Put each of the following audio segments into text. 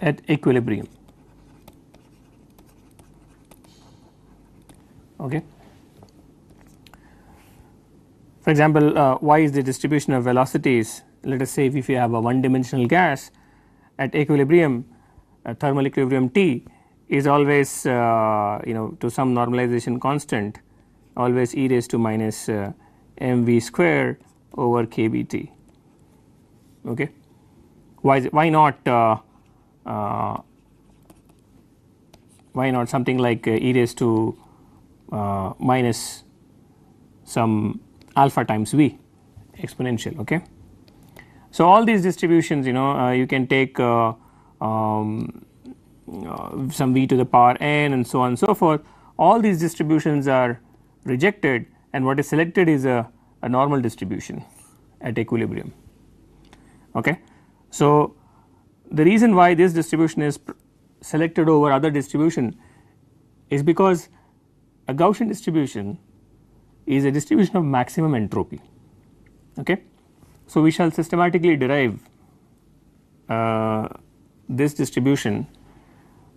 at equilibrium. Okay. For example, y is the distribution of velocities. Let us say if you have a one dimensional gas at equilibrium, thermal equilibrium T is always to some normalization constant, always e raised to minus mv square over kBT. Okay. Why not something like e raised to minus some alpha times v exponential. Okay. So, all these distributions you can take some v to the power n and so on and so forth. All these distributions are rejected and what is selected is a normal distribution at equilibrium. Okay. So, the reason why this distribution is selected over other distribution is because a Gaussian distribution is a distribution of maximum entropy. Okay. So, we shall systematically derive this distribution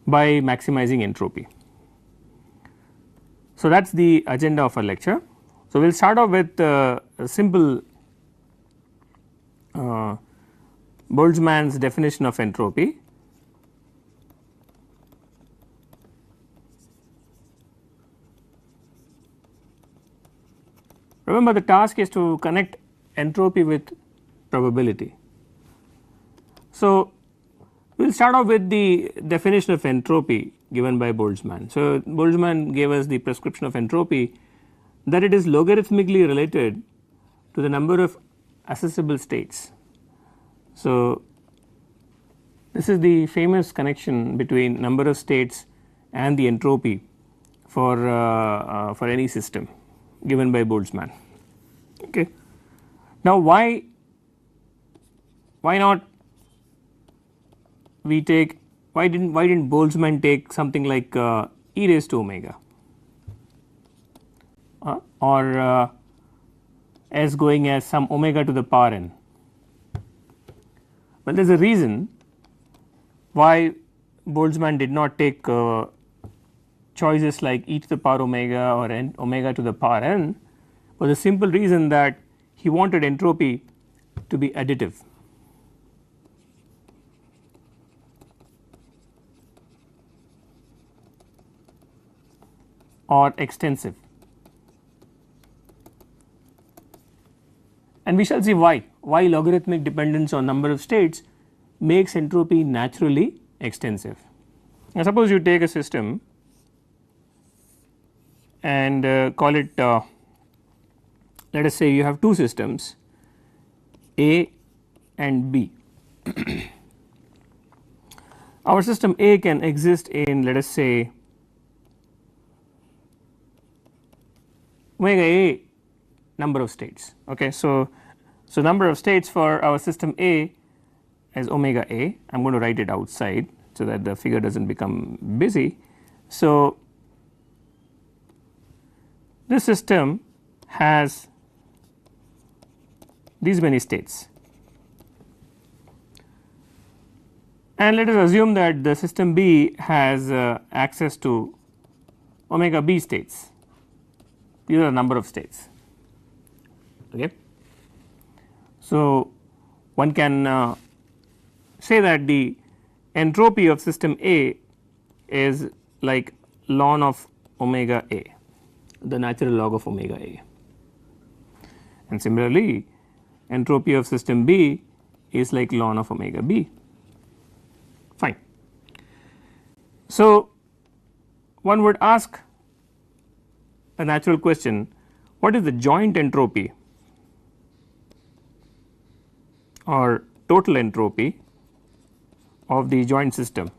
by maximizing entropy. So, that is the agenda of our lecture. So, we will start off with a simple Boltzmann's definition of entropy. Remember, the task is to connect entropy with probability. So, we will start off with the definition of entropy given by Boltzmann. So, Boltzmann gave us the prescription of entropy that it is logarithmically related to the number of accessible states. So, this is the famous connection between number of states and the entropy for any system given by Boltzmann. Okay. Now, why not we take why didn't Boltzmann take something like e raised to omega or as going as some omega to the power n? Well, there is a reason why Boltzmann did not take choices like e to the power omega or n omega to the power n, for the simple reason that he wanted entropy to be additive. Or extensive, and we shall see why logarithmic dependence on number of states makes entropy naturally extensive. Now, suppose you take a system and call it let us say you have two systems A and B. Our system A can exist in, let us say, omega A number of states. Okay. So, number of states for our system A as omega A, I am going to write it outside so that the figure does not become busy. So, this system has these many states, and let us assume that the system B has access to omega B states. These are the number of states. Okay. So, one can say that the entropy of system A is like ln of omega A, the natural log of omega A, and similarly entropy of system B is like ln of omega B. Fine. So, one would ask a natural question, what is the joint entropy or total entropy of the joint system,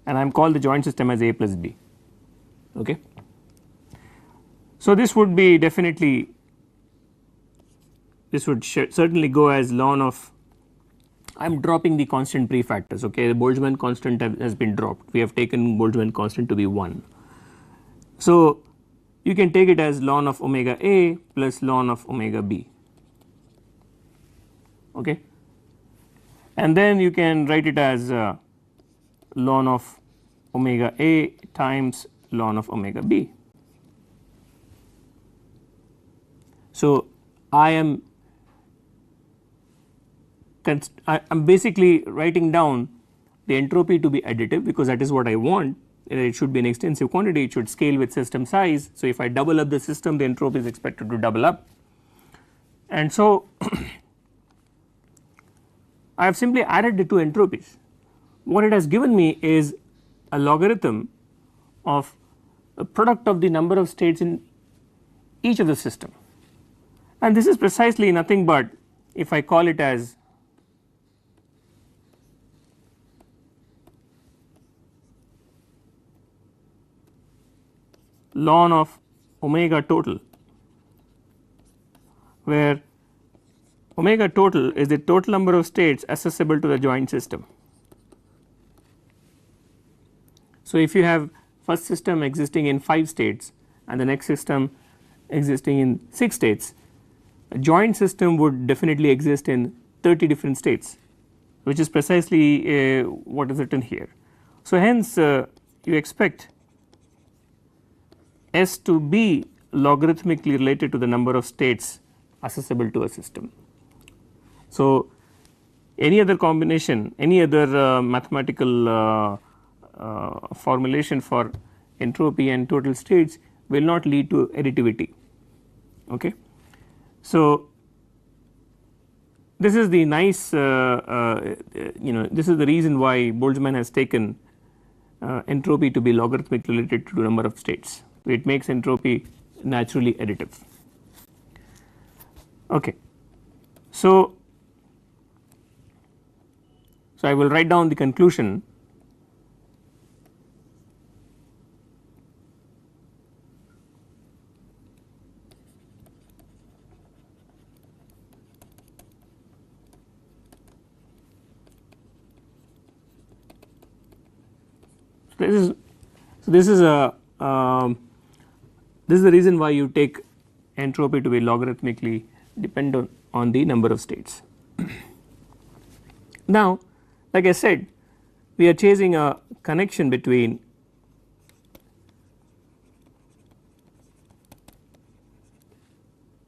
and I am called the joint system as A plus B. Okay. So, this would be definitely, this would certainly go as ln of, I am dropping the constant prefactors. Okay. The Boltzmann constant has been dropped, we have taken Boltzmann constant to be 1. So, you can take it as ln of omega A plus ln of omega B. Okay. and then you can write it as ln of omega A times ln of omega B. So, I am basically writing down the entropy to be additive, because that is what I want. It should be an extensive quantity, it should scale with system size. So, if I double up the system, the entropy is expected to double up, and so I have simply added the two entropies. What it has given me is a logarithm of a product of the number of states in each of the system, and this is precisely nothing but, if I call it as ln of omega total, where omega total is the total number of states accessible to the joint system. So, if you have first system existing in 5 states and the next system existing in 6 states, a joint system would definitely exist in 30 different states, which is precisely what is written here. So, hence you expect S to be logarithmically related to the number of states accessible to a system. So, any other combination, any other mathematical formulation for entropy and total states will not lead to additivity. Okay. So, this is the nice this is the reason why Boltzmann has taken entropy to be logarithmically related to the number of states. It makes entropy naturally additive. Okay. So, I will write down the conclusion. This is the reason why you take entropy to be logarithmically dependent on the number of states. Now, like I said, we are chasing a connection between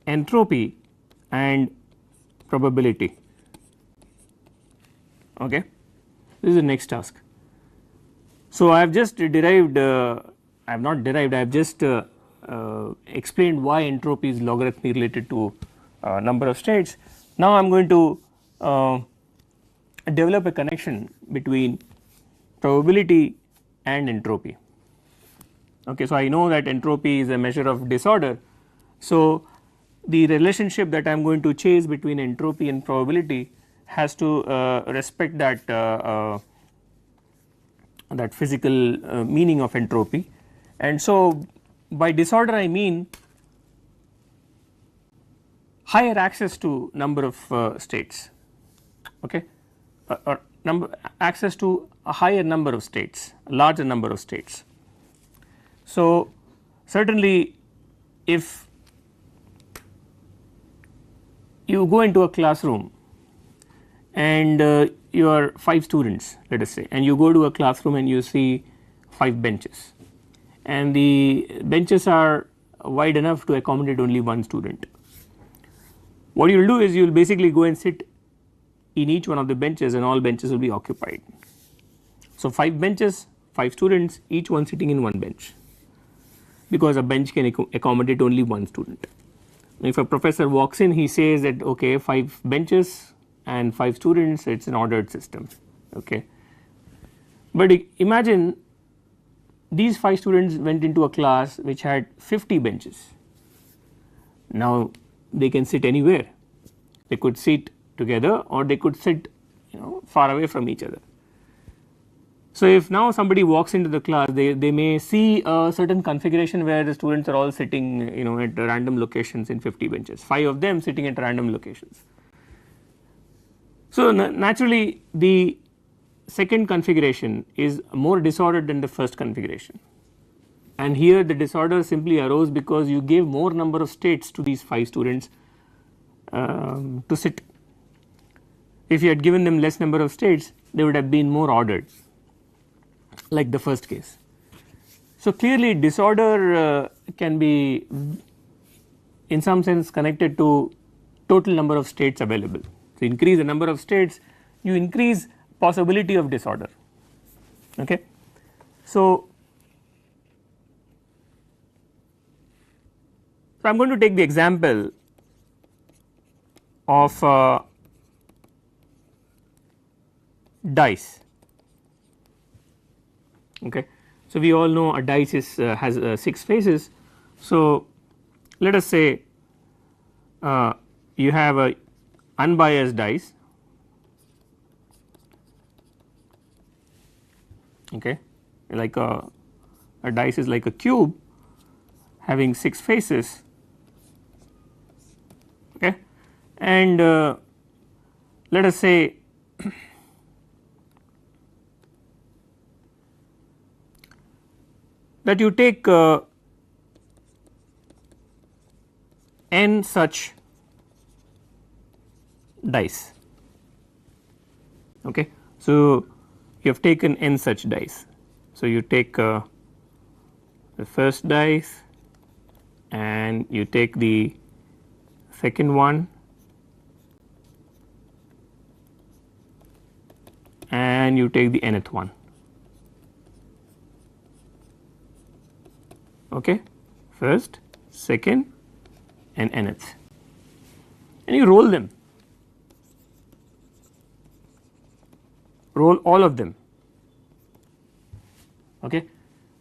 entropy and probability. Okay, this is the next task. So, I have just derived, I have not derived, I have just explained why entropy is logarithmically related to number of states. Now, I am going to develop a connection between probability and entropy. Okay, so, I know that entropy is a measure of disorder. So, the relationship that I am going to chase between entropy and probability has to respect that that physical meaning of entropy. And so, by disorder I mean higher access to number of states, okay, or access to a higher number of states, a larger number of states. So, certainly if you go into a classroom and you are 5 students, let us say, and you go to a classroom and you see 5 benches, and the benches are wide enough to accommodate only 1 student. What you will do is you will basically go and sit in each one of the benches, and all benches will be occupied. So, 5 benches, 5 students, each one sitting in 1 bench, because a bench can accommodate only 1 student. If a professor walks in, he says that okay, 5 benches and 5 students, it is an ordered system. Okay. But imagine these 5 students went into a class which had 50 benches. Now, they can sit anywhere, they could sit together or they could sit far away from each other. So, if now somebody walks into the class, they may see a certain configuration where the students are all sitting at random locations in 50 benches, 5 of them sitting at random locations. So, naturally the second configuration is more disordered than the first configuration, and here the disorder simply arose because you gave more number of states to these 5 students to sit. if you had given them less number of states, they would have been more ordered, like the first case. So clearly disorder can be in some sense connected to total number of states available. So increase the number of states, you increase possibility of disorder. Okay. So I am going to take the example of dice. Okay. So we all know a dice is has 6 faces. So let us say you have a unbiased dice, okay, like a dice is like a cube having 6 faces, okay, and let us say that you take n such dice, okay. So you have taken n such dice, so you take the first dice and you take the second one and you take the nth one, okay, first, second and nth, and you roll them, roll all of them, okay.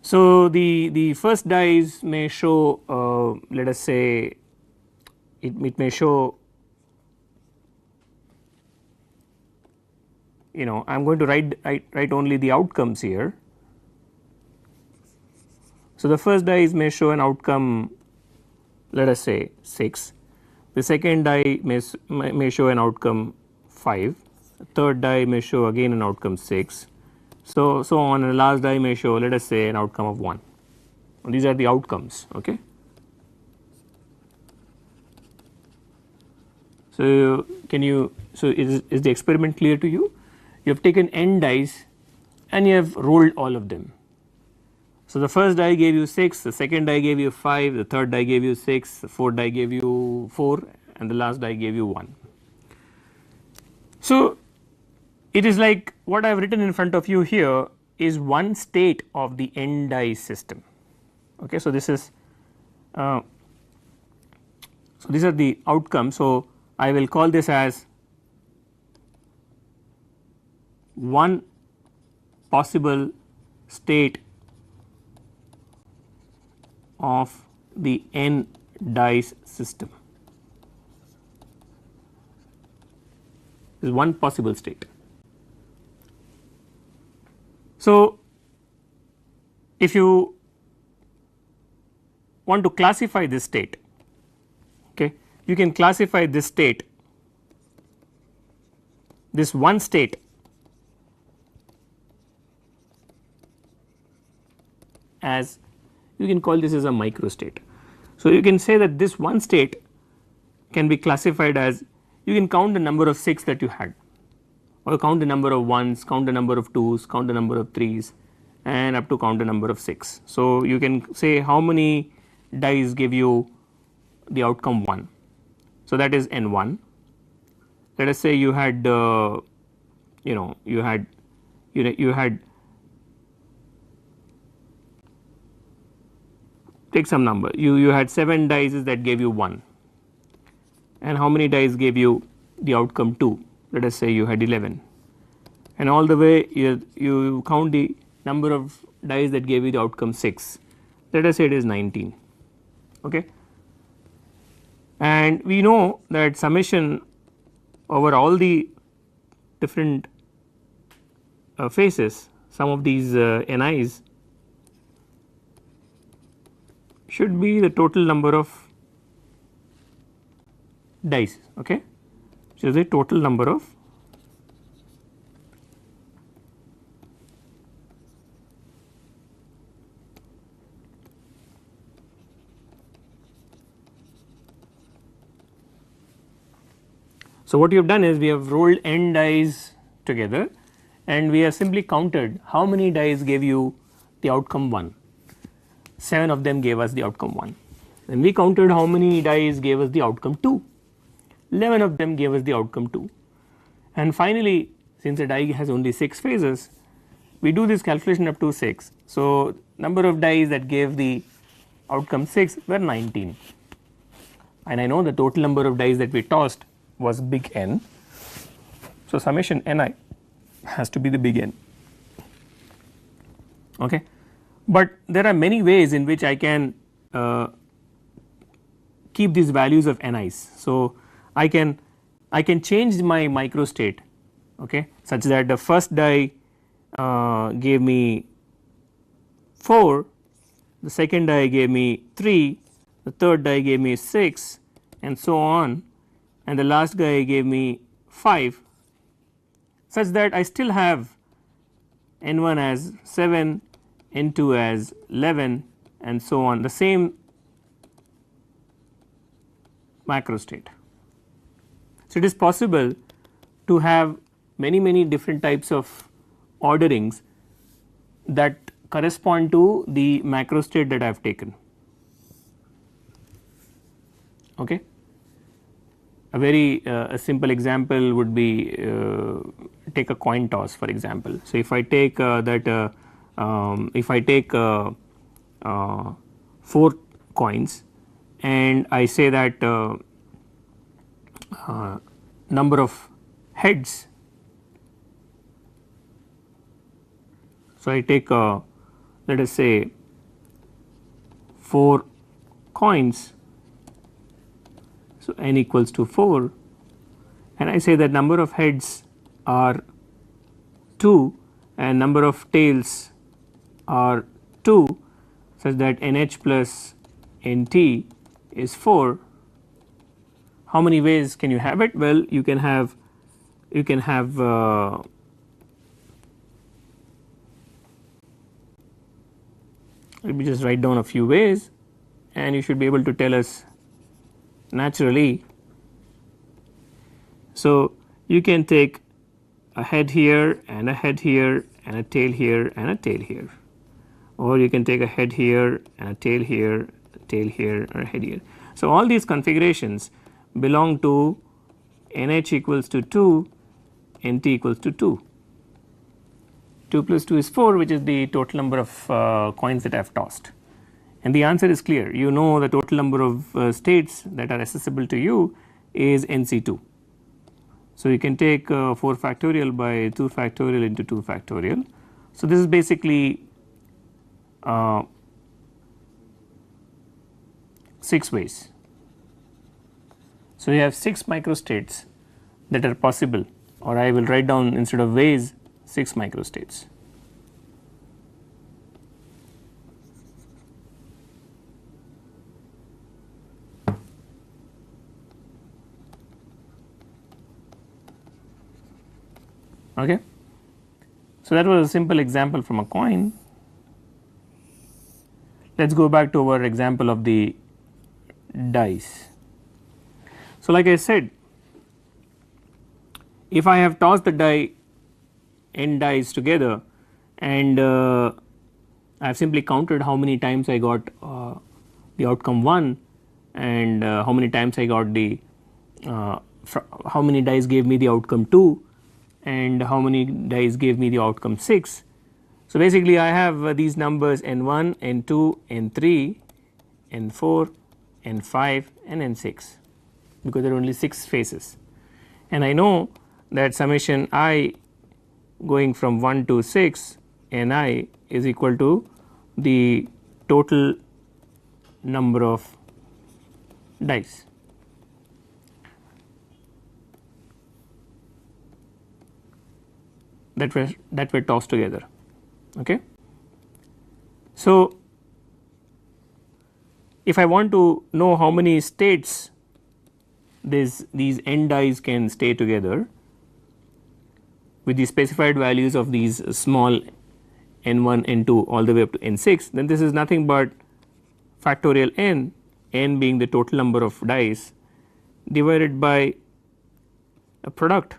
So the first dice may show let us say it may show, you know, I am going to write only the outcomes here. So the first dice may show an outcome, let us say 6, the second die may show an outcome 5, the third die may show again an outcome 6, so on, and the last die may show, let us say, an outcome of 1. These are the outcomes, okay. So can you, so is the experiment clear to you? You have taken n dice and you have rolled all of them. So the first die gave you 6, the second die gave you 5, the third die gave you 6, the fourth die gave you 4, and the last die gave you 1. So it is like what I have written in front of you here is one state of the n dice system, okay. So this is so these are the outcomes. So I will call this as one possible state of the n dice system, is one possible state. So if you want to classify this state, okay, you can classify this state, this one state, as you can call this as a microstate. So you can say that this one state can be classified as, you can count the number of 6 that you had, or count the number of 1s, count the number of 2s, count the number of 3s, and up to count the number of 6. So you can say how many dice give you the outcome 1. So that is n1. Let us say you had you know, you had take some number, you had 7 dice that gave you 1, and how many dice gave you the outcome 2? Let us say you had 11, and all the way you count the number of dice that gave you the outcome 6, let us say it is 19, okay. And we know that summation over all the different faces, some of these ni's should be the total number of dice, okay, which is the total number of So, what we have done is we have rolled n dice together and we have simply counted how many dice gave you the outcome 1. 7 of them gave us the outcome 1. Then we counted how many dice gave us the outcome 2. 11 of them gave us the outcome 2. And finally, since a die has only 6 phases, we do this calculation up to 6. So, number of dice that gave the outcome 6 were 19, and I know the total number of dice that we tossed was big N. So, summation Ni has to be the big N. Okay. But there are many ways in which I can keep these values of Ni's. So, I can change my microstate, okay, such that the first die gave me 4, the second die gave me 3, the third die gave me 6, and so on, and the last die gave me 5, such that I still have N1 as 7, N2 as 11, and so on, the same macrostate. So, it is possible to have many different types of orderings that correspond to the macrostate that I have taken. Okay. A very a simple example would be take a coin toss, for example. So, if I take if I take 4 coins and I say that number of heads. So, I take let us say 4 coins, so n equals to 4, and I say that number of heads are 2 and number of tails are 2, such that nh plus nt is 4. How many ways can you have it? Well, you can have let me just write down a few ways and you should be able to tell us naturally. So, you can take a head here and a head here and a tail here and a tail here, or you can take a head here and a tail here, a tail here, or a head here. So, all these configurations belong to nh equals to 2, nt equals to 2. 2 plus 2 is 4, which is the total number of coins that I have tossed, and the answer is clear. You know the total number of states that are accessible to you is NC2. So, you can take 4 factorial by 2 factorial into 2 factorial. So, this is basically 6 ways. So, you have 6 microstates that are possible, or I will write down instead of ways 6 microstates. Okay. So, that was a simple example from a coin. Let us go back to our example of the dice. So, like I said, if I have tossed the die n dice together and I have simply counted how many times I got the outcome 1 and how many times I got the how many dice gave me the outcome 2 and how many dice gave me the outcome 6. So, basically I have these numbers n1, n2, n3, n4, n5 and n6, because there are only 6 phases, and I know that summation I going from 1 to 6 Ni is equal to the total number of dice. That were tossed together. Okay. So, if I want to know how many states these n dice can stay together with the specified values of these small n1, n2 all the way up to n6, then this is nothing but factorial n being the total number of dice divided by a product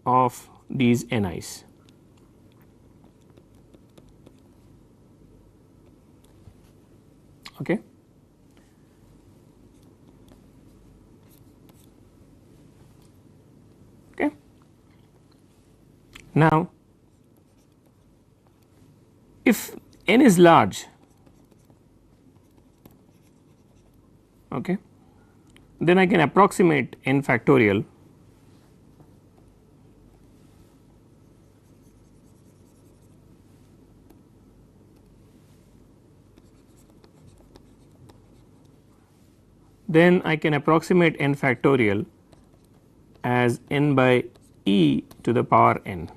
of these ni's. Okay. Okay. Now, if n is large, okay, then I can approximate n factorial then I can approximate n factorial as n by e to the power n.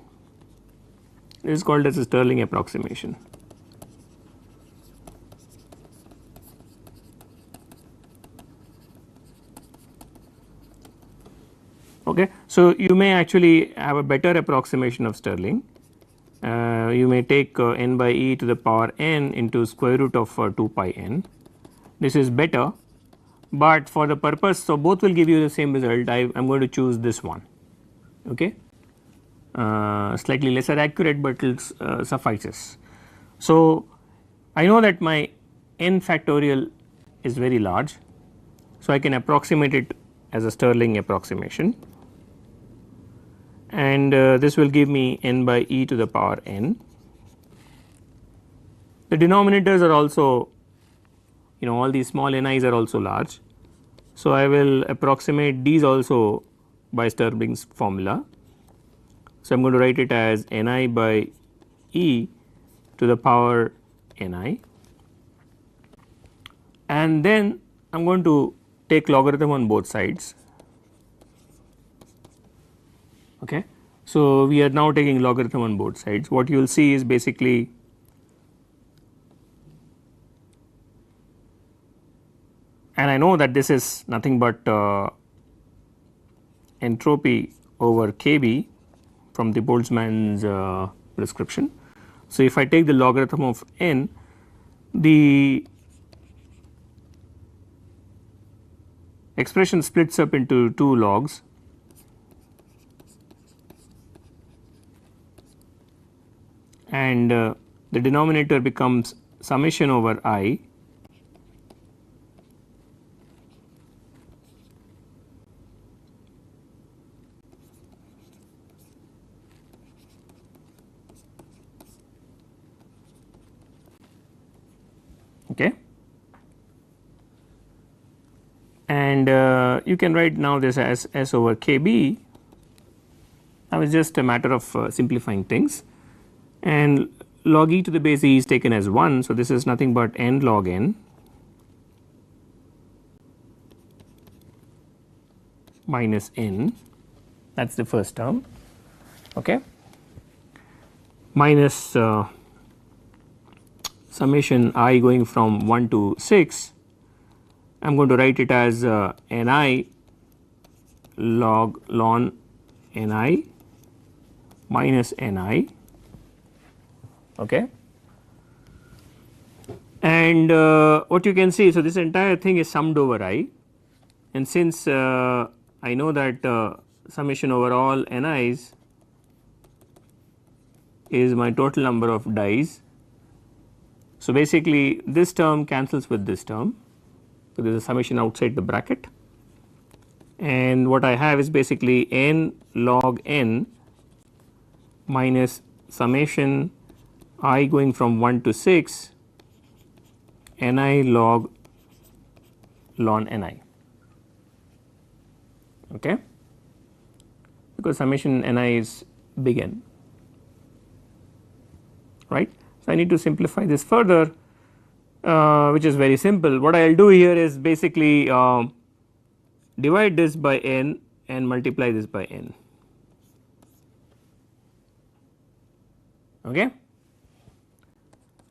This is called as a Stirling approximation. Okay. So, you may actually have a better approximation of Stirling. You may take n by e to the power n into square root of 2 pi n. This is better, but for the purpose, so both will give you the same result. I am going to choose this one. Okay. Slightly lesser accurate, but it suffices. So, I know that my n factorial is very large, so I can approximate it as a Stirling approximation, and this will give me n by e to the power n. The denominators are also, you know, all these small ni's are also large. So, I will approximate these also by Stirling's formula. So, I am going to write it as ni by e to the power ni, and then I am going to take logarithm on both sides. Okay. So, we are now taking logarithm on both sides. What you will see is basically and I know that this is nothing but entropy over Kb from the Boltzmann's prescription. So, if I take the logarithm of n, the expression splits up into 2 logs, and the denominator becomes summation over I okay, and you can write now this as S over Kb. Now it is just a matter of simplifying things, and log e to the base e is taken as 1. So, this is nothing but n log n minus n, that is the first term, okay, minus summation I going from 1 to 6. I am going to write it as ni log ln ni minus ni, okay. And what you can see, so this entire thing is summed over I, and since I know that summation over all ni's is my total number of dies. So, basically this term cancels with this term, so there is a summation outside the bracket, and what I have is basically n log n minus summation I going from 1 to 6 ni log ln ni, okay, because summation ni is big N, right. So, I need to simplify this further, which is very simple. What I will do here is basically divide this by n and multiply this by n, okay.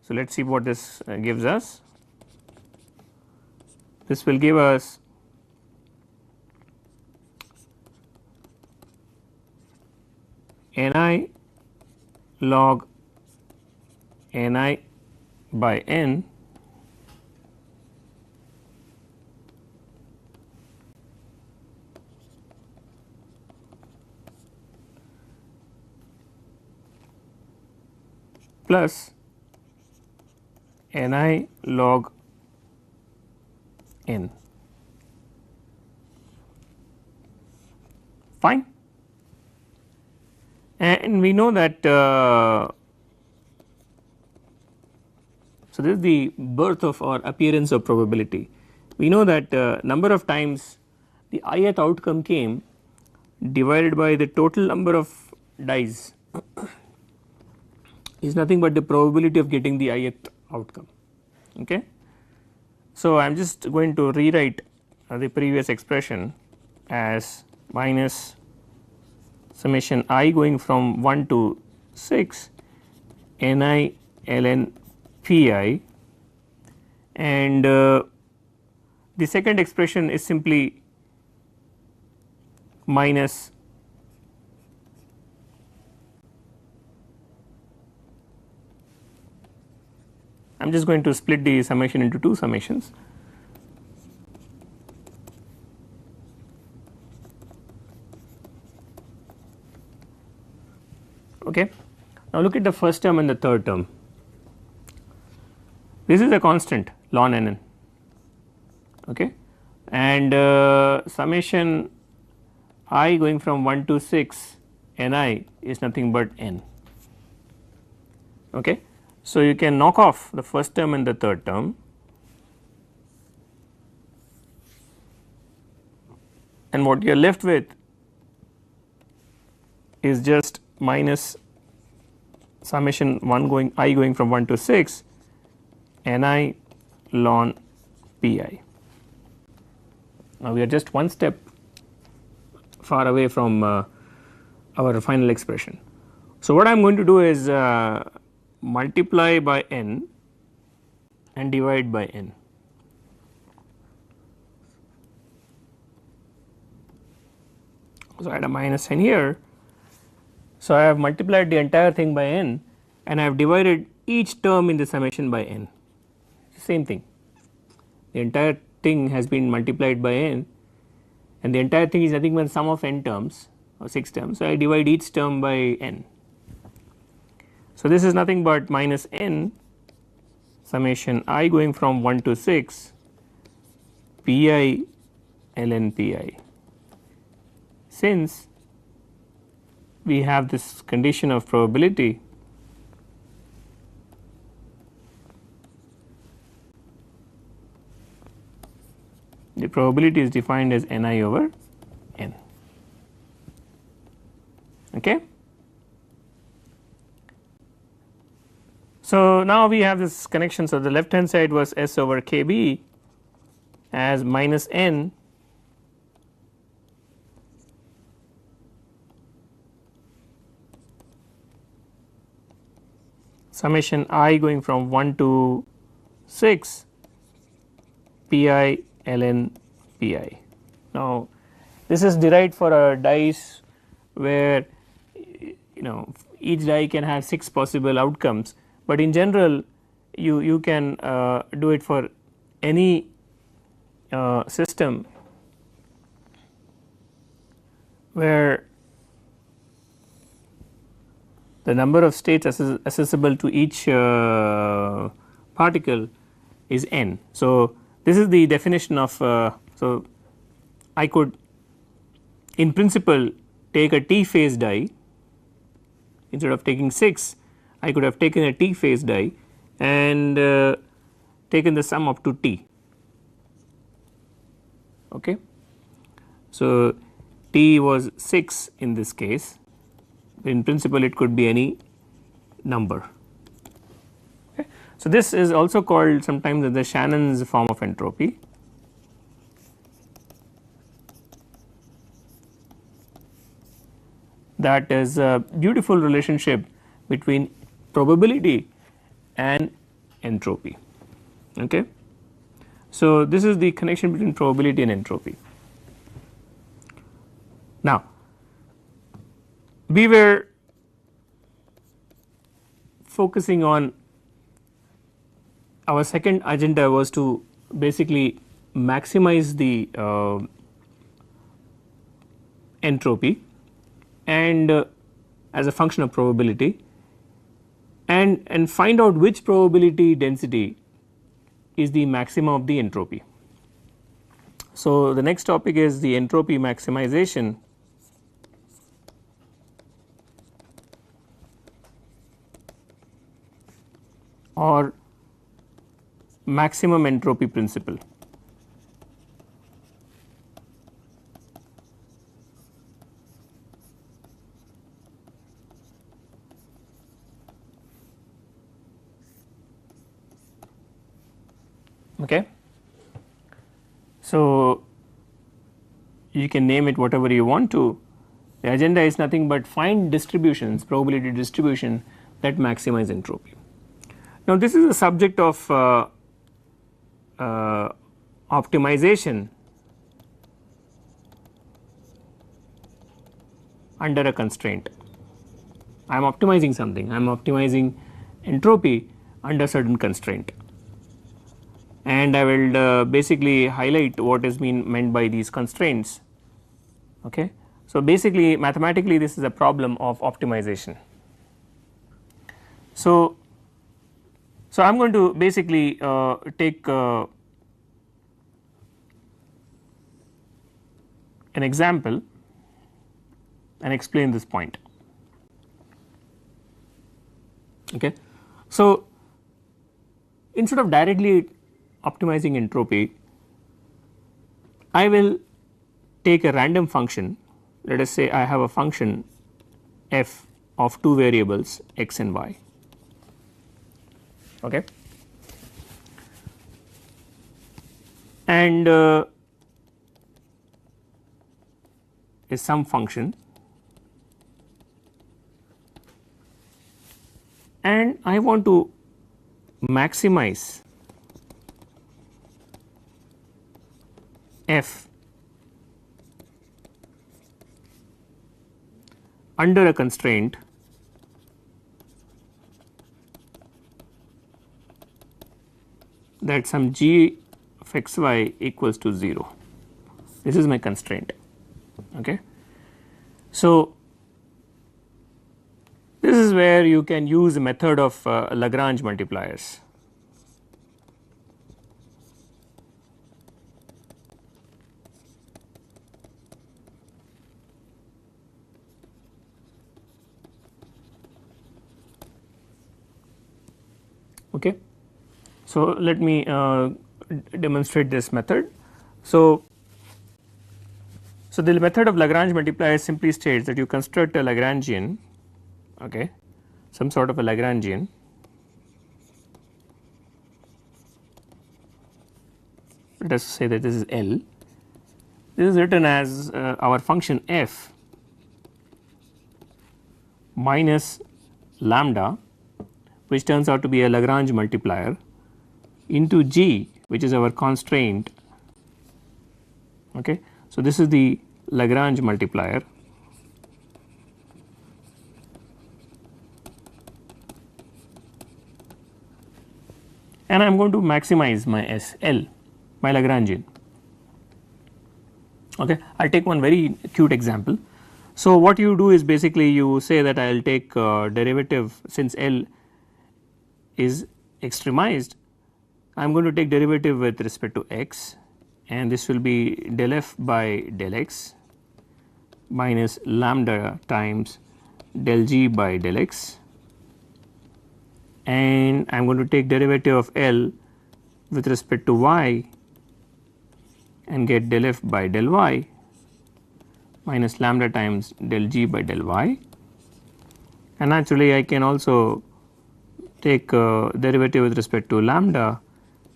So, let us see what this gives us. This will give us ni log ni by n plus Ni log n. Fine. And we know that so this is the birth of or appearance of probability. We know that number of times the ith outcome came divided by the total number of dice is nothing but the probability of getting the ith outcome. Okay. So, I am just going to rewrite the previous expression as minus summation I going from 1 to 6 Ni ln Pi, and the second expression is simply minus I am just going to split the summation into two summations. Okay. Now, look at the first term and the third term. This is a constant ln n, okay, and summation I going from 1 to 6 Ni is nothing but n. Okay. So, you can knock off the first term and the third term, and what you are left with is just minus summation 1 going I going from 1 to 6 Ni ln Pi. Now, we are just one step far away from our final expression. So, what I am going to do is multiply by n and divide by n. So, I add a minus n here. So, I have multiplied the entire thing by n and I have divided each term in the summation by n, same thing, the entire thing has been multiplied by n and the entire thing is nothing but sum of n terms or 6 terms. So, I divide each term by n. So, this is nothing but minus n summation I going from 1 to 6 Pi ln Pi. Since we have this condition of probability, the probability is defined as Ni over n. Okay. So, now we have this connection. So, the left hand side was S over Kb as minus n summation I going from 1 to 6 Pi ln Pi. Now, this is derived for a dice where each die can have 6 possible outcomes, but in general you can do it for any system where the number of states accessible to each particle is n. So, this is the definition of so I could in principle take a t phase die. Instead of taking 6, I could have taken a t phase die and taken the sum up to t. Okay. So, t was 6 in this case. In principle it could be any number. Okay. So, this is also called sometimes the Shannon's form of entropy. That is a beautiful relationship between probability and entropy. Okay. So, this is the connection between probability and entropy. Now, we were focusing on our second agenda was to basically maximize the entropy and as a function of probability, and find out which probability density is the maximum of the entropy. So, the next topic is the entropy maximization or maximum entropy principle. Okay. So, you can name it whatever you want to. The agenda is nothing but find distributions, probability distribution that maximize entropy. Now, this is a subject of optimization under a constraint. I am optimizing something, I am optimizing entropy under certain constraint, and I will basically highlight what is meant by these constraints. Okay. So, basically mathematically this is a problem of optimization. So, I am going to basically take an example and explain this point. Okay. So, instead of directly optimizing entropy, I will take a random function. Let us say I have a function f of two variables x and y. Okay. And is some function, and I want to maximize f under a constraint that some g of x y equals to 0. This is my constraint. Okay. So, this is where you can use a method of Lagrange multipliers. Okay. So, let me demonstrate this method. So, the method of Lagrange multipliers simply states that you construct a Lagrangian, okay, some sort of a Lagrangian, let us say that this is L. This is written as our function f minus lambda, which turns out to be a Lagrange multiplier, into g, which is our constraint. Okay. So, this is the Lagrange multiplier, and I am going to maximize my L, my Lagrangian. Okay. I will take one very cute example. So, what you do is basically you say that I will take derivative, since L is extremized, I am going to take derivative with respect to x, and this will be del f by del x minus lambda times del g by del x, and I am going to take derivative of L with respect to y and get del f by del y minus lambda times del g by del y, and naturally I can also take derivative with respect to lambda,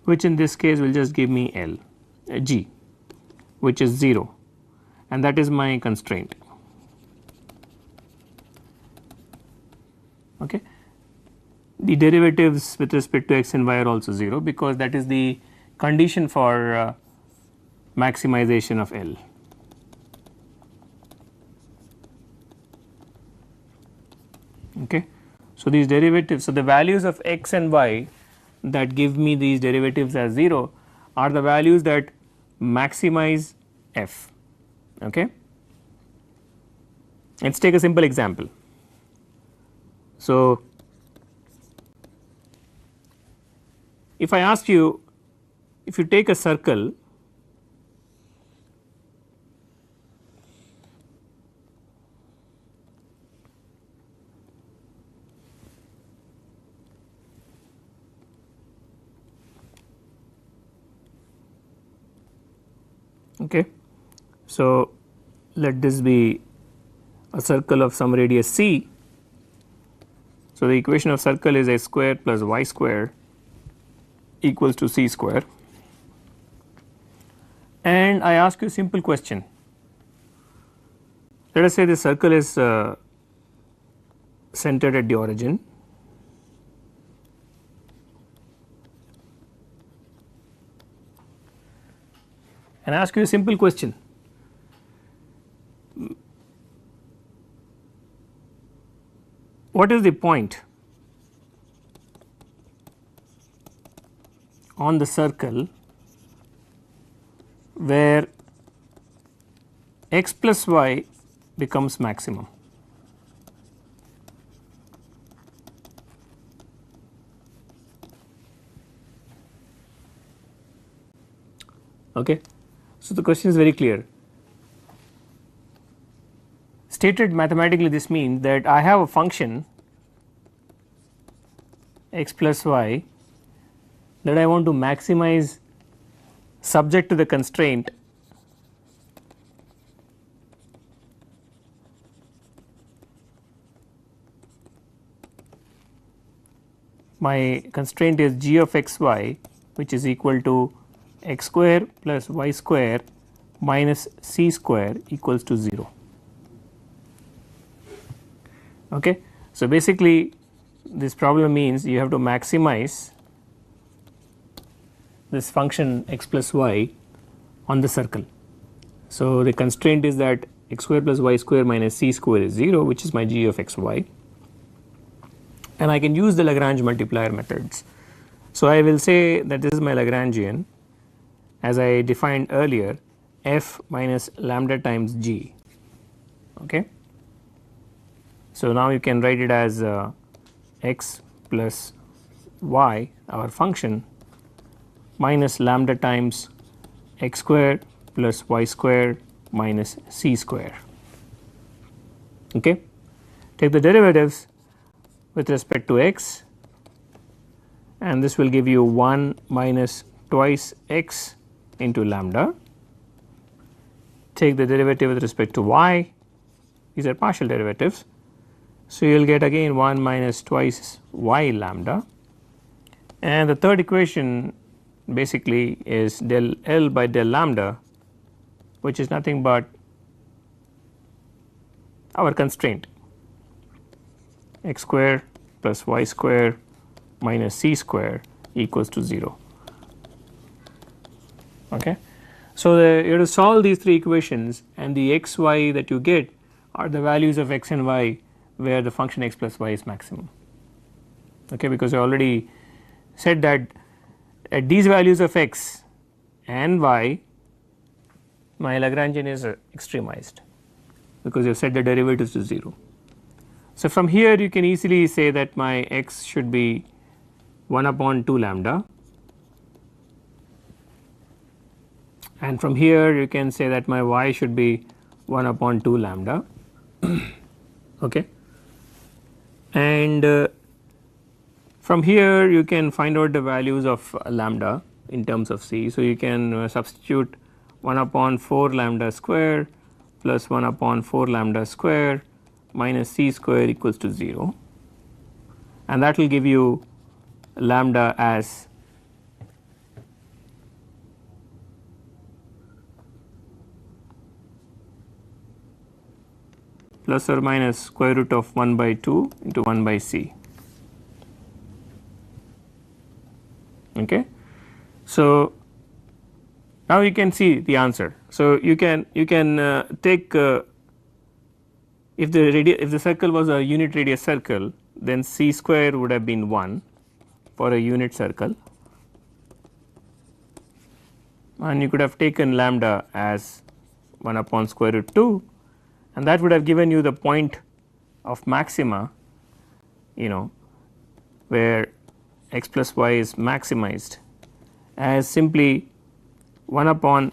which in this case will just give me L g, which is 0, and that is my constraint. Okay. The derivatives with respect to x and y are also 0, because that is the condition for maximization of L. Okay. So, these derivatives, so the values of x and y that give me these derivatives as 0 are the values that maximize f. Okay. Let us take a simple example. So, if I ask you, if you take a circle, okay. So, let this be a circle of some radius c. So, the equation of circle is x square plus y square equals to c square, and I ask you a simple question. Let us say the circle is centered at the origin, and I ask you a simple question. What is the point on the circle where x plus y becomes maximum? Okay. So, the question is very clear. Stated mathematically, this means that I have a function x plus y that I want to maximize subject to the constraint my constraint is g of x y, which is equal to x square plus y square minus c square equals to 0. Okay. So, basically this problem means you have to maximize this function x plus y on the circle. So, the constraint is that x square plus y square minus c square is 0, which is my g of x y, and I can use the Lagrange multiplier methods. So, I will say that this is my Lagrangian as I defined earlier, f minus lambda times g. Okay. So, now you can write it as x plus y, our function, minus lambda times x square plus y square minus c square. Okay. Take the derivatives with respect to x, and this will give you 1 minus twice x into lambda. Take the derivative with respect to y, these are partial derivatives. So, you will get again 1 minus twice y lambda, and the third equation basically is del L by del lambda, which is nothing but our constraint x square plus y square minus c square equals to 0. Okay. So, you have to solve these three equations, and the x y that you get are the values of x and y where the function x plus y is maximum. Okay, because I already said that at these values of x and y my Lagrangian is extremized, because you have set the derivatives to 0. So, from here you can easily say that my x should be 1 upon 2 lambda, and from here you can say that my y should be 1 upon 2 lambda. Okay. And from here you can find out the values of lambda in terms of c. So, you can substitute 1 upon 4 lambda square plus 1 upon 4 lambda square minus c square equals to 0, and that will give you lambda as plus or minus square root of 1 by 2 into 1 by c. Okay. So, now you can see the answer. So, you can take if the circle was a unit radius circle, then c square would have been 1 for a unit circle, and you could have taken lambda as 1 upon square root 2, and that would have given you the point of maxima, you know, where x plus y is maximized as simply 1 upon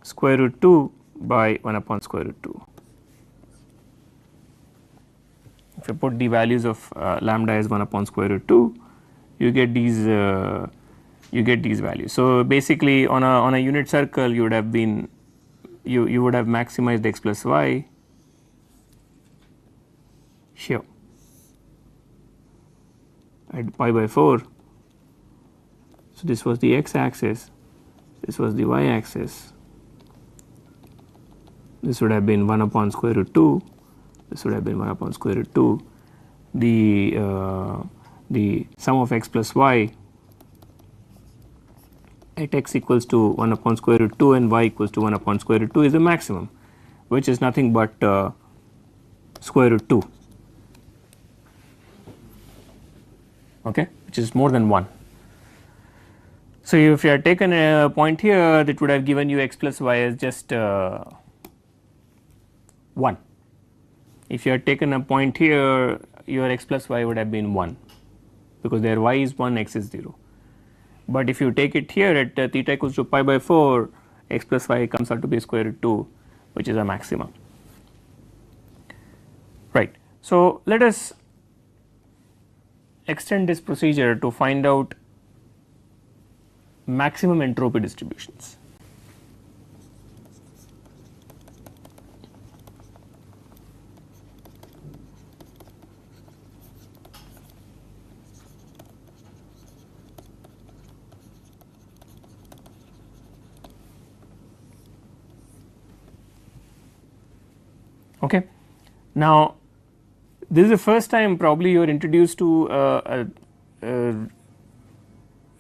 square root 2 by 1 upon square root 2. If you put the values of lambda as 1 upon square root 2, you get these values. So basically on a unit circle you would have been you would have maximized x plus y here at pi by 4. So this was the x axis, this was the y axis, this would have been 1 upon square root 2, this would have been 1 upon square root 2. The sum of x plus y at x equals to 1 upon square root 2 and y equals to 1 upon square root 2 is the maximum, which is nothing but square root 2, okay, which is more than 1. So if you had taken a point here, that would have given you x plus y as just 1. If you had taken a point here, your x plus y would have been 1, because there y is 1, x is 0. But if you take it here at theta equals to pi by 4, x plus y comes out to be square root 2, which is a maximum, right. So let us extend this procedure to find out maximum entropy distributions. Okay. Now this is the first time probably you are introduced to a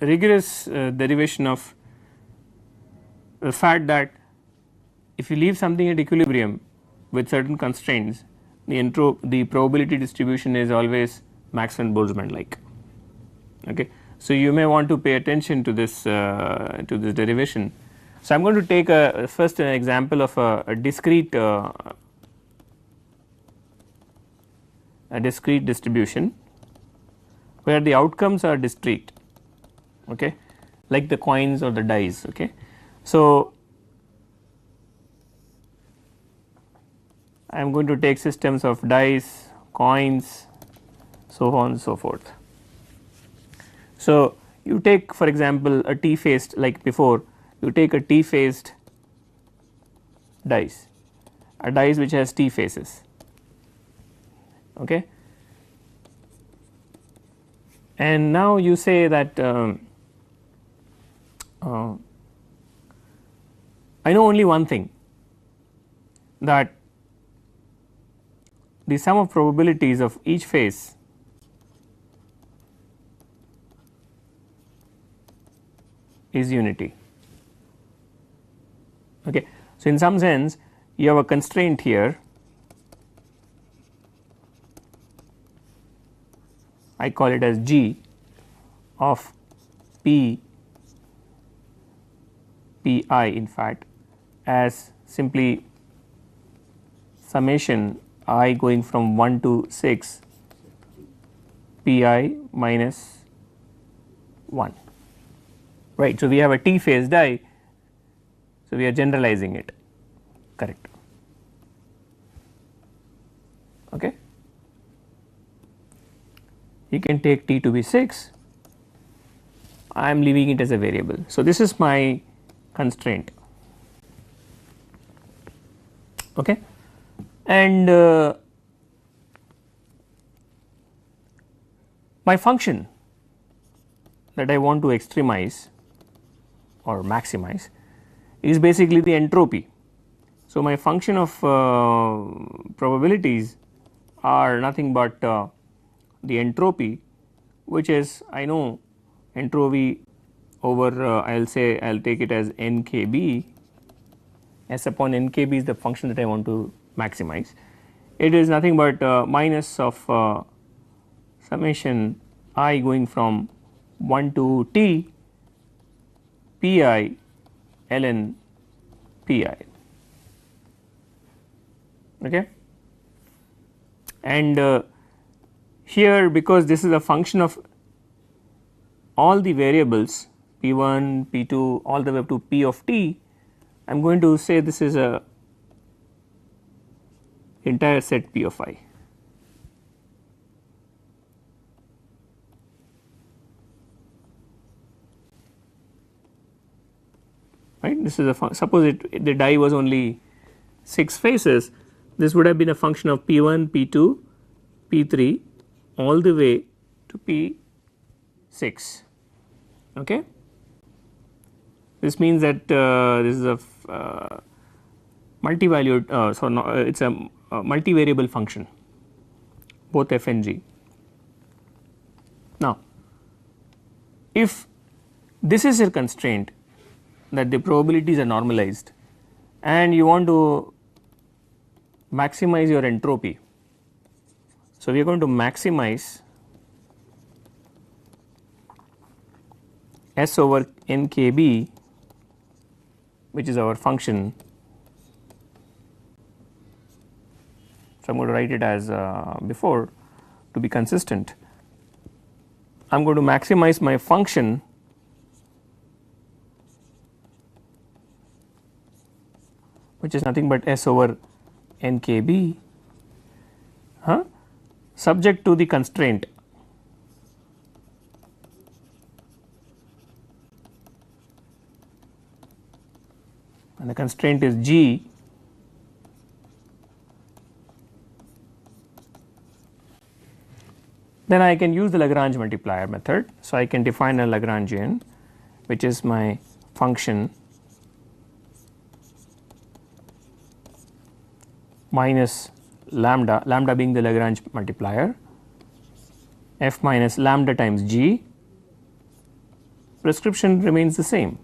rigorous derivation of the fact that if you leave something at equilibrium with certain constraints, the probability distribution is always Maxwell-Boltzmann like. Okay. So you may want to pay attention to this derivation. So I am going to take first an example of a discrete distribution where the outcomes are discrete, okay, like the coins or the dice. Okay. So I am going to take systems of dice, coins, so on and so forth. So you take for example a t-faced, like before, you take a t-faced dice, a dice which has t faces, okay, and now you say that I know only one thing, that the sum of probabilities of each face is unity. Okay. So in some sense you have a constraint here, I call it as G of P Pi in fact as simply summation I going from 1 to 6 Pi minus 1, right. So we have a t phase die, so we are generalizing it, correct, okay. You can take t to be 6, I am leaving it as a variable. So this is my constraint, okay, and my function that I want to extremize or maximize is basically the entropy. So my function of probabilities are nothing but the entropy, which is I know entropy over I will say I will take it as nkb, S upon nkb is the function that I want to maximize. It is nothing but minus of summation I going from 1 to t pi ln pi, okay. and here because this is a function of all the variables p1, p2 all the way up to p of t, I am going to say this is a entire set p of I. Right, this is a suppose the die was only 6 faces, this would have been a function of p1, p2, p3 all the way to p6. Okay. This means that this is a multi-valued so no, it is a multivariable function, both f and g. Now, if this is a constraint that the probabilities are normalized and you want to maximize your entropy, so we are going to maximize S over nkb, which is our function. So, I am going to write it as before to be consistent. I am going to maximize my function which is nothing but S over nkb subject to the constraint and the constraint is g then I can use the Lagrange multiplier method. So, I can define a Lagrangian which is my function minus lambda, lambda being the Lagrange multiplier, f minus lambda times g, prescription remains the same.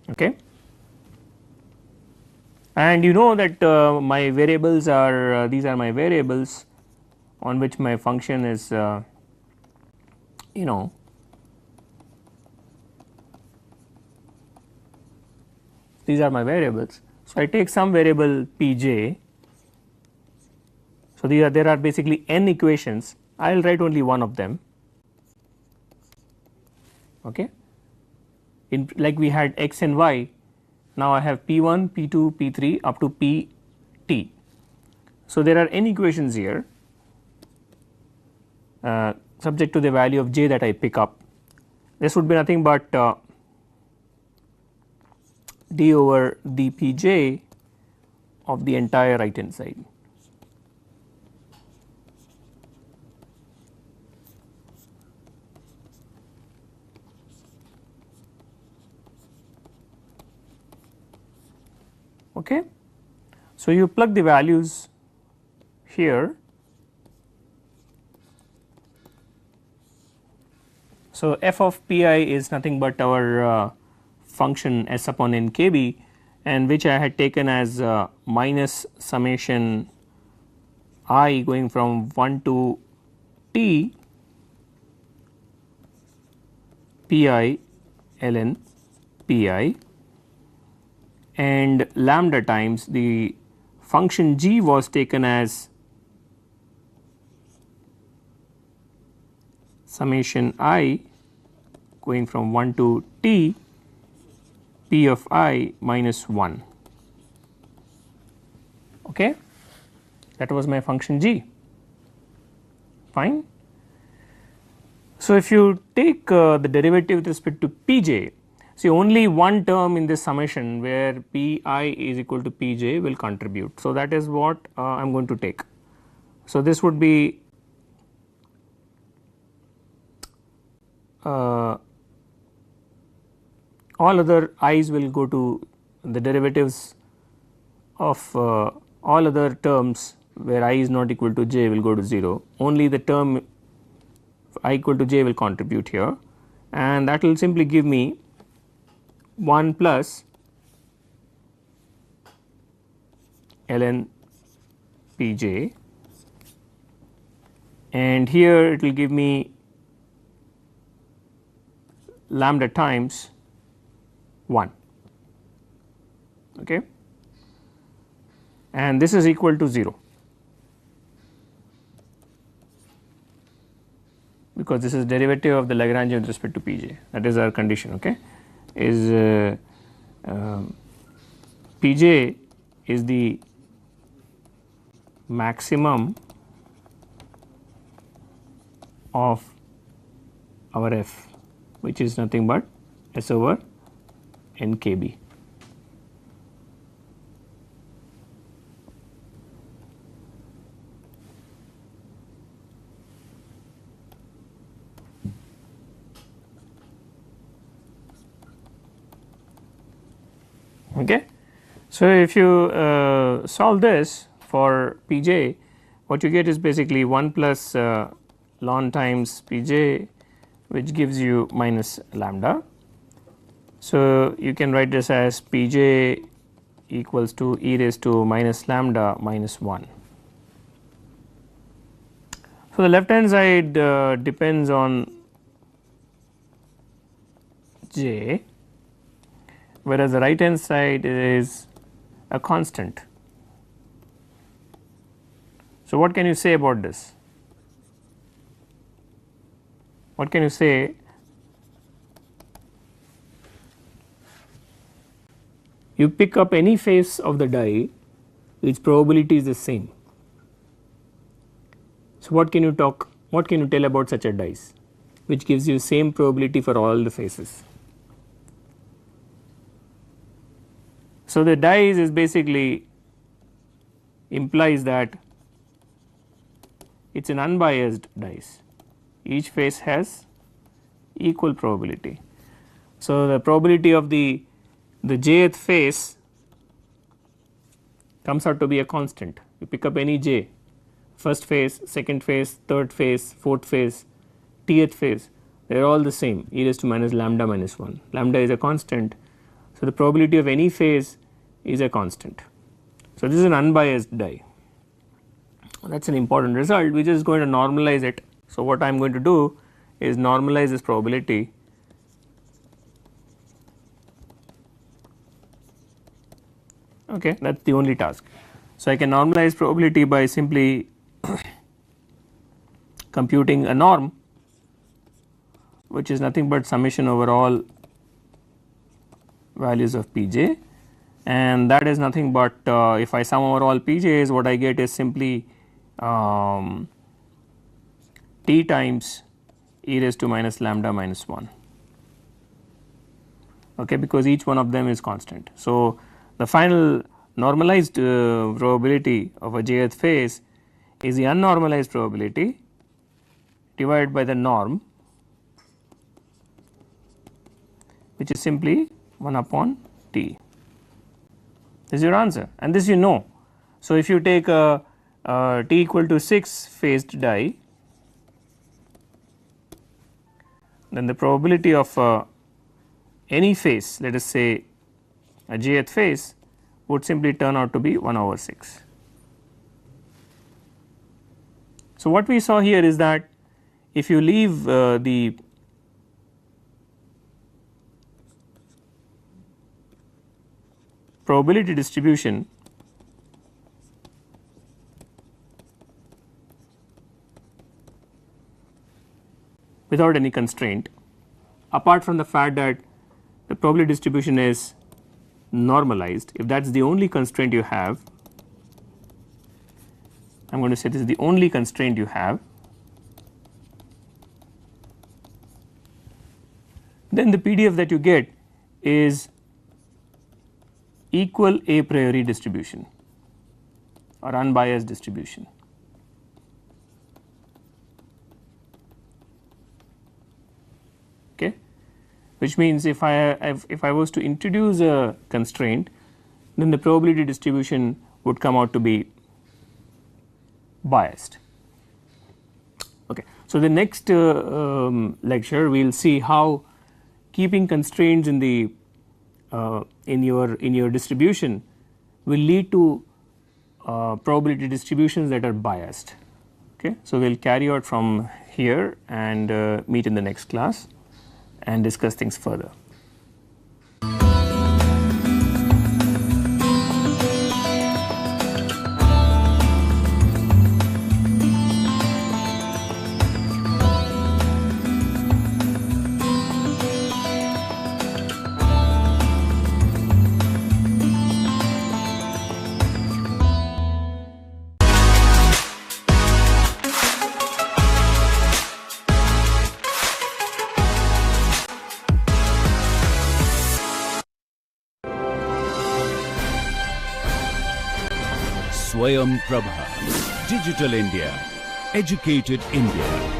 Okay. And you know that my variables are these are my variables on which my function is you know these are my variables. So, I take some variable pj. So, there are basically n equations, I will write only one of them. Okay. In like we had x and y, now I have p1, p2, p3 up to pt. So, there are n equations here subject to the value of j that I pick up. This would be nothing but d over dpj of the entire right hand side. Okay. So, you plug the values here. So, f of pi is nothing but our function s upon nkb, and which I had taken as minus summation I going from 1 to t pi ln pi, and lambda times the function g was taken as summation I going from 1 to t p of I minus 1. Okay. That was my function g, fine. So, if you take the derivative with respect to pj, see only one term in this summation where pi is equal to pj will contribute. So, that is what I am going to take. So, this would be all other i's will go to the derivatives of all other terms where I is not equal to j will go to 0, only the term I equal to j will contribute here, and that will simply give me 1 plus ln pj, and here it will give me lambda times 1. Okay. and this is equal to 0, because this is derivative of the Lagrangian with respect to Pj, that is our condition, okay, is Pj is the maximum of our f, which is nothing but S over NKB. Okay. So, if you solve this for Pj, what you get is basically 1 plus ln times Pj, which gives you minus lambda. So, you can write this as Pj equals to e raised to minus lambda minus 1. So, the left hand side depends on j, whereas the right hand side is a constant. So, what can you say about this? What can you say? You pick up any face of the die, its probability is the same. So, what can you tell about such a dice, which gives you same probability for all the faces? So, the dice is basically implies that it is an unbiased dice, each face has equal probability. So, the probability of the jth face comes out to be a constant. You pick up any j, first phase, second phase, third phase, fourth phase, tth phase, they are all the same, e raised to minus lambda minus 1. Lambda is a constant. So, the probability of any phase is a constant. So, this is an unbiased die. That is an important result. We are just going to normalize it. So, what I am going to do is normalize this probability . Okay, that is the only task. So, I can normalize probability by simply computing a norm, which is nothing but summation over all values of Pj, and that is nothing but if I sum over all Pj's, what I get is simply t times e raised to minus lambda minus 1, okay, because each one of them is constant. So, the final normalized probability of a jth phase is the unnormalized probability divided by the norm, which is simply 1 upon t. This is your answer, and this you know. So, if you take a t equal to 6 phased die, then the probability of any phase, let us say a jth phase, would simply turn out to be 1 over 6. So, what we saw here is that if you leave the probability distribution without any constraint, apart from the fact that the probability distribution is normalized, if that is the only constraint you have, I am going to say this is the only constraint you have, then the PDF that you get is equal a priori distribution or unbiased distribution. Okay, which means if I was to introduce a constraint, then the probability distribution would come out to be biased. Okay, so the next lecture we will see how keeping constraints in the in your distribution will lead to probability distributions that are biased. Okay, so we will carry out from here and meet in the next class and discuss things further. Swayam Prabha. Digital India. Educated India.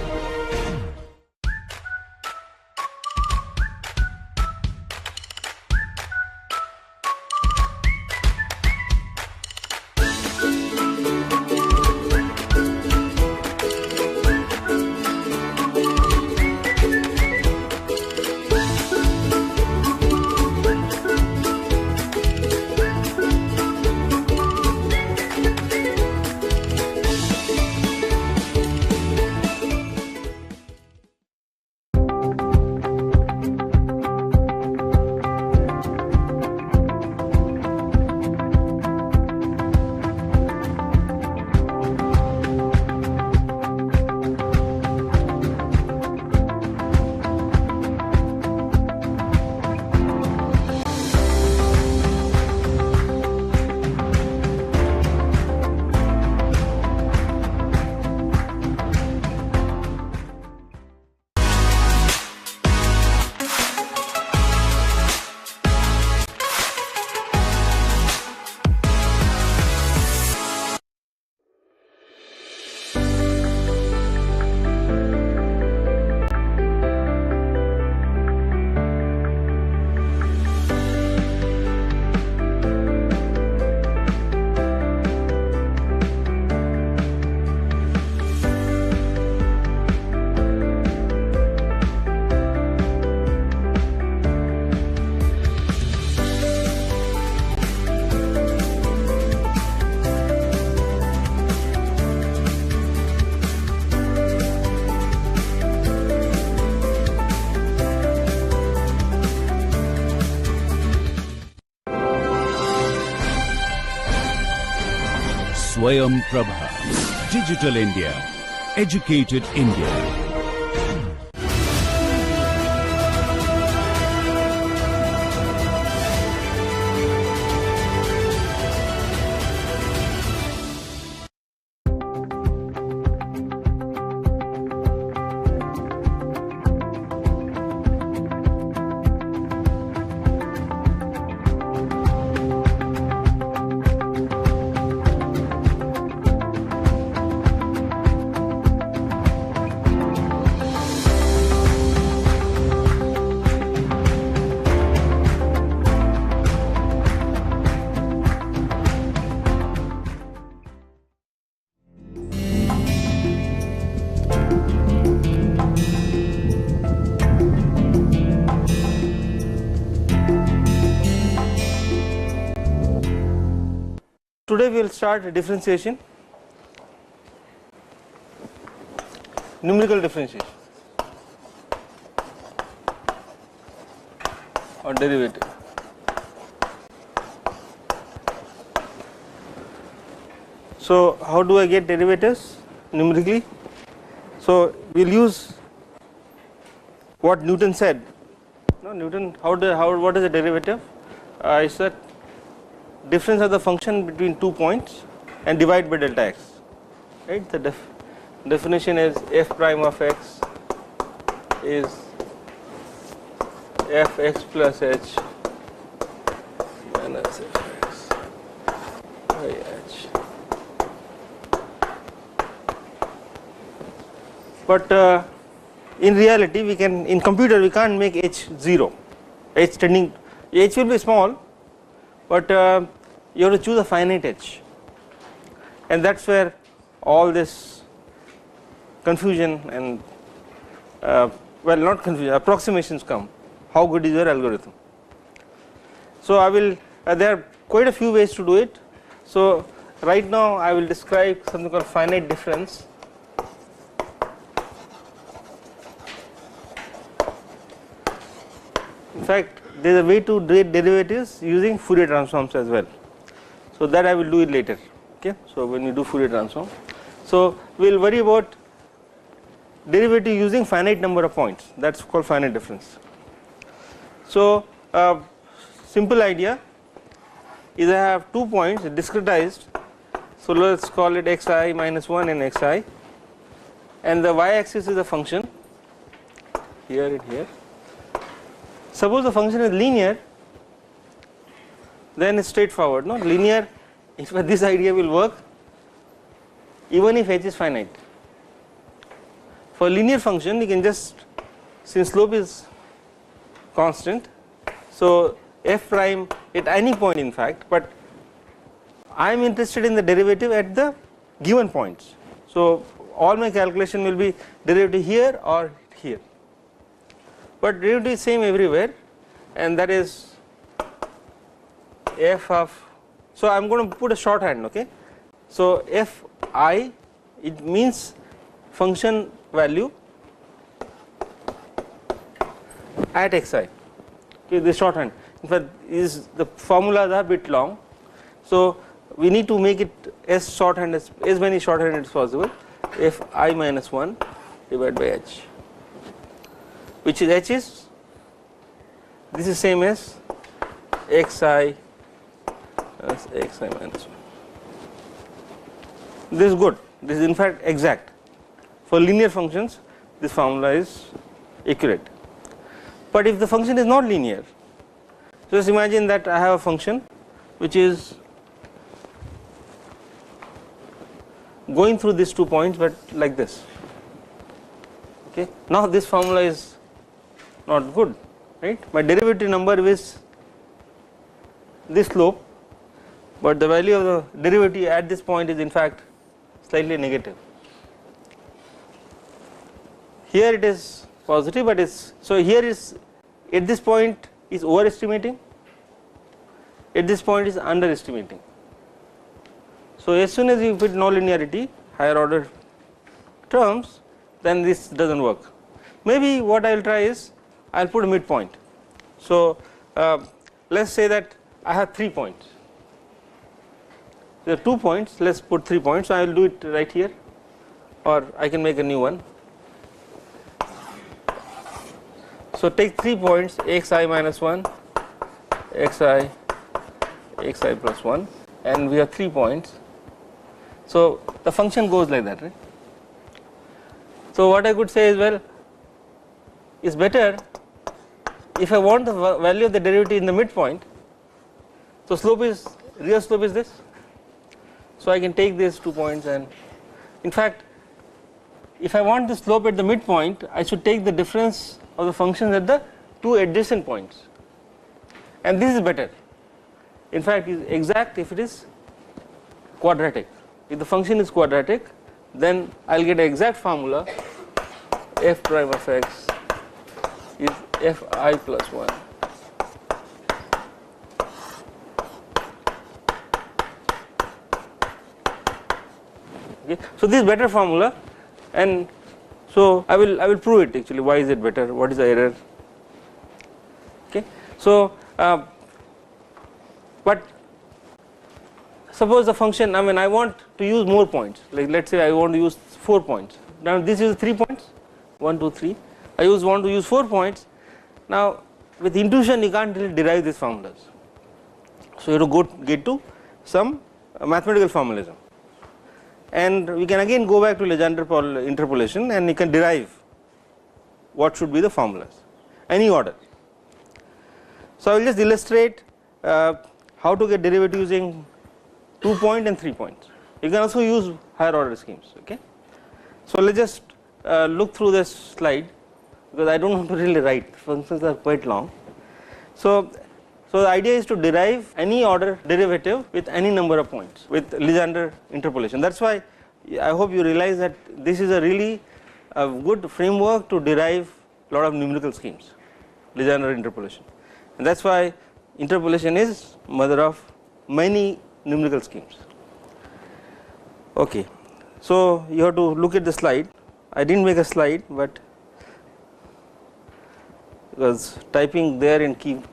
Swayam Prabha. Digital India. Educated India. Today we will start differentiation, numerical differentiation or derivative. So how do I get derivatives numerically? So we will use what Newton said. No, Newton, what is a derivative? It's that difference of the function between 2 points and divide by delta x, right? The definition is f prime of x is fx plus h minus fx by h. But in reality we can, in computer we can't make h 0, h tending, h will be small, but you have to choose a finite h, and that's where all this confusion and well, not confusion, approximations come. How good is your algorithm? So I will there are quite a few ways to do it. So right now I will describe something called finite difference. In fact, there is a way to do derivatives using Fourier transforms as well. So that I will do it later. Okay. So when you do Fourier transform, so we will worry about derivative using finite number of points. That's called finite difference. So simple idea is I have 2 points discretized. So let's call it xi minus 1 and xi, and the y-axis is a function here and here. Suppose the function is linear, then it's straightforward. No, linear in fact this idea will work even if h is finite. For linear function you can just, since slope is constant, so f prime at any point in fact, but I am interested in the derivative at the given points. So all my calculation will be derivative here or here, but derivative is same everywhere, and that is f of, so I am going to put a shorthand, okay. So f I, it means function value at xi, okay, this shorthand. In fact is the formulas are a bit long, so we need to make it as shorthand as many shorthand as possible. F I minus 1 divided by h, which is h is, this is same as xi as xi minus 1. This is good, this is in fact exact. For linear functions this formula is accurate, but if the function is not linear, just imagine that I have a function which is going through these 2 points but like this, okay. Now this formula is not good, right. My derivative number is this slope, but the value of the derivative at this point is in fact slightly negative. Here it is positive, but it's, so here is at this point is overestimating, at this point is underestimating. So as soon as you put nonlinearity, higher order terms, then this does not work. Maybe what I will try is I will put a midpoint. So let us say that I have 3 points, there are 2 points, let us put 3 points. So I will do it right here, or I can make a new one. So take 3 points xi minus 1, xi plus 1, and we have 3 points. So the function goes like that, right. So what I could say is, well, it's better if I want the value of the derivative in the midpoint. So slope is, real slope is this, so I can take these 2 points, and in fact if I want the slope at the midpoint I should take the difference of the functions at the 2 adjacent points, and this is better. In fact is exact if it is quadratic. If the function is quadratic, then I will get an exact formula, f prime of x is fi plus 1. Okay. So this is better formula, and so I will prove it actually. Why is it better? What is the error? Okay. So but suppose the function, I mean I want to use more points, like let us say I want to use 4 points. Now this is 3 points, 1 2 3, I want to use 4 points. Now with intuition you can't really derive these formulas, so you have to get to some mathematical formalism, and we can again go back to Legendre interpolation and you can derive what should be the formulas, any order. So I will just illustrate how to get derivative using 2 point and 3 points. You can also use higher order schemes, okay. So let us just look through this slide, because I do not want to really write, functions are quite long. So the idea is to derive any order derivative with any number of points with Legendre interpolation. That is why I hope you realize that this is a really good framework to derive a lot of numerical schemes, Legendre interpolation, and that is why interpolation is mother of many numerical schemes. Okay, so you have to look at the slide. I did not make a slide, but because typing there and keep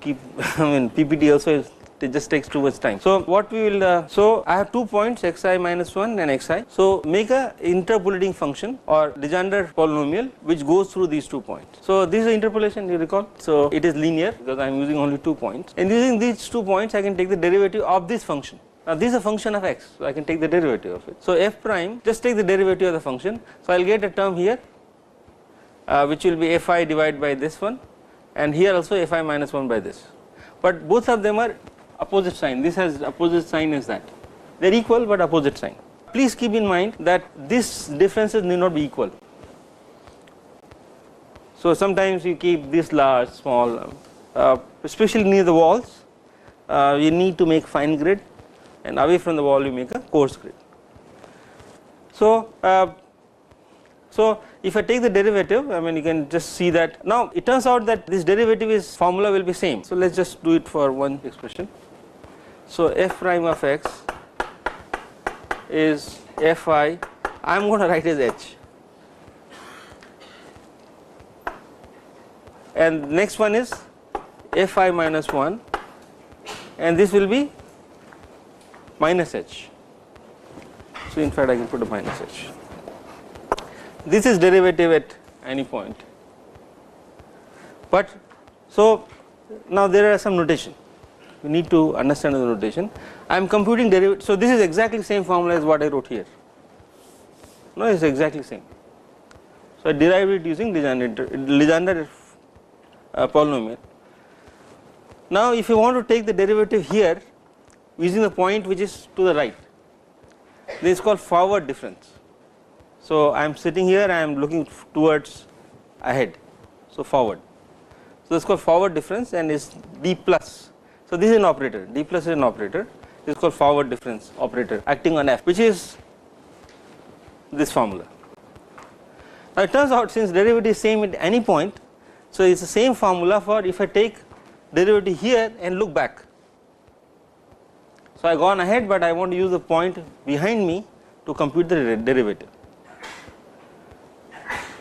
I mean PPT also is, it just takes too much time. So what we will so I have 2 points xi minus 1 and xi. So make a interpolating function or Legendre polynomial which goes through these 2 points. So this is interpolation, you recall. So it is linear because I am using only 2 points, and using these 2 points I can take the derivative of this function. Now this is a function of x, so I can take the derivative of it. So f prime, just take the derivative of the function. So I will get a term here which will be fi divided by this one, and here also fi minus 1 by this, but both of them are opposite sign. This has opposite sign as that. they are equal but opposite sign. Please keep in mind that these differences need not be equal. So sometimes you keep this large, small, especially near the walls, you need to make fine grid, and away from the wall you make a coarse grid. So, if I take the derivative, I mean you can just see that now it turns out that this derivative is formula will be same. So let us just do it for one expression. So f prime of x is fi, I am going to write as h, and next one is fi minus 1, and this will be minus h. So in fact I can put a minus h. This is derivative at any point, but so now there are some notation, we need to understand the notation. I am computing derivative, so this is exactly same formula as what I wrote here. No, it is exactly same. So I derived it using Legendre polynomial. Now if you want to take the derivative here using the point which is to the right, this is called forward difference. So I am sitting here, I am looking towards ahead, so forward. So this is called forward difference and is d plus. So this is an operator, d plus is an operator. This is called forward difference operator acting on f, which is this formula. Now it turns out since derivative is same at any point, so it is the same formula for if I take derivative here and look back. So I gone ahead, but I want to use the point behind me to compute the derivative.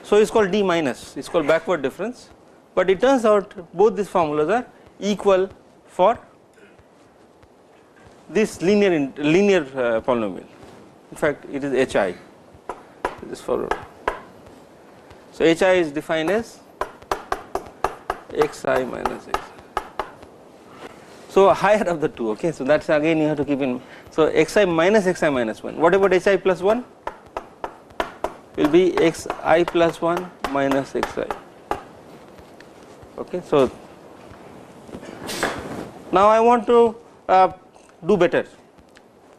So it is called d minus, it is called backward difference, but it turns out both these formulas are equal for this linear polynomial. In fact it is hi, this forward. So hi is defined as xi minus x. So higher of the two, okay. So that's again you have to keep in. So xi minus 1. What about hi plus 1? Will be xi plus 1 minus xi. Okay. So now I want to do better.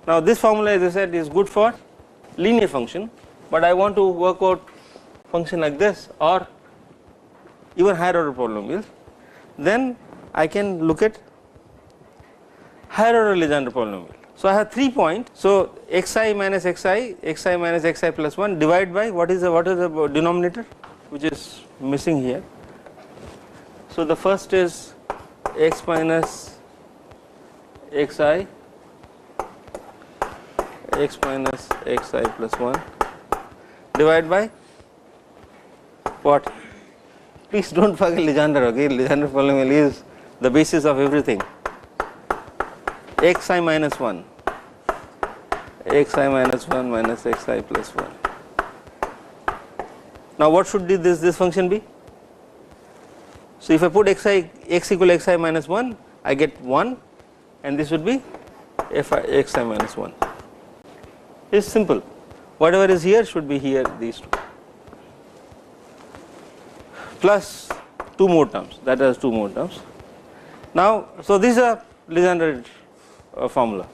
Now this formula, as I said, is good for linear function, but I want to work out function like this or even higher order polynomials. Then I can look at higher order Legendre polynomial. So I have 3 points. So xi minus xi plus 1 divided by what is the denominator which is missing here. So the first is x minus xi, x minus xi plus 1 divided by what? Please don't forget Legendre, okay. Legendre polynomial is the basis of everything. Xi minus 1, xi minus 1 minus xi plus 1. Now what should this function be? So if I put x equal xi minus 1, I get 1, and this would be xi minus 1. It's simple. Whatever is here should be here, these two. Plus 2 more terms, that has 2 more terms. Now, so this is a Legendre formula.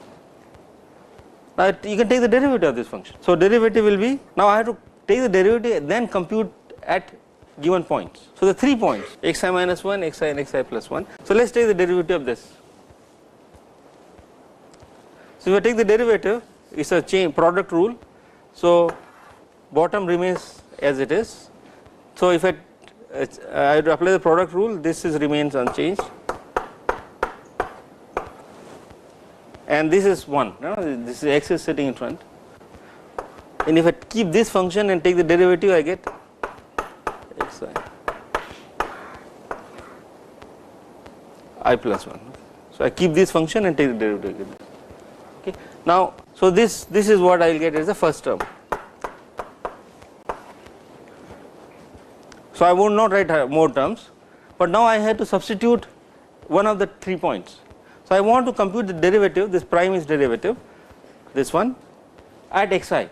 Now you can take the derivative of this function. So derivative will be, now I have to take the derivative then compute at given points. So the 3 points, xi minus 1, xi and xi plus 1. So let us take the derivative of this. So if I take the derivative, it is a chain product rule. So bottom remains as it is. So if I apply the product rule, this remains unchanged, and this is 1, this is x is sitting in front, and if I keep this function and take the derivative, I get xi I plus 1. So I keep this function and take the derivative. Okay. Now so this is what I will get as the first term. So I would not write more terms, but now I have to substitute one of the 3 points. So I want to compute the derivative, this prime is derivative, this one at xi.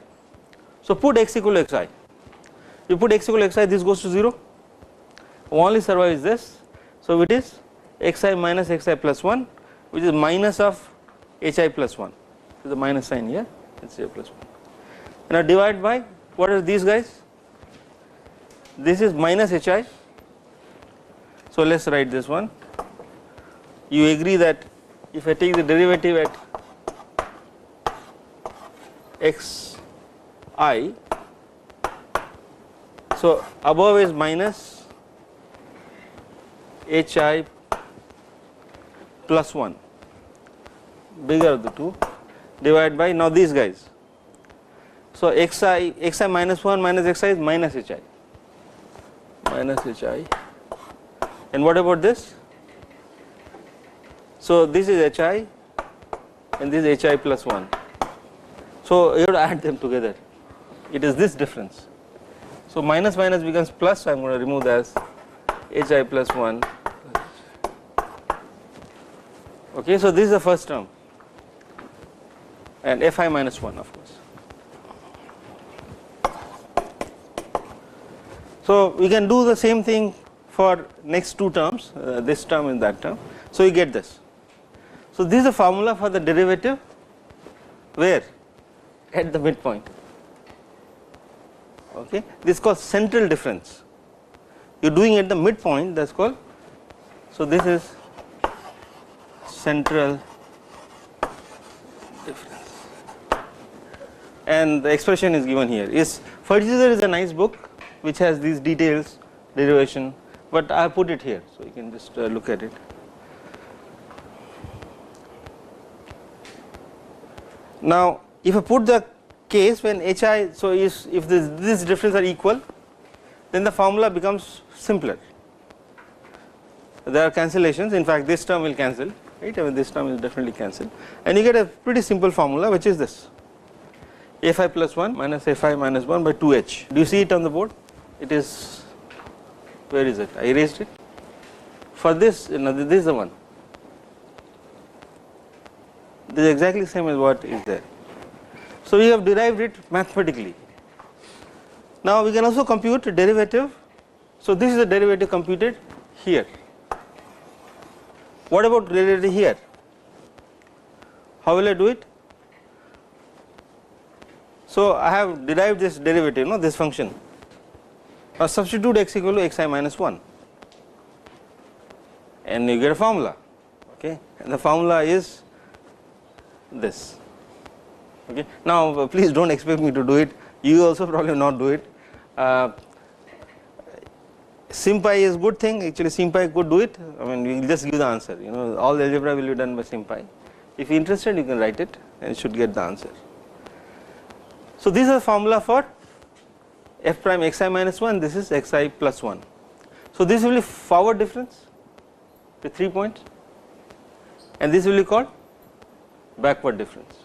So put x equal to xi. You put x equal to xi, this goes to 0. Only survives this. So it is xi minus xi plus 1, which is minus of hi plus 1. the minus sign here, it is a plus 1. Now divide by, what are these guys? This is minus hi. So let us write this one. You agree that if I take the derivative at xi, so above is minus hi plus 1, bigger of the two, divide by now these guys. So xi minus 1 minus xi is minus hi, and what about this? So this is hi and this is hi plus 1. So you have to add them together, it is this difference. So minus minus becomes plus, so I am going to remove that as hi plus 1. Okay, so this is the first term, and fi minus 1 of course. So we can do the same thing for next two terms, this term and that term. So you get this. So this is the formula for the derivative where? At the midpoint. Okay, this is called central difference. You are doing at the midpoint, that is called. So this is central difference, and the expression is given here. Further is a nice book which has these details, derivation, but I have put it here, so you can just look at it. Now if I put the case when hi, so if this difference are equal, then the formula becomes simpler. There are cancellations, in fact this term will cancel, right, I mean this term will definitely cancel, and you get a pretty simple formula which is this, fi plus 1 minus fi minus 1 by 2h. Do you see it on the board? It is, where is it? I erased it. For this, this is the one. This is exactly the same as what is there. So we have derived it mathematically. Now we can also compute derivative. So this is the derivative computed here. What about derivative here? How will I do it? So I have derived this derivative, this function. Now substitute x equal to xi minus 1, and you get a formula, okay, and the formula is this. Okay. Now please do not expect me to do it, you also probably not do it. SymPy is good thing, actually SymPy could do it, I mean we will just give the answer, all the algebra will be done by SymPy. If you are interested you can write it and you should get the answer. So this is the formula for f prime xi minus 1, this is xi plus 1. So this will be forward difference with 3 points, and this will be called backward difference.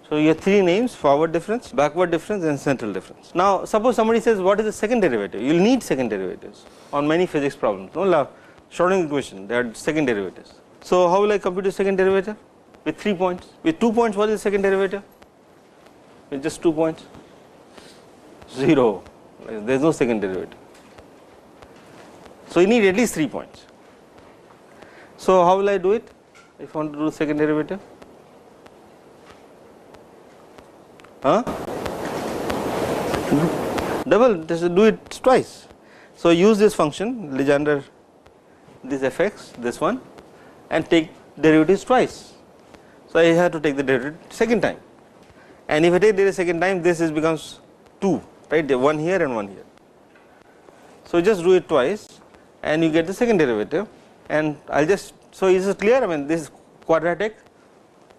So you have three names: forward difference, backward difference and central difference. Now suppose somebody says what is the second derivative? You will need second derivatives on many physics problems, Schrodinger equation, there are second derivatives. So how will I compute the second derivative? With 3 points. With 2 points, what is the second derivative? With just 2 points? 0, there is no second derivative. So you need at least 3 points. So how will I do it if I want to do the second derivative? Double, just do it twice. So use this function Legendre, this fx, this one, and take derivatives twice. So I have to take the derivative second time, and if I take the second time, this becomes 2, right, one here and one here. So just do it twice and you get the second derivative, and I'll just, so is it clear? I mean this is quadratic,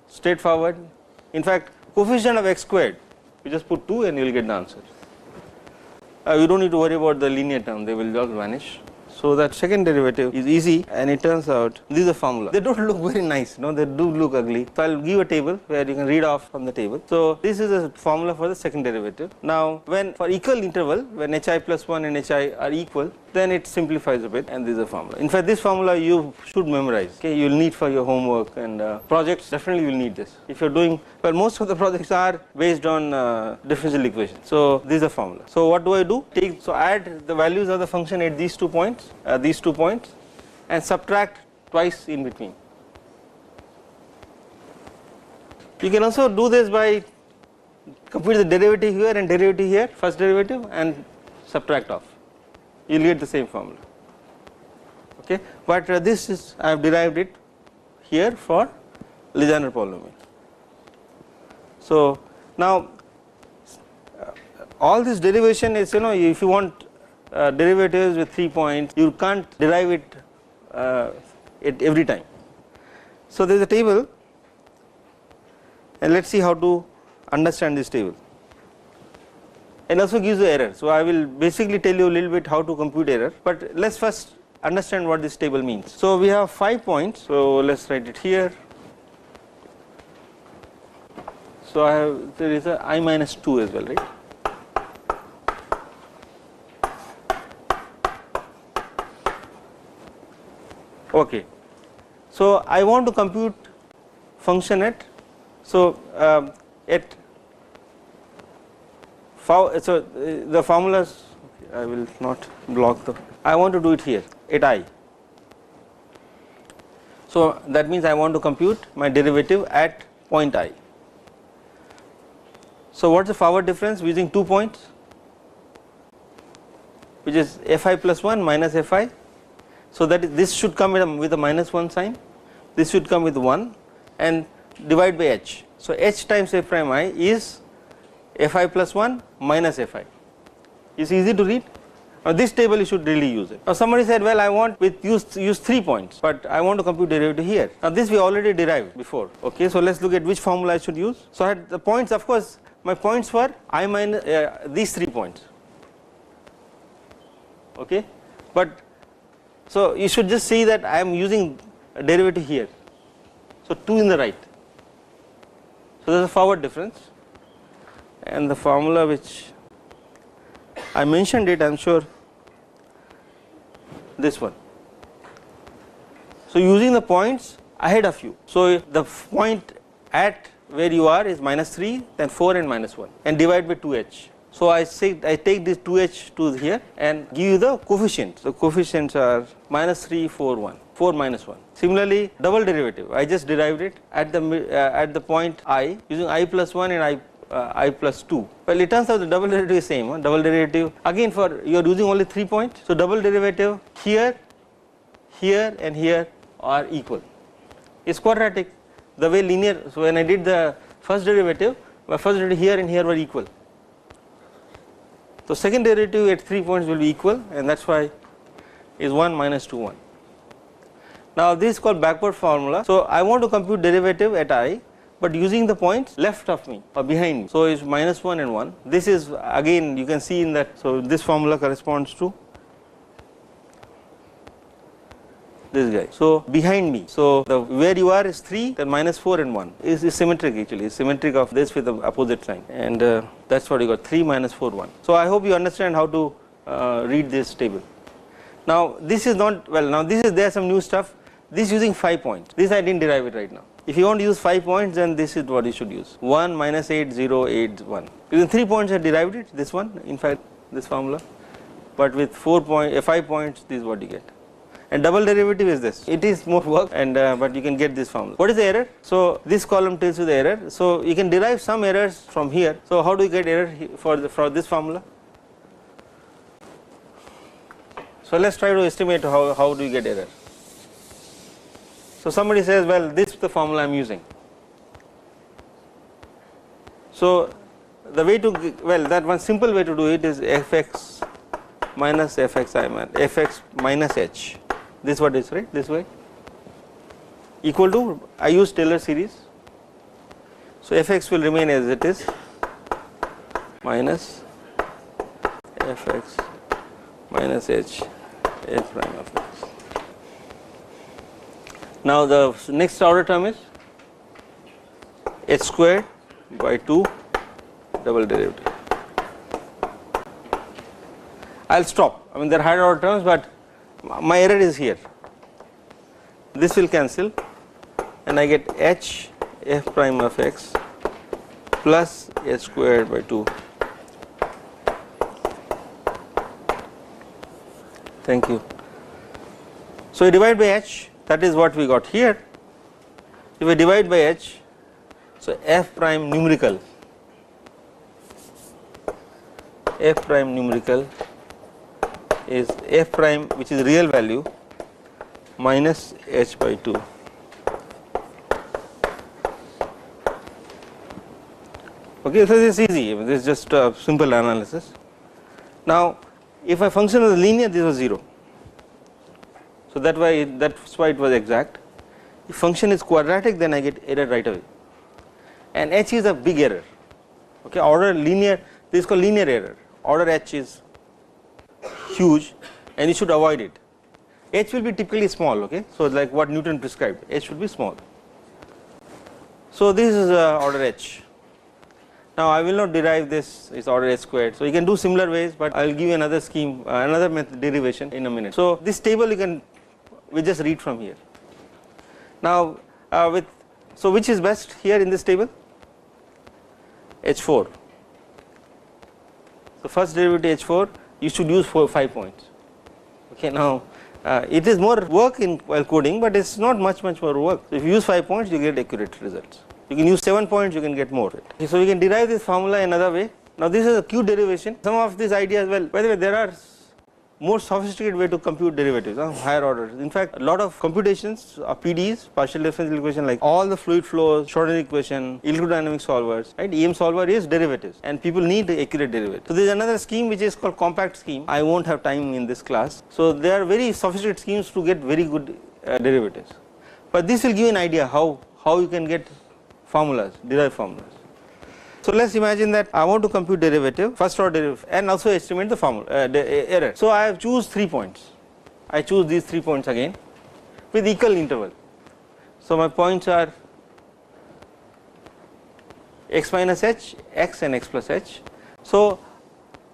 straightforward. In fact coefficient of x squared, you just put 2 and you will get the answer. You do not need to worry about the linear term, they will all vanish. So that second derivative is easy, and it turns out this is a formula. They do not look very nice, they do look ugly. So I will give a table where you can read off from the table. So this is a formula for the second derivative. Now when for equal interval, when hi plus 1 and hi are equal, then it simplifies a bit, and this is a formula. In fact this formula you should memorize, okay, you will need for your homework and projects, definitely you will need this. If you are doing, well, most of the projects are based on differential equations. So this is the formula. So what do I do? So add the values of the function at these 2 points, and subtract twice in between. You can also do this by compute the derivative here and derivative here, first derivative, and subtract off. You will get the same formula. Okay, but this is I have derived it here for Legendre polynomial. So now all this derivation is, you know, if you want derivatives with 3 points, you can't derive it at every time. So there is a table, and let us see how to understand this table, and also gives the error. So I will basically tell you a little bit how to compute error, but let us first understand what this table means. So we have 5 points, so let us write it here. So I have, there is a I minus 2 as well, right? Okay. So I want to compute function at, so at so the formulas, I will not block the, I want to do it here at I. So that means I want to compute my derivative at point I. So what is the forward difference using 2 points, which is fi plus 1 minus fi. So that is, this should come with a minus 1 sign, this should come with 1, and divide by h. So h times f prime I is fi plus 1 minus fi. It's easy to read. Now this table you should really use it. Now somebody said, well, I want with use 3 points, but I want to compute derivative here. Now this we already derived before. Okay, so let's look at which formula I should use. So I had the points, of course my points were I minus these 3 points. Okay, but so you should just see that I am using a derivative here. So 2 in the right. So there is a forward difference, and the formula which I mentioned it, I am sure, this one. So using the points ahead of you. So the point at where you are is minus 3, then 4 and minus 1, and divide by 2h. So I take this 2h to here and give you the coefficients. The coefficients are minus 3, 4, 1, 4 minus 1. Similarly, double derivative, I just derived it at the point I using I plus 1 and I plus 2. Well, it turns out the double derivative is same. Double derivative again, for you are using only 3 points. So double derivative here, here and here are equal. It's quadratic, the way linear. So when I did the first derivative, my first derivative here and here were equal. So second derivative at 3 points will be equal, and that's why is 1 minus 2 1. Now this is called backward formula. So I want to compute derivative at I, but using the points left of me or behind me. So it's minus 1 and 1. This is again, you can see in that, so this formula corresponds to this guy. So behind me, so the where you are is 3, then minus 4 and 1 is symmetric, actually is symmetric of this with the opposite sign, and that's what you got, 3 minus 4 1. So I hope you understand how to read this table. Now this is not, well, now this is, there some new stuff. This using 5 points, this I didn't derive it right now. If you want to use 5 points, then this is what you should use, 1 minus 8 0 8 1. Using 3 points I derived it, this one, in fact this formula, but with 5 points this is what you get. And double derivative is this. It is more work, and but you can get this formula. What is the error? So this column tells you the error. So you can derive some errors from here. So how do you get error for this formula? So let's try to estimate how do you get error. So somebody says, well, this is the formula I am using. So the way to, well, that one simple way to do it is fx minus fx minus h. This is what is, right, this way, equal to, I use Taylor series. So fx will remain as it is, minus fx minus h f prime of x. Now the next order term is h squared by 2 double derivative. I will stop, I mean there are higher order terms, but my error is here. This will cancel, and I get h f prime of x plus h squared by 2. Thank you. So you divide by h, that is what we got here. If I divide by h, So, f prime numerical is f prime which is real value minus h by 2. Okay, so this is easy, this is just a simple analysis. Now, if a function was linear, this was 0. So that's why it was exact. If function is quadratic, then I get error right away. And h is a big error. Okay, order linear, this is called linear error. Order h is huge, and you should avoid it. H will be typically small. Okay, so like what Newton prescribed, h should be small. So this is order h. Now I will not derive this is order h squared. So you can do similar ways, but I will give you another scheme, another method derivation in a minute. So this table we just read from here. Now so which is best here in this table? H4. So first derivative H4, you should use 5 points. Okay, now it is more work while coding, but it's not much more work. So if you use 5 points, you get accurate results. You can use 7 points, you can get more. Okay, so we can derive this formula another way. Now this is a Q derivation. Some of these ideas, well, by the way, there are more sophisticated way to compute derivatives, higher orders. In fact, a lot of computations of PDEs, partial differential equation, like all the fluid flows, Schrodinger equation, electrodynamic solvers, right? EM solver is derivatives, and people need accurate derivatives. So there is another scheme which is called compact scheme. I won't have time in this class. So there are very sophisticated schemes to get very good derivatives. But this will give you an idea how you can get formulas, derived formulas. So let's imagine that I want to compute derivative, first order derivative, and also estimate the formula, the error. So I have choose 3 points. I choose these 3 points again with equal interval. So my points are x minus h, x and x plus h. So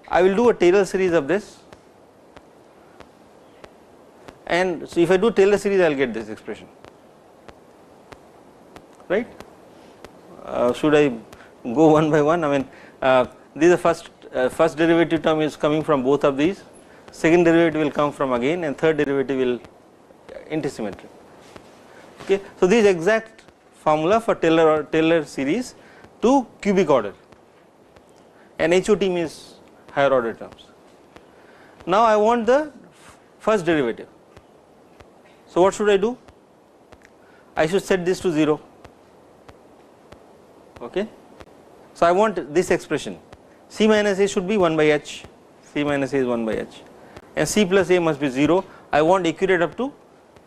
I will do a Taylor series of this, and so if I do Taylor series, I will get this expression, right? Should I go one by one? I mean, this is the first derivative term is coming from both of these, second derivative will come from again, and third derivative will antisymmetric. Okay, so this is exact formula for Taylor series to cubic order, and HOT means higher order terms. Now I want the first derivative. So what should I do? I should set this to 0. Okay. So I want this expression, c minus a should be 1 by h, c minus a is 1 by h, and c plus a must be 0. I want accurate up to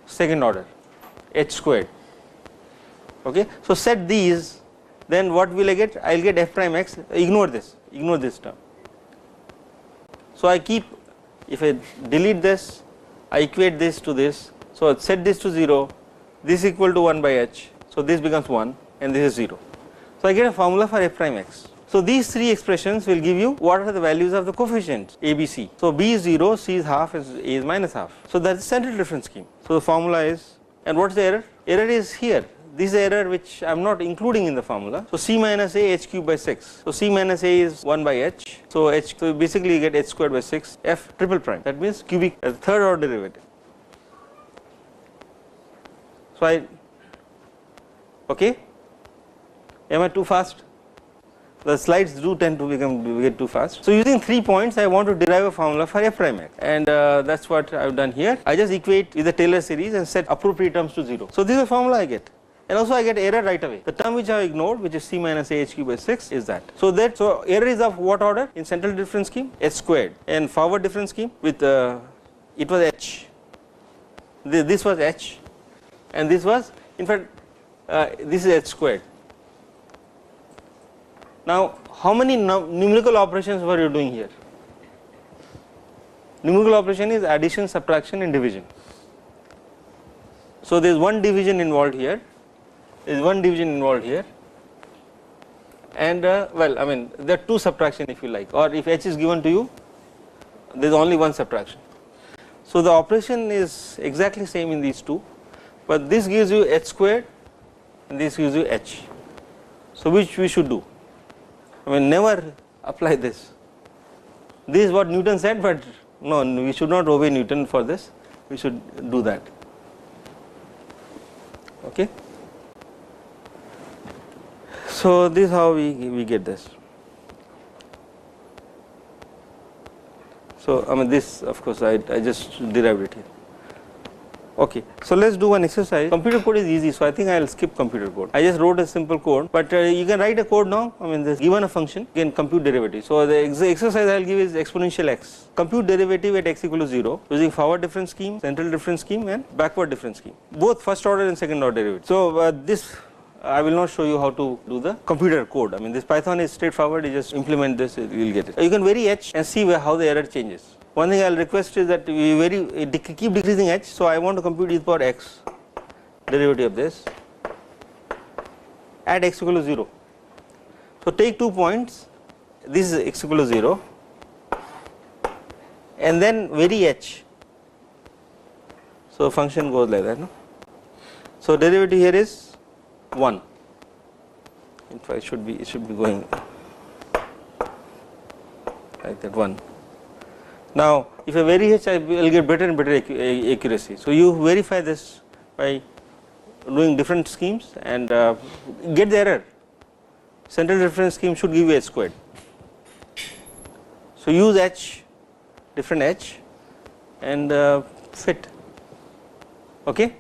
second order, h squared. Okay. So set these, then what will I get? I will get f prime x, ignore this term. So I keep, if I delete this, I equate this to this, so set this to 0, this equal to 1 by h, so this becomes 1 and this is 0. So I get a formula for f prime x. So these 3 expressions will give you what are the values of the coefficients a, b, c. So b is 0, c is half, and a is minus half. So that is central difference scheme. So the formula is, and what is the error? Error is here. This is the error which I am not including in the formula. So c minus a, h cube by 6. So c minus a is 1 by h. So so basically you get h squared by 6 f triple prime. That means cubic third order derivative. So okay. Am I too fast? The slides do tend to get too fast. So using 3 points, I want to derive a formula for f prime x, and that's what I have done here. I just equate with the Taylor series and set appropriate terms to 0. So this is the formula I get, and also I get error right away. The term which I ignored, which is c minus a h cube by 6, is that. So error is of what order in central difference scheme? H squared, and forward difference scheme with it was h. This was h, and this was, in fact, this is h squared. Now, how many numerical operations were you doing here? Numerical operation is addition, subtraction and division. So there is one division involved here, and well, I mean there are 2 subtraction if you like, or if h is given to you, there is only one subtraction. So the operation is exactly same in these 2, but this gives you h squared and this gives you h. So which we should do? I mean, never apply this. This is what Newton said, but no, we should not obey Newton for this. We should do that. Okay. So, this is how we get this. So, I mean this of course I just derived it here. Okay. So, let us do one exercise. Computer code is easy, so I think I will skip computer code. I just wrote a simple code, but you can write a code now. I mean this given a function you can compute derivative. So, the exercise I will give is exponential x. Compute derivative at x equal to 0 using forward difference scheme, central difference scheme and backward difference scheme, both first order and second order derivative. So, this I will not show you how to do the computer code. I mean this Python is straightforward, you just implement this, you will get it. You can vary h and see how the error changes. One thing I will request is that we keep decreasing h. So, I want to compute e to the power x derivative of this at x equal to 0. So, take 2 points, this is x equal to 0 and then vary h. So, function goes like that. No? So, derivative here is 1. In fact, it should be going like that 1. Now, if I vary h, I will get better and better accuracy. So, you verify this by doing different schemes and get the error. Central reference scheme should give you h squared. So, use h, different h and fit. Okay.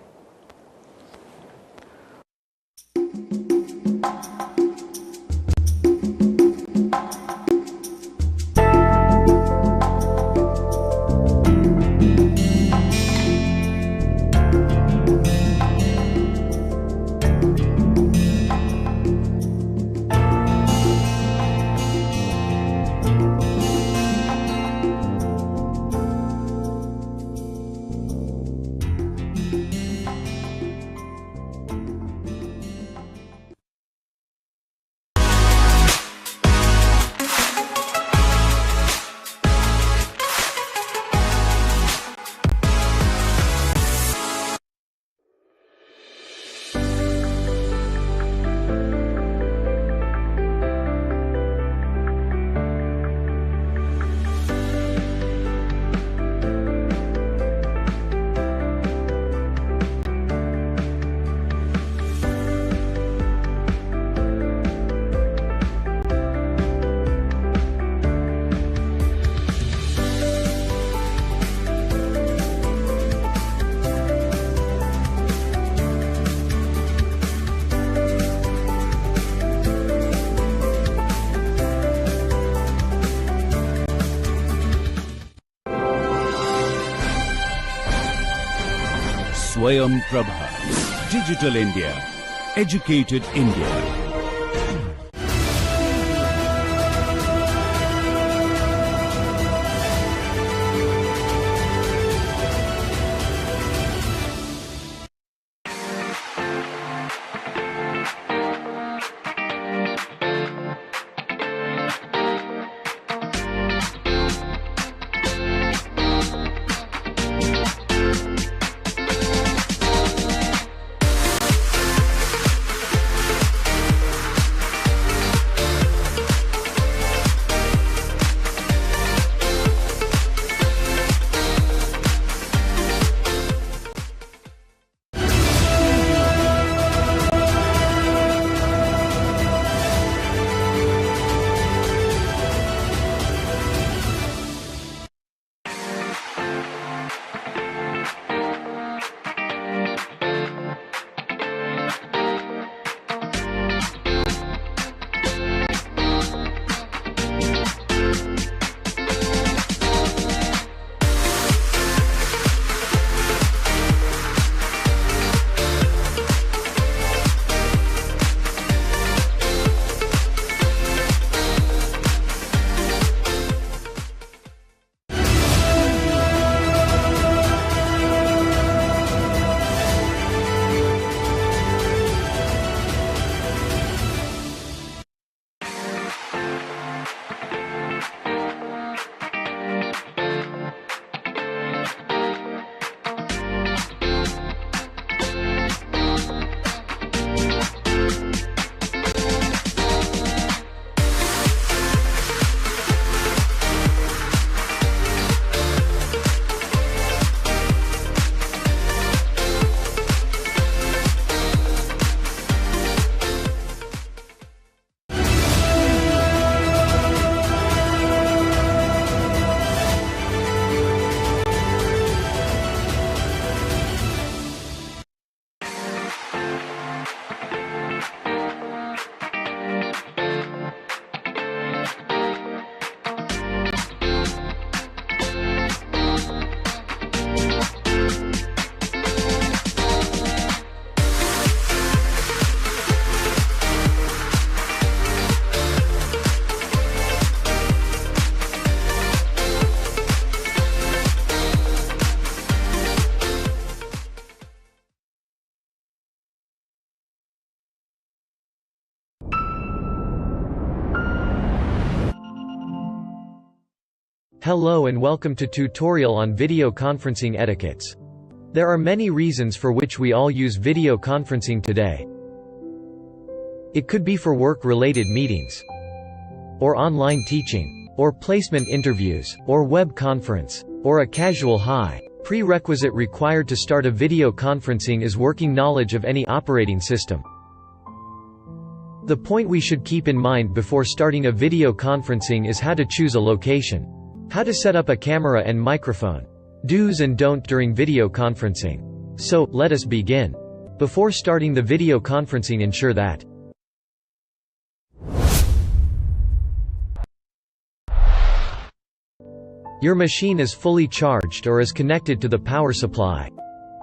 Swayam Prabha. Digital India. Educated India. Hello and welcome to tutorial on video conferencing etiquettes. There are many reasons for which we all use video conferencing today. It could be for work-related meetings, or online teaching, or placement interviews, or web conference, or a casual hi. Prerequisite required to start a video conferencing is working knowledge of any operating system. The point we should keep in mind before starting a video conferencing is how to choose a location. How to set up a camera and microphone. Do's and don'ts during video conferencing. So, let us begin. Before starting the video conferencing, ensure that your machine is fully charged or is connected to the power supply.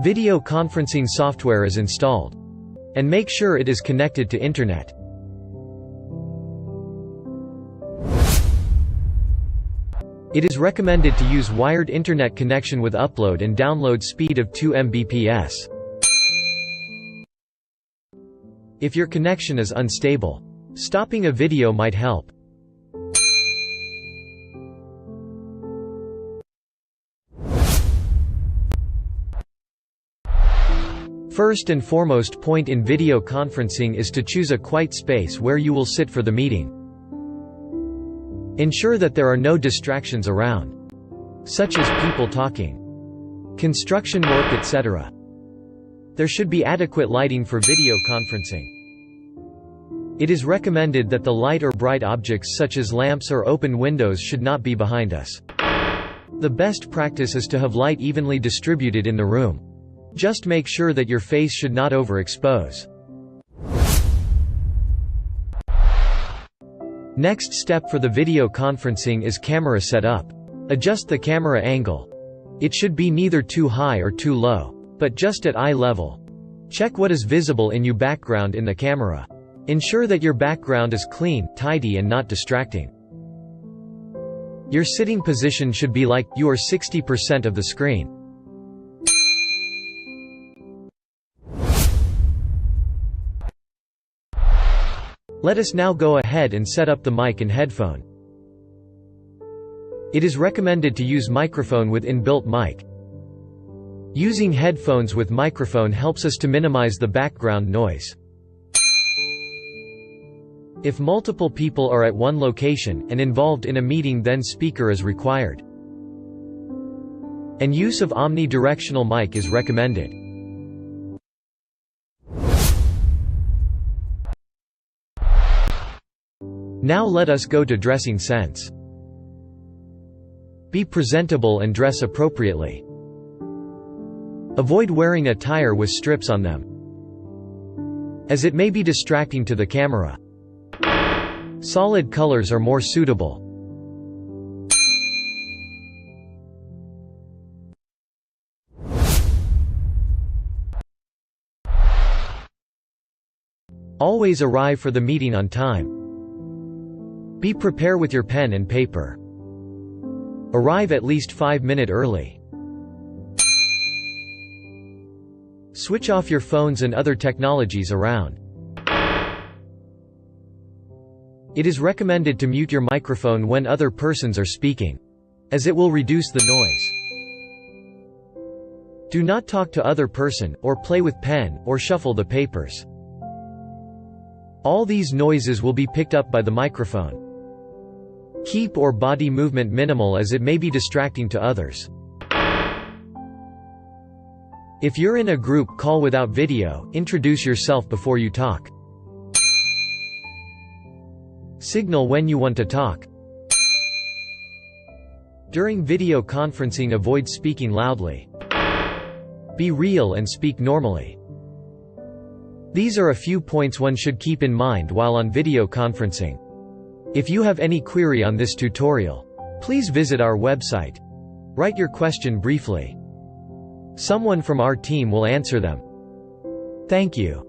Video conferencing software is installed. And make sure it is connected to internet. It is recommended to use wired internet connection with upload and download speed of 2 Mbps. If your connection is unstable, stopping a video might help. First and foremost point in video conferencing is to choose a quiet space where you will sit for the meeting. Ensure that there are no distractions around, such as people talking, construction work, etc. There should be adequate lighting for video conferencing. It is recommended that the light or bright objects such as lamps or open windows should not be behind us. The best practice is to have light evenly distributed in the room. Just make sure that your face should not overexpose. Next step for the video conferencing is camera setup. Adjust the camera angle. It should be neither too high or too low, but just at eye level. Check what is visible in your background in the camera. Ensure that your background is clean, tidy and not distracting. Your sitting position should be like you are 60% of the screen. Let us now go ahead and set up the mic and headphone. It is recommended to use microphone with inbuilt mic. Using headphones with microphone helps us to minimize the background noise. If multiple people are at one location and involved in a meeting, then speaker is required. And use of omnidirectional mic is recommended. Now let us go to dressing sense. Be presentable and dress appropriately. Avoid wearing attire with strips on them, as it may be distracting to the camera. Solid colors are more suitable. Always arrive for the meeting on time. Be prepared with your pen and paper. Arrive at least 5 minutes early. Switch off your phones and other technologies around. It is recommended to mute your microphone when other persons are speaking, as it will reduce the noise. Do not talk to other person, or play with pen, or shuffle the papers. All these noises will be picked up by the microphone. Keep or body movement minimal as it may be distracting to others. If you're in a group call without video, introduce yourself before you talk. Signal when you want to talk. During video conferencing, avoid speaking loudly. Be real and speak normally. These are a few points one should keep in mind while on video conferencing. If you have any query on this tutorial, please visit our website. Write your question briefly. Someone from our team will answer them. Thank you.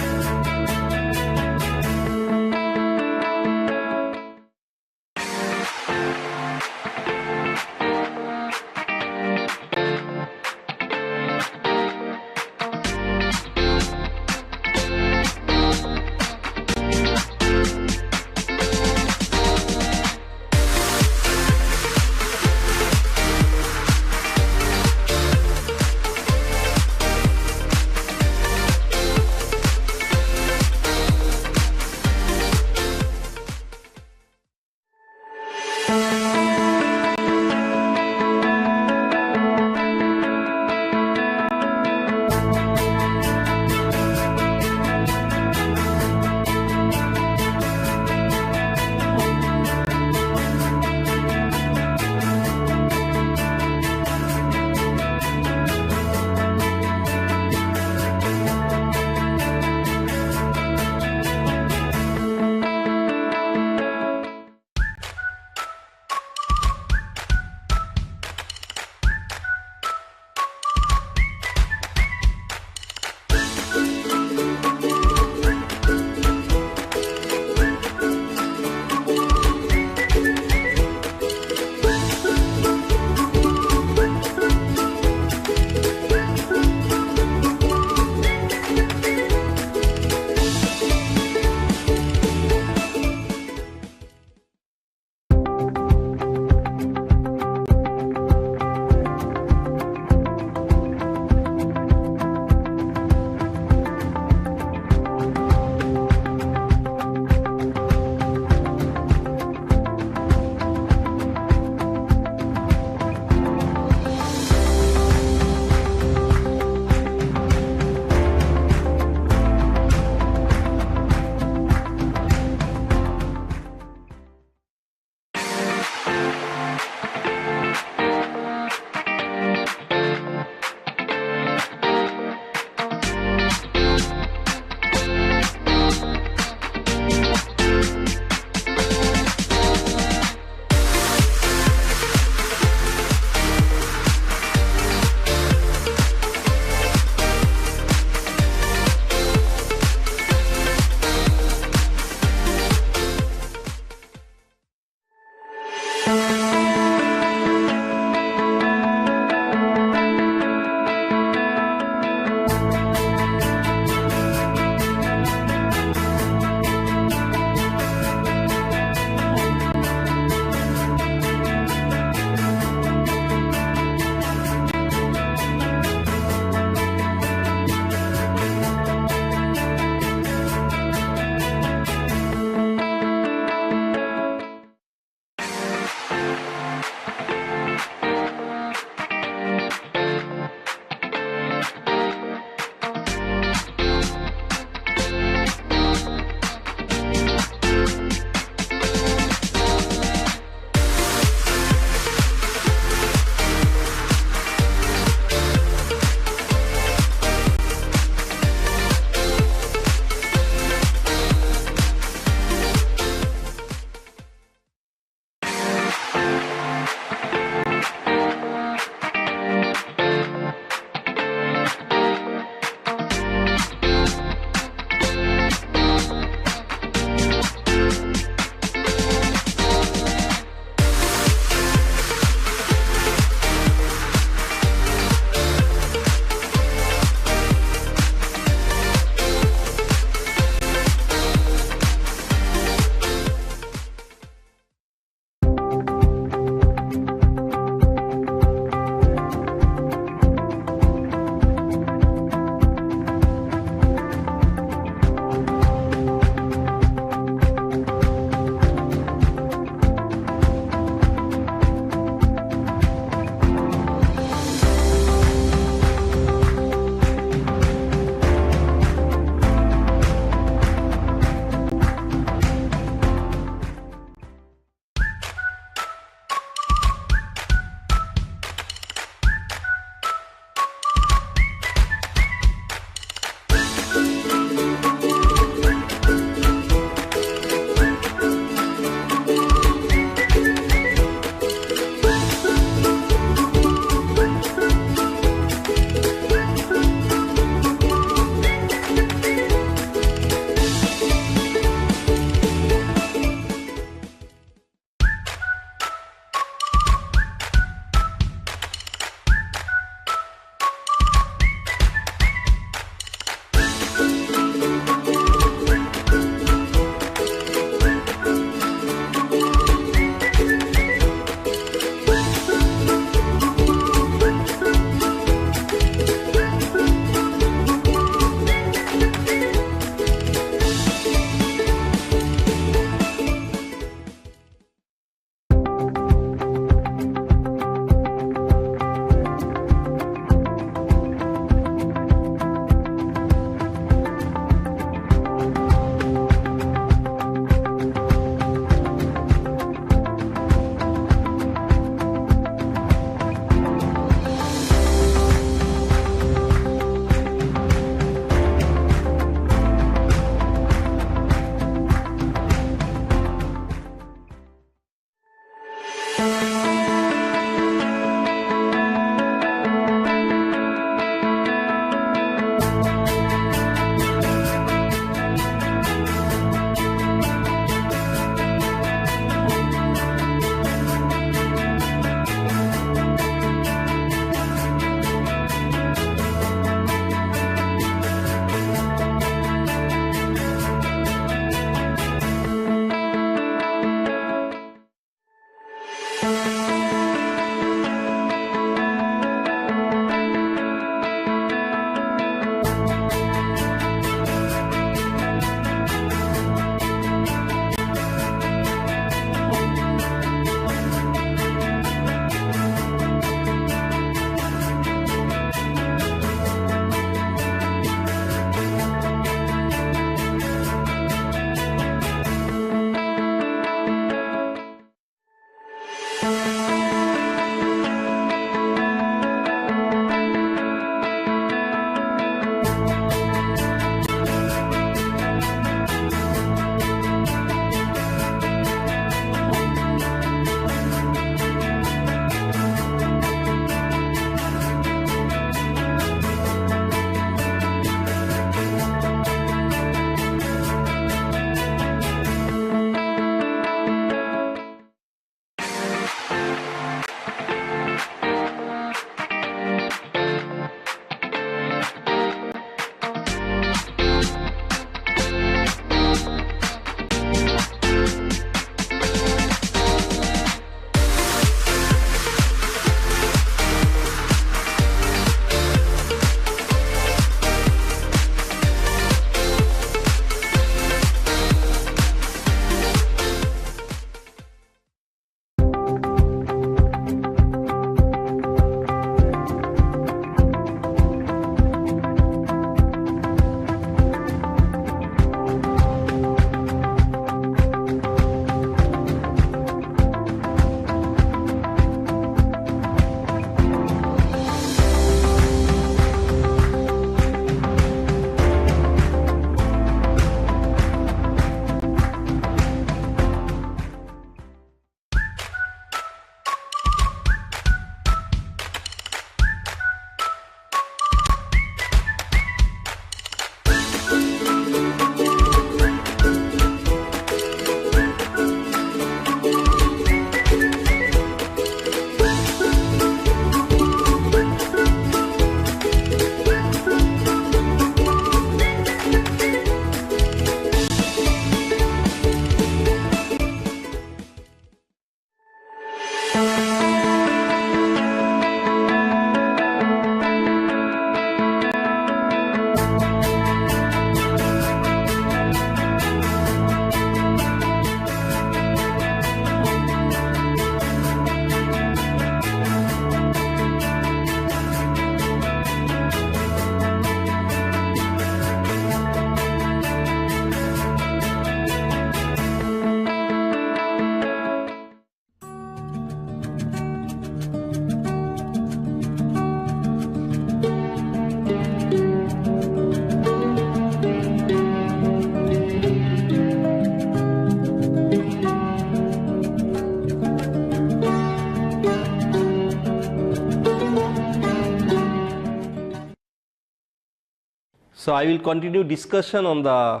So I will continue discussion on the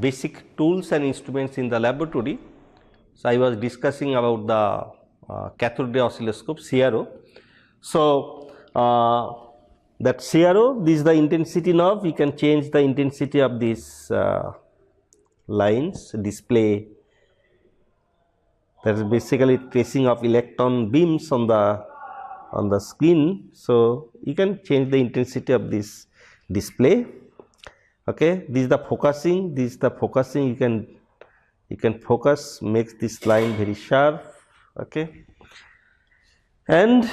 basic tools and instruments in the laboratory. So I was discussing about the cathode ray oscilloscope CRO. So that CRO, this is the intensity knob. You can change the intensity of these lines, display. That is basically tracing of electron beams on the screen. So you can change the intensity of this display. Okay, this is the focusing. This is the focusing. You can focus, makes this line very sharp. Okay, and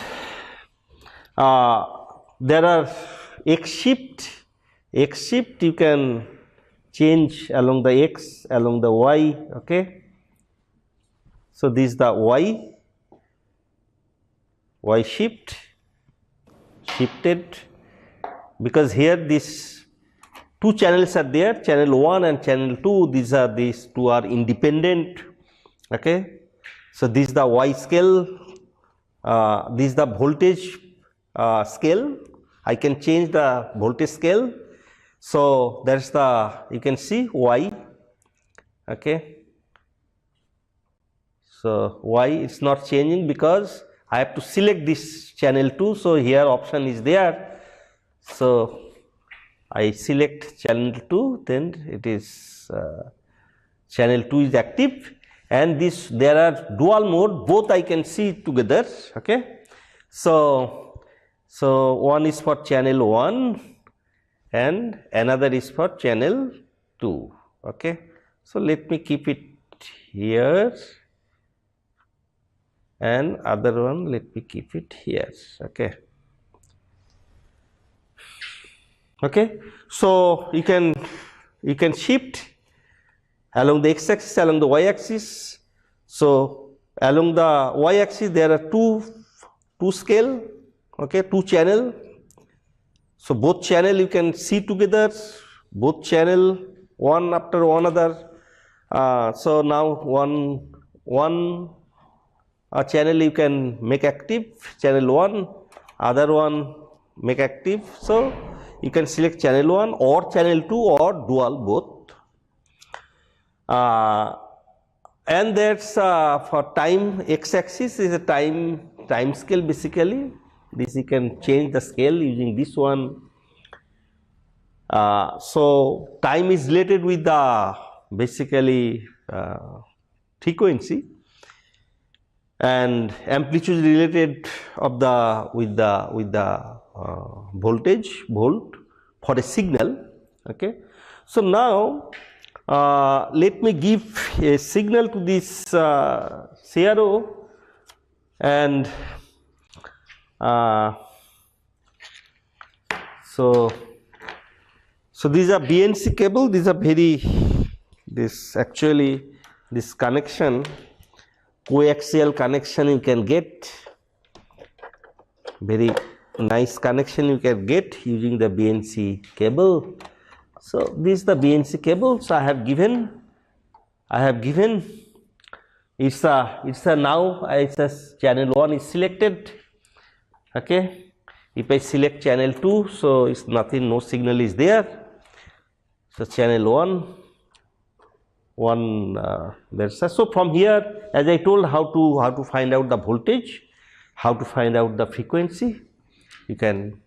there are X shift. X shift you can change along the X, along the Y. Okay, so this is the Y shift, shifted, because here these two channels are there, channel 1 and channel 2. These two are independent. Okay, so this is the Y scale. This is the voltage scale. I can change the voltage scale. So that's the, you can see Y. Okay, so Y is not changing because I have to select this channel 2. So here option is there. So I select channel 2, then it is channel 2 is active, and this, there are dual mode, both I can see together. Okay, so one is for channel 1 and another is for channel 2. Okay, so let me keep it here, and other one let me keep it here. Okay. Okay, so you can shift along the X axis, along the Y axis. So along the Y axis there are two scale. Okay, two channel. So both channel you can see together, both channel one after one another. So now one channel you can make active, channel 1, other one make active. So you can select channel 1 or channel 2 or dual, both. And that's for time. X axis is a time scale basically. This you can change the scale using this one. So time is related with the basically frequency, and amplitude related of the with the voltage, volt, for a signal. Okay, so now let me give a signal to this CRO, and so these are BNC cable. These are this connection, coaxial connection you can get, very nice connection you can get using the BNC cable. So this is the BNC cable. So I have given it's a now it's a channel 1 is selected. Okay, if I select channel 2, so it's nothing, no signal is there. So channel 1 there's a, so from here, as I told, how to find out the voltage, how to find out the frequency. You can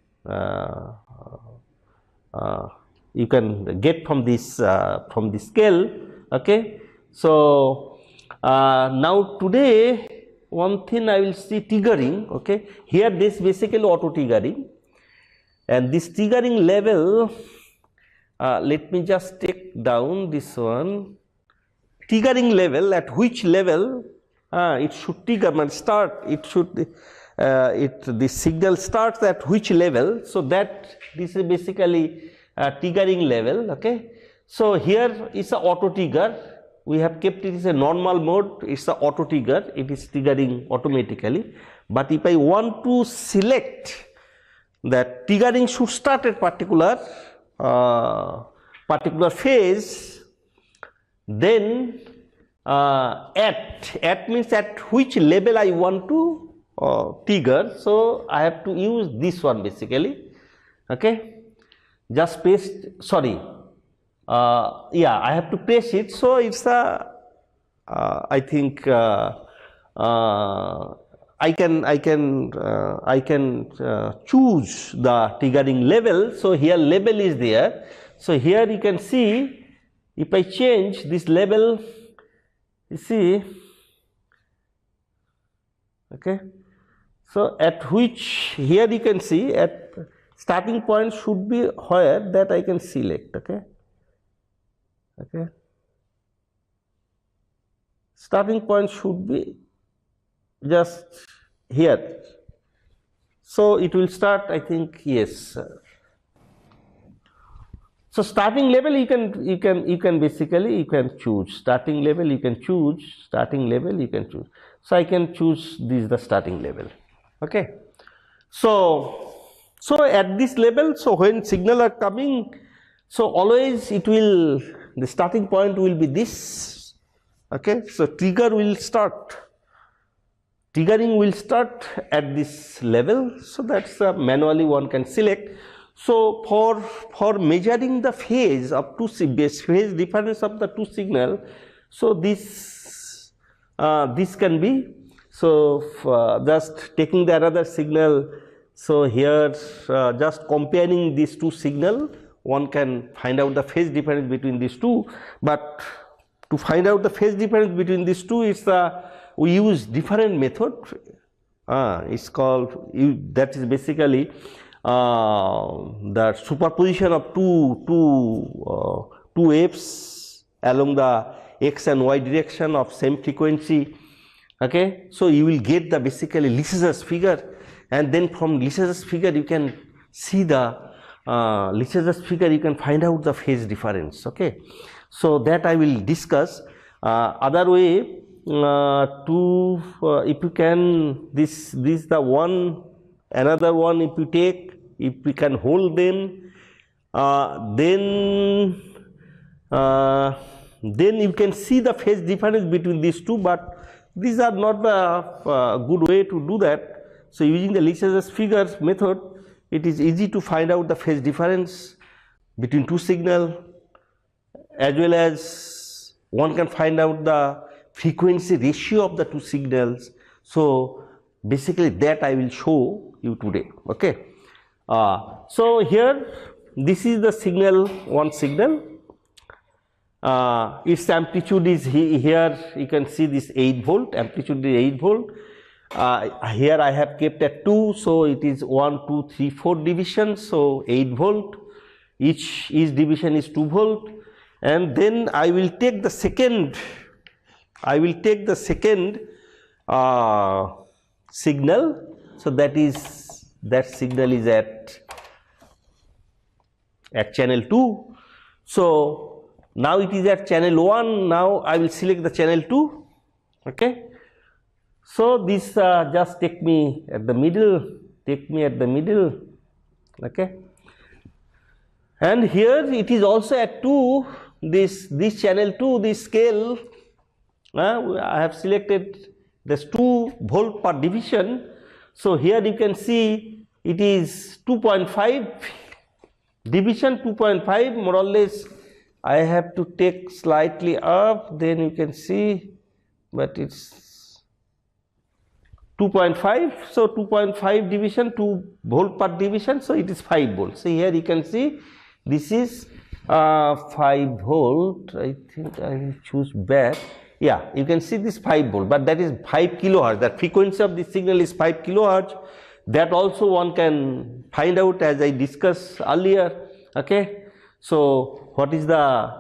get from this scale. Okay, so now today one thing I will see, triggering. Okay, here this basically auto triggering, and this triggering level, let me just take down this one. Triggering level, at which level it should trigger, start, it should the signal starts at which level. So that this is basically triggering level. Okay, so here is a auto trigger. We have kept it as a normal mode. It's a auto trigger. It is triggering automatically. But if I want to select that triggering should start at particular phase, then at means at which level I want to trigger. So I have to use this one basically. Okay, just paste, sorry, yeah, I have to paste it. So it's a I think I can choose the triggering level. So here level is there. So here you can see, if I change this level, you see, okay. So at which, here you can see at starting point should be where that I can select, okay. Okay. Starting point should be just here. So it will start, I think, yes. So starting level you can basically you can choose starting level, you can choose starting level, you can choose. So I can choose this the starting level, okay. So at this level, so when signal are coming, so always it will, the starting point will be this, okay. So triggering will start at this level. So that's manually one can select. So for measuring the phase of phase difference of the two signal, so this can be, so just taking the another signal. So here just comparing these two signal, one can find out the phase difference between these two. But to find out the phase difference between these two, is we use different method. It's called, that is basically the superposition of two waves along the x and y direction of same frequency, okay. So you will get the basically Lesage's figure, and then from Lesage's figure you can see the Lesage's figure, you can find out the phase difference, okay. So that I will discuss. Other way to if you can, this the one, another one, if you take, if we can hold them, then you can see the phase difference between these two, but these are not the good way to do that. So using the Lesage's figure method, it is easy to find out the phase difference between two signal, as well as one can find out the frequency ratio of the two signals. So basically that I will show you today, okay. So here this is the signal, one signal, its amplitude is here, you can see this 8 volt, amplitude is 8 volt. Here I have kept at 2, so it is 1, 2, 3, 4 divisions, so 8 volt, each division is 2 volt. And then I will take the second, signal. So that signal is at channel 2. So now it is at channel 1. Now I will select the channel 2, okay. So this just take me at the middle, okay. And here it is also at 2, this channel 2, this scale, I have selected this 2 volt per division. So here you can see it is 2.5 division, 2.5 more or less. I have to take slightly up, then you can see, but it's 2.5. So 2.5 division, 2 volt per division, so it is 5 volts. So here you can see this is 5 volt. I think I will choose back. Yeah, you can see this 5 volt, but that is 5 kilohertz. The frequency of this signal is 5 kilohertz. That also one can find out, as I discussed earlier, okay. So what is the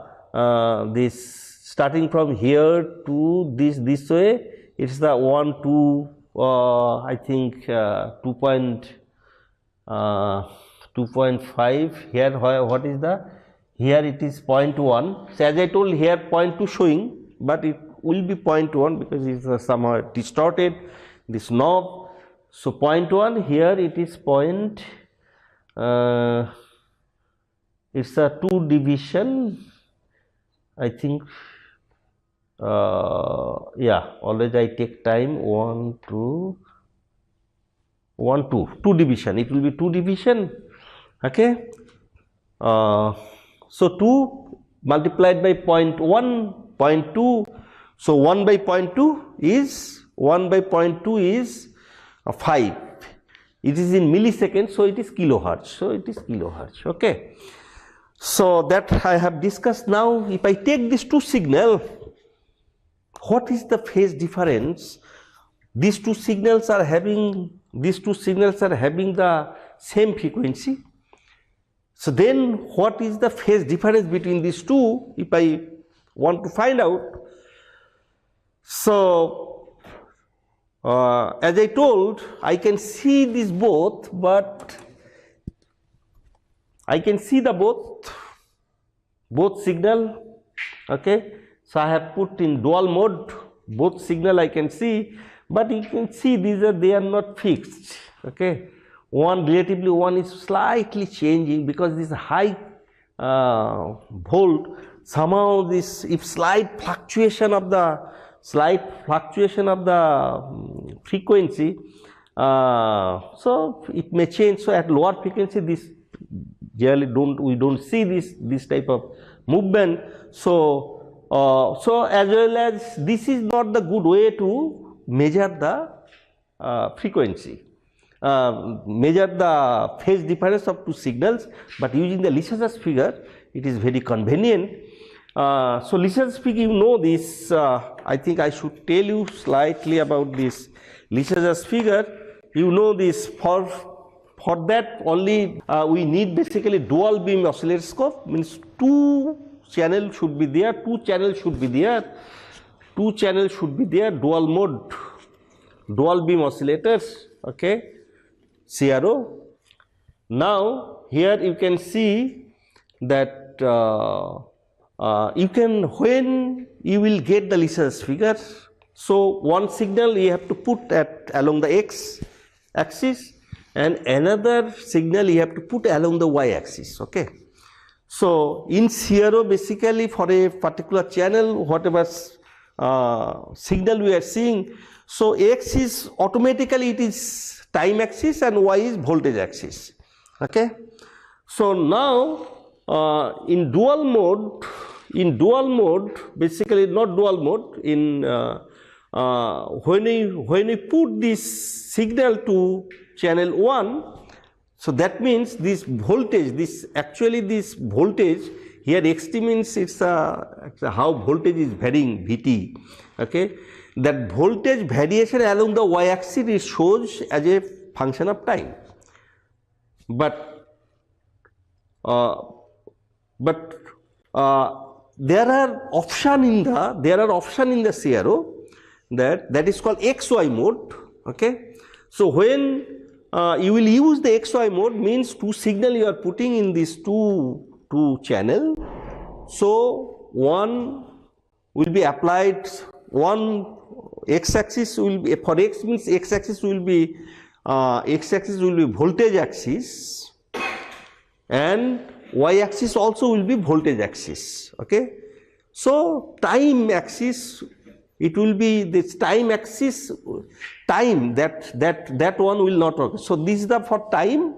this starting from here to this way, it's the 1, 2, I think 2.5 here. What is the, here it is 0.1. So as I told, here 0.2 showing, but it will be 0.1 because it is somehow distorted, this knob. So 0.1, here it is it's a 2 division, I think. Yeah, always I take time. 1, 2, 2 division. It will be 2 division, okay. So 2 multiplied by 0.1, 0.2, so 1 by 0.2 is 5. It is in milliseconds, so it is kilohertz. Okay. So that I have discussed. Now if I take these two signals, what is the phase difference? These two signals are having the same frequency. So then what is the phase difference between these two if I want to find out? So as I told, I can see these both, but I can see the both signal. Okay, so I have put in dual mode, both signal I can see, but you can see they are not fixed. Okay, one is slightly changing because this high volt, somehow this, if slight fluctuation of the frequency, so it may change. So at lower frequency, this generally we don't see this type of movement. So so as well as this is not the good way to measure the frequency, measure the phase difference of two signals, but using the Lissajous figure it is very convenient. So Lissajous figure, you know this, I think I should tell you slightly about this Lissajous figure. You know this, for that only we need basically dual beam oscilloscope, means two channels should be there, dual mode, dual beam oscillators, okay, CRO. Now here you can see that you can, when you will get the Lissajous figure, so one signal you have to put along the x axis and another signal you have to put along the y axis. Okay. So in CRO, basically for a particular channel, whatever signal we are seeing, so x is automatically, it is time axis and y is voltage axis. Okay. So now in dual mode, basically not dual mode, in when we put this signal to channel 1, so that means this voltage, this voltage here, xt means it's how voltage is varying, Vt. Okay, that voltage variation along the y axis it shows as a function of time, but there are option in the CRO that is called XY mode. Okay, so when you will use the XY mode, means two signal you are putting in these two channel. So one will be applied, one x axis will be, for x means x axis will be voltage axis and y axis also will be voltage axis. Okay, so time axis, it will be this time axis, time that one will not work. So this is the for time,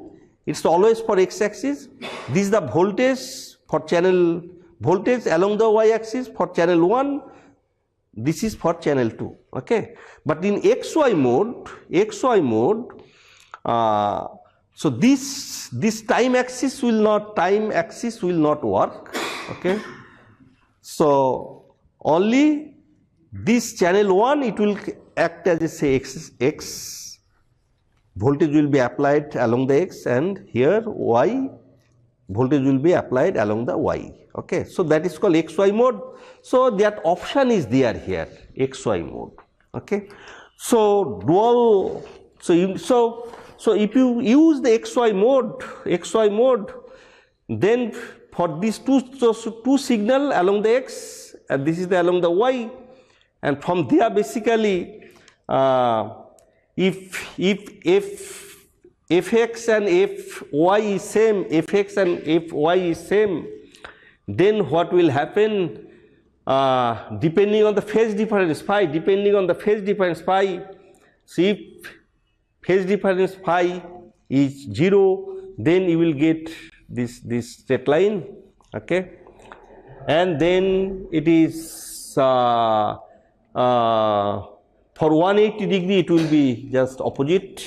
it's always for x axis. This is the voltage for channel, voltage along the y axis for channel 1, this is for channel 2. Okay, but in XY mode, so this time axis will not work. Okay, so only this channel 1, it will act as a, say, x voltage will be applied along the x, and here y voltage will be applied along the y. Okay, so that is called XY mode. So that option is there here, XY mode. Okay, so dual, so if you use the XY mode, then for these two signal along the x, and this is along the y, and from there basically if fx and fy is same, fx and fy is same, then what will happen, depending on the phase difference phi, so if phase difference phi is 0, then you will get straight line, okay, and then it is for 180 degree it will be just opposite,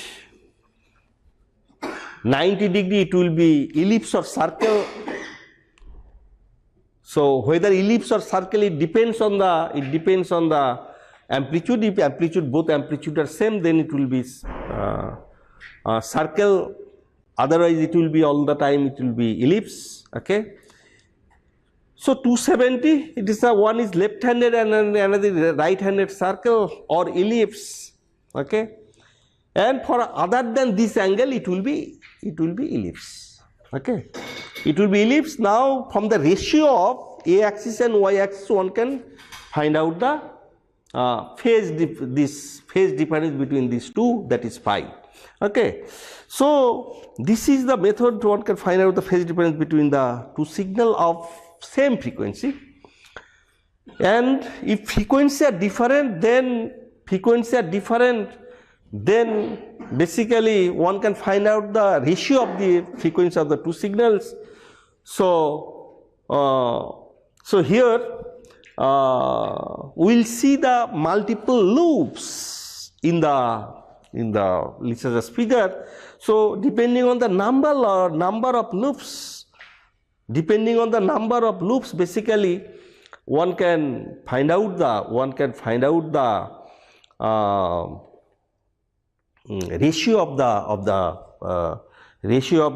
90 degree it will be ellipse or circle. So whether ellipse or circle, it depends on the amplitude. If both amplitude are same, then it will be circle, otherwise it will be all the time it will be ellipse, okay. So 270, it is one is left handed and another right handed circle or ellipse, okay, and for other than this angle it will be ellipse, okay, it will be ellipse. Now from the ratio of a axis and y axis one can find out the phase difference between these two, that is phi, okay. So this is the method one can find out the phase difference between the two signal of same frequency, and if frequency are different, then basically one can find out the ratio of the frequency of the two signals. So here we will see the multiple loops in the Lesage's figure. So depending on the number of loops, basically one can find out the ratio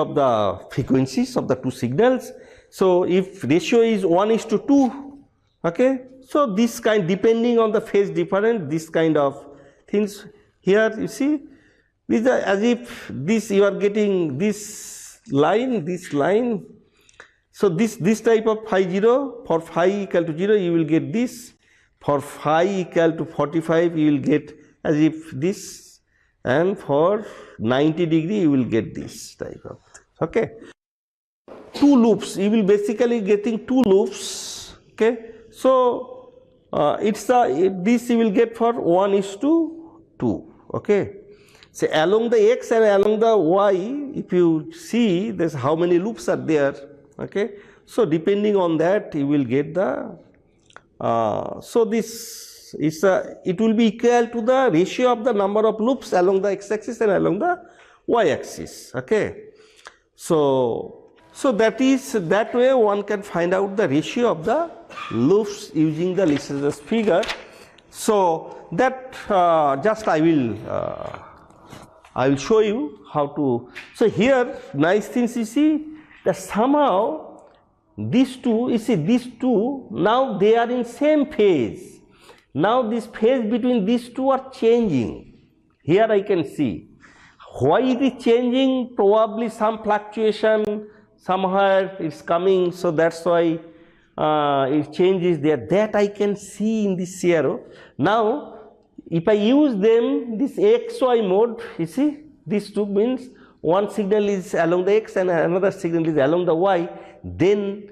of the frequencies of the two signals. So if ratio is 1:2, okay, so this kind, depending on the phase difference, this kind of things here you see, these are as if this you are getting this line. So this type of phi 0, for phi equal to 0 you will get this, for phi equal to 45 you will get as if this, and for 90 degree you will get this type of thing, okay. Two loops, you will basically getting two loops, okay. So this you will get for 1:2, okay. So along the x and along the y, if you see there's how many loops are there, okay. So depending on that you will get the so this is it will be equal to the ratio of the number of loops along the x-axis and along the y-axis, okay. So that way one can find out the ratio of the loops using the Lesage's figure. So that just I will show you how to. So here nice things you see that somehow these two, you see these two, now they are in same phase. Now this phase between these two are changing. Here I can see. Why it is changing? Probably some fluctuation somewhere it's coming, so that's why it changes there. That I can see in this arrow. Now if I use them, this XY mode, you see these two means one signal is along the x and another signal is along the y, then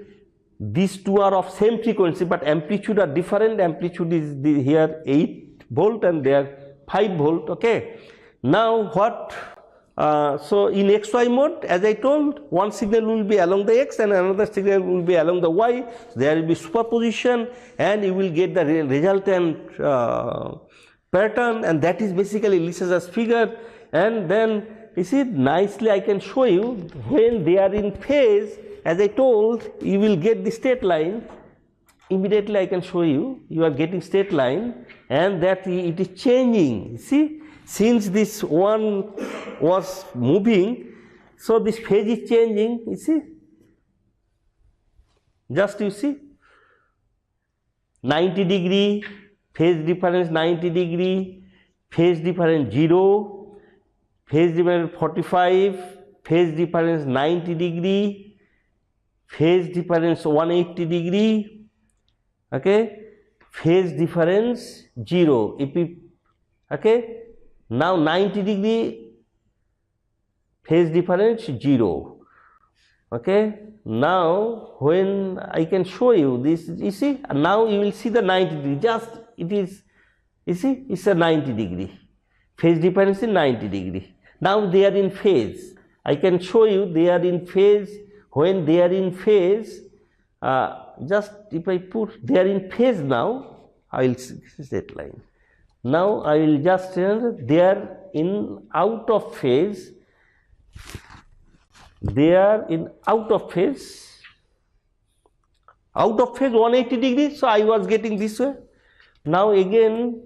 these two are of same frequency but amplitude are different. Amplitude is here 8 volt and there 5 volt, okay. Now what, so in XY mode, as I told, one signal will be along the x and another signal will be along the y. There will be superposition and you will get the resultant pattern, and that is basically Lesage's figure. And then you see nicely I can show you when they are in phase, as I told, you will get the straight line. Immediately I can show you, you are getting straight line, and that it is changing. See, since this one was moving, so this phase is changing, you see, just you see 90 degree, phase difference 90 degree, phase difference 0, phase difference 45, phase difference 90 degree, phase difference 180 degree, okay, phase difference 0. If we, okay, now 90 degree phase difference 0, okay. Now when I can show you this, you see, now you will see the 90 degree, just it is, you see, it's a 90 degree, phase difference is 90 degree. Now they are in phase, I can show you they are in phase. When they are in phase, just if I put they are in phase now, I will see this is that line. Now I will just tell they are in out of phase. They are in out of phase. Out of phase 180 degrees. So I was getting this way. Now again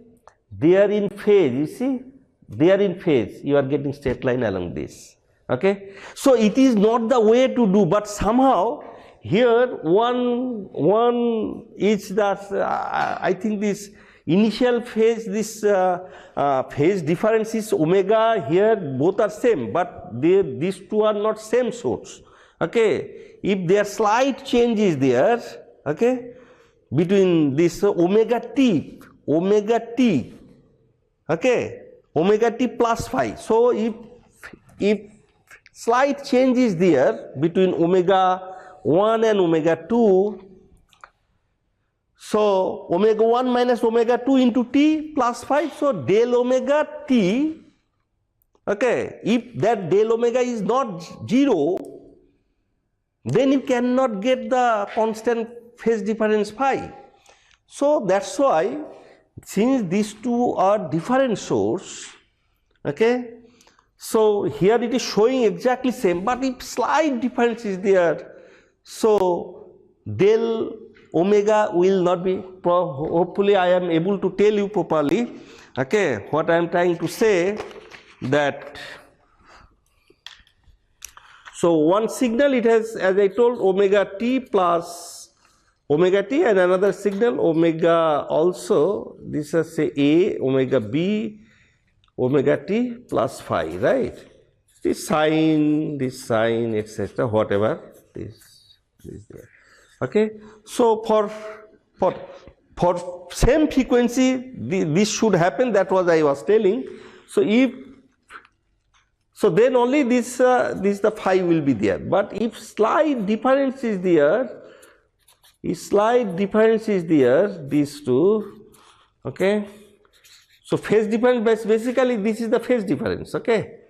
they are in phase. You see, they are in phase. You are getting straight line along this. Okay. So it is not the way to do, but somehow here one is that I think this initial phase, this phase difference is omega. Here both are same, but these two are not same source. Okay, if there slight change is there, okay, between this omega t, okay, omega t plus phi. So if slight change is there between omega 1 and omega 2, so omega 1 minus omega 2 into t plus phi, so del omega t, okay, if that del omega is not 0, then you cannot get the constant phase difference phi. So that's why, since these two are different source, okay, so here it is showing exactly same, but if slight difference is there, so del omega will not be, hopefully I am able to tell you properly, okay, what I am trying to say, that so one signal it has, as I told, omega t plus omega t, and another signal omega also, this is say a, omega b, omega t plus phi, right? This sign, etc., whatever, this there. Okay, so for same frequency, this should happen. That was I was telling. So then only this the phi will be there. But if slight difference is there, these two, okay. So phase difference, basically this is the phase difference, okay.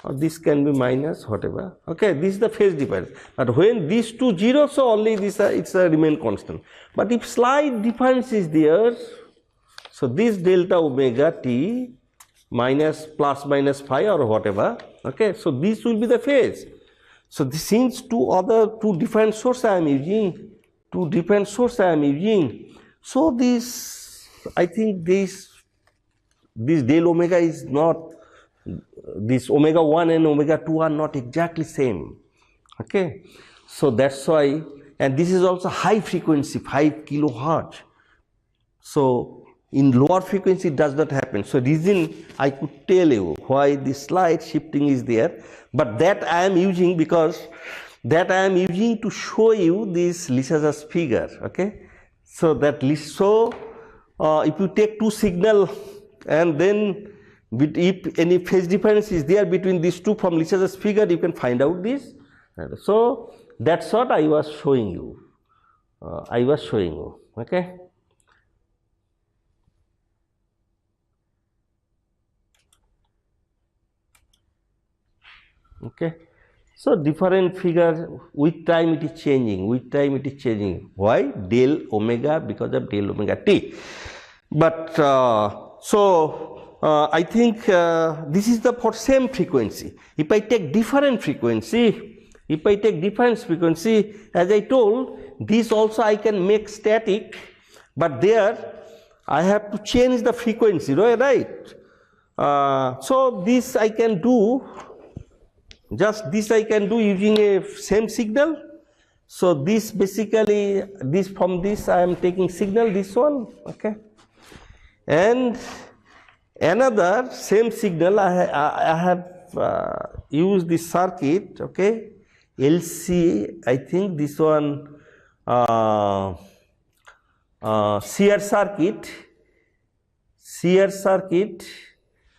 Or this can be minus, whatever, okay, this is the phase difference. But when these two 0, so only this it's a remain constant. But if slight difference is there, so this delta omega t minus plus minus phi or whatever, okay, so this will be the phase. So this, since two different sources I am using, so this, I think this del omega is not, this omega 1 and omega 2 are not exactly same, okay. So that's why, and this is also high frequency, 5 kilohertz. So in lower frequency it does not happen. So reason I could tell you why this slight shifting is there, but that I am using because that I am using to show you this Lissajous figure, okay. So that if you take two signal and then if any phase difference is there between these two from Lissajous figure, you can find out this. So that's what I was showing you. Okay. Okay. So different figure, with time it is changing. Why? Del omega, because of del omega t. But I think this is the for same frequency. If I take different frequency, as I told, this also I can make static, but there I have to change the frequency, right? So this I can do, just this I can do using a same signal. So this basically, this from this I am taking signal, this one, okay, and another same signal I have used this circuit, okay, LC, I think this one Sear circuit,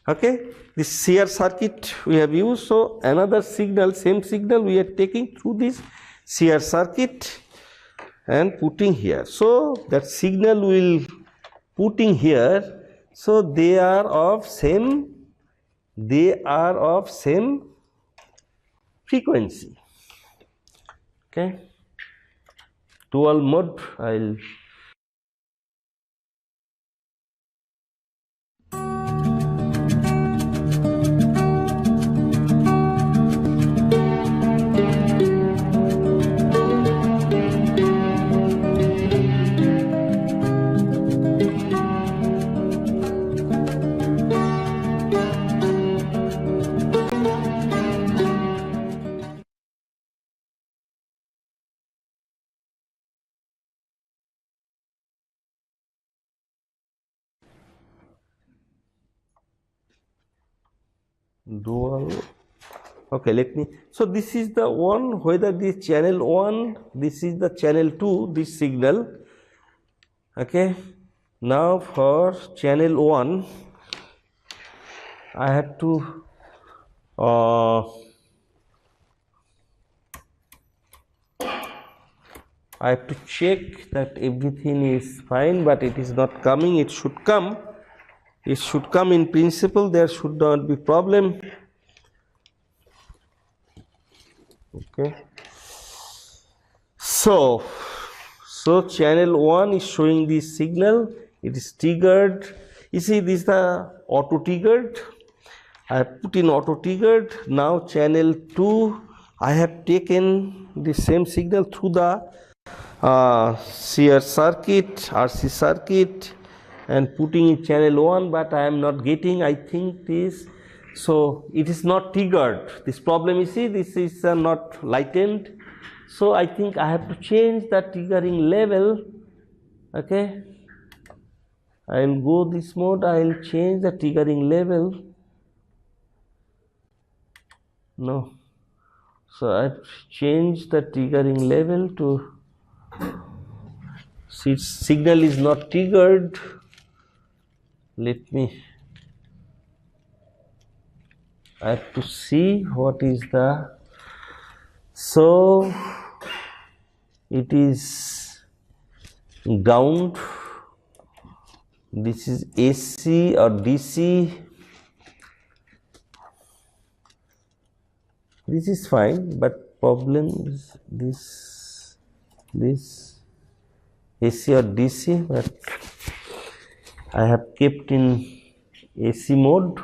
okay, this Sear circuit we have used. So another signal, same signal we are taking through this Sear circuit and putting here. So that signal will putting here. So they are of same frequency. Okay, dual mode. I'll dual. Okay, let me. So this is the one, whether this channel 1, this is the channel 2, this signal. Okay, now for channel 1, I have to check that everything is fine, but it is not coming. It should come. It should come in principle. There should not be problem. Okay. So channel 1 is showing this signal. It is triggered. You see, this is the auto triggered. I have put in auto triggered. Now channel 2, I have taken the same signal through the shear circuit, RC circuit, and putting in channel 1, but I am not getting, I think this. So it is not triggered. This problem, you see, this is not lightened. So I think I have to change the triggering level. Okay, I will go this mode. I will change the triggering level. No, so I have changed the triggering level to. See, signal is not triggered. Let me. I have to see what is the. So it is ground. This is AC or DC. This is fine, but problem is this AC or DC, but I have kept in AC mode.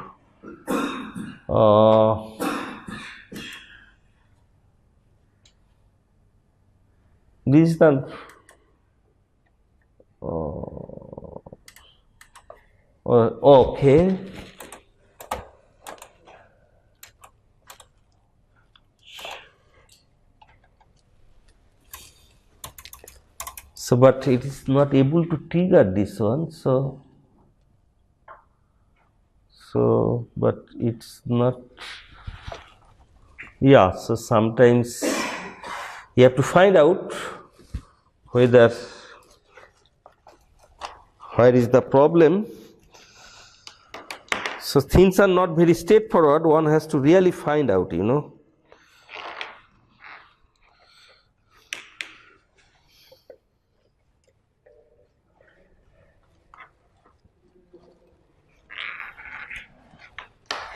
This is the okay. So, but it is not able to trigger this one. So, but it's not. Yeah. So sometimes you have to find out where is the problem. So things are not very straightforward. One has to really find out, you know.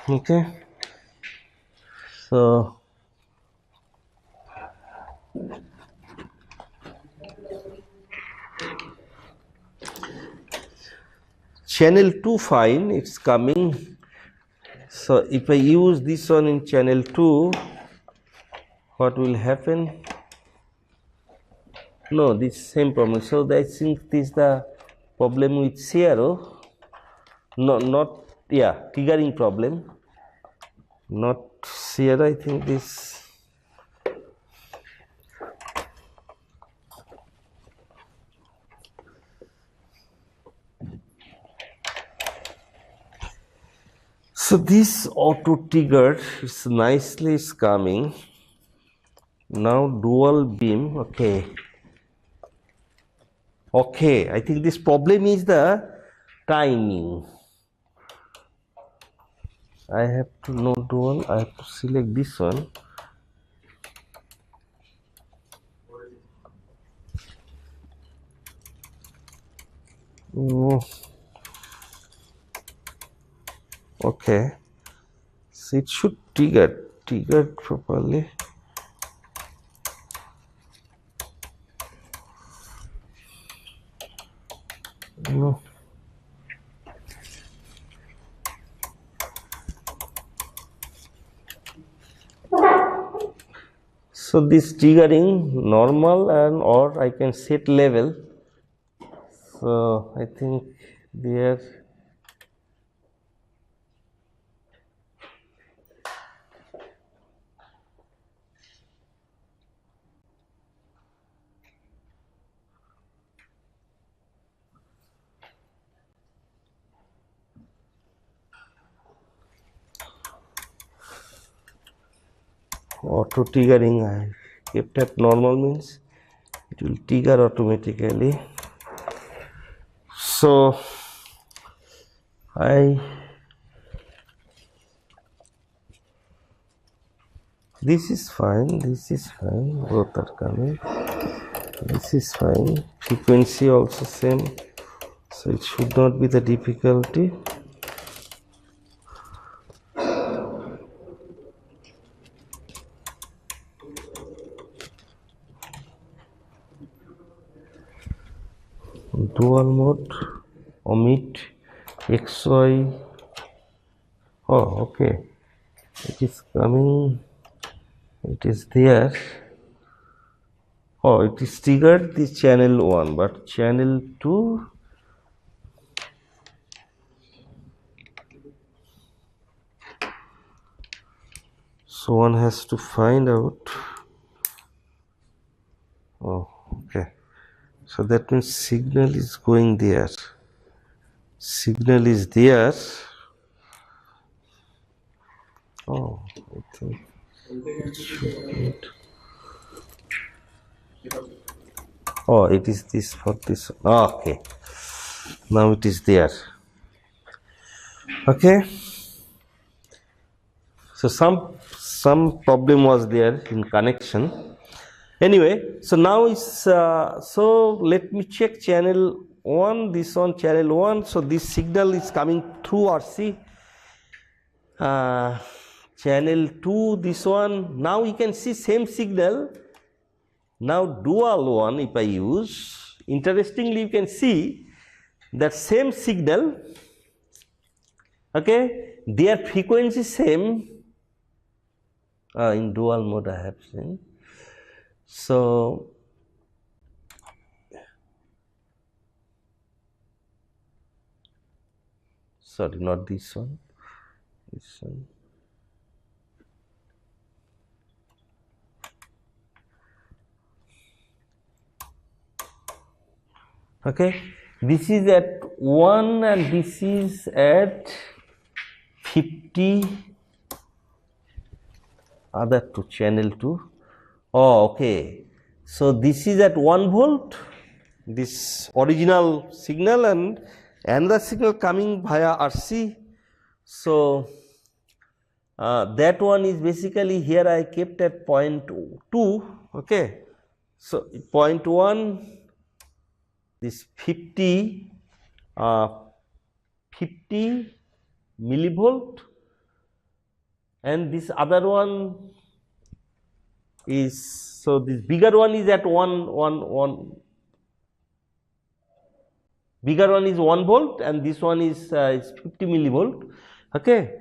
Okay. So channel 2 fine, it's coming. So if I use this one in channel 2, what will happen? No, this same problem. So I think this is the problem with CRO. No, not triggering problem. Not CRO. I think this. So this auto trigger is nicely coming. Now dual beam. Okay. Okay, I think this problem is the timing. I have to know dual. I have to select this one. Okay, so it should trigger triggered properly. No. So this triggering normal and or I can set level. So I think there auto triggering I kept at normal means it will trigger automatically. So this is fine, both are coming, this is fine, frequency also same, so it should not be the difficulty. Dual mode, omit XY. Oh, okay. It is coming. It is there. Oh, it is triggered the channel 1, but channel 2. So one has to find out. Oh, okay. So that means signal is going there. Signal is there. Oh, I think it should be it. Oh, it is this for this. Oh, okay. Now it is there. Okay. So some problem was there in connection. Anyway, so now is so let me check channel 1, this one channel 1. So this signal is coming through RC. Channel 2, this one. Now you can see same signal. Now dual one if I use, interestingly you can see that same signal, okay, their frequency same. In dual mode I have seen. So sorry, not this one, this one. Okay, this is at 1 and this is at 50, other to channel 2. Oh, okay. So this is at 1 volt, this original signal, and another signal coming via RC. So that one is basically here I kept at 0.2. Okay. So 0.1, this 50 millivolt, and this other one is, so this bigger one is at 1 bigger one is 1 volt and this one is 50 millivolt. Okay.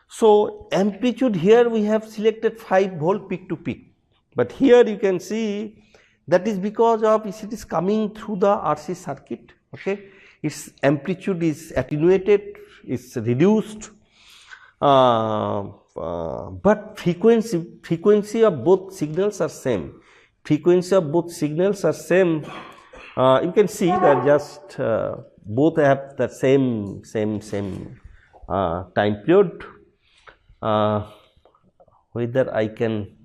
So amplitude here we have selected 5 volt peak to peak, but here you can see that is because of it is coming through the RC circuit. Okay, its amplitude is attenuated, it's reduced, but frequency of both signals are same. Frequency of both signals are same. You can see that just both have the same time period. Whether I can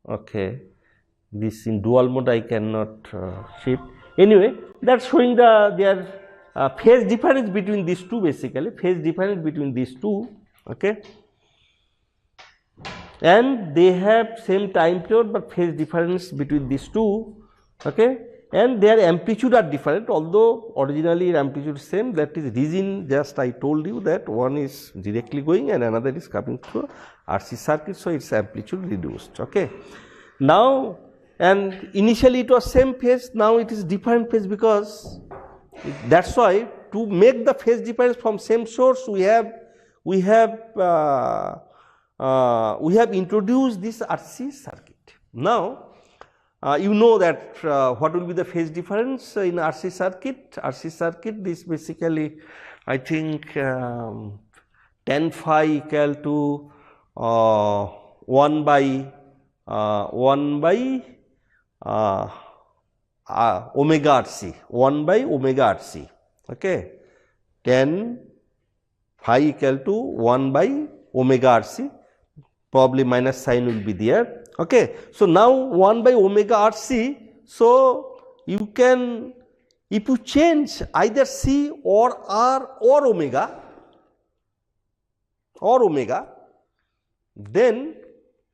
okay, this in dual mode I cannot shift. Anyway, that's showing their phase difference between these two, basically phase difference between these two. Okay, and they have same time period but phase difference between these two. Okay, and their amplitude are different, although originally amplitude is same. That is reason just I told you that one is directly going and another is coming through RC circuit, so its amplitude reduced. Okay. Now, and initially it was same phase, now it is different phase, because that's why to make the phase difference from same source we have introduced this RC circuit. Now, you know that what will be the phase difference in RC circuit? RC circuit, this basically I think tan phi equal to 1 by omega RC, 1 by omega RC. Okay, tan phi equal to 1 by omega RC, probably minus sign will be there. Okay. So, now 1 by omega RC, so you can, if you change either C or R or omega, then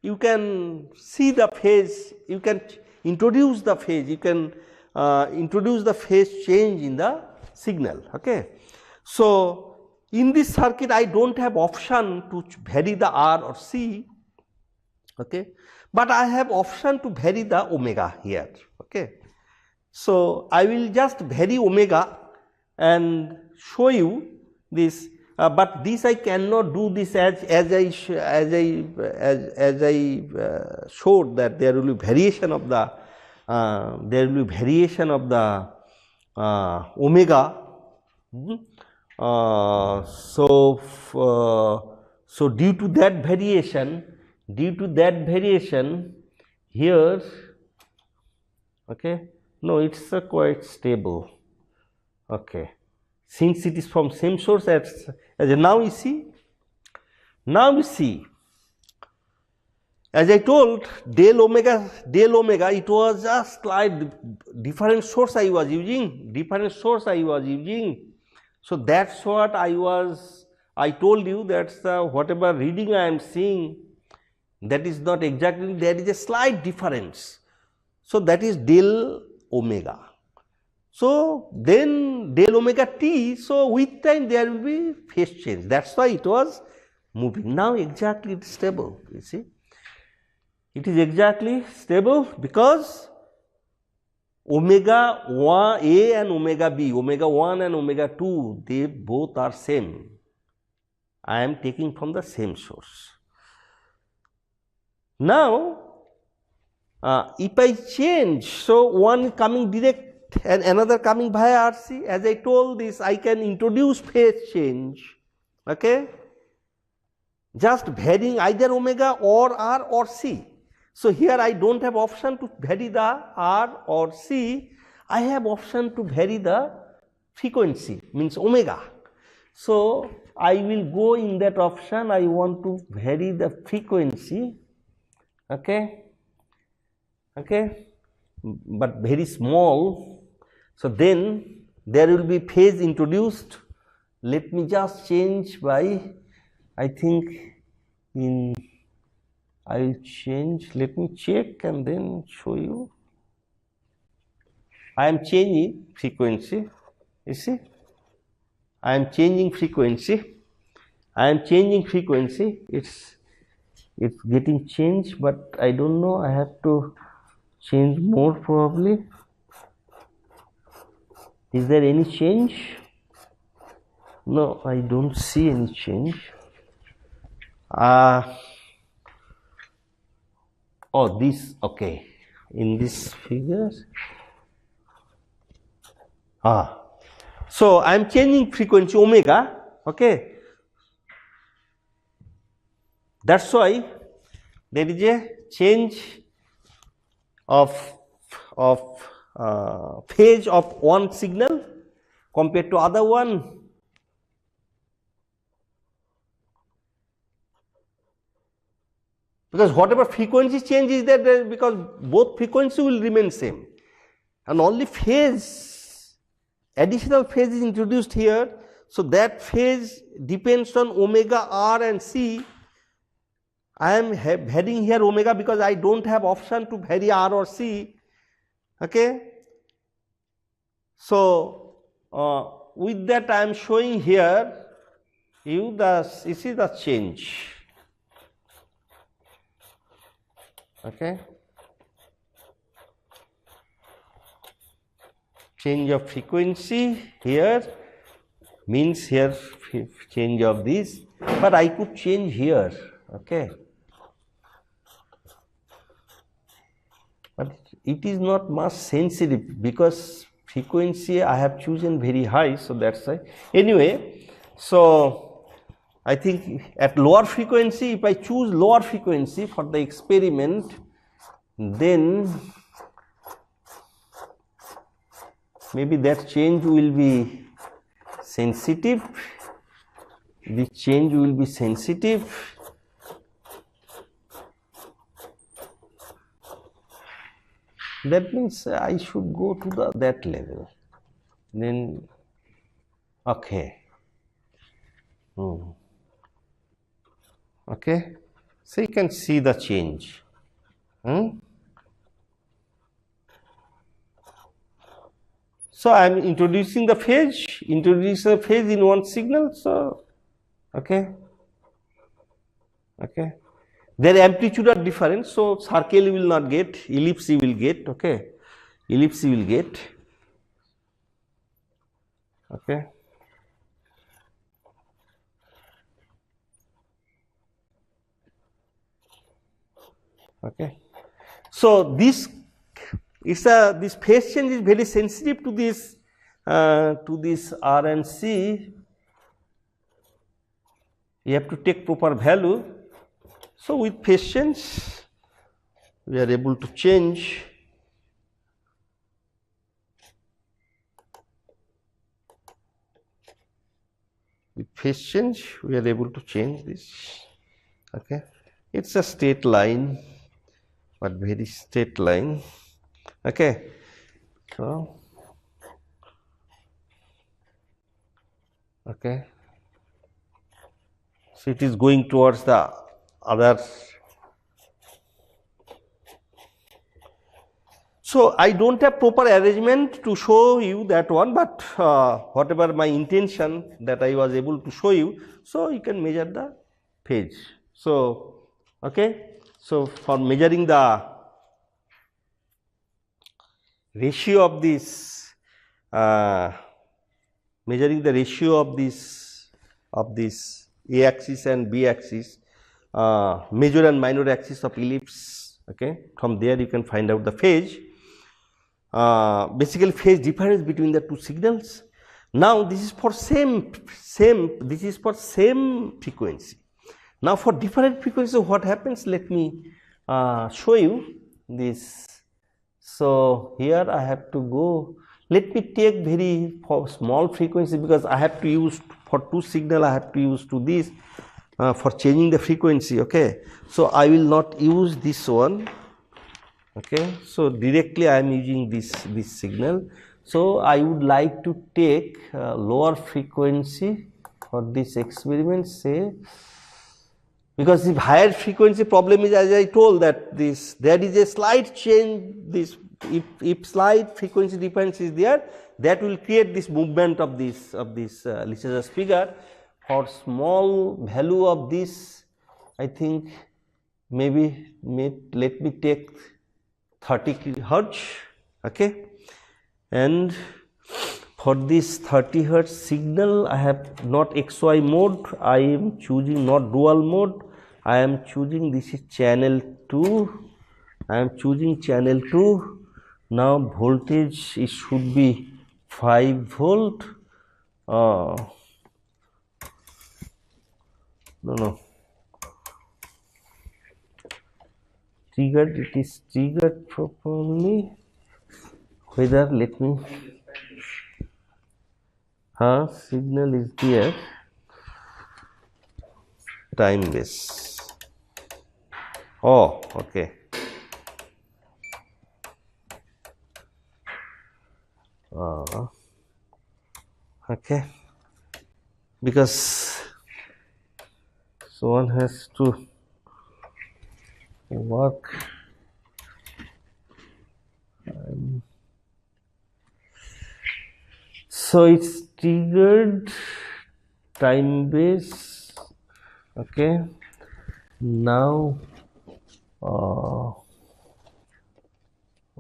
you can see the phase, you can introduce the phase, you can introduce the phase change in the signal. Okay. So, in this circuit I do not have option to vary the R or C, okay, but I have option to vary the omega here. Okay. So, I will just vary omega and show you this, but this I cannot do this as I showed that there will be variation of the omega. So due to that variation here, okay, no, it's quite stable. Okay, since it is from same source as now you see, as I told, del omega it was a slight different source I was using, So that's what I told you, that's whatever reading I am seeing, that is not exactly, there is a slight difference. So that is del omega. So then del omega t, so with time there will be phase change, that's why it was moving. Now exactly it is stable, you see. It is exactly stable because omega 1 A and omega B, omega 1 and omega 2, they both are same. I am taking from the same source. Now, if I change, so one coming direct and another coming via RC, as I told this, I can introduce phase change, okay, just varying either omega or R or C. So here I do not have option to vary the R or C, I have option to vary the frequency, means omega. So I will go in that option, I want to vary the frequency, okay, but very small. So then there will be phase introduced. Let me just change by, I think I will change, let me check and then show you. I am changing frequency, you see, I am changing frequency, it's getting changed, but I do not know, I have to change more probably. Is there any change? No, I do not see any change. Oh, this, okay, in this figures. So I am changing frequency omega, okay. That's why there is a change of phase of one signal compared to other one. Because whatever frequency change is there, because both frequency will remain same, and only phase, additional phase is introduced here. So that phase depends on omega R and C. I am varying here omega because I do not have option to vary R or C, okay. So, with that I am showing here you this is the change. Okay. Change of frequency here means here change of this, but I could change here. Okay. But it is not much sensitive because frequency I have chosen very high, so that's why. Anyway, so I think at lower frequency, if I choose lower frequency for the experiment, then maybe that change will be sensitive. This change will be sensitive. That means I should go to that level. Then, okay. Okay. So you can see the change. So I am introducing the phase in one signal. So, okay. Okay. Their amplitude are different, so circle you will not get, ellipse you will get, okay, ellipse you will get, okay. Okay. So this is this phase change is very sensitive to this R and C. You have to take proper value. So with phase change, we are able to change with phase change, we are able to change this. Okay, it's a straight line, but very straight line. Okay, so okay, so it is going towards the other. So I don't have proper arrangement to show you that one, but whatever my intention that I was able to show you, so you can measure the phase. So okay, so for measuring the ratio of this, A axis and B axis, major and minor axis of ellipse. Okay, from there you can find out the phase. Basically phase difference between the two signals. Now this is for same frequency. Now for different frequency what happens, let me show you this. So here I have to go, let me take very small frequency because I have to use for two signal, I have to use to this for changing the frequency. Okay, so I will not use this one. Okay, so directly I am using this signal. So I would like to take lower frequency for this experiment, say, because if higher frequency problem is, as I told, that this there is a slight change, this if slight frequency difference is there, that will create this movement of this Lesage's figure. For small value of this, I think maybe let me take 30 hertz. Okay, and for this 30 hertz signal, I have not XY mode, I am choosing not dual mode, I am choosing this is channel 2, I am choosing channel 2. Now voltage it should be 5 volt. No, triggered, it is triggered properly. Whether let me signal is there, time base. Oh, okay. Okay, because so one has to work. So it's triggered time base. Okay, now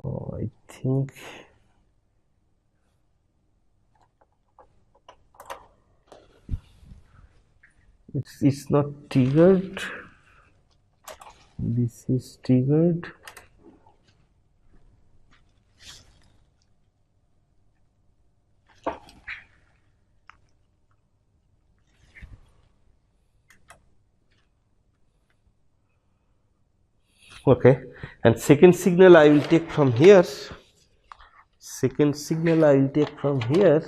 I think it's not triggered. This is triggered. Okay, and second signal I will take from here. Second signal I will take from here.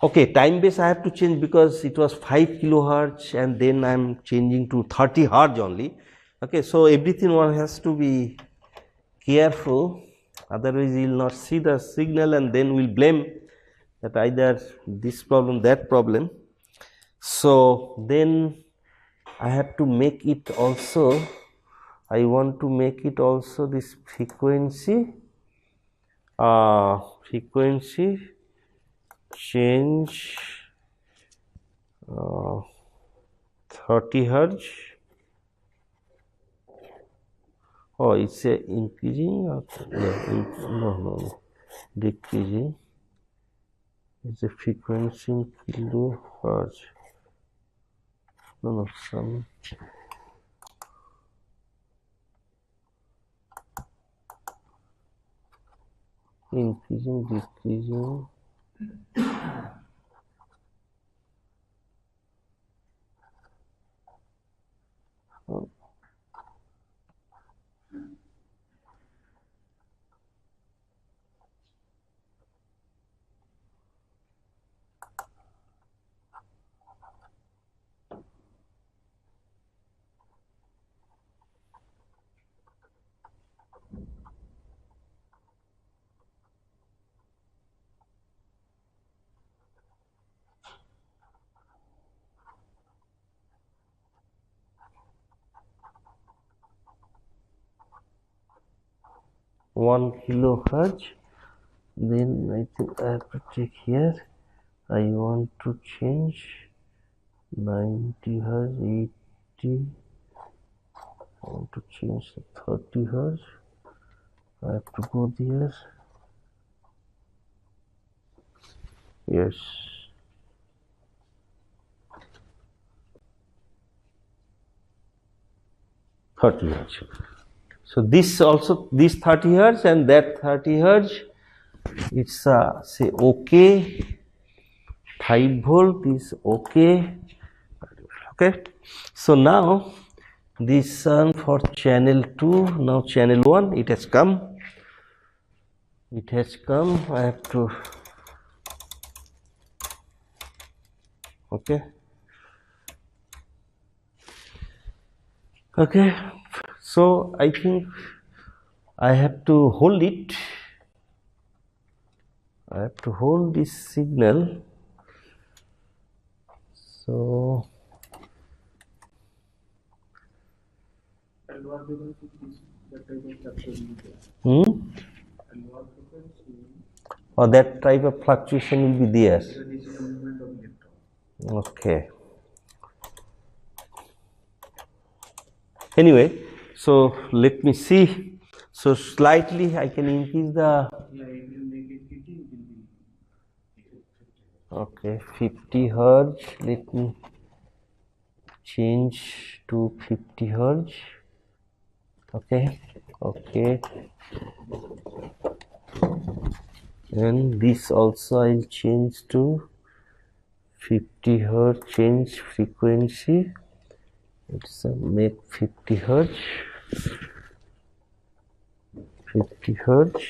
Okay, time base I have to change because it was 5 kilohertz and then I am changing to 30 hertz only. Okay, so everything one has to be careful, otherwise you will not see the signal and then we will blame that either this problem, that problem. So then I have to make it also, I want to make it also this frequency change 30 hertz. Oh, it's a increasing or no, decreasing. It's a frequency in kilohertz. No, some increasing, decreasing. Oh. One kilohertz. Then I think I have to check here. I want to change 90 hertz, 80. I want to change 30 hertz. I have to go there. Yes. Hertz. So this also, this 30 hertz and that 30 hertz, it's say okay, 5 volt is okay. Okay, so now this one for channel 2, now channel 1, it has come. It has come. I have to, okay. Okay, so I think I have to hold it. I have to hold this signal. So and what difference is that type of fluctuation? And what difference or that type of fluctuation will be there. is the movement of electron? Okay. Anyway, so let me see. So slightly I can increase the. Yeah, if you make it 50, it will be. Okay, 50 hertz. Let me change to 50 hertz. Okay, okay. And this also I'll change to 50 hertz. Change frequency. Let's make 50 hertz. 50 hertz.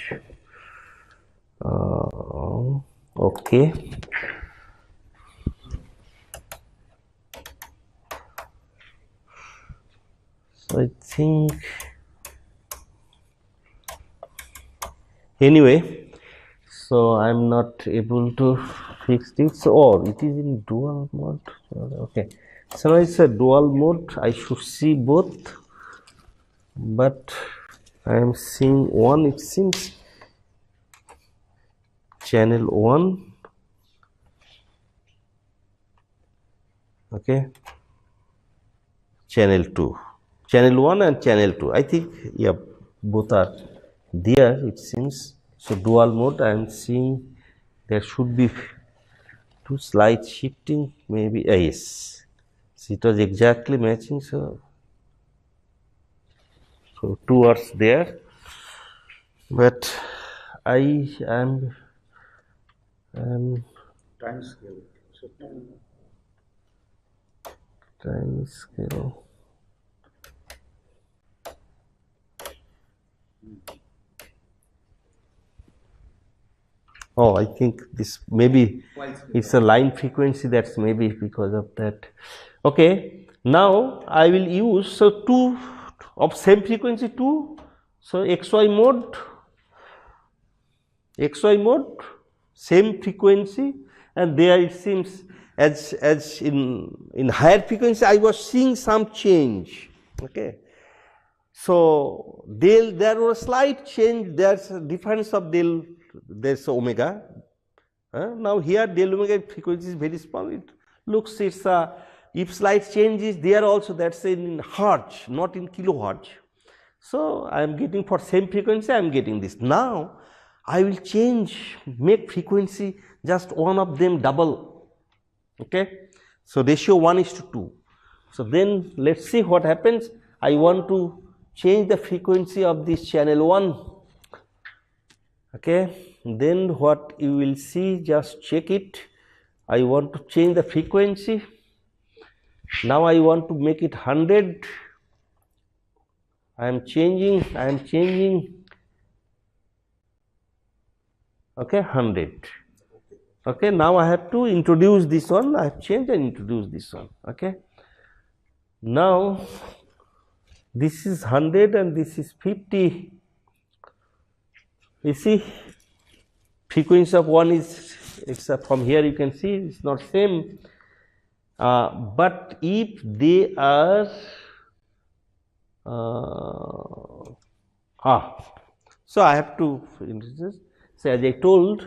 Okay. So I think anyway, so I'm not able to fix this, or it is in dual mode. Okay, so now it's a dual mode. I should see both, but I am seeing one. It seems channel 1, okay, channel 2, channel 1 and channel 2. I think, yeah, both are there, it seems. So dual mode, I am seeing there should be two slight shifting, maybe. Yes, so it was exactly matching. So two words there, but I am Time scale. So time scale. Oh, I think this maybe it's a line frequency, that's maybe because of that. Okay, now I will use, so two of same frequency, two, so XY mode, same frequency, and there it seems as in higher frequency I was seeing some change. Okay, so there was a slight change, there's a difference of del, there's omega. Now here del omega frequency is very small, it looks, it's a, if slight change is there also, that's in hertz, not in kilohertz. So I am getting for same frequency, I am getting this. Now I will change, make frequency just one of them double. Okay, so ratio 1:2. So then let's see what happens. I want to change the frequency of this channel 1. Okay, then what you will see, just check it. I want to change the frequency. Now I want to make it 100. I am changing. Okay, 100. Okay, now I have to introduce this one. I have changed and introduced this one. Okay, now this is 100 and this is 50. You see, frequency of one is, it's from here you can see it's not same. But if they are so I have to, so as I told,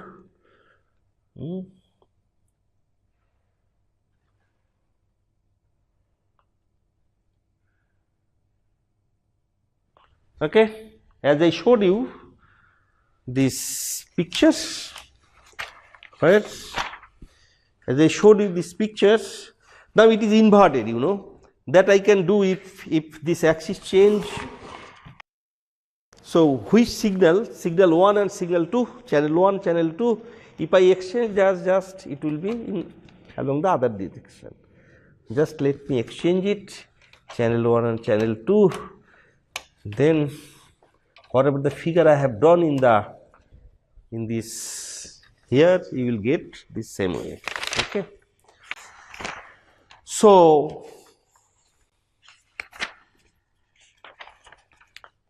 okay, as I showed you these pictures, right, as I showed you these pictures, now it is inverted, you know, that I can do if this axis change. So which signal 1 and signal 2, channel 1, channel 2, if I exchange just it will be in along the other direction. Just let me exchange it, channel 1 and channel 2, then whatever the figure I have done in this here, you will get this same way. Okay, so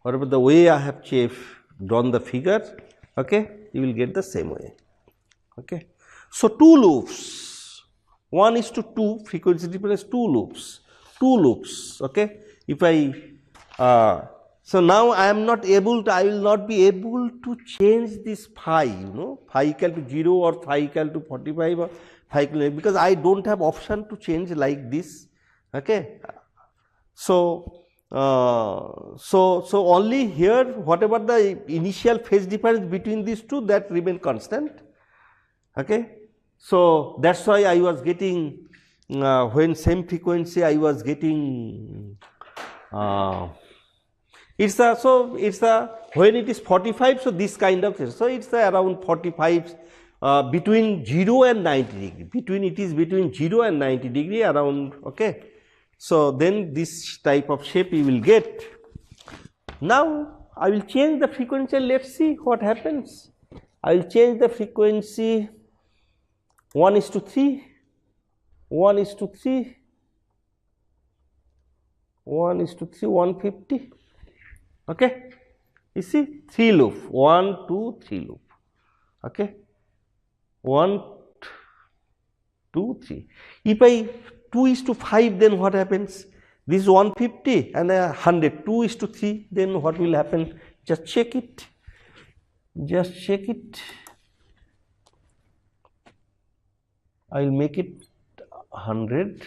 whatever the way I have drawn the figure, okay, you will get the same way. Okay, so two loops, 1:2 frequency difference, two loops. Okay, if I so now I am not able to, I will not be able to change this phi, you know, phi equal to 0 or phi equal to 45 or phi equal to, because I don't have option to change like this. Okay, so so only here whatever the initial phase difference between these two, that remain constant. Okay, so that's why I was getting when same frequency I was getting it's a when it is 45, so this kind of thing, so it's around 45 between 0 and 90 degree, between 0 and 90 degree around. Okay, so then this type of shape you will get. Now I will change the frequency, let's see what happens. I will change the frequency 1:3, 150. Okay, you see 3 loop, 1, 2, 3 loop. Okay, 1, 2, 3. If I 2:5, then what happens? This is 150 and 100, 2:3, then what will happen? Just check it. I will make it 100.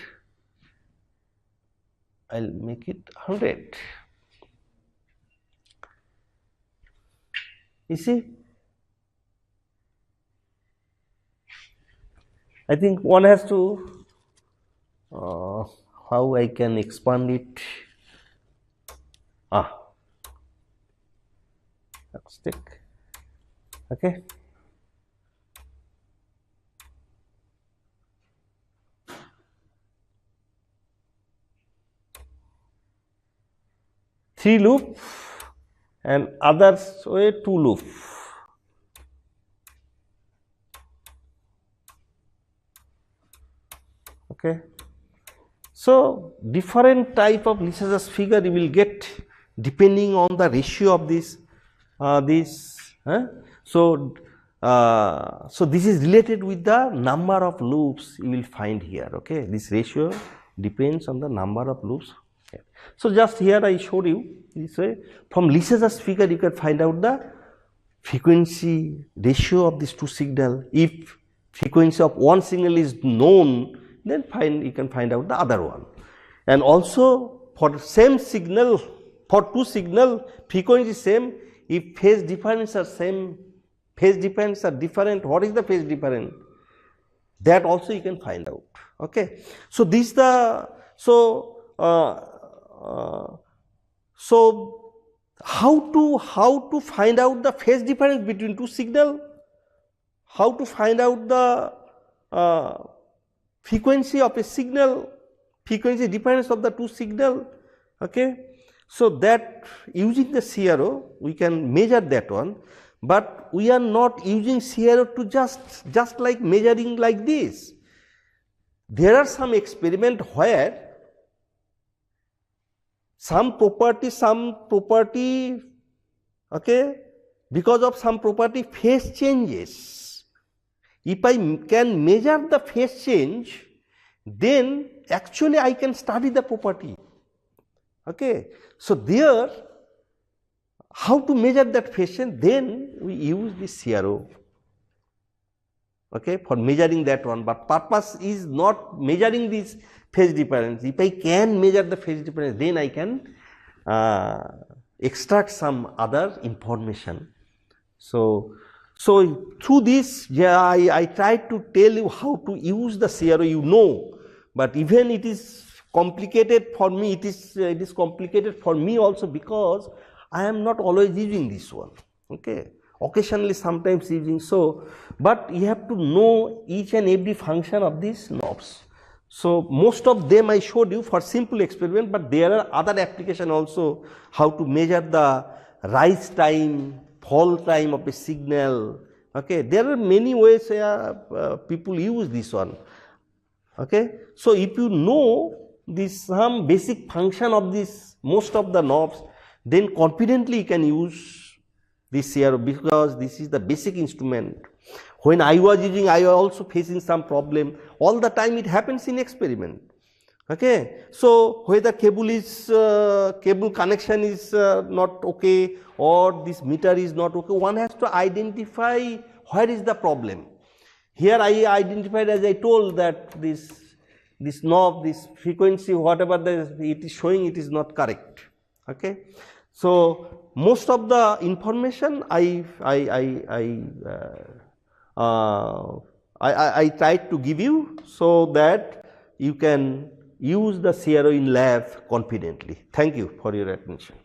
I will make it 100. You see, I think one has to how I can expand it. Let's take, okay. Three loop and others way 2 loop. Okay. So, different type of Lesage's figure you will get depending on the ratio of this So, this is related with the number of loops you will find here. Okay, this ratio depends on the number of loops. Okay. So, just here I showed you this way. From Lesage's figure you can find out the frequency ratio of these two signal. If frequency of one signal is known, then you can find out the other one. And also for same signal, for two signal frequency same, if phase difference are same, phase difference are different, what is the phase difference? That also you can find out. Okay. So this the so how to find out the phase difference between two signal? How to find out the frequency of a signal, frequency difference of the two signal? Okay. So that using the CRO we can measure that one, but we are not using CRO to just like measuring like this. There are some experiment where some property, okay, because of some property phase changes. If I can measure the phase change, then actually I can study the property. Okay. So there, how to measure that phase change? Then we use this CRO, okay, for measuring that one, but purpose is not measuring this phase difference. If I can measure the phase difference, then I can extract some other information. So through this, yeah, I tried to tell you how to use the CRO, you know, but even it is complicated for me, it is complicated for me also, because I am not always using this one, okay, occasionally sometimes using. So but you have to know each and every function of these knobs. So most of them I showed you for simple experiment, but there are other application also, how to measure the rise time, fall time of a signal. Okay, there are many ways people use this one. Okay, so if you know this some basic function of this most of the knobs, then confidently you can use this CRO, because this is the basic instrument. When I was using, I was also facing some problem. All the time it happens in experiment. Okay, so whether cable connection is not okay, or this meter is not okay, one has to identify where is the problem. Here I identified, as I told, that this knob, this frequency, whatever it is showing, it is not correct. Okay, so most of the information I tried to give you, so that you can use the CRO in lab confidently. Thank you for your attention.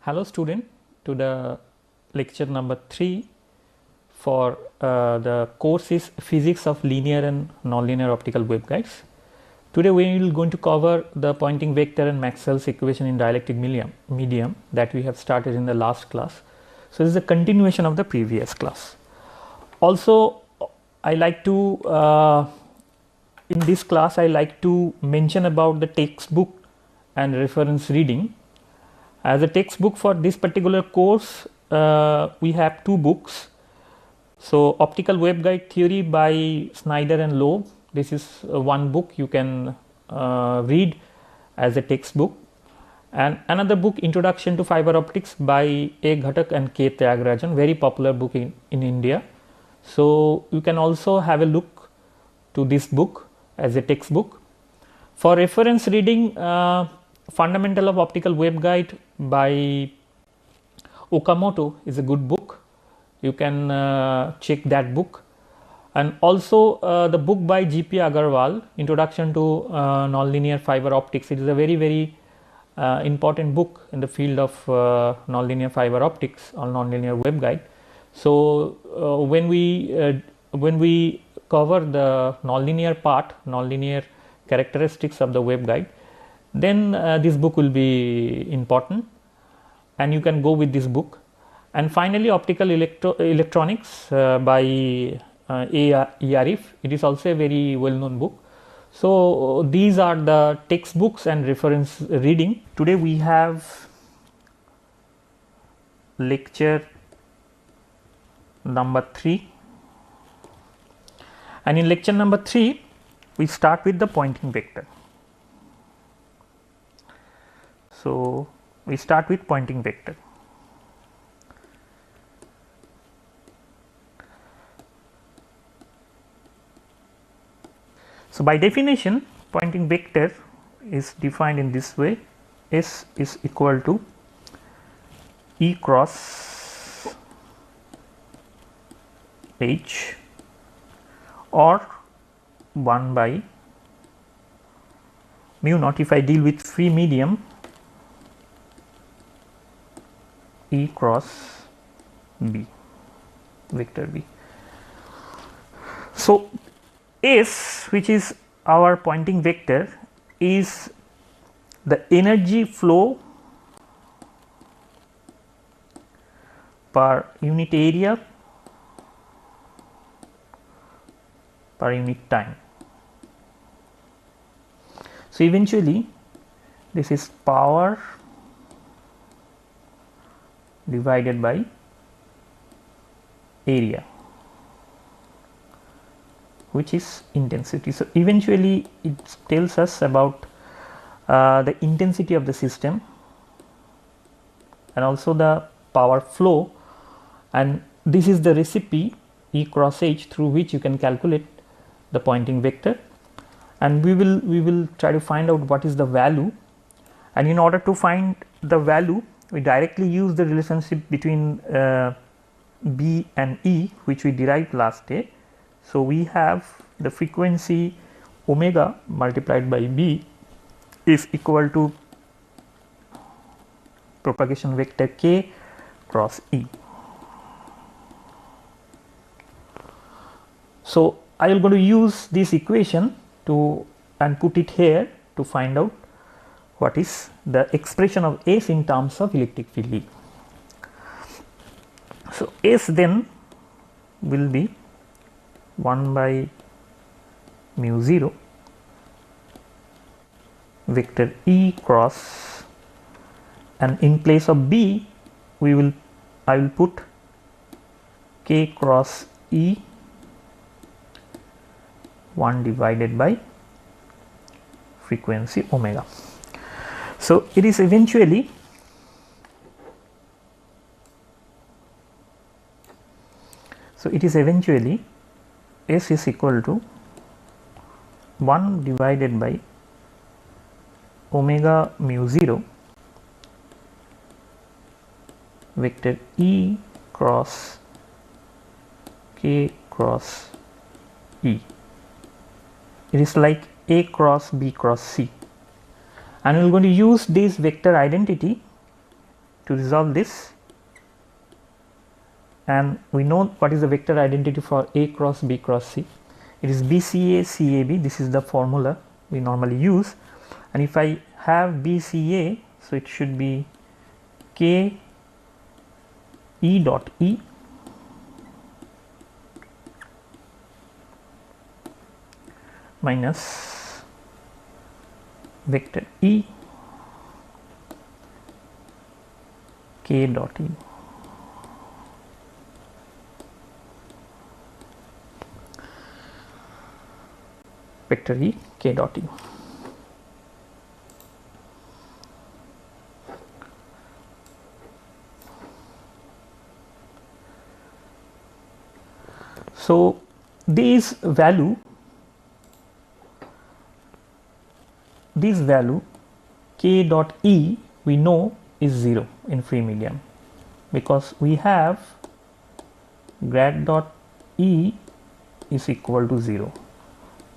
Hello student, to the lecture number 3 for the course is Physics of Linear and Nonlinear Optical Waveguides. Today we will going to cover the Poynting vector and Maxwell's equation in dielectric medium that we have started in the last class. So this is a continuation of the previous class. Also I like to in this class I like to mention about the textbook and reference reading. As a textbook for this particular course, we have two books. So, Optical Waveguide Theory by Snyder and Loeb. This is one book you can read as a textbook, and another book, Introduction to Fiber Optics by A. Ghatak and K. Tyagarajan, very popular book in India. So, you can also have a look to this book as a textbook. For reference reading, Fundamental of Optical Waveguide by Okamoto is a good book. You can check that book, and also the book by G.P. Agarwal, Introduction to Nonlinear Fiber Optics. It is a very important book in the field of nonlinear fiber optics or nonlinear waveguide. So, when we cover the nonlinear part, nonlinear characteristics of the waveguide, then this book will be important, and you can go with this book. And finally, Optical Electronics by A. Arif. It is also a very well known book. So, these are the textbooks and reference reading. Today we have lecture number 3, and in lecture number 3 we start with the Poynting vector. So, we start with Poynting vector. So, by definition, Poynting vector is defined in this way: S is equal to E cross H, or 1 by mu naught if I deal with free medium, E cross B, vector B. So, S, which is our Poynting vector, is the energy flow per unit area per unit time. So, eventually this is power divided by area, which is intensity. So, eventually it tells us about the intensity of the system and also the power flow, and this is the recipe E cross H through which you can calculate the Poynting vector, and we will try to find out what is the value. And in order to find the value, we directly use the relationship between B and E, which we derived last day. So, we have the frequency omega multiplied by B is equal to propagation vector k cross E. So, I am going to use this equation and put it here to find out what is the expression of S in terms of electric field E. So, S then will be 1 by mu 0 vector E cross, and in place of B I will put k cross E 1 divided by frequency omega. So, it is eventually S is equal to 1 divided by omega mu 0 vector E cross k cross E. It is like A cross B cross C, and we are going to use this vector identity to resolve this, and we know what is the vector identity for A cross B cross C. It is BCA CAB. This is the formula we normally use, and if I have BCA, so it should be K E dot E minus vector E k dot e. Vector e k dot e. So, this value k dot e we know is 0 in free medium, because we have grad dot e is equal to 0.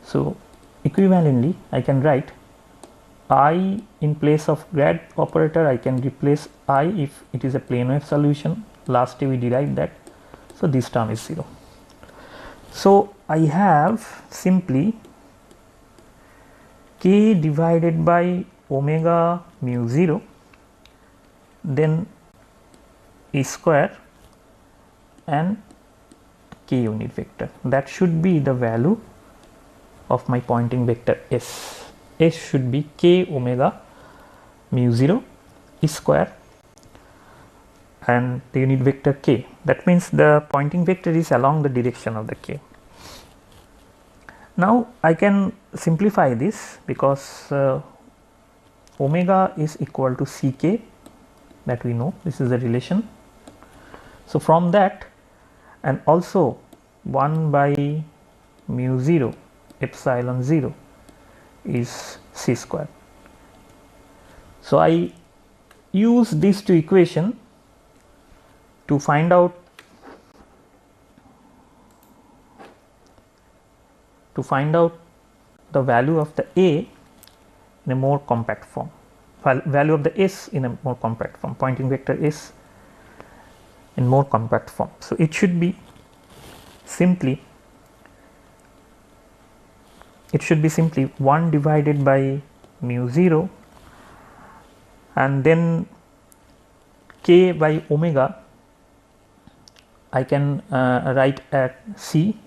So, equivalently I can write I in place of grad operator, I can replace I if it is a plane wave solution. Last day we derived that. So, this term is 0. So, I have simply k divided by omega mu 0, then e square and k unit vector. That should be the value of my Poynting vector S. S should be k omega mu 0 e square and the unit vector k. That means the Poynting vector is along the direction of the k. Now, I can simplify this because omega is equal to ck, that we know, this is the relation. So, from that, and also 1 by mu 0 epsilon 0 is c square. So, I use these two equations to find out the value of the A in a more compact form, value of the S in a more compact form, Poynting vector S in more compact form. So, it should be simply 1 divided by mu 0 and then k by omega I can write at c,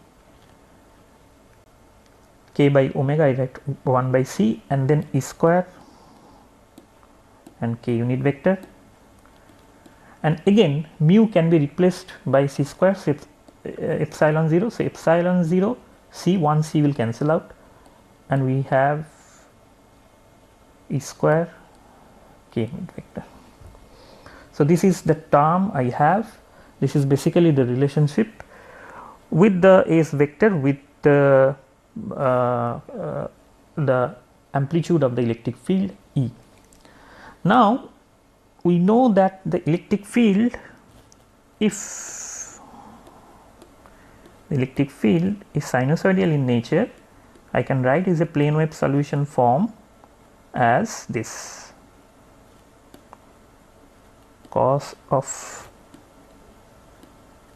k by omega I write 1 by c and then e square and k unit vector, and again mu can be replaced by c square, so epsilon 0. So, epsilon 0 c, 1 c will cancel out and we have e square k unit vector. So, this is the term I have. This is basically the relationship with the S vector with the amplitude of the electric field E. Now, we know that the electric field, if the electric field is sinusoidal in nature, I can write is a plane wave solution form as this: cos of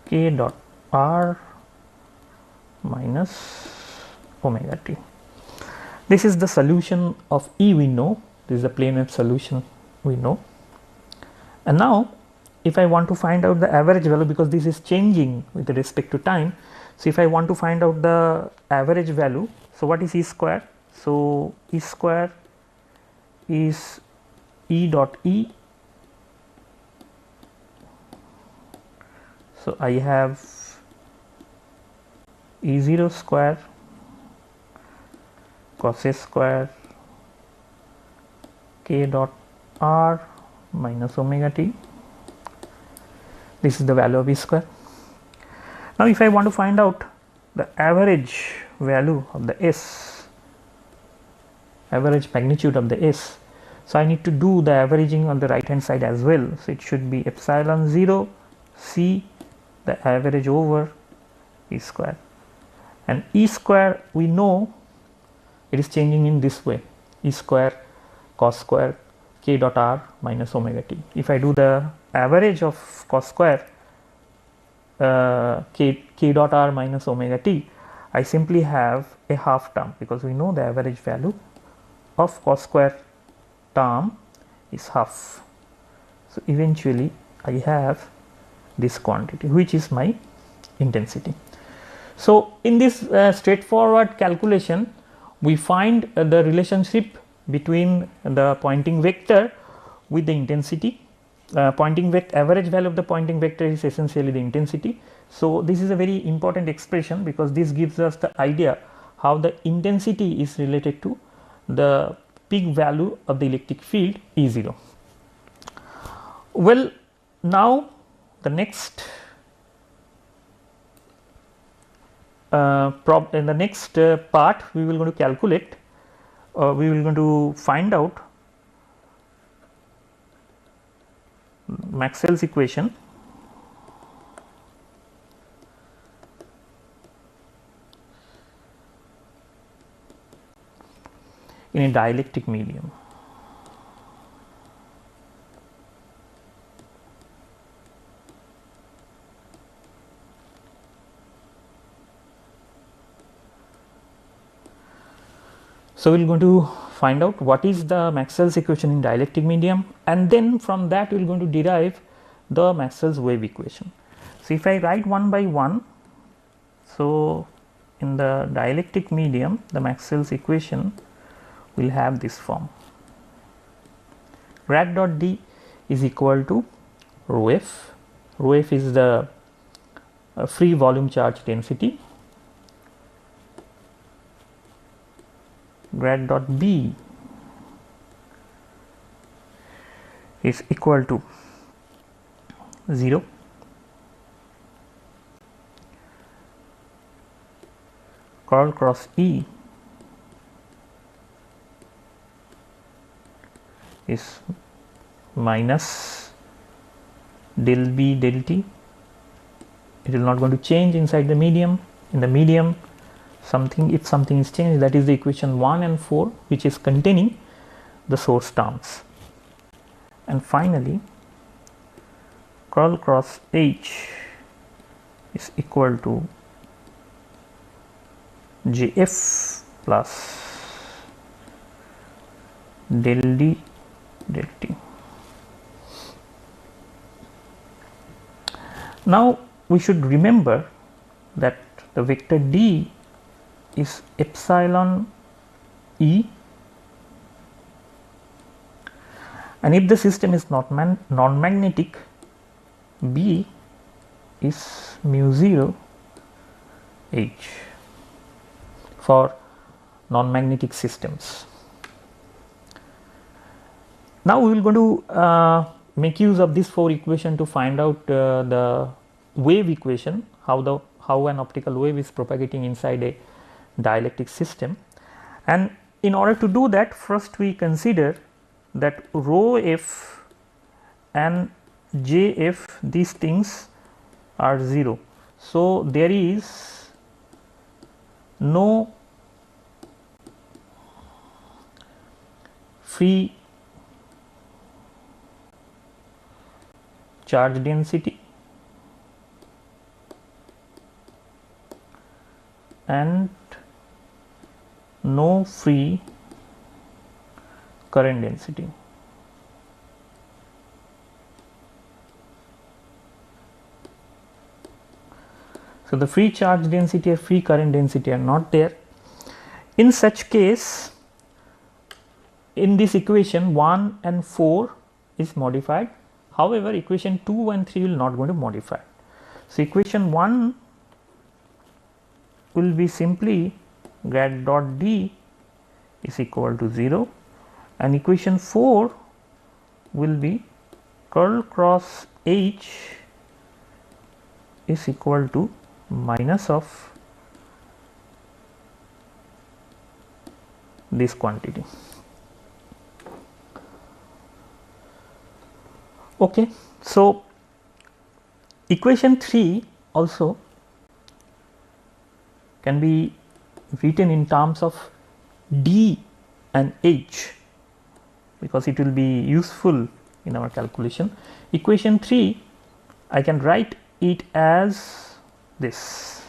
k dot r minus omega t. This is the solution of E we know, this is the plane wave solution we know. And now, if I want to find out the average value, because this is changing with respect to time, so if I want to find out the average value, so what is E square? So, E square is E dot E. So, I have E0 square cos S square k dot r minus omega t. This is the value of E square. Now, if I want to find out the average value of the S, average magnitude of the S, so I need to do the averaging on the right hand side as well. So, it should be epsilon 0 c, the average over E square, and E square we know it is changing in this way: E square cos square k dot r minus omega t. If I do the average of cos square k dot r minus omega t, I simply have a half term, because we know the average value of cos square term is half. So, eventually I have this quantity, which is my intensity. So, in this straightforward calculation, we find the relationship between the Poynting vector with the intensity average value of the Poynting vector is essentially the intensity. So, this is a very important expression because this gives us the idea how the intensity is related to the peak value of the electric field E0. Well, now the next in the next part we will going to calculate, we will going to find out Maxwell's equation in a dielectric medium. So, we are going to find out what is the Maxwell's equation in dielectric medium, and then from that we are going to derive the Maxwell's wave equation. So, if I write one by one, so in the dielectric medium the Maxwell's equation will have this form: grad dot D is equal to rho f. Rho f is the free volume charge density. Grad dot B is equal to 0. Curl cross E is minus del B del T. It is not going to change inside the medium. In the medium, if something is changed, that is the equation 1 and 4, which is containing the source terms. And finally, curl cross H is equal to Jf plus del D del T. Now, we should remember that the vector D is epsilon E, and if the system is not non-magnetic, B is mu 0 H for non-magnetic systems. Now, we will going to make use of this 4 equation to find out the wave equation, how an optical wave is propagating inside a dielectric system. And in order to do that, first we consider that rho f and Jf, these things are 0. So, there is no free charge density and no free current density. So, the free charge density or free current density are not there. In such case, in this equation 1 and 4 is modified. However, equation 2 and 3 will not going to modify. So, equation 1 will be simply grad dot D is equal to 0, and equation 4 will be curl cross H is equal to minus of this quantity. Okay. So, equation 3 also can be written in terms of D and H, because it will be useful in our calculation. Equation 3, I can write it as this.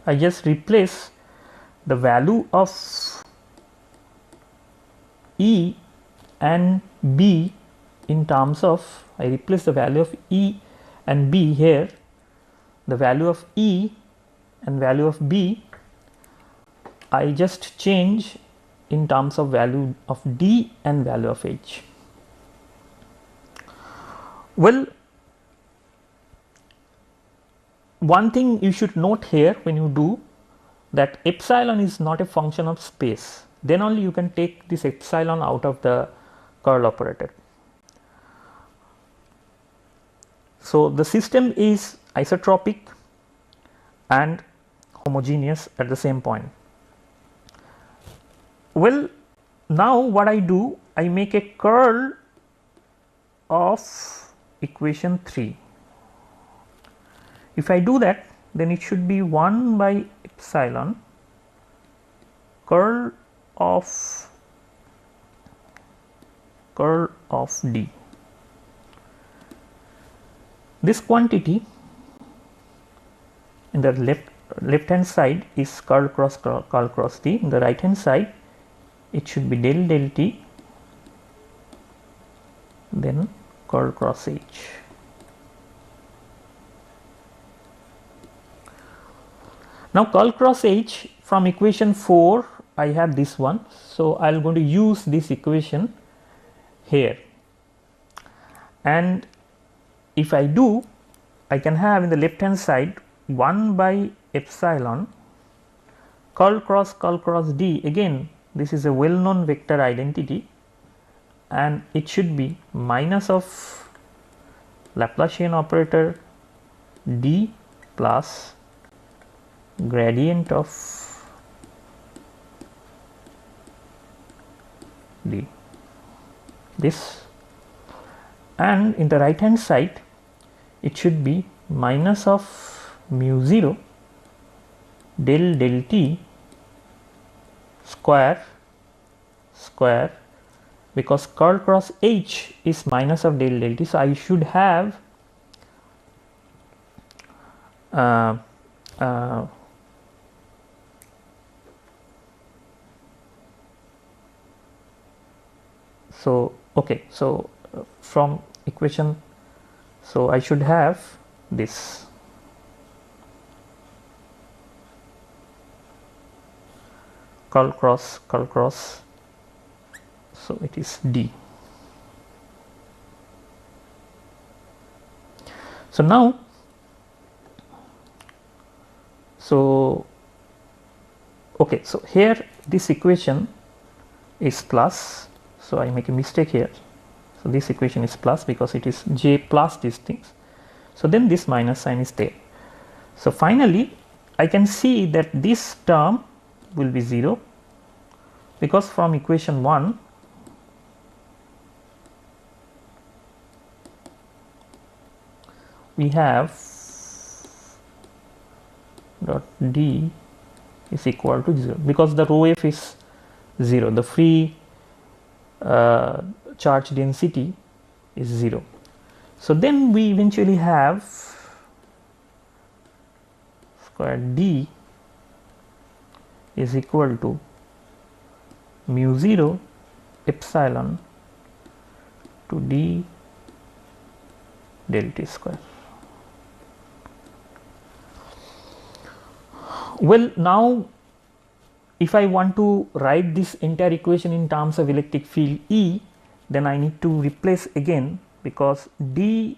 I just replace the value of E and B in terms of, I replace the value of E and B here, the value of E and value of B I just change in terms of value of D and value of H. Well, one thing you should note here when you do that epsilon is not a function of space, then only you can take this epsilon out of the curl operator. So, the system is isotropic and homogeneous at the same point. Well, now what I do, I make a curl of equation 3. If I do that, then it should be 1 by epsilon curl of D. This quantity in the left hand side is curl cross D. In the right hand side, it should be del T, then curl cross H. Now, curl cross H from equation 4, I have this one. So, I am going to use this equation here, and if I do, I can have in the left hand side 1 by epsilon curl cross D. Again, this is a well known vector identity, and it should be minus of Laplacian operator D plus gradient of D, this, and in the right hand side it should be minus of mu 0 del T square, because curl cross H is minus of del T. So, I should have from equation, so I should have this curl cross, so it is D. So, now so here this equation is plus, so I make a mistake here. So, this equation is plus because it is J plus these things. So, then this minus sign is there. So, finally, I can see that this term will be 0, because from equation 1 we have dot D is equal to 0, because the rho f is 0, the free charge density is 0. So, then we eventually have square D is equal to mu 0 epsilon to D del T square. Well, now if I want to write this entire equation in terms of electric field E, then I need to replace again, because D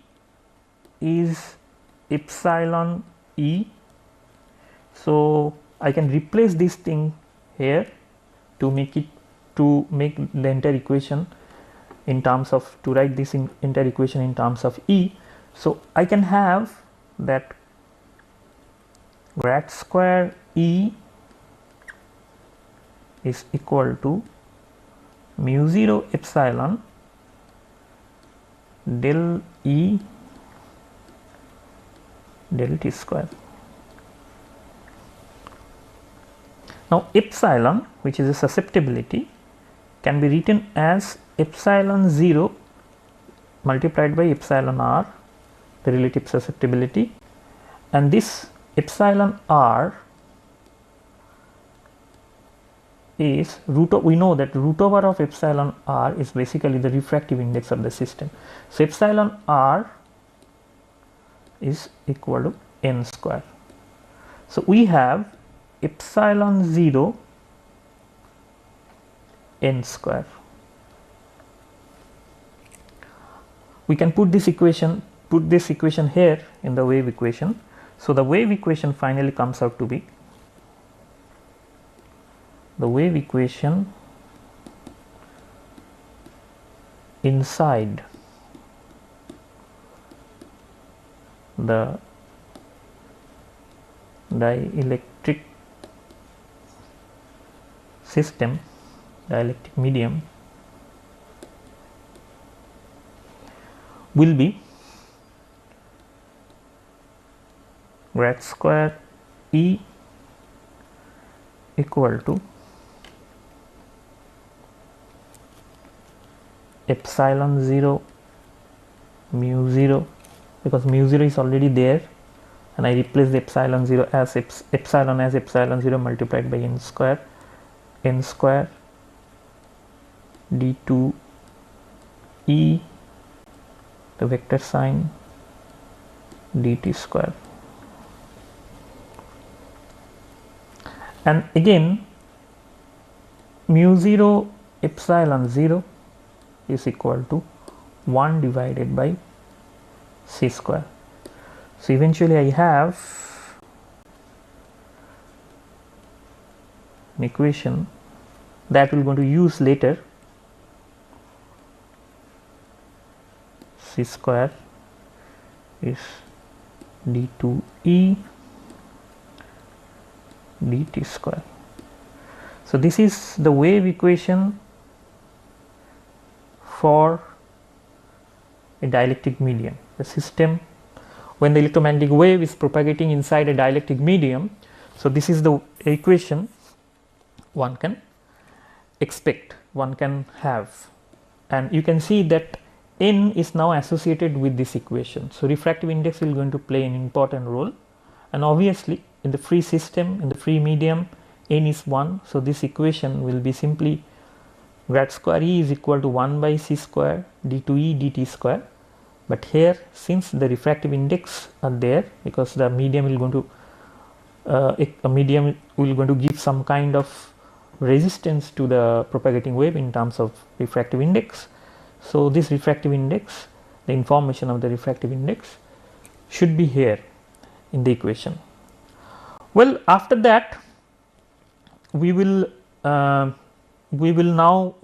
is epsilon E. So, I can replace this thing here to make the entire equation in terms of, to write this entire equation in terms of E. So, I can have that grad square E is equal to mu 0 epsilon del E del T square. Now, epsilon, which is a susceptibility, can be written as epsilon 0 multiplied by epsilon r, the relative susceptibility, and this epsilon r is we know that root over of epsilon r is basically the refractive index of the system. So, epsilon r is equal to n square. So, we have epsilon 0 n square. We can put this equation here in the wave equation. So the wave equation finally comes out to be the wave equation inside the dielectric system, dielectric medium, will be grad square E equal to epsilon 0 mu 0, because mu 0 is already there and I replace the epsilon 0 as epsilon 0 multiplied by n square d2 E, the vector sign dt square, and again mu 0 epsilon 0 is equal to 1 divided by c square. So eventually I have an equation that we are going to use later. C square is d2e dt square. So this is the wave equation for a dielectric medium, the system when the electromagnetic wave is propagating inside a dielectric medium. So this is the equation one can expect, one can have, and you can see that n is now associated with this equation. So refractive index is going to play an important role, and obviously in the free system, in the free medium, n is 1. So this equation will be simply grad square E is equal to 1 by c square d2e dt square. But here, since the refractive index are there, because the medium will going to give some kind of resistance to the propagating wave in terms of refractive index. So this refractive index, the information of the refractive index should be here in the equation. Well, after that we will now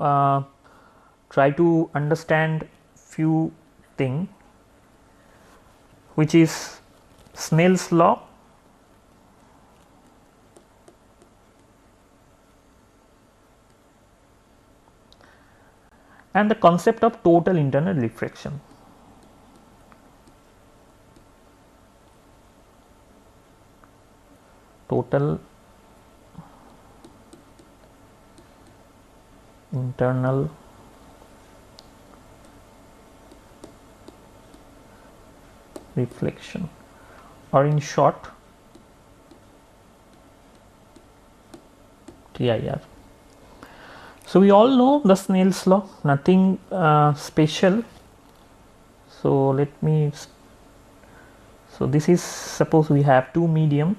try to understand few thing, which is Snell's law and the concept of total internal refraction. Total internal reflection, or in short TIR. So we all know the Snell's law, nothing special. So let me, so this is, suppose we have two medium,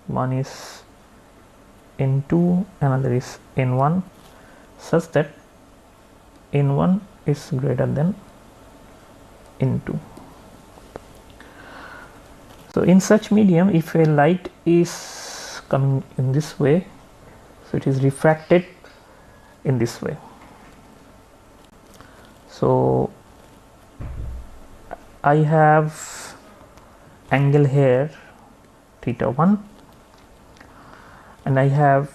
one is N2, another is N1, such that N1 is greater than N2. So in such medium, if a light is coming in this way, so it is refracted in this way. So I have angle here theta 1 and I have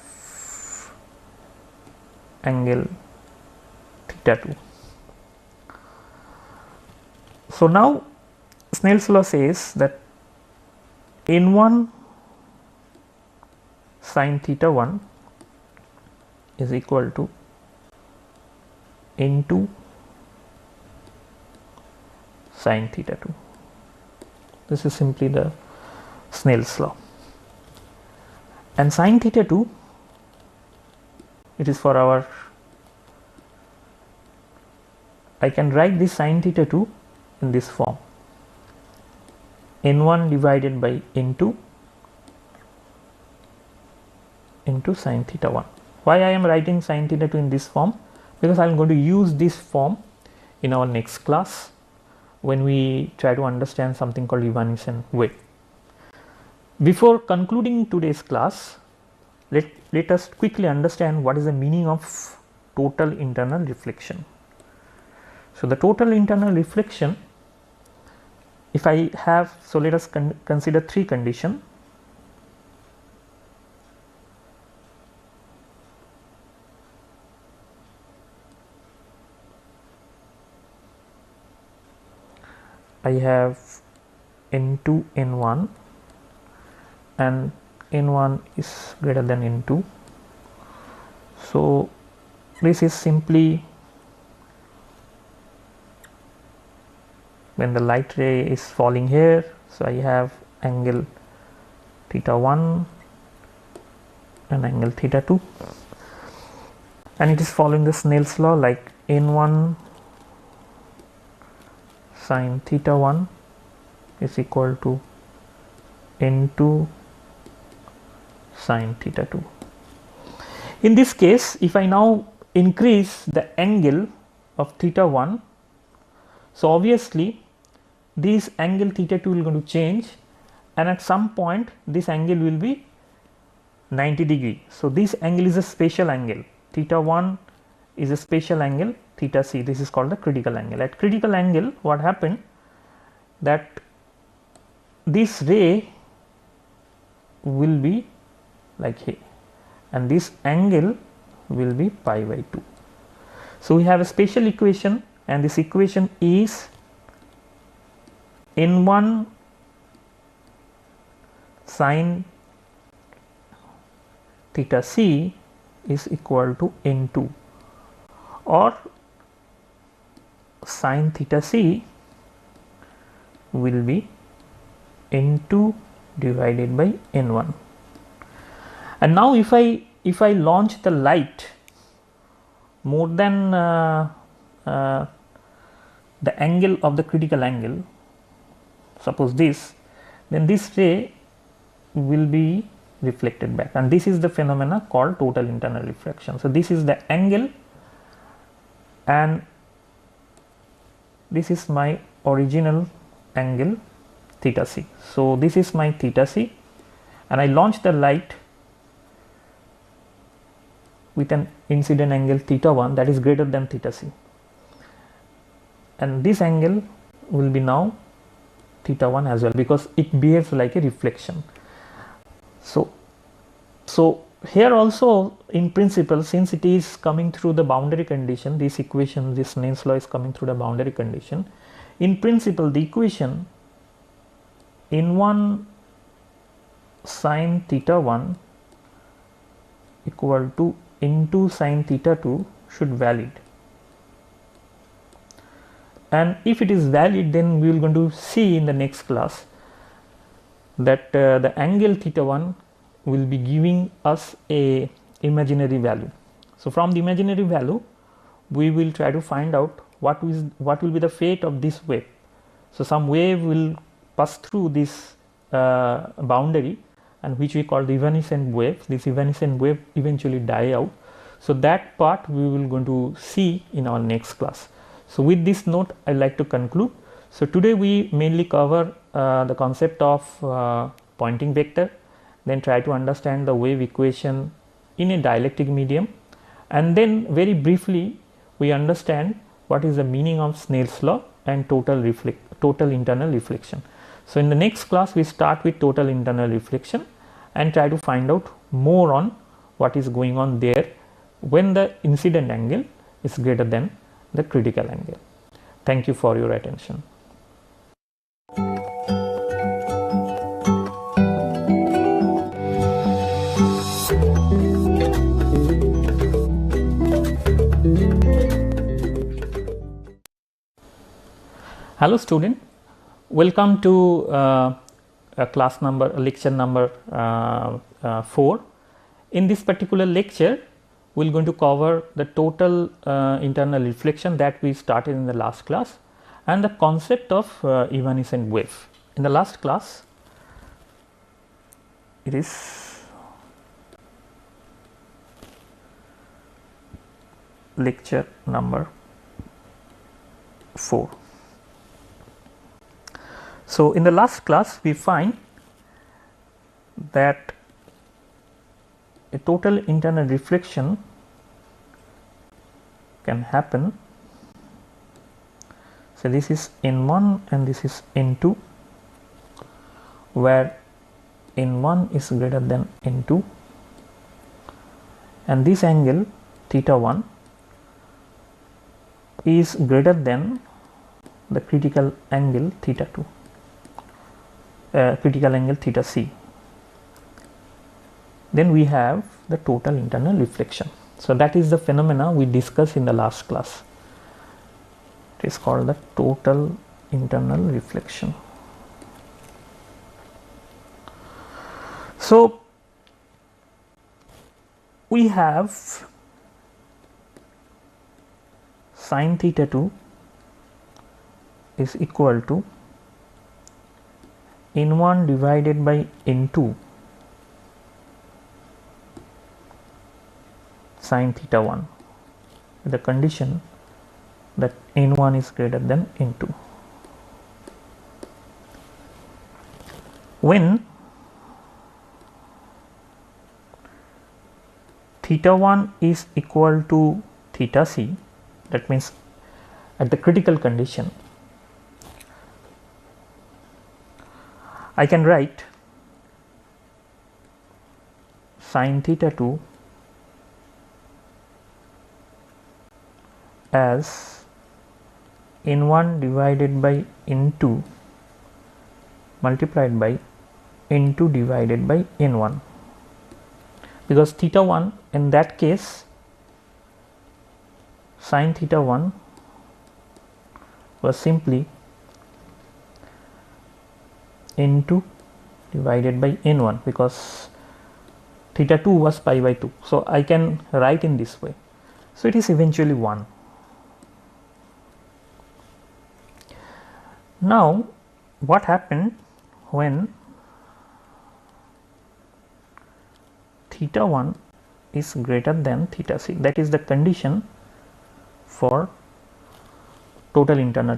angle theta 2. So now Snell's law says that N1 sin theta 1 is equal to N2 sin theta 2. This is simply the Snell's law. And sin theta 2, it is for our, I can write this sin theta 2 in this form, N1 divided by N2 into sin theta 1. Why I am writing sin theta 2 in this form? because I am going to use this form in our next class when we try to understand something called evanescent wave. Before concluding today's class, let us quickly understand what is the meaning of total internal reflection. So, the total internal reflection, if I have, so let us consider three conditions. I have N2, N1 and N1 is greater than N2. So, this is simply when the light ray is falling here. So, I have angle theta 1 and angle theta 2, and it is following the Snell's law, like N1 sin theta 1 is equal to N2 sin theta 2. In this case, if I now increase the angle of theta 1, so obviously this angle theta 2 will going to change, and at some point this angle will be 90 degree. So, this angle is a spatial angle, theta 1 is a spatial angle, theta c, this is called the critical angle. At critical angle, what happened, that this ray will be like here and this angle will be pi by 2. So, we have a spatial equation, and this equation is N1 sin theta c is equal to N2, or sin theta c will be N2 divided by N1. And now if I launch the light more than the angle of the critical angle, suppose this, then this ray will be reflected back, and this is the phenomena called total internal reflection. So, this is the angle and this is my original angle theta c. So, this is my theta c, and I launch the light with an incident angle theta 1 that is greater than theta c, and this angle will be now theta 1 as well, because it behaves like a reflection. So here also in principle, since it is coming through the boundary condition, this equation, this Snell's law is coming through the boundary condition. In principle, the equation N1 sin theta 1 equal to N2 sin theta 2 should valid, and if it is valid, then we will going to see in the next class that the angle theta 1 will be giving us a imaginary value. So, from the imaginary value we will try to find out what will be the fate of this wave. So, some wave will pass through this boundary, and which we call the evanescent wave. This evanescent wave eventually die out. So, that part we will going to see in our next class. So, with this note I would like to conclude. So, today we mainly cover the concept of Poynting vector, then try to understand the wave equation in a dielectric medium, and then very briefly we understand what is the meaning of Snell's law and total internal reflection. So, in the next class we start with total internal reflection and try to find out more on what is going on there when the incident angle is greater than the critical angle. Thank you for your attention. Hello student, welcome to lecture number 4. In this particular lecture we are going to cover the total internal reflection that we started in the last class and the concept of evanescent wave. In the last class it is lecture number 4. So, in the last class we find that a total internal reflection can happen. So, this is N1 and this is N2, where N1 is greater than N2, and this angle theta 1 is greater than the critical angle theta 2, critical angle theta c. Then we have the total internal reflection. So, that is the phenomena we discussed in the last class. It is called the total internal reflection. So, we have sin theta 2 is equal to N1 divided by N2 sin theta 1 with the condition that N1 is greater than N2. When theta 1 is equal to theta c, that means at the critical condition, I can write sin theta 2 as N1 divided by N2 multiplied by N2 divided by N1, because theta 1 in that case sin theta 1 was simply N2 divided by N1, because theta 2 was pi by 2. So, I can write in this way. So, it is eventually 1. Now, what happened when theta 1 is greater than theta c? That is the condition for total internal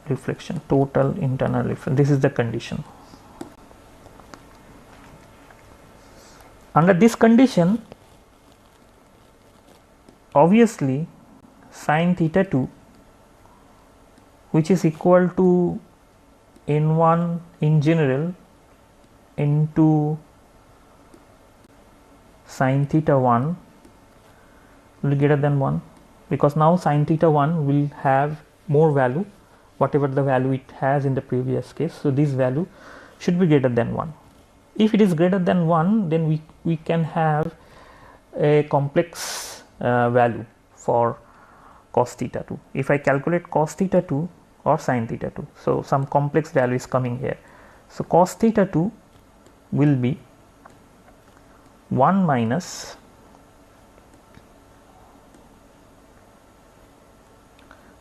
reflection. Total internal reflection. This is the condition. Under this condition, obviously sin theta 2, which is equal to N1 in general into sin theta 1 will be greater than 1, because now sin theta 1 will have more value, whatever the value it has in the previous case. So, this value should be greater than 1. If it is greater than 1, then we can have a complex value for cos theta 2. If I calculate cos theta 2 or sin theta 2, so some complex value is coming here. So, cos theta 2 will be 1 minus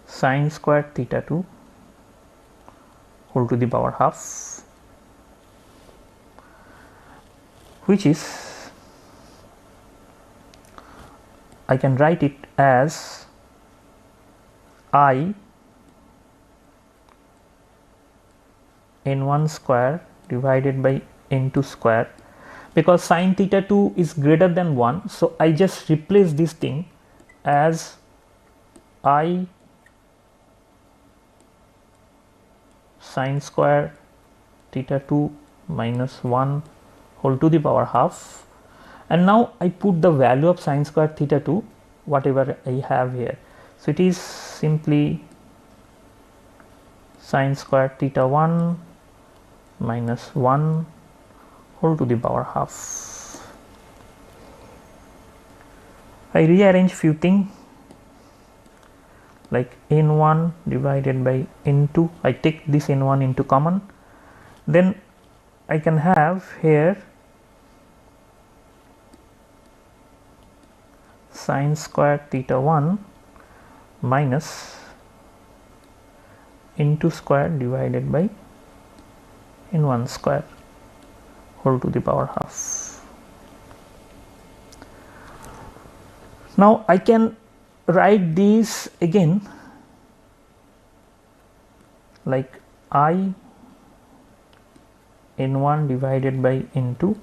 sin square theta 2 whole to the power half, which is, I can write it as I N1 square divided by N2 square, because sin theta 2 is greater than 1. So, I just replace this thing as I sin square theta 2 minus 1 whole to the power half, and now I put the value of sin square theta 2 whatever I have here. So, it is simply sin square theta 1 minus 1 whole to the power half. I rearrange few things like N1 divided by N2. I take this N1 into common, then I can have here sin square theta 1 minus N2 square divided by N1 square whole to the power half. Now, I can write these again like I n1 divided by n2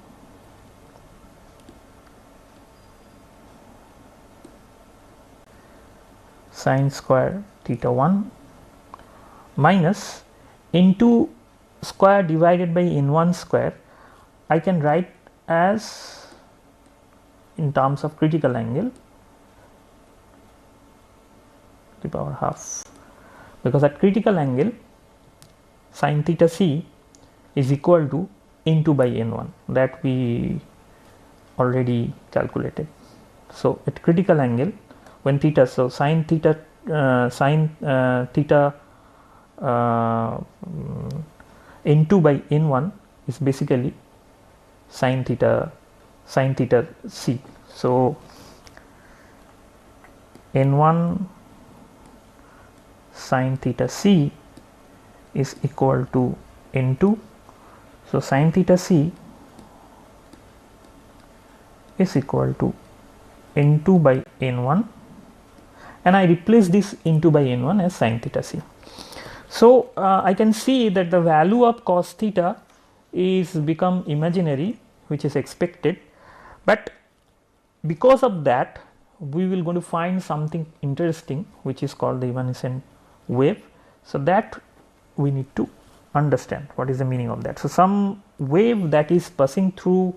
sine square theta 1 minus n2 square divided by n1 square. I can write as in terms of critical angle to the power half, because at critical angle sin theta c is equal to n2 by n1, that we already calculated. So at critical angle when theta, so sin theta n2 by n1 is basically sin theta c. So n1 sin theta c is equal to n2. So sin theta c is equal to n2 by n1, and I replace this n2 by n1 as sin theta c. So I can see that the value of cos theta is become imaginary, which is expected, but because of that we will going to find something interesting which is called the evanescent wave. So that we need to understand what is the meaning of that. So some wave that is passing through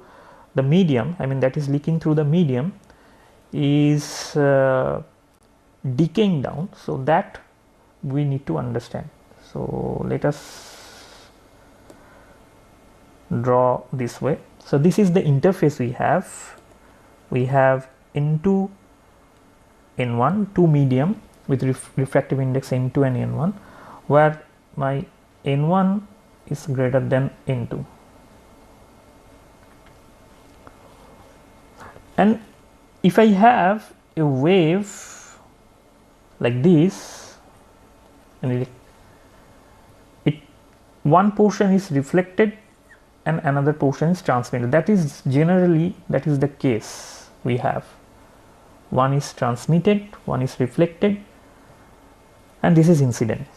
the medium, I mean that is leaking through the medium, is decaying down, so that we need to understand. So let us draw this way. So this is the interface we have. We have n2 n1, two medium with refractive index n2 and n1, where my n1 is greater than n2, and if I have a wave like this, and one portion is reflected and another portion is transmitted, that is generally the case we have. One is transmitted, one is reflected, and this is incident.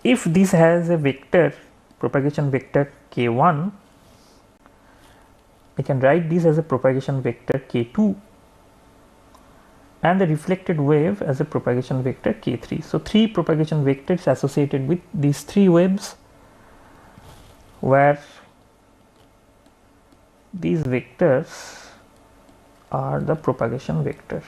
If this has a vector, propagation vector k1, I can write this as a propagation vector k2 and the reflected wave as a propagation vector k3. So three propagation vectors associated with these three waves, where these vectors are the propagation vectors.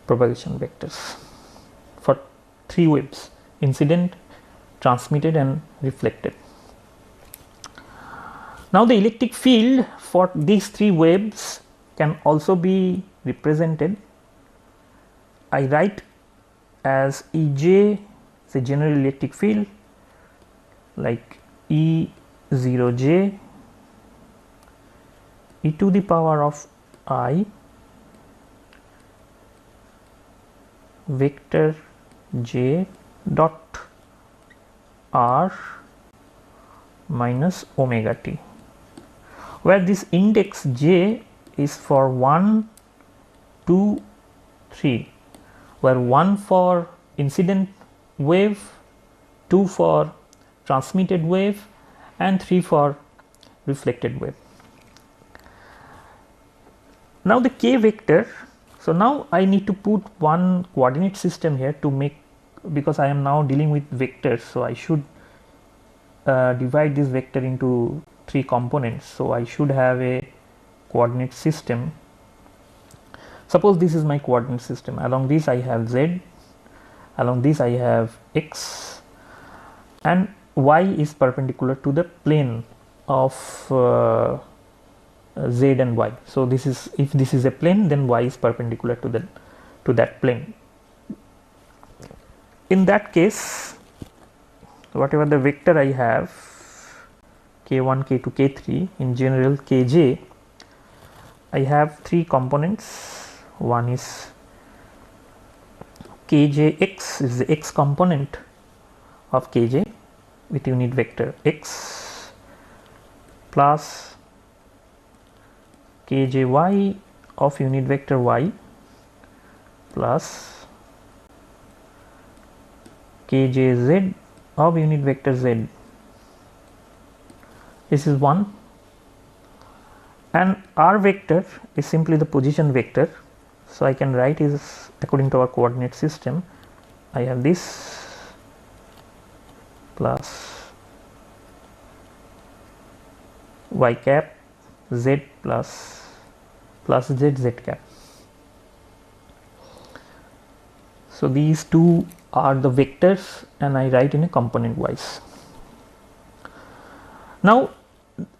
Propagation vectors for three waves: incident, transmitted and reflected. Now the electric field for these three waves can also be represented. I write as Ej, the general electric field, like E0j e to the power of I vector j dot r minus omega t, where this index j is for 1, 2, 3, where 1 for incident wave, 2 for transmitted wave, and 3 for reflected wave. Now the k vector, so now I need to put one coordinate system here to make, because I am now dealing with vectors, so I should divide this vector into three components. So I should have a coordinate system. Suppose this is my coordinate system. Along this I have z, along this I have x, and y is perpendicular to the plane of z and y. So this is, if this is a plane, then y is perpendicular to that plane. In that case, whatever the vector I have, k1, k2, k3, in general kj, I have three components. One is kjx is the x component, of kj with unit vector x plus kjy of unit vector y plus kjz of unit vector z. This is 1, and r vector is simply the position vector. So, I can write is according to our coordinate system. I have this plus y cap z plus z z cap. So, these two are the vectors and I write in a component wise. Now,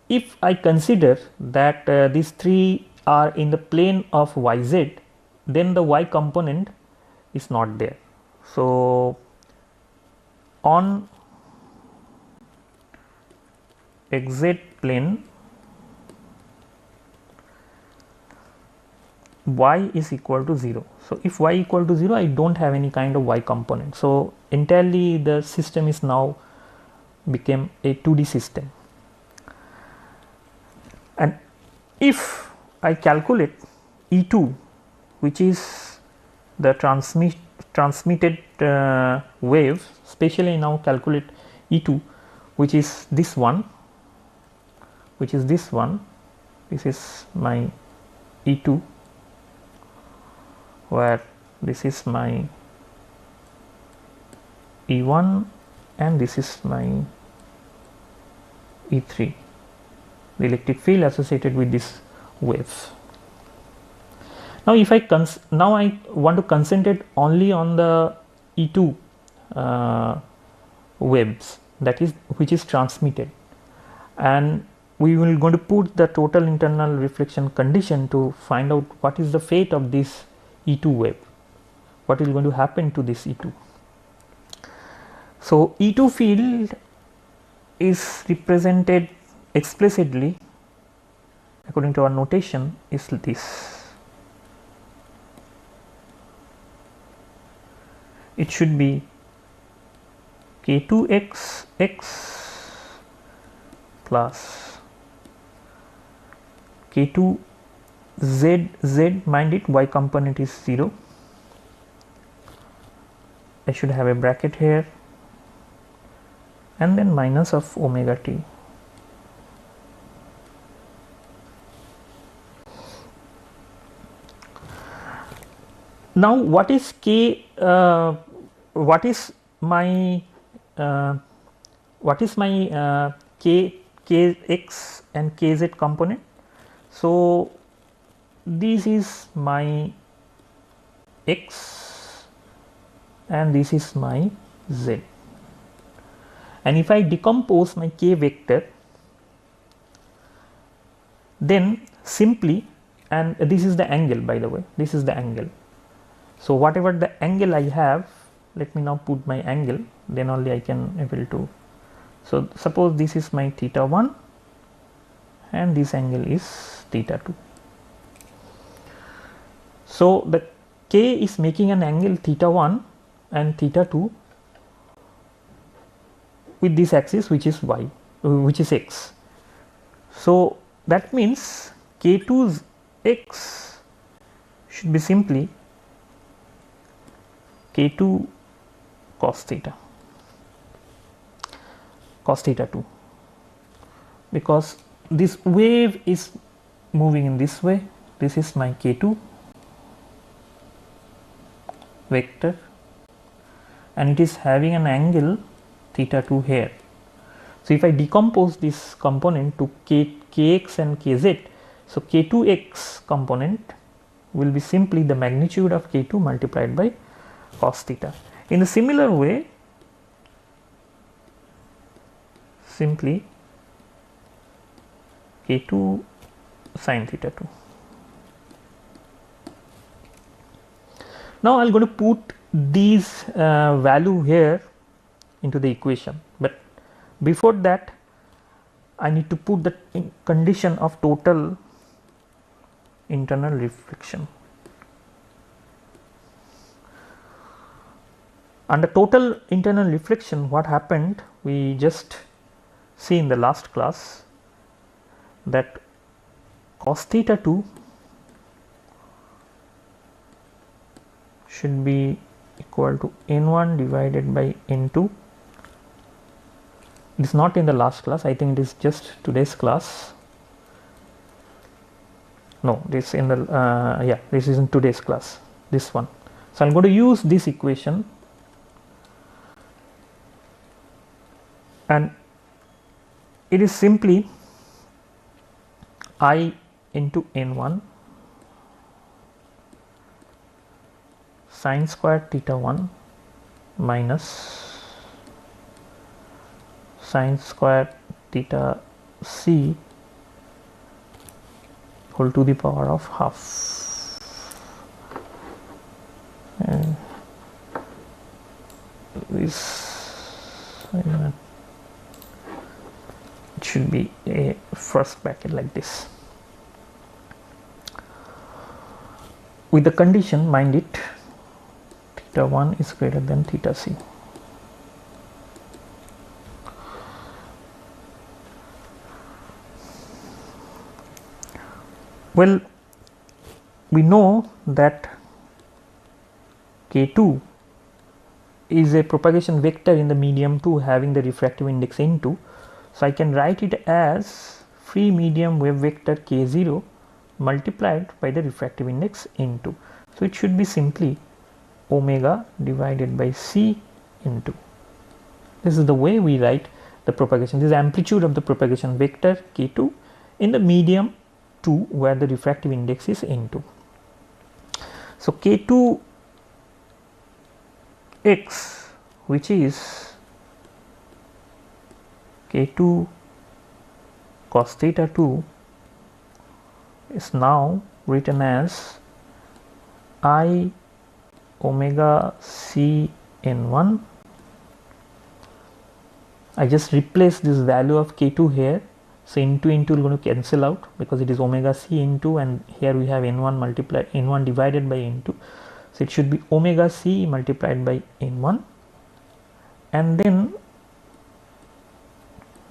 if I consider that these three are in the plane of yz, then the y component is not there. So, on xz plane y is equal to 0. So, if y equal to 0, I do not have any kind of y component. So, entirely the system is now became a 2D system. And if I calculate E2, which is the transmitted wave, especially now calculate E2, which is this one, this is my E2, where this is my E1 and this is my E3, the electric field associated with this wave. Now, if I want to concentrate only on the E2 waves, that is which is transmitted, and we will going to put the total internal reflection condition to find out what is the fate of this E2 wave, what is going to happen to this E2. So, E2 field is represented explicitly according to our notation is this. It should be k2x x plus k2 z z, mind it y component is 0. I should have a bracket here and then minus of omega t. Now, what is what is my kx and kz component? So, this is my x and this is my z, and if I decompose my k vector, then simply, and this is the angle, by the way, this is the angle. So, whatever the angle I have, let me now put my angle, then only I can able to. So, suppose this is my theta 1 and this angle is theta 2. So, the k is making an angle theta 1 and theta 2 with this axis, which is y, which is x. So, that means k2's x should be simply k2 cos theta 2, because this wave is moving in this way. This is my k2 vector and it is having an angle theta 2 here. So, if I decompose this component to kx and kz, so k2x component will be simply the magnitude of k2 multiplied by cos theta. In a similar way, simply k2 sin theta 2. Now, I am going to put these value here into the equation, but before that I need to put the condition of total internal reflection. Under total internal reflection, what happened, we just see in the last class that cos theta 2 should be equal to n1 divided by n2. It is not in the last class, I think it is just today's class. No, this in the yeah, this is in today's class, this one. So I'm going to use this equation, and it is simply I into n1 sine square theta 1 minus sine square theta c whole to the power of half. And this, it should be a first bracket like this, with the condition, mind it, theta 1 is greater than theta c. Well, we know that K2 is a propagation vector in the medium 2 having the refractive index n2. So I can write it as free medium wave vector K0 multiplied by the refractive index n2. So it should be simply omega divided by c n2. This is the way we write the propagation. This is amplitude of the propagation vector K2 in the medium 2 where the refractive index is n2. So K2 x, which is K2 cos theta 2, is now written as I omega c n1. I just replace this value of K2 here. So n2 will going to cancel out because it is omega c n2, and here we have n1 divided by n2. So it should be omega c multiplied by n1, and then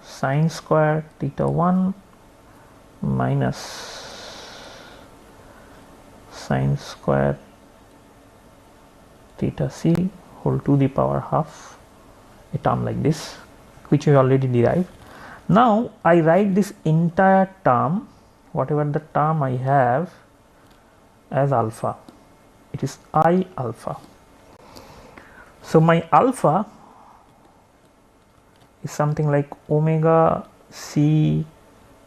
sine square theta 1 minus sine square theta c whole to the power half, a term like this, which we already derived. Now I write this entire term, whatever the term I have, as alpha. It is I alpha. So my alpha is something like omega c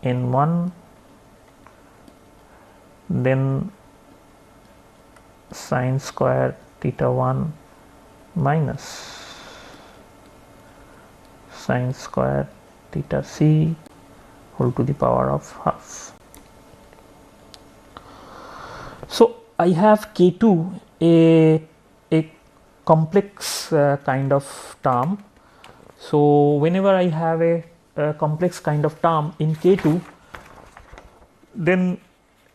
n1, then sine square theta 1 minus sine square theta c whole to the power of half. So I have K2 a complex kind of term. So whenever I have a complex kind of term in K2, then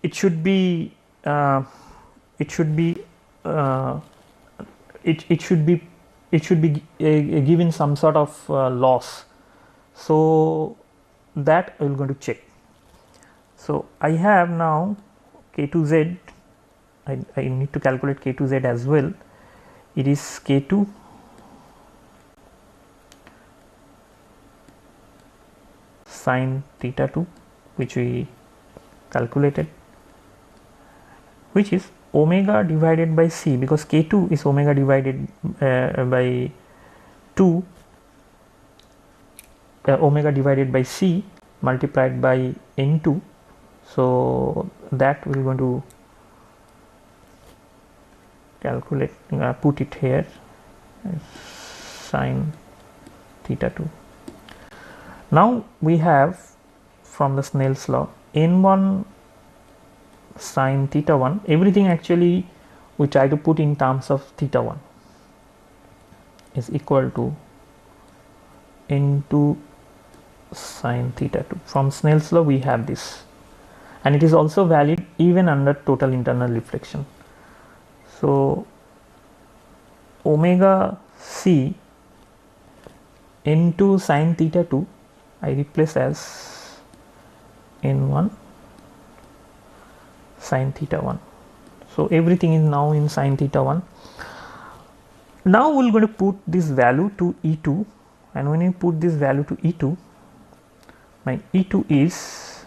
it should be given some sort of loss. So that I will going to check. So I have now K2z. I need to calculate K2z as well. It is K2 sine theta 2, which we calculated, which is omega divided by c, because K2 is omega divided by 2, omega divided by c multiplied by n2. So that we are going to calculate, put it here, sine theta 2. Now we have from the Snell's law n1 sine theta 1, everything actually we try to put in terms of theta 1 is equal to n2 sine theta 2. From Snell's law we have this, and it is also valid even under total internal reflection. So omega c into sin theta 2 I replace as n1 sin theta 1. So, everything is now in sin theta 1. Now, we are going to put this value to E2, and when you put this value to E2, my E2 is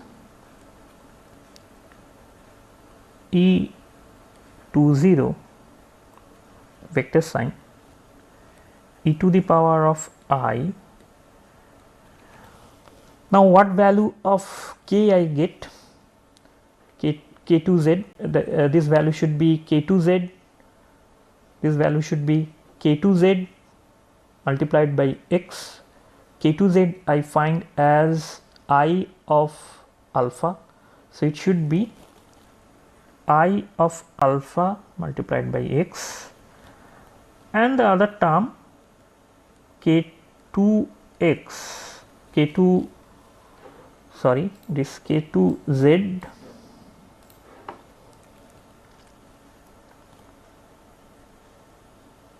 E20 vector sign e to the power of I. Now, what value of k I get? K2z, this value should be K2z, this value should be K2z multiplied by x. K2z I find as I of alpha, so it should be I of alpha multiplied by x, and the other term K2x, K2, sorry, this K2z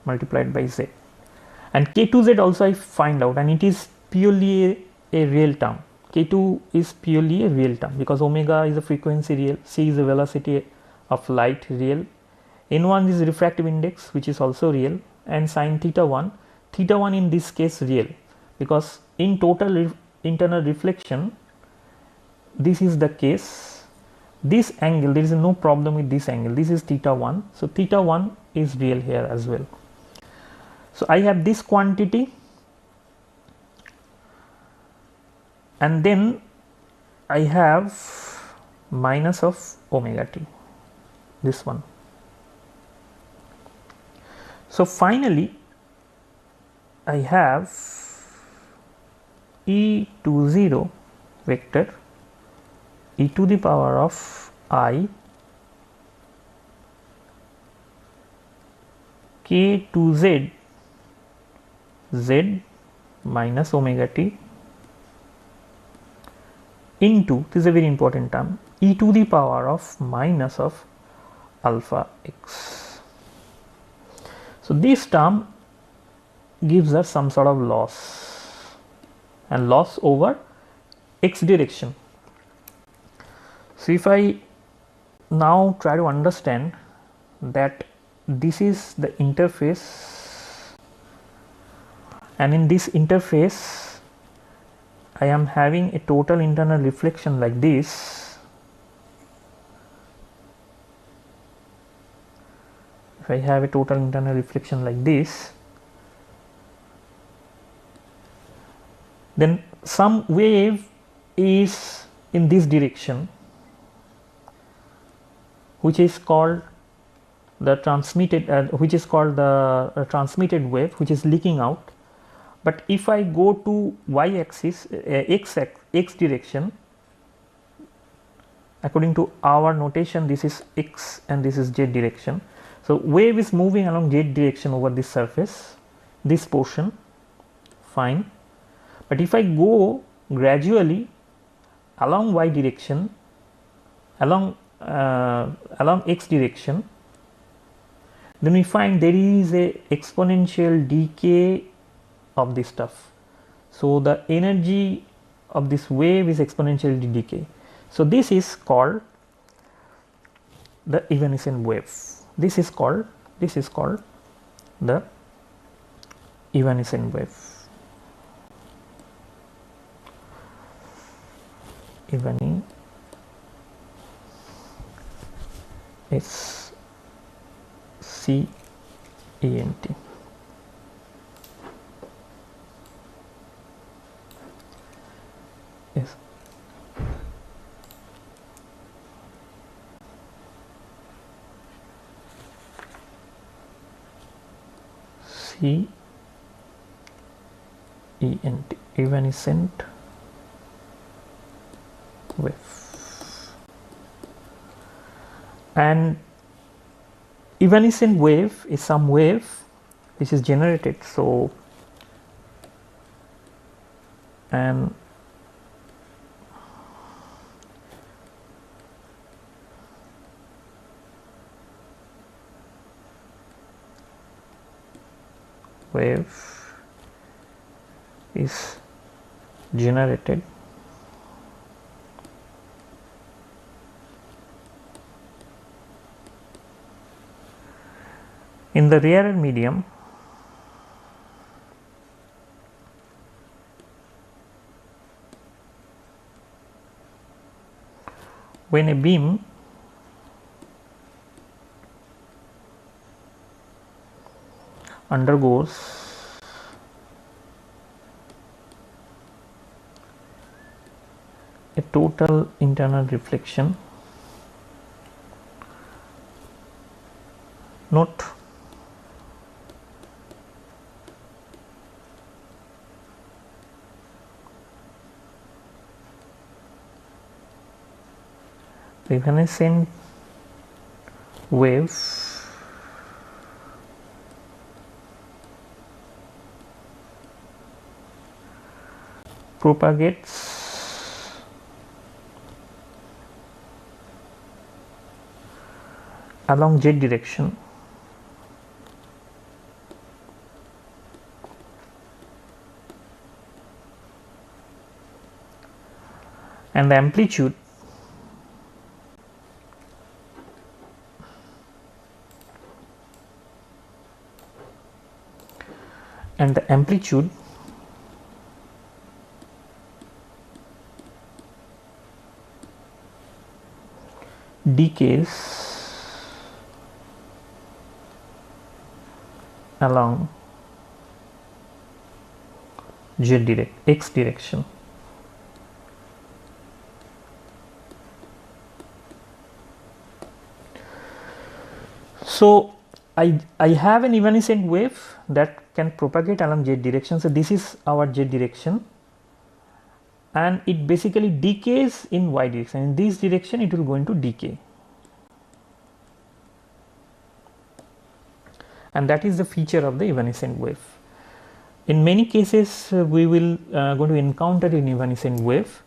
multiplied by z, and K2z also I find out, and it is purely a real term. K2 is purely a real term because omega is a frequency real, c is the velocity of light real, n1 is refractive index which is also real, and sin theta 1 in this case real, because in total internal reflection this is the case. This angle, there is no problem with this angle, this is theta 1, so theta 1 is real here as well. So, I have this quantity, and then I have minus of omega t, this one. So, finally, I have E20 vector e to the power of I K2z z minus omega t into, this is a very important term, e to the power of minus of alpha x. So, this term gives us some sort of loss, and loss over x direction. So, if I now try to understand that this is the interface, and in this interface I am having a total internal reflection like this. If I have a total internal reflection like this, then some wave is in this direction, which is called the transmitted, transmitted wave, which is leaking out. But if I go to y axis, x direction, according to our notation, this is x and this is z direction. So, wave is moving along z direction over this surface, this portion, fine. But if I go gradually along y direction, along x direction, then we find there is a exponential decay of this stuff. So, the energy of this wave is exponentially decay. So, this is called the evanescent wave. This is called the evanescent wave. Evanescent. Yes. CENT, evanescent wave. And evanescent wave is some wave which is generated. So, and wave is generated in the rarer medium when a beam undergoes a total internal reflection. Note the evanescent wave propagates along z direction and the amplitude decays along x direction. So I have an evanescent wave that can propagate along z direction. So this is our z direction, and it basically decays in y direction. In this direction it will go into decay, and that is the feature of the evanescent wave. In many cases we will going to encounter an evanescent wave.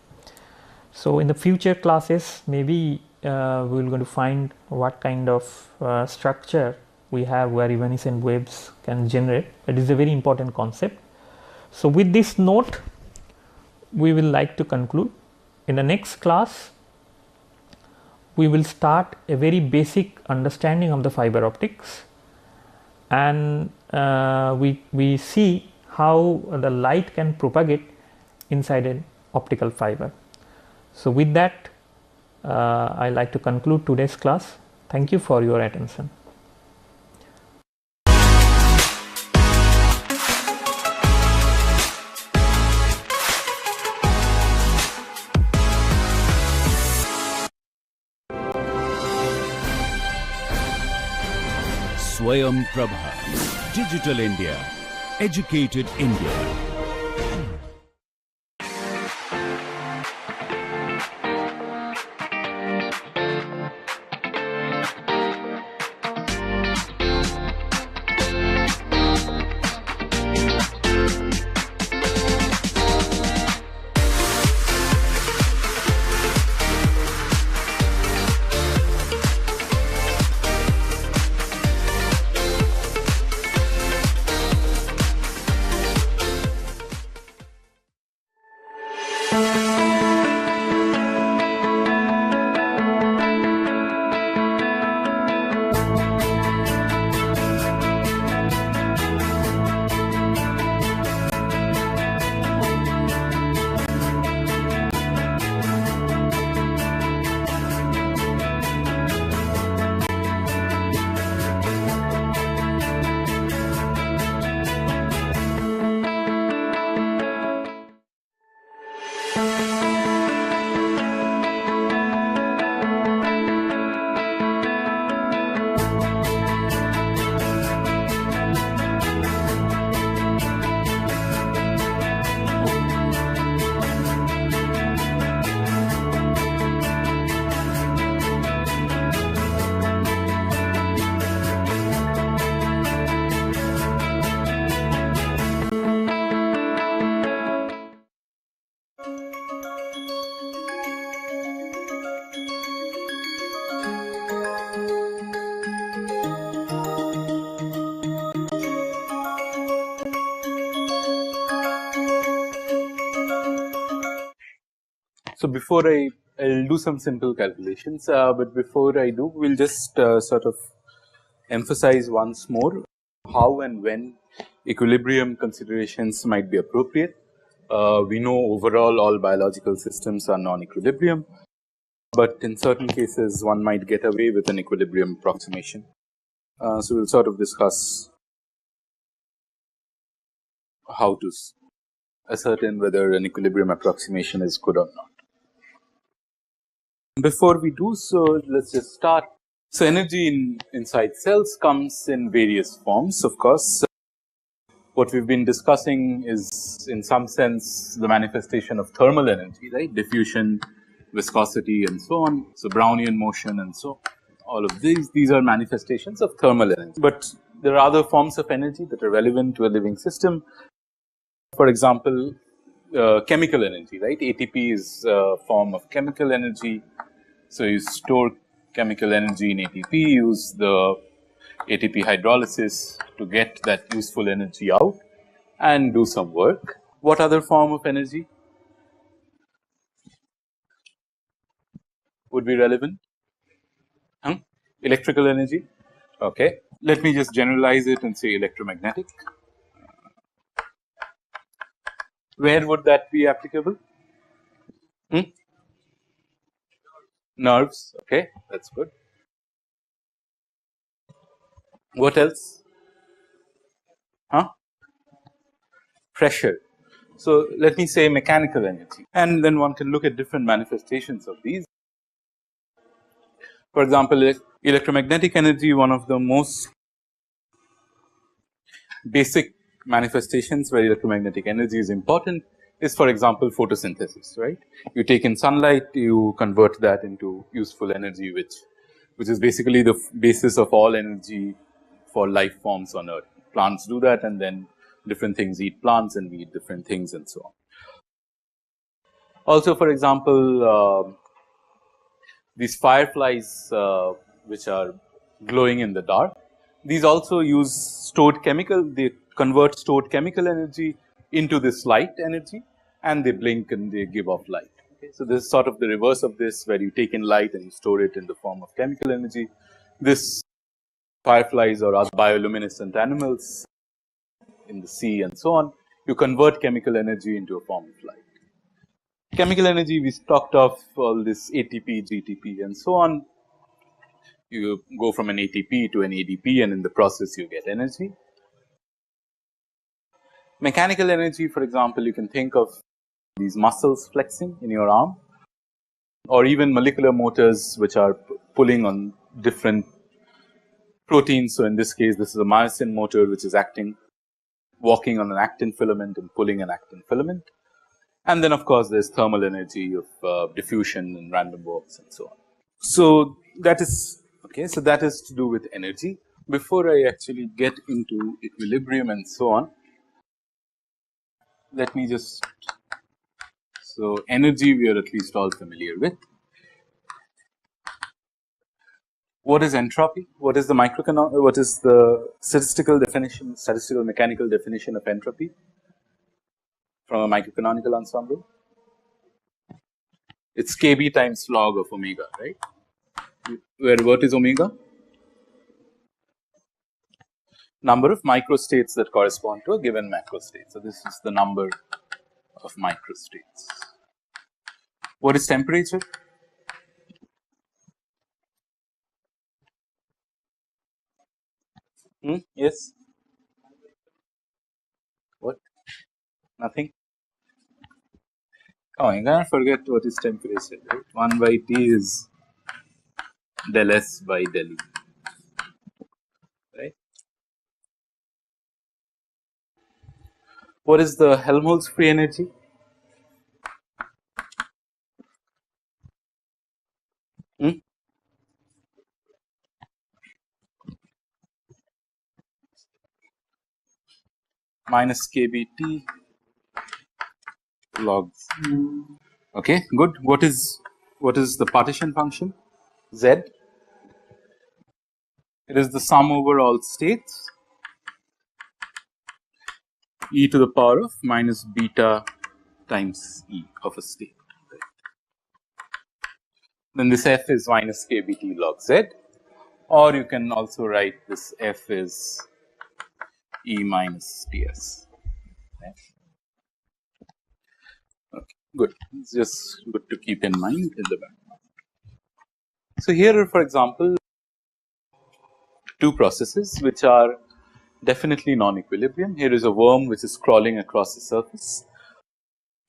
So in the future classes maybe we will going to find what kind of structure we have where evanescent waves can generate. That is a very important concept. So with this note we will like to conclude. In the next class we will start a very basic understanding of the fiber optics, and we see how the light can propagate inside an optical fiber. So with that I like to conclude today's class. Thank you for your attention. Swayam Prabha. Digital India. Educated India. So before I'll do some simple calculations, but before I do, we'll just sort of emphasize once more how and when equilibrium considerations might be appropriate. We know overall all biological systems are non-equilibrium, but in certain cases one might get away with an equilibrium approximation. So we'll sort of discuss how to ascertain whether an equilibrium approximation is good or not. Before we do so, let's just start. So energy inside cells comes in various forms, of course. What we've been discussing is in some sense the manifestation of thermal energy, right? Diffusion, viscosity and so on. So Brownian motion and so all of these are manifestations of thermal energy. But there are other forms of energy that are relevant to a living system. For example, chemical energy, right? ATP is a form of chemical energy. So you store chemical energy in ATP, use the ATP hydrolysis to get that useful energy out and do some work. What other form of energy would be relevant? Electrical energy. Okay. Let me just generalize it and say electromagnetic. Where would that be applicable? Nerves. Okay, that's good. What else? Pressure. So let me say mechanical energy, and then one can look at different manifestations of these. For example, electromagnetic energy, one of the most basic manifestations where electromagnetic energy is important is, for example, photosynthesis, right? You take in sunlight, you convert that into useful energy, which is basically the basis of all energy for life forms on earth. Plants do that, and then different things eat plants and we eat different things and so on. Also, for example, these fireflies which are glowing in the dark, these also use stored chemical, they convert stored chemical energy into this light energy and they blink and they give off light. Okay. So this is sort of the reverse of this, where you take in light and you store it in the form of chemical energy. This fireflies or other bioluminescent animals in the sea and so on, you convert chemical energy into a form of light. Chemical energy, we talked of all this ATP, GTP and so on. You go from an ATP to an ADP and in the process you get energy. Mechanical energy, for example, you can think of these muscles flexing in your arm, or even molecular motors which are pulling on different proteins. So in this case, this is a myosin motor which is walking on an actin filament and pulling an actin filament. And then of course there's thermal energy of diffusion and random walks and so on. So that is okay. So that is to do with energy. Before I actually get into equilibrium and so on, let me just, so energy we are at least all familiar with. What is entropy? What is the statistical mechanical definition of entropy from a microcanonical ensemble? It's Kb times log of omega, right? Where what is omega? Number of microstates that correspond to a given macrostate. So this is the number of microstates. What is temperature? Yes. What? Nothing. Oh, you cannot forget what is temperature, right? 1 by T is del S by del E, right? What is the Helmholtz free energy? Minus kBT log. Okay, good. What is the partition function? Z. It is the sum over all states, e to the power of minus beta times E of a state. then this f is minus k b t log z, or you can also write this f is E minus Ts. Right. Okay, good. It's just good to keep in mind in the background. So here, for example, two processes which are definitely non-equilibrium. Here is a worm which is crawling across the surface.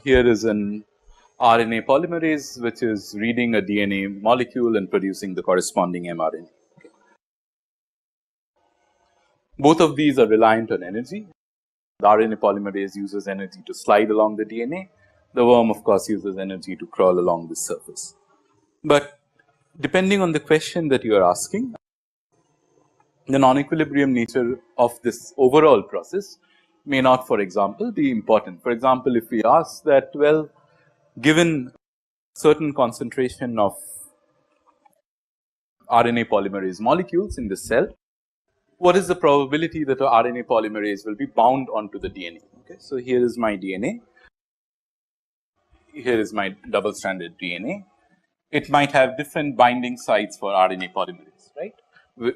Here is an RNA polymerase which is reading a DNA molecule and producing the corresponding mRNA. Both of these are reliant on energy. The RNA polymerase uses energy to slide along the DNA. The worm, of course, uses energy to crawl along the surface. But depending on the question that you are asking, the non-equilibrium nature of this overall process may not, for example, be important. For example, if we ask that, well, given certain concentration of RNA polymerase molecules in the cell, what is the probability that the RNA polymerase will be bound onto the DNA? Okay, so here is my DNA. Here is my double-stranded DNA. It might have different binding sites for RNA polymerase, right,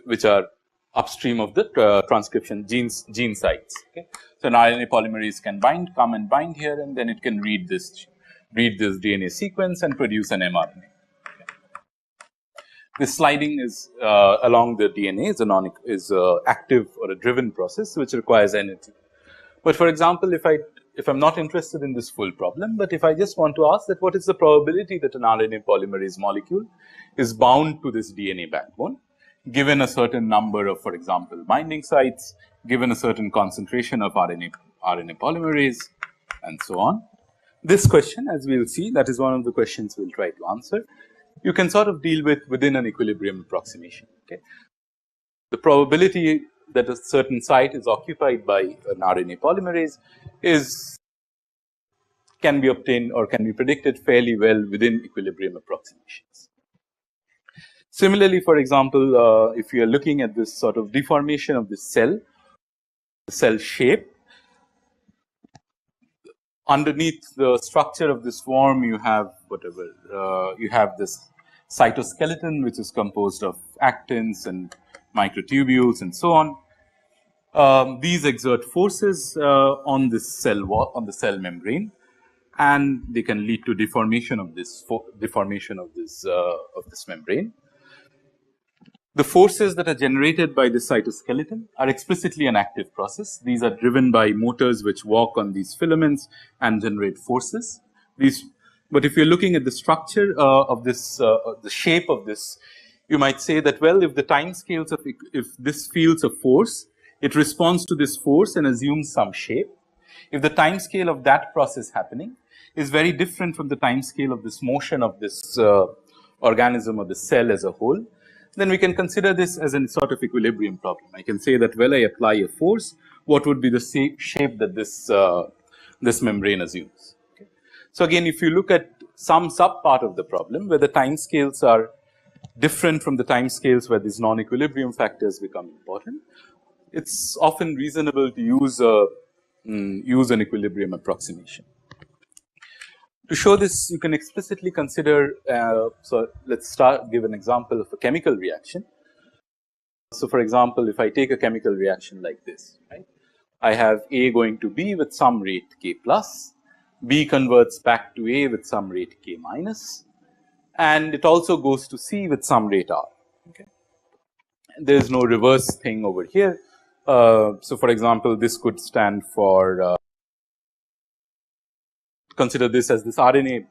which are upstream of the transcription gene sites. Okay, so an RNA polymerase can come and bind here, and then it can read this DNA sequence and produce an mRNA. This sliding is along the DNA is a active or a driven process which requires energy. But for example, if I'm not interested in this full problem, but if I just want to ask that what is the probability that an RNA polymerase molecule is bound to this DNA backbone, given a certain number of, for example, binding sites, given a certain concentration of RNA polymerase, and so on. This question, as we will see, that is one of the questions we'll try to answer. You can sort of deal with within an equilibrium approximation. Okay, the probability that a certain site is occupied by an RNA polymerase can be obtained or can be predicted fairly well within equilibrium approximations. Similarly, for example, if you are looking at this sort of deformation of the cell shape, underneath the structure of this worm, you have you have this cytoskeleton which is composed of actins and microtubules and so on. These exert forces on this cell wall, on the cell membrane, and they can lead to deformation of this membrane. The forces that are generated by this cytoskeleton are explicitly an active process. These are driven by motors which walk on these filaments and generate forces. But if you're looking at the structure of this, the shape of this, you might say that, well, if the time scales of, if this feels a force, it responds to this force and assumes some shape. If the time scale of that process happening is very different from the time scale of this motion of this organism or the cell as a whole, then we can consider this as a sort of equilibrium problem. I can say that, well, I apply a force, what would be the shape that this membrane assumes? Okay. So again, if you look at some subpart of the problem where the time scales are different from the time scales where these non-equilibrium factors become important, it's often reasonable to use an equilibrium approximation. To show this, you can explicitly consider, so let's give an example of a chemical reaction. So for example, if I take a chemical reaction like this, right, I have A going to B with some rate K plus, B converts back to A with some rate K minus, and it also goes to C with some rate R. Okay. There is no reverse thing over here. So for example, this could stand for, consider this as this RNA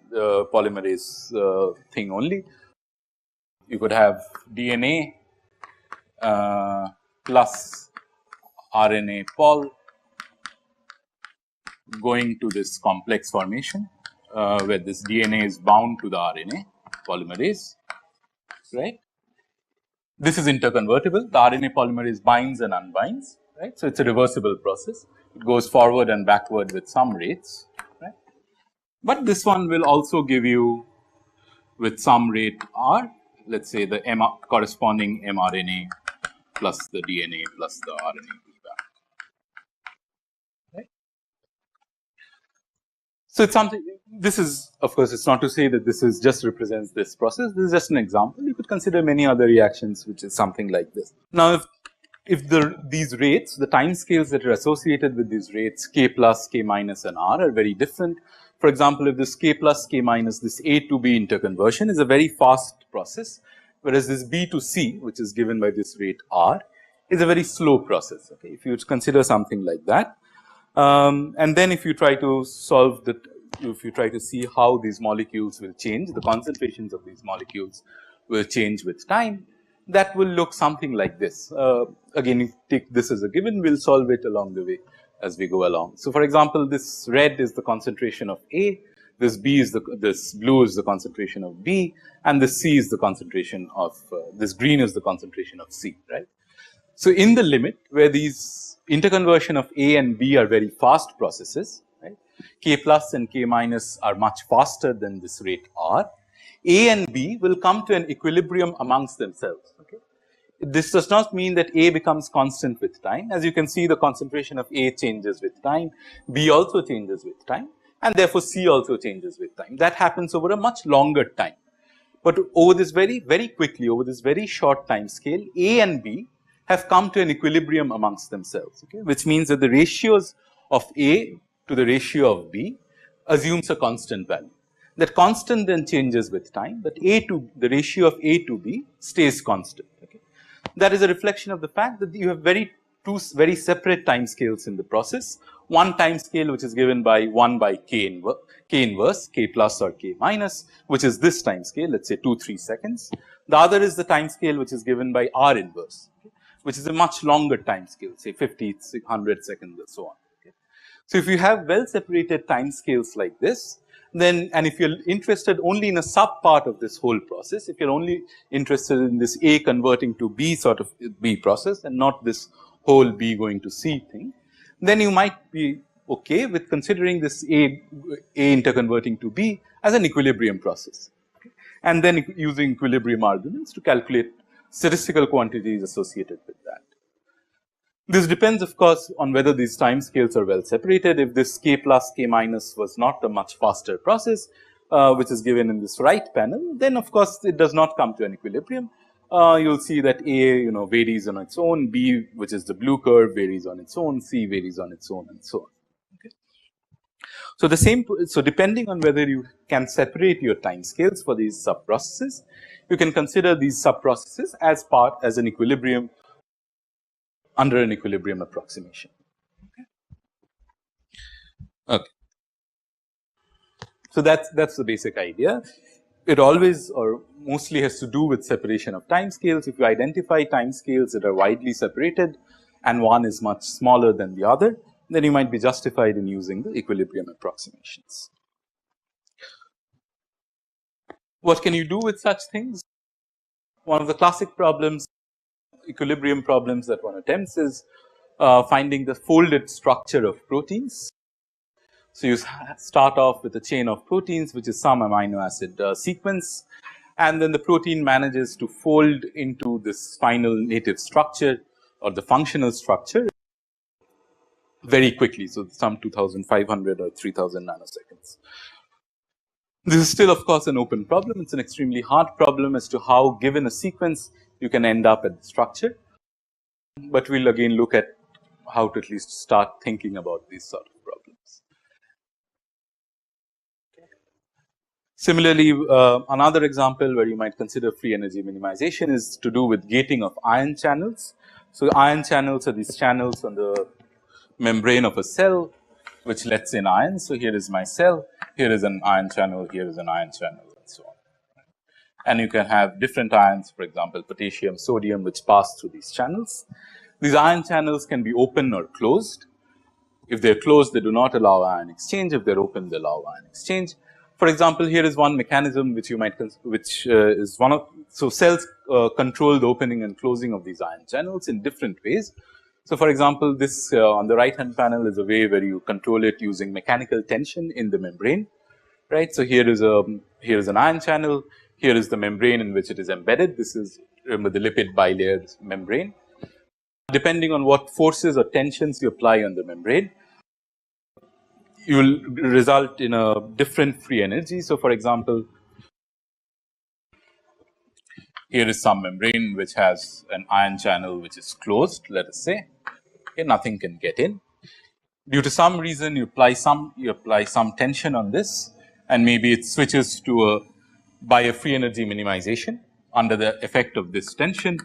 polymerase thing only. You could have DNA plus RNA pol going to this complex formation where this DNA is bound to the RNA polymerase, right. This is interconvertible. The RNA polymerase binds and unbinds, right. So it's a reversible process. It goes forward and backward with some rates. But this one will also give you with some rate R, let's say the corresponding mRNA plus the DNA plus the RNA. Right? So, it is something, this is of course, it is not to say that this is just represents this process, this is just an example. You could consider many other reactions which is something like this. Now, if these rates, the time scales that are associated with these rates k plus, k minus and r are very different. For example, if this k plus, k minus, this A to B interconversion is a very fast process, whereas this B to C, which is given by this rate r, is a very slow process. Okay, if you consider something like that. And then if you try to solve the, if you try to see how these molecules will change, the concentrations of these molecules will change with time, that will look something like this. Again, if you take this as a given, we will solve it along the way as we go along. So, for example, this red is the concentration of A, this B is this blue is the concentration of B, and this C is the concentration of, this green is the concentration of C, right. So, in the limit where these interconversion of A and B are very fast processes, right, k plus and k minus are much faster than this rate r, A and B will come to an equilibrium amongst themselves. Okay. This does not mean that A becomes constant with time. As you can see, the concentration of A changes with time, B also changes with time, and therefore C also changes with time. That happens over a much longer time. But over this very quickly, over this very short time scale, A and B have come to an equilibrium amongst themselves, okay, which means that the ratios of A to the ratio of B assumes a constant value. That constant then changes with time, but the ratio of A to B stays constant. Okay. That is a reflection of the fact that you have two very separate time scales in the process. One time scale which is given by 1 by k inverse, k plus or k minus, which is this time scale, let us say 2-3 seconds. The other is the time scale which is given by R inverse, okay, which is a much longer time scale, say 50, 100 seconds and so on. Okay. So, if you have well separated time scales like this, then, and if you are interested only in a sub part of this whole process, if you are only interested in this A converting to B sort of B process and not this whole B going to C thing, then you might be okay with considering this A interconverting to B as an equilibrium process, okay, and then using equilibrium arguments to calculate statistical quantities associated with that. This depends of course on whether these time scales are well separated. If this k plus k minus was not a much faster process, which is given in this right panel, then of course it does not come to an equilibrium. You will see that A varies on its own, B, which is the blue curve, varies on its own, C varies on its own, and so on. Okay. So, the same, so depending on whether you can separate your time scales for these sub processes, you can consider these sub processes as an equilibrium under an equilibrium approximation. Okay. So, that's the basic idea. It always or mostly has to do with separation of time scales. If you identify time scales that are widely separated and one is much smaller than the other, then you might be justified in using the equilibrium approximations. What can you do with such things? One of the classic problems, equilibrium problems that one attempts is finding the folded structure of proteins. So, you start off with a chain of proteins which is some amino acid sequence, and then the protein manages to fold into this final native structure or the functional structure very quickly. So, some 2500 or 3000 nanoseconds. This is still of course an open problem. It is an extremely hard problem as to how, given a sequence, you can end up at the structure, but we will again look at how to at least start thinking about these sort of problems. Similarly, another example where you might consider free energy minimization is to do with gating of ion channels. So, ion channels are these channels on the membrane of a cell which lets in ions. So, here is my cell, here is an ion channel, here is an ion channel, and so on. And you can have different ions, for example, potassium, sodium, which pass through these channels. These ion channels can be open or closed. If they are closed, they do not allow ion exchange. If they are open, they allow ion exchange. For example, here is one mechanism which you might, is one of, so cells control the opening and closing of these ion channels in different ways. So, for example, this on the right hand panel is a way where you control it using mechanical tension in the membrane, right. So, here is an ion channel, here is the membrane in which it is embedded. This is, remember, the lipid bilayer membrane. Depending on what forces or tensions you apply on the membrane, you will result in a different free energy. So, for example, here is some membrane which has an ion channel which is closed, let us say, okay, nothing can get in. Due to some reason, you apply some tension on this, and maybe it switches to by a free energy minimization. Under the effect of this tension,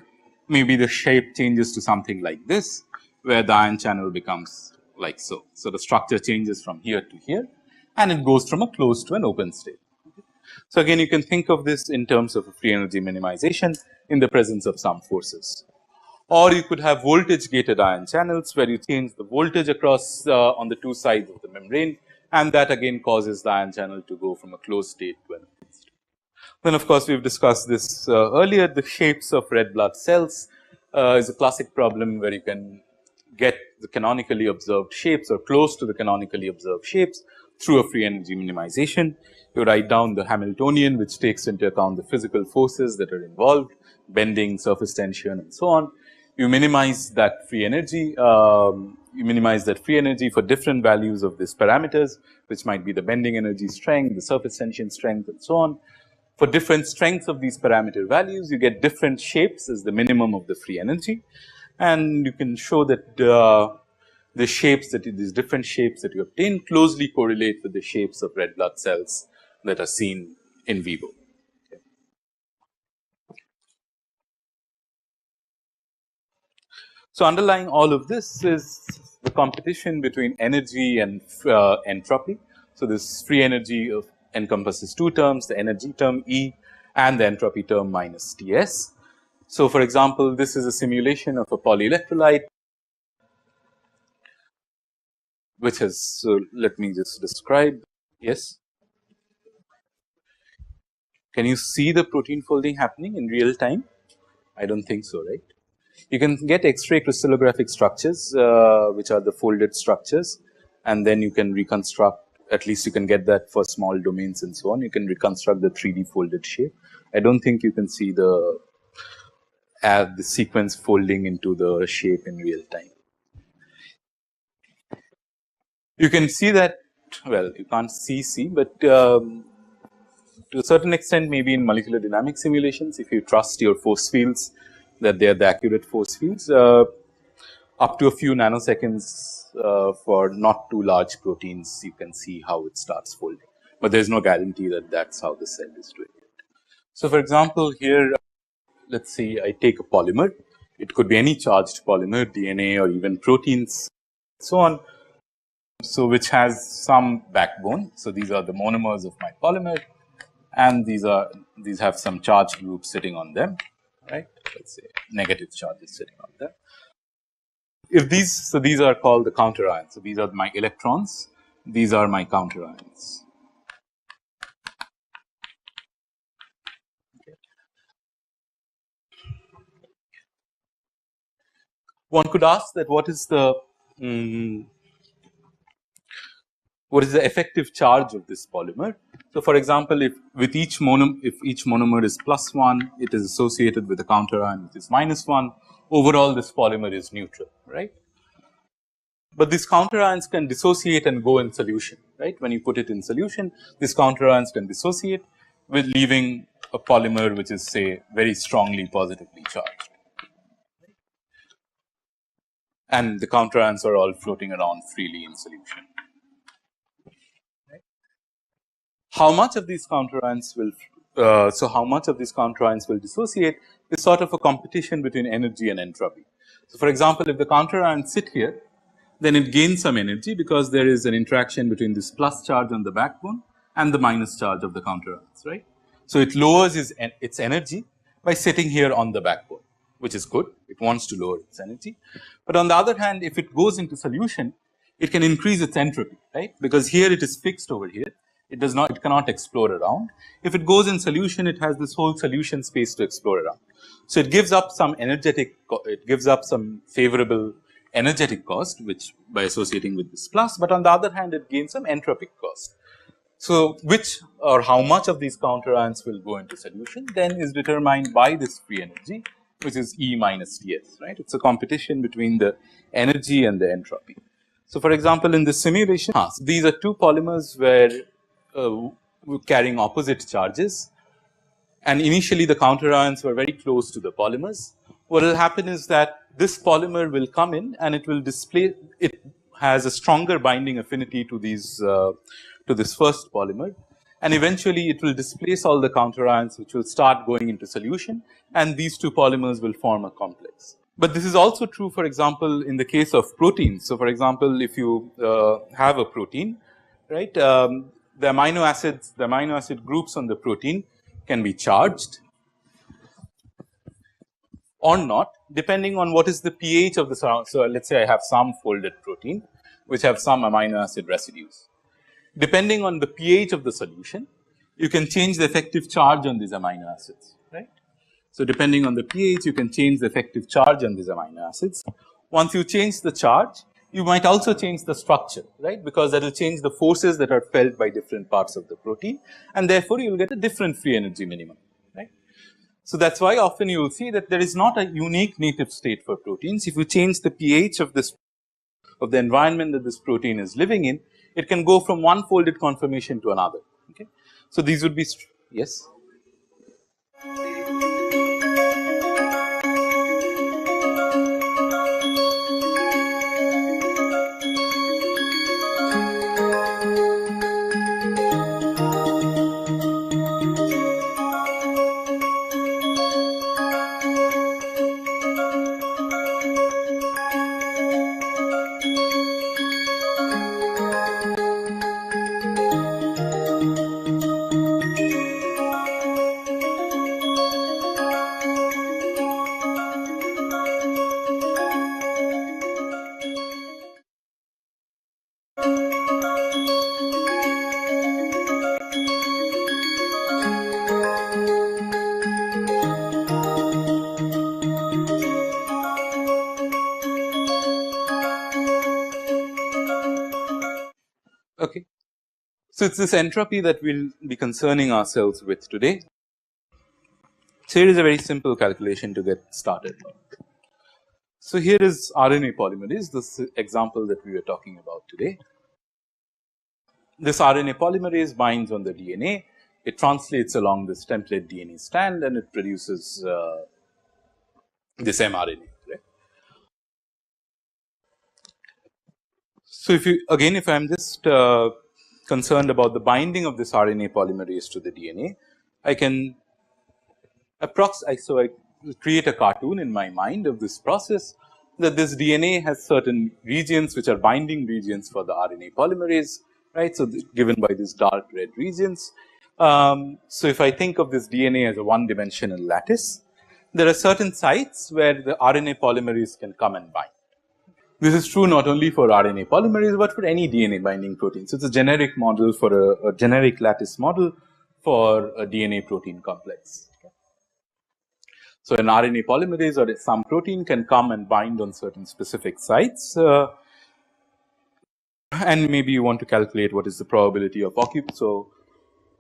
maybe the shape changes to something like this, where the ion channel becomes like so. So, the structure changes from here to here, and it goes from a closed to an open state. So, again you can think of this in terms of a free energy minimization in the presence of some forces. Or you could have voltage gated ion channels, where you change the voltage across on the two sides of the membrane, and that again causes the ion channel to go from a closed state to an open state. Then of course, we have discussed this earlier. The shapes of red blood cells is a classic problem where you can get the canonically observed shapes or close to the canonically observed shapes through a free energy minimization. You write down the Hamiltonian, which takes into account the physical forces that are involved, bending, surface tension, and so on. You minimize that free energy. For different values of these parameters, which might be the bending energy strength, the surface tension strength, and so on. For different strengths of these parameter values, you get different shapes as the minimum of the free energy, and you can show that these different shapes that you obtain closely correlate with the shapes of red blood cells that are seen in vivo. Okay. So, underlying all of this is the competition between energy and entropy. So, this free energy encompasses two terms, the energy term E and the entropy term minus Ts. So, for example, this is a simulation of a polyelectrolyte, which has, so let me just describe. Yes. Can you see the protein folding happening in real time? I don't think so, right? You can get X-ray crystallographic structures, which are the folded structures, and then you can reconstruct, at least you can get that for small domains and so on. You can reconstruct the 3D folded shape. I don't think you can see the sequence folding into the shape in real time. You can see that, well, you can't see, but to a certain extent, maybe in molecular dynamic simulations, if you trust your force fields that they are the accurate force fields, up to a few nanoseconds for not too large proteins, you can see how it starts folding, but there is no guarantee that that's how the cell is doing it. So, for example, here, let's see, I take a polymer. It could be any charged polymer, DNA or even proteins, so on. So, which has some backbone. So, these are the monomers of my polymer, and these have some charge groups sitting on them, right? Let's say negative charges sitting on them. If these are called the counter ions. So, these are my electrons. These are my counter ions. Okay. One could ask that what is the effective charge of this polymer? So, for example, if each monomer is +1, it is associated with a counter ion which is -1. Overall, this polymer is neutral, right? But these counter ions can dissociate and go in solution, right? When you put it in solution, these counter ions can dissociate, with leaving a polymer which is, say, very strongly positively charged. And the counter ions are all floating around freely in solution. How much of these counter ions will dissociate is sort of a competition between energy and entropy. So, for example, if the counter ions sit here, then it gains some energy because there is an interaction between this plus charge on the backbone and the minus charge of the counter ions, right? So, it lowers its energy by sitting here on the backbone, which is good. It wants to lower its energy. But on the other hand, if it goes into solution, it can increase its entropy, right? Because here it is fixed over here. It cannot explore around. If it goes in solution, it has this whole solution space to explore around. So, it gives up some favorable energetic cost, which by associating with this plus, but on the other hand, it gains some entropic cost. So, which or how much of these counter ions will go into solution then is determined by this free energy, which is E minus Ts, right? It's a competition between the energy and the entropy. So, for example, in this simulation, these are two polymers where carrying opposite charges, and initially the counter ions were very close to the polymers. What will happen is that this polymer will come in and it will display, it has a stronger binding affinity to these to this first polymer, and eventually it will displace all the counter ions, which will start going into solution, and these two polymers will form a complex. But this is also true, for example, in the case of proteins. So, for example, if you have a protein, right, the amino acid groups on the protein can be charged or not, depending on what is the pH of the surrounding. So, let us say I have some folded protein which have some amino acid residues. Depending on the pH of the solution, you can change the effective charge on these amino acids, right. So, depending on the pH, you can change the effective charge on these amino acids. Once you change the charge, you might also change the structure, right, because that will change the forces that are felt by different parts of the protein, and therefore you will get a different free energy minimum, right. So, that is why often you will see that there is not a unique native state for proteins. If you change the pH of this, of the environment that this protein is living in, it can go from one folded conformation to another, okay. So, these would be, yes. Okay. So, it is this entropy that we will be concerning ourselves with today. So, here is a very simple calculation to get started. So, here is RNA polymerase, this example that we were talking about today. This RNA polymerase binds on the DNA, it translates along this template DNA strand, and it produces this mRNA. Right? So, if you again, if I am just concerned about the binding of this RNA polymerase to the DNA, I can so I create a cartoon in my mind of this process, that this DNA has certain regions which are binding regions for the RNA polymerase, right. So, given by these dark red regions. So, if I think of this DNA as a one dimensional lattice, there are certain sites where the RNA polymerase can come and bind. This is true not only for RNA polymerase, but for any DNA binding protein. So, it is a generic model for a generic lattice model for a DNA protein complex. So, an RNA polymerase or some protein can come and bind on certain specific sites, and maybe you want to calculate what is the probability of occupation. So,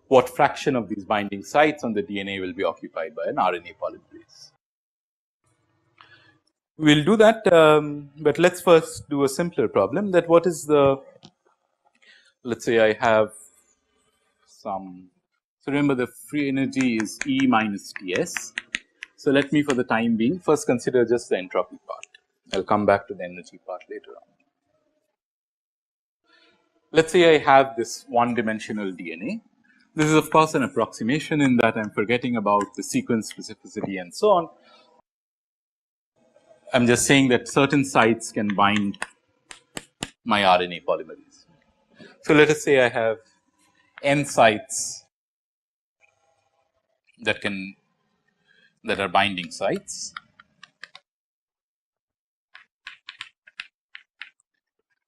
what fraction of these binding sites on the DNA will be occupied by an RNA polymerase. We will do that, but let us first do a simpler problem, that what is the, let us say I have some, so remember the free energy is E minus Ts. So, let me for the time being first consider just the entropy part. I will come back to the energy part later on. Let us say I have this one dimensional DNA. This is of course an approximation, in that I am forgetting about the sequence specificity and so on. I am just saying that certain sites can bind my RNA polymerase. So, let us say I have n sites that are binding sites,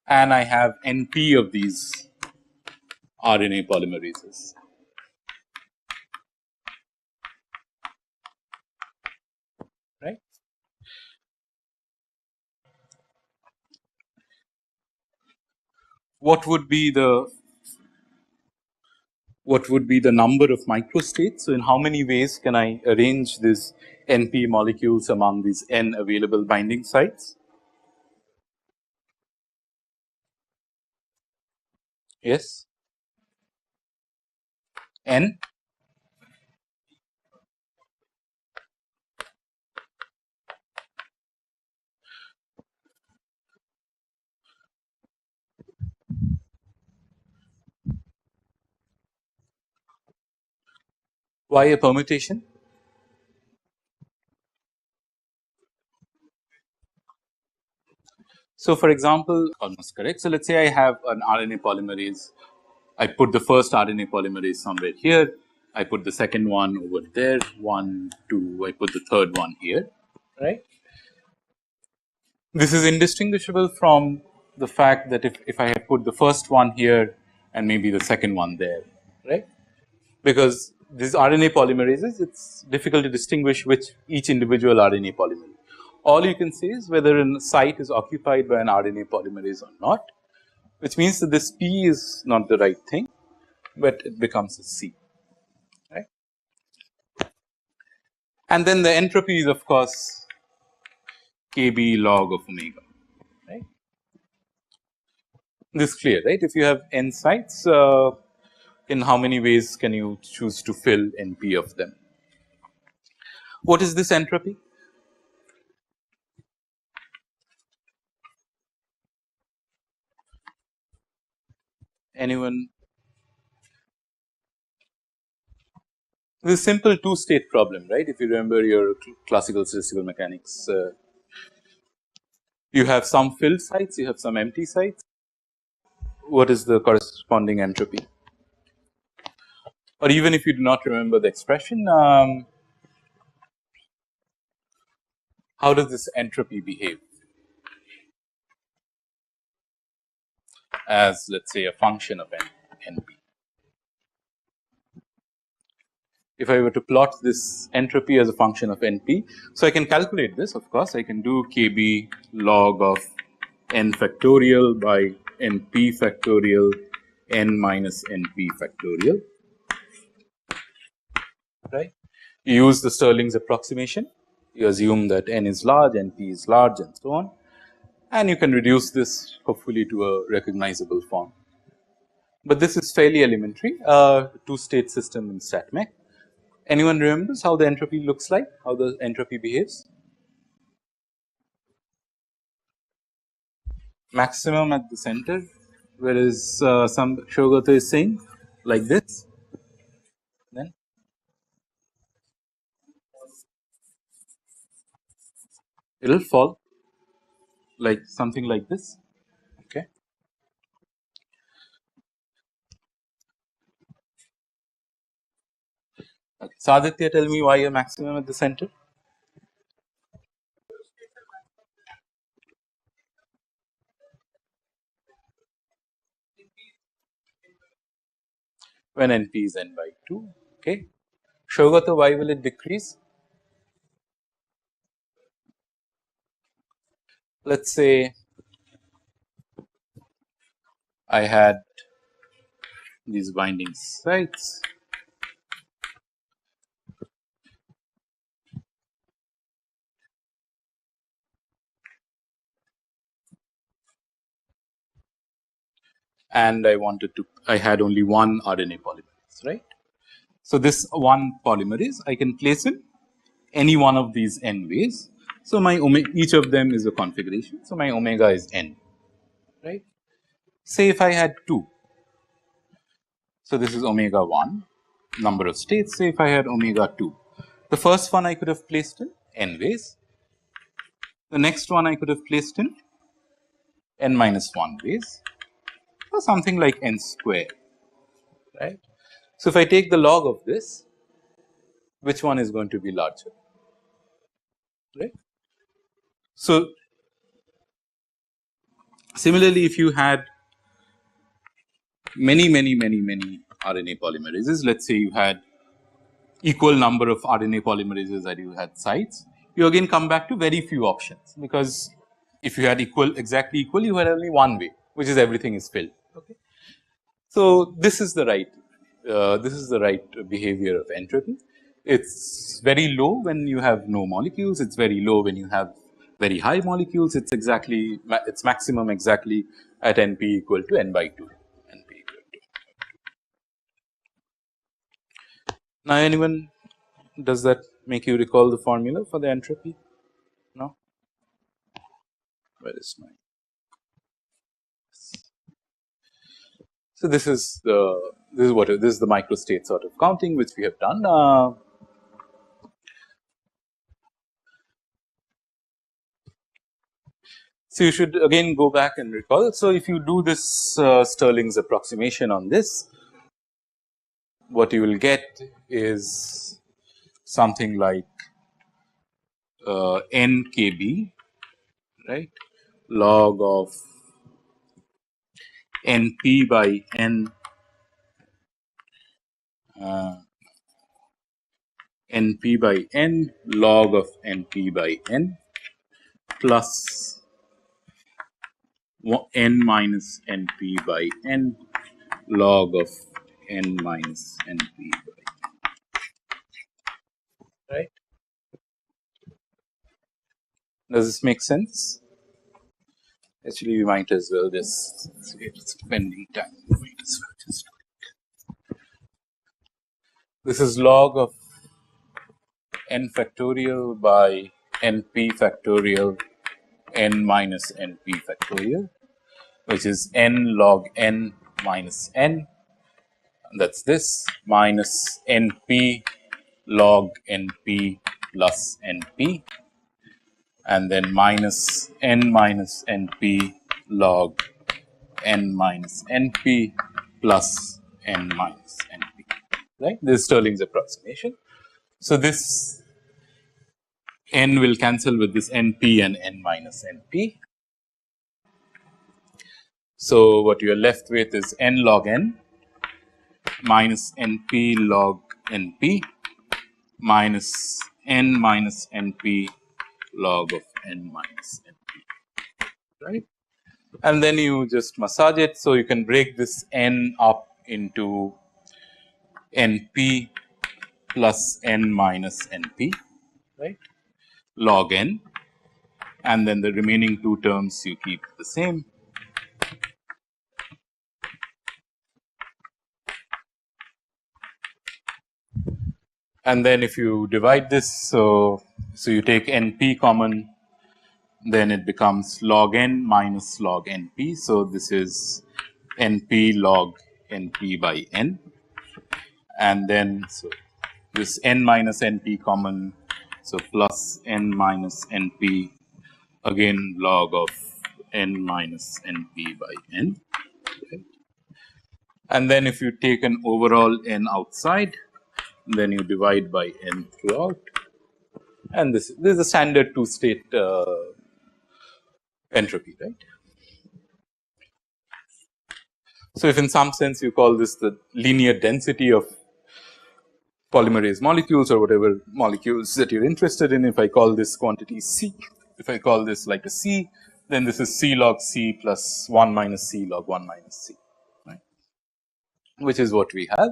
and I have NP of these RNA polymerases. Right. What would be the number of microstates? So, in how many ways can I arrange these NP molecules among these n available binding sites? Yes, N. Why a permutation? So, for example, almost correct. So, let us say I have an RNA polymerase. I put the first RNA polymerase somewhere here. I put the second one over there, 1, 2, I put the third one here, right. This is indistinguishable from the fact that if I have put the first one here and maybe the second one there, right, because these RNA polymerases, it is difficult to distinguish which each individual RNA polymerase. All you can say is whether a site is occupied by an RNA polymerase or not, which means that this P is not the right thing, but it becomes a C, right. And then the entropy is of course Kb log of omega, right. This is clear, right. If you have n sites, in how many ways can you choose to fill NP of them? What is this entropy? Anyone? This is simple two state problem, right. If you remember your classical statistical mechanics, you have some filled sites, you have some empty sites. What is the corresponding entropy? Or even if you do not remember the expression, how does this entropy behave as, let us say, a function of NP? If I were to plot this entropy as a function of NP, so I can calculate this, of course, I can do Kb log of n factorial by NP factorial n minus NP factorial, right. You use the Stirling's approximation, you assume that n is large, NP is large, and so on, and you can reduce this hopefully to a recognizable form. But this is fairly elementary, two state system in StatMech. Anyone remembers how the entropy looks like, how the entropy behaves? Maximum at the center, whereas some Shogata is saying like this, then it will fall like something like this, okay. Okay. So, Aditya, tell me why a maximum at the center? When NP is n by 2, okay. Shogata, why will it decrease? Let us say I had these binding sites, and I had only one RNA polymerase, right. So, this one polymerase I can place in any one of these n ways. So, my each of them is a configuration. So, my omega is n, right. Say if I had 2, so this is omega 1 number of states. Say if I had omega 2, the first one I could have placed in n ways, the next one I could have placed in n minus 1 ways, or something like n square, right. So, if I take the log of this, which one is going to be larger, right. So, similarly, if you had many RNA polymerases, let us say you had equal number of RNA polymerases that you had sites, you again come back to very few options, because if you had exactly equal, you had only one way, which is everything is filled, okay. So, this is the right behavior of entropy. It's very low when you have no molecules, it's very low when you have very high molecules, it's maximum exactly at NP equal to n by 2, NP equal Now, anyone, does that make you recall the formula for the entropy? No? Where is my? So, this is the microstate sort of counting which we have done. So, you should again go back and recall. So, if you do this Stirling's approximation on this, what you will get is something like n kb, right, log of np by n np by n log of np by n plus n minus np by n log of n minus np by n, right. Does this make sense? Actually, we might as well just spending time. Might as well just do it. This is log of n factorial by np factorial n minus np factorial, which is n log n minus n, that's this, minus np log np plus np, and then minus n minus np log n minus np plus n minus np, right. This is Stirling's approximation. So, this n will cancel with this np and n minus np. So, what you are left with is n log n minus np log np minus n minus np log of n minus np, right. And then you just massage it. So, you can break this n up into np plus n minus np, right, log n, and then the remaining two terms you keep the same. And then if you divide this, so you take np common, then it becomes log n minus log np. So, this is np log np by n, and then so this n minus np common, so plus n minus np again log of n minus np by n, right. And then if you take an overall n outside, then you divide by n throughout, and this is a standard two state entropy, right. So, if in some sense you call this the linear density of polymerase molecules or whatever molecules that you are interested in, if I call this quantity C, if I call this like a C, then this is C log C plus 1 minus C log 1 minus C, right, which is what we have.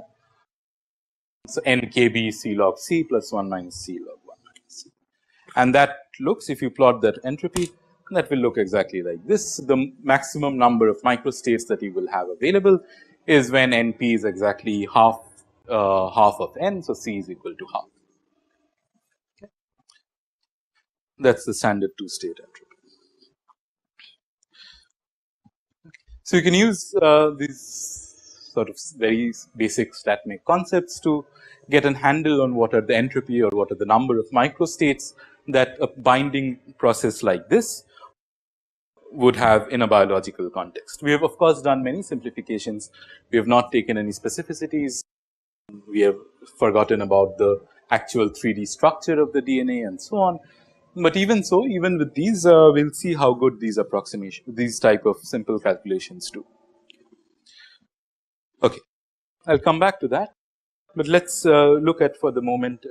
So, n kb C log C plus 1 minus C log 1 minus C, and that looks, if you plot that entropy, that will look exactly like this. The maximum number of microstates that you will have available is when np is exactly half of n. So, C is equal to half. Okay. That is the standard two state entropy. So, you can use these sort of very basic StatMech concepts to get a handle on what are the entropy or what are the number of microstates that a binding process like this would have in a biological context. We have of course done many simplifications. We have not taken any specificities. We have forgotten about the actual 3D structure of the DNA and so on. But even so, even with these, we will see how good these these type of simple calculations do. Okay, I will come back to that, but let us look at for the moment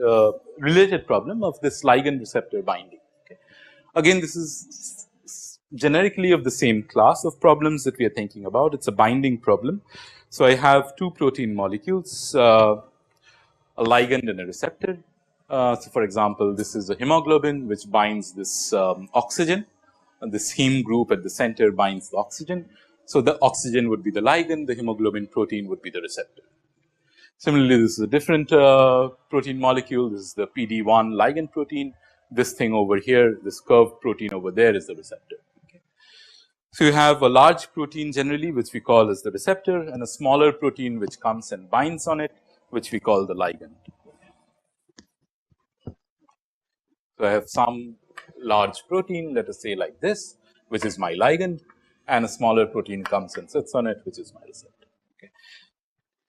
related problem of this ligand receptor binding. Okay. Again, this is generically of the same class of problems that we are thinking about. It is a binding problem. So, I have two protein molecules, a ligand and a receptor. So, for example, this is a hemoglobin which binds this oxygen, and this heme group at the center binds the oxygen. So, the oxygen would be the ligand, the hemoglobin protein would be the receptor. Similarly, this is a different protein molecule. This is the PD1 ligand protein. This thing over here, this curved protein over there is the receptor. Okay. So, you have a large protein generally which we call as the receptor, and a smaller protein which comes and binds on it, which we call the ligand. So, I have some large protein, let us say like this, which is my ligand, and a smaller protein comes and sits on it, which is my receptor. Okay.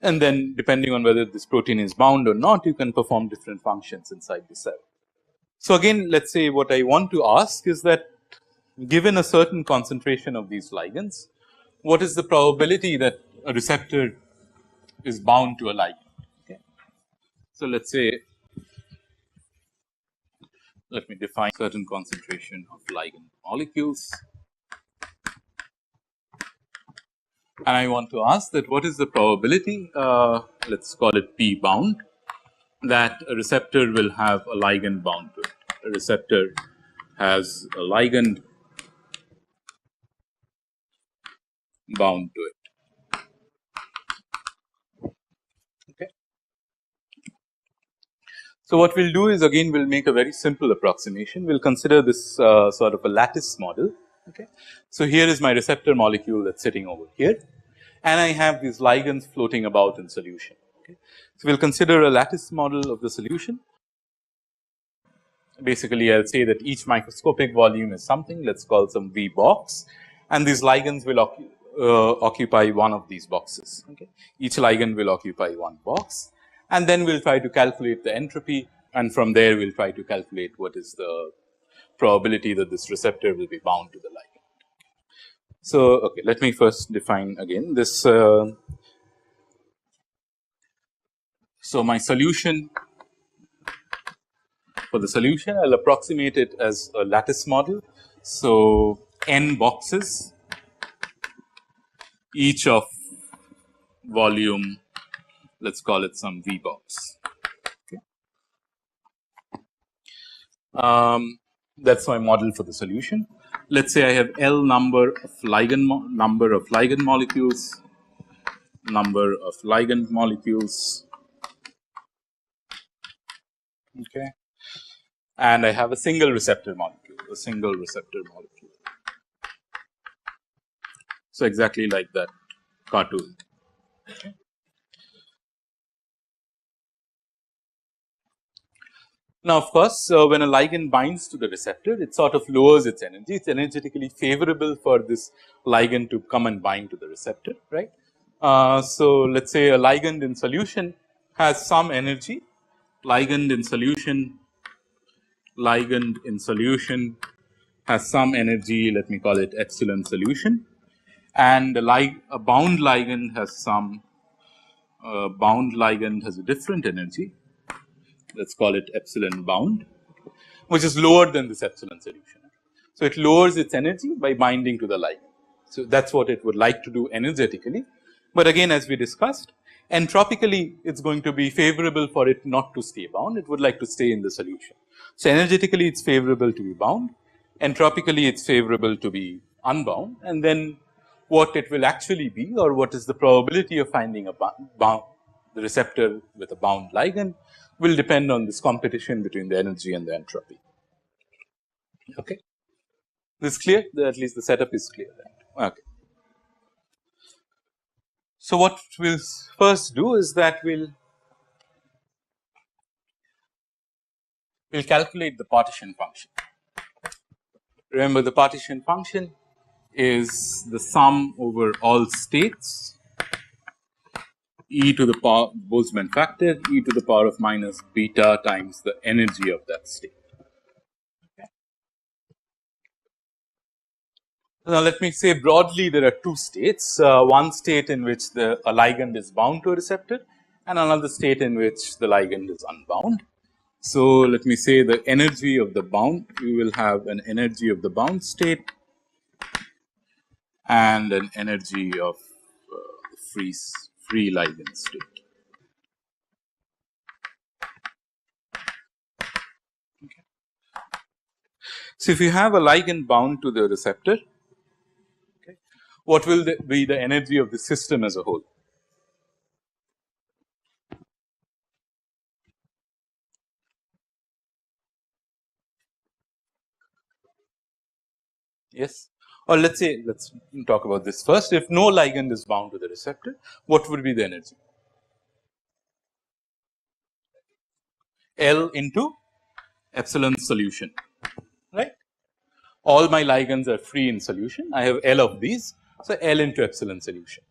And then depending on whether this protein is bound or not, you can perform different functions inside the cell. So, again let us say what I want to ask is that given a certain concentration of these ligands, what is the probability that a receptor is bound to a ligand? Okay. So, let us say, let me define certain concentration of ligand molecules, and I want to ask that what is the probability, let us call it P bound, that a receptor will have a ligand bound to it. A receptor has a ligand bound to it. Okay. So, what we will do is again we will make a very simple approximation. We will consider this sort of a lattice model. Okay. So, here is my receptor molecule that is sitting over here, and I have these ligands floating about in solution. Okay. So, we will consider a lattice model of the solution. Basically, I will say that each microscopic volume is something, let us call some V box, and these ligands will occupy one of these boxes. Okay. Each ligand will occupy one box, and then we will try to calculate the entropy, and from there we will try to calculate what is the probability that this receptor will be bound to the ligand. So, okay, let me first define again this. So, my solution, for the solution I will approximate it as a lattice model. So, n boxes, each of volume, let us call it some V box. Okay. That is my model for the solution. Let us say I have L number of ligand molecules, okay, and I have a single receptor molecule, So, exactly like that cartoon. Okay. Now, of course, when a ligand binds to the receptor, it sort of lowers its energy. It is energetically favorable for this ligand to come and bind to the receptor, right. So, let us say a ligand in solution has some energy, ligand in solution has some energy, let me call it epsilon solution, and a bound ligand has some, a different energy, let us call it epsilon bound, which is lower than this epsilon solution. So, it lowers its energy by binding to the ligand. So, that is what it would like to do energetically, but again as we discussed, entropically it is going to be favorable for it not to stay bound, it would like to stay in the solution. So, energetically it is favorable to be bound, entropically it is favorable to be unbound, and then what it will actually be, or what is the probability of finding a the receptor with a bound ligand, will depend on this competition between the energy and the entropy. Okay. This is clear? At least the setup is clear. Right? Okay. So, what we will first do is that we will calculate the partition function. Remember, the partition function is the sum over all states, e to the power Boltzmann factor, e to the power of minus beta times the energy of that state. Okay. Now, let me say broadly there are two states, one state in which a ligand is bound to a receptor, and another state in which the ligand is unbound. So, let me say the energy of the bound, you will have an energy of the bound state and an energy of free ligand state. Okay. So, if you have a ligand bound to the receptor, okay, what will be the energy of the system as a whole? Yes. Or let us say, let us talk about this first. If no ligand is bound to the receptor, what would be the energy? L into epsilon solution, right. All my ligands are free in solution. I have L of these. So, L into epsilon solution.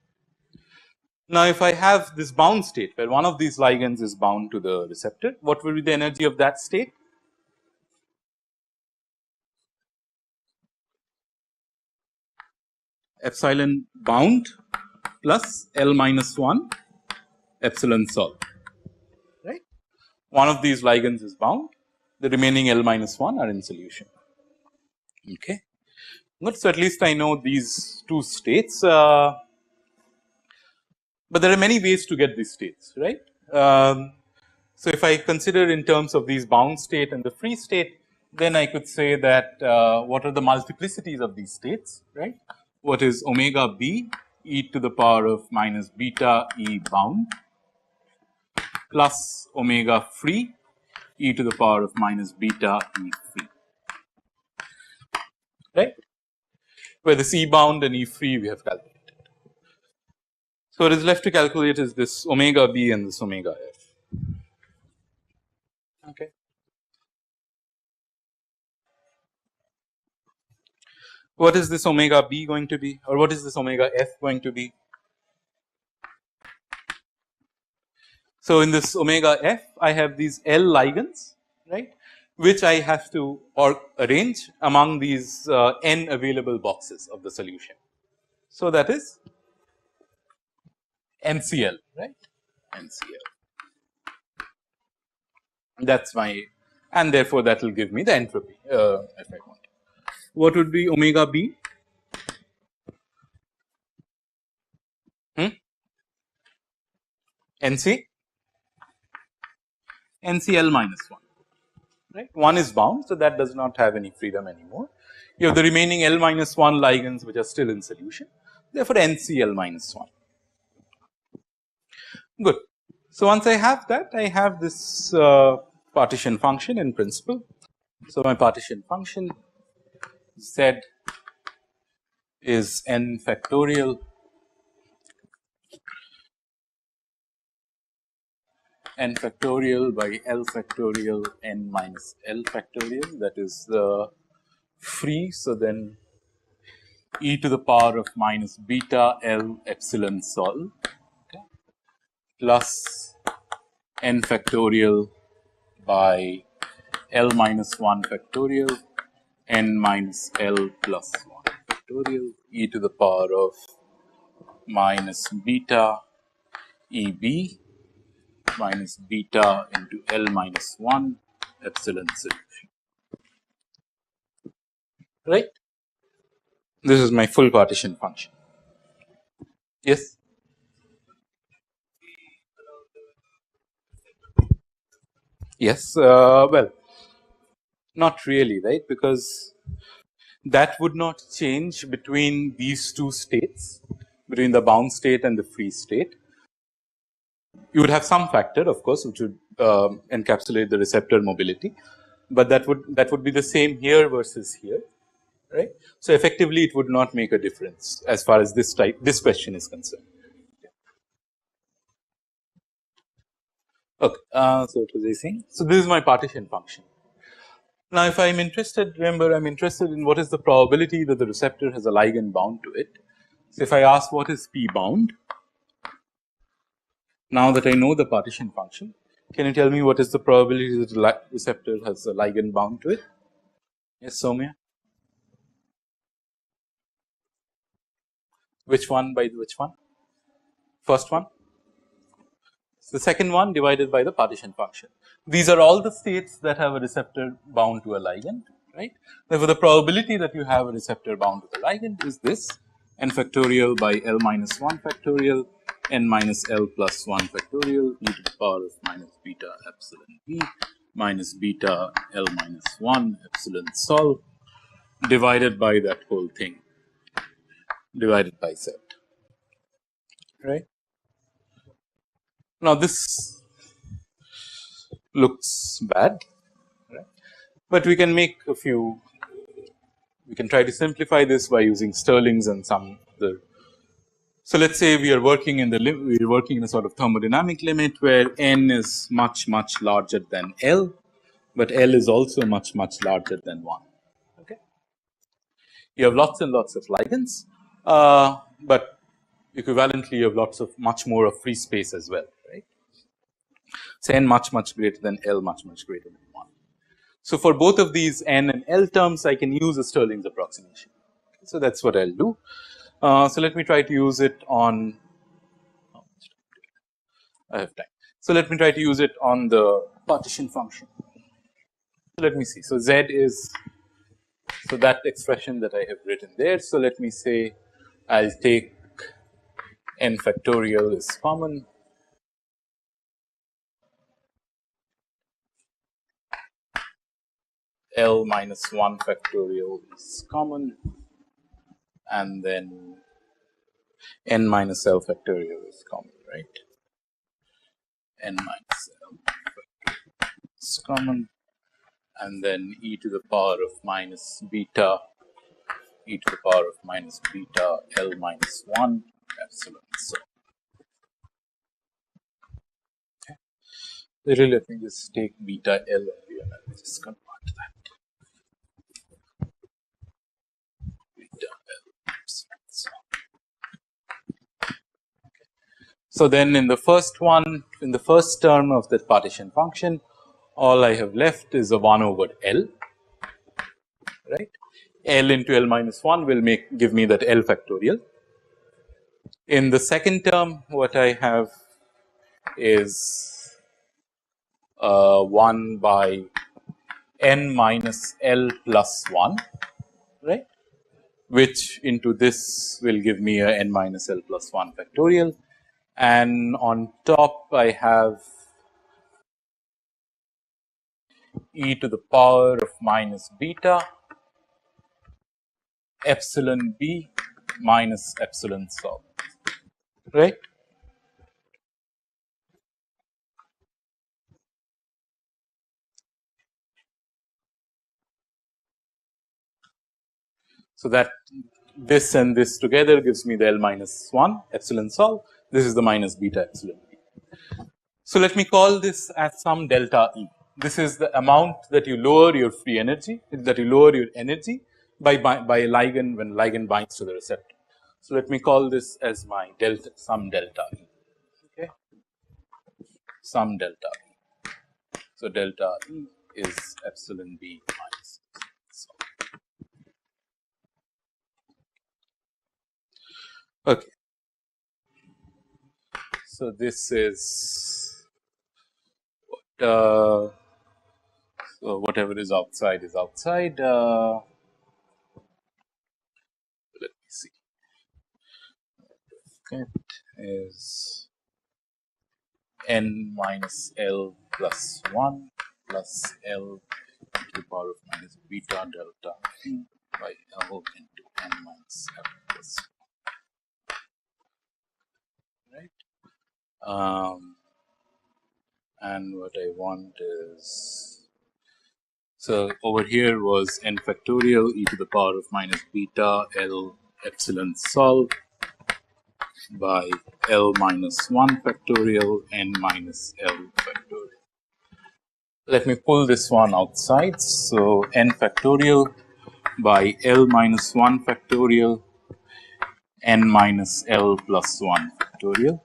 Now, if I have this bound state where one of these ligands is bound to the receptor, what will be the energy of that state? Epsilon bound plus L minus 1 epsilon sol, right. One of these ligands is bound, the remaining L minus 1 are in solution. Okay. Good. So, at least I know these two states, but there are many ways to get these states, right. So, if I consider in terms of these bound state and the free state, then I could say that what are the multiplicities of these states, right. What is omega b e to the power of minus beta e bound plus omega free e to the power of minus beta e free, right, where this E bound and E free we have calculated. So, what is left to calculate is this omega b and this omega f. Okay. What is this omega b going to be, or what is this omega f going to be? So, in this omega f I have these L ligands, right, which I have to arrange among these n available boxes of the solution. So, that is NCl, right, NCl. That is my, and therefore, that will give me the entropy if I want. What would be omega b? NC? NCl minus 1, right. 1 is bound, so that does not have any freedom anymore. You have the remaining L minus 1 ligands which are still in solution, therefore, NCl minus 1. Good. So, once I have that, I have this partition function in principle. So, my partition function Z is n factorial by L factorial n minus L factorial, that is the free. So, then e to the power of minus beta L epsilon sol, okay, plus n factorial by L minus 1 factorial n minus L plus 1 factorial e to the power of minus beta E b minus beta into L minus 1 epsilon solution, right. This is my full partition function. Yes. Yes, well, not really, right, because that would not change between these two states, between the bound state and the free state. You would have some factor, of course, which would encapsulate the receptor mobility, but that would be the same here versus here, right. So, effectively it would not make a difference as far as this question is concerned. Okay, so what was I saying? So, this is my partition function. Now, if I am interested, remember I am interested in what is the probability that the receptor has a ligand bound to it. So, if I ask what is P bound, now that I know the partition function, can you tell me what is the probability that the receptor has a ligand bound to it? Yes, Soumya? Which one by which one? First one? The second one divided by the partition function. These are all the states that have a receptor bound to a ligand, right. Therefore, the probability that you have a receptor bound to the ligand is this n factorial by L minus 1 factorial n minus L plus 1 factorial e to the power of minus beta epsilon b minus beta L minus 1 epsilon sol divided by that whole thing divided by z, right. Now, this looks bad, right, but we can make a few we can try to simplify this by using Stirling's and some other. So, let us say we are working in a sort of thermodynamic limit where n is much larger than L, but L is also much larger than 1. Okay. You have lots and lots of ligands, but equivalently you have much more of free space as well, right. So, n much greater than L, much greater than 1. So, for both of these n and L terms, I can use a Stirling's approximation. So, that is what I will do. So, let me try to use it on, I have time. So, let me try to use it on the partition function. So, let me see. So, Z is, so that expression that I have written there. So, let me say I will take n factorial is common, L minus 1 factorial is common, and then n minus L factorial is common, right. N minus L factorial is common, and then e to the power of minus beta, e to the power of minus beta L minus 1 epsilon. So, okay. Really, let me just take beta L here and I will just convert that. So, then in the first one, in the first term of that partition function, all I have left is a 1 over L, right. L into L minus 1 will give me that L factorial. In the second term, what I have is 1 by n minus L plus 1, right, which into this will give me a n minus L plus 1 factorial. And on top I have e to the power of minus beta epsilon b minus epsilon sol, right. So, that this and this together gives me the L minus 1 epsilon sol. This is the minus beta epsilon b. So, let me call this as some delta E. This is the amount that you lower your free energy, that you lower your energy by a ligand when ligand binds to the receptor. So, let me call this as my delta, some delta E, okay, some delta E. So, delta E is epsilon b minus epsilon sol. Okay. So, this is so whatever is outside is outside. Let me see. It is n minus L plus 1 plus L to the power of minus beta delta E by L into n minus L plus 1, right. And what I want is, so over here was n factorial e to the power of minus beta L epsilon sol by L minus 1 factorial n minus L factorial. Let me pull this one outside. So, n factorial by L minus 1 factorial n minus L plus 1 factorial.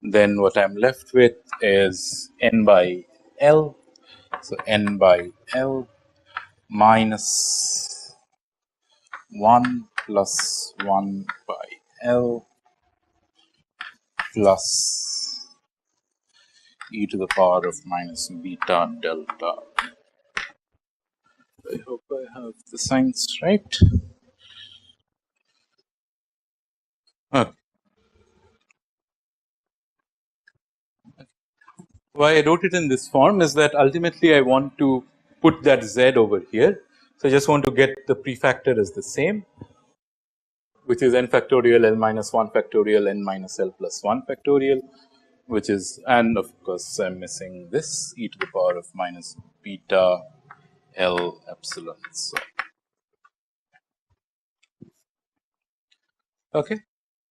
Then what I am left with is n by L. So, n by L minus 1 plus 1 by L plus e to the power of minus beta delta. I hope I have the signs right. Okay. Why I wrote it in this form is that ultimately I want to put that z over here. So, I just want to get the prefactor as the same, which is n factorial L minus 1 factorial n minus L plus 1 factorial, which is, and of course, I am missing this e to the power of minus beta L epsilon so. Okay.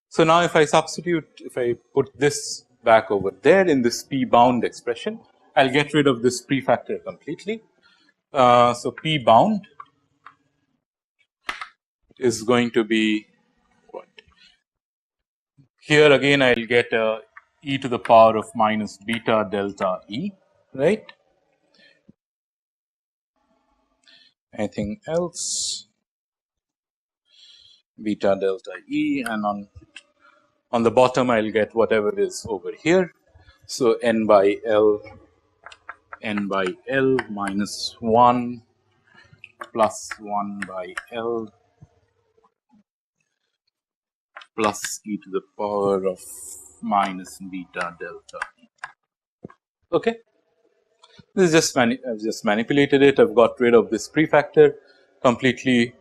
So now if I substitute, if I put this back over there in this P bound expression, I'll get rid of this prefactor completely. So P bound is going to be what? Here again I'll get e to the power of minus beta delta E, right? Anything else? Beta delta E, and on the bottom I'll get whatever is over here. So n by L minus 1 plus 1 by L plus e to the power of minus beta delta E. Okay. This is just I've just manipulated it. I've got rid of this prefactor completely.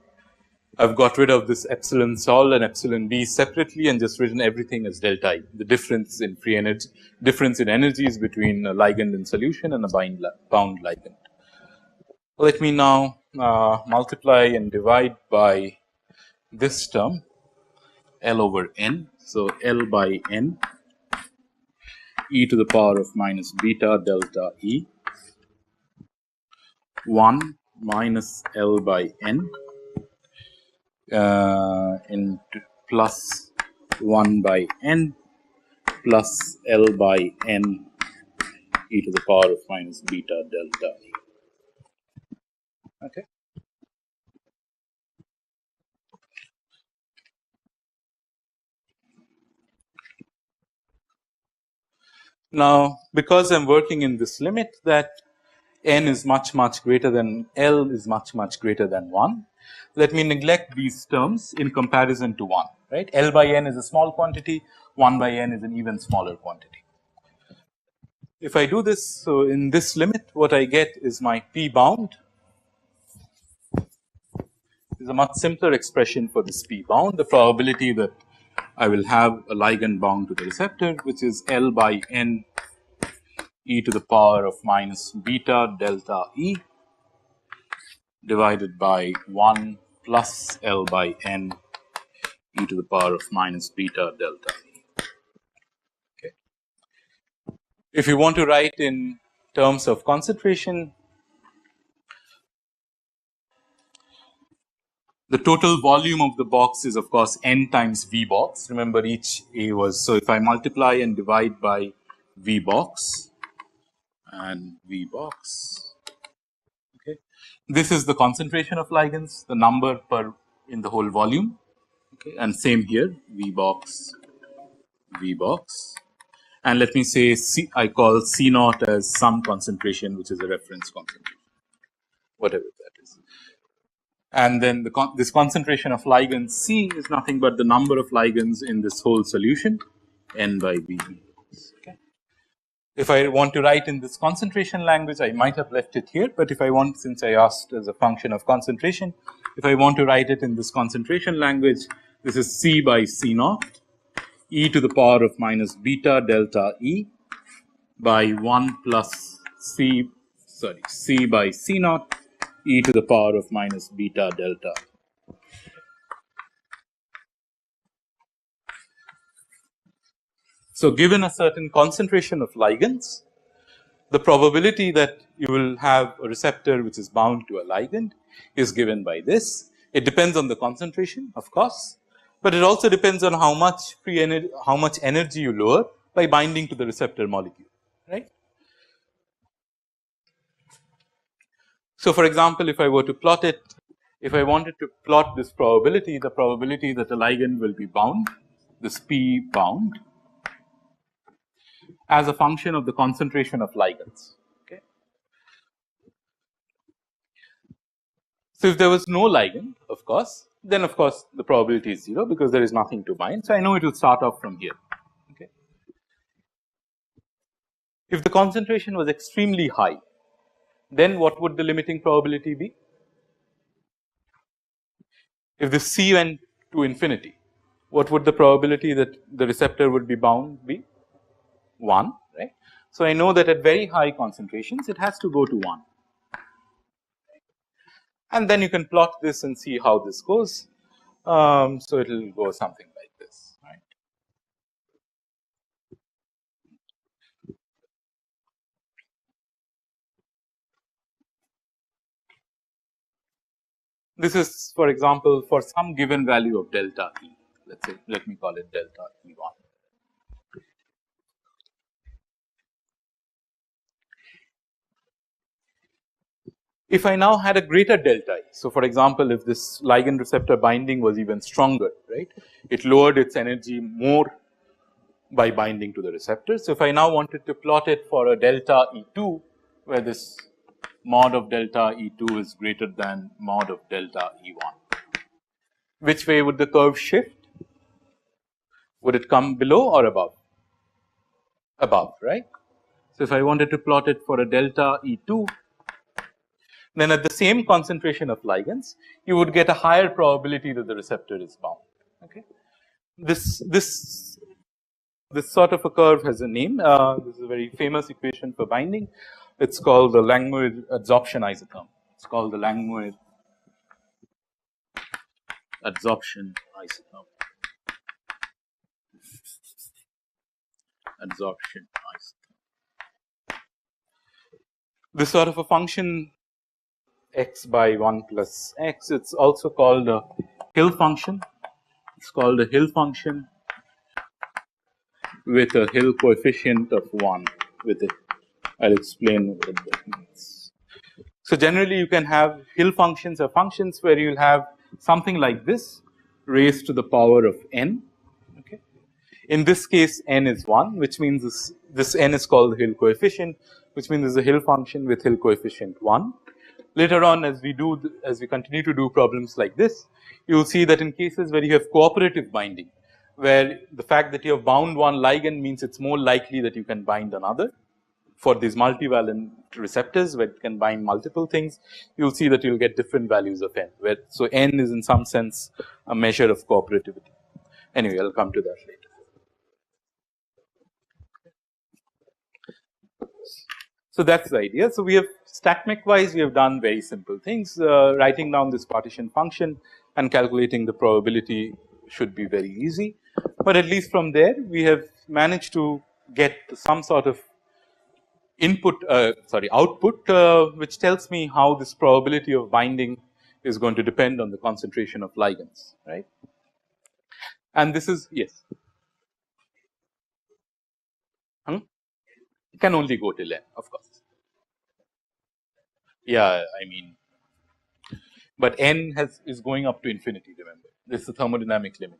I've got rid of this epsilon sol and epsilon b separately and just written everything as delta E. The difference in free energy, difference in energies between a ligand in solution and a bound ligand. Let me now multiply and divide by this term L over n. So L by n e to the power of minus beta delta E 1 minus L by n into plus 1 by n plus L by n e to the power of minus beta delta E. Okay. Now, because I am working in this limit that n is much greater than L is much greater than 1, let me neglect these terms in comparison to 1, right. L by n is a small quantity, 1 by n is an even smaller quantity. If I do this, so in this limit what I get is my P bound is a much simpler expression for this P bound, the probability that I will have a ligand bound to the receptor, which is L by n e to the power of minus beta delta E divided by 1 plus L by n e to the power of minus beta delta E. Okay. If you want to write in terms of concentration, the total volume of the box is of course n times V box. Remember each A was, so if I multiply and divide by V box and V box, okay, this is the concentration of ligands, the number per in the whole volume, okay, and same here V box, and let me say C, I call C naught as some concentration which is a reference concentration, whatever that is. And then this concentration of ligands C is nothing but the number of ligands in this whole solution n by V. Okay. If I want to write in this concentration language, I might have left it here, but if I want, since I asked as a function of concentration, if I want to write it in this concentration language, this is C by C naught e to the power of minus beta delta E by 1 plus C by C naught e to the power of minus beta delta. So, given a certain concentration of ligands, the probability that you will have a receptor which is bound to a ligand is given by this. It depends on the concentration, of course, but it also depends on how much energy you lower by binding to the receptor molecule, right. So, for example, if I were to plot it, if I wanted to plot this probability, the probability that a ligand will be bound, this P bound, as a function of the concentration of ligands. Okay. So, if there was no ligand, of course, then of course the probability is 0 because there is nothing to bind. So, I know it will start off from here. Okay. If the concentration was extremely high, then what would the limiting probability be? If the C went to infinity, what would the probability that the receptor would be bound be? 1, right. So, I know that at very high concentrations it has to go to 1. and then you can plot this and see how this goes. So it will go something like this, right. This is, for example, for some given value of delta E, let's say, let me call it delta E1. If I now had a greater delta E, so for example, if this ligand receptor binding was even stronger, right, it lowered its energy more by binding to the receptor. So if I now wanted to plot it for a delta E2, where this mod of delta E2 is greater than mod of delta E1, which way would the curve shift? Would it come below or above? Above, right. So if I wanted to plot it for a delta E2, then at the same concentration of ligands, you would get a higher probability that the receptor is bound. Okay. This sort of a curve has a name. This is a very famous equation for binding. It's called the Langmuir adsorption isotherm. It's called the Langmuir adsorption isotherm. Adsorption isotherm. This sort of a function x by 1 plus x. It's also called a Hill function. It's called a Hill function with a Hill coefficient of 1 with it. I'll explain what that means. So generally, you can have Hill functions or functions where you'll have something like this raised to the power of n. Okay. In this case, n is 1, which means this n is called the Hill coefficient, which means it's a Hill function with Hill coefficient 1. Later on, as we continue to do problems like this, you will see that in cases where you have cooperative binding, where the fact that you have bound one ligand means it's more likely that you can bind another. For these multivalent receptors where it can bind multiple things, you will see that you will get different values of n, where so n is in some sense a measure of cooperativity. Anyway, I'll come to that later. So that's the idea. So we have StatMech wise, we have done very simple things. Writing down this partition function and calculating the probability should be very easy. But at least from there, we have managed to get some sort of output, which tells me how this probability of binding is going to depend on the concentration of ligands, right? And this is, yes. It can only go till n, of course. Yeah, I mean, but n is going up to infinity, remember. This is the thermodynamic limit.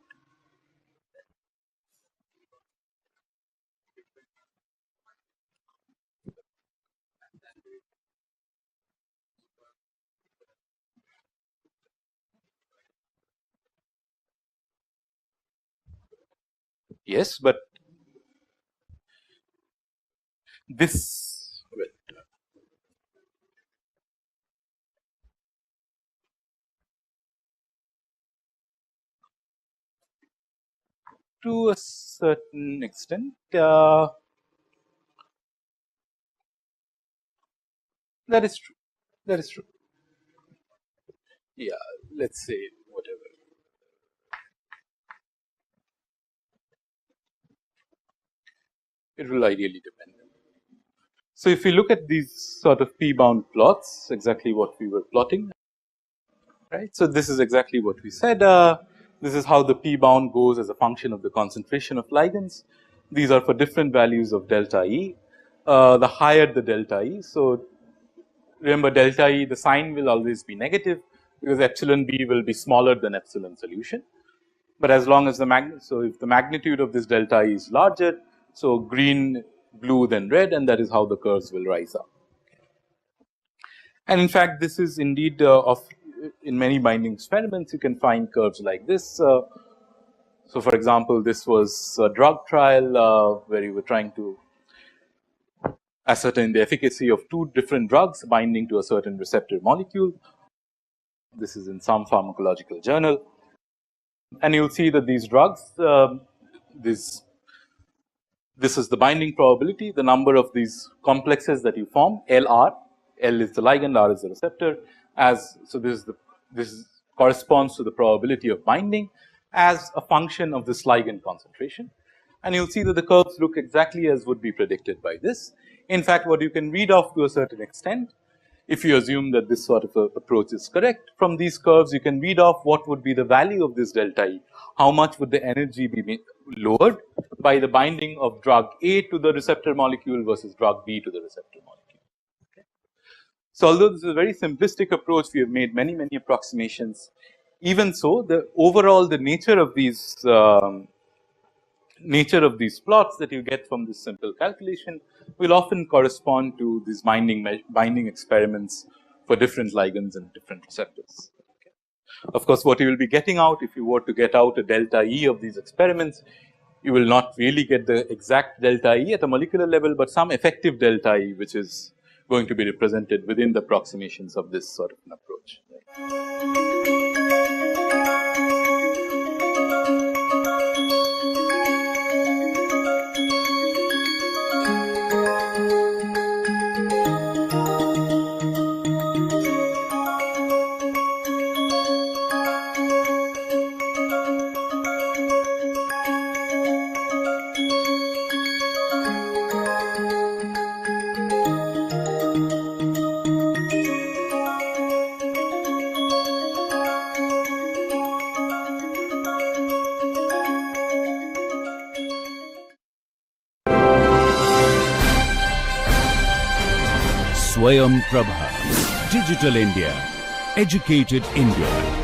Yes, but this to a certain extent, that is true. That is true. Yeah, let's say whatever. It will ideally depend. So if we look at these sort of p-bound plots, exactly what we were plotting, right? So this is exactly what we said. This is how the p-bound goes as a function of the concentration of ligands. These are for different values of delta E. The higher the delta E, so remember delta E, the sign will always be negative because epsilon B will be smaller than epsilon solution. But as long as so if the magnitude of this delta E is larger, so green, blue, then red, and that is how the curves will rise up. And in fact, this is indeed in many binding experiments, you can find curves like this. So for example, this was a drug trial where you were trying to ascertain the efficacy of two different drugs binding to a certain receptor molecule. This is in some pharmacological journal. And you will see that these drugs, this is the binding probability, the number of these complexes that you form, LR, L is the ligand, R is the receptor. as, so this corresponds to the probability of binding as a function of this ligand concentration. And you'll see that the curves look exactly as would be predicted by this. In fact, what you can read off to a certain extent, if you assume that this sort of approach is correct, from these curves you can read off what would be the value of this delta E, how much would the energy be lowered by the binding of drug A to the receptor molecule versus drug B to the receptor molecule. Okay. So, although this is a very simplistic approach, we have made many approximations. Even so, the overall the nature of these plots that you get from this simple calculation will often correspond to these binding experiments for different ligands and different receptors. Okay. Of course, what you will be getting out, if you were to get out a delta E of these experiments, you will not really get the exact delta E at a molecular level, but some effective delta E which is going to be represented within the approximations of this sort of an approach. Right. Swayam Prabha. Digital India. Educated India.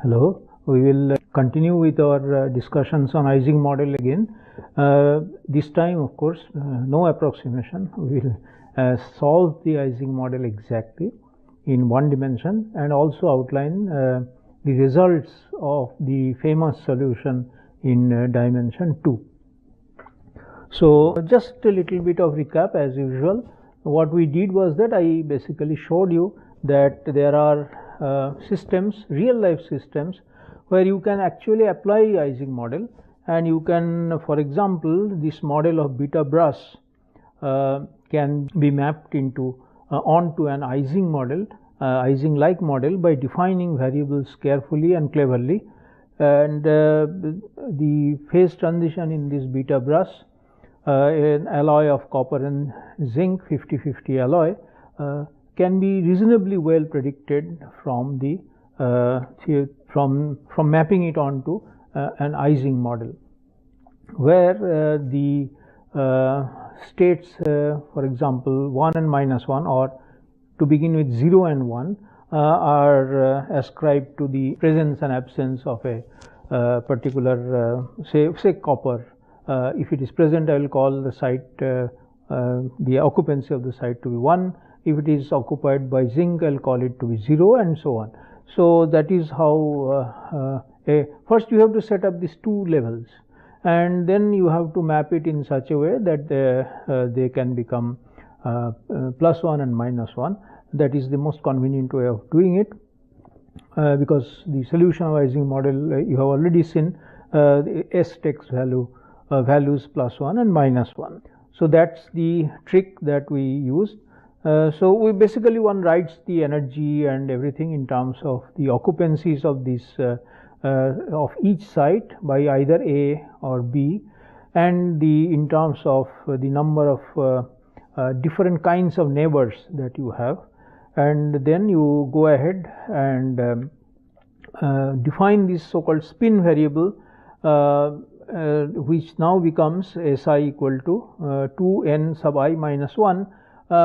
Hello, we will continue with our discussions on Ising model again. This time, of course, no approximation. We will solve the Ising model exactly in one dimension and also outline the results of the famous solution in dimension 2. So, just a little bit of recap as usual. What we did was that I basically showed you that there are systems, real life systems, where you can actually apply Ising model, and you can, for example, this model of beta brush can be mapped into onto an Ising model, Ising like model, by defining variables carefully and cleverly. And the phase transition in this beta brush, an alloy of copper and zinc 50-50 alloy, can be reasonably well predicted from the from mapping it onto an Ising model, where the states, for example, 1 and -1, or to begin with 0 and 1, are ascribed to the presence and absence of a particular say copper. If it is present, I will call the site the occupancy of the site to be 1. If it is occupied by zinc, I will call it to be 0, and so on. So, that is how first you have to set up these two levels, and then you have to map it in such a way that they can become +1 and -1. That is the most convenient way of doing it, because the solution of Ising model, you have already seen the S takes values +1 and -1. So, that is the trick that we used. So, we basically one writes the energy and everything in terms of the occupancies of this of each site by either A or B, and in terms of the number of different kinds of neighbors that you have, and then you go ahead and define this so called spin variable, which now becomes Si equal to 2n sub I minus 1,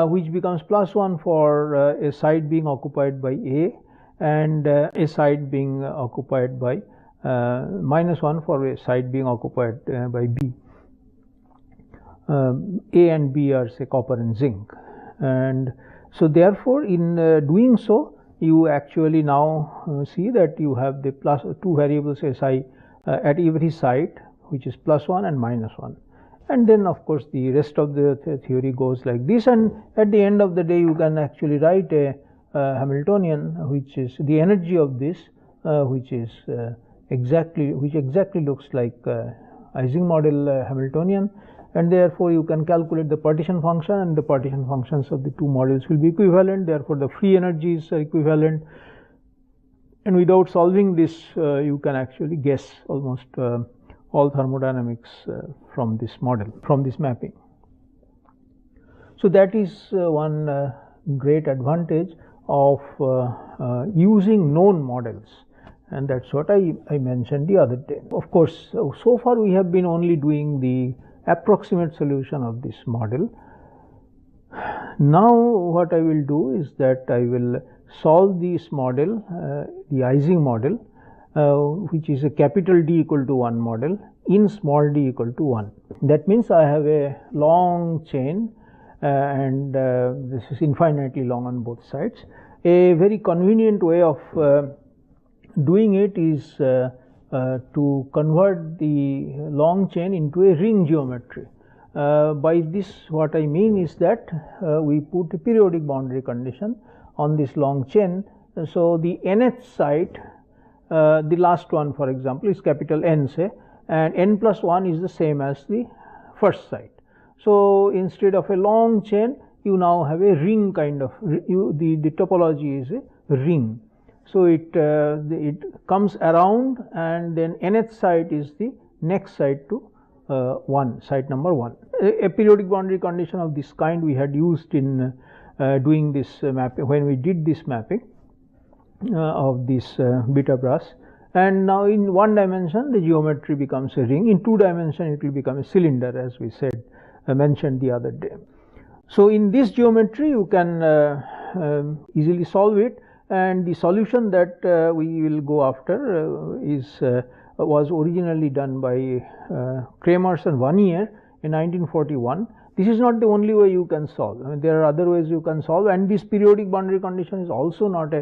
which becomes +1 for a site being occupied by A, and a site being occupied by -1 for a site being occupied by B. A and B are, say, copper and zinc, and so therefore in doing so, you actually now see that you have the plus 2 variables Si at every site, which is +1 and -1. And then of course the rest of the theory goes like this, and at the end of the day you can actually write a Hamiltonian, which is the energy of this, which exactly looks like Ising model Hamiltonian, and therefore you can calculate the partition function, and the partition functions of the two models will be equivalent. Therefore the free energies are equivalent, and without solving this you can actually guess almost all thermodynamics from this model, from this mapping. So that is one great advantage of using known models, and that's what I mentioned the other day. Of course, so far we have been only doing the approximate solution of this model. Now what I will do is that I will solve this model, the Ising model, which is a capital D equal to 1 model in small d equal to 1. That means I have a long chain and this is infinitely long on both sides. A very convenient way of doing it is to convert the long chain into a ring geometry. By this what I mean is that we put a periodic boundary condition on this long chain. So the nth site, the last one for example is capital N, say, and n plus 1 is the same as the first site. So instead of a long chain you now have a ring kind of, the topology is a ring. So it comes around, and then nth site is the next site to 1, site number 1. A periodic boundary condition of this kind we had used in doing this mapping, when we did this mapping of this beta brass. And now in 1 dimension the geometry becomes a ring, in 2 dimension it will become a cylinder, as we said, mentioned the other day. So in this geometry you can easily solve it, and the solution that we will go after was originally done by Kramers and Wannier in 1941. This is not the only way you can solve. I mean, there are other ways you can solve, and this periodic boundary condition is also not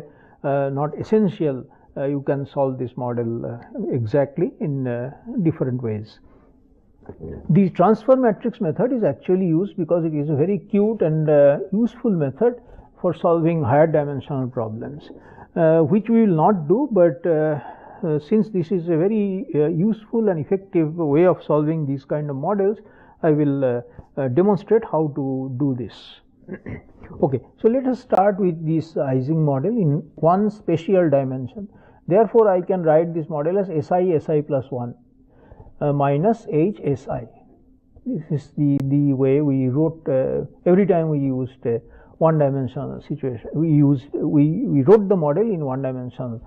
essential. You can solve this model exactly in different ways. The transfer matrix method is actually used because it is a very cute and useful method for solving higher dimensional problems, which we will not do, but since this is a very useful and effective way of solving these kind of models, I will demonstrate how to do this. Okay, so let us start with this Ising model in one spatial dimension. Therefore, I can write this model as Si plus 1 minus H Si. This is the way we wrote every time we used one dimensional situation. We wrote the model in one dimensional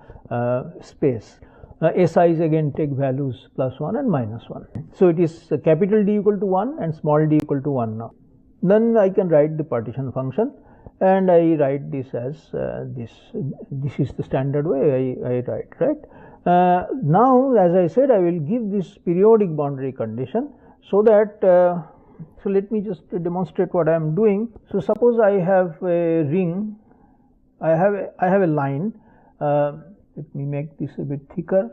space. SIs again take values +1 and -1. So it is capital D equal to 1 and small d equal to 1 now. Then I can write the partition function, and I write this as this. This is the standard way I write, right? Now, as I said, I will give this periodic boundary condition so that so let me just demonstrate what I am doing. So suppose I have a ring, I have a line. Let me make this a bit thicker.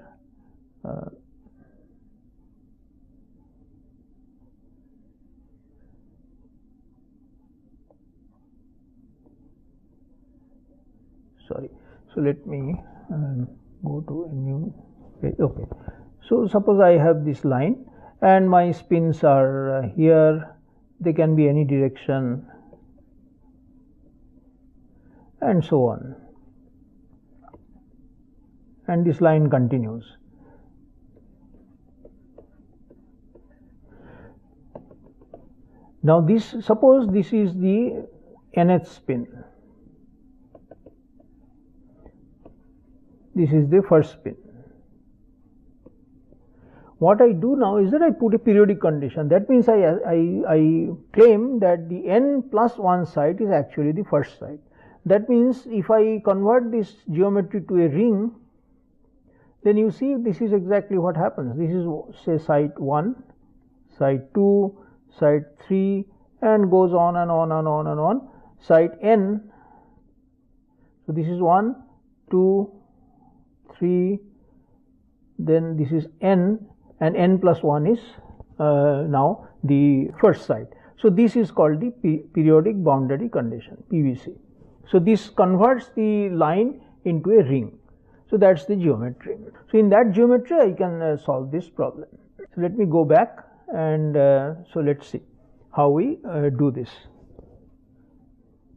Sorry. So let me go to a new page. Okay. So suppose I have this line, and my spins are here. They can be any direction, and so on. And this line continues. Now this, suppose this is the nth spin. This is the first spin. What I do now is that I put a periodic condition. That means I claim that the n plus 1 site is actually the first site. That means if I convert this geometry to a ring, then you see this is exactly what happens. This is, say, site 1, site 2, site 3, and goes on and on and on and on. Site n, so this is 1, 2, 3, then this is n, and n plus 1 is now the first side. So this is called the periodic boundary condition, PBC. So this converts the line into a ring. So that's the geometry. So in that geometry I can solve this problem. So let me go back and so let's see how we do this.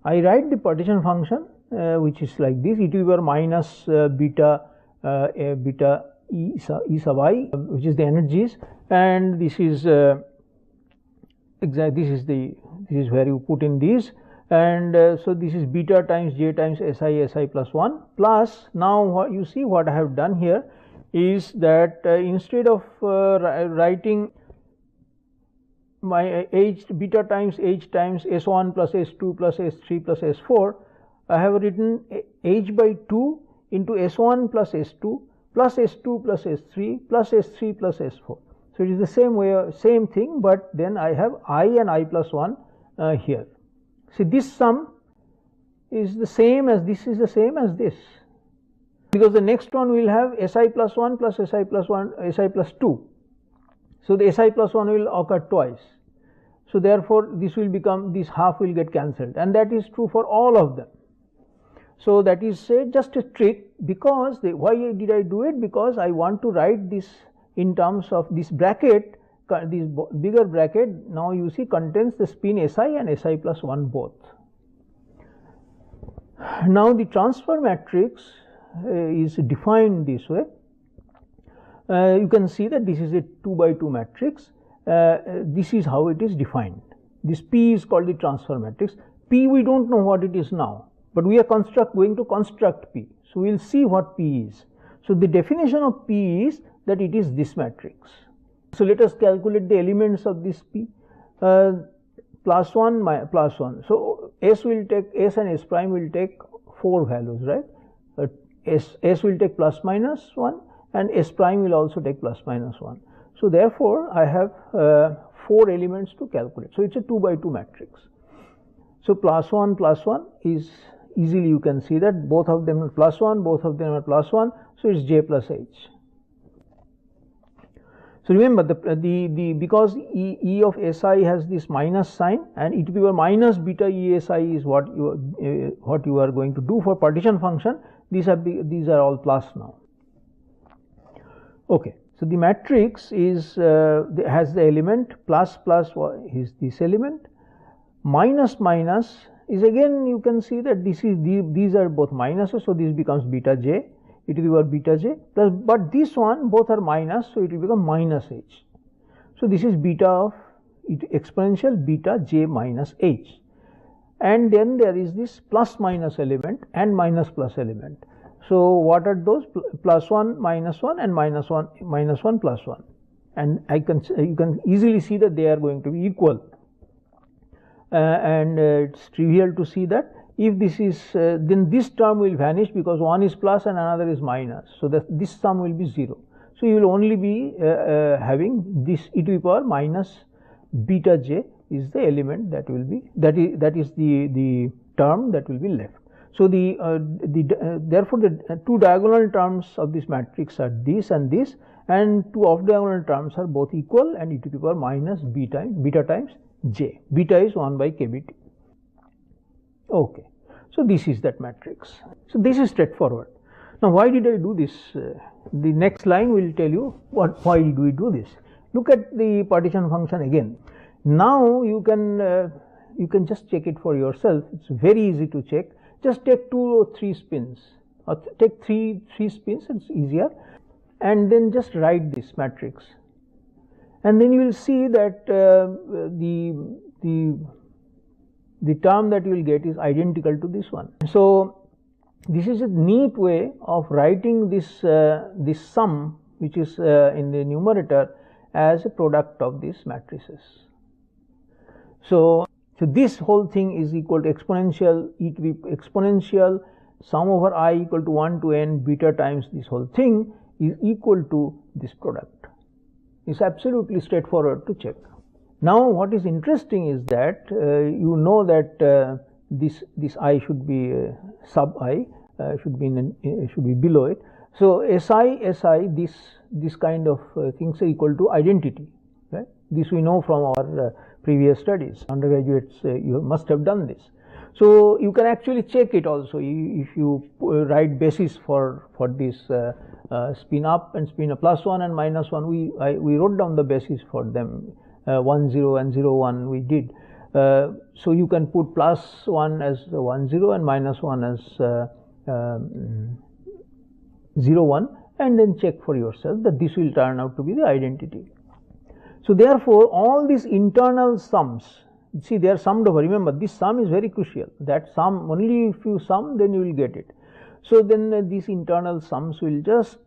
I write the partition function which is like this, e to the power minus beta beta e sub I, which is the energies, and this is this is where you put in these, and so this is beta times j times si plus 1 plus, now what you see what I have done here is that instead of writing my h beta times h times s1 plus s2 plus s3 plus s4, I have written h by 2 into s1 plus s2 plus s2 plus s3 plus s3 plus s4. So it is the same way, same thing, but then I have I and I plus 1 here. See, this sum is the same as this, is the same as this, because the next one will have si plus 1 plus si plus 1 si plus 2. So the si plus 1 will occur twice. So therefore this will become, this half will get cancelled, and that is true for all of them. So that is just a trick, because why did I do it? Because I want to write this in terms of this bracket, this bigger bracket now you see contains the spin si and si plus 1 both. Now the transfer matrix is defined this way. You can see that this is a 2 by 2 matrix. This is how it is defined. This P is called the transfer matrix. P we don't know what it is now, but we are going to construct P. So we will see what P is. So the definition of P is that it is this matrix. So let us calculate the elements of this P. Plus 1 plus 1. So S will take, S and S prime will take 4 values, right? S will take plus minus 1 and S prime will also take plus minus 1. So therefore I have 4 elements to calculate. So it's a 2 by 2 matrix. So plus 1 is easily, you can see that both of them are plus 1, both of them are plus 1. So it's J plus H. So remember because E of Si has this minus sign, and e to the power minus beta ESI is what you are going to do for partition function. These are all plus now. Okay. So the matrix is has the element plus is this element, minus minus is, again you can see that these are both minuses, so this becomes beta j, e to the power beta j plus, but this one both are minus, so it will become minus h. So this is beta of exponential beta j minus h, and then there is this plus minus element and minus plus element. So what are those? Plus 1 minus 1 and minus 1 plus 1, and you can easily see that they are going to be equal, and it's trivial to see that if this is then this term will vanish, because one is plus and another is minus, so that this sum will be 0. So you will only be having this e to the power minus beta j is the element that will be, that is the term that will be left. So therefore the two diagonal terms of this matrix are this and this, and two off diagonal terms are both equal, and e to the power minus beta times j. Beta is 1 by kbt. Okay. So this is that matrix. So this is straightforward. Now why did I do this? The next line will tell you why did we do this. Look at the partition function again. Now you can just check it for yourself. It's very easy to check. Just take 2 or 3 spins, or take three spins, it's easier, and then just write this matrix, and then you will see that the term that you will get is identical to this one. So this is a neat way of writing this this sum, which is in the numerator, as a product of these matrices. So this whole thing is equal to exponential e to the exponential sum over I equal to 1 to n beta times this whole thing is equal to this product. It's absolutely straightforward to check. Now what is interesting is that you know that this I should be sub I, should be below it. So SI this kind of things are equal to identity, right? This we know from our previous studies. Undergraduates, you must have done this. So you can actually check it also if you write basis for this spin up and spin up +1 and -1. We wrote down the basis for them, 1 0 and 0 1 we did. So you can put +1 as 1 0 and -1 as 0 1, and then check for yourself that this will turn out to be the identity. So therefore, all these internal sums, see they are summed over. Remember, this sum is very crucial. That sum, only if you sum, then you will get it. So then these internal sums will just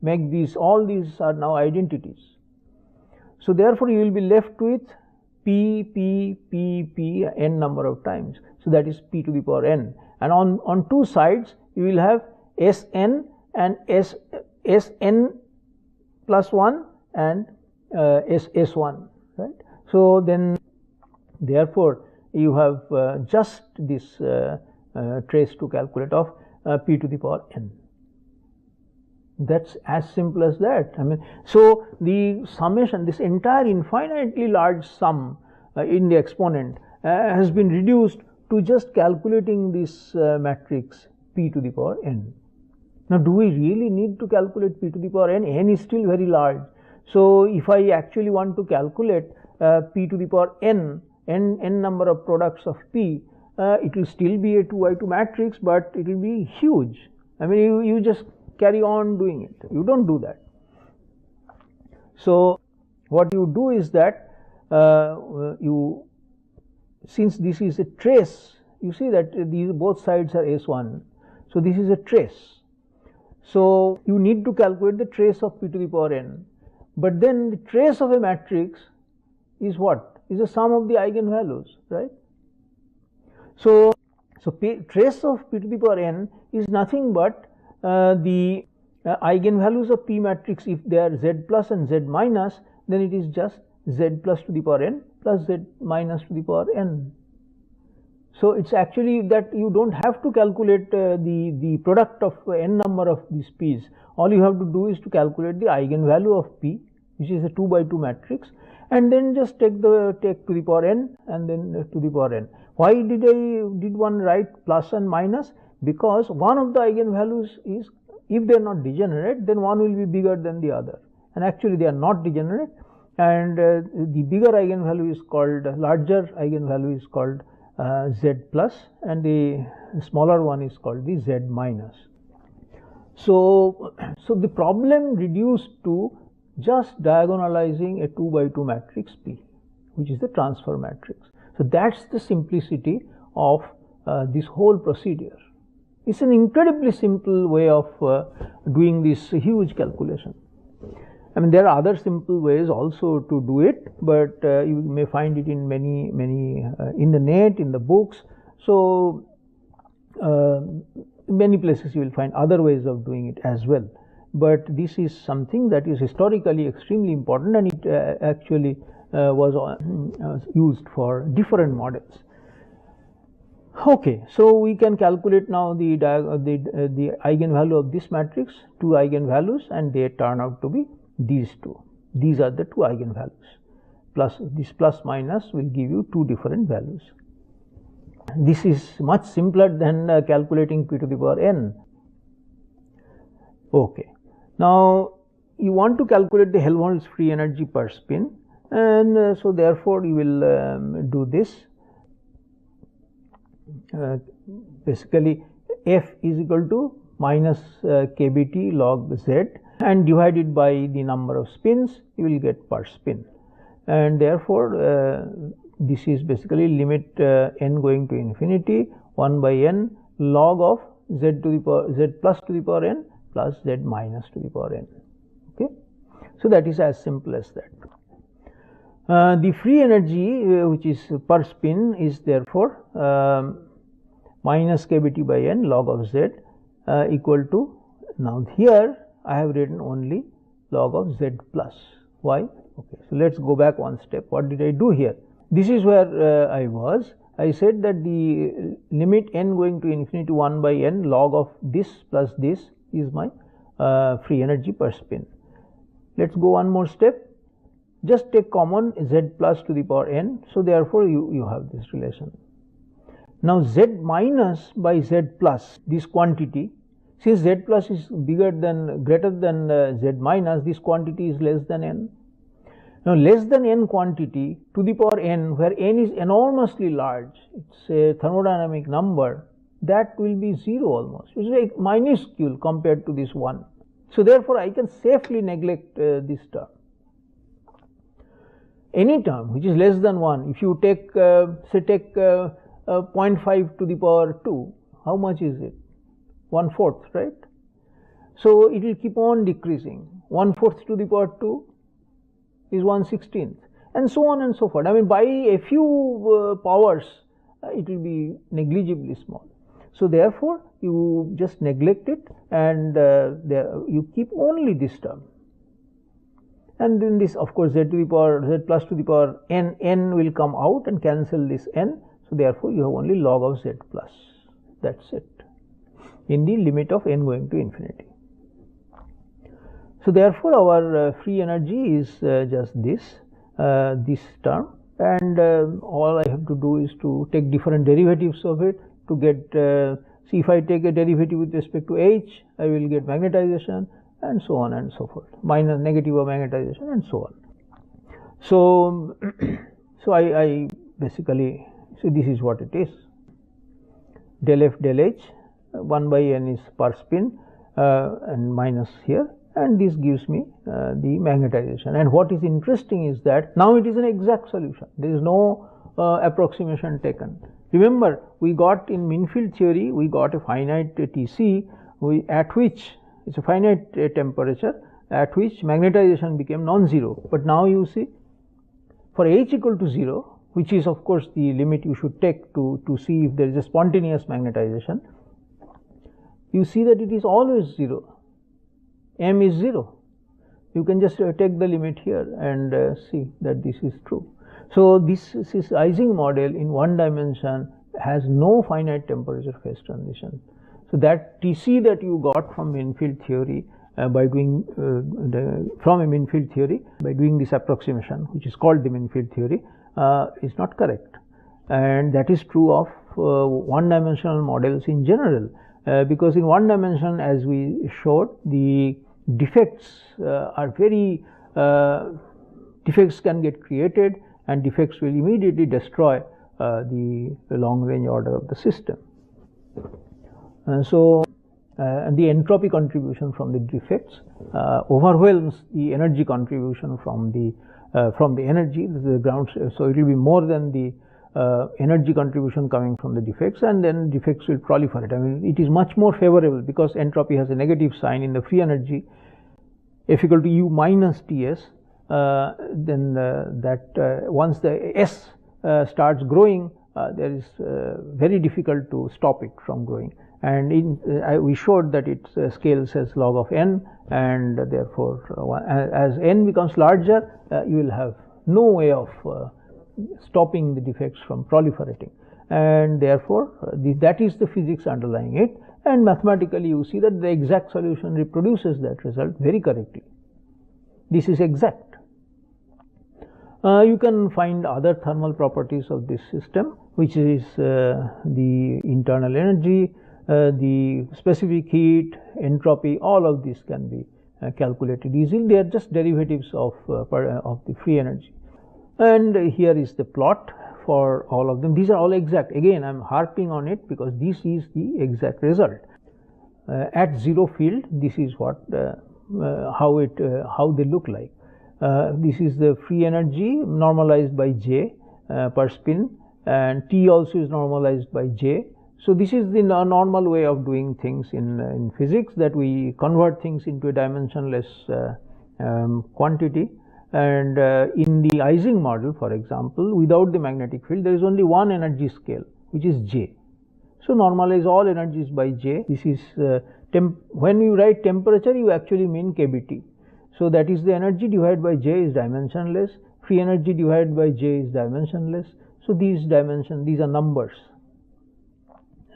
make these, all these are now identities. So therefore, you will be left with p n number of times. So that is p to the power n, and on two sides you will have Sn and Sn plus 1 and S1, right. So then therefore you have just this trace to calculate of p to the power n. That's as simple as that. I mean, so the summation, this entire infinitely large sum in the exponent has been reduced to just calculating this matrix p to the power n. Now, do we really need to calculate p to the power n? N is still very large. So if I actually want to calculate p to the power n number of products of p, it will still be a 2×2 matrix, but it will be huge. I mean, you just carry on doing it. You don't do that. So what you do is that since this is a trace, you see that these both sides are S1. So this is a trace. So you need to calculate the trace of p to the power n. But then the trace of a matrix is what? Is the sum of the eigenvalues, right? So trace of p to the power n is nothing but the eigenvalues of p matrix. If they are z plus and z minus, then it is just z plus to the power n plus z minus to the power n. So it's actually that you don't have to calculate the product of n number of these p's. All you have to do is to calculate the eigenvalue of p, which is a 2×2 matrix, and then just take to the power n and then to the power n. Why did one write plus and minus? Because one of the eigenvalues is, if they are not degenerate, then one will be bigger than the other, and actually they are not degenerate, and the bigger eigenvalue is called, larger eigenvalue is called z plus, and the smaller one is called the z minus. So the problem reduced to just diagonalizing a 2×2 matrix P, which is the transfer matrix. So that's the simplicity of this whole procedure. It's an incredibly simple way of doing this huge calculation. I mean, there are other simple ways also to do it, but you may find it in many in the net, in the books. So many places you will find other ways of doing it as well. But this is something that is historically extremely important, and it actually was used for different models. Okay, so we can calculate now the eigenvalue of this matrix, two eigenvalues, and they turn out to be these two. These are the two eigenvalues. Plus this plus minus will give you two different values. This is much simpler than calculating p to the power n. Okay, now you want to calculate the Helmholtz free energy per spin, and so therefore you will do this. Basically F is equal to minus kBT log Z, and divided by the number of spins, you will get per spin, and therefore this is basically limit n going to infinity 1/n log of z plus to the power n plus z minus to the power n. Okay, so that is as simple as that. The free energy which is per spin is therefore minus kBT by n log of z equal to, now here I have written only log of z plus. Why? Okay, so let's go back one step. What did I do here? This is where I was, I said that the limit n going to infinity 1 by n log of this plus this is my free energy per spin. Let us go one more step. Just take common z plus to the power n. So, therefore, you have this relation. Now, z minus by z plus, this quantity, since z plus is greater than z minus, this quantity is less than n. Now, less than n quantity to the power n, where n is enormously large, it is a thermodynamic number, that will be 0 almost, it is like minuscule compared to this 1. So, therefore, I can safely neglect this term. Any term which is less than 1, if you take say take 0.5 to the power 2, how much is it? 1/4, right? So, it will keep on decreasing. 1/4 to the power 2 is 1/16, and so on and so forth. I mean, by a few powers, it will be negligibly small. So, therefore, you just neglect it, and you keep only this term. And then this, of course, z plus to the power n will come out and cancel this n. So, therefore, you have only log of z plus, that is it, in the limit of n going to infinity. So, therefore, our free energy is just this term, and all I have to do is to take different derivatives of it to get, see, if I take a derivative with respect to h, I will get magnetization and so on and so forth, minus negative of magnetization and so on. So, I basically, so this is what it is, del f del h, 1 by n is per spin and minus here, and this gives me the magnetization. And what is interesting is that now it is an exact solution, there is no approximation taken. Remember, we got in mean field theory, we got a finite Tc at which it is a finite temperature at which magnetization became non-zero. But now you see, for h equal to 0, which is of course the limit you should take to see if there is a spontaneous magnetization, you see that it is always 0, m is 0. You can just take the limit here and see that this is true. So, this Ising model in one dimension has no finite temperature phase transition. So, that Tc that you got from mean field theory by doing from a mean field theory by doing this approximation, which is called the mean field theory, is not correct, and that is true of one dimensional models in general, because in one dimension, as we showed, the defects are very defects can get created, and defects will immediately destroy the long range order of the system. And the entropy contribution from the defects overwhelms the energy contribution from the energy, the ground. So, it will be more than the energy contribution coming from the defects, and then defects will proliferate. I mean, it is much more favorable because entropy has a negative sign in the free energy, F equal to U minus Ts. Then once the S starts growing, there is very difficult to stop it from growing. And we showed that it scales as log of n, and therefore, as n becomes larger, you will have no way of stopping the defects from proliferating, and therefore, that is the physics underlying it, and mathematically you see that the exact solution reproduces that result very correctly. This is exact. You can find other thermal properties of this system, which is the internal energy, the specific heat, entropy, all of these can be calculated easily. They are just derivatives of the free energy. And here is the plot for all of them. These are all exact. Again, I am harping on it because this is the exact result. At zero field, this is what how they look like. This is the free energy normalized by J per spin, and T also is normalized by J. So, this is the normal way of doing things in physics, that we convert things into a dimensionless quantity. And in the Ising model, for example, without the magnetic field, there is only one energy scale, which is J. So, normalize all energies by J. This is when you write temperature, you actually mean kBT. So, that is the energy divided by J is dimensionless, free energy divided by J is dimensionless. So these dimensions, these are numbers.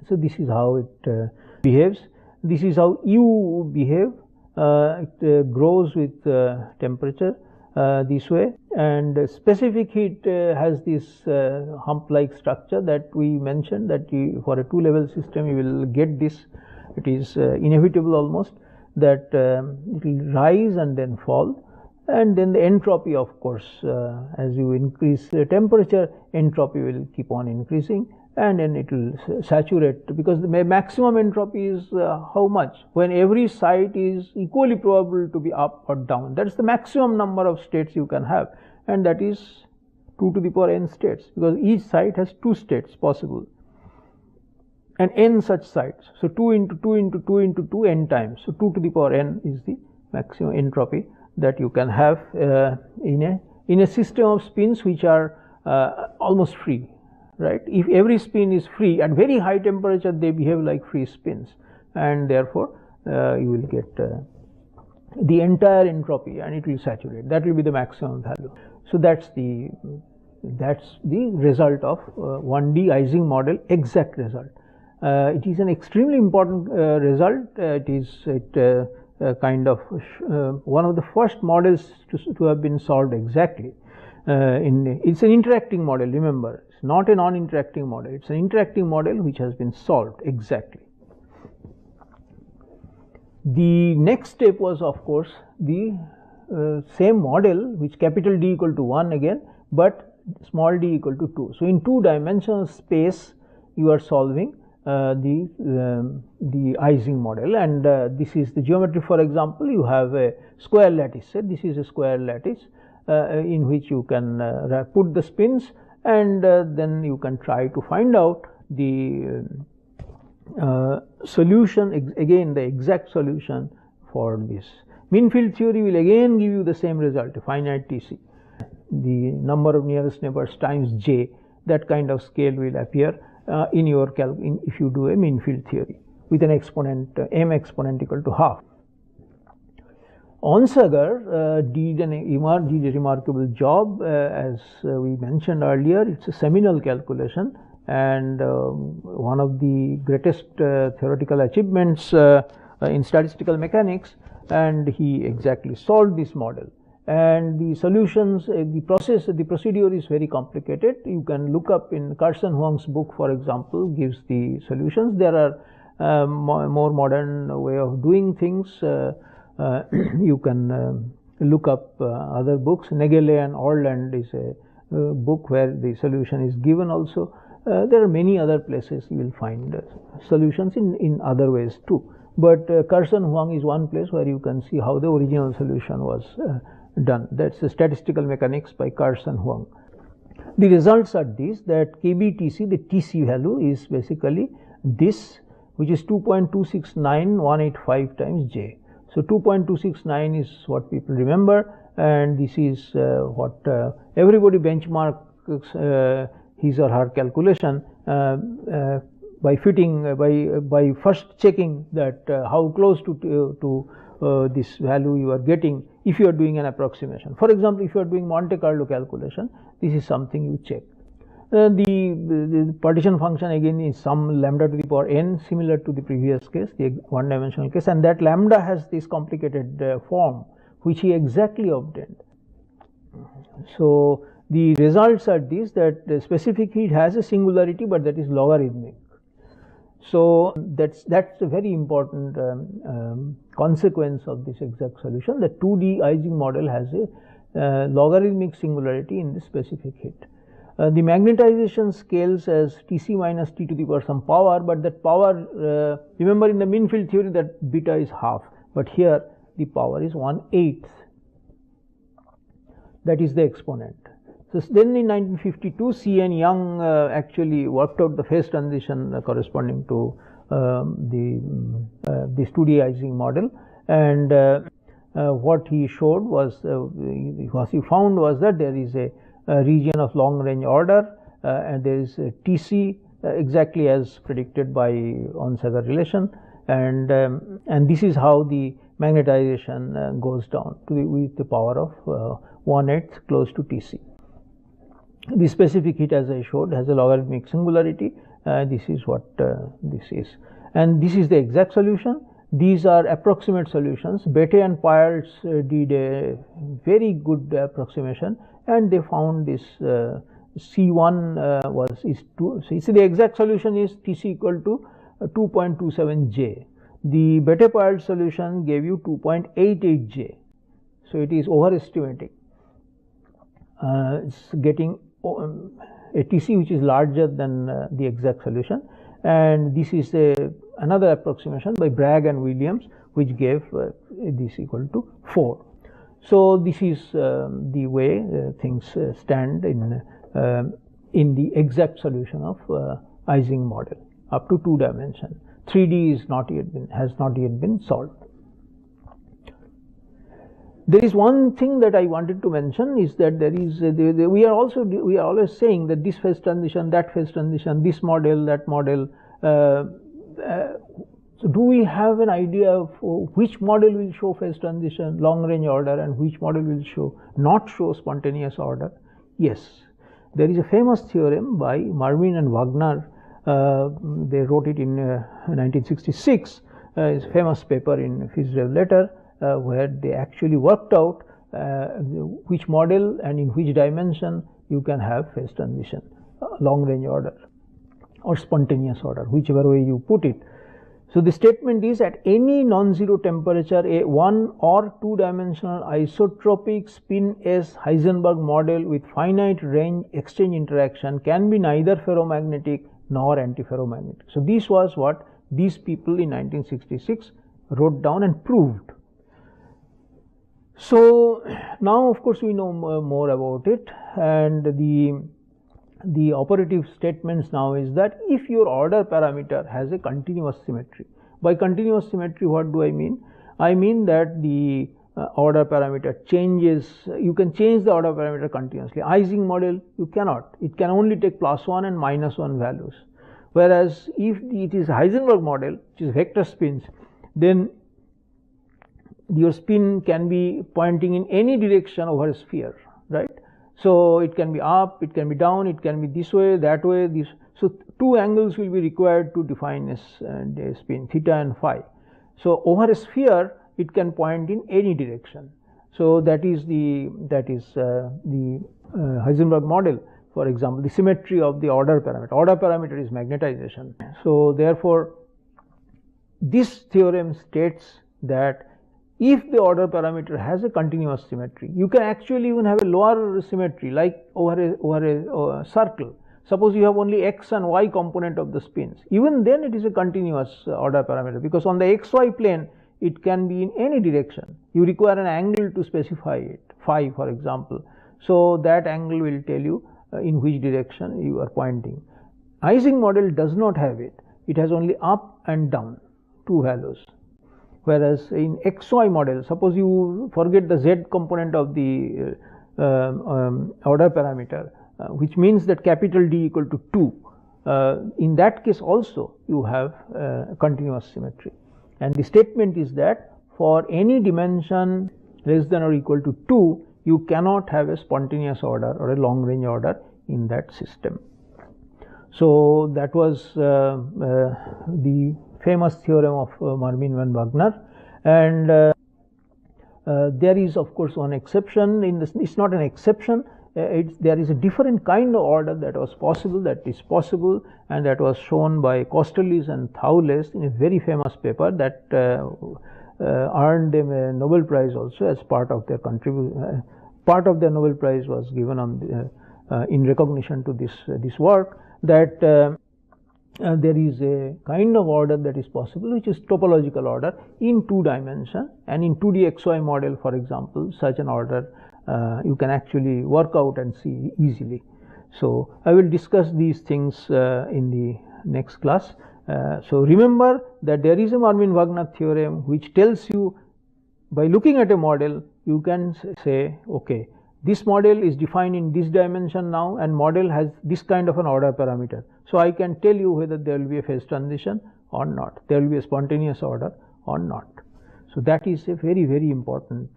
So this is how it behaves. This is how U behave. It grows with temperature this way, and specific heat has this hump-like structure that we mentioned, that for a two-level system you will get this. It is inevitable almost that it will rise and then fall, and then the entropy, of course, as you increase the temperature, entropy will keep on increasing, and then it will saturate, because the maximum entropy is how much? When every site is equally probable to be up or down. That is the maximum number of states you can have, and that is 2 to the power n states, because each site has 2 states possible, and n such sites. So 2 into 2 into 2 into 2 n times. So 2 to the power n is the maximum entropy that you can have in a system of spins which are almost free. Right? If every spin is free at very high temperature, they behave like free spins, and therefore you will get the entire entropy, and it will saturate. That will be the maximum value. So that's the result of 1D Ising model, exact result. It is an extremely important result. It is kind of one of the first models to have been solved exactly. It's an interacting model. Remember, it's not a non-interacting model. It's an interacting model which has been solved exactly. The next step was, of course, the same model, which capital D equal to 1 again, but small d equal to 2. So in 2-dimensional space, you are solving the Ising model, and this is the geometry. For example, you have a square lattice. Say this is a square lattice in which you can put the spins, and then you can try to find out the solution, again the exact solution for this. Mean field theory will again give you the same result, a finite TC. The number of nearest neighbors times j, that kind of scale will appear in your if you do a mean field theory with an exponent m exponent equal to half. Onsager did a remarkable job, as we mentioned earlier. It's a seminal calculation, and one of the greatest theoretical achievements in statistical mechanics, and he exactly solved this model. And the solutions, the procedure is very complicated. You can look up in Carson Huang's book, for example, gives the solutions. There are more modern way of doing things. You can look up other books. Nagele and Orland is a book where the solution is given also. There are many other places you will find solutions in other ways too. But Carson Huang is one place where you can see how the original solution was done. That's the Statistical Mechanics by Carson Huang. The results are these, that KBTC, the TC value is basically this, which is 2.269185 times J. So 2.269 is what people remember, and this is what everybody benchmarks his or her calculation by fitting, by first checking that how close to this value you are getting if you are doing an approximation. For example, if you are doing Monte Carlo calculation, this is something you check. The partition function again is some lambda to the power n, similar to the previous case, the one-dimensional case, and that lambda has this complicated form which he exactly obtained. So the results are these, that the specific heat has a singularity, but that is logarithmic. So that's a very important consequence of this exact solution. The 2D Ising model has a logarithmic singularity in the specific heat. The magnetization scales as Tc minus T to the power some power, but that power, remember in the mean field theory that beta is half, but here the power is 1/8. That is the exponent. So then in 1952, C.N. Young actually worked out the phase transition corresponding to this 2D Ising model, and what he showed was, what he found was that there is a region of long range order, and there is a TC exactly as predicted by Onsager relation, and this is how the magnetization goes down to with the power of 1/8 close to TC. The specific heat, as I showed, has a logarithmic singularity. This is what this is, and this is the exact solution. These are approximate solutions. Bethe and Peierls did a very good approximation, and they found this C1 is 2. So you see the exact solution is Tc equal to 2.27 J. The Bethe-Peierls solution gave you 2.88 J. So it is overestimating. It's getting a Tc which is larger than the exact solution, and this is another approximation by Bragg and Williams, which gave this equal to 4. So this is the way things stand in the exact solution of Ising model up to 2 dimension. 3D is has not yet been solved. There is one thing that I wanted to mention is that there is we are always saying that this phase transition, that phase transition, this model, that model. So do we have an idea of which model will show phase transition, long range order, and which model will not show spontaneous order? Yes, there is a famous theorem by Marvin and Wagner. They wrote it in 1966. It's a famous paper in Fitzgerald letter. Where they actually worked out which model and in which dimension you can have phase transition, long range order or spontaneous order, whichever way you put it. So the statement is, at any non-zero temperature, a 1 or 2 dimensional isotropic spin S Heisenberg model with finite range exchange interaction can be neither ferromagnetic nor antiferromagnetic. So this was what these people in 1966 wrote down and proved. So now of course we know more about it, and the operative statements now is that if your order parameter has a continuous symmetry. By continuous symmetry, what do I mean? I mean that the order parameter changes. You can change the order parameter continuously. Ising model you cannot. It can only take +1 and -1 values. Whereas if it is Heisenberg model, which is vector spins, then your spin can be pointing in any direction over a sphere, right? So it can be up, it can be down, it can be this way, that way, this. So 2 angles will be required to define a spin, theta and phi. So over a sphere, it can point in any direction. So that is the Heisenberg model. For example, the symmetry of the order parameter. Order parameter is magnetization. So therefore, this theorem states that if the order parameter has a continuous symmetry, you can actually even have a lower symmetry, like over a circle. Suppose you have only x and y component of the spins. Even then it is a continuous order parameter, because on the xy plane it can be in any direction. You require an angle to specify it, phi for example. So that angle will tell you in which direction you are pointing. Ising model does not have it. It has only up and down, 2 values. Whereas in XY model, suppose you forget the z component of the order parameter, which means that capital D equal to 2. In that case also you have continuous symmetry, and the statement is that for any dimension less than or equal to 2, you cannot have a spontaneous order or a long range order in that system. So that was the famous theorem of Marvin van Wagner, and there is of course one exception in this. It's not an exception, there is a different kind of order that is possible, and that was shown by Kosterlitz and Thouless in a very famous paper that earned them a Nobel Prize also as part of their contribution. Part of their Nobel Prize was given on in recognition to this work, that there is a kind of order that is possible, which is topological order in 2 dimensions, and in 2D XY model, for example, such an order you can actually work out and see easily. So I will discuss these things in the next class. So remember that there is a Marvin-Wagner theorem which tells you, by looking at a model, you can say, okay, this model is defined in this dimension now, and model has this kind of an order parameter. So I can tell you whether there will be a phase transition or not, there will be a spontaneous order or not. So that is a very, very important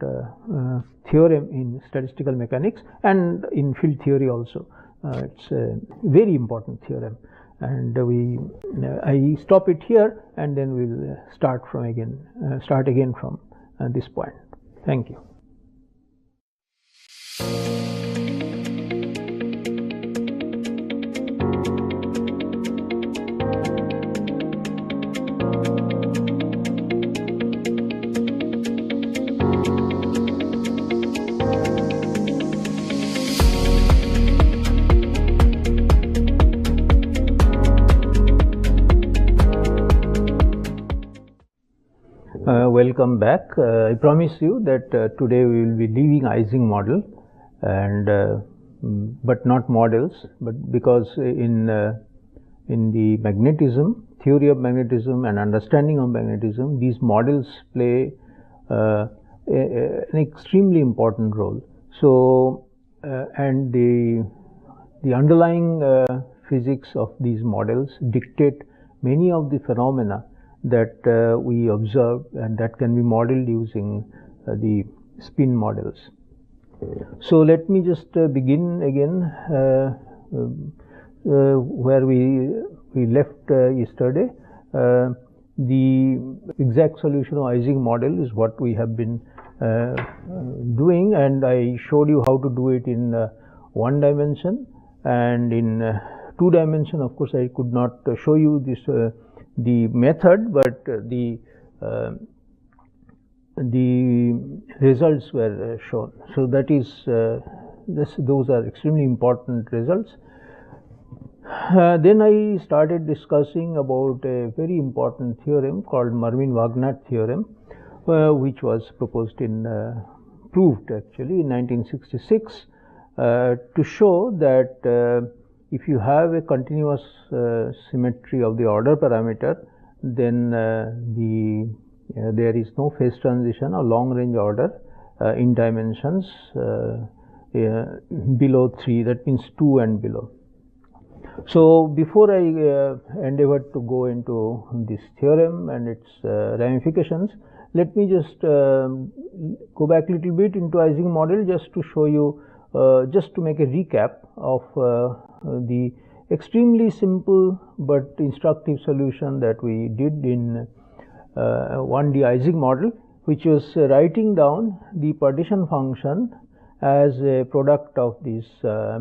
theorem in statistical mechanics and in field theory also. It's a very important theorem, and I stop it here, and then we'll start again from this point. Thank you. Welcome back. I promise you that today we will be leaving Ising model, and but not models, but because in the magnetism, theory of magnetism and understanding of magnetism, these models play an extremely important role. So and the underlying physics of these models dictate many of the phenomena that we observe and that can be modeled using the spin models. So let me just begin again where we left yesterday. The exact solution of Ising model is what we have been doing, and I showed you how to do it in one dimension, and in two dimension, of course, I could not show you this the method, but the results were shown. So that is those are extremely important results. Then I started discussing about a very important theorem called Mermin-Wagner theorem, which was proposed proved actually in 1966 to show that if you have a continuous symmetry of the order parameter, then there is no phase transition or long range order in dimensions below 3, that means 2 and below. So before I endeavored to go into this theorem and its ramifications, let me just go back a little bit into Ising model just to show you, just to make a recap of the extremely simple but instructive solution that we did in 1D Ising model, which was writing down the partition function as a product of these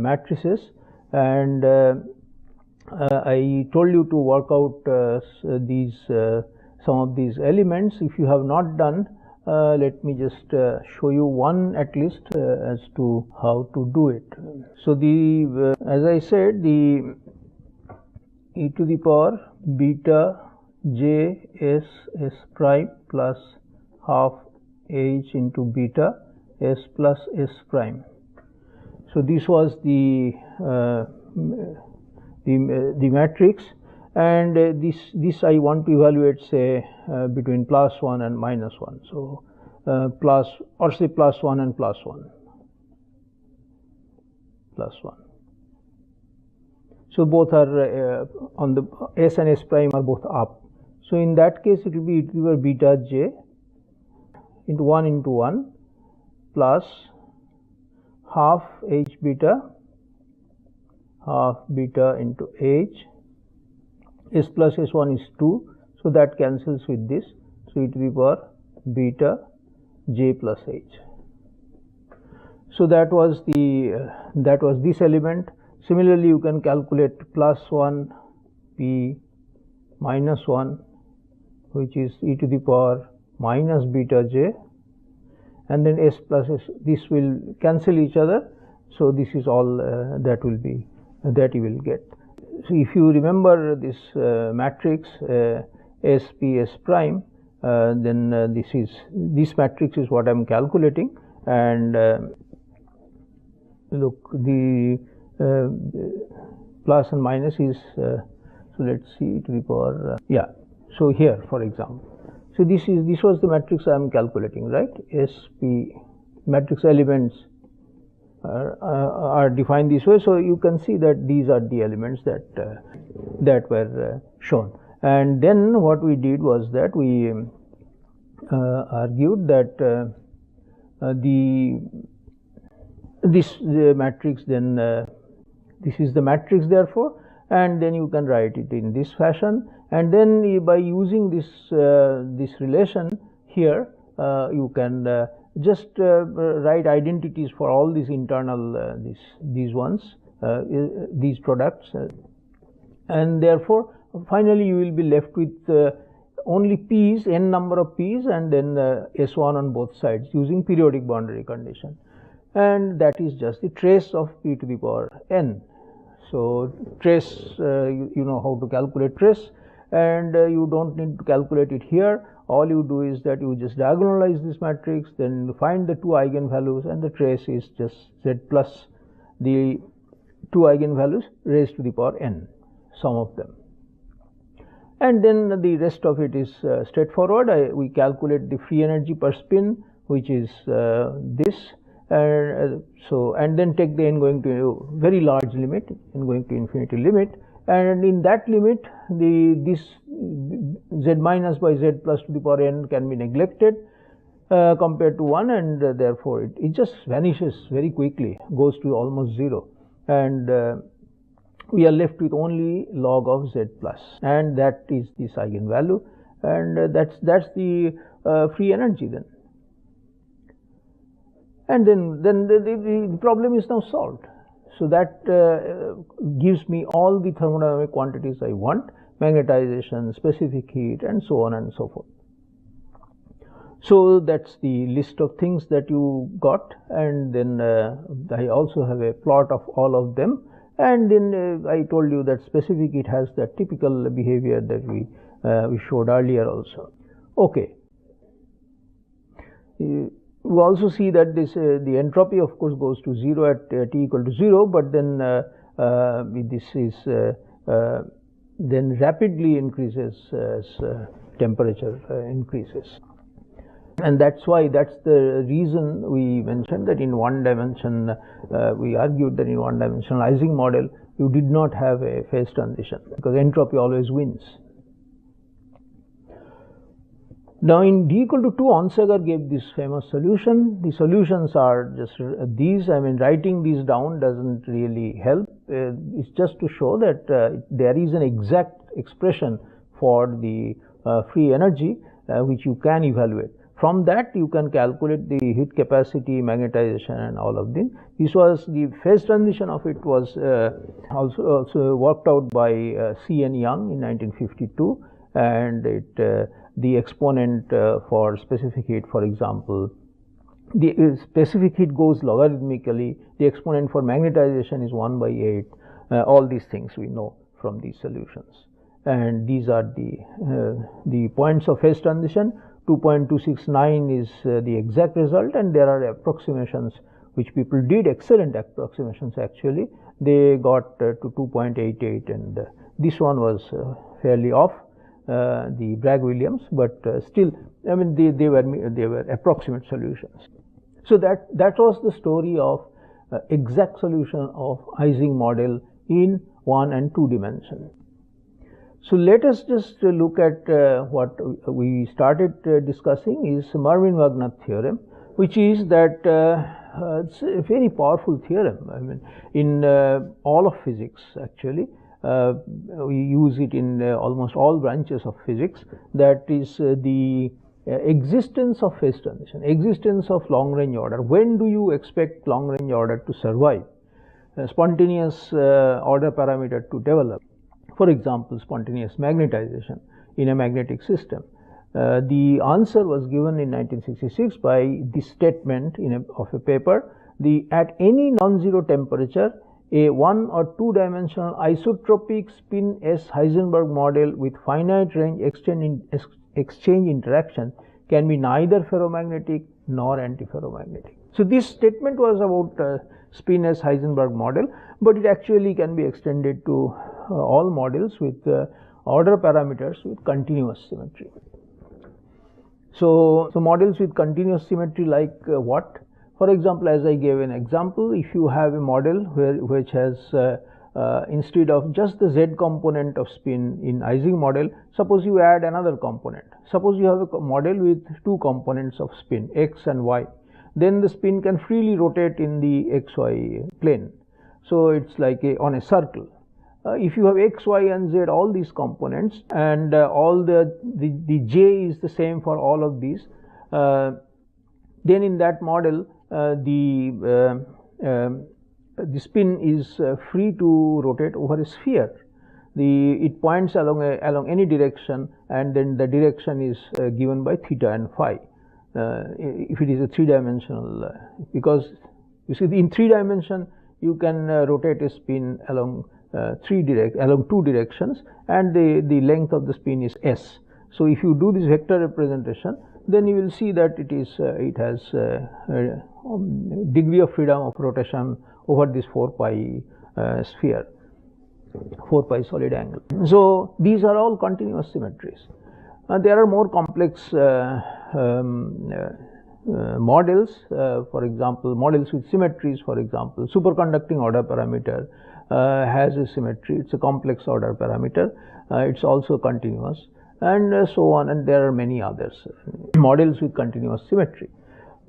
matrices, and I told you to work out some of these elements. If you have not done, let me just show you one at least as to how to do it. So as I said, the e to the power beta j s s prime plus half h into beta s plus s prime. So this was the matrix, and this I want to evaluate, say between +1 and -1. So plus, or say +1 and +1, +1. So both are on the s and s prime are both up. So in that case it will be beta j into 1 plus half h beta, half beta into h. S plus s1 is 2, so that cancels with this. So e to the power beta j plus h. So that was this element. Similarly, you can calculate +1 p -1, which is e to the power minus beta j, and then s plus s. This will cancel each other. So this is all that you will get. So if you remember this matrix S P S prime, then this matrix is what I am calculating, and look, the plus and minus is so let's see to the power so here, for example, so this was the matrix I am calculating, right? SP matrix elements are defined this way. So you can see that these are the elements that were shown. And then what we did was that we argued that the matrix then This is the matrix therefore, and then you can write it in this fashion, and then by using this this relation here you can just write identities for all these internal these ones, these products, and therefore finally you will be left with only p's, n number of p's, and then S1 on both sides using periodic boundary condition, and that is just the trace of p to the power n. So trace, you know how to calculate trace, and you don't need to calculate it here. All you do is that you just diagonalize this matrix, then find the two eigenvalues, and the trace is just z plus the two eigenvalues raised to the power n, sum of them. And then the rest of it is straightforward. We calculate the free energy per spin, which is this, and then take the n going to a very large limit, n going to infinity limit, and in that limit this z minus by z plus to the power n can be neglected compared to 1, and therefore it just vanishes very quickly, goes to almost 0, and we are left with only log of z plus, and that is this eigenvalue, and that's the free energy then. And then the problem is now solved. So that gives me all the thermodynamic quantities I want, magnetization, specific heat, and so on and so forth. So that's the list of things that you got, and then I also have a plot of all of them, and then I told you that specific heat has that typical behavior that we showed earlier also. Okay. We also see that this the entropy of course goes to 0 at t equal to 0, but then this is then rapidly increases as temperature increases, and that's why, that's the reason we mentioned that in one dimension we argued that in one dimensional Ising model you did not have a phase transition because entropy always wins. Now in d equal to 2, Onsager gave this famous solution. The solutions are just these. I mean, writing these down doesn't really help. It's just to show that there is an exact expression for the free energy which you can evaluate. From that you can calculate the heat capacity, magnetization, and all of them. This was the phase transition of it was also worked out by C. N. Young in 1952, and it the exponent for specific heat, for example, the specific heat goes logarithmically, the exponent for magnetization is 1 by 8, all these things we know from these solutions, and these are the points of phase transition. 2.269 is the exact result, and there are approximations which people did, excellent approximations actually. They got to 2.88, and this one was fairly off, the Bragg-Williams, but still, I mean, they were approximate solutions. So that was the story of exact solution of Ising model in 1 and 2 dimension. So let us just look at what we started discussing is Mermin-Wagner theorem, which is that it's a very powerful theorem. I mean, in all of physics actually. We use it in almost all branches of physics. That is the existence of phase transition, existence of long range order. When do you expect long range order to survive? Spontaneous order parameter to develop. For example, spontaneous magnetization in a magnetic system. The answer was given in 1966 by this statement of a paper: at any non-zero temperature, a 1 or 2 dimensional isotropic spin S Heisenberg model with finite range exchange interaction can be neither ferromagnetic nor antiferromagnetic. So this statement was about spin S Heisenberg model, but it actually can be extended to all models with order parameters with continuous symmetry. So models with continuous symmetry like what? For example, as I gave an example, if you have a model which has instead of just the z component of spin in Ising model, suppose you add another component. Suppose you have a model with 2 components of spin, x and y. Then the spin can freely rotate in the xy plane. So it's like on a circle. If you have x, y and z, all these components, and all the j is the same for all of these, then in that model the spin is free to rotate over a sphere. It points along any direction, and then the direction is given by theta and phi. If it is a three-dimensional, because you see in 3 dimension you can rotate a spin along along 2 directions, and the length of the spin is s. So if you do this vector representation, then you will see that it has degree of freedom of rotation over this 4 pi sphere, 4 pi solid angle. So these are all continuous symmetries. There are more complex models, for example, models with symmetries. For example, superconducting order parameter has a symmetry. It's a complex order parameter. It's also continuous, and so on. And there are many others models with continuous symmetry.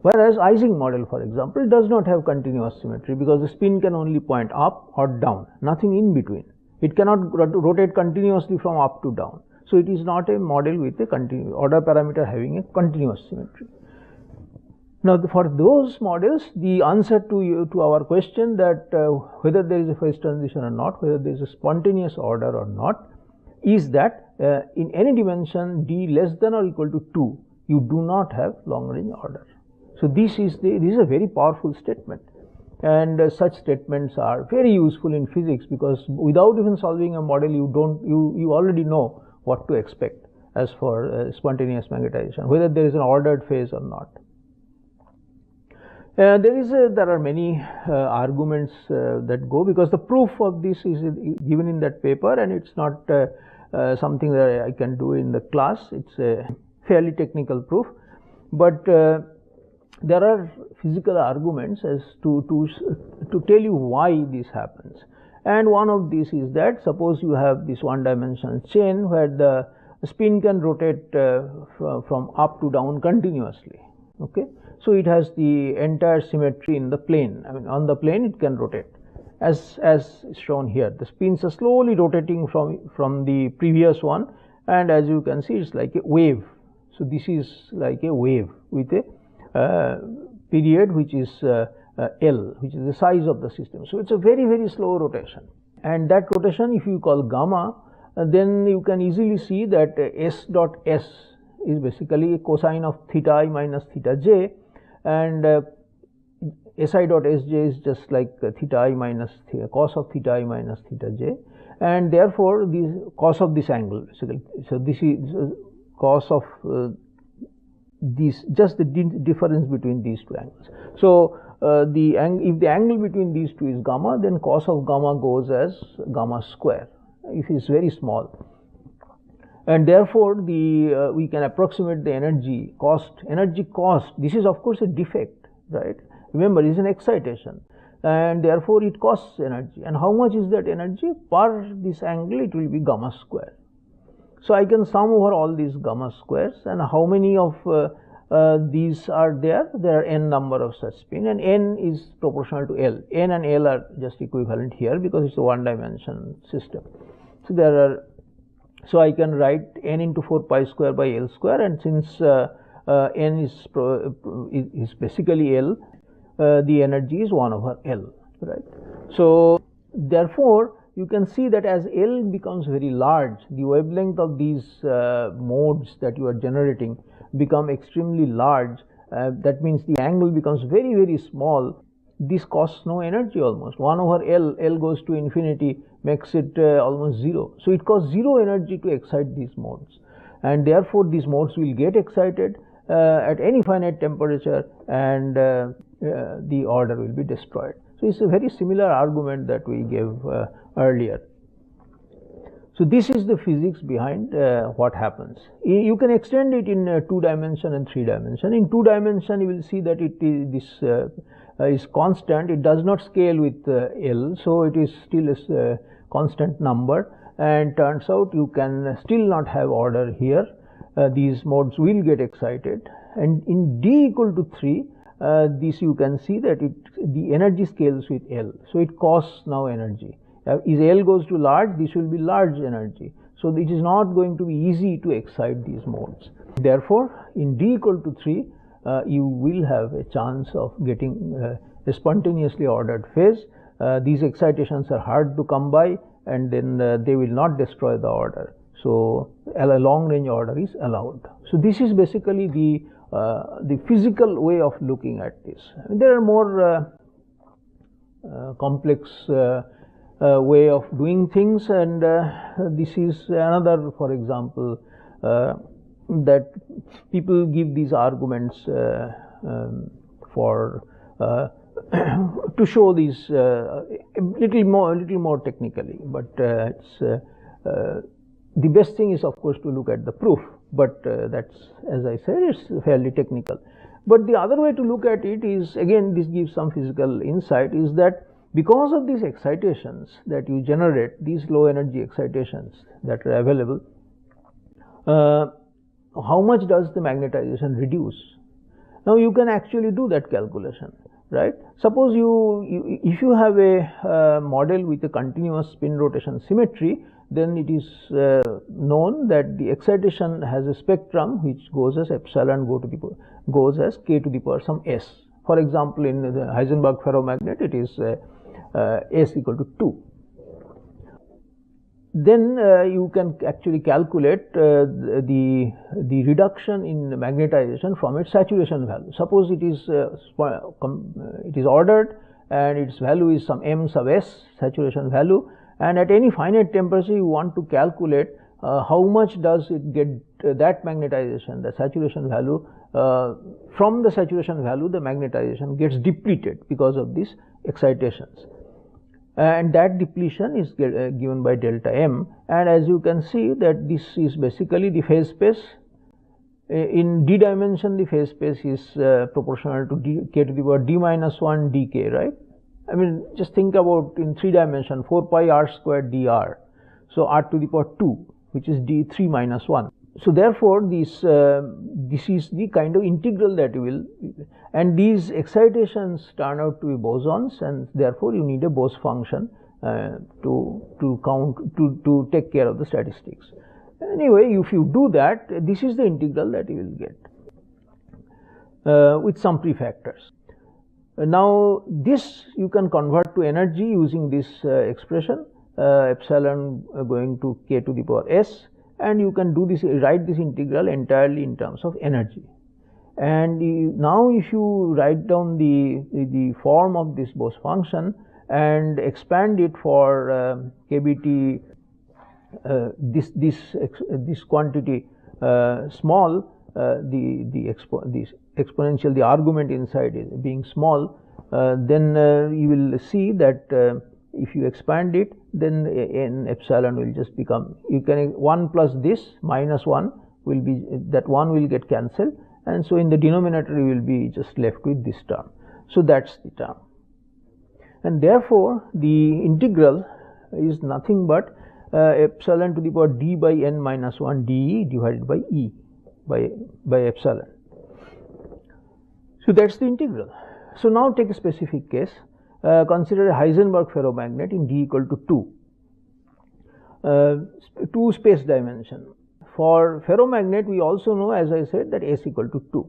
Whereas Ising model, for example, does not have continuous symmetry, because the spin can only point up or down, nothing in between. It cannot rotate continuously from up to down. So it is not a model with a order parameter having a continuous symmetry. Now, for those models, the answer to our question that whether there is a phase transition or not, whether there is a spontaneous order or not, is that in any dimension d less than or equal to 2, you do not have long range order. So this is a very powerful statement, and such statements are very useful in physics, because without even solving a model, you already know what to expect as for spontaneous magnetization, whether there is an ordered phase or not. There are many arguments that go, because the proof of this is given in that paper, and it's not something that I can do in the class. It's a fairly technical proof, but there are physical arguments as to tell you why this happens. And one of these is that, suppose you have this one-dimensional chain where the spin can rotate from up to down continuously. Okay, so it has the entire symmetry in the plane. I mean, on the plane it can rotate, as shown here. The spins are slowly rotating from the previous one, and as you can see, it's like a wave. So this is like a wave with a period which is L, which is the size of the system. So it's a very, very slow rotation, and that rotation, if you call gamma, then you can easily see that S dot S is basically a cosine of theta I minus theta j, and Si dot Sj is just like theta I minus cos of theta I minus theta j, and therefore the cos of this angle basically. So this is cos of just the difference between these two angles. So if the angle between these two is gamma, then cos of gamma goes as gamma square if it is very small, and therefore we can approximate the energy cost. This is of course a defect, right? Remember, it is an excitation, and therefore it costs energy. And how much is that energy? Per this angle, it will be gamma square. So I can sum over all these gamma squares, and how many of these are there? There are n number of such spin, and n is proportional to L. N and L are just equivalent here because it's a one-dimension system. So there are. So I can write n into 4 pi square by L square, and since n is basically L, the energy is 1 over L, right? So therefore you can see that as L becomes very large, the wavelength of these modes that you are generating become extremely large. That means the angle becomes very, very small. This costs no energy almost. 1 over L goes to infinity, makes it almost 0. So it costs 0 energy to excite these modes, and therefore these modes will get excited at any finite temperature, and the order will be destroyed. So it's a very similar argument that we gave earlier. So this is the physics behind what happens. You can extend it in 2 dimension and 3 dimension. In 2 dimension, you will see that is constant. It does not scale with L, so it is still a constant number, and turns out you can still not have order here. These modes will get excited, and in d equal to 3, this you can see that the energy scales with L. So it costs now energy. If L goes to large, this will be large energy. So it is not going to be easy to excite these modes. Therefore, in d equal to 3, you will have a chance of getting a spontaneously ordered phase. These excitations are hard to come by, and then they will not destroy the order. So a long range order is allowed. So this is basically the physical way of looking at this. There are more complex way of doing things, and this is another, for example, that people give these arguments for to show these a little more technically, but it's the best thing is of course to look at the proof, but that's, as I said, it's fairly technical. But the other way to look at it is, again, this gives some physical insight, is that because of these excitations that you generate, these low energy excitations that are available, how much does the magnetization reduce? Now you can actually do that calculation, right? Suppose if you have a model with a continuous spin rotation symmetry, then it is known that the excitation has a spectrum which goes as epsilon goes as k to the power some s. For example, in the Heisenberg ferromagnet, it is s equal to 2. Then you can actually calculate the reduction in magnetization from its saturation value. Suppose it is ordered and its value is some m sub s, saturation value, and at any finite temperature you want to calculate how much does it get that magnetization, the saturation value, from the saturation value the magnetization gets depleted because of these excitations. And that depletion is given by delta m, and as you can see that this is basically the phase space. In d dimension, the phase space is proportional to k to the power d minus 1 dk, right? I mean, just think about in 3 dimension 4 pi r squared dr, so r to the power 2, which is d 3 minus 1. So therefore this is the kind of integral that you will, and these excitations turn out to be bosons, and therefore you need a Bose function to take care of the statistics. Anyway, if you do that, this is the integral that you will get with some prefactors. Now this you can convert to energy using this expression, epsilon going to k to the power s, and you can do this, write this integral entirely in terms of energy. And now if you write down the form of this Bose function and expand it for kBt, this quantity small, this exponential, the argument inside is being small, then you will see that if you expand it, then n epsilon will just become, you can 1 plus this minus 1 will be, that 1 will get cancelled, and so in the denominator you will be just left with this term. So that's the term, and therefore the integral is nothing but epsilon to the power d by n minus 1 dE divided by E by epsilon. So that's the integral. So now take a specific case. Consider a Heisenberg ferromagnet in d equal to 2 space dimension. For ferromagnet, we also know, as I said, that s equal to 2.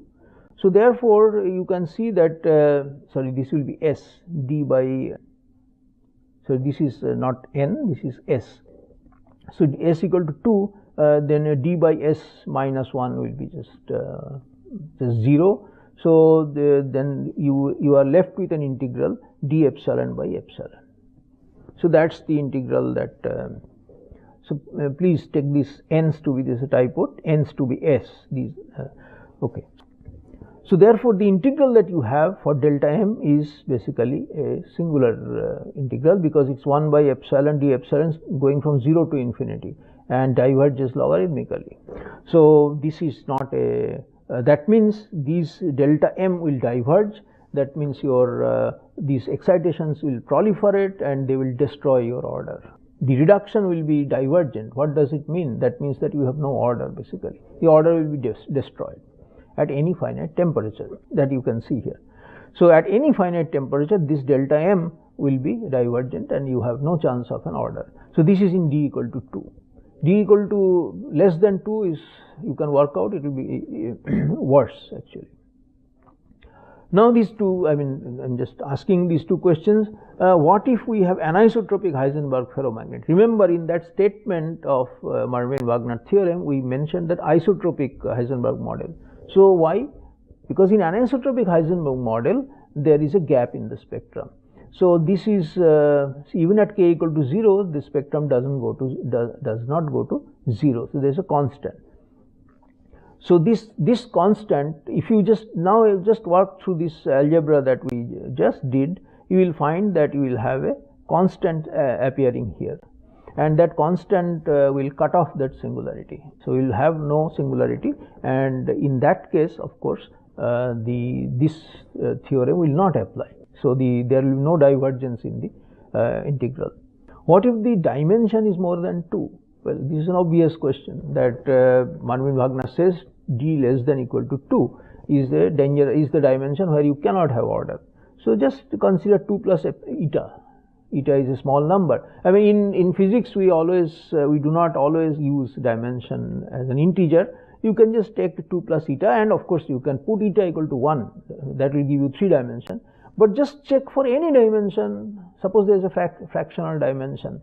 So therefore you can see that sorry, this will be s d by, so this is not n, this is s. So s equal to 2, then d by s minus 1 will be just 0. So then you are left with an integral d epsilon by epsilon. So that's the integral that so please take this n's to be this typo, n's to be s, these okay. So therefore the integral that you have for delta m is basically a singular integral, because it's 1 by epsilon d epsilon going from 0 to infinity and diverges logarithmically. So this is not a that means these delta m will diverge. That means your these excitations will proliferate and they will destroy your order. The reduction will be divergent. What does it mean? That means that you have no order basically. The order will be destroyed at any finite temperature that you can see here. So at any finite temperature, this delta m will be divergent and you have no chance of an order. So this is in d equal to 2. D equal to less than 2 is, you can work out, it will be worse actually. Now these two, I mean, I am just asking these two questions. What if we have anisotropic Heisenberg ferromagnet? Remember, in that statement of Marvin-Wagner theorem, we mentioned that isotropic Heisenberg model. So why? Because in anisotropic Heisenberg model, there is a gap in the spectrum. So this is even at k equal to 0, the spectrum does not go to 0. So there is a constant. So this constant, if you just work through this algebra that we just did, you will find that you will have a constant appearing here, and that constant will cut off that singularity. So you will have no singularity, and in that case, of course, this theorem will not apply. So there will be no divergence in the integral. What if the dimension is more than 2? Well, this is an obvious question that Marvin-Wagner says d less than equal to 2 is the dimension where you cannot have order. So just consider 2 plus eta. Eta is a small number. I mean, in physics we do not always use dimension as an integer. You can just take 2 plus eta, and of course you can put eta equal to 1. That will give you 3 dimension. But just check for any dimension. Suppose there is a fractional dimension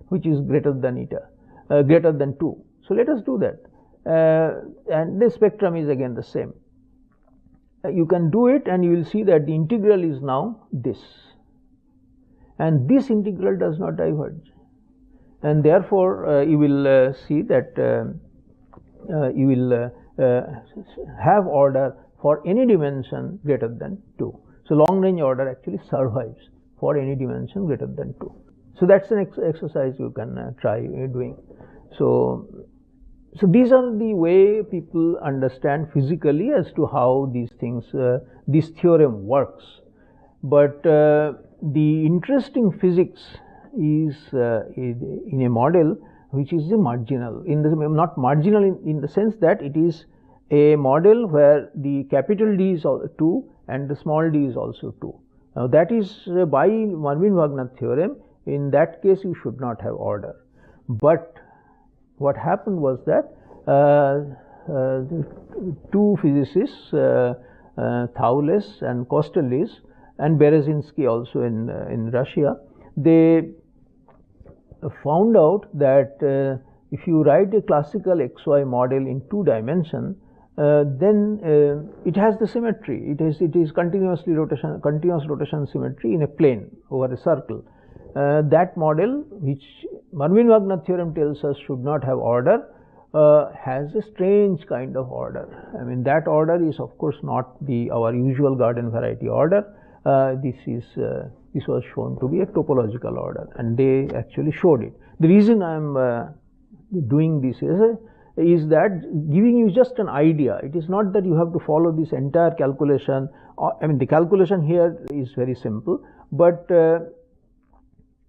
which is greater than eta, greater than 2. So let us do that. And the spectrum is again the same. You can do it and you will see that the integral is now this, and this integral does not diverge, and therefore you will see that you will have order for any dimension greater than 2. So long range order actually survives for any dimension greater than 2. So that's an exercise you can try doing. So these are the way people understand physically as to how these things, this theorem works. But the interesting physics is in a model which is a marginal, not marginal in the sense that it is a model where the capital D is 2 and the small d is also 2. Now that is by Marvin-Wagner theorem. In that case you should not have order. But what happened was that two physicists, Thouless and Kostelis, and Berezinski also in Russia, they found out that if you write a classical XY model in 2 dimensions, then it has the symmetry. It is continuous rotation symmetry in a plane over a circle. That model, which Marvin-Wagner theorem tells us should not have order, has a strange kind of order. I mean, that order is of course not our usual garden variety order. This was shown to be a topological order, and they actually showed it. The reason I am doing this is that giving you just an idea. It is not that you have to follow this entire calculation. I mean, the calculation here is very simple, but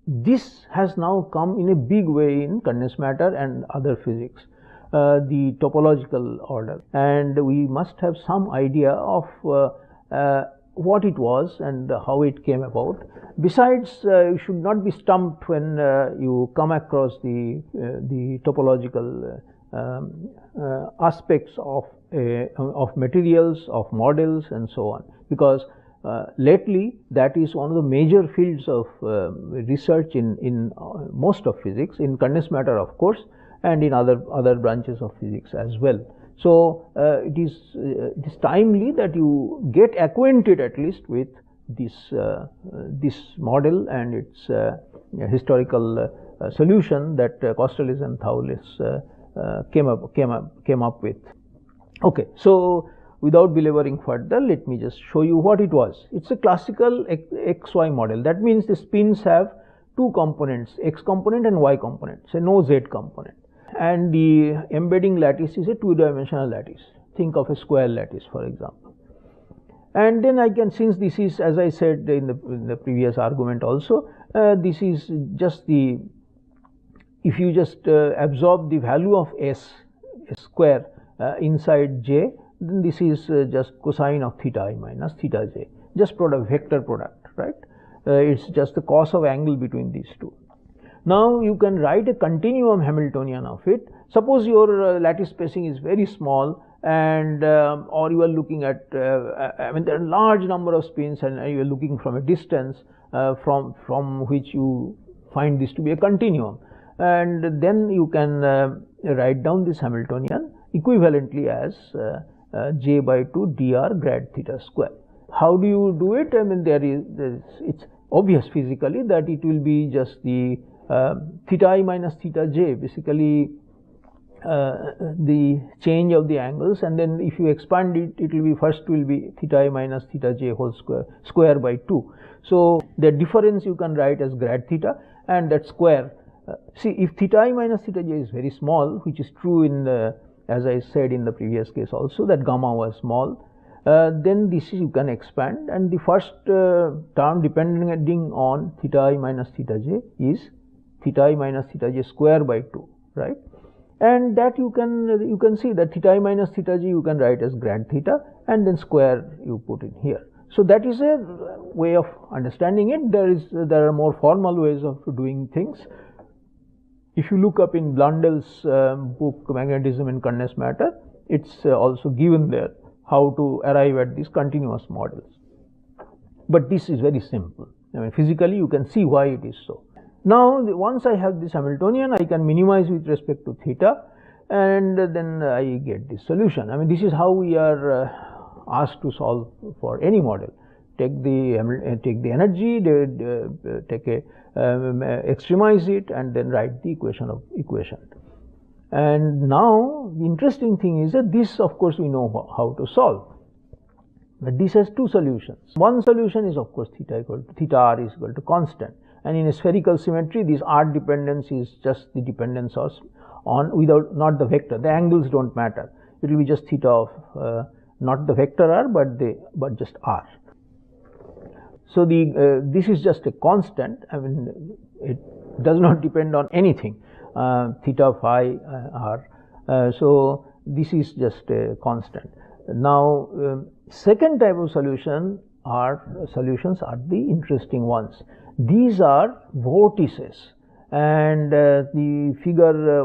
this has now come in a big way in condensed matter and other physics, the topological order, and we must have some idea of what it was and how it came about. Besides, you should not be stumped when you come across the topological aspects of materials, of models, and so on, because lately that is one of the major fields of research in most of physics, in condensed matter of course, and in other branches of physics as well. So it is timely that you get acquainted at least with this model and its historical solution that Kostelis and Thouless came up with. Okay, so without belaboring further, let me just show you what it was. It's a classical XY model. That means the spins have 2 components, x component and y component, so no z component. And the embedding lattice is a 2-dimensional lattice. Think of a square lattice, for example. And then I can, since this is, as I said in the previous argument also, this is just if you just absorb the value of s square inside j, then this is just cosine of theta I minus theta j. just product, vector product, right? It's just the cos of angle between these two. Now you can write a continuum Hamiltonian of it. Suppose your lattice spacing is very small, and or you are looking at I mean there are large number of spins, and you are looking from a distance from which you find this to be a continuum, and then you can write down this Hamiltonian equivalently as j by 2 dr grad theta square. How do you do it? I mean it's obvious physically that it will be just the theta I minus theta j, basically the change of the angles, and then if you expand it, it will be first will be theta I minus theta j whole square by 2. So the difference you can write as grad theta, and that square. See, if theta I minus theta j is very small, which is true in as I said in the previous case also, that gamma was small, then this you can expand, and the first term depending on theta I minus theta j is theta I minus theta j square by 2, right? And that you can see that theta I minus theta j you can write as grad theta, and then square you put in here. So that is a way of understanding it. There are more formal ways of doing things. If you look up in Blundel's book Magnetism in Condensed Matter, it's also given there how to arrive at these continuous models. But this is very simple. I mean, physically you can see why it is so. Now once I have this Hamiltonian, I can minimize with respect to theta, and then I get this solution. I mean, this is how we are asked to solve for any model. Take the energy, extremize it, and then write the equation. And now the interesting thing is that this, of course, we know how to solve. But this has two solutions. One solution is, of course, theta r is equal to constant. And in a spherical symmetry, this r dependence is just the dependence on not the vector. The angles don't matter. It will be just theta of not the vector r, but just r. So this is just a constant. I mean, it does not depend on anything. Theta phi r. So this is just a constant. Now second type of solutions are the interesting ones. These are vortices, and the figure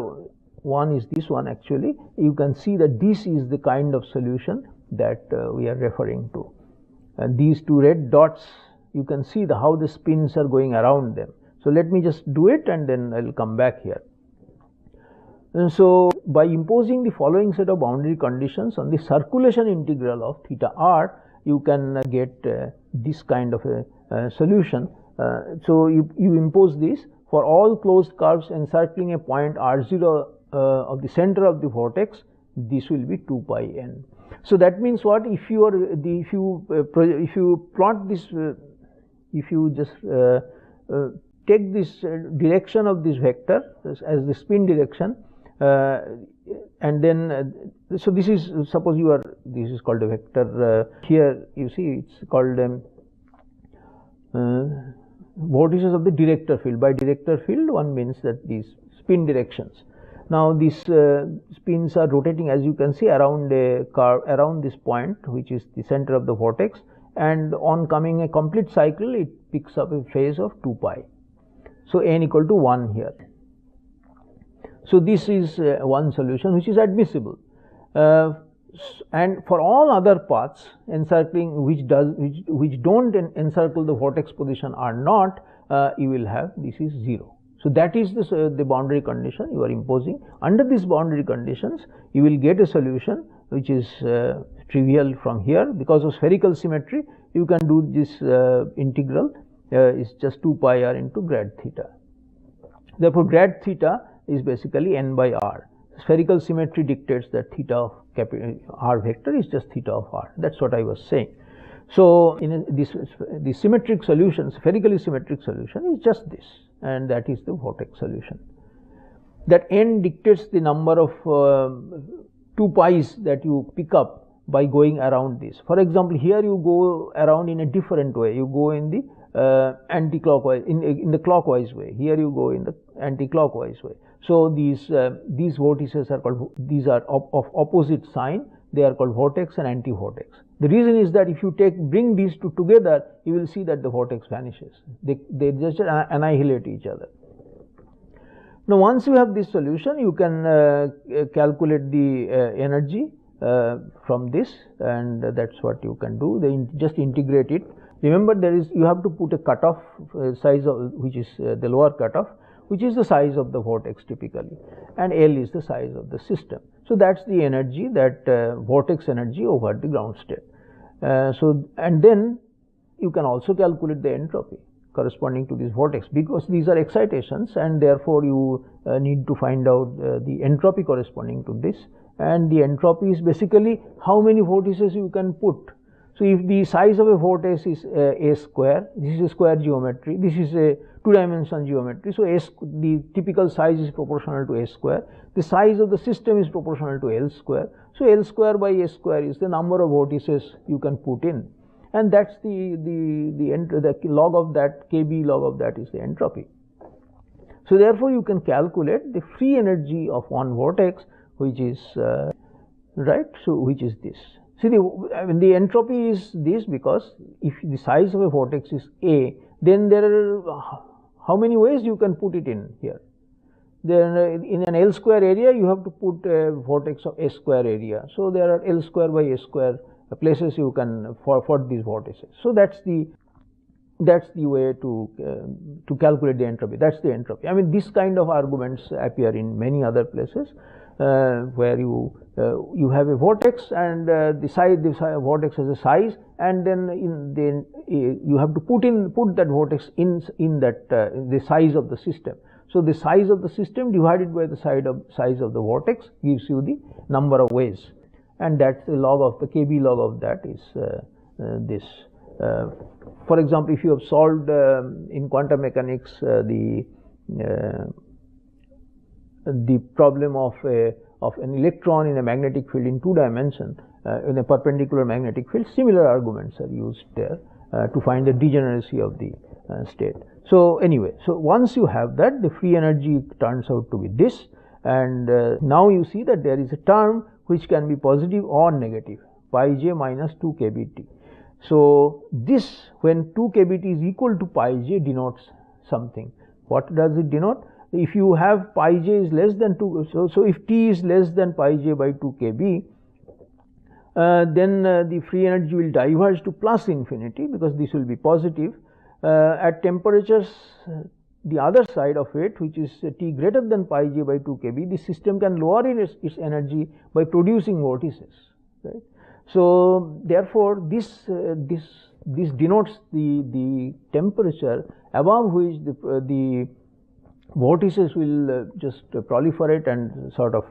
1 is this one actually. You can see that this is the kind of solution that we are referring to. These two red dots, you can see how the spins are going around them. So let me just do it, and then I will come back here. And so by imposing the following set of boundary conditions on the circulation integral of theta r, you can get this kind of a solution. So you impose this for all closed curves encircling a point r0 of the center of the vortex. This will be 2 pi n. So that means what? If you plot this, if you just take this direction of this vector as the spin direction, and then so this is, suppose this is called a vector. Here you see it's called vortices of the director field. By director field, one means that these spin directions. Now these spins are rotating, as you can see, around a curve, around this point, which is the center of the vortex, and on coming a complete cycle, it picks up a phase of 2 pi. So n equal to 1 here. So this is one solution which is admissible. And for all other paths encircling which don't encircle the vortex position r0, you will have this is 0. So that is the boundary condition you are imposing. Under these boundary conditions, you will get a solution which is trivial from here. Because of spherical symmetry, you can do this integral is just 2 pi r into grad theta. Therefore, grad theta is basically n by r. Spherical symmetry dictates that theta of r vector is just theta of r. That's what I was saying. So in the symmetric solution, spherically symmetric solution is just this, and that is the vortex solution. That n dictates the number of 2 pi's that you pick up by going around this. For example, here you go around in a different way. You go in the anti-clockwise, in the clockwise way. Here you go in the anti-clockwise way. So these vortices are called, these are of opposite sign. They are called vortex and anti-vortex. The reason is that if you bring these two together, you will see that the vortex vanishes. They just annihilate each other. Now, once you have this solution, you can calculate the energy from this, and that's what you can do. Just integrate it. Remember, you have to put a cutoff size of which is the lower cutoff, which is the size of the vortex typically, and L is the size of the system. So that's the energy, that vortex energy over the ground state. And then you can also calculate the entropy corresponding to this vortex, because these are excitations, and therefore you need to find out the entropy corresponding to this. And the entropy is basically how many vortices you can put. So if the size of a vortex is a square, this is a square geometry, this is a two-dimensional geometry. So the typical size is proportional to a square. The size of the system is proportional to L square. So L square by a square is the number of vortices you can put in, and that's the log of that, kb log of that is the entropy. So therefore you can calculate the free energy of one vortex, which is right. So which is this. See, the entropy is this, because if the size of a vortex is A, then there are how many ways you can put it in here. Then in an L square area, you have to put a vortex of S square area. So there are L square by S square places you can for these vortices. So that's the way to calculate the entropy. That's the entropy. I mean, this kind of arguments appear in many other places where you have a vortex, and the vortex has a size, and then you have to put that vortex in that the size of the system. So the size of the system divided by the size of the vortex gives you the number of ways, and that's the log of the kb log of that is this. For example, if you have solved in quantum mechanics the problem of an electron in a magnetic field in 2 dimensions, in a perpendicular magnetic field, similar arguments are used there to find the degeneracy of the state. So anyway, so once you have that, the free energy turns out to be this, and now you see that there is a term which can be positive or negative, pi j minus 2 kbt. So this, when 2 kbt is equal to pi j, denotes something. What does it denote? If you have pi j is less than 2, so if t is less than pi j by 2 kb, then the free energy will diverge to plus infinity, because this will be positive. At temperatures the other side of it, which is t greater than pi j by 2 kb, the system can lower its energy by producing vortices, right? So therefore this denotes the temperature above which the vortices will just proliferate, and sort of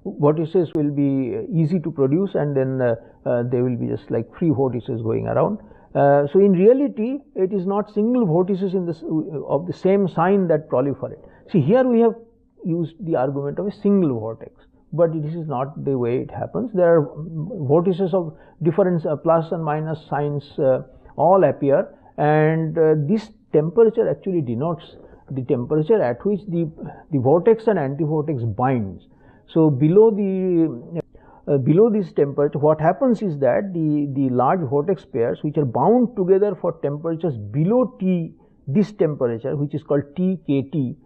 vortices will be easy to produce, and then they will be just like free vortices going around. So in reality, it is not single vortices of the same sign that proliferate. See, here we have used the argument of a single vortex, but this is not the way it happens. There are vortices of different plus and minus signs all appear, and this temperature actually denotes the temperature at which the vortex and anti-vortex binds. So below this temperature, what happens is that the large vortex pairs, which are bound together for temperatures below T, this temperature, which is called TKT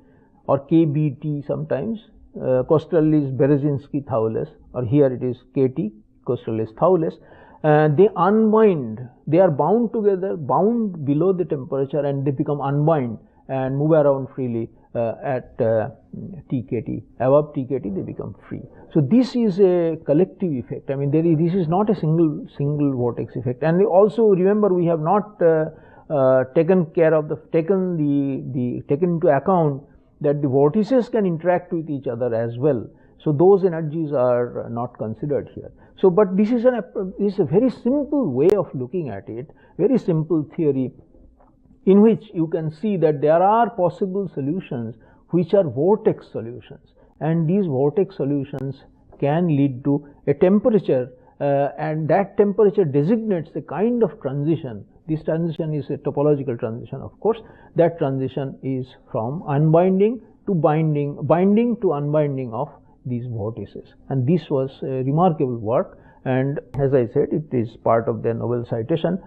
or KBT sometimes, Kosterlitz, Berezinski, Thouless, or here it is KT, Kosterlitz, Thouless, they unbind, they are bound together, bound below the temperature, and they become unbind and move around freely at TKT. Above TKT they become free. So this is a collective effect. I mean, this is not a single vortex effect. And also remember, we have not taken into account that the vortices can interact with each other as well. So those energies are not considered here. So, but this is a very simple way of looking at it, very simple theory, in which you can see that there are possible solutions which are vortex solutions, and these vortex solutions can lead to a temperature, and that temperature designates the kind of transition. This transition is a topological transition, of course. That transition is from unbinding to binding to unbinding of these vortices, and this was a remarkable work, and as I said, it is part of the Nobel citation,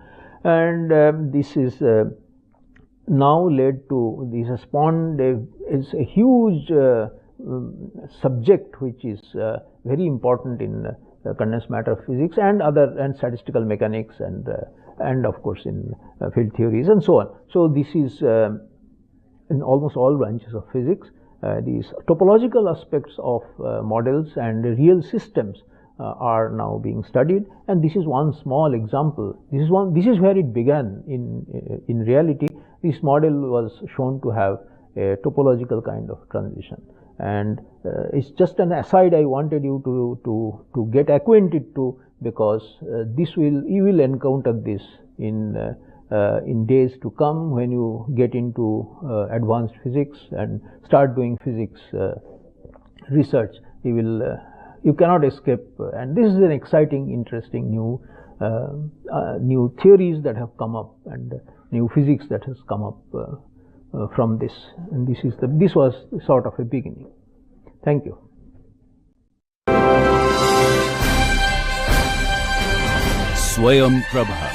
and this is now led to this spawned is a huge subject which is very important in condensed matter physics and statistical mechanics and of course in field theories and so on. So this is in almost all branches of physics. These topological aspects of models and real systems are now being studied, and this is one small example. This is where it began. In reality, this model was shown to have a topological kind of transition, and it's just an aside I wanted you to get acquainted to, because you will encounter this in days to come when you get into advanced physics and start doing physics research. You cannot escape, and this is an exciting, interesting new theories that have come up and new physics that has come up from this, and this was sort of a beginning. Thank you. Swayam Prabha.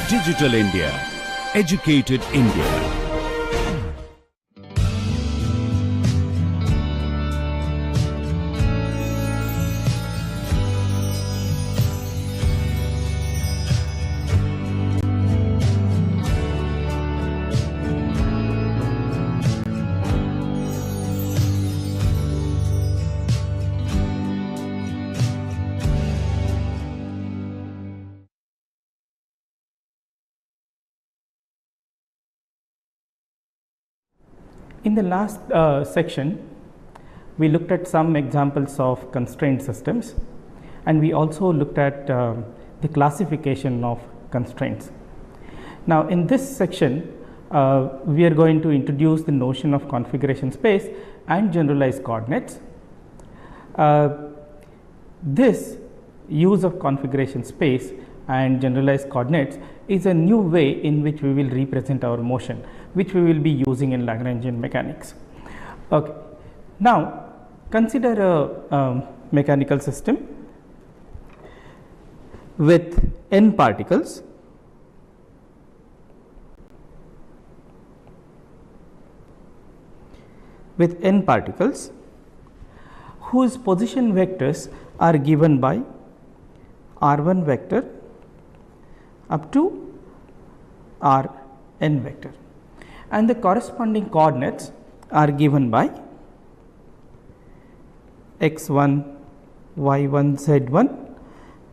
Digital India. Educated India. In the last section, we looked at some examples of constraint systems, and we also looked at the classification of constraints. Now, in this section, we are going to introduce the notion of configuration space and generalized coordinates. This use of configuration space and generalized coordinates is a new way in which we will represent our motion, which we will be using in Lagrangian mechanics. Okay. Now, consider a mechanical system with n particles whose position vectors are given by r1 vector up to rn vector, and the corresponding coordinates are given by x1, y1, z1,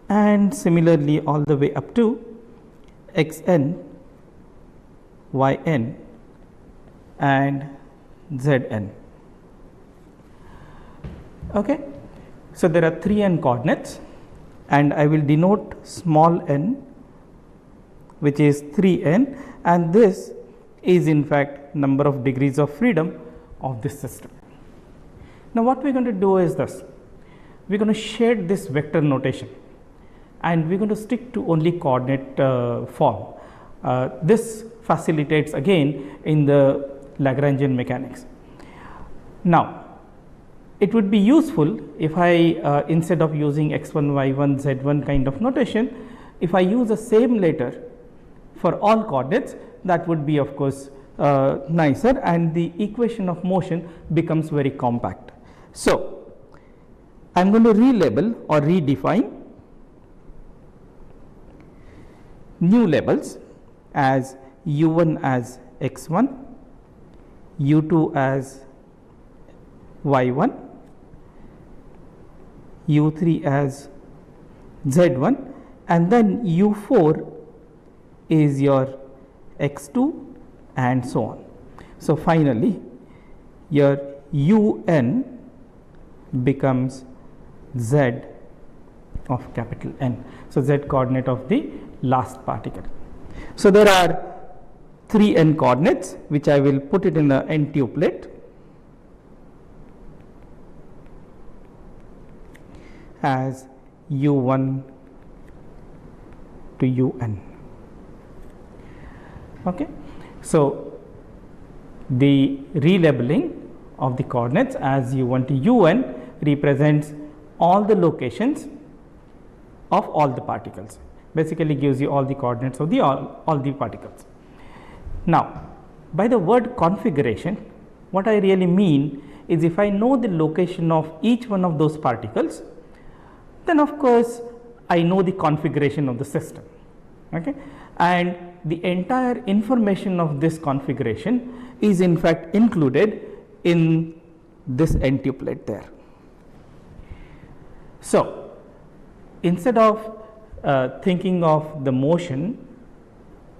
and similarly all the way up to xn, yn, and zn. Okay. So, there are 3n coordinates, and I will denote small n, which is 3n, and this is in fact number of degrees of freedom of this system. Now, what we are going to do is this: we are going to shade this vector notation, and we are going to stick to only coordinate form. This facilitates again in the Lagrangian mechanics. Now, it would be useful if I instead of using x1, y1, z1 kind of notation, if I use the same letter for all coordinates, that would be of course nicer, and the equation of motion becomes very compact. So, I am going to relabel or redefine new labels as u1 as x1, u2 as y1, u3 as z1, and then u4 is your x2 and so on. So, finally, your un becomes z of capital N. So, z coordinate of the last particle. So, there are 3n coordinates which I will put it in the n tuplet as u1 to un. Okay. So, the relabeling of the coordinates as u1 to un represents all the locations of all the particles. Basically gives you all the coordinates of the all the particles. Now, by the word configuration, what I really mean is if I know the location of each one of those particles, then of course I know the configuration of the system, okay? And the entire information of this configuration is in fact included in this n-tuplet there. So, instead of thinking of the motion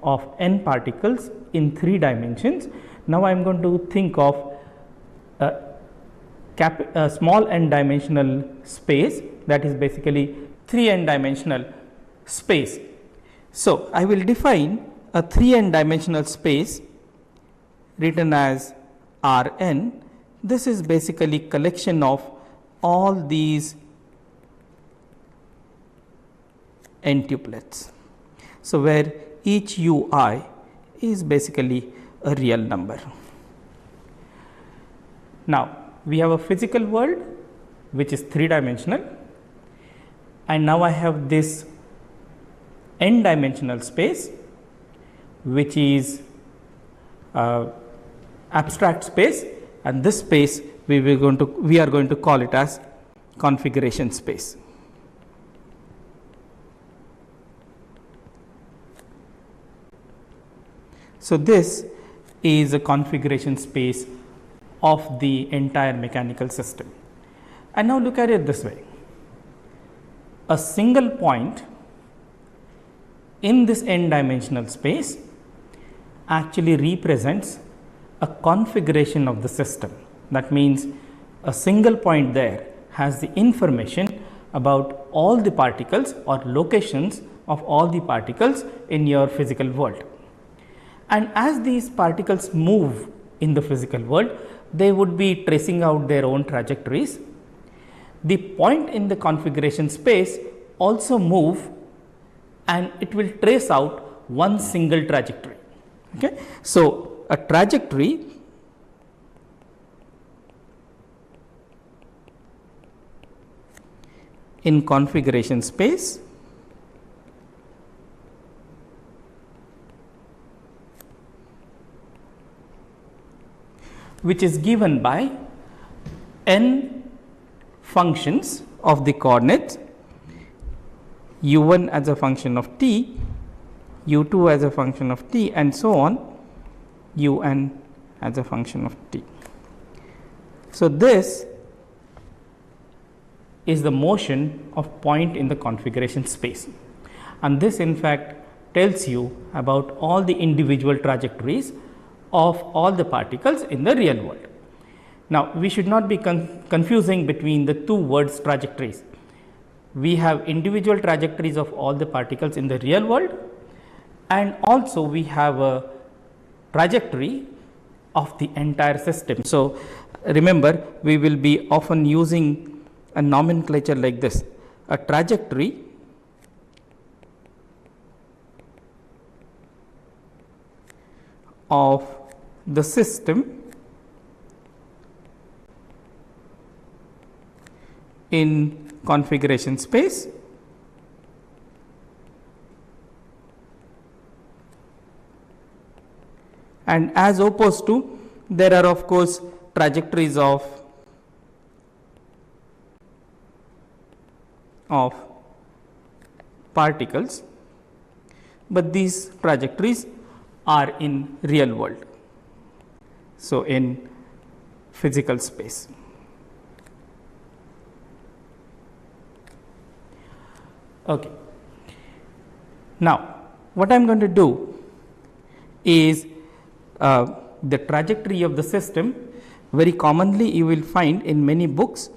of n particles in 3 dimensions, now I am going to think of a small n dimensional space, that is basically 3n dimensional space. So, I will define a 3n dimensional space written as Rn. This is basically collection of all these n-tuplets. So, where each ui is basically a real number. Now, we have a physical world which is 3 dimensional, and now I have this n dimensional space which is abstract space, and this space we are going to call it as configuration space. So, this is a configuration space of the entire mechanical system. And now look at it this way, a single point in this n dimensional space actually represents a configuration of the system. That means a single point there has the information about all the particles or locations of all the particles in your physical world. And as these particles move in the physical world, they would be tracing out their own trajectories. The point in the configuration space also move, and it will trace out one single trajectory. Okay? So, a trajectory in configuration space which is given by n functions of the coordinates u1 as a function of t, u2 as a function of t, and so on, un as a function of t. So, this is the motion of point in the configuration space, and this in fact tells you about all the individual trajectories of all the particles in the real world. Now, we should not be confusing between the two words trajectories. We have individual trajectories of all the particles in the real world, and also we have a trajectory of the entire system. So, remember, we will be often using a nomenclature like this, a trajectory of the system in configuration space and as opposed to there are of course trajectories of particles, but these trajectories are in real world. So, in physical space. Okay. Now, what I am going to do is the trajectory of the system, very commonly you will find in many books,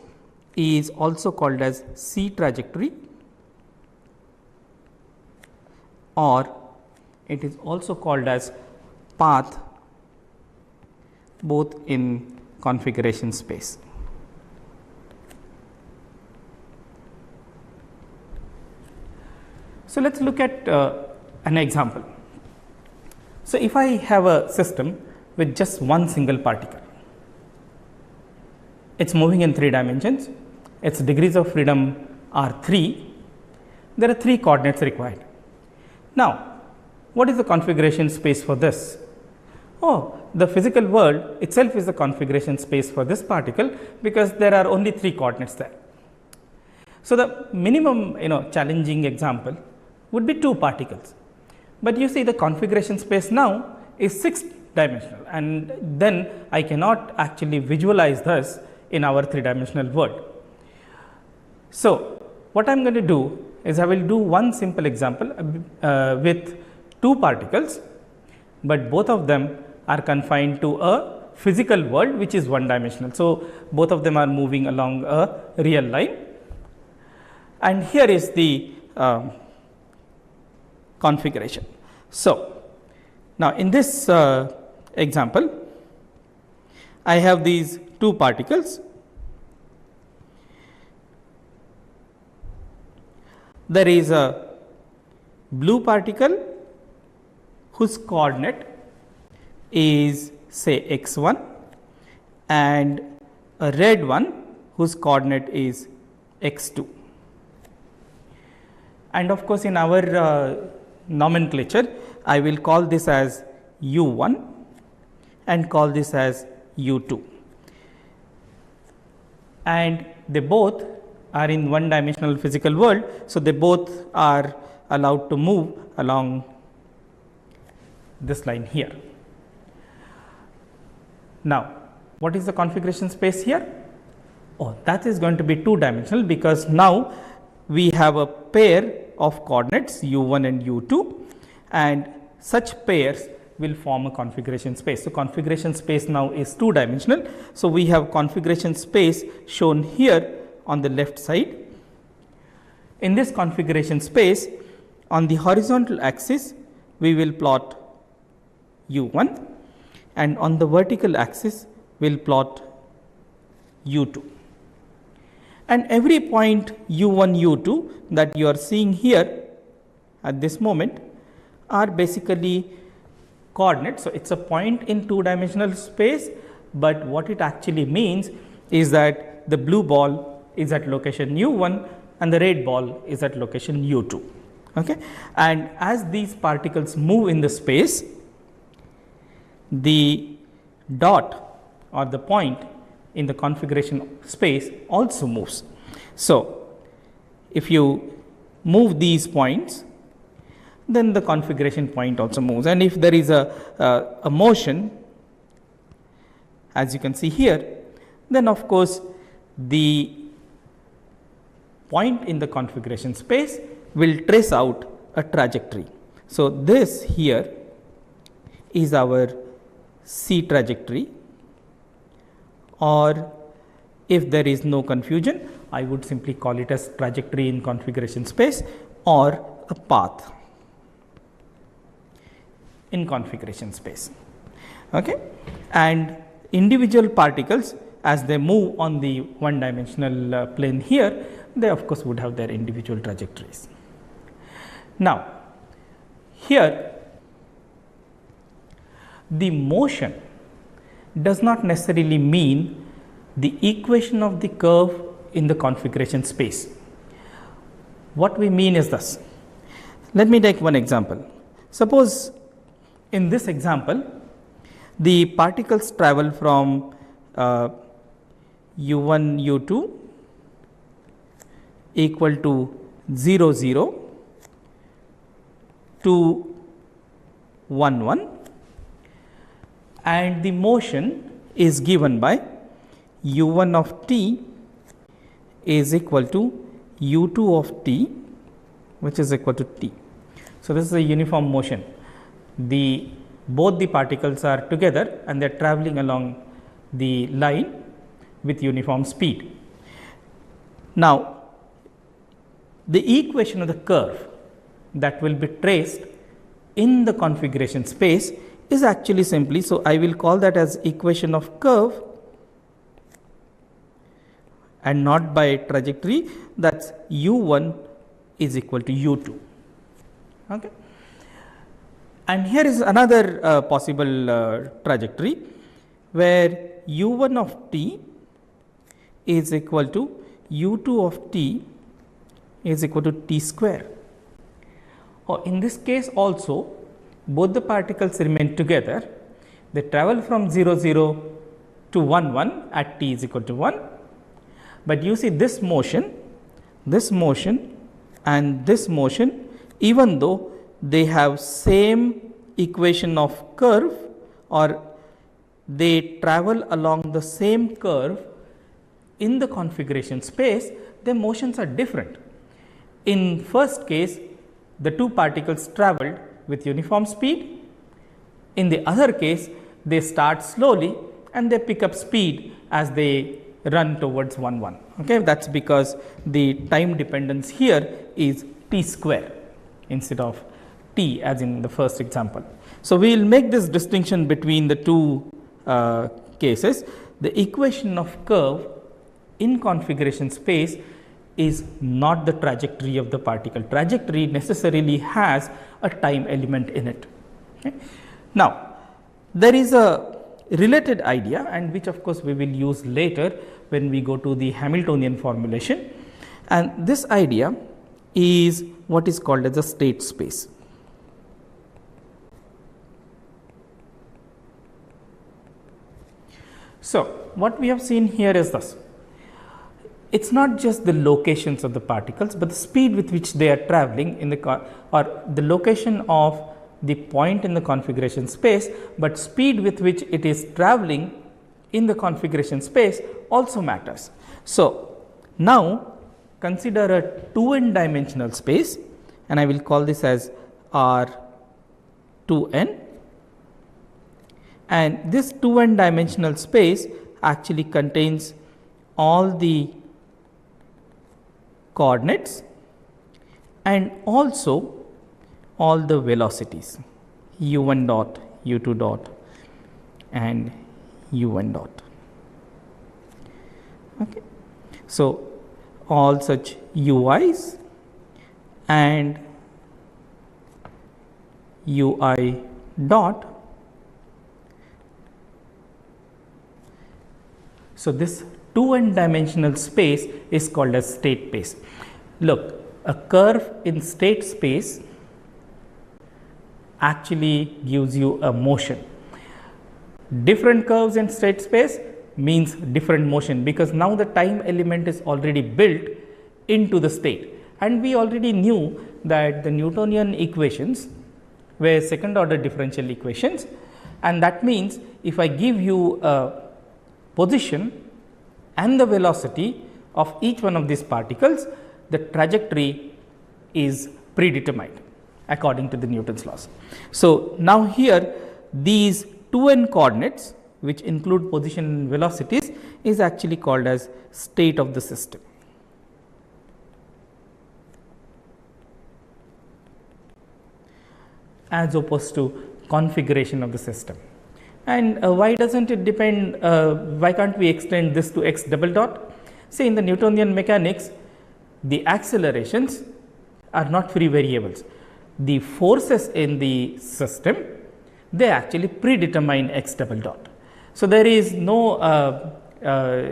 is also called as C trajectory, or it is also called as path, both in configuration space. So, let us look at an example. So, if I have a system with just one single particle, it is moving in 3 dimensions, its degrees of freedom are 3, there are 3 coordinates required. Now, what is the configuration space for this? Oh, the physical world itself is the configuration space for this particle, because there are only 3 coordinates there. So, the minimum challenging example would be 2 particles, but you see the configuration space now is 6 dimensional, and then I cannot actually visualize this in our 3-dimensional world. So, what I am going to do is I will do one simple example with 2 particles, but both of them are confined to a physical world which is 1-dimensional. So, both of them are moving along a real line, and here is the configuration. So, now in this example, I have these 2 particles. There is a blue particle whose coordinate is say x1, and a red one whose coordinate is x2. And of course, in our nomenclature, I will call this as u1 and call this as u2, and they both are in 1-dimensional physical world. So, they both are allowed to move along this line here. Now, what is the configuration space here? Oh, that is going to be 2-dimensional, because now we have a pair of coordinates u1 and u2, and such pairs will form a configuration space. So, configuration space now is 2-dimensional. So, we have configuration space shown here on the left side. In this configuration space, on the horizontal axis we will plot u1, and on the vertical axis we will plot u2, and every point u1 u2 that you are seeing here at this moment are basically coordinates. So, it is a point in 2-dimensional space, but what it actually means is that the blue ball is at location u1 and the red ball is at location u2. Okay? And as these particles move in the space, the dot or the point in the configuration space also moves. So, if you move these points, then the configuration point also moves, and if there is a motion, as you can see here, then of course the point in the configuration space will trace out a trajectory. So, this here is our C trajectory, or if there is no confusion, I would simply call it as trajectory in configuration space or a path in configuration space. Okay? And individual particles, as they move on the 1-dimensional plane here, they of course would have their individual trajectories. Now, here the motion does not necessarily mean the equation of the curve in the configuration space. What we mean is this. Let me take one example. Suppose in this example, the particles travel from u1 u2 equal to 0 0 to 1 1, and the motion is given by u1 of t is equal to u2 of t, which is equal to t. So, this is a uniform motion. Both the particles are together and they are travelling along the line with uniform speed. Now, the equation of the curve that will be traced in the configuration space is actually simply, so I will call that as equation of curve and not by trajectory, that is u1 is equal to u2. Okay. And here is another possible trajectory where u1 of t is equal to u2 of t is equal to t square. Or in this case also, both the particles remain together. They travel from 0 0 to 1 1 at t is equal to 1. But you see this motion and this motion, even though they have same equation of curve or they travel along the same curve in the configuration space, their motions are different. In first case, the two particles traveled with uniform speed. In the other case, they start slowly and they pick up speed as they run towards 1 1. Okay, that is because the time dependence here is t square instead of t as in the first example. So, we will make this distinction between the two cases. The equation of curve in configuration space is not the trajectory of the particle. Trajectory necessarily has a time element in it. Okay. Now, there is a related idea, and which of course we will use later when we go to the Hamiltonian formulation, and this idea is what is called as a state space. So, what we have seen here is this. It is not just the locations of the particles, but the speed with which they are traveling in the or the location of the point in the configuration space, but speed with which it is traveling in the configuration space also matters. So, now consider a 2n dimensional space, and I will call this as R2n, and this 2n dimensional space actually contains all the coordinates and also all the velocities u1 dot, u2 dot and u1 dot. Okay. So, all such ui's and ui dot. So, this 2n dimensional space is called as state space. Look, a curve in state space actually gives you a motion. Different curves in state space means different motion, because now the time element is already built into the state, and we already knew that the Newtonian equations were second order differential equations, and that means if I give you a position and the velocity of each one of these particles, the trajectory is predetermined according to the Newton's laws. So, now here these 2n coordinates, which include position and velocities, is actually called as state of the system. As opposed to configuration of the system. And why does not it depend, why can't we extend this to x double dot? See, in the Newtonian mechanics, the accelerations are not free variables. The forces in the system, they actually predetermine x double dot. So, there is no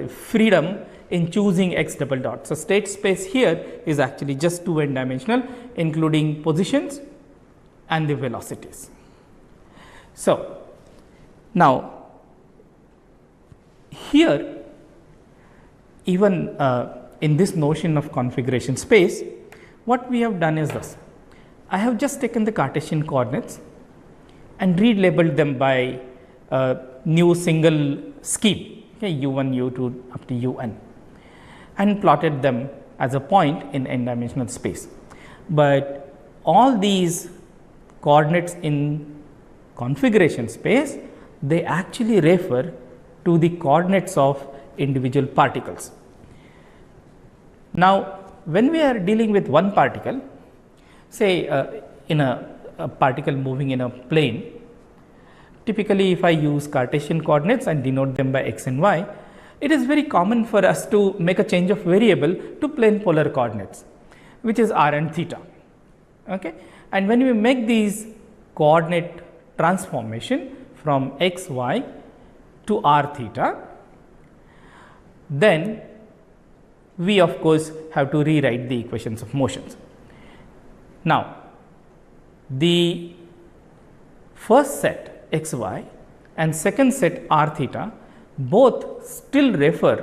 freedom in choosing x double dot. So, state space here is actually just 2n dimensional, including positions and the velocities. So, now here even in this notion of configuration space, what we have done is this. I have just taken the Cartesian coordinates and relabeled them by a new single scheme, okay, u1, u2 up to un, and plotted them as a point in n dimensional space. But all these coordinates in configuration space, they actually refer to the coordinates of individual particles. Now, when we are dealing with one particle, say in a particle moving in a plane, typically if I use Cartesian coordinates and denote them by x and y, it is very common for us to make a change of variable to plane polar coordinates, which is r and theta. Okay? And when we make these coordinate transformation from x, y to r theta, then we of course have to rewrite the equations of motions. Now, the first set x y and second set r theta both still refer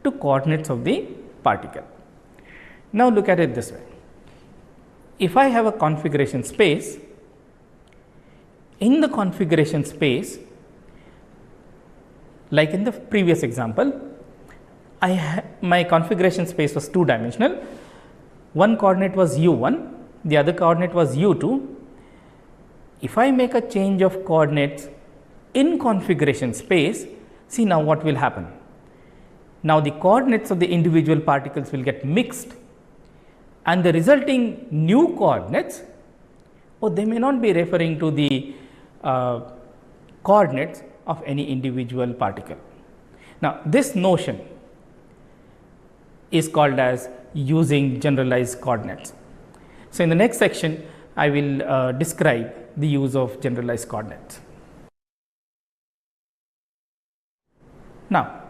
to coordinates of the particle. Now, look at it this way. If I have a configuration space, in the configuration space, like in the previous example, my configuration space was 2 dimensional. One coordinate was u1, the other coordinate was u2. If I make a change of coordinates in configuration space, see now what will happen. Now, the coordinates of the individual particles will get mixed, and the resulting new coordinates, they may not be referring to the coordinates of any individual particle. Now, this notion is called as using generalized coordinates. So, in the next section, I will describe the use of generalized coordinates. Now,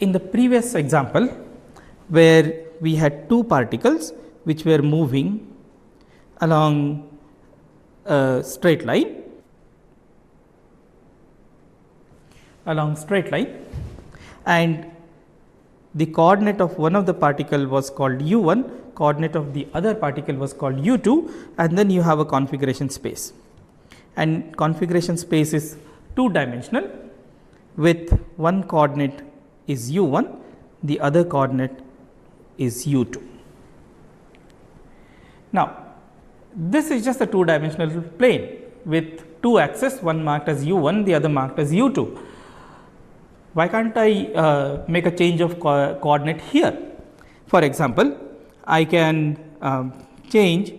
in the previous example, where we had 2 particles which were moving along a straight line, and the coordinate of one of the particle was called u1, coordinate of the other particle was called u2, and then you have a configuration space, and configuration space is 2 dimensional with one coordinate is u1, the other coordinate is u2. Now, this is just a 2 dimensional plane with 2 axes, one marked as u1, the other marked as u2. Why can't I make a change of coordinate here? For example, I can change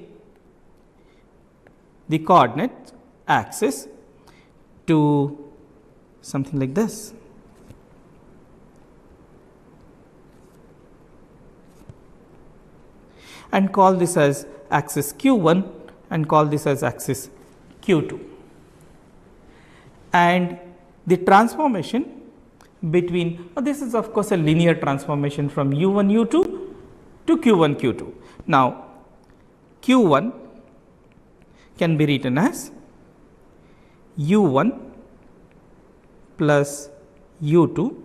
the coordinate axis to something like this. And call this as axis q1 and call this as axis q2. And the transformation between, this is of course a linear transformation from u1 u2 to q1 q2. Now, q1 can be written as u1 plus u2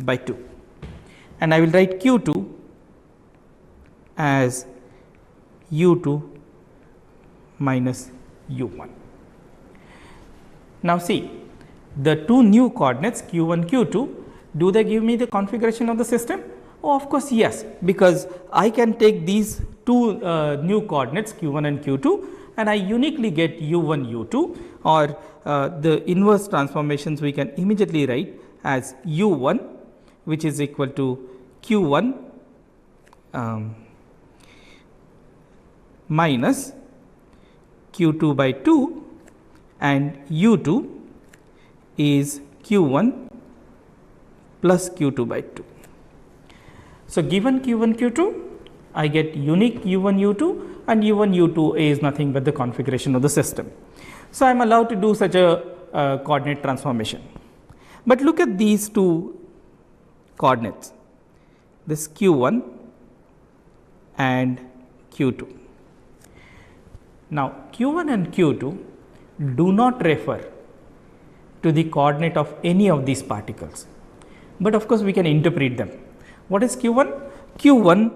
by 2, and I will write q2 as u2 minus u1. Now, see, the 2 new coordinates q1 q2, do they give me the configuration of the system? Oh, of course, yes, because I can take these 2 new coordinates q1 and q2 and I uniquely get u1 u2, or the inverse transformations we can immediately write as u1 which is equal to q1 minus q2 by 2, and u2 is q1 plus q2 by 2. So, given q1 q2, I get unique u1 u2, and u1 u2 is nothing but the configuration of the system. So, I am allowed to do such a coordinate transformation. But look at these 2 coordinates, this q1 and q2. Now, q1 and q2 do not refer to the coordinate of any of these particles, but of course, we can interpret them. What is q1? q1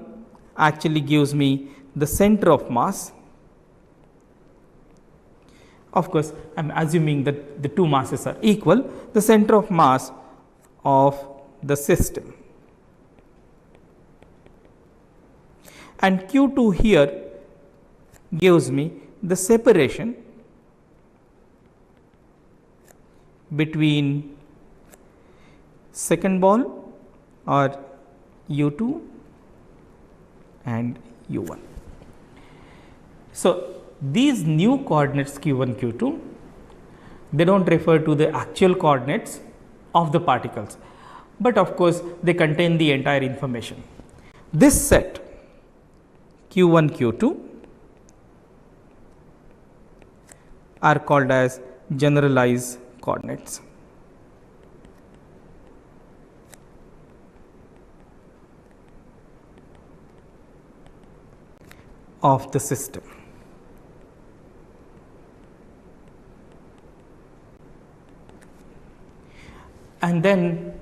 actually gives me the center of mass. Of course, I am assuming that the 2 masses are equal, the center of mass of the system, and q2 here gives me the separation between second ball or u2 and u1. So, these new coordinates q1 q2, they do not refer to the actual coordinates of the particles, but of course, they contain the entire information. This set q1 q2 are called as generalized coordinates. of the system. And then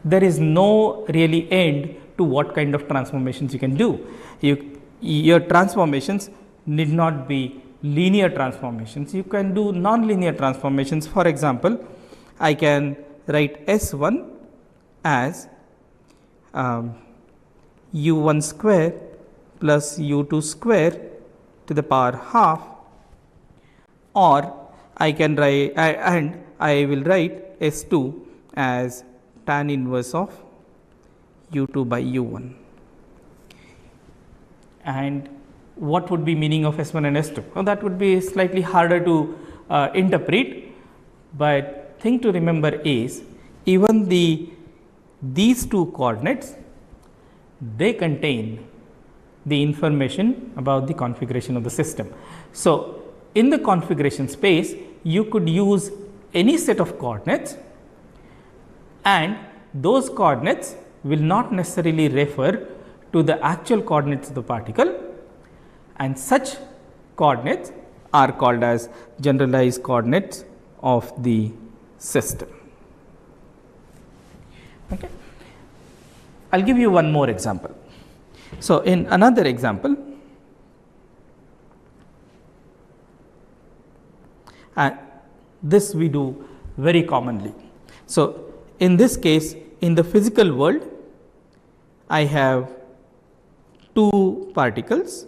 there is no really end to what kind of transformations you can do. Your transformations need not be linear transformations. You can do non-linear transformations. For example, I can write S1 as u1 square plus u2 square to the power half, or I can write and I will write S2 as tan inverse of u2 by u1. And what would be meaning of S1 and S2? Well, that would be slightly harder to interpret, but thing to remember is even these two coordinates, they contain the information about the configuration of the system. So, in the configuration space, you could use any set of coordinates, and those coordinates will not necessarily refer to the actual coordinates of the particle, and such coordinates are called as generalized coordinates of the system. Okay. I will give you one more example. So, in another example, and this we do very commonly. So, in this case, in the physical world, I have two particles.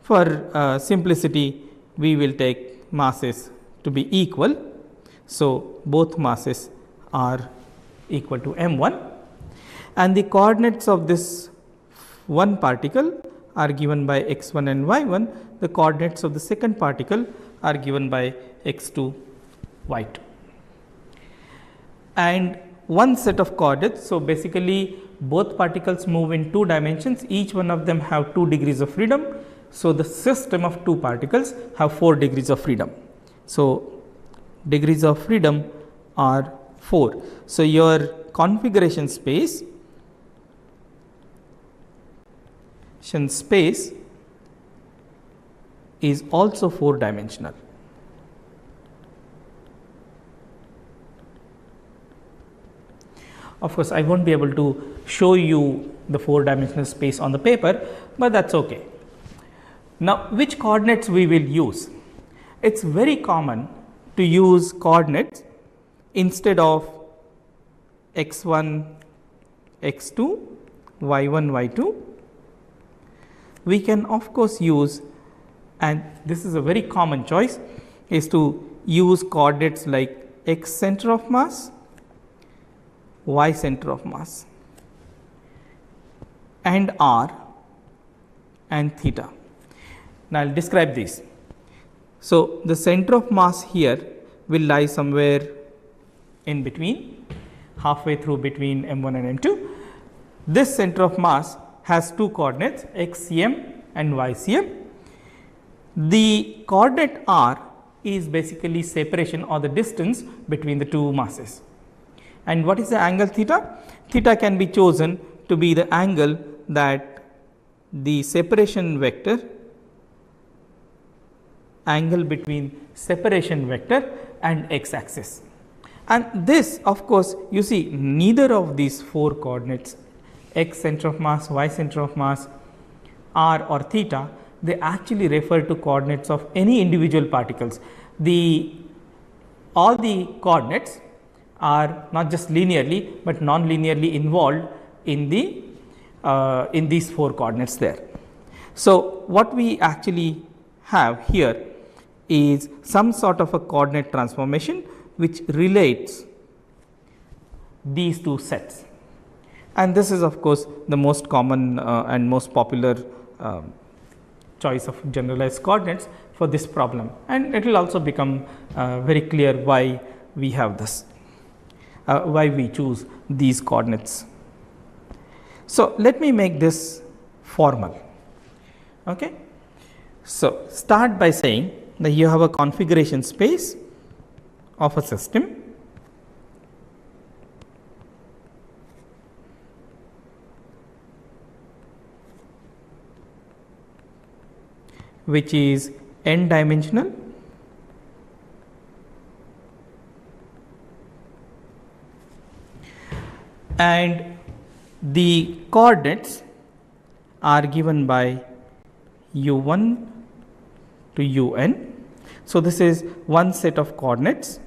For simplicity, we will take masses to be equal. So, both masses are equal to m1, and the coordinates of this one particle are given by x1 and y1. The coordinates of the second particle are given by x2, y2, and one set of coordinates. So, basically both particles move in 2 dimensions, each one of them have 2 degrees of freedom. So, the system of 2 particles have 4 degrees of freedom. So, degrees of freedom are 4. So, your configuration space is also 4 dimensional. Of course, I will not be able to show you the 4 dimensional space on the paper, but that is okay. Now, which coordinates we will use? It is very common to use coordinates instead of x1, x2, y1, y2. We can of course use, and this is a very common choice, is to use coordinates like x center of mass, y center of mass, and r and theta. Now, I will describe this. So, the center of mass here will lie somewhere in between, halfway through between m1 and m2. This center of mass has 2 coordinates, xcm and ycm. The coordinate r is basically separation or the distance between the 2 masses. And what is the angle theta? Theta can be chosen to be the angle that the separation vector, angle between separation vector and x axis. And this, of course, you see neither of these 4 coordinates, x center of mass, y center of mass, r or theta, they actually refer to coordinates of any individual particles. All the coordinates are not just linearly, but non-linearly involved in these 4 coordinates there. So, what we actually have here is some sort of a coordinate transformation which relates these 2 sets, and this is of course the most common and most popular choice of generalized coordinates for this problem, and it will also become very clear why we have this, why we choose these coordinates. So, let me make this formal. Okay. So, start by saying that you have a configuration space of a system which is n dimensional, and the coordinates are given by u1 to un. So, this is one set of coordinates,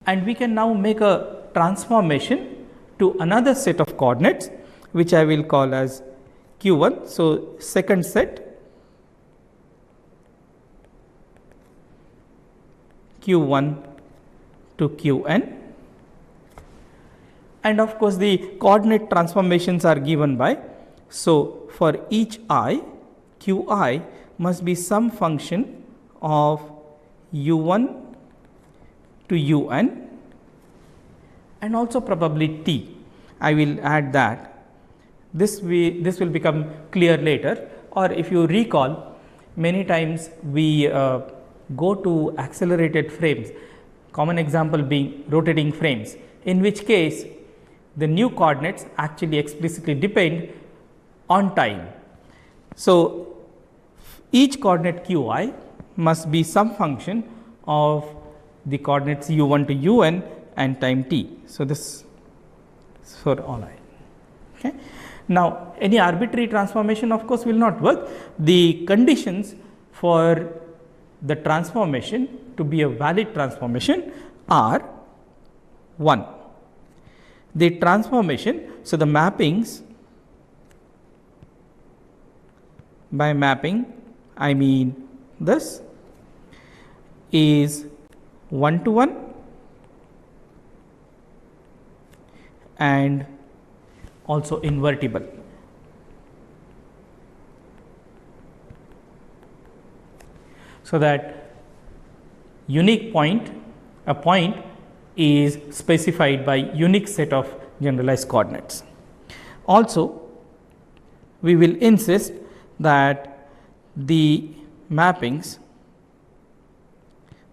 and we can now make a transformation to another set of coordinates, which I will call as q1. So, second set q1 to qn, and of course, the coordinate transformations are given by, so for each I, qi must be some function of u1 to un, and also probably t. I will add that. This will become clear later, or if you recall, many times we go to accelerated frames, common example being rotating frames, in which case the new coordinates actually explicitly depend on time. So, each coordinate qi must be some function of the coordinates u1 to un and time t. So, this is for all I. Okay. Now, any arbitrary transformation of course will not work. The conditions for the transformation to be a valid transformation are: 1, the transformation, so the mappings, by mapping I mean this, is 1 to 1 and also invertible. So, that unique point, a point is specified by unique set of generalized coordinates. Also, we will insist that the mappings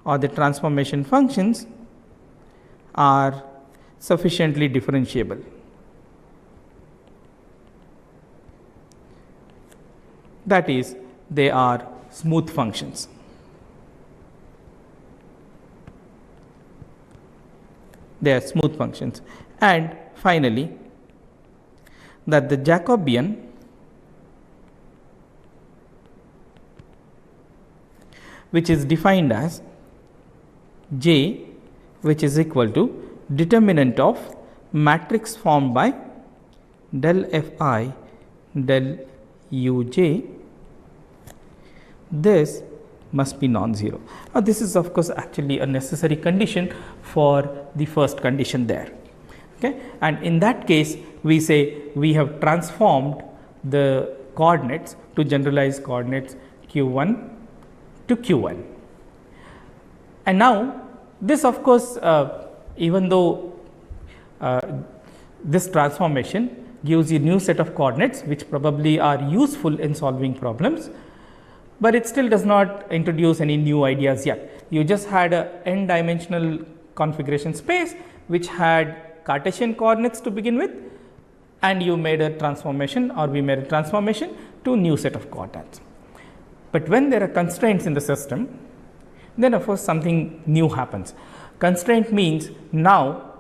or the transformation functions are sufficiently differentiable. That is, they are smooth functions. They are smooth functions. And finally, that the Jacobian which is defined as J, which is equal to determinant of matrix formed by del Fi del Uj, this must be non-zero. Now, this is of course actually a necessary condition for the first condition there. Okay. And in that case, we say we have transformed the coordinates to generalized coordinates q1 to qn. And now, this of course, even though this transformation gives you new set of coordinates which probably are useful in solving problems, but it still does not introduce any new ideas yet. You just had a n dimensional configuration space which had Cartesian coordinates to begin with, and you made a transformation, or we made a transformation to new set of coordinates. But when there are constraints in the system, then of course something new happens. Constraint means now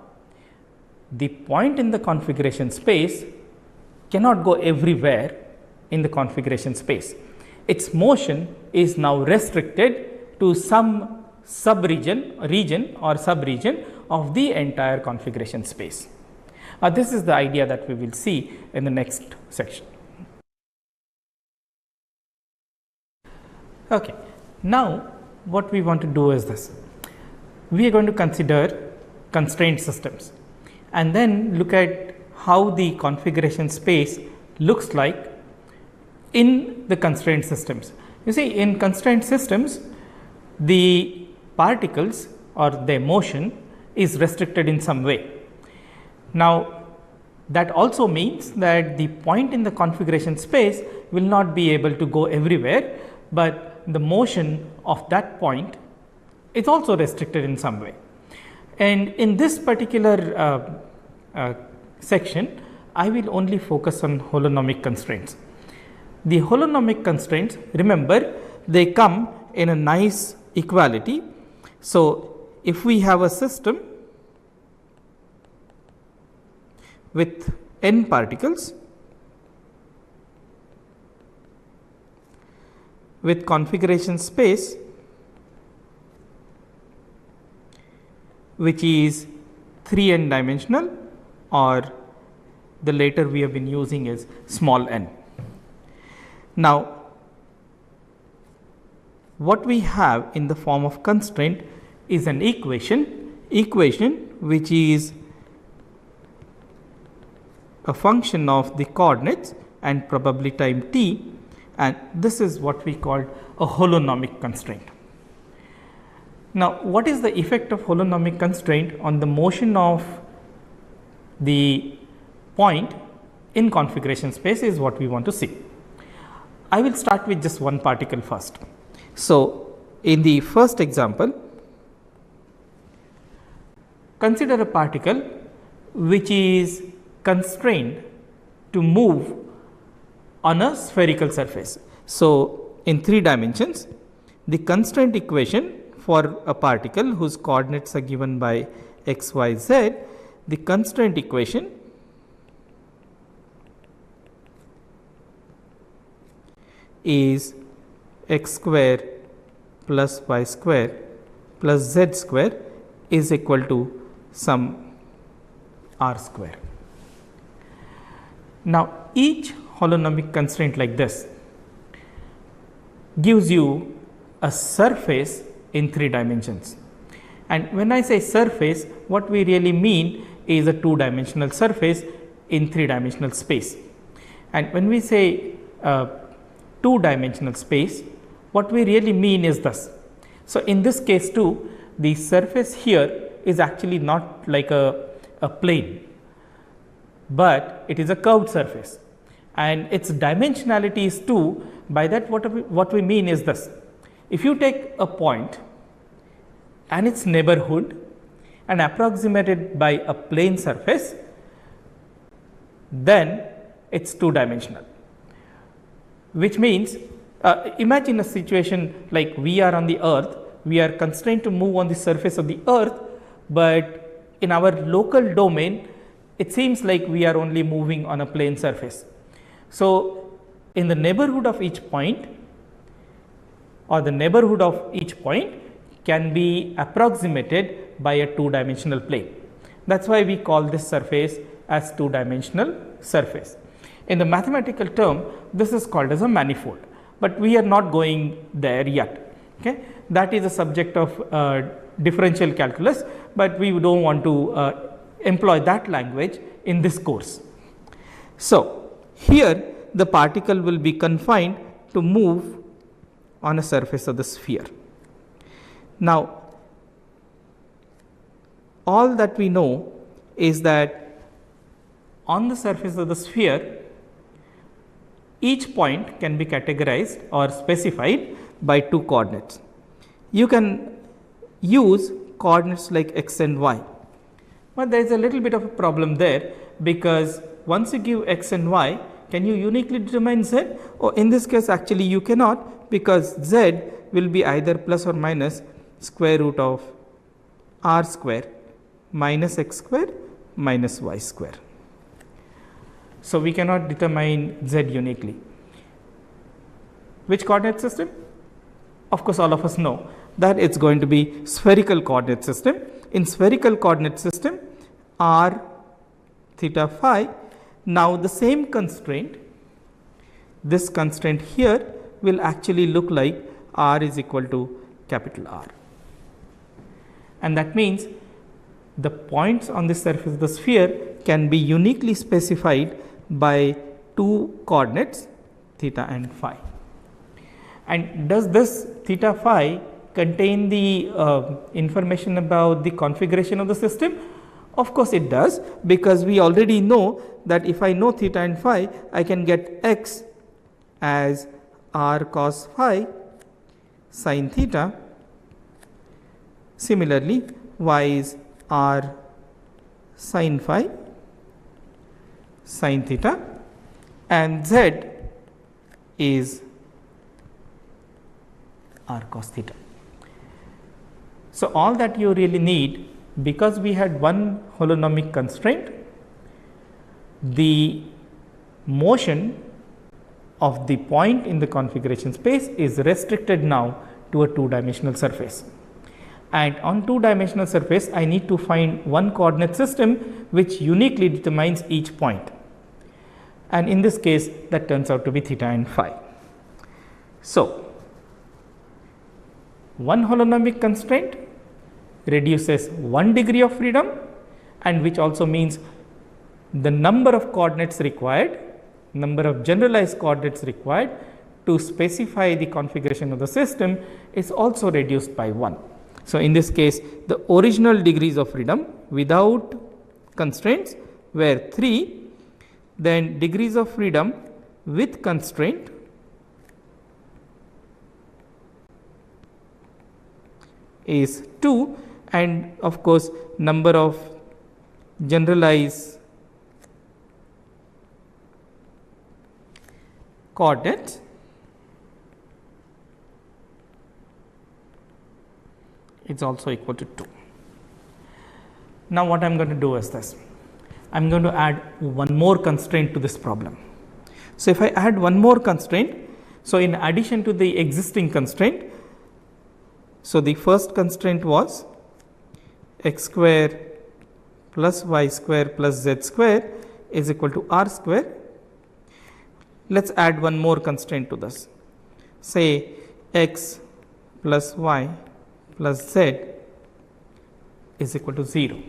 the point in the configuration space cannot go everywhere in the configuration space. Its motion is now restricted to some region or subregion of the entire configuration space. This is the idea that we will see in the next section. Okay. Now, what we want to do is this. We are going to consider constraint systems and then look at how the configuration space looks like in the constraint systems. You see, in constraint systems, the particles or their motion is restricted in some way. Now, that also means that the point in the configuration space will not be able to go everywhere, but the motion of that point is also restricted in some way. And in this particular section, I will only focus on holonomic constraints. The holonomic constraints, remember, they come in a nice equality. So, if we have a system with n particles with configuration space which is 3n dimensional, or the later we have been using is small n. Now, what we have in the form of constraint is an equation which is a function of the coordinates and probably time t, and this is what we call a holonomic constraint. Now, what is the effect of holonomic constraint on the motion of the point in configuration space is what we want to see. I will start with just one particle first. So, in the first example, consider a particle which is constrained to move on a spherical surface. So, in 3 dimensions, the constraint equation for a particle whose coordinates are given by x, y, z, the constraint equation is x square plus y square plus z square is equal to some r square. Now, each holonomic constraint like this gives you a surface in 3 dimensions. And when I say surface, what we really mean is a 2-dimensional surface in 3-dimensional space. And when we say 2-dimensional space, what we really mean is this. So, in this case too, the surface here is actually not like a plane, but it is a curved surface, and its dimensionality is 2. By that what we mean is this: if you take a point and its neighborhood and approximate it by a plane surface, then it is 2-dimensional, which means imagine a situation like we are on the earth, we are constrained to move on the surface of the earth, but in our local domain it seems like we are only moving on a plane surface. So, in the neighborhood of each point, or the neighborhood of each point can be approximated by a 2-dimensional plane. That is why we call this surface as 2-dimensional surface. In the mathematical term, this is called as a manifold, but we are not going there yet. Okay? That is a subject of differential calculus, but we do not want to employ that language in this course. So, here the particle will be confined to move on a surface of the sphere. Now, all that we know is that on the surface of the sphere, each point can be categorized or specified by 2 coordinates. You can use coordinates like x and y, but there is a little bit of a problem there, because once you give x and y, can you uniquely determine z? Or in this case actually you cannot, because z will be either plus or minus square root of r square minus x square minus y square. So, we cannot determine z uniquely. Which coordinate system? Of course, all of us know that it is going to be spherical coordinate system. In spherical coordinate system, r theta phi, now the same constraint, this constraint here will actually look like r is equal to capital R, and that means the points on the surface of the sphere can be uniquely specified by 2 coordinates theta and phi. And does this theta phi contain the information about the configuration of the system? Of course, it does, because we already know that if I know theta and phi, I can get x as r cos phi sin theta. Similarly, y is r sin phi sine theta, and z is r cos theta. So, all that you really need, because we had one holonomic constraint, the motion of the point in the configuration space is restricted now to a two-dimensional surface. And on two-dimensional surface, I need to find one coordinate system which uniquely determines each point. And in this case, that turns out to be theta and phi. So, one holonomic constraint reduces 1 degree of freedom, and which also means the number of coordinates required, number of generalized coordinates required to specify the configuration of the system is also reduced by 1. So, in this case, the original degrees of freedom without constraints were 3, then degrees of freedom with constraint is 2, and of course, number of generalized coordinates is also equal to 2. Now, what I am going to do is this. I am going to add one more constraint to this problem. So, if I add one more constraint, so in addition to the existing constraint, so the first constraint was x square plus y square plus z square is equal to r square. Let us add one more constraint to this, say x plus y plus z is equal to 0.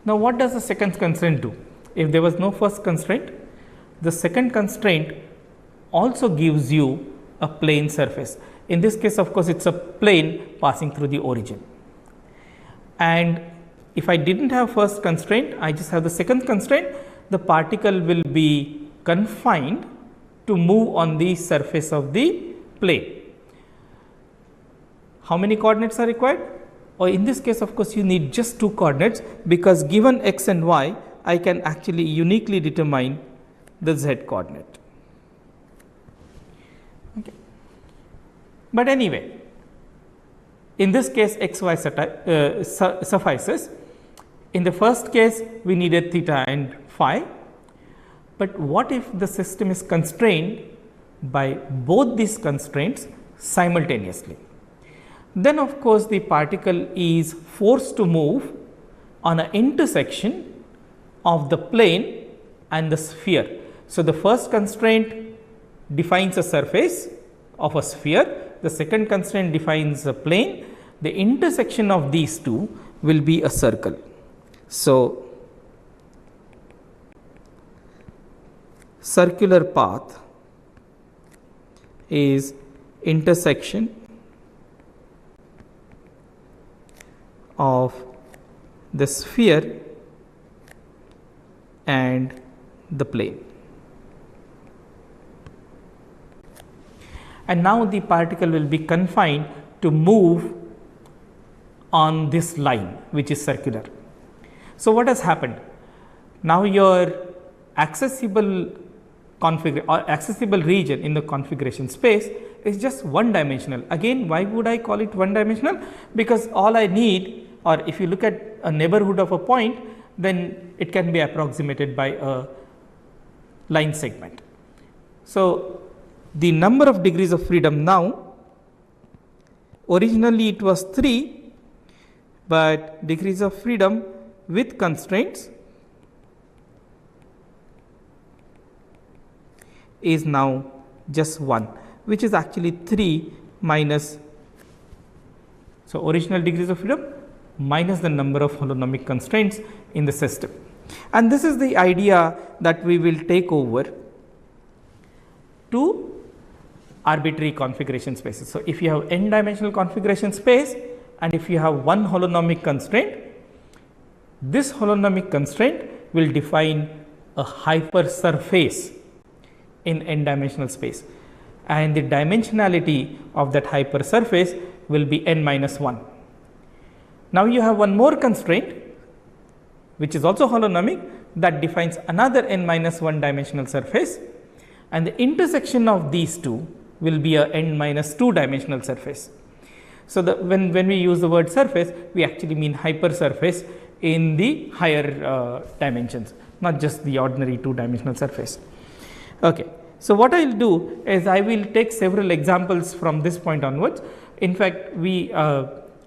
Now, what does the second constraint do? If there was no first constraint, the second constraint also gives you a plane surface. In this case, of course, it is a plane passing through the origin. And if I did not have first constraint, I just have the second constraint, the particle will be confined to move on the surface of the plane. How many coordinates are required? Or in this case, of course, you need just 2 coordinates, because given x and y, I can actually uniquely determine the z coordinate. Okay. But anyway, in this case, x, y suffices. In the first case, we needed theta and phi. But what if the system is constrained by both these constraints simultaneously? Then of course, the particle is forced to move on an intersection of the plane and the sphere. So, the first constraint defines a surface of a sphere, the second constraint defines a plane, the intersection of these two will be a circle. So, circular path is intersection of the sphere and the plane. And now the particle will be confined to move on this line, which is circular. So, what has happened? Now, your accessible region in the configuration space is just one dimensional. Again, why would I call it one dimensional? Because all I need, or if you look at a neighborhood of a point, then it can be approximated by a line segment. So, the number of degrees of freedom now, originally it was 3, but degrees of freedom with constraints is now just 1, which is actually 3 minus, so original degrees of freedom minus the number of holonomic constraints in the system. And this is the idea that we will take over to arbitrary configuration spaces. So, if you have n dimensional configuration space and if you have one holonomic constraint, this holonomic constraint will define a hypersurface in n dimensional space, and the dimensionality of that hypersurface will be n minus 1. Now, you have one more constraint which is also holonomic, that defines another n minus 1 dimensional surface, and the intersection of these two will be a n minus 2 dimensional surface. So, when we use the word surface, we actually mean hypersurface in the higher dimensions, not just the ordinary 2 dimensional surface. Okay. So, what I will do is I will take several examples from this point onwards. In fact,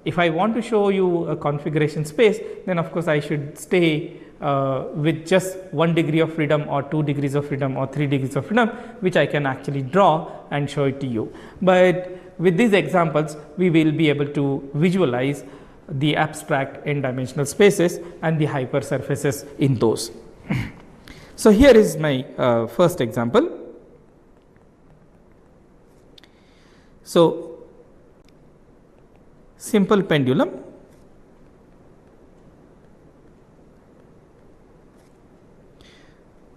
if I want to show you a configuration space, then of course, I should stay with just 1 degree of freedom or 2 degrees of freedom or 3 degrees of freedom, which I can actually draw and show it to you. But with these examples, we will be able to visualize the abstract n dimensional spaces and the hypersurfaces in those. So, here is my first example. So, simple pendulum.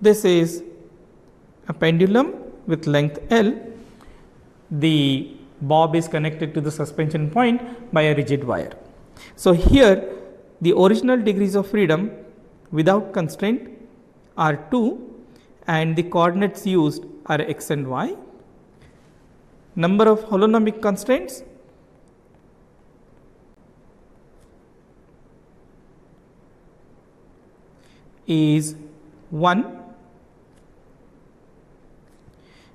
This is a pendulum with length L. The bob is connected to the suspension point by a rigid wire. So, here the original degrees of freedom without constraint are 2 and the coordinates used are x and y. Number of holonomic constraints is 1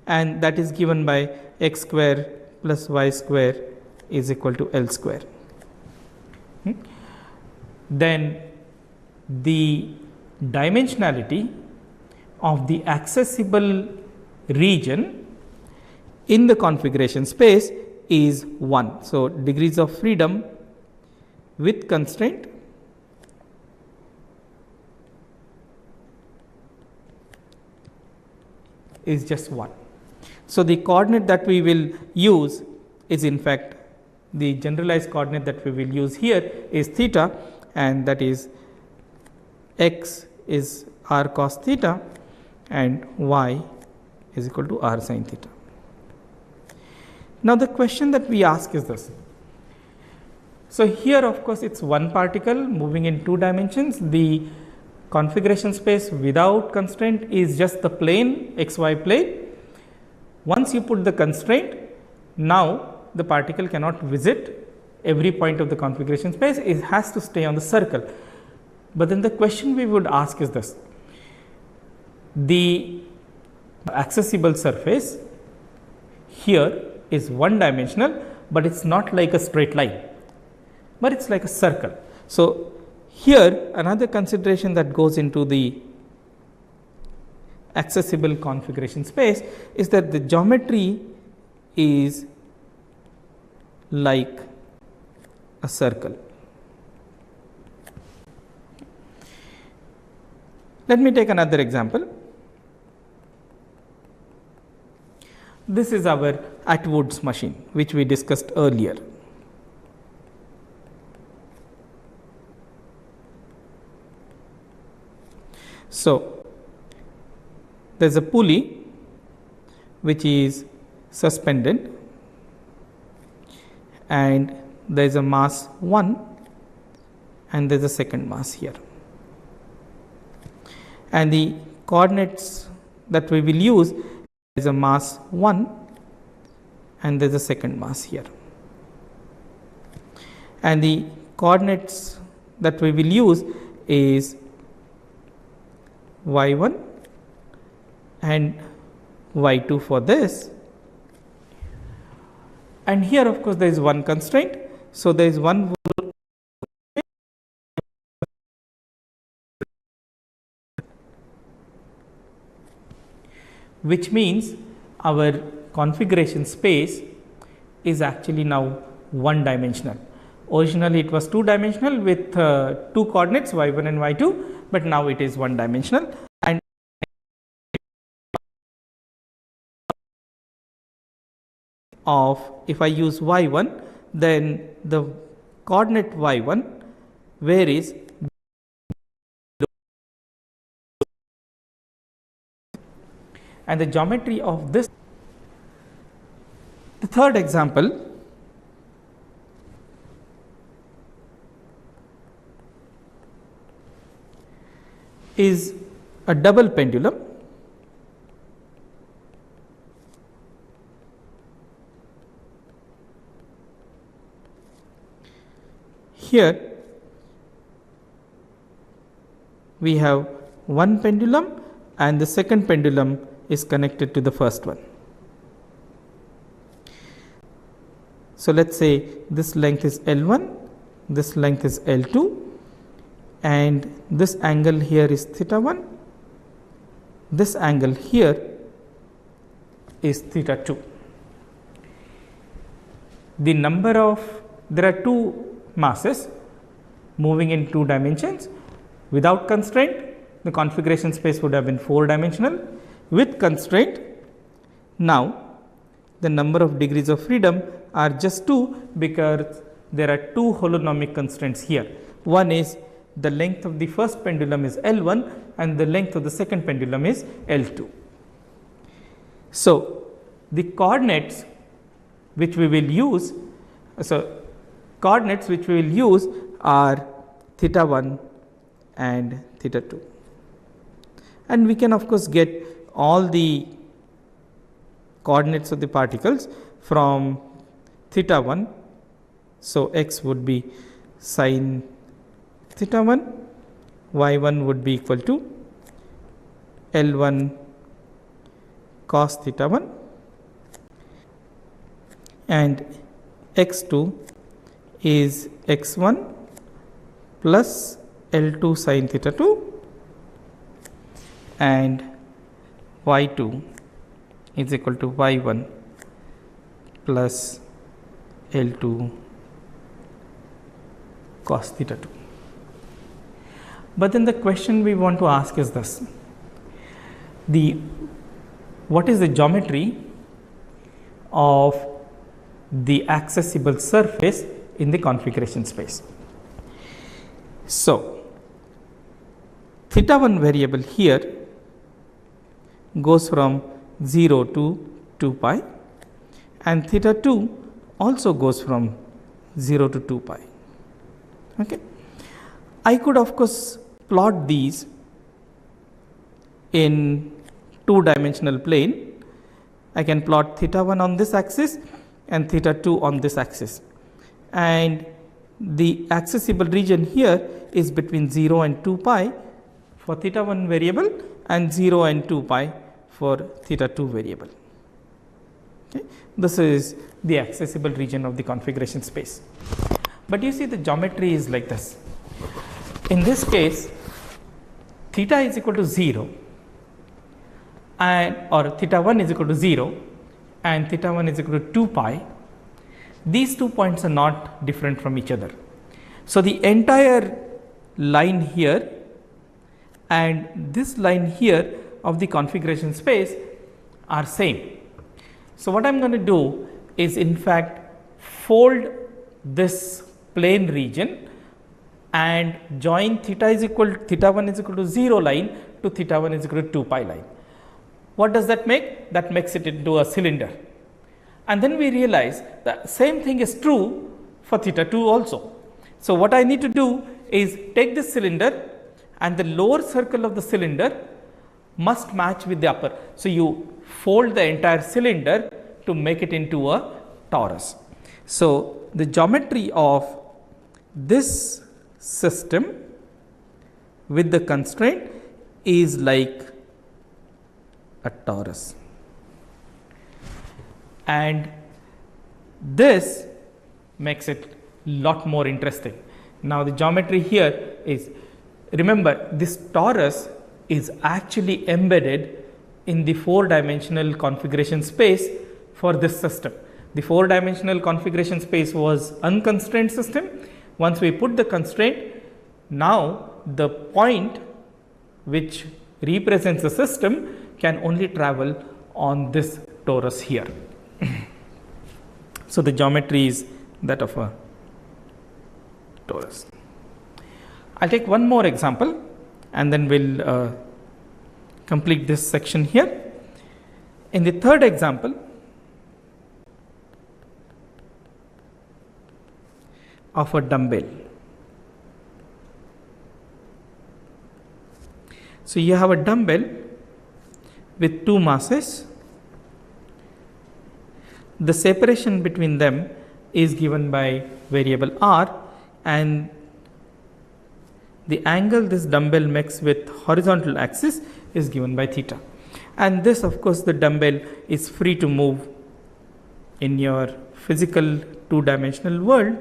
and that is given by x square plus y square is equal to L square. Then the dimensionality of the accessible region in the configuration space is 1. So, degrees of freedom with constraint is just 1. So, the coordinate that we will use is in fact the generalized coordinate that we will use here is theta, and that is x is r cos theta and y is equal to r sin theta. Now, the question that we ask is this. So, here of course, it is one particle moving in 2 dimensions. The configuration space without constraint is just the plane xy plane. Once you put the constraint, now the particle cannot visit every point of the configuration space, it has to stay on the circle. But then the question we would ask is this: the accessible surface here is 1 dimensional, but it is not like a straight line, but it is like a circle. So, here another consideration that goes into the accessible configuration space is that the geometry is like a circle. Let me take another example. This is our Atwood's machine, which we discussed earlier. So, there is a pulley which is suspended and there is a mass 1 and there is a second mass here, and the coordinates that we will use is a mass 1 and there is a second mass here, and the coordinates that we will use is y1 and y2 for this, and here of course there is one constraint. So, there is one which means our configuration space is actually now 1 dimensional. Originally it was 2 dimensional with 2 coordinates y1 and y2, but now it is 1 dimensional. And of if I use y1, then the coordinate y1 varies and the geometry of this. The third example is a double pendulum, here we have one pendulum and the second pendulum is connected to the first one. So, let us say this length is L1, this length is L2, and this angle here is theta 1, this angle here is theta 2. The number of, there are two masses moving in 2 dimensions. Without constraint, the configuration space would have been 4 dimensional. With constraint, now the number of degrees of freedom are just 2, because there are 2 holonomic constraints here. One is the length of the first pendulum is L1 and the length of the second pendulum is L2. So, the coordinates which we will use, are theta 1 and theta 2, and we can of course get all the coordinates of the particles from theta 1. So, x would be sine theta 1, y 1 would be equal to L1 cos theta 1, and x 2 is x 1 plus L2 sin theta 2, and y 2 is equal to y 1 plus L2 cos theta 2. But then the question we want to ask is this: what is the geometry of the accessible surface in the configuration space? So, theta 1 variable here goes from 0 to 2 pi, and theta 2 also goes from 0 to 2 pi. Okay. I could of course plot these in 2 dimensional plane. I can plot theta 1 on this axis and theta 2 on this axis, and the accessible region here is between 0 and 2 pi for theta 1 variable and 0 and 2 pi for theta 2 variable. Okay. This is the accessible region of the configuration space. But you see, the geometry is like this. In this case, theta is equal to 0 and or theta 1 is equal to 0 and theta 1 is equal to 2 pi. These 2 points are not different from each other. So, the entire line here and this line here of the configuration space are same. So, what I am going to do is in fact fold this plane region and join theta 1 is equal to 0 line to theta 1 is equal to 2 pi line. What does that make? That makes it into a cylinder. And then we realize the same thing is true for theta 2 also. So, what I need to do is take this cylinder and the lower circle of the cylinder must match with the upper. So, you fold the entire cylinder to make it into a torus. So, the geometry of this system with the constraint is like a torus, and this makes it lot more interesting. Now, the geometry here is, remember, this torus is actually embedded in the 4-dimensional configuration space for this system. The 4-dimensional configuration space was unconstrained system. Once we put the constraint, now the point which represents the system can only travel on this torus here. So, the geometry is that of a torus. I will take one more example and then we will complete this section here. In the third example, of a dumbbell. So, So, you have a dumbbell with two masses. The separation between them is given by variable r, and the angle this dumbbell makes with horizontal axis is given by theta. And this, of course, the dumbbell is free to move in your physical two-dimensional world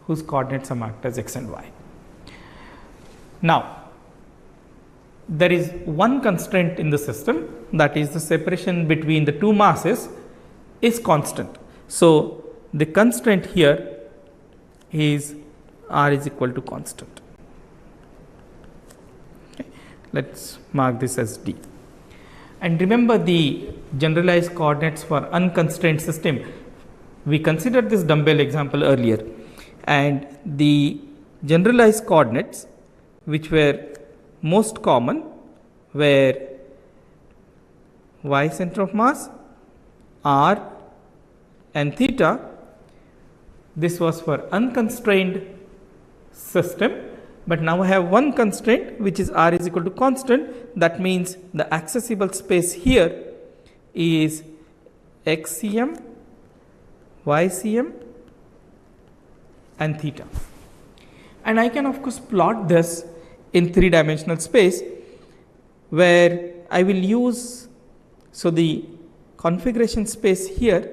whose coordinates are marked as x and y. Now, there is one constraint in the system, that is the separation between the two masses is constant. So, the constraint here is r is equal to constant. Okay. Let us mark this as d. And remember the generalized coordinates for unconstrained system. We considered this dumbbell example earlier, and the generalized coordinates which were most common were y center of mass, r and theta. This was for unconstrained system, but now I have one constraint which is r is equal to constant. That means the accessible space here is xcm, ycm and theta. And I can of course plot this in three-dimensional space, where I will use, so the configuration space here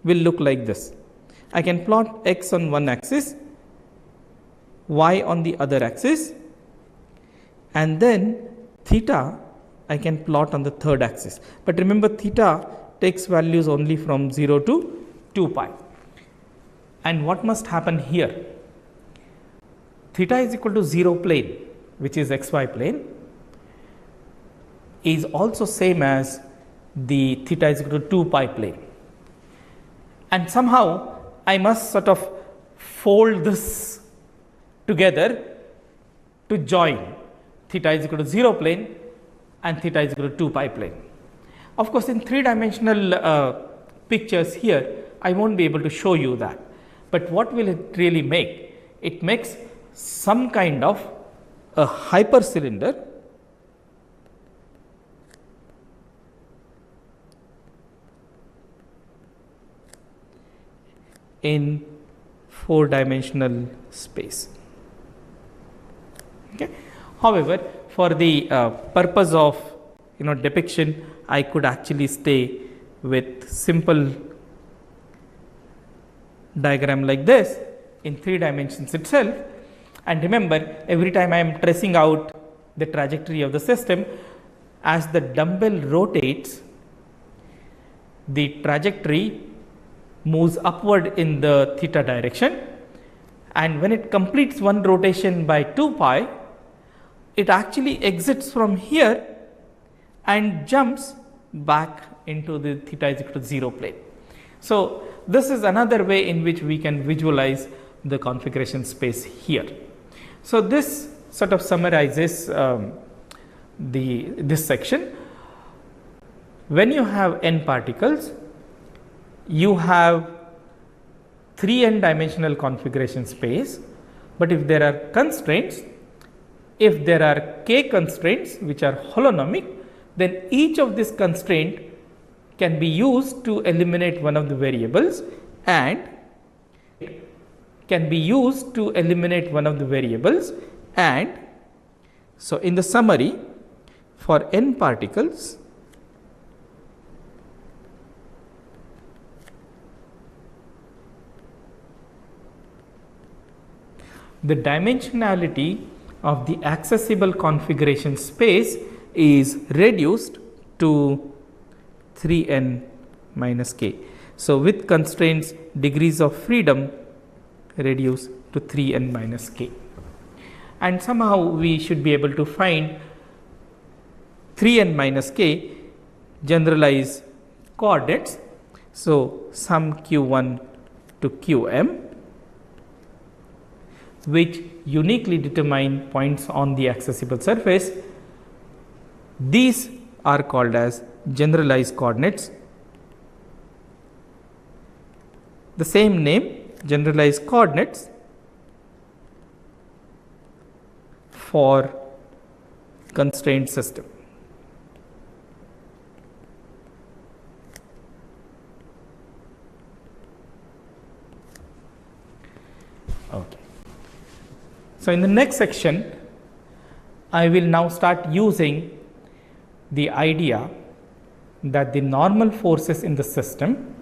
will look like this. I can plot x on one axis, y on the other axis, and then theta I can plot on the third axis. But remember, theta takes values only from 0 to 2 pi. And what must happen here? Theta is equal to 0 plane, which is xy plane, is also same as the theta is equal to 2 pi plane. And somehow I must sort of fold this together to join theta is equal to 0 plane and theta is equal to 2 pi plane. Of course, in three-dimensional pictures here, I won't be able to show you that. But what will it really make? It makes some kind of a hypercylinder in four-dimensional space. Okay. However, for the purpose of depiction, I could actually stay with simple diagram like this in 3 dimensions itself. And remember, every time I am tracing out the trajectory of the system, as the dumbbell rotates, the trajectory moves upward in the theta direction, and when it completes one rotation by 2 pi, it actually exits from here and jumps back into the theta is equal to 0 plane. So, this is another way in which we can visualize the configuration space here. So, this sort of summarizes this section. When you have n particles, you have 3n dimensional configuration space, but if there are constraints, if there are k constraints which are holonomic, then each of these constraint can be used to eliminate one of the variables, and so in the summary, for n particles, the dimensionality of the accessible configuration space is reduced to 3n minus k. So, with constraints, degrees of freedom reduce to 3n minus k. And somehow we should be able to find 3n minus k generalized coordinates. So, sum q1 to qm, which uniquely determine points on the accessible surface. These are called as generalized coordinates. The same name, generalized coordinates, for constraint system. Okay. So in the next section, I will now start using the idea that the normal forces in the system,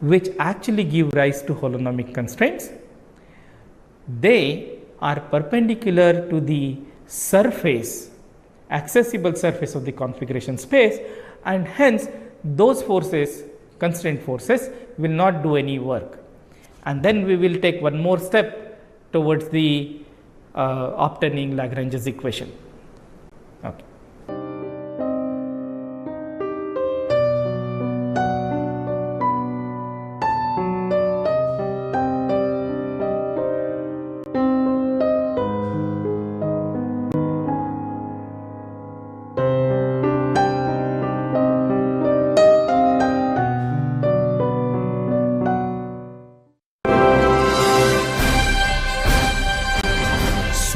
which actually give rise to holonomic constraints, they are perpendicular to the surface, accessible surface of the configuration space, and hence those forces, constraint forces, will not do any work. And then we will take one more step towards the obtaining Lagrange's equation. Okay.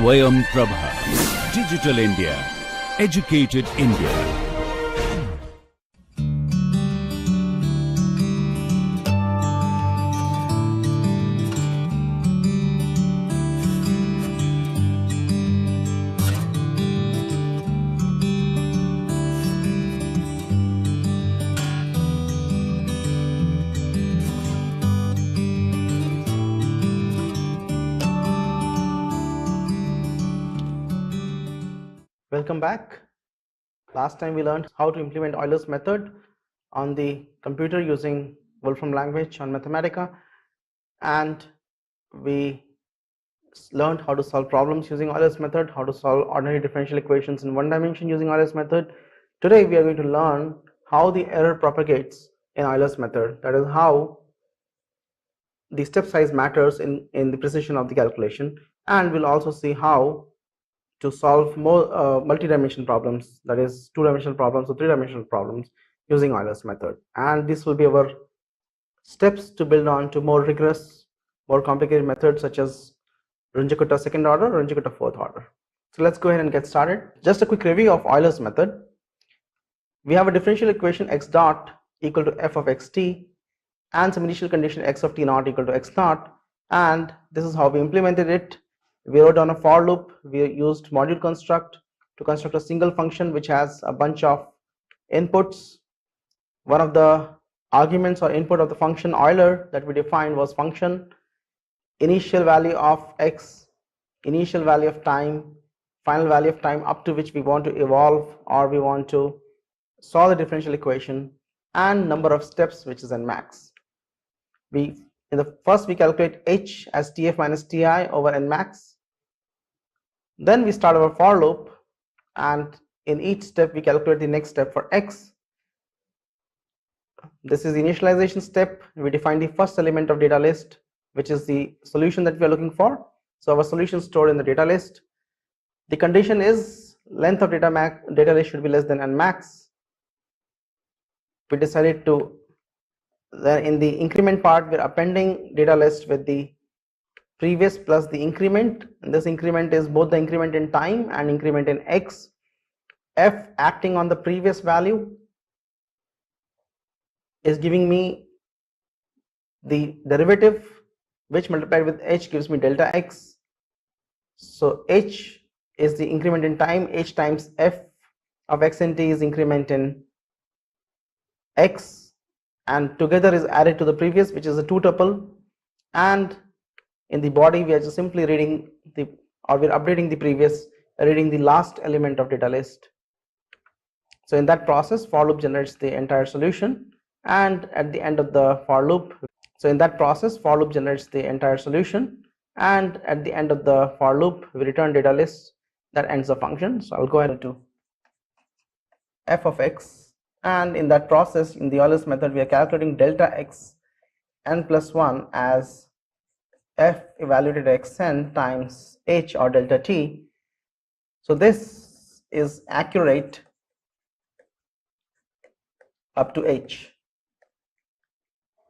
Swayam Prabha. Digital India. Educated India. Welcome back. Last time we learned how to implement Euler's method on the computer using Wolfram language on Mathematica, and we learned how to solve problems using Euler's method, how to solve ordinary differential equations in one dimension using Euler's method. Today we are going to learn how the error propagates in Euler's method, that is how the step size matters in the precision of the calculation, and we'll also see how to solve more multi-dimensional problems, that is two-dimensional problems or three-dimensional problems using Euler's method. And this will be our steps to build on to more rigorous, more complicated methods such as Runge-Kutta second order, Runge-Kutta fourth order. So let's go ahead and get started. Just a quick review of Euler's method. We have a differential equation x dot equal to f of xt and some initial condition x of t naught equal to x naught, and this is how we implemented it. We wrote down a for loop. We used module construct to construct a single function which has a bunch of inputs. One of the arguments or input of the function Euler that we defined was function, initial value of x, initial value of time, final value of time up to which we want to evolve or we want to solve the differential equation, and number of steps, which is n max. In the first we calculate h as tf minus ti over n max. Then we start our for loop, and in each step we calculate the next step for x. This is the initialization step. We define the first element of data list, which is the solution that we are looking for. So our solution is stored in the data list. The condition is length of data list should be less than n max. We decided to, then in the increment part, we're appending data list with the previous plus the increment, and this increment is both the increment in time and increment in x. F acting on the previous value is giving me the derivative, which multiplied with h gives me delta x. So h is the increment in time, h times f of x and t is increment in x, and together is added to the previous, which is a two tuple, and in the body we are just simply reading the, or we're updating the previous, reading the last element of data list. So in that process, for loop generates the entire solution, and at the end of the for loop, so in that process for loop generates the entire solution, and at the end of the for loop we return data list that ends the function. So I'll go ahead to f of x, and in that process in the Euler's method we are calculating delta x n plus 1 as f evaluated xn times h or delta t. So this is accurate up to h,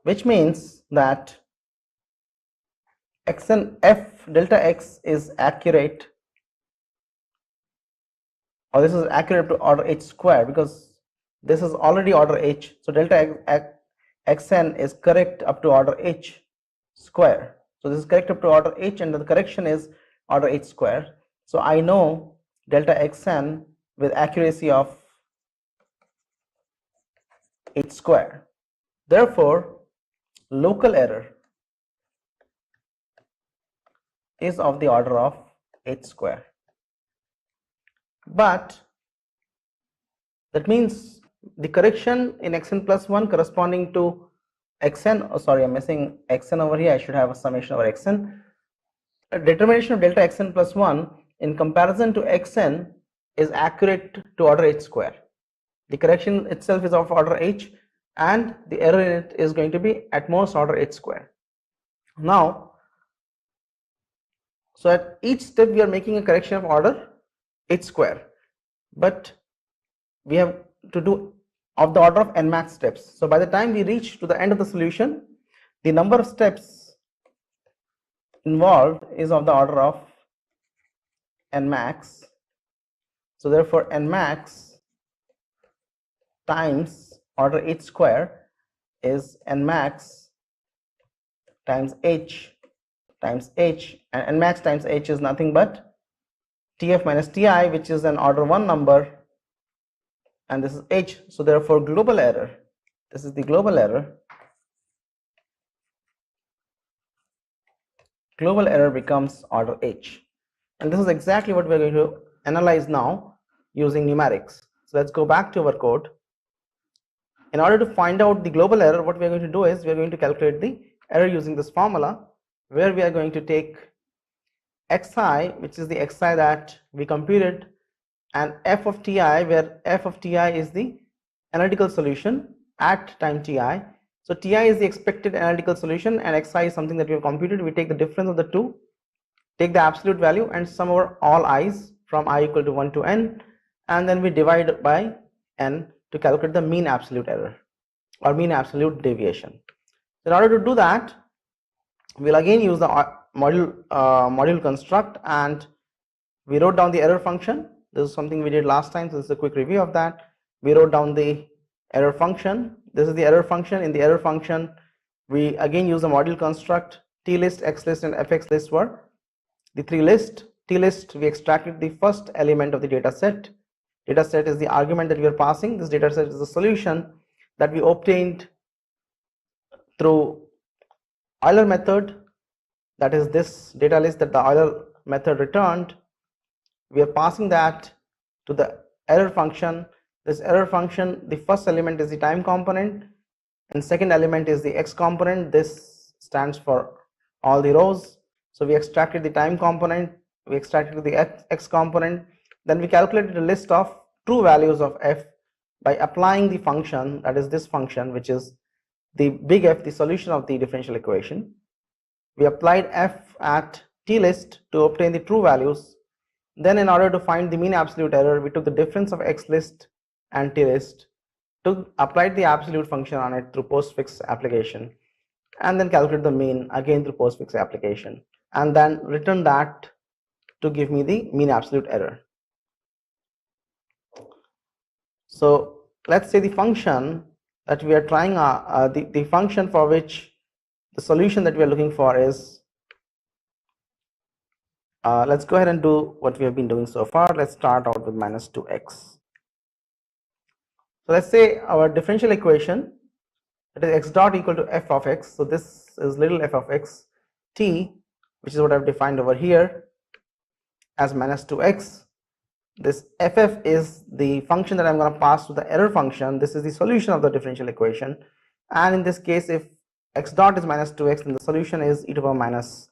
which means that xn f delta x is accurate or this is accurate to order h square, because this is already order h. So delta xn is correct up to order h square. So this is correct up to order h, and the correction is order h square. So I know delta xn with accuracy of h square. Therefore, local error is of the order of h square. But that means the correction in xn plus 1 corresponding to xn, oh sorry, I'm missing xn over here, I should have a summation over xn. A determination of delta xn plus 1 in comparison to xn is accurate to order h square. The correction itself is of order h, and the error in it is going to be at most order h square. Now, so at each step we are making a correction of order h square, but we have to do of the order of n max steps. So by the time we reach to the end of the solution, the number of steps involved is of the order of n max. So therefore n max times order h square is n max times h, and n max times h is nothing but tf minus ti, which is an order 1 number, and this is h. So therefore global error, this is the global error, becomes order h, and this is exactly what we are going to analyze now using numerics. So let's go back to our code. In order to find out the global error, what we are going to do is we are going to calculate the error using this formula, where we are going to take xi, which is the xi that we computed, and f of ti, where f of ti is the analytical solution at time ti. So ti is the expected analytical solution and xi is something that we have computed. We take the difference of the two, take the absolute value and sum over all i's from I equal to 1 to n, and then we divide by n to calculate the mean absolute error or mean absolute deviation. In order to do that, we'll again use the module construct, and we wrote down the error function. This is something we did last time, so this is a quick review of that. We wrote down the error function. This is the error function. In the error function, we again use the module construct. T-list, X-list and FX-list were the three lists. T-list, we extracted the first element of the data set. Data set is the argument that we are passing. This data set is the solution that we obtained through Euler method, that is this data list that the Euler method returned. We are passing that to the error function. This error function, the first element is the time component and second element is the x component. This stands for all the rows. So we extracted the time component, we extracted the x component, then we calculated a list of true values of f by applying the function, that is this function, which is the big F, the solution of the differential equation. We applied f at t-list to obtain the true values. Then in order to find the mean absolute error, we took the difference of x-list and t-list, applied the absolute function on it through postfix application, and then calculate the mean again through postfix application, and then return that to give me the mean absolute error. So let's say the function that we are trying, the function for which the solution that we are looking for is, let's go ahead and do what we have been doing so far. Let's start out with minus 2x. So let's say our differential equation, that is x dot equal to f of x. So this is little f of x t, which is what I've defined over here as minus 2x. This ff is the function that I'm going to pass to the error function. This is the solution of the differential equation, and in this case, if x dot is minus 2x, then the solution is e to the power minus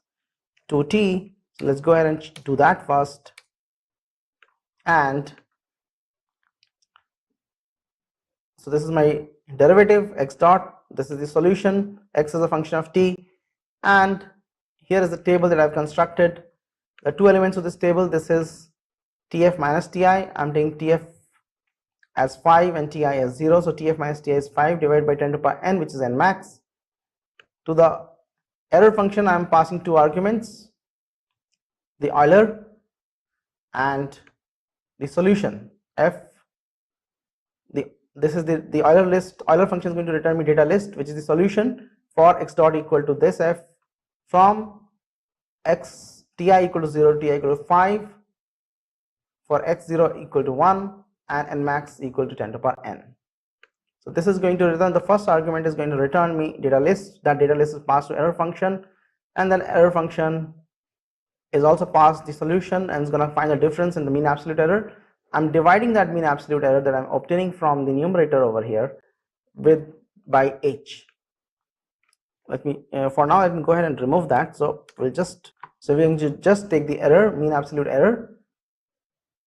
2t. So let's go ahead and do that first. And so this is my derivative x dot, this is the solution, x is a function of t, and here is the table that I've constructed. The two elements of this table, this is tf minus ti. I'm taking tf as 5 and ti as 0, so tf minus ti is 5 divided by 10 to the power n, which is n max. To the error function, I'm passing two arguments, the Euler and the solution f, this is the Euler list. Euler function is going to return me data list, which is the solution for x dot equal to this f from x ti equal to 0 to ti equal to 5 for x0 equal to 1 and n max equal to 10 to the power n. So this is going to return, the first argument is going to return me data list. That data list is passed to error function, and then error function is also passed the solution and is going to find the difference in the mean absolute error. I'm dividing that mean absolute error that I'm obtaining from the numerator over here by h. Let me for now I can go ahead and remove that. So we're going to just take the error, mean absolute error,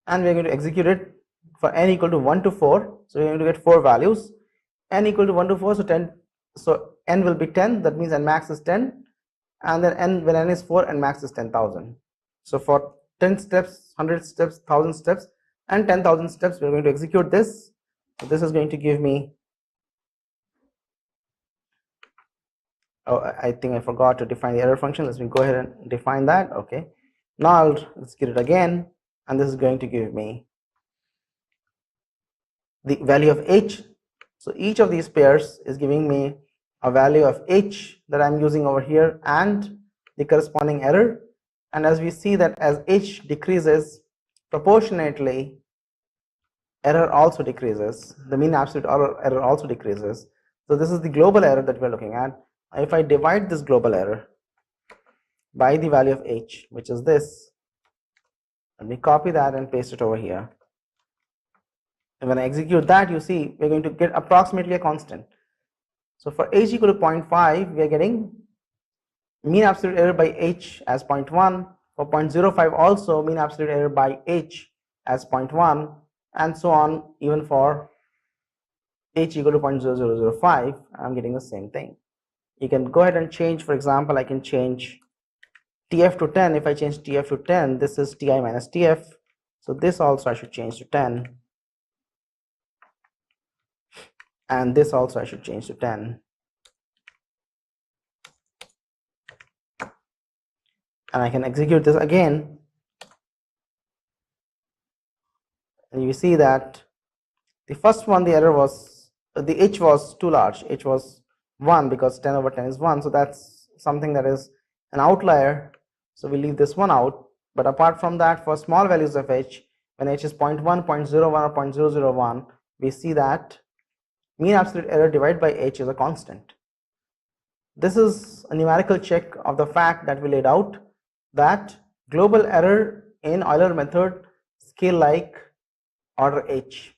and we're going to execute it for n equal to 1 to 4. So we're going to get 4 values, n equal to 1 to 4, so 10, so n will be 10, that means n max is 10, and then n, when n is 4, n max is 10,000. So for 10 steps, 100 steps, 1000 steps and 10,000 steps, we're going to execute this. So this is going to give me, oh, I think I forgot to define the error function. Let me go ahead and define that. Okay, now I'll execute it again, and this is going to give me the value of h. So each of these pairs is giving me a value of h that I'm using over here and the corresponding error. And as we see that as h decreases proportionately, error also decreases, the mean absolute error also decreases. So this is the global error that we're looking at. If I divide this global error by the value of h, which is this, let me copy that and paste it over here. And when I execute that, you see we're going to get approximately a constant. So for h equal to 0.5, we are getting mean absolute error by h as 0.1. For 0.05 also mean absolute error by h as 0.1, and so on. Even for h equal to 0.0005, I'm getting the same thing. You can go ahead and change, for example, I can change tf to 10. If I change tf to 10, this is ti minus tf. So this also I should change to 10. And this also I should change to 10. And I can execute this again. And you see that the first one, the error was, the h was too large. H was 1 because 10 over 10 is 1. So that's something that is an outlier. So we leave this one out. But apart from that, for small values of h, when h is 0.1, 0.01 or 0.001, we see that mean absolute error divided by h is a constant. This is a numerical check of the fact that we laid out, that global error in Euler method scale like order h,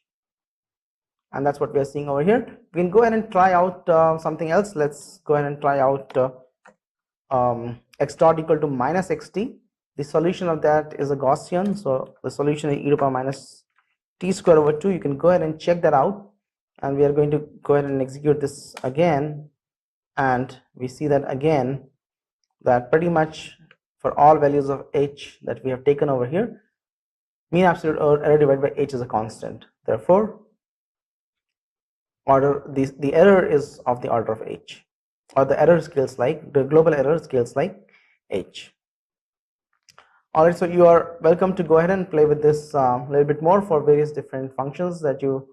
and that's what we are seeing over here. We can go ahead and try out something else. Let's go ahead and try out x dot equal to minus xt. The solution of that is a Gaussian, so the solution is e to the power minus t square over 2. You can go ahead and check that out, and we are going to go ahead and execute this again, and we see that again, that pretty much for all values of h that we have taken over here, mean absolute error divided by h is a constant. Therefore, the error is of the order of h, or the error scales like, the global error scales like h. Alright, so you are welcome to go ahead and play with this a little bit more for various different functions that you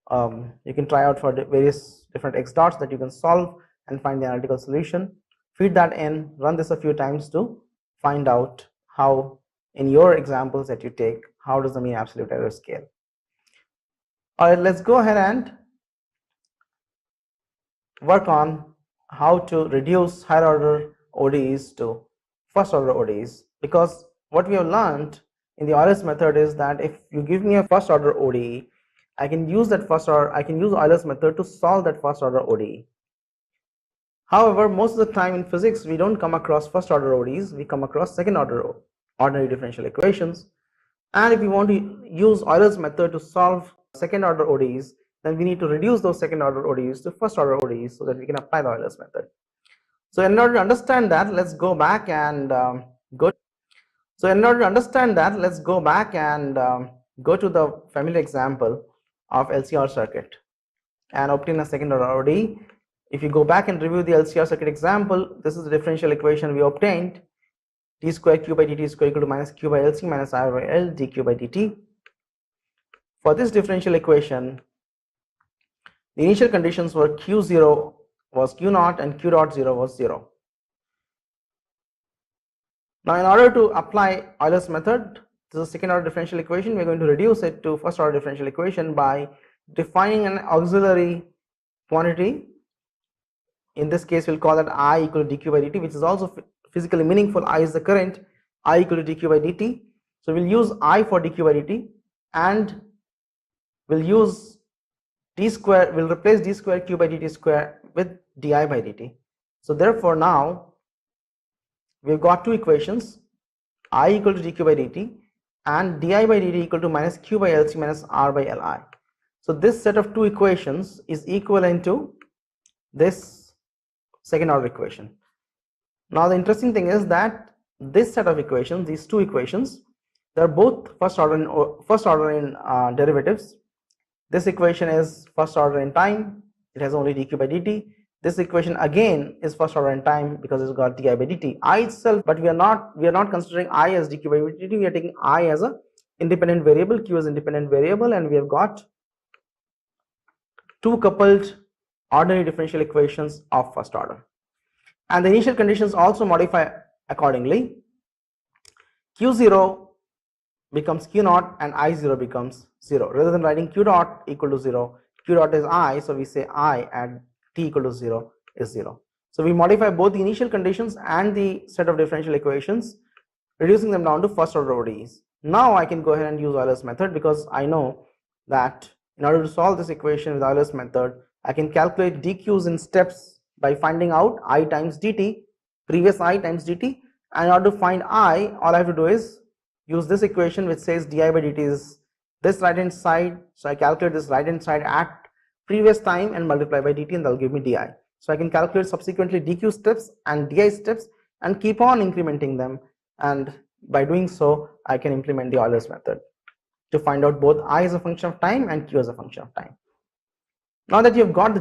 can try out for the various different x dots that you can solve and find the analytical solution. Feed that in, run this a few times to find out how, in your examples that you take, how does the mean absolute error scale. Alright, let's go ahead and work on how to reduce higher order ODEs to first order ODEs, because what we have learned in the Euler's method is that if you give me a first order ODE, I can use that I can use Euler's method to solve that first order ODE. However, most of the time in physics we don't come across first order ODEs, we come across second order ordinary differential equations, and if we want to use Euler's method to solve second order ODEs, then we need to reduce those second order ODEs to first order ODEs so that we can apply the Euler's method. So in order to understand that, let's go back and go to the familiar example of LCR circuit and obtain a second order ODE. If you go back and review the LCR circuit example, this is the differential equation we obtained: t square q by dt square equal to minus q by LC minus I by L dq by dt. For this differential equation, the initial conditions were Q0 was Q0 and Q dot 0 was 0. Now, in order to apply Euler's method, this is a second order differential equation. We are going to reduce it to first order differential equation by defining an auxiliary quantity. In this case, we'll call that I equal to dq by dt, which is also physically meaningful. I is the current, I equal to dq by dt. So we'll use I for dq by dt, and we'll use d square, we'll replace d square q by dt square with di by dt. So therefore now we've got two equations, I equal to dq by dt and di by dt equal to minus q by lc minus r by li. So this set of two equations is equivalent to this second order equation. Now the interesting thing is that this set of equations, these two equations, they are both first order in derivatives. This equation is first order in time, it has only dq by dt. This equation again is first order in time because it's got di by dt. I itself, but we are not considering I as dq by dt, we are taking I as a independent variable, q is independent variable, and we have got two coupled ordinary differential equations of first order. And the initial conditions also modify accordingly. Q0 becomes Q0 and I0 becomes 0. Rather than writing Q dot equal to 0, Q dot is I, so we say I at t equal to 0 is 0. So we modify both the initial conditions and the set of differential equations, reducing them down to first order ODEs. Now I can go ahead and use Euler's method, because I know that in order to solve this equation with Euler's method, I can calculate dq's in steps by finding out I times dt, previous I times dt, and in order to find I, all I have to do is use this equation which says di by dt is this right hand side, so I calculate this right hand side at previous time and multiply by dt, and that will give me di. So I can calculate subsequently dq steps and di steps and keep on incrementing them, and by doing so I can implement the Euler's method to find out both I as a function of time and q as a function of time. Now that you've got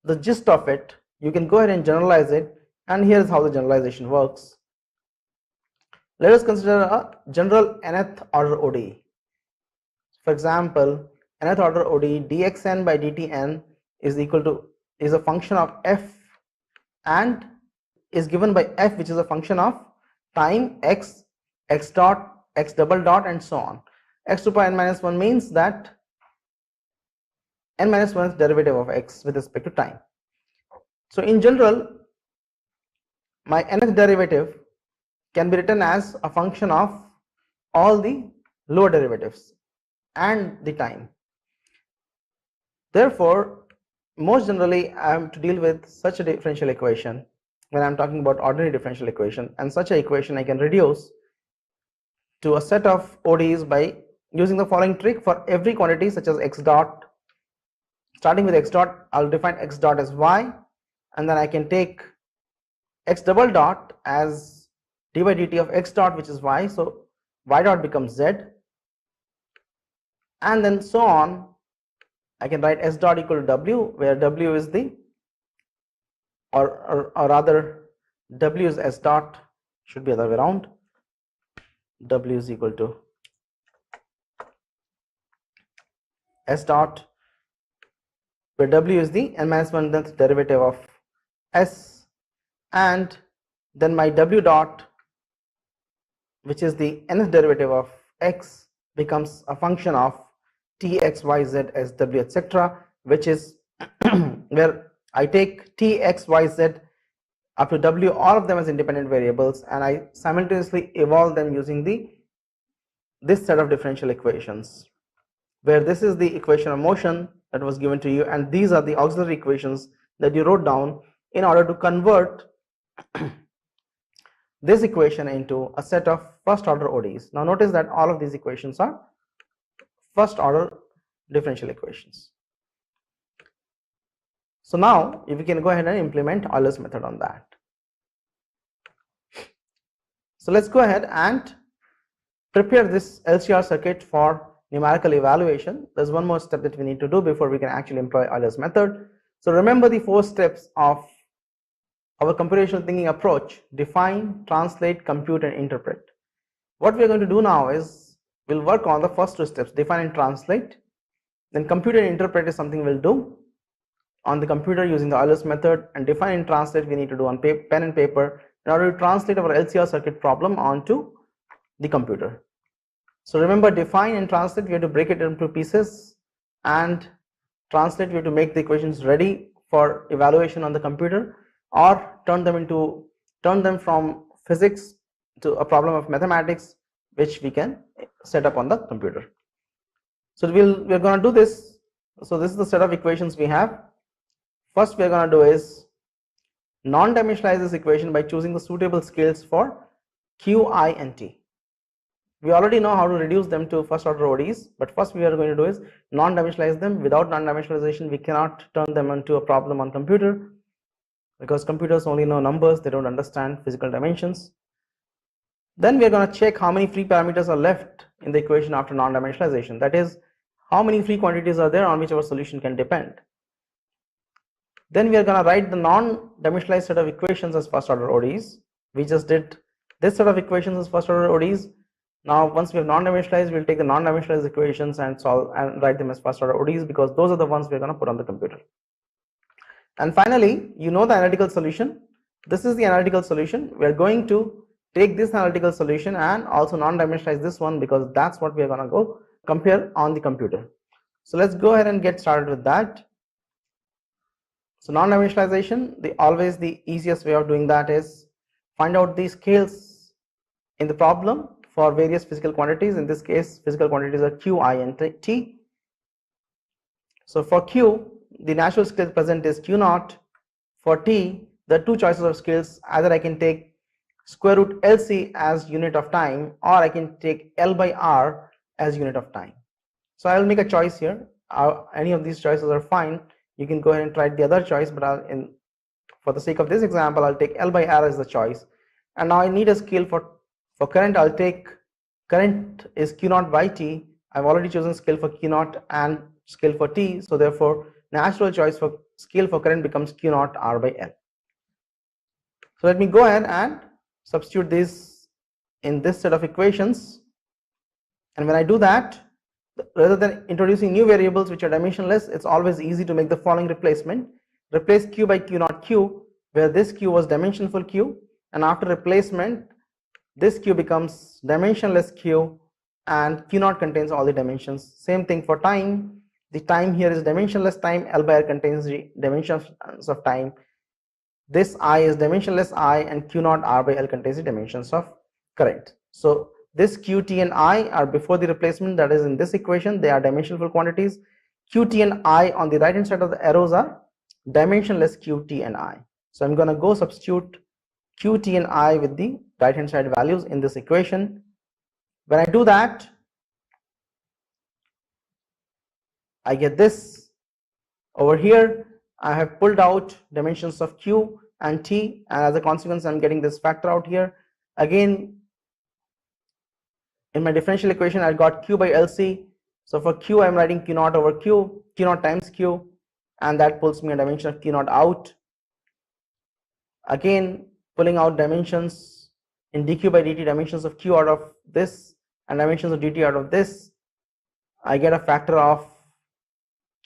the gist of it, you can go ahead and generalize it, and here's how the generalization works. Let us consider a general nth order ODE. For example, nth order ODE dxn by dtn is a function of f and is given by f, which is a function of time x, x dot, x double dot, and so on. X to the power n minus 1 means that n minus 1 is derivative of x with respect to time. So in general, my nth derivative can be written as a function of all the lower derivatives and the time. Therefore, most generally I am to deal with such a differential equation when I am talking about ordinary differential equation, and such an equation I can reduce to a set of ODEs by using the following trick. For every quantity such as x dot, starting with x dot, I'll define x dot as y, and then I can take x double dot as d by dt of x dot, which is y, so y dot becomes z, and then so on. I can write s dot equal to w, where w is the, or rather w is s dot, should be other way around, w is equal to s dot, where w is the n minus 1th derivative of s, and then my w dot, which is the nth derivative of x, becomes a function of t, x, y, z, s, w, etc., which is where I take t, x, y, z up to w, all of them as independent variables, and I simultaneously evolve them using this set of differential equations, where this is the equation of motion that was given to you, and these are the auxiliary equations that you wrote down in order to convert this equation into a set of first order ODEs. Now notice that all of these equations are first order differential equations. So now if we can go ahead and implement Euler's method on that. So let's go ahead and prepare this LCR circuit for numerical evaluation. There's one more step that we need to do before we can actually employ Euler's method. So remember the 4 steps of our computational thinking approach: define, translate, compute, and interpret. What we are going to do now is we'll work on the first 2 steps, define and translate, then compute and interpret is something we'll do on the computer using the Euler's method, and define and translate we need to do on pen and paper in order to translate our LCR circuit problem onto the computer. So remember, define and translate, we have to break it into pieces, and translate, we have to make the equations ready for evaluation on the computer, or turn them from physics to a problem of mathematics which we can set up on the computer. So we're going to do this. So this is the set of equations we have. First we are going to do is non-dimensionalize this equation by choosing the suitable scales for Q, I and T. We already know how to reduce them to first order ODEs, but first we are going to do is non-dimensionalize them. Without non-dimensionalization we cannot turn them into a problem on computer, because computers only know numbers, they don't understand physical dimensions. Then we are going to check how many free parameters are left in the equation after non-dimensionalization, that is, how many free quantities are there on which our solution can depend. Then we are going to write the non-dimensionalized set of equations as first order ODEs. We just did this set of equations as first order ODEs. Now once we have non-dimensionalized, we'll take the non-dimensionalized equations and solve and write them as first order ODEs, because those are the ones we're going to put on the computer. And finally, you know the analytical solution. This is the analytical solution. We are going to take this analytical solution and also non-dimensionalize this one, because that's what we are going to go compare on the computer. So let's go ahead and get started with that. So non-dimensionalization, always the easiest way of doing that is find out the scales in the problem for various physical quantities. In this case, physical quantities are Q, I and T. So for Q, the natural scale present is Q naught. For T, there are two choices of scales. Either I can take square root LC as unit of time, or I can take L by R as unit of time. So I will make a choice here. Any of these choices are fine. You can go ahead and try the other choice, but for the sake of this example, I'll take L by R as the choice. And now I need a scale for current. I'll take current is Q naught by T. I've already chosen scale for Q naught and scale for T. So therefore, natural choice for scale for current becomes Q naught R by L. So let me go ahead and substitute this in this set of equations. And when I do that, rather than introducing new variables which are dimensionless, it's always easy to make the following replacement. Replace Q by Q naught Q, where this Q was dimensionful Q, and after replacement this Q becomes dimensionless Q, and Q naught contains all the dimensions. Same thing for time. The time here is dimensionless time. L by R contains the dimensions of time. This I is dimensionless I, and Q naught R by L contains the dimensions of current. So this Q, T and I are before the replacement, that is in this equation they are dimensionful quantities. Q, T and I on the right hand side of the arrows are dimensionless Q, T and I. So I'm going to go substitute Q, T and I with the right hand side values in this equation. When I do that, I get this. Over here I have pulled out dimensions of Q and T, and as a consequence I'm getting this factor out here. Again, in my differential equation I got Q by LC. So for Q I'm writing Q naught over Q, Q naught times Q, and that pulls me a dimension of Q naught out. Again, pulling out dimensions in dq by dt, dimensions of Q out of this and dimensions of dt out of this. I get a factor of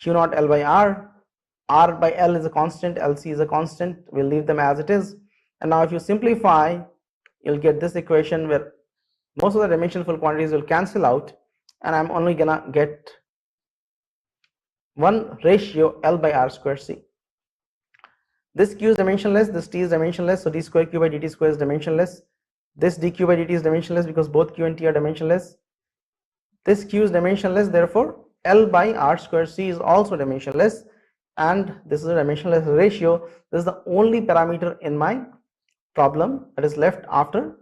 Q naught L by R. R by L is a constant, LC is a constant. We'll leave them as it is. And now if you simplify, you'll get this equation where most of the dimensionful quantities will cancel out, and I'm only gonna get one ratio L by R square C. This Q is dimensionless, this T is dimensionless, so d square Q by dt square is dimensionless. This dq by dt is dimensionless because both Q and T are dimensionless. This Q is dimensionless, therefore L by R square C is also dimensionless, and this is a dimensionless ratio. This is the only parameter in my problem that is left after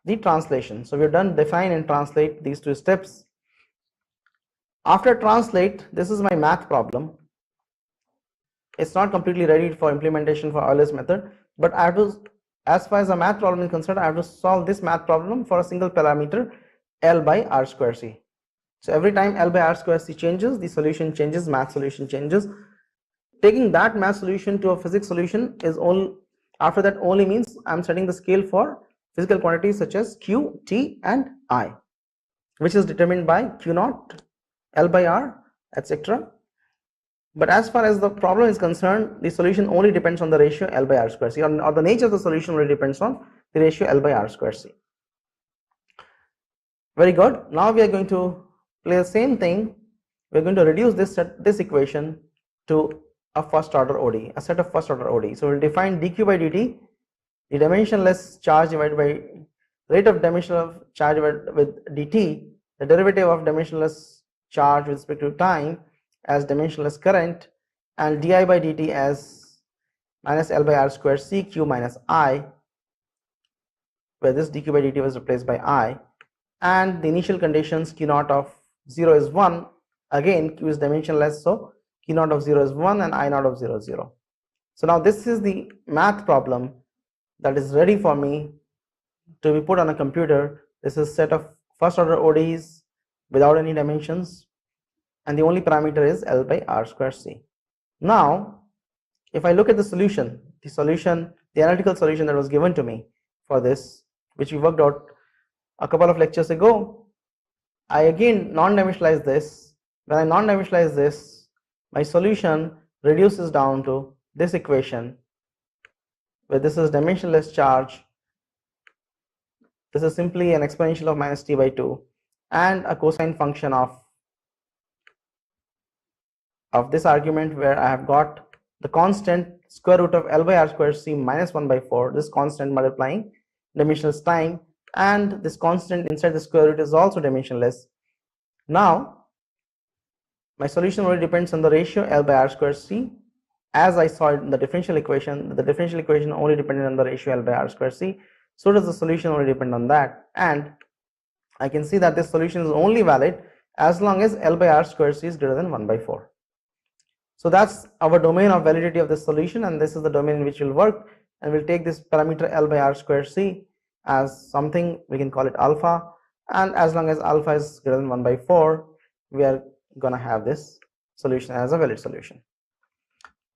the translation. So we have done define and translate, these two steps. After translate, this is my math problem. It's not completely ready for implementation for Euler's method, but I have to, as far as the math problem is concerned, I have to solve this math problem for a single parameter L by R square C. So every time L by R square C changes, the solution changes, math solution changes. Taking that math solution to a physics solution is all, after that only means I'm setting the scale for physical quantities such as Q, T and I, which is determined by Q naught L by R etc. But as far as the problem is concerned, the solution only depends on the ratio L by R square C, or the nature of the solution only depends on the ratio L by R square C. Very good. Now we are going to play the same thing. We are going to reduce this equation to a first order ODE, a set of first order ODE. So we will define dq by dt, the dimensionless charge divided by rate of dimensional charge divided with dt, the derivative of dimensionless charge with respect to time as dimensionless current, and di by dt as minus L by R square C q minus I, where this dq by dt was replaced by I, and the initial conditions q naught of 0 is 1, again q is dimensionless, so q naught of 0 is 1 and I naught of 0 is 0. So now this is the math problem that is ready for me to be put on a computer. This is a set of first order ODEs without any dimensions, and the only parameter is L by R square C. Now if I look at the solution, the analytical solution that was given to me for this, which we worked out a couple of lectures ago, I again non-dimensionalize this. When I non-dimensionalize this, my solution reduces down to this equation, where this is dimensionless charge, this is simply an exponential of minus t by 2 and a cosine function of this argument, where I have got the constant square root of L by R square C minus 1 by 4, this constant multiplying dimensionless time, and this constant inside the square root is also dimensionless. Now my solution only depends on the ratio L by R square C, as I saw it in the differential equation. The differential equation only depended on the ratio L by R square C, so does the solution only depend on that, and I can see that this solution is only valid as long as L by R square C is greater than 1 by 4. So that's our domain of validity of this solution, and this is the domain in which we'll work, and we'll take this parameter L by R square C as something, we can call it alpha, and as long as alpha is greater than 1 by 4, we are gonna have this solution as a valid solution.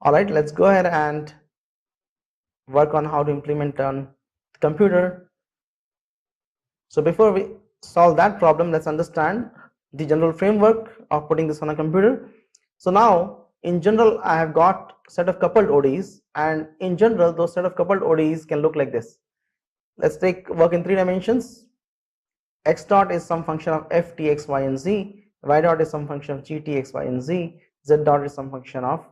All right, let's go ahead and work on how to implement on the computer. So before we solve that problem, let's understand the general framework of putting this on a computer. So now in general, I have got a set of coupled ODEs, and in general those set of coupled ODEs can look like this. Let's take work in 3 dimensions. X dot is some function of f, t, x, y and z, y dot is some function of g, t, x, y and z, z dot is some function of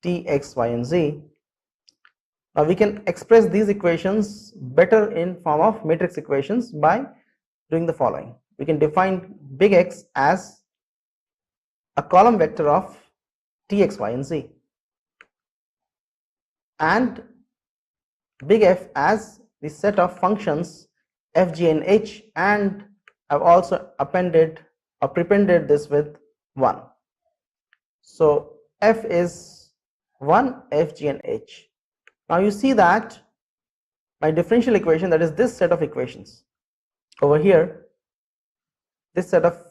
t, x, y and z. Now we can express these equations better in form of matrix equations by doing the following. We can define big X as a column vector of t, x, y and z, and big F as the set of functions f, g and h, and I've also appended or prepended this with 1. So f is 1, f, g and h. Now you see that my differential equation, that is this set of equations over here, this set of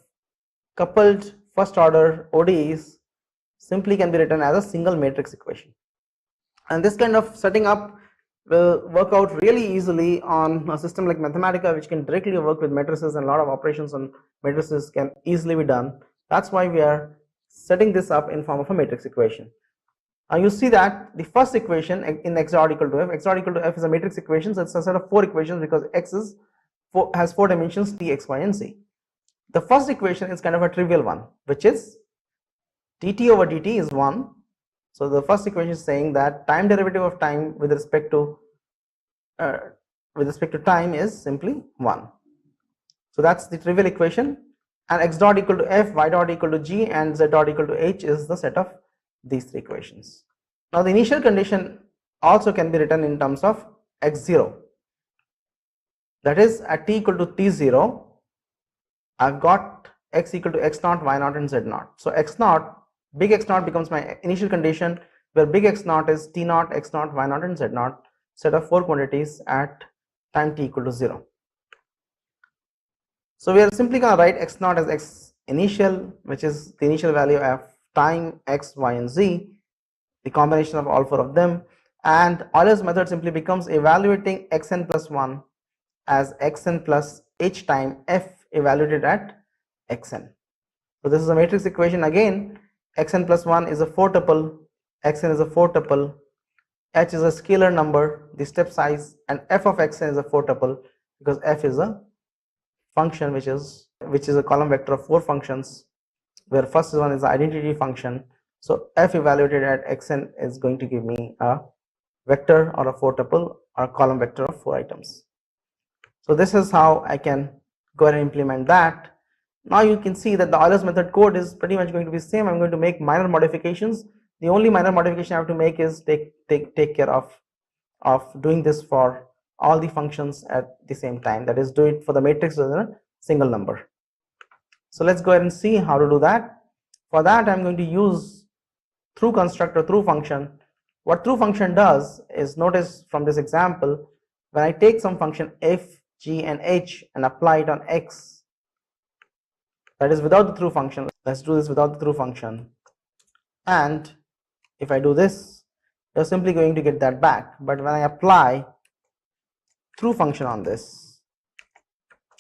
coupled first order ODEs simply can be written as a single matrix equation, and this kind of setting up will work out really easily on a system like Mathematica, which can directly work with matrices, and a lot of operations on matrices can easily be done. That's why we are setting this up in form of a matrix equation. Now you see that the first equation in x dot equal to f, x dot equal to f is a matrix equation, so it's a set of 4 equations because x has 4 dimensions, t, x, y and z. The first equation is kind of a trivial one, which is dt over dt is 1. So the first equation is saying that time derivative of time with respect to time is simply 1. So that's the trivial equation, and x dot equal to f, y dot equal to g and z dot equal to h is the set of these 3 equations. Now the initial condition also can be written in terms of x0, that is at t equal to t0 I've got x equal to x naught, y naught and z naught. So x naught, big X naught becomes my initial condition, where big X naught is t naught, x naught, y naught and z naught, set of 4 quantities at time t equal to 0. So we are simply going to write x naught as x initial, which is the initial value of time x, y and z, the combination of all 4 of them, and Euler's method simply becomes evaluating xn plus 1 as xn plus h time f evaluated at xn. So this is a matrix equation again. Xn plus 1 is a 4 tuple, Xn is a 4 tuple, H is a scalar number, the step size, and f of Xn is a 4 tuple because f is a function which is a column vector of 4 functions, where first one is the identity function. So f evaluated at Xn is going to give me a vector or a 4 tuple or a column vector of 4 items. So this is how I can go ahead and implement that. Now you can see that the Euler's method code is pretty much going to be the same. I'm going to make minor modifications. The only minor modification I have to make is take care of doing this for all the functions at the same time, that is, do it for the matrix as a single number. So let's go ahead and see how to do that. For that, I'm going to use through construct or through function. What through function does is, notice from this example, when I take some function f, g and h and apply it on x, that is without the through function. Let's do this without the through function, and if I do this, you're simply going to get that back. But when I apply through function on this,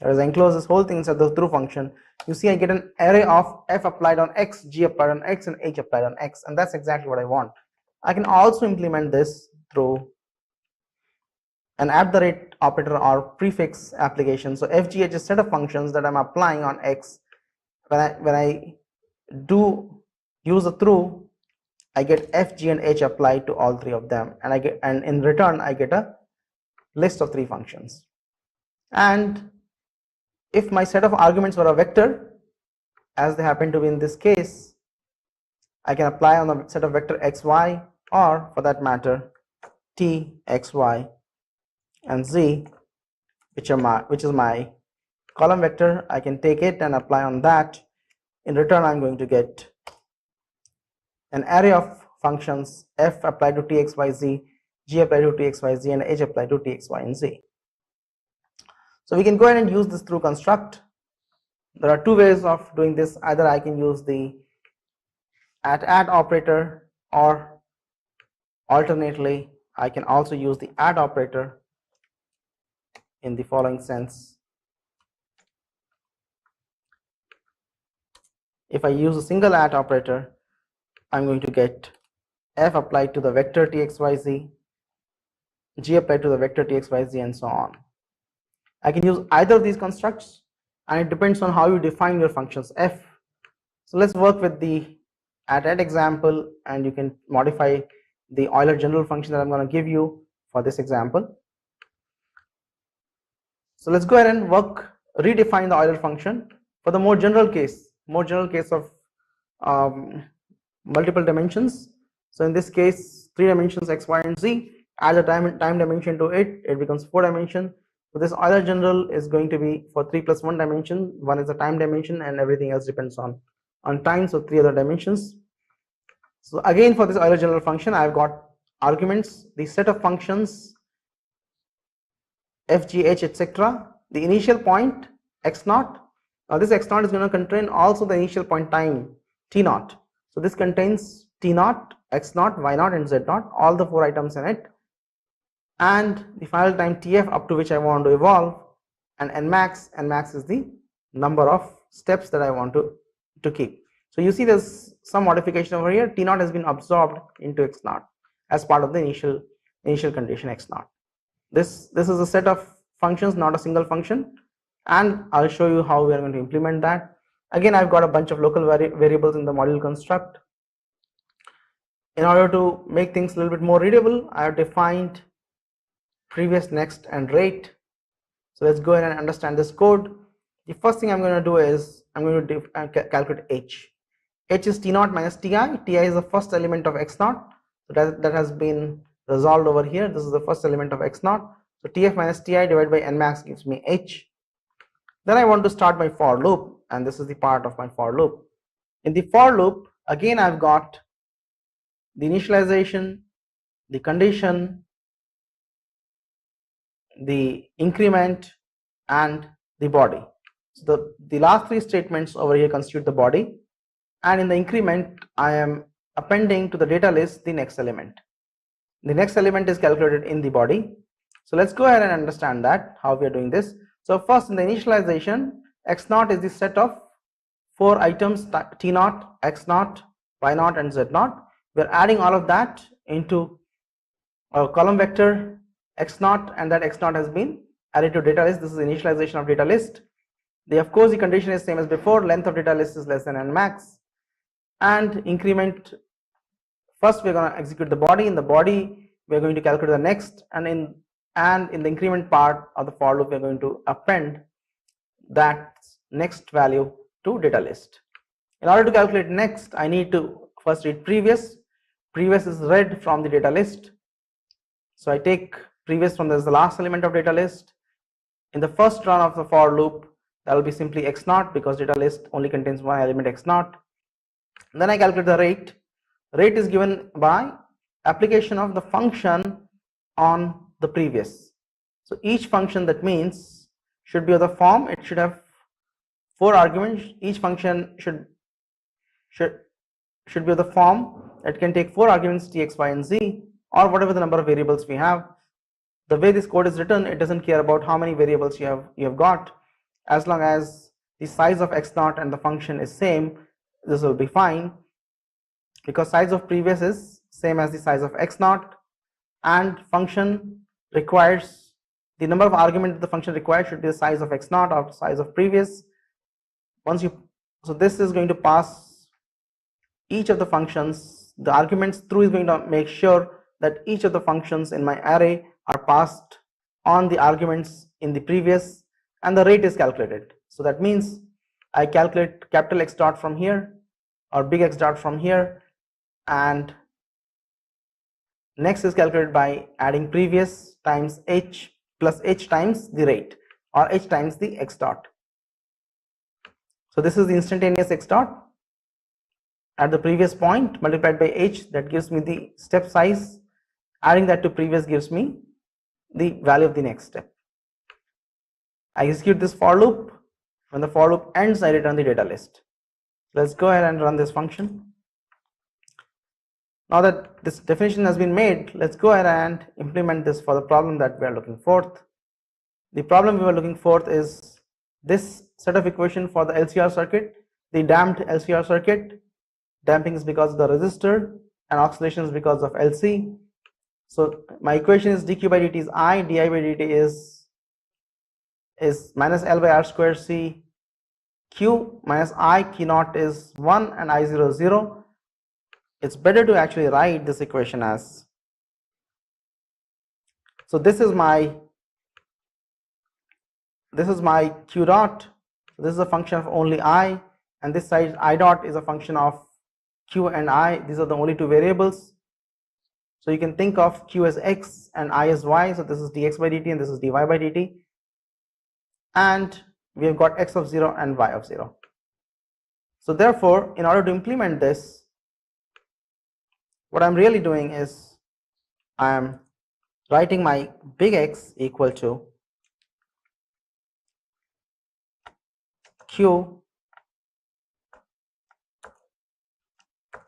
as I enclose this whole thing inside the through function, you see I get an array of f applied on x, g applied on x, and h applied on x, and that's exactly what I want. I can also implement this through an @ operator or prefix application. So f, g, h is a set of functions that I'm applying on x. When I do use a through, I get f, g, and h applied to all 3 of them, and in return I get a list of 3 functions. And if my set of arguments were a vector, as they happen to be in this case, I can apply on the set of vector x, y, or for that matter t, x, y, and z, which is my column vector. I can take it and apply on that. In return, I'm going to get an array of functions f applied to t, x, y, z, g applied to t, x, y, z, and h applied to t, x, y, and z. So we can go ahead and use this through construct. There are 2 ways of doing this. Either I can use the @@ operator, or alternately I can also use the add operator in the following sense. If I use a single @ operator, I'm going to get f applied to the vector t, x, y, z, g applied to the vector t, x, y, z, and so on. I can use either of these constructs, and it depends on how you define your functions f. So let's work with the @@ example, and you can modify the Euler general function that I'm going to give you for this example. So let's go ahead and redefine the Euler function for the more general case of multiple dimensions. So in this case, 3 dimensions x, y, and z. Add a time dimension to it, it becomes 4 dimension. So this Euler general is going to be for 3 plus 1 dimension. 1 is the time dimension, and everything else depends on time, so 3 other dimensions. So again, for this Euler general function, I've got arguments, the set of functions f, g, h, etc. The initial point x0. Now this x0 is going to contain also the initial point time t0. So this contains t0, x0, y0, and z0, all the 4 items in it, and the final time tf up to which I want to evolve, and nmax is the number of steps that I want to keep. So you see there's some modification over here. T0 has been absorbed into x0 as part of the initial condition x0. This is a set of functions, not a single function, and I'll show you how we are going to implement that. Again, I've got a bunch of local variables in the module construct. In order to make things a little bit more readable, I have defined previous, next, and rate. So let's go ahead and understand this code. The first thing I'm going to do is I'm going to calculate h. H is t0 minus ti. Ti is the first element of x0. So that has been resolved over here. This is the first element of x0. So tf minus ti divided by nmax gives me h. Then I want to start my for loop, and this is the part of my for loop. In the for loop, again I've got the initialization, the condition, the increment, and the body. So the last 3 statements over here constitute the body, and in the increment I am appending to the data list the next element. The next element is calculated in the body. So let's go ahead and understand that how we are doing this. So first, in the initialization, x0 is the set of 4 items, t naught, x naught, y naught and z naught. We are adding all of that into a column vector x naught, and that x naught has been added to data list. This is initialization of data list. Of course the condition is same as before, length of data list is less than n max, and increment. First we are going to execute the body. In the body we are going to calculate the next, and in the increment part of the for loop we are going to append that next value to data list. In order to calculate next, I need to first read previous. Previous is read from the data list, so I take previous from the last element of data list. In the first run of the for loop, that will be simply x naught, because data list only contains one element x naught. Then I calculate the rate. Rate is given by application of the function on the previous. So each function, that means, should be of the form, it should have 4 arguments. Each function should be of the form that can take 4 arguments, t, x, y and z, or whatever the number of variables we have. The way this code is written, it doesn't care about how many variables you have got. As long as the size of x naught and the function is same, this will be fine, because size of previous is same as the size of x naught, and function requires the number of arguments the function requires should be the size of x naught or size of previous. So this is going to pass each of the functions, the arguments through is going to make sure that each of the functions in my array are passed on the arguments in the previous, and the rate is calculated. So that means I calculate capital X dot from here or big X dot from here, and next is calculated by adding previous times h plus h times the rate, or h times the x dot. So this is the instantaneous x dot at the previous point multiplied by h, that gives me the step size. Adding that to previous gives me the value of the next step. I execute this for loop. When the for loop ends, I return the data list. Let's go ahead and run this function. Now that this definition has been made, let's go ahead and implement this for the problem that we are looking for. The problem we were looking for is this set of equation for the LCR circuit, the damped LCR circuit. Damping is because of the resistor and oscillation is because of LC. So my equation is dq by dt is I, di by dt is minus L by R square C, Q minus I, Q naught is 1 and I0 is 0. It's better to actually write this equation as, so this is my Q dot. So this is a function of only I, and this side I dot is a function of Q and I. These are the only 2 variables. So you can think of Q as x and I as y. So this is dx by dt and this is dy by dt. And we have got x of 0 and y of 0. So therefore, in order to implement this, what I'm really doing is I am writing my big X equal to Q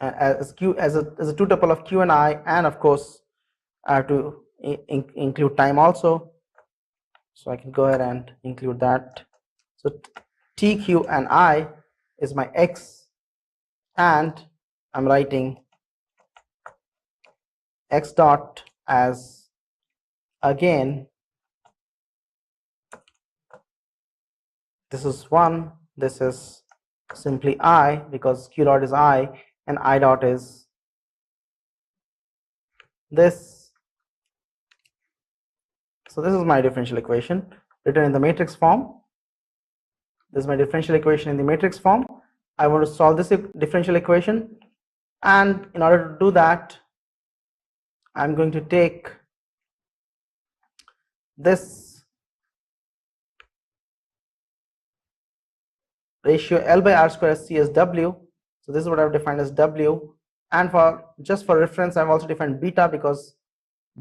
as Q as a 2 tuple of Q and I, and of course I have to include time also. So I can go ahead and include that. So T, Q and I is my X, and I'm writing X dot as, again, this is 1, this is simply I because Q dot is I and I dot is this. So this is my differential equation written in the matrix form. This is my differential equation in the matrix form. I want to solve this differential equation, and in order to do that, I'm going to take this ratio L by R square C as W. So this is what I've defined as W, and just for reference, I've also defined beta because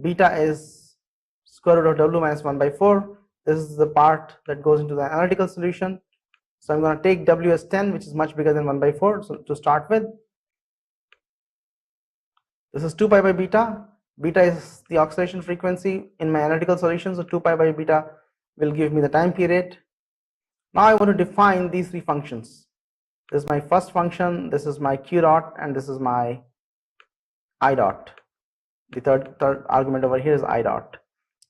beta is square root of W minus 1 by 4. This is the part that goes into the analytical solution. So I'm going to take W as 10, which is much bigger than 1 by 4. So to start with, this is 2 pi by beta. Beta is the oscillation frequency in my analytical solution. So 2 pi by beta will give me the time period. Now I want to define these 3 functions. This is my first function, this is my q dot, and this is my I dot. The third argument over here is I dot.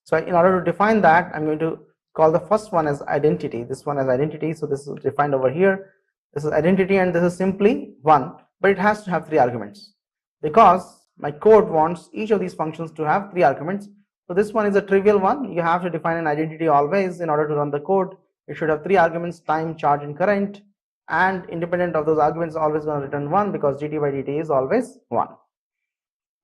So in order to define that, I'm going to call the first one as identity, this one as identity. So this is defined over here. This is identity, and this is simply 1, but it has to have 3 arguments because my code wants each of these functions to have 3 arguments. So this one is a trivial one. You have to define an identity always in order to run the code. It should have 3 arguments: time, charge, and current, and independent of those arguments always going to return 1 because dt by dt is always 1.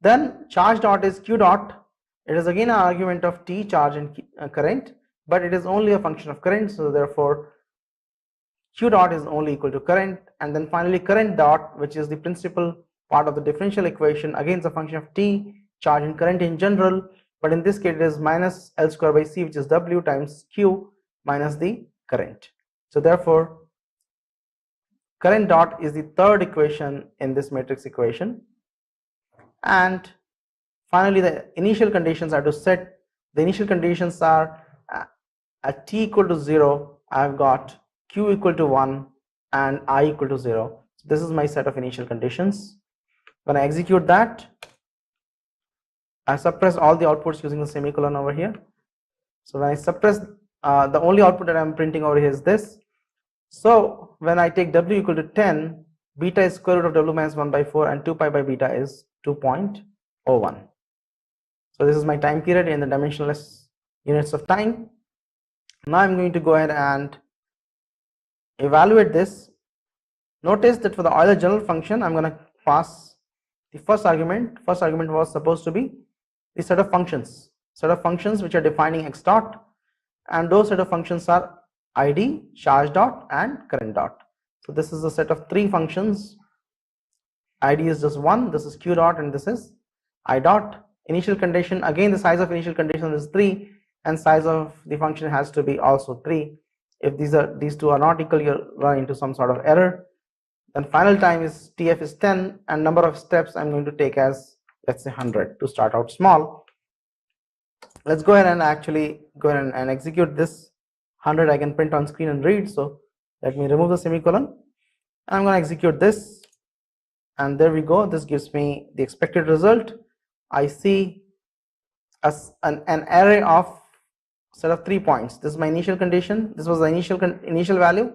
Then charge dot is q dot. It is again an argument of t, charge, and current, but it is only a function of current, so therefore q dot is only equal to current. And then finally current dot, which is the principal part of the differential equation, again is a function of t, charge, and current in general, but in this case it is minus L square by C, which is W times Q minus the current. So therefore current dot is the third equation in this matrix equation. And finally the initial conditions are to set. The initial conditions are at t equal to 0, I've got q equal to 1 and I equal to 0. So this is my set of initial conditions. When I execute that, I suppress all the outputs using the semicolon over here. So when I suppress, the only output that I'm printing over here is this. So when I take w equal to 10, beta is square root of w minus 1 by 4, and 2 pi by beta is 2.01. So this is my time period in the dimensionless units of time. Now I'm going to go ahead and evaluate this. Notice that for the Euler general function, I'm going to pass the first argument. First argument was supposed to be the set of functions which are defining x dot, and those set of functions are id, charge dot, and current dot. So this is a set of 3 functions. id is just 1, this is q dot, and this is I dot. Initial condition, again the size of initial condition is 3, and size of the function has to be also 3. If these two are not equal, you run into some sort of error. Then final time is tf is 10, and number of steps I'm going to take as, let's say, 100 to start out small. Let's go ahead and actually go ahead and execute this. 100 I can print on screen and read, so let me remove the semicolon. I'm going to execute this, and there we go. This gives me the expected result. I see an array of set of 3 points. This is my initial condition, this was the initial value,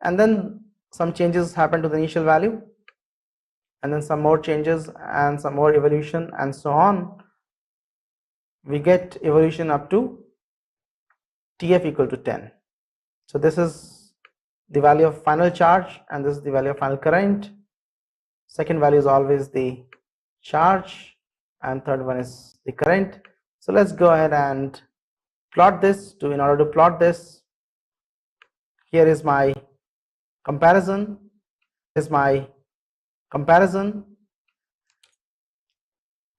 and then some changes happen to the initial value, and then some more changes and some more evolution, and so on. We get evolution up to tf equal to 10. So this is the value of final charge, and this is the value of final current. Second value is always the charge, and third one is the current. So let's go ahead and plot this. In order to plot this, here is my comparison.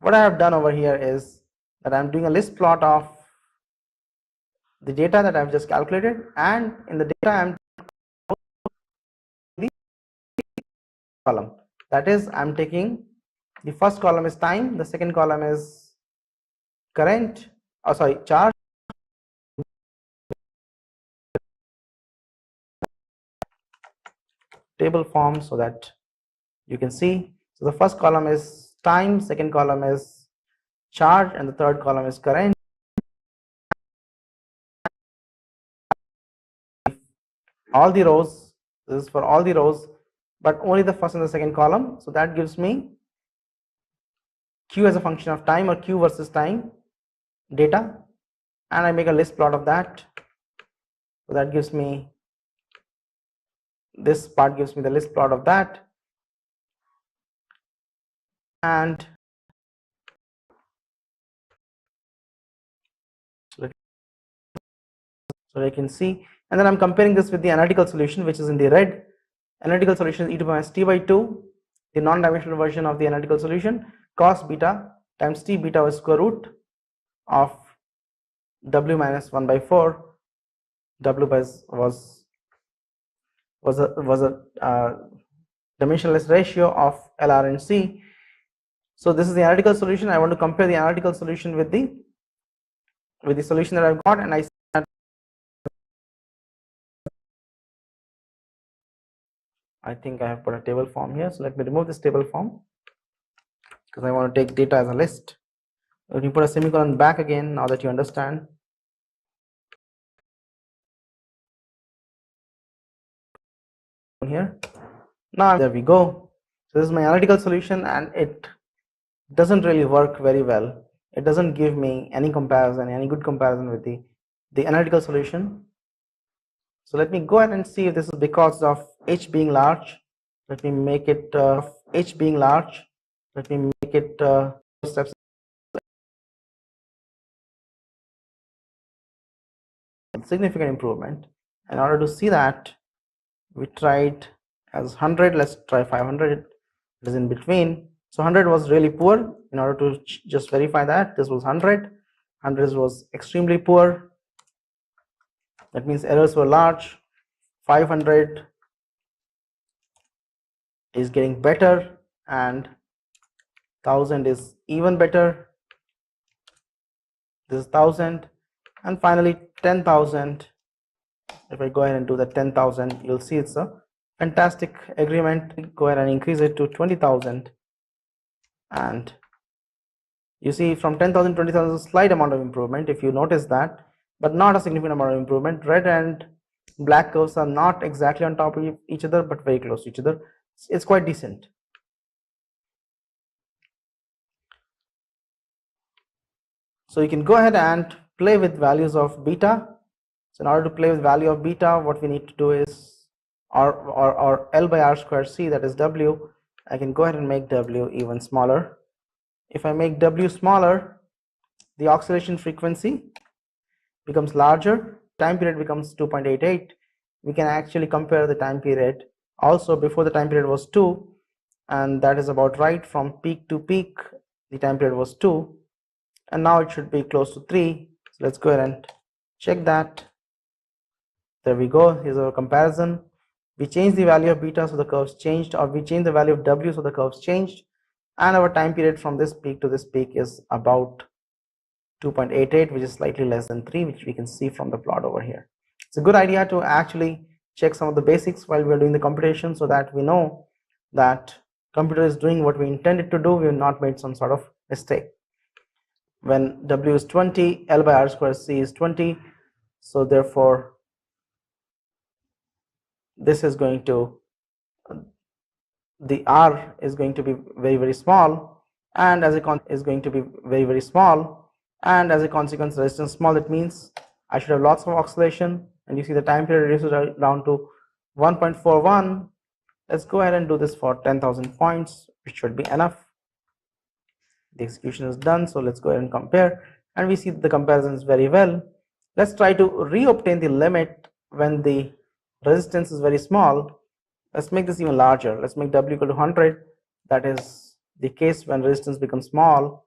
What I have done over here is that I'm doing a list plot of the data that I've just calculated, and in the data I'm the column. That is, I'm taking the first column is time, the second column is current, charge, table form so that you can see. So the first column is time, second column is charge, and the third column is current. All the rows, this is for all the rows, but only the first and the second column. So that gives me q as a function of time, or q versus time data, and I make a list plot of that. So that gives me, this part gives me the list plot of that, and so I can see, and then I'm comparing this with the analytical solution, which is in the red. Analytical solution is e to the minus t by 2, the non-dimensional version of the analytical solution, cos beta times t. Beta was square root of w minus 1 by 4. W was a dimensionless ratio of LR and C. So this is the analytical solution. I want to compare the analytical solution with the solution that I've got, and I see that I think I have put a table form here, so let me remove this table form because I want to take data as a list. Let me put a semicolon back again now that you understand. Here, now there we go. So this is my analytical solution, and it doesn't really work very well. It doesn't give me any comparison, any good comparison with the analytical solution. So let me go ahead and see if this is because of h being large. Let me make it h being large. Let me make it steps. Significant improvement. In order to see that, we tried as 100. Let's try 500. It is in between. So 100 was really poor. In order to just verify that, this was 100. 100 was extremely poor. That means errors were large. 500 is getting better, and 1000 is even better. This is 1000, and finally 10,000. If I go ahead and do the 10,000, you'll see it's a fantastic agreement. Go ahead and increase it to 20,000, and you see from 10,000 to 20,000 is a slight amount of improvement, if you notice that, but not a significant amount of improvement. Red and black curves are not exactly on top of each other, but very close to each other. It's quite decent. So you can go ahead and play with values of beta. So in order to play with value of beta, what we need to do is, or L by R squared C, that is W, I can go ahead and make W even smaller. If I make W smaller, the oscillation frequency becomes larger, time period becomes 2.88. We can actually compare the time period. Also, before the time period was 2, and that is about right. From peak to peak, the time period was 2, and now it should be close to 3. So let's go ahead and check that. There we go. Here's our comparison. We changed the value of beta, so the curves changed, or we changed the value of W, so the curves changed, and our time period from this peak to this peak is about 2.88, which is slightly less than 3, which we can see from the plot over here. It's a good idea to actually check some of the basics while we are doing the computation, so that we know that computer is doing what we intended to do. We have not made some sort of mistake. When W is 20, L by R squared C is 20, so therefore this is going to, the R is going to be very, very small, and as a consequence resistance small. That means I should have lots of oscillation, and you see the time period reduces down to 1.41. Let's go ahead and do this for 10,000 points, which should be enough. The execution is done, so let's go ahead and compare, and we see the comparison is very well. Let's try to re-obtain the limit when the resistance is very small. Let's make this even larger. Let's make W equal to 100. That is the case when resistance becomes small.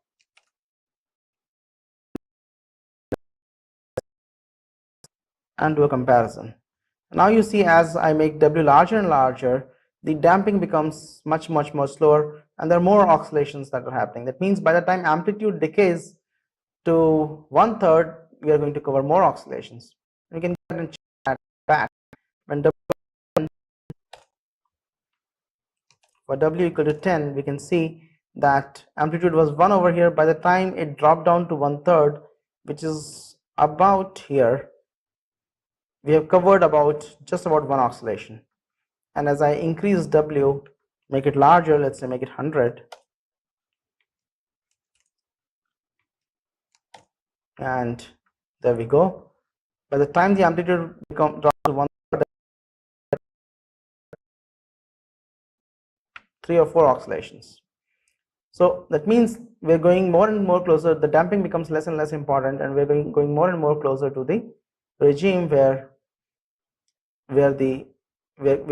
And do a comparison. Now you see, as I make W larger and larger, the damping becomes much more slower, and there are more oscillations that are happening. That means by the time amplitude decays to 1/3, we are going to cover more oscillations. We can go ahead and check that back. When for W equal to 10, we can see that amplitude was 1 over here. By the time it dropped down to 1/3, which is about here, we have covered just about one oscillation. And as I increase W, make it larger, let's say make it 100, and there we go. By the time the amplitude drops to 1/3, 3 or 4 oscillations. So that means we're going more and more closer. The damping becomes less and less important, and we're going more and more closer to the regime where we're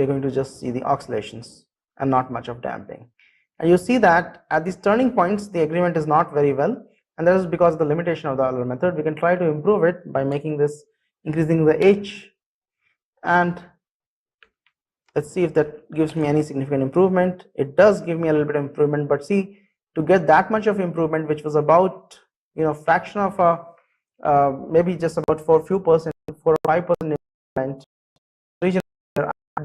going to just see the oscillations and not much of damping. And you see that at these turning points, the agreement is not very well, and that is because of the limitation of the Euler method. We can try to improve it by making this, increasing the H, and let's see if that gives me any significant improvement. It does give me a little bit of improvement, but see, to get that much of improvement, which was about, fraction of a maybe just about 4 or 5% improvement, region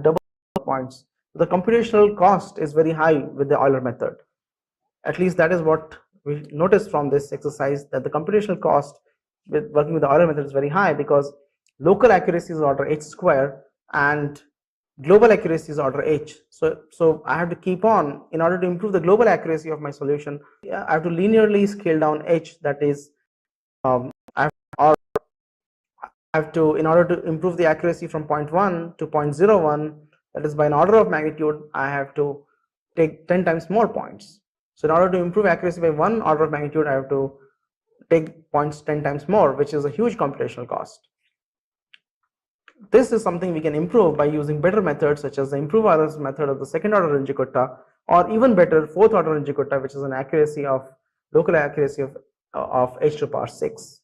double points. The computational cost is very high with the Euler method. At least that is what we noticed from this exercise, that the computational cost with working with the Euler method is very high, because local accuracy is order h square and global accuracy is order h. So I have to keep on, in order to improve the global accuracy of my solution, I have to linearly scale down h, that is in order to improve the accuracy from 0.1 to 0.01, that is by an order of magnitude, I have to take 10 times more points. So in order to improve accuracy by 1 order of magnitude, I have to take points 10 times more, which is a huge computational cost. This is something we can improve by using better methods, such as the improved Euler's method of the second order Runge-Kutta, or even better fourth order Runge-Kutta, which is an accuracy of local accuracy of h to the power 6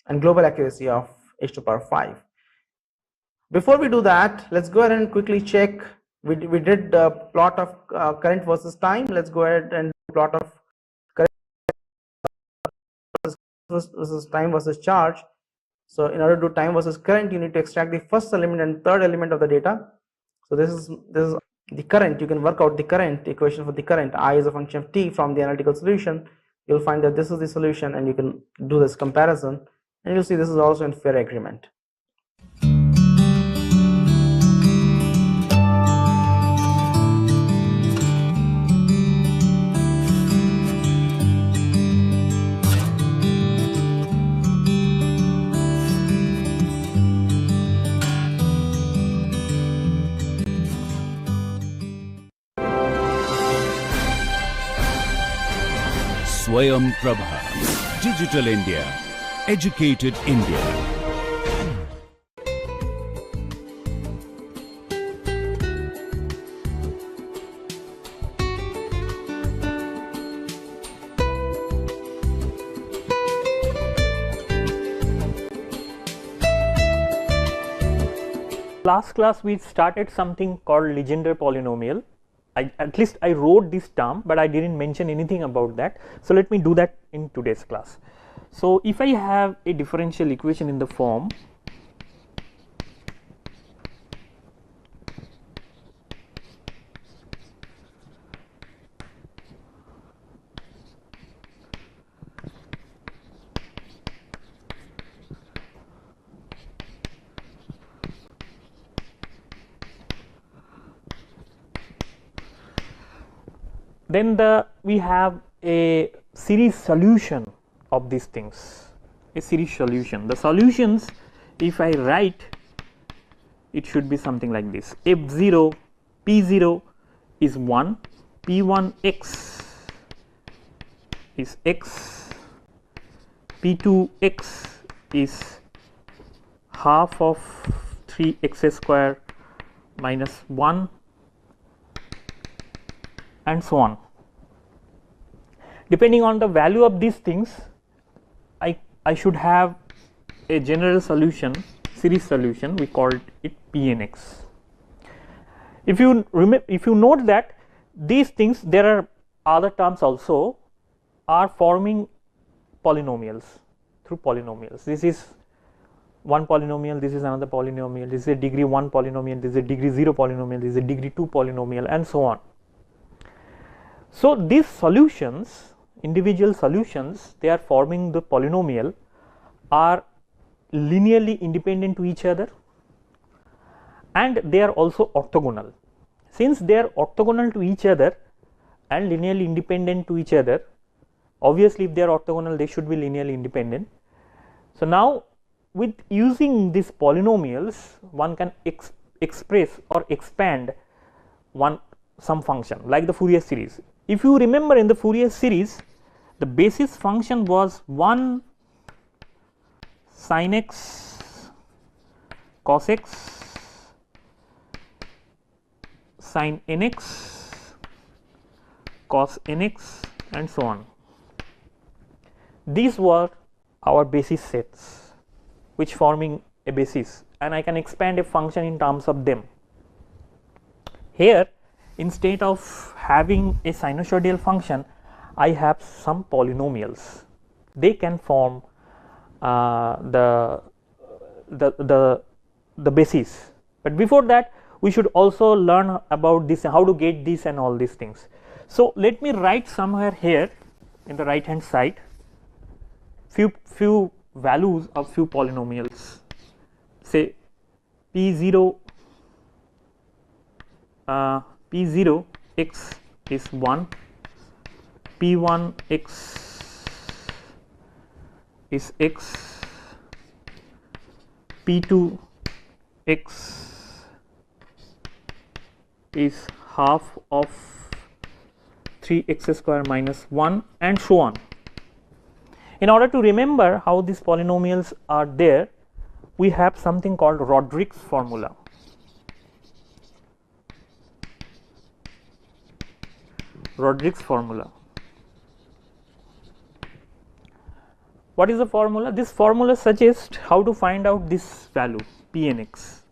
and global accuracy of h to the power 5. Before we do that, let's go ahead and quickly check. We did the plot of current versus time. Let's go ahead and do plot of current versus time versus charge. So in order to do time versus current, you need to extract the first element and third element of the data. So this is the current. You can work out the current equation for the current. I is a function of t from the analytical solution. You'll find that this is the solution, and you can do this comparison, and you'll see this is also in fair agreement. Swayam Prabha. Digital India. Educated India. Last class we started something called Legendre polynomial. At least I wrote this term, but I didn't mention anything about that. So let me do that in today's class. So if I have a differential equation in the form then we have a series solution of these things, a series solution. The solutions, if I write, it should be something like this: f0 p0 is 1, p1x is x, p2x is half of 3x square minus 1, and so on. Depending on the value of these things, I should have a general solution, series solution. We called it Pnx. If you note that these things, there are other terms also, are forming polynomials through polynomials. This is one polynomial, this is another polynomial, this is a degree 1 polynomial, this is a degree 0 polynomial, this is a degree 2 polynomial, and so on. So these solutions, individual solutions, they are forming the polynomial, are linearly independent to each other, and they are also orthogonal. Since they are orthogonal to each other and linearly independent to each other, obviously if they are orthogonal, they should be linearly independent. So now with using these polynomials, one can express or expand some function like the Fourier series. If you remember, in the Fourier series, the basis function was 1 sin x cos x sin nx cos nx and so on. These were our basis sets which forming a basis, and I can expand a function in terms of them. Here, instead of having a sinusoidal function, I have some polynomials. They can form the basis. But before that, we should also learn about this, how to get this and all these things. So let me write somewhere here in the right hand side few values of few polynomials, say p0 x is 1, p1 x is x, p2 x is half of 3x square minus 1, and so on. In order to remember how these polynomials are there, we have something called Rodrigues formula. Rodrigues formula. What is the formula? This formula suggests how to find out this value p n x,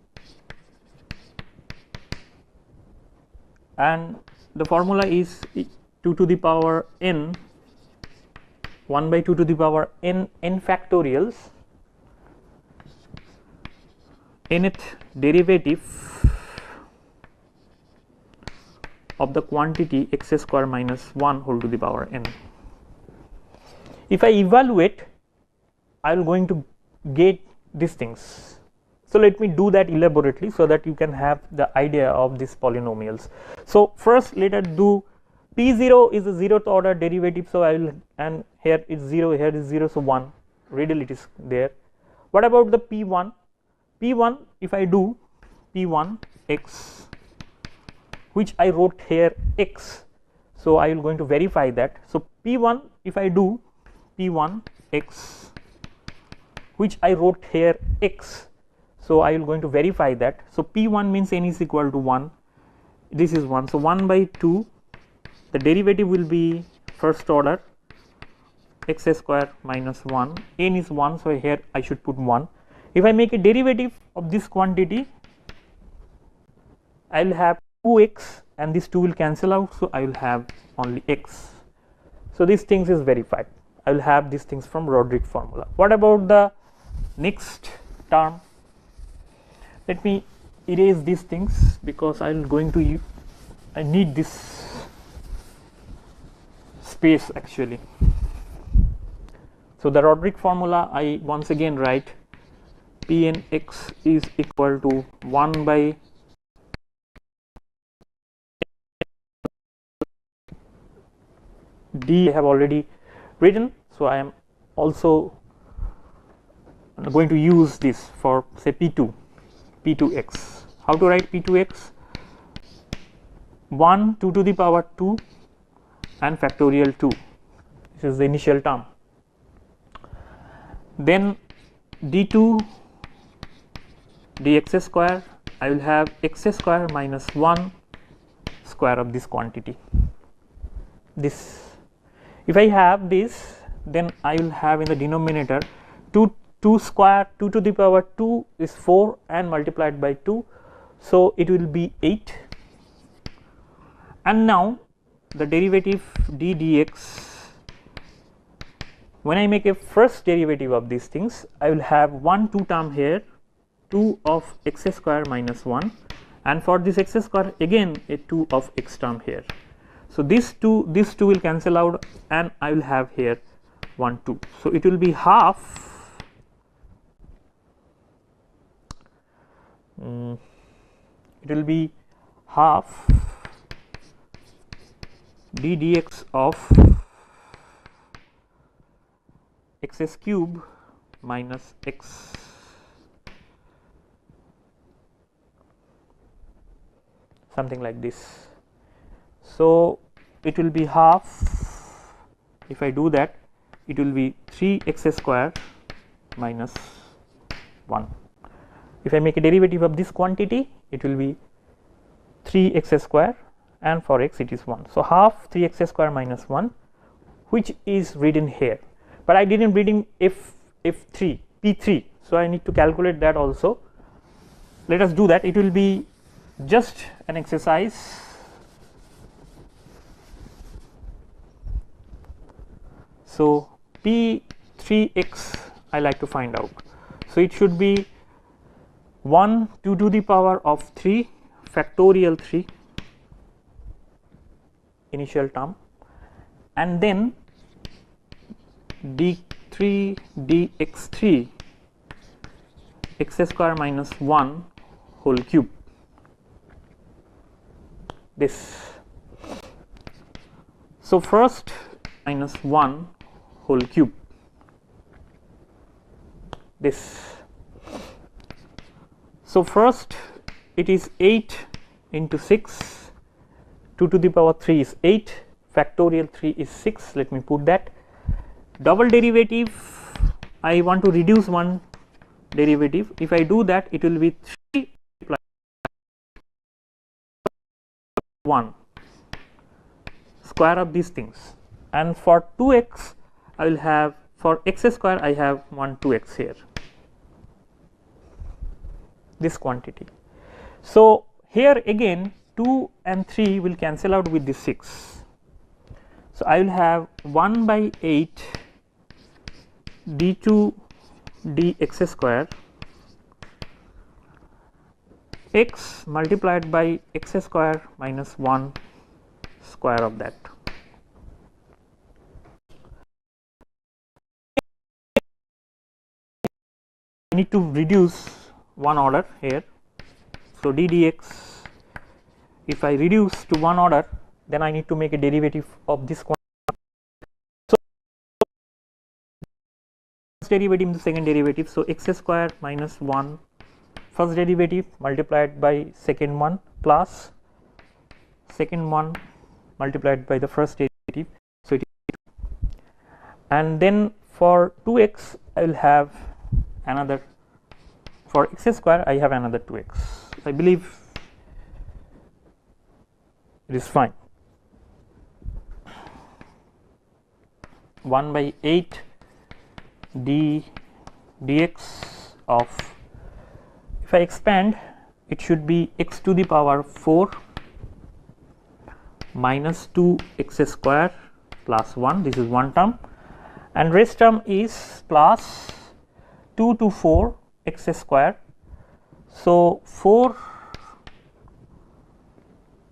and the formula is 2 to the power n 1 by 2 to the power n factorials nth derivative of the quantity x square minus 1 whole to the power n. If I evaluate, I am going to get these things. So let me do that elaborately so that you can have the idea of these polynomials. So first let us do p0 is a 0th order derivative, so I will, and here is 0, here is 0, so 1, readily it is there. What about the p1? P1, if I do p1 x, which I wrote here x, so I will going to verify that. So p1, if I do p1 x, which I wrote here x, so I will going to verify that. So p1 means n is equal to 1, this is 1, so 1 by 2, the derivative will be first order x square minus 1, n is 1, so here I should put 1. If I make a derivative of this quantity, I will have 2x and this 2 will cancel out, so I will have only x. So these things is verified. I will have these things from Rodrigues formula. What about the next term? Let me erase these things because I am going to I need this space actually. So the Rodrigues formula, I once again write p n x is equal to 1 by d. I have already written, so I am also going to use this for say p2x. How to write p2x? 1 2 to the power 2 and factorial 2, this is the initial term. Then d2 dx square, I will have x square minus 1 square of this quantity. This, if I have this, then I will have in the denominator 2 square, 2 to the power 2 is 4 and multiplied by 2, so it will be 8. And now the derivative d dx, when I make a first derivative of these things, I will have 1 2 term here, 2 of x square minus 1, and for this x square again a 2 of x term here. So this 2 will cancel out and I will have here 1 2. So it will be half d dx of x cube minus x something like this. So it will be half, if I do that, it will be 3x square minus 1. If I make a derivative of this quantity, it will be 3x square, and for x it is 1. So half 3x square minus 1, which is written here, but I didn't read in f3 p3, so I need to calculate that also. Let us do that. It will be just an exercise. So p3x I like to find out. So it should be 1 2 to the power of 3 factorial 3 initial term, and then d3 dx3 x square minus 1 whole cube, this. So, first minus 1 whole cube, this. So, first it is 8 into 6, 2 to the power 3 is 8, factorial 3 is 6, let me put that. Double derivative, I want to reduce one derivative. If I do that, it will be 3 plus 1 square of these things, and for 2x I will have, for x square I have 1 2x here, this quantity. So, here again 2 and 3 will cancel out with this 6. So, I will have 1 by 8 d2 dx square x multiplied by x square minus 1 square of that. I need to reduce one order here. So, d dx, if I reduce to one order, then I need to make a derivative of this quantity. So, first derivative into second derivative. So, x square minus 1 first derivative multiplied by second one plus second one multiplied by the first derivative. So, and then for 2x I will have another, for x square I have another 2x. I believe it is fine. 1 by 8 d dx of, if I expand, it should be x to the power 4 minus 2 x square plus 1, this is one term, and rest term is plus 2 to 4 x square. So, 4,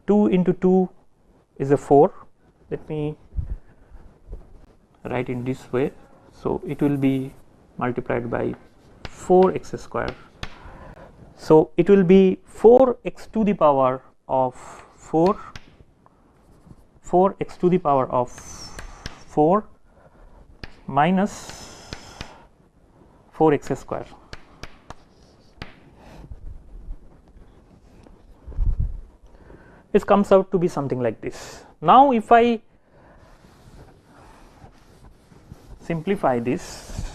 2 into 2 is a 4, let me write in this way. So, it will be multiplied by 4 x square. So, it will be 4 x to the power of 4 x to the power of 4 minus 4 x square. It comes out to be something like this. Now, if I simplify this,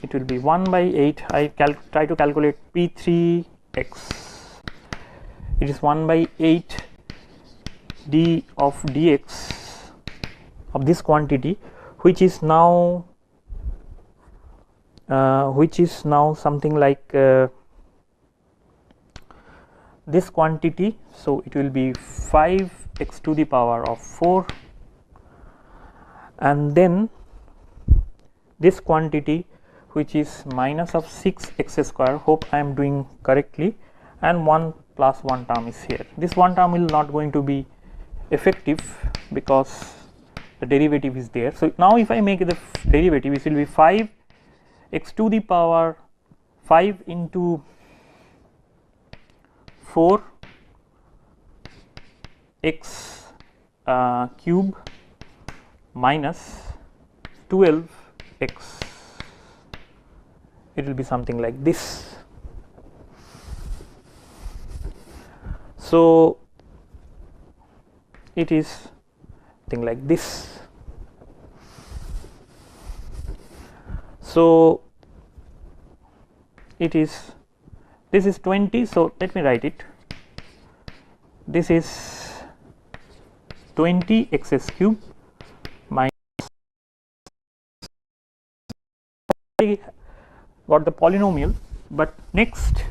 it will be 1 by 8. I try to calculate P3 x. It is 1 by 8 d of dx of this quantity, which is now something like this quantity. So, it will be 5 x to the power of 4, and then this quantity which is minus of 6 x square, hope I am doing correctly, and 1 plus 1 term is here. This one term will not going to be effective because the derivative is there. So, now if I make the derivative, it will be 5 x to the power 5 into 4 x cube minus 12 x, it will be something like this. So, it is thing like this. So, it is, this is 20. So, let me write it, this is 20 x cube minus, I got the polynomial, but next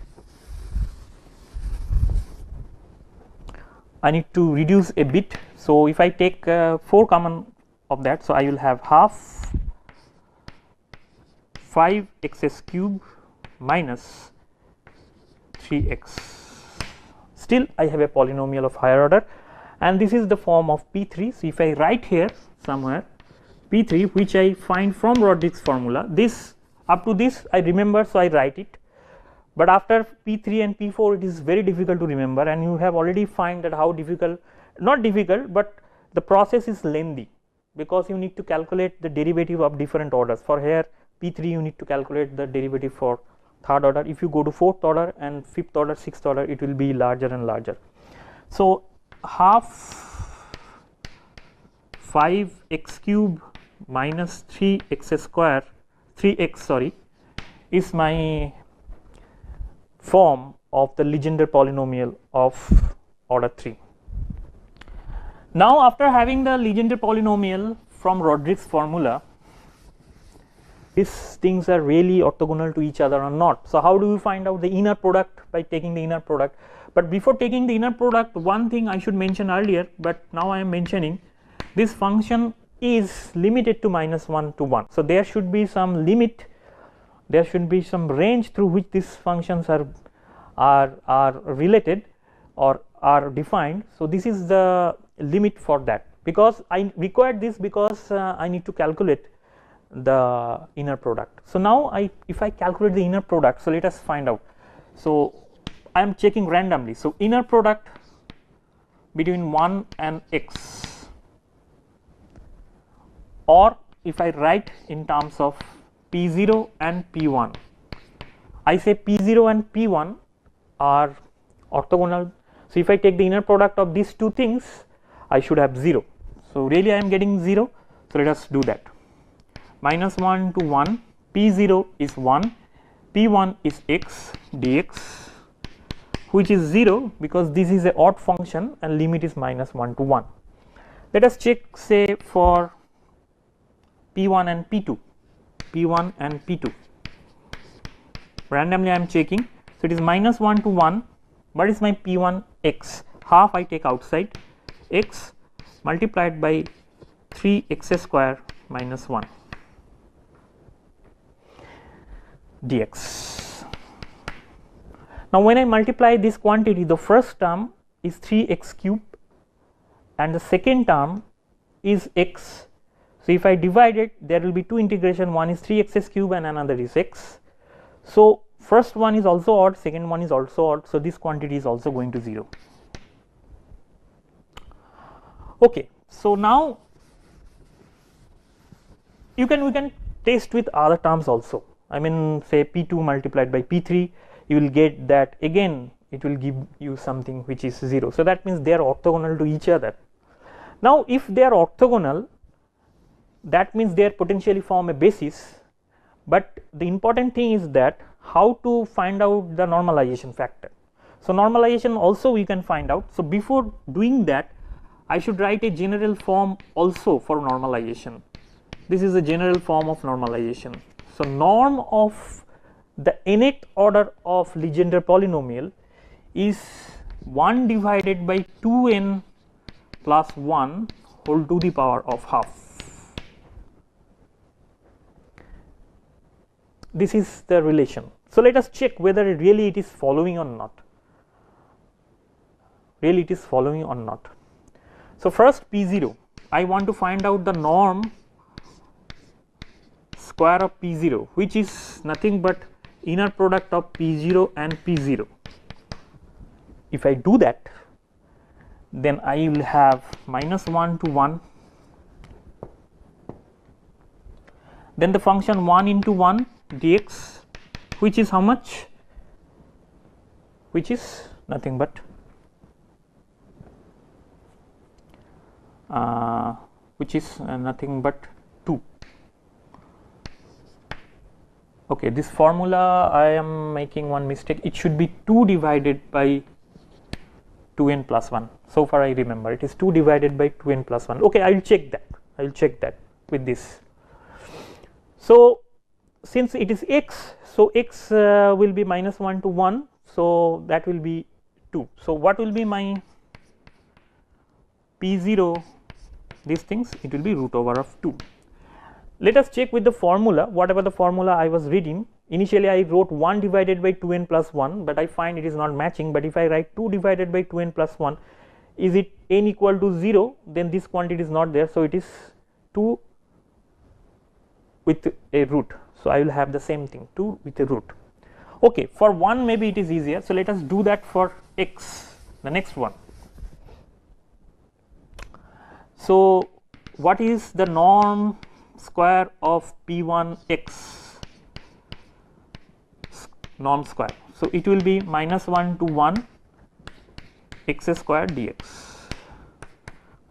I need to reduce a bit. So, if I take 4 common of that, so I will have half 5 x cube minus 3x. Still I have a polynomial of higher order, and this is the form of P3. So if I write here somewhere P3, which I find from Rodrigues formula, this up to this I remember, so I write it, but after P3 and P4 it is very difficult to remember, and you have already find that how difficult, not difficult, but the process is lengthy, because you need to calculate the derivative of different orders. For here P3 you need to calculate the derivative for third order. If you go to fourth order and fifth order, sixth order, it will be larger and larger. So half 5x cube minus 3x square, 3x sorry, is my form of the Legendre polynomial of order 3. Now after having the Legendre polynomial from Rodrigues formula, these things are really orthogonal to each other or not. So how do you find out the inner product? By taking the inner product. But before taking the inner product, one thing I should mention earlier, but now I am mentioning, this function is limited to -1 to 1. So there should be some limit, there should be some range through which these functions are related or are defined. So this is the limit for that, because I required this because I need to calculate the inner product. So now if I calculate the inner product, so let us find out. So I am checking randomly. So inner product between 1 and x, or if I write in terms of P0 and P1, I say P0 and P1 are orthogonal. So if I take the inner product of these two things, I should have 0. So really I am getting 0. So let us do that. -1 to 1, P0 is 1, P1 is x dx, which is 0 because this is a odd function and limit is -1 to 1. Let us check, say, for P1 and P2, P1 and P2. Randomly I am checking. So it is -1 to 1. What is my P1 x? Half I take outside, x multiplied by 3x square minus 1 dx. Now when I multiply this quantity, the first term is 3x cube and the second term is x. So if I divide it, there will be two integration, one is 3x cube and another is x. So first one is also odd, second one is also odd, so this quantity is also going to 0. Okay, so now we can test with other terms also. I mean, say P2 multiplied by P3, you will get that again it will give you something which is 0. So that means they are orthogonal to each other. Now if they are orthogonal, that means they are potentially form a basis, but the important thing is that how to find out the normalization factor. So normalization also we can find out. So before doing that, I should write a general form also for normalization. This is a general form of normalization. So norm of the nth order of Legendre polynomial is 1 divided by 2n plus 1 whole to the power of half. This is the relation. So let us check whether really it is following or not. Really it is following or not. So first P0, I want to find out the norm square of P0, which is nothing but inner product of P0 and P0. If I do that, then I will have -1 to 1, then the function 1 into 1 dx, which is how much? Which is nothing but nothing but 2. Okay, this formula I am making one mistake. It should be 2 divided by 2n plus 1. So far I remember it is 2 divided by 2n plus 1. Okay, I will check that. I will check that with this. So since it is x, so x will be -1 to 1, so that will be 2. So what will be my P0, these things, it will be root over of 2. Let us check with the formula, whatever the formula I was reading initially I wrote 1 divided by 2n plus 1, but I find it is not matching. But if I write 2 divided by 2n plus 1, is it n equal to 0, then this quantity is not there. So, it is 2 with a root. So, I will have the same thing, 2 with a root. Okay, for 1 maybe it is easier. So, let us do that for x, the next one. So, what is the norm square of P1 x, norm square? So, it will be minus 1 to 1 x square dx,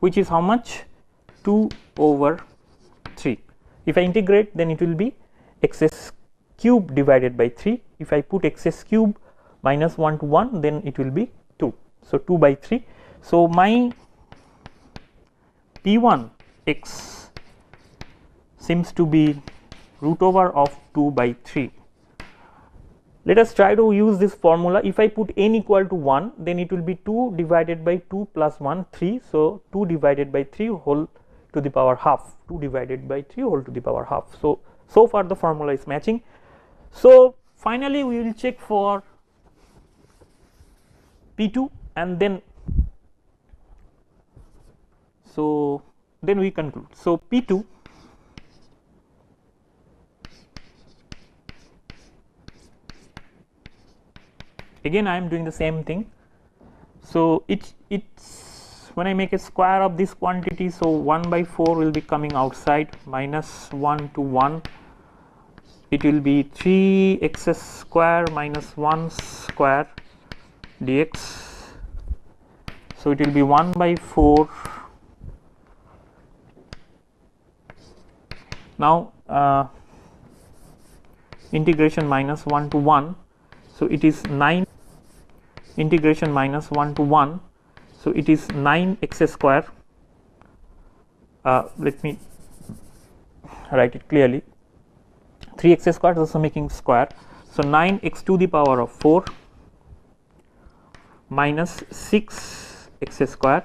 which is how much? 2 over 3. If I integrate, then it will be x cube divided by 3. If I put x cube minus 1 to 1, then it will be 2. So, 2 by 3. So, my P1 x seems to be root over of 2 by 3. Let us try to use this formula. If I put n equal to 1, then it will be 2 divided by 2 plus 1, 3. So, 2 divided by 3 whole to the power half, 2 divided by 3 whole to the power half. So far the formula is matching. So, finally, we will check for P2 and then we conclude. So, P2 again I am doing the same thing. So, it's when I make a square of this quantity, so 1 by 4 will be coming outside, minus 1 to 1, it will be 3x square minus 1 square dx. So, it will be 1 by 4. Now, integration minus 1 to 1. So, it is 9, integration minus 1 to 1. So, it is 9x square. Let me write it clearly. 3x square is also making square. So, 9x to the power of 4 minus 6x square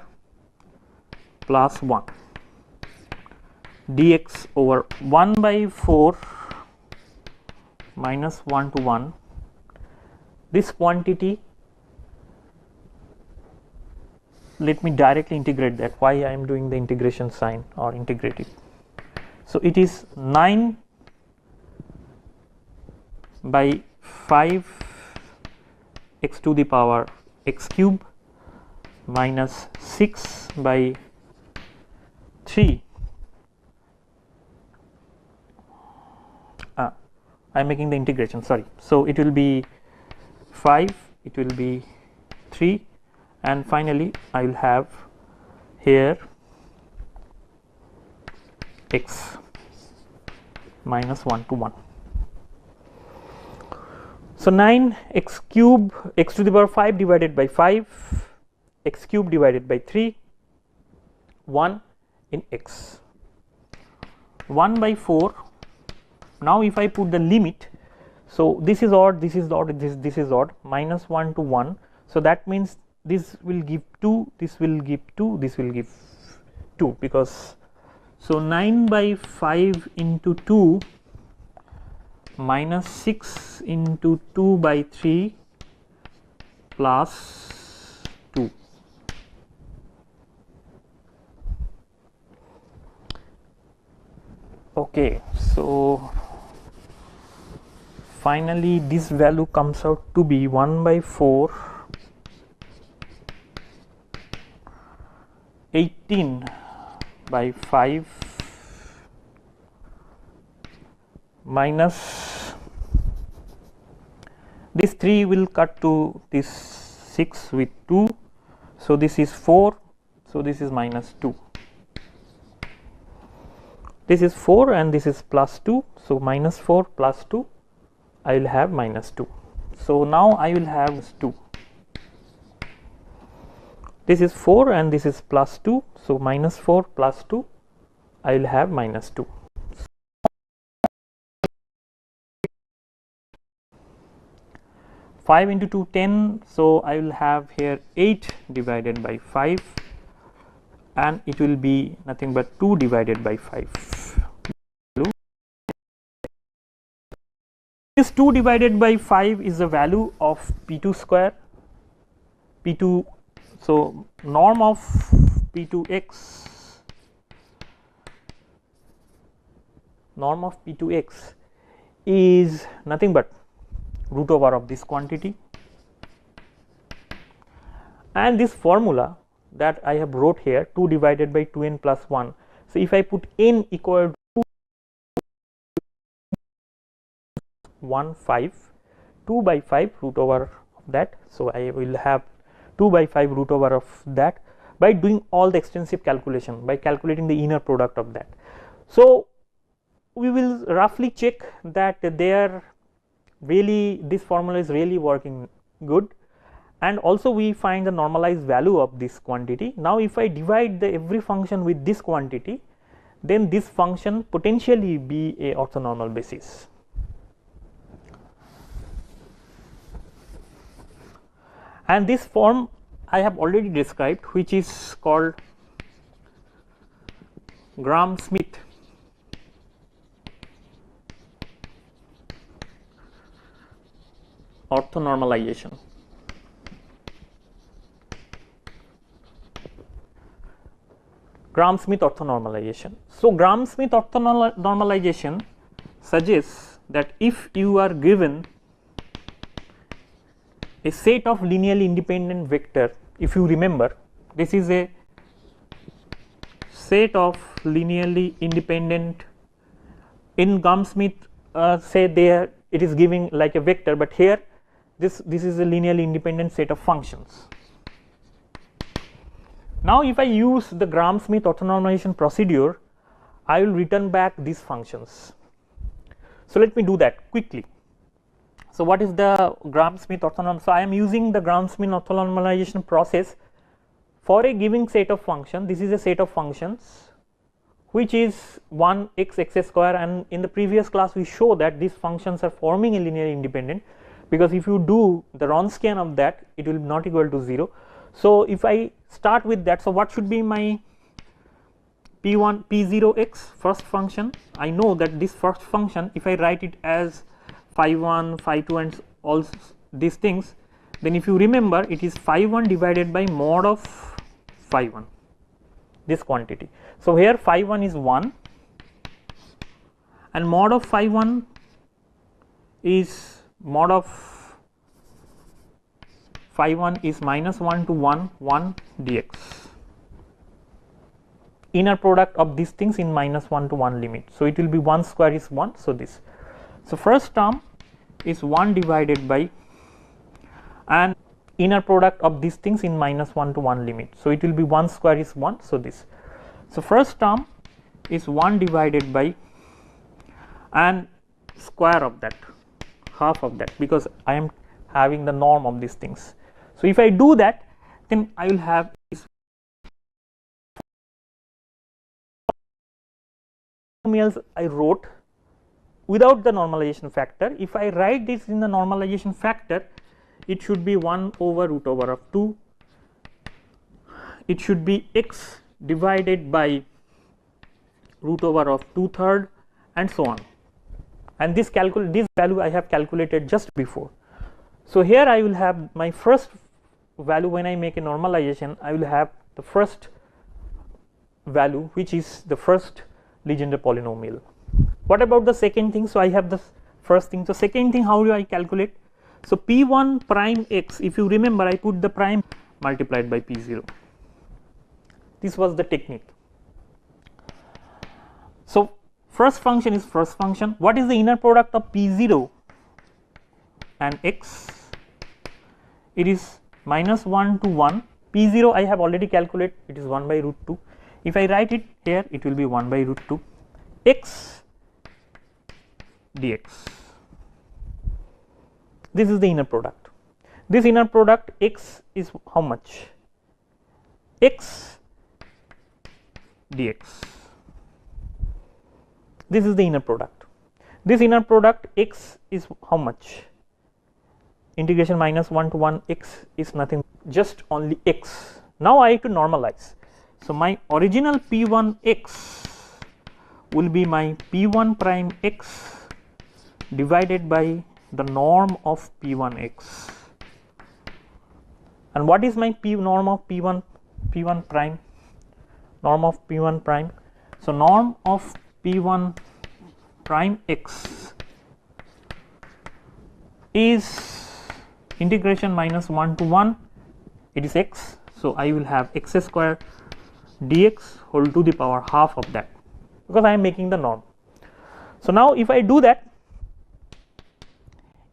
plus 1 dx over 1 by 4 minus 1 to 1. This quantity, let me directly integrate that. Why I am doing the integration sign or integrate it. So, it is 9 by 5 x to the power x cube minus 6 by 3. I am making the integration, sorry. So, it will be 5, it will be 3, and finally, I will have here x minus 1 to 1. So, 9 x cube x to the power 5 divided by 5 x cube divided by 3 1 in x 1 by 4. Now, if I put the limit, so this is odd, this is odd, this is odd, minus 1 to 1. So, that means this will give 2, this will give 2, this will give 2, because so 9 by 5 into 2 minus 6 into 2 by 3 plus 2. Okay, so finally this value comes out to be 1 by 4 18 by 5 minus this 3 will cut to this 6 with 2. So, this is 4. So, this is minus 2. This is 4 and this is plus 2. So, minus 4 plus 2, I will have minus 2. So, now I will have 2. This is 4 and this is plus 2. So, minus 4 plus 2, I will have minus 2. 5 into 2 10. So, I will have here 8 divided by 5 and it will be nothing but 2 divided by 5. This 2 divided by 5 is the value of P2 square, P2, so norm of P2x, norm of P2x is nothing but root over of this quantity, and this formula that I have wrote here 2 divided by 2n plus 1. So, if I put n equal to 1 5, 2 by 5 root over of that. So, I will have 2 by 5 root over of that by doing all the extensive calculation, by calculating the inner product of that. So, we will roughly check that there really this formula is really working good, and also we find the normalized value of this quantity. Now, if I divide the every function with this quantity, then this function potentially be a orthonormal basis. And this form I have already described, which is called Gram-Schmidt orthonormalization. Gram-Schmidt orthonormalization. So, Gram-Schmidt orthonormalization suggests that if you are given a set of linearly independent vector, if you remember, this is a set of linearly independent, in Gram-Schmidt say there it is giving like a vector, but here this is a linearly independent set of functions. Now, if I use the Gram-Schmidt orthonormalization procedure, I will return back these functions. So, let me do that quickly. So, what is the Gram-Schmidt orthonormalization? So, I am using the Gram-Schmidt orthonormalization process for a given set of function. This is a set of functions which is 1 x square, and in the previous class we show that these functions are forming a linearly independent, because if you do the Wronskian of that, it will not equal to 0. So, if I start with that, so what should be my P1 P0x first function? I know that this first function, if I write it as phi 1, phi 2 and all these things, then if you remember, it is phi 1 divided by mod of phi 1, this quantity. So, here phi 1 is 1 and mod of phi 1 is mod of phi 1 is minus 1 to 1 dx, inner product of these things in minus 1 to 1 limit. So, it will be 1 square is 1. So, this. So, first term is 1 divided by, and inner product of these things in minus 1 to 1 limit. So, it will be 1 square is 1. So, this. So, first term is 1 divided by and square of that, half of that, because I am having the norm of these things. So, if I do that, then I will have this polynomials I wrote without the normalization factor. If I write this in the normalization factor, it should be 1 over root over of 2, it should be x divided by root over of 2/3 and so on, and this value I have calculated just before. So, here I will have my first value. When I make a normalization, I will have the first value, which is the first Legendre polynomial. What about the second thing? So, I have the first thing. So, second thing, how do I calculate? So, P1 prime x, if you remember, I put the prime multiplied by P0. This was the technique. So, first function is first function. What is the inner product of P0 and x? It is minus 1 to 1. P0 I have already calculated, it is 1 by root 2. If I write it here, it will be 1 by root 2 x dx. This is the inner product. This inner product x is how much? X dx. This is the inner product. This inner product x is how much? Integration minus 1 to 1 x is nothing, just only x. Now, I have to normalize. So, my original P1 x will be my P1 prime x divided by the norm of P1x. And what is my norm of P1 prime? Norm of P1 prime. So norm of P1 prime x is integration minus 1 to 1, it is x. So I will have x square dx whole to the power half of that, because I am making the norm. So now if I do that,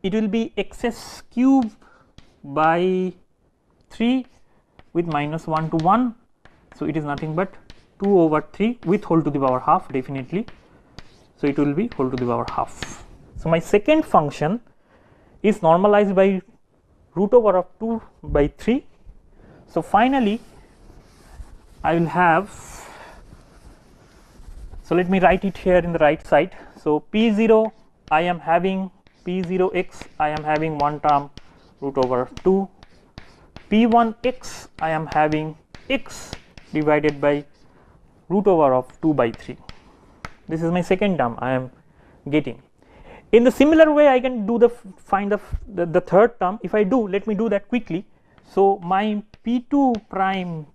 it will be x cube by 3 with minus 1 to 1. So it is nothing but 2 over 3 with whole to the power half definitely. So it will be whole to the power half. So my second function is normalized by root over of 2 by 3. So finally I will have, so let me write it here in the right side. So P0 I am having P0x, I am having one term root over 2, P1x I am having x divided by root over of 2 by 3. This is my second term I am getting. In the similar way I can do find the third term. If I do, let me do that quickly. So my P2 prime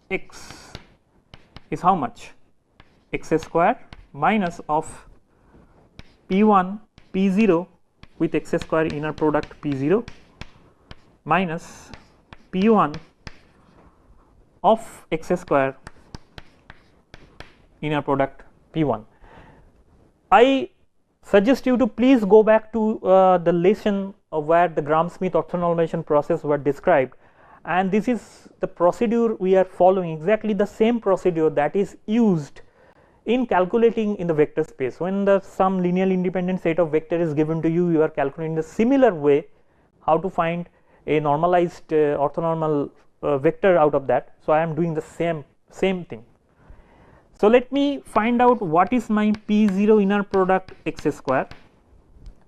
x is how much? X square minus of P1 P0 with x square inner product P0 minus P1 of x square inner product P1. I suggest you to please go back to the lesson where the Gram-Schmidt orthonormalization process were described, and this is the procedure we are following, exactly the same procedure that is used in calculating in the vector space. When some linearly independent set of vector is given to you, you are calculating the similar way how to find a normalized orthonormal vector out of that. So I am doing the same thing. So let me find out what is my P0 inner product x square.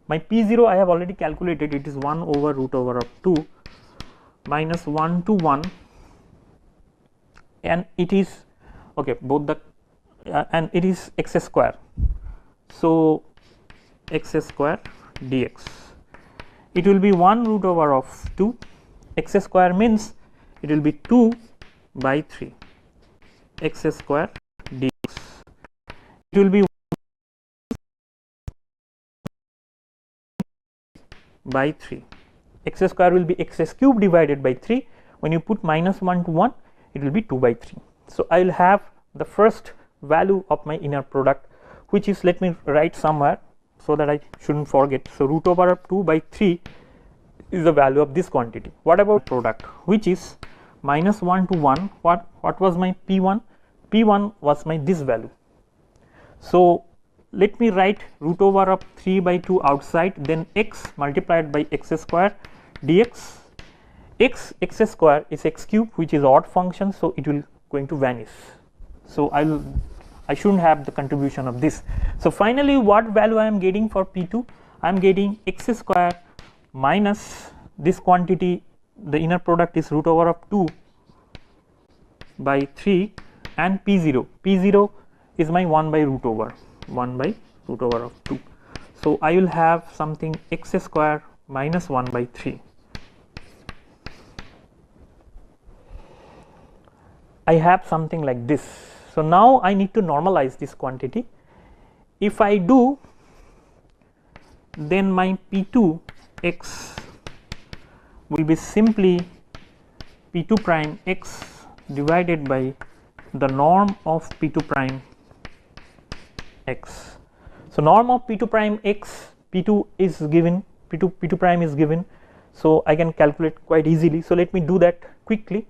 My P0 I have already calculated, it is 1 over root over of 2 minus 1 to 1, and it is okay both the and it is x square. So x square dx, it will be 1 root over of 2, x square means it will be 2 by 3, x square dx, it will be by 3, x square will be x cube divided by 3. When you put minus 1 to 1, it will be 2 by 3. So I will have the first value of my inner product, which is, let me write somewhere so that I shouldn't forget. So root over of 2 by 3 is the value of this quantity. What about product, which is minus 1 to 1? What was my P1? P1 was my this value. So let me write root over of 3 by 2 outside, then x multiplied by x square dx. X square is x cube, which is odd function, so it will going to vanish. So I shouldn't have the contribution of this. So finally what value I am getting for P2? I am getting x square minus this quantity, the inner product is root over of 2 by 3, and P0. P0 is my 1 by root over of 2. So I will have something x square minus 1 by 3. I have something like this. So now I need to normalize this quantity. If I do, then my P2 x will be simply P2 prime x divided by the norm of P2 prime x. So norm of P2 prime x, P2 is given, P2 prime is given, so I can calculate quite easily. So let me do that quickly.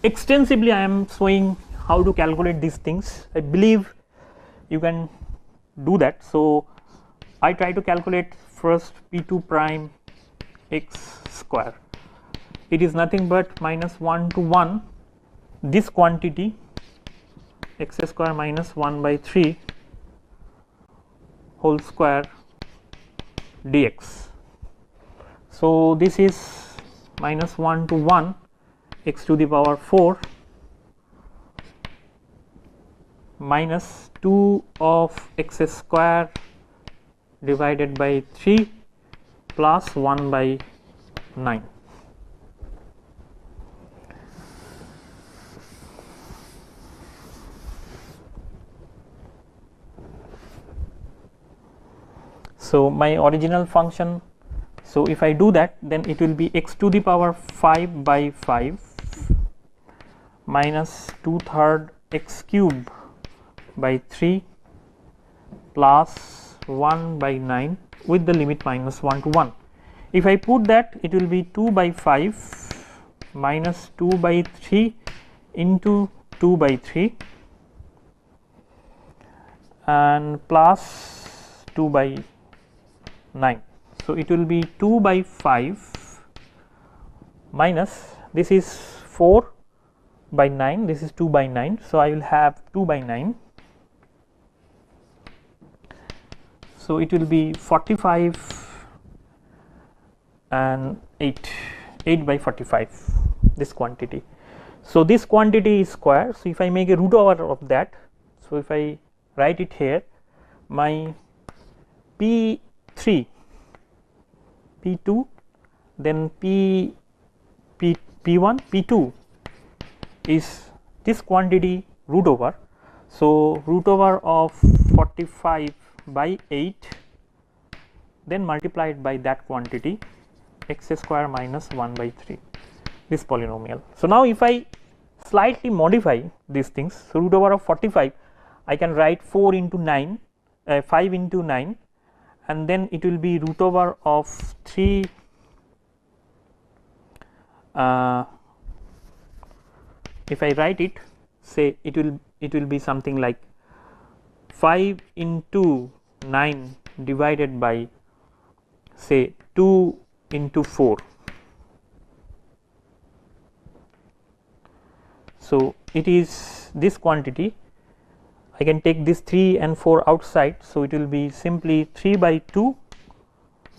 Extensively I am showing how to calculate these things. I believe you can do that. So I try to calculate first P2 prime x square. It is nothing but minus 1 to 1, this quantity x square minus 1 by 3 whole square dx. So this is minus 1 to 1 x to the power 4 minus 2 of x square divided by 3 plus 1 by 9. So, my original function, so if I do that, then it will be x to the power 5 by 5 minus 2/3 x cube by 3 plus 1 by 9 with the limit minus 1 to 1. If I put that, it will be 2 by 5 minus 2 by 3 into 2 by 3 and plus 2 by 9. So, it will be 2 by 5 minus, this is 4 by 9, this is 2 by 9. So, I will have 2 by 9. So, it will be 45 and 8 by 45, this quantity. So, this quantity is square. So, if I make a root over of that, so if I write it here, my P3, P2, then P1, P2 is this quantity root over. So, root over of 45 by 8, then multiplied by that quantity x square minus 1 by 3, this polynomial. So, now if I slightly modify these things, so root over of 45, I can write 4 into 9, 5 into 9, and then it will be root over of 3 if I write it, say it will be something like 5 into 9 divided by say 2 into 4. So, it is this quantity. I can take this 3 and 4 outside. So, it will be simply 3 by 2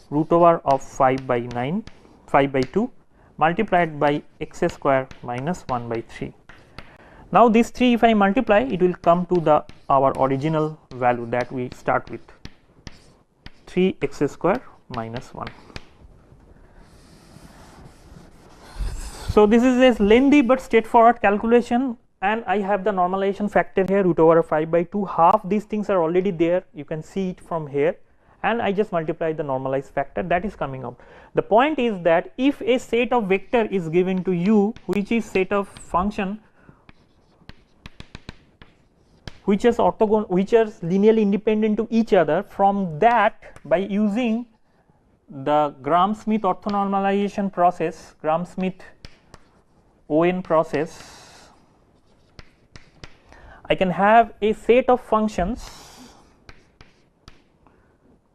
root over of 5 by 9, 5 by 2 multiplied by x square minus 1 by 3. Now, this 3 if I multiply, it will come to our original value that we start with, 3 x square minus 1. So, this is a lengthy but straightforward calculation, and I have the normalization factor here, root over 5 by 2, half these things are already there, you can see it from here, and I just multiply the normalized factor, that is coming out. The point is that if a set of vector is given to you, which is set of function which is orthogonal, which are linearly independent to each other, from that by using the Gram-Schmidt orthonormalization process, Gram-Schmidt ON process, I can have a set of functions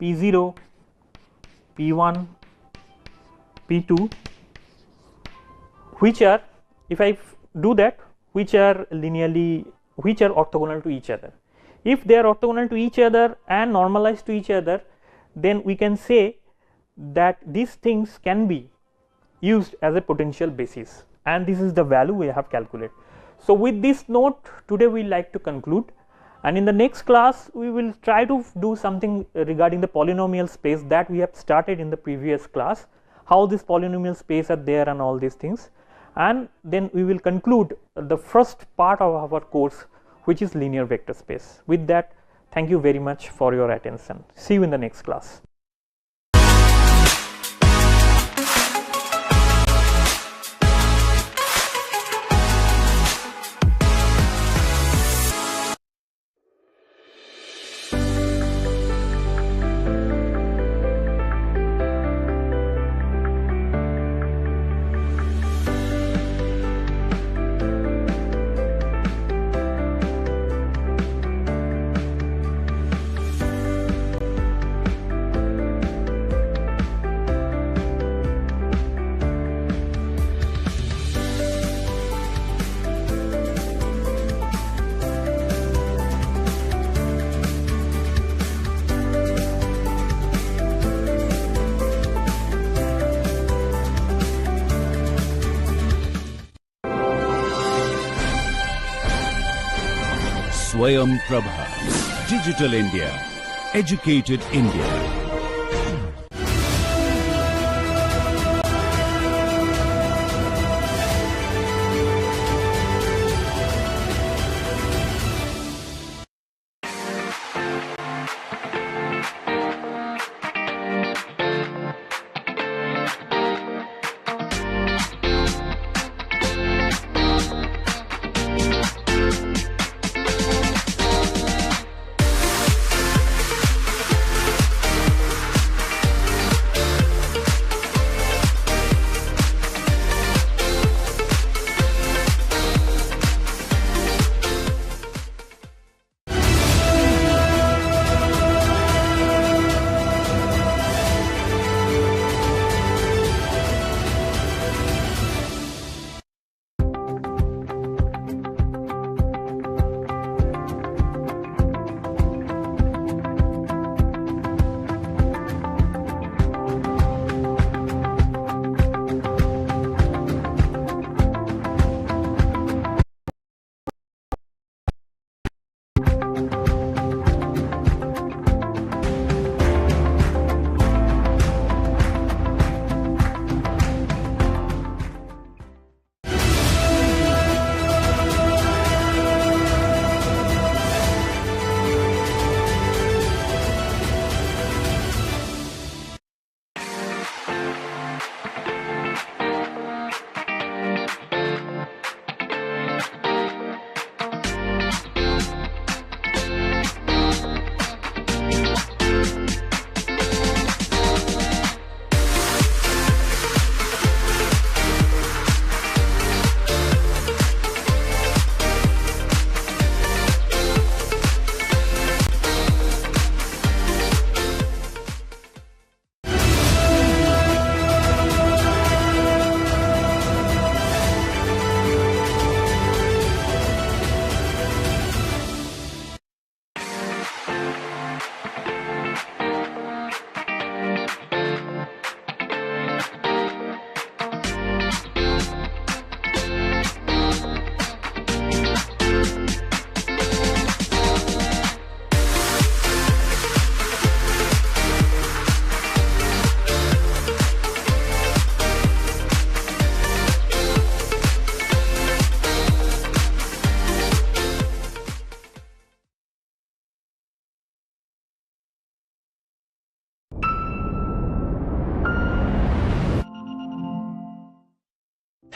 P0, P1, P2, which are, if I do that, which are orthogonal to each other. If they are orthogonal to each other and normalized to each other, then we can say that these things can be used as a potential basis, and this is the value we have calculated. So, with this note, today we like to conclude, and in the next class we will try to do something regarding the polynomial space that we have started in the previous class, how this polynomial space are there and all these things, and then we will conclude the first part of our course, which is linear vector space. With that, thank you very much for your attention. See you in the next class. Swayam Prabha. Digital India. Educated India.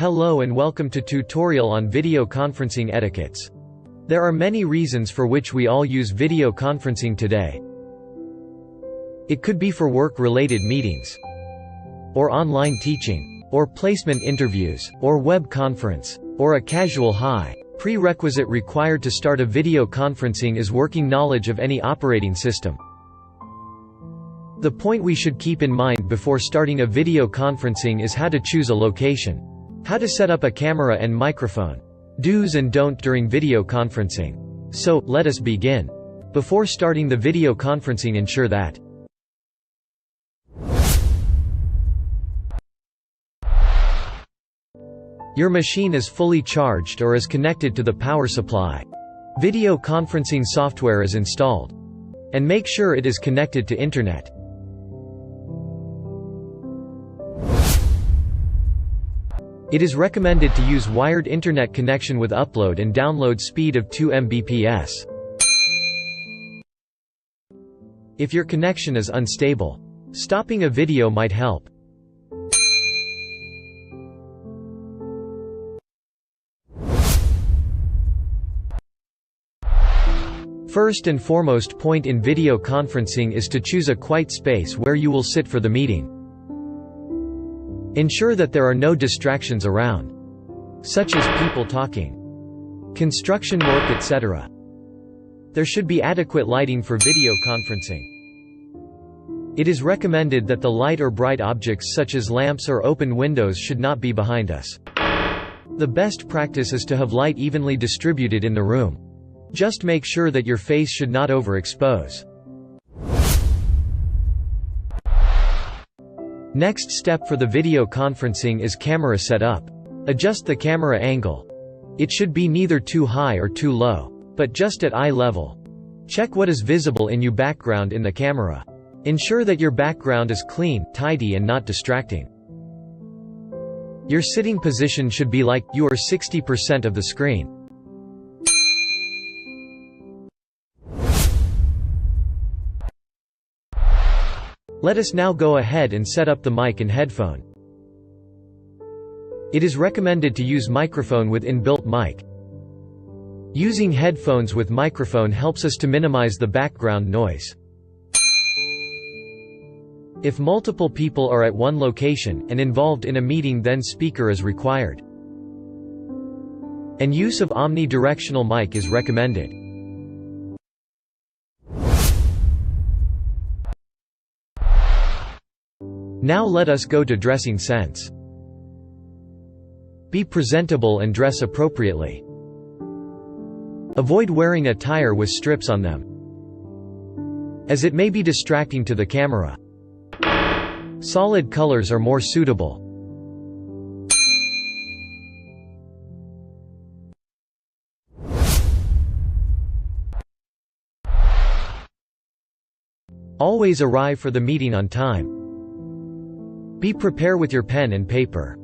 Hello and welcome to tutorial on video conferencing etiquettes. There are many reasons for which we all use video conferencing today. It could be for work-related meetings, or online teaching, or placement interviews, or web conference, or a casual hi. Prerequisite required to start a video conferencing is working knowledge of any operating system. The point we should keep in mind before starting a video conferencing is how to choose a location. How to set up a camera and microphone. Do's and don'ts during video conferencing. So, let us begin. Before starting the video conferencing, ensure that your machine is fully charged or is connected to the power supply. Video conferencing software is installed. And make sure it is connected to internet. It is recommended to use wired internet connection with upload and download speed of 2 Mbps. If your connection is unstable, stopping a video might help. First and foremost point in video conferencing is to choose a quiet space where you will sit for the meeting. Ensure that there are no distractions around, such as people talking, construction work, etc. There should be adequate lighting for video conferencing. It is recommended that the light or bright objects such as lamps or open windows should not be behind us. The best practice is to have light evenly distributed in the room. Just make sure that your face should not overexpose. Next step for the video conferencing is camera setup. Adjust the camera angle. It should be neither too high or too low, but just at eye level. Check what is visible in your background in the camera. Ensure that your background is clean, tidy and not distracting. Your sitting position should be like you are 60% of the screen. Let us now go ahead and set up the mic and headphone. It is recommended to use microphone with inbuilt mic. Using headphones with microphone helps us to minimize the background noise. If multiple people are at one location and involved in a meeting, then speaker is required. And use of omnidirectional mic is recommended. Now let us go to dressing sense. Be presentable and dress appropriately. Avoid wearing attire with strips on them, as it may be distracting to the camera. Solid colors are more suitable. Always arrive for the meeting on time. Be prepared with your pen and paper.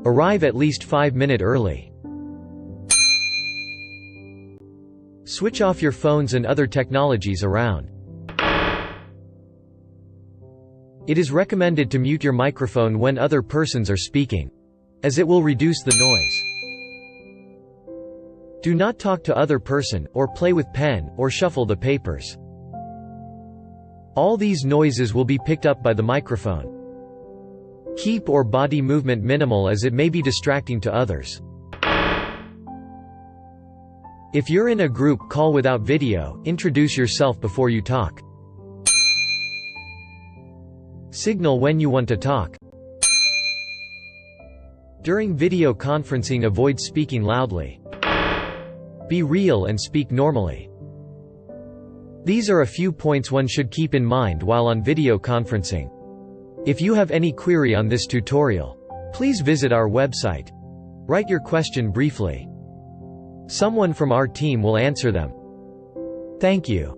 Arrive at least 5 minutes early. Switch off your phones and other technologies around. It is recommended to mute your microphone when other persons are speaking, as it will reduce the noise. Do not talk to other person, or play with pen, or shuffle the papers. All these noises will be picked up by the microphone. Keep or body movement minimal as it may be distracting to others. If you're in a group call without video, introduce yourself before you talk. Signal when you want to talk. During video conferencing, avoid speaking loudly. Be real and speak normally. These are a few points one should keep in mind while on video conferencing. If you have any query on this tutorial, please visit our website. Write your question briefly. Someone from our team will answer them. Thank you.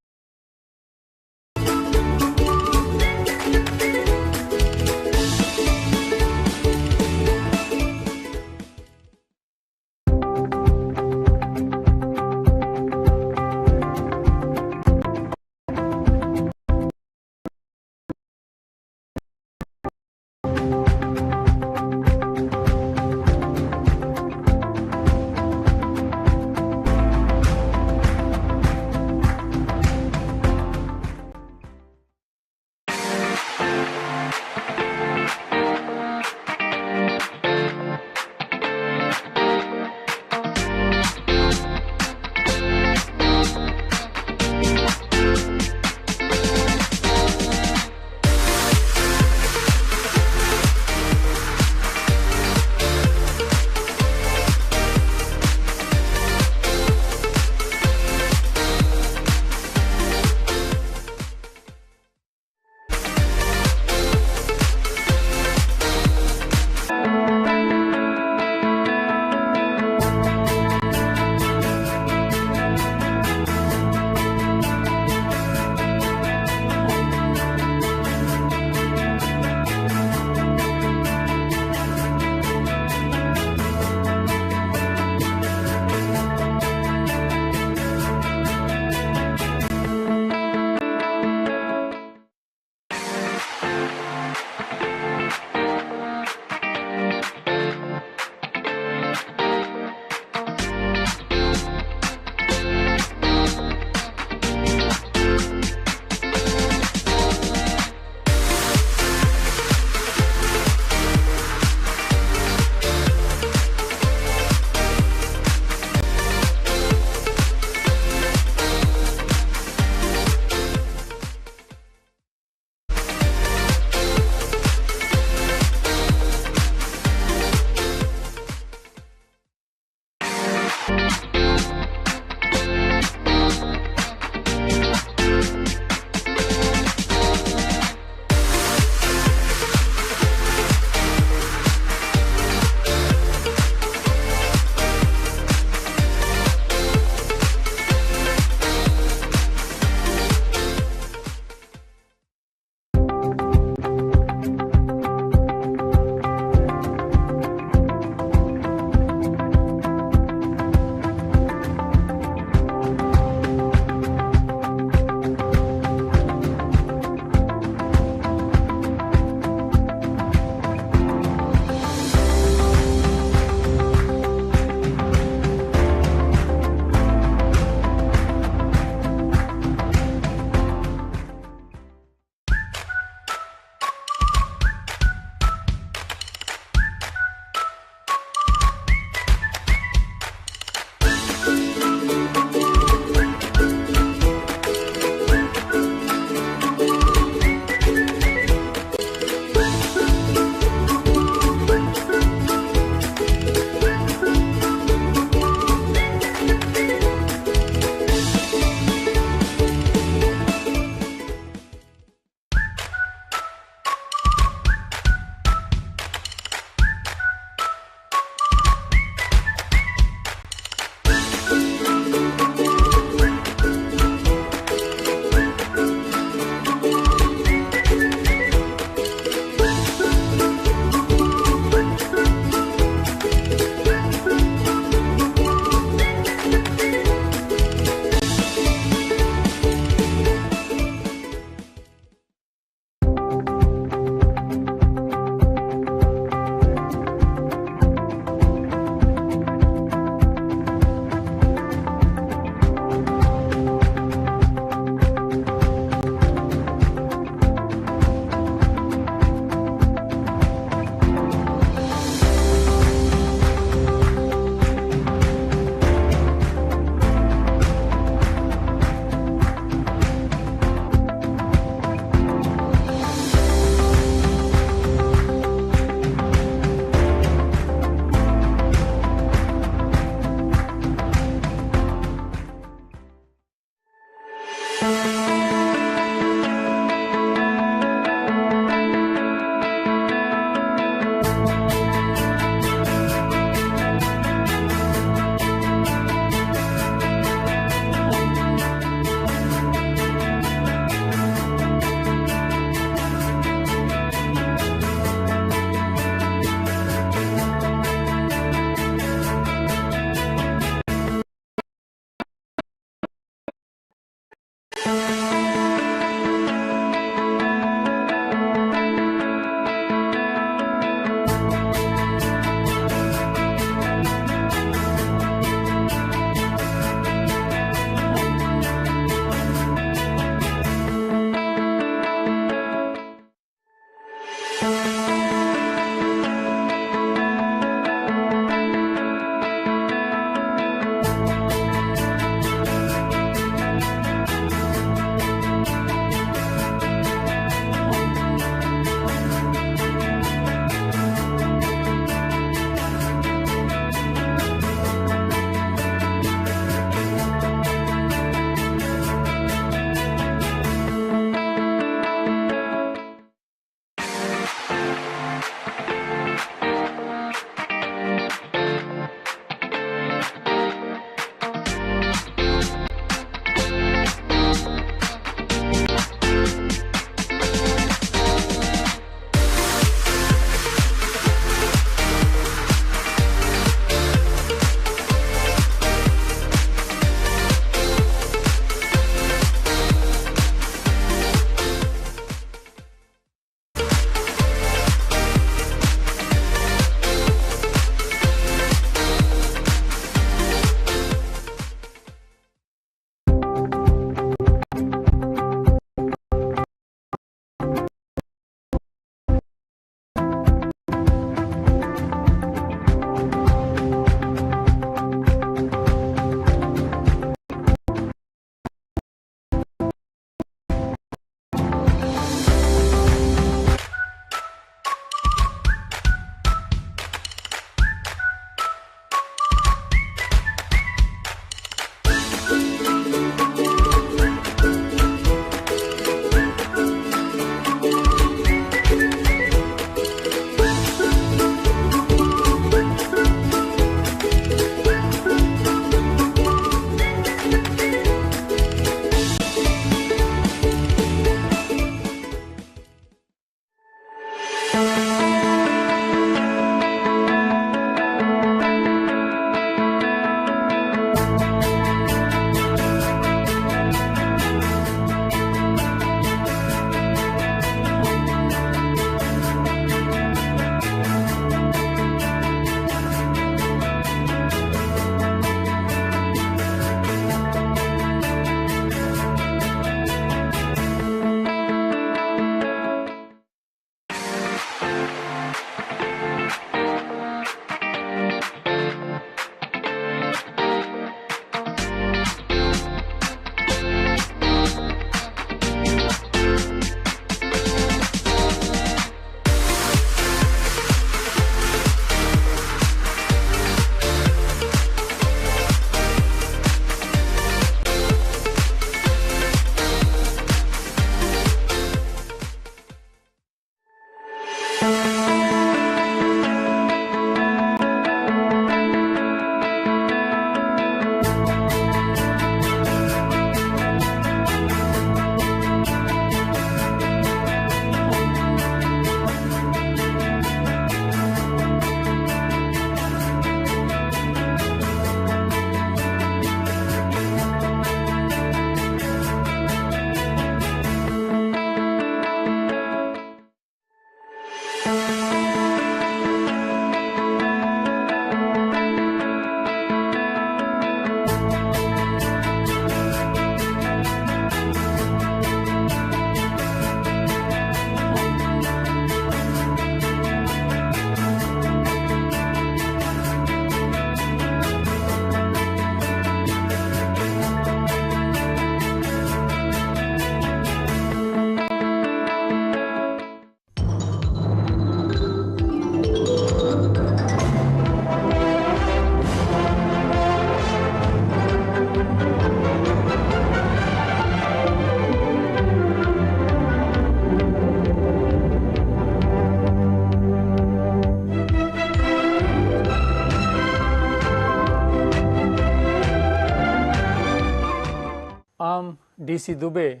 am DC Dubey.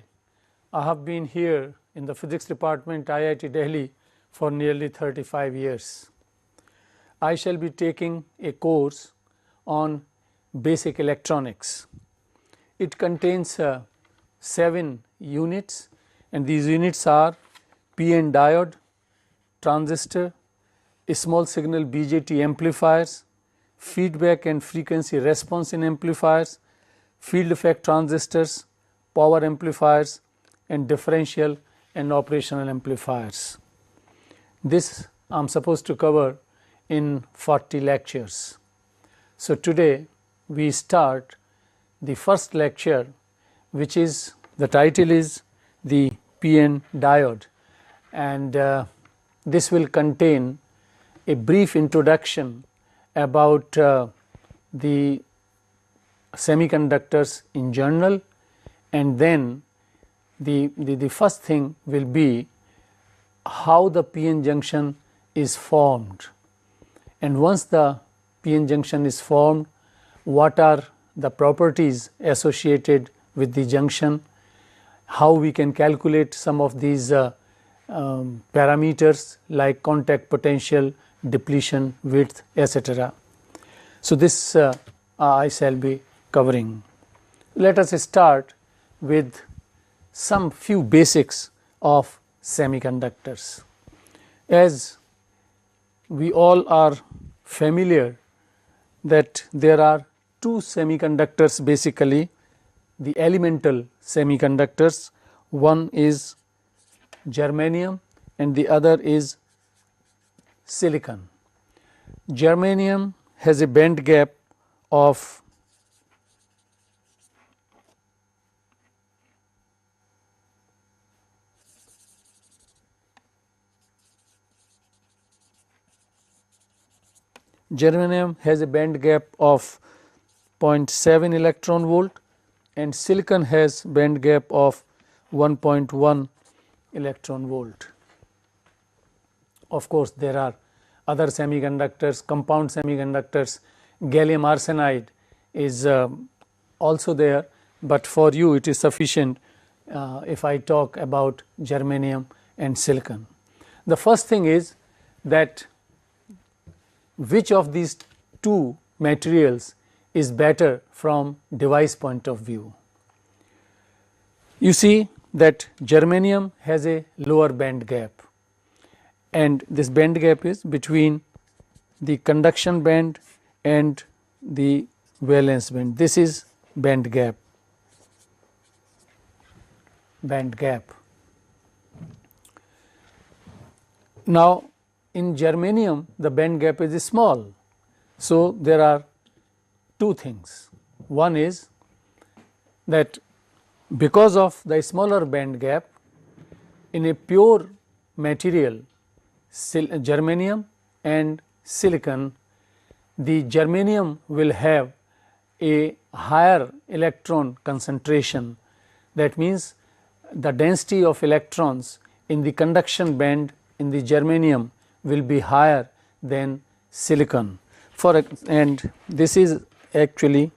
I have been here in the physics department IIT Delhi for nearly 35 years. I shall be taking a course on basic electronics. It contains 7 units, and these units are PN diode, transistor, small signal BJT amplifiers, feedback and frequency response in amplifiers, field effect transistors, power amplifiers, and differential and operational amplifiers. This I am supposed to cover in 40 lectures. So today we start the first lecture, which is, the title is the PN diode, and this will contain a brief introduction about the semiconductors in general, and then the first thing will be how the PN junction is formed, and once the PN junction is formed, what are the properties associated with the junction, how we can calculate some of these parameters like contact potential, depletion, width, etc. So this I shall be covering. Let us start with some few basics of semiconductors. As we all are familiar that there are 2 semiconductors basically, the elemental semiconductors. One is germanium and the other is silicon. Germanium has a band gap of germanium has a band gap of 0.7 electron volt and silicon has band gap of 1.1 electron volt. Of course, there are other semiconductors, compound semiconductors, gallium arsenide is also there, but for you it is sufficient if I talk about germanium and silicon. The first thing is that which of these 2 materials is better from device point of view. You see that germanium has a lower band gap, and this band gap is between the conduction band and the valence band. This is band gap. Now in germanium the band gap is small, so there are 2 things. One is that because of the smaller band gap, in a pure material germanium and silicon, the germanium will have a higher electron concentration. That means the density of electrons in the conduction band in the germanium will be higher than silicon. And this is actually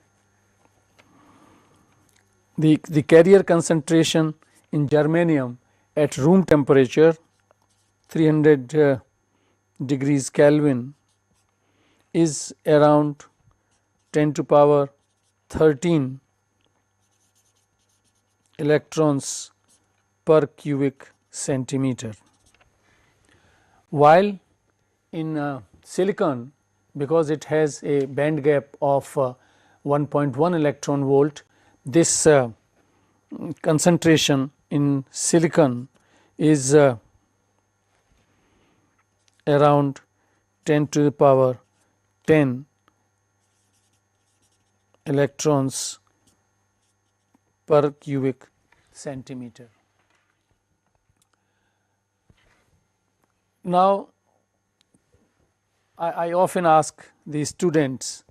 the carrier concentration in germanium at room temperature 300 degrees Kelvin is around 10 to power 13 electrons per cubic centimeter, while in silicon, because it has a band gap of 1.1 electron volt, this concentration in silicon is around 10 to the power 10 electrons per cubic centimeter. Now I often ask the students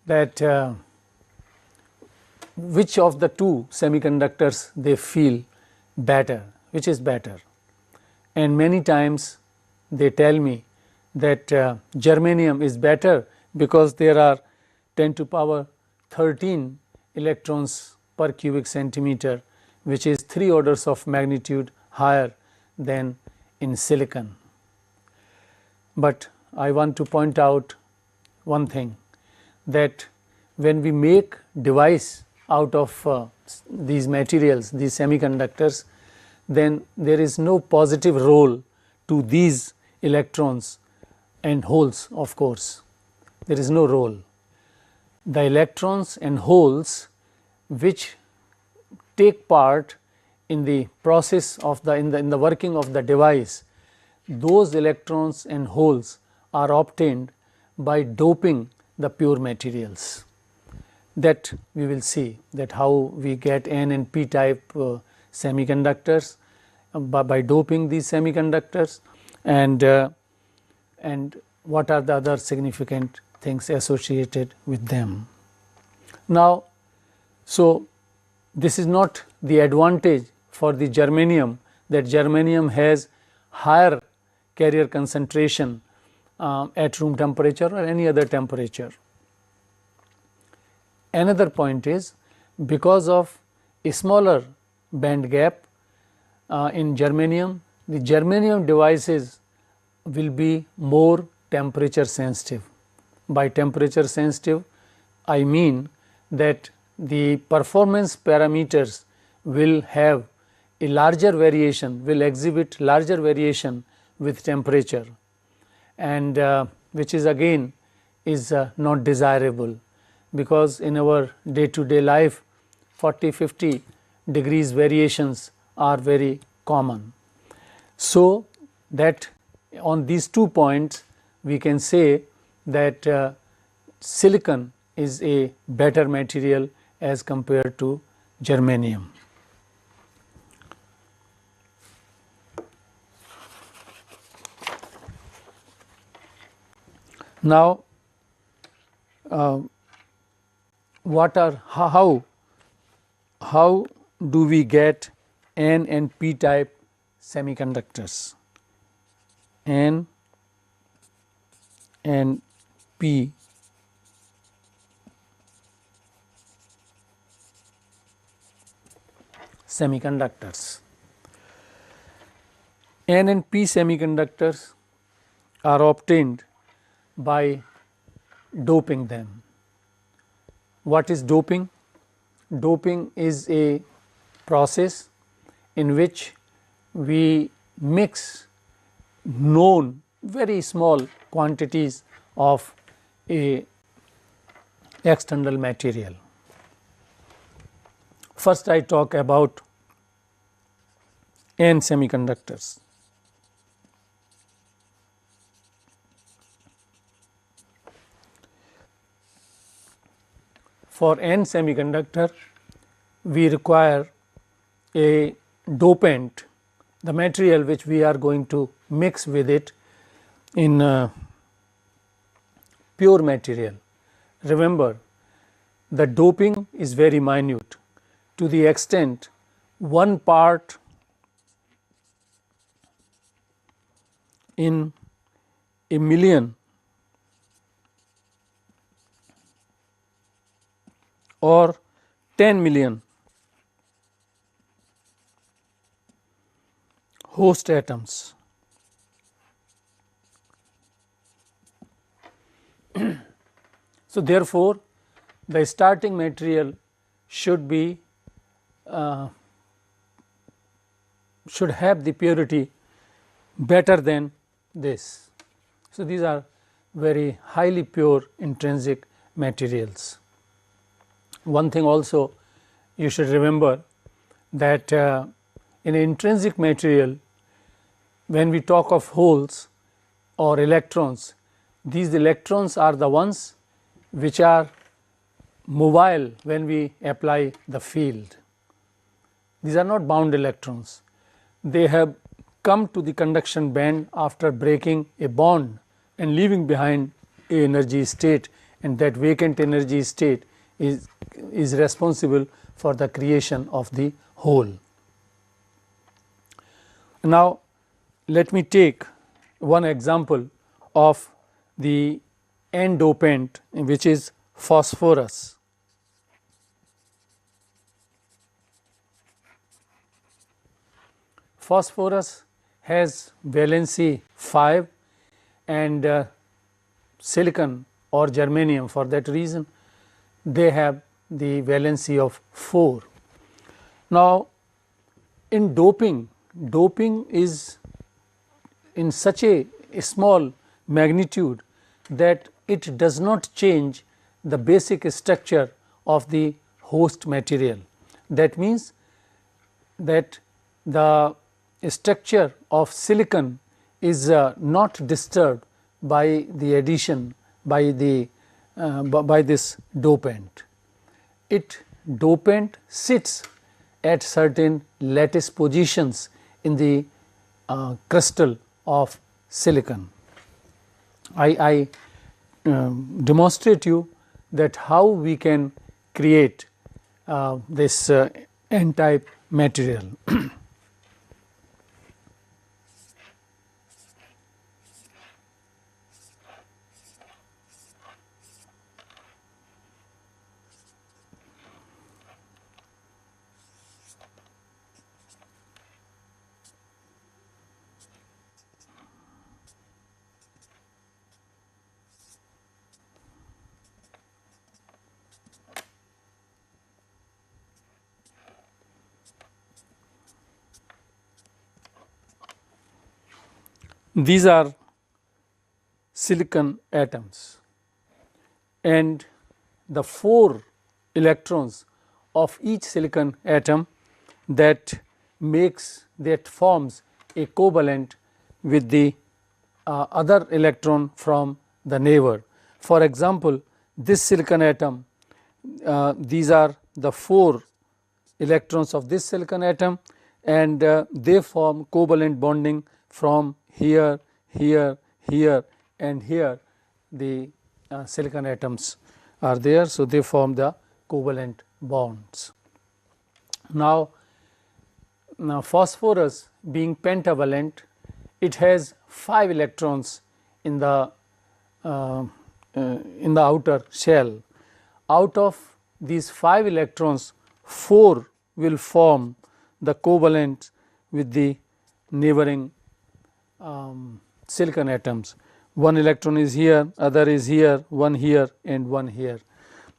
that which of the 2 semiconductors they feel better, which is better, and many times they tell me that germanium is better because there are 10 to power 13 electrons per cubic centimeter, which is 3 orders of magnitude higher than in silicon. But I want to point out one thing, that when we make device out of these materials, these semiconductors, then there is no positive role to these electrons and holes. Of course, there is no role. The electrons and holes which take part in the process of in the working of the device, those electrons and holes are obtained by doping the pure materials. That we will see, that how we get N and P type semiconductors by doping these semiconductors, and what are the other significant things associated with them. Now, so this is not the advantage for the germanium, that germanium has higher carrier concentration at room temperature or any other temperature. Another point is, because of a smaller band gap in germanium, the germanium devices will be more temperature sensitive. By temperature sensitive, I mean that the performance parameters will have a larger variation, will exhibit larger variation with temperature, and which is again is not desirable, because in our day to day life 40-50 degrees variations are very common. So that on these 2 points we can say that silicon is a better material as compared to germanium. Now, how do we get N and P type semiconductors? N and P semiconductors. N and P semiconductors are obtained by doping them. What is doping? Doping is a process in which we mix known very small quantities of a external material. First I talk about N semiconductors. For N semiconductor, we require a dopant, the material which we are going to mix with it in pure material. Remember, the doping is very minute, to the extent 1 part in a million or 10 million host atoms. So therefore, the starting material should be should have the purity better than this. So these are very highly pure intrinsic materials. One thing also you should remember, that in intrinsic material, when we talk of holes or electrons, these electrons are the ones which are mobile when we apply the field. These are not bound electrons. They have come to the conduction band after breaking a bond and leaving behind a energy state, and that vacant energy state is responsible for the creation of the hole. Now, let me take one example of the N dopant, which is phosphorus. phosphorus has valency 5 and silicon or germanium, for that reason they have the valency of 4. Now, in doping is in such a small magnitude that it does not change the basic structure of the host material. That means that the structure of silicon is not disturbed by the addition by this dopant. Dopant sits at certain lattice positions in the crystal of silicon. I demonstrate you that how we can create this n-type material. These are silicon atoms, and the 4 electrons of each silicon atom that forms a covalent with the other electron from the neighbor. For example, this silicon atom, these are the 4 electrons of this silicon atom, and they form covalent bonding from here, here, here and here. The silicon atoms are there, so they form the covalent bonds. Now phosphorus being pentavalent, it has 5 electrons in the outer shell. Out of these 5 electrons, 4 will form the covalent with the neighboring silicon atoms. 1 electron is here, other is here, 1 here and 1 here.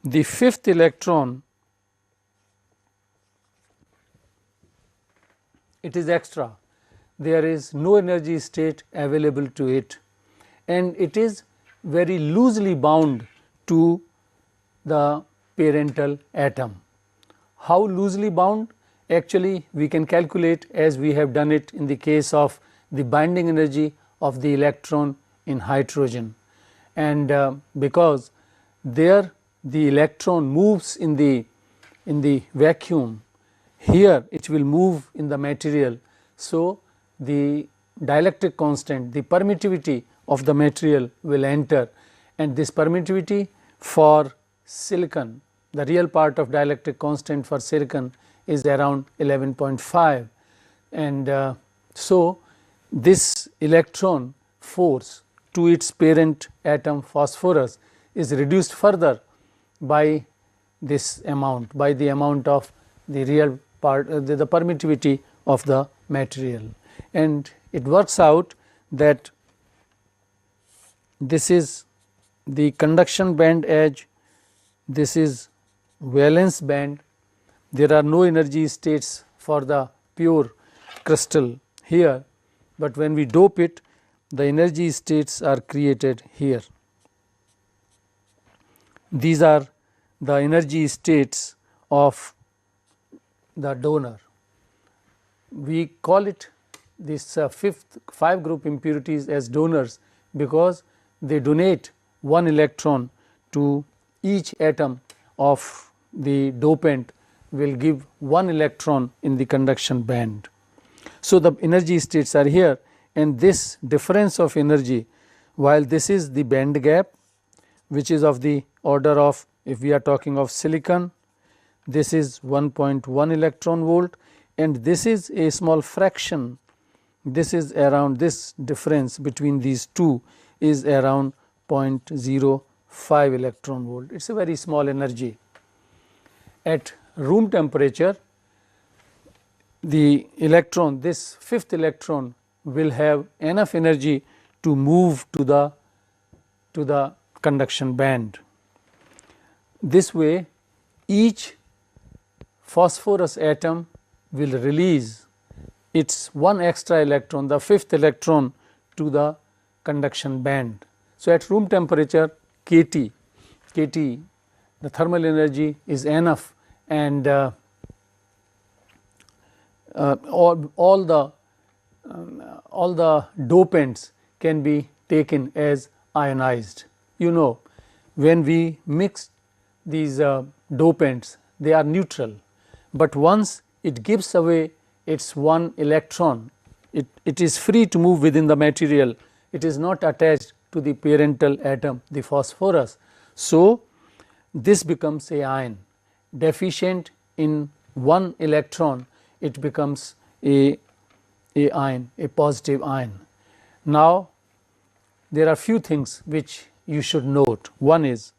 The 5th electron, it is extra, there is no energy state available to it, and it is very loosely bound to the parental atom. How loosely bound? Actually, we can calculate as we have done it in the case of the binding energy of the electron in hydrogen, and because there the electron moves in the vacuum, here it will move in the material. So, the dielectric constant, the permittivity of the material will enter, and this permittivity for silicon, the real part of dielectric constant for silicon is around 11.5, and so this electron force to its parent atom phosphorus is reduced further by this amount, by the amount of the real part, the permittivity of the material, and it works out that this is the conduction band edge, this is valence band. There are no energy states for the pure crystal here, but when we dope it, the energy states are created here. These are the energy states of the donor. We call it this 5 group impurities as donors because they donate 1 electron to each atom of the dopant, will give 1 electron in the conduction band. So, the energy states are here, and this difference of energy, while this is the band gap which is of the order of, if we are talking of silicon, this is 1.1 electron volt, and this is a small fraction, this is around, this difference between these two is around 0.05 electron volt. It is a very small energy. At room temperature, the electron, this fifth electron will have enough energy to move to the conduction band. This way each phosphorus atom will release its one extra electron, the fifth electron, to the conduction band. So, at room temperature kT, the thermal energy is enough, and all the dopants can be taken as ionized. You know, when we mix these dopants, they are neutral, but once it gives away its one electron, it is free to move within the material. It is not attached to the parental atom, the phosphorus. So, this becomes a ion. Deficient in one electron, it becomes a ion, a positive ion. Now, there are few things which you should note. One is,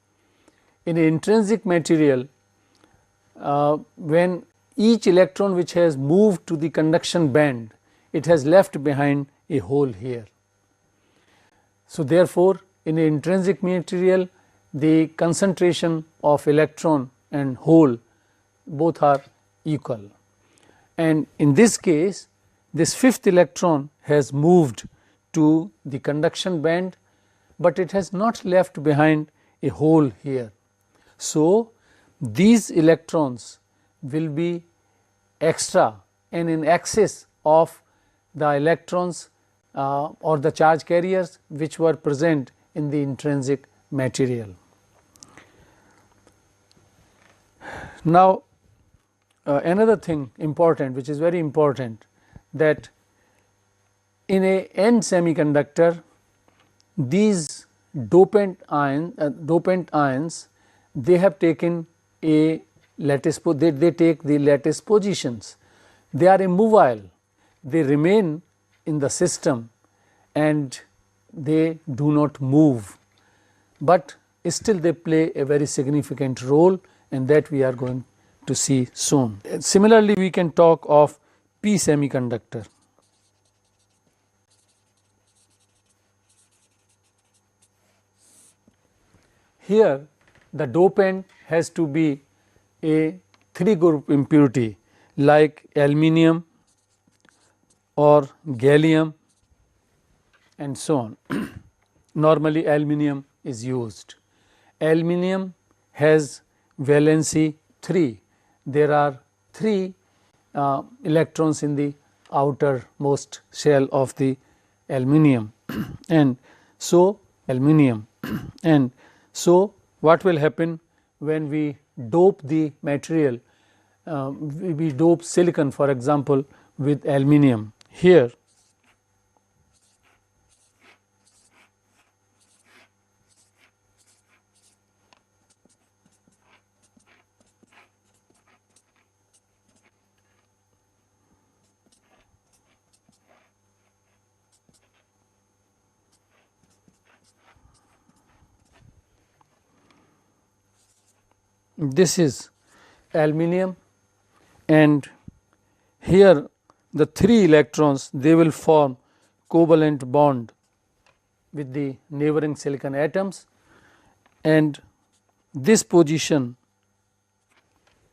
in an intrinsic material, when each electron which has moved to the conduction band, it has left behind a hole here. So, therefore, in an intrinsic material, the concentration of electron and hole both are equal, and in this case this fifth electron has moved to the conduction band, but it has not left behind a hole here. So, these electrons will be extra and in excess of the electrons or the charge carriers which were present in the intrinsic material. Now, another thing important, which is very important, that in a N semiconductor, these dopant ions, they have taken a lattice, they take the lattice positions. They are immobile, they remain in the system and they do not move, but still they play a very significant role, and that we are going to see soon. Similarly, we can talk of P semiconductor. Here the dopant has to be a 3-group impurity like aluminium or gallium and so on. Normally aluminium is used. Aluminium has valency 3. There are 3 electrons in the outermost shell of the aluminium and so and so what will happen when we dope the material, we dope silicon for example with aluminium. Here this is aluminium, and here the 3 electrons, they will form covalent bond with the neighboring silicon atoms, and this position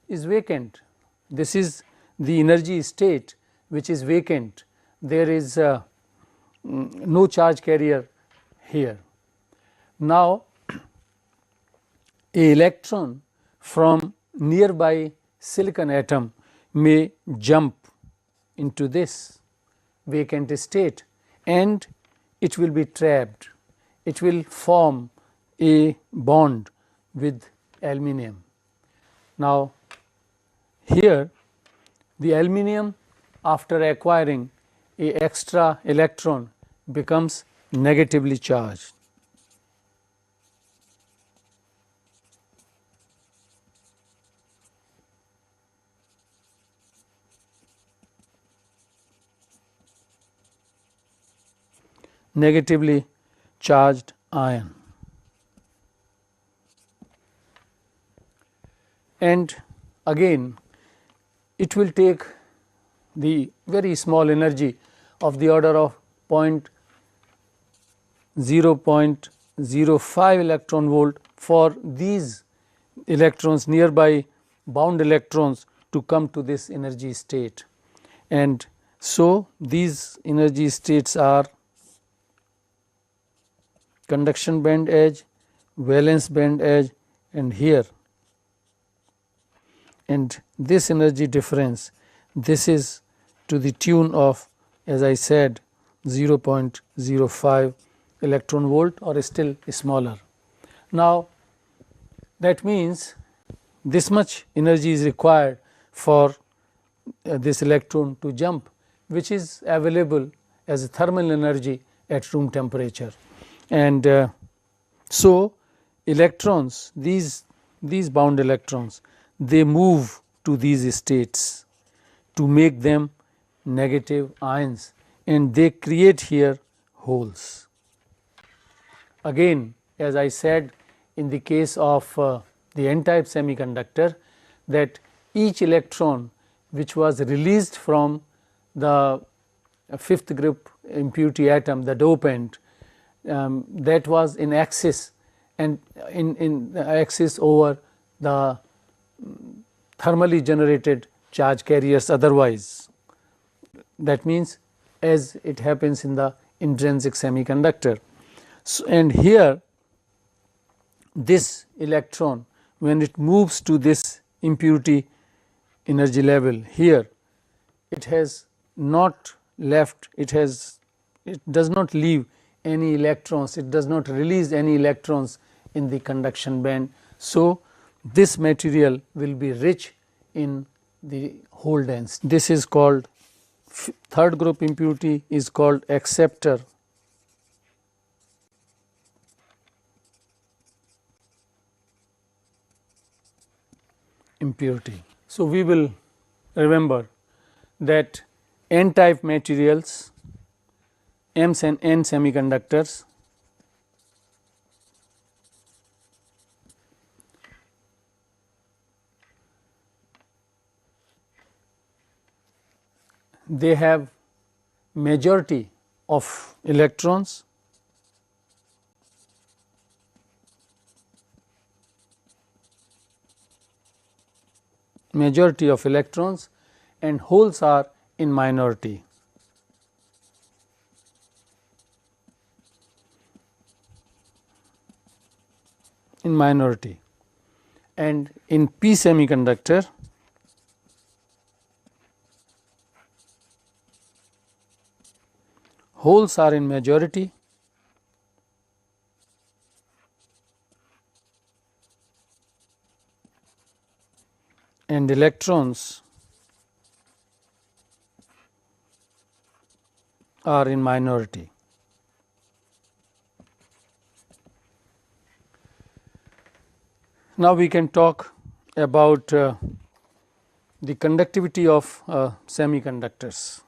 is vacant. This is the energy state which is vacant. There is no charge carrier here. Now, a electron from nearby silicon atom may jump into this vacant state and it will be trapped. It will form a bond with aluminium. Now, here the aluminium, after acquiring a extra electron, becomes negatively charged. Negatively charged ion, and again it will take the very small energy of the order of 0.05 electron volt for these electrons, nearby bound electrons, to come to this energy state. And so these energy states are conduction band edge, valence band edge, and here. And this energy difference, this is to the tune of, as I said, 0.05 electron volt, or still smaller. Now, that means this much energy is required for this electron to jump, which is available as a thermal energy at room temperature. And so electrons, these bound electrons, they move to these states to make them negative ions, and they create here holes. Again, as I said in the case of the n-type semiconductor, that each electron which was released from the fifth group impurity atom, the dopant, that was in axis and in the axis over the thermally generated charge carriers otherwise. That means as it happens in the intrinsic semiconductor. So, and here this electron, when it moves to this impurity energy level here, it has not left, it does not leave any electrons, it does not release any electrons in the conduction band. So this material will be rich in the hole density. This is called, third group impurity is called acceptor impurity. So we will remember that n-type materials, M's and N semiconductors, they have majority of electrons, and holes are in minority. And in P semiconductor, holes are in majority and electrons are in minority. Now we can talk about the conductivity of semiconductors.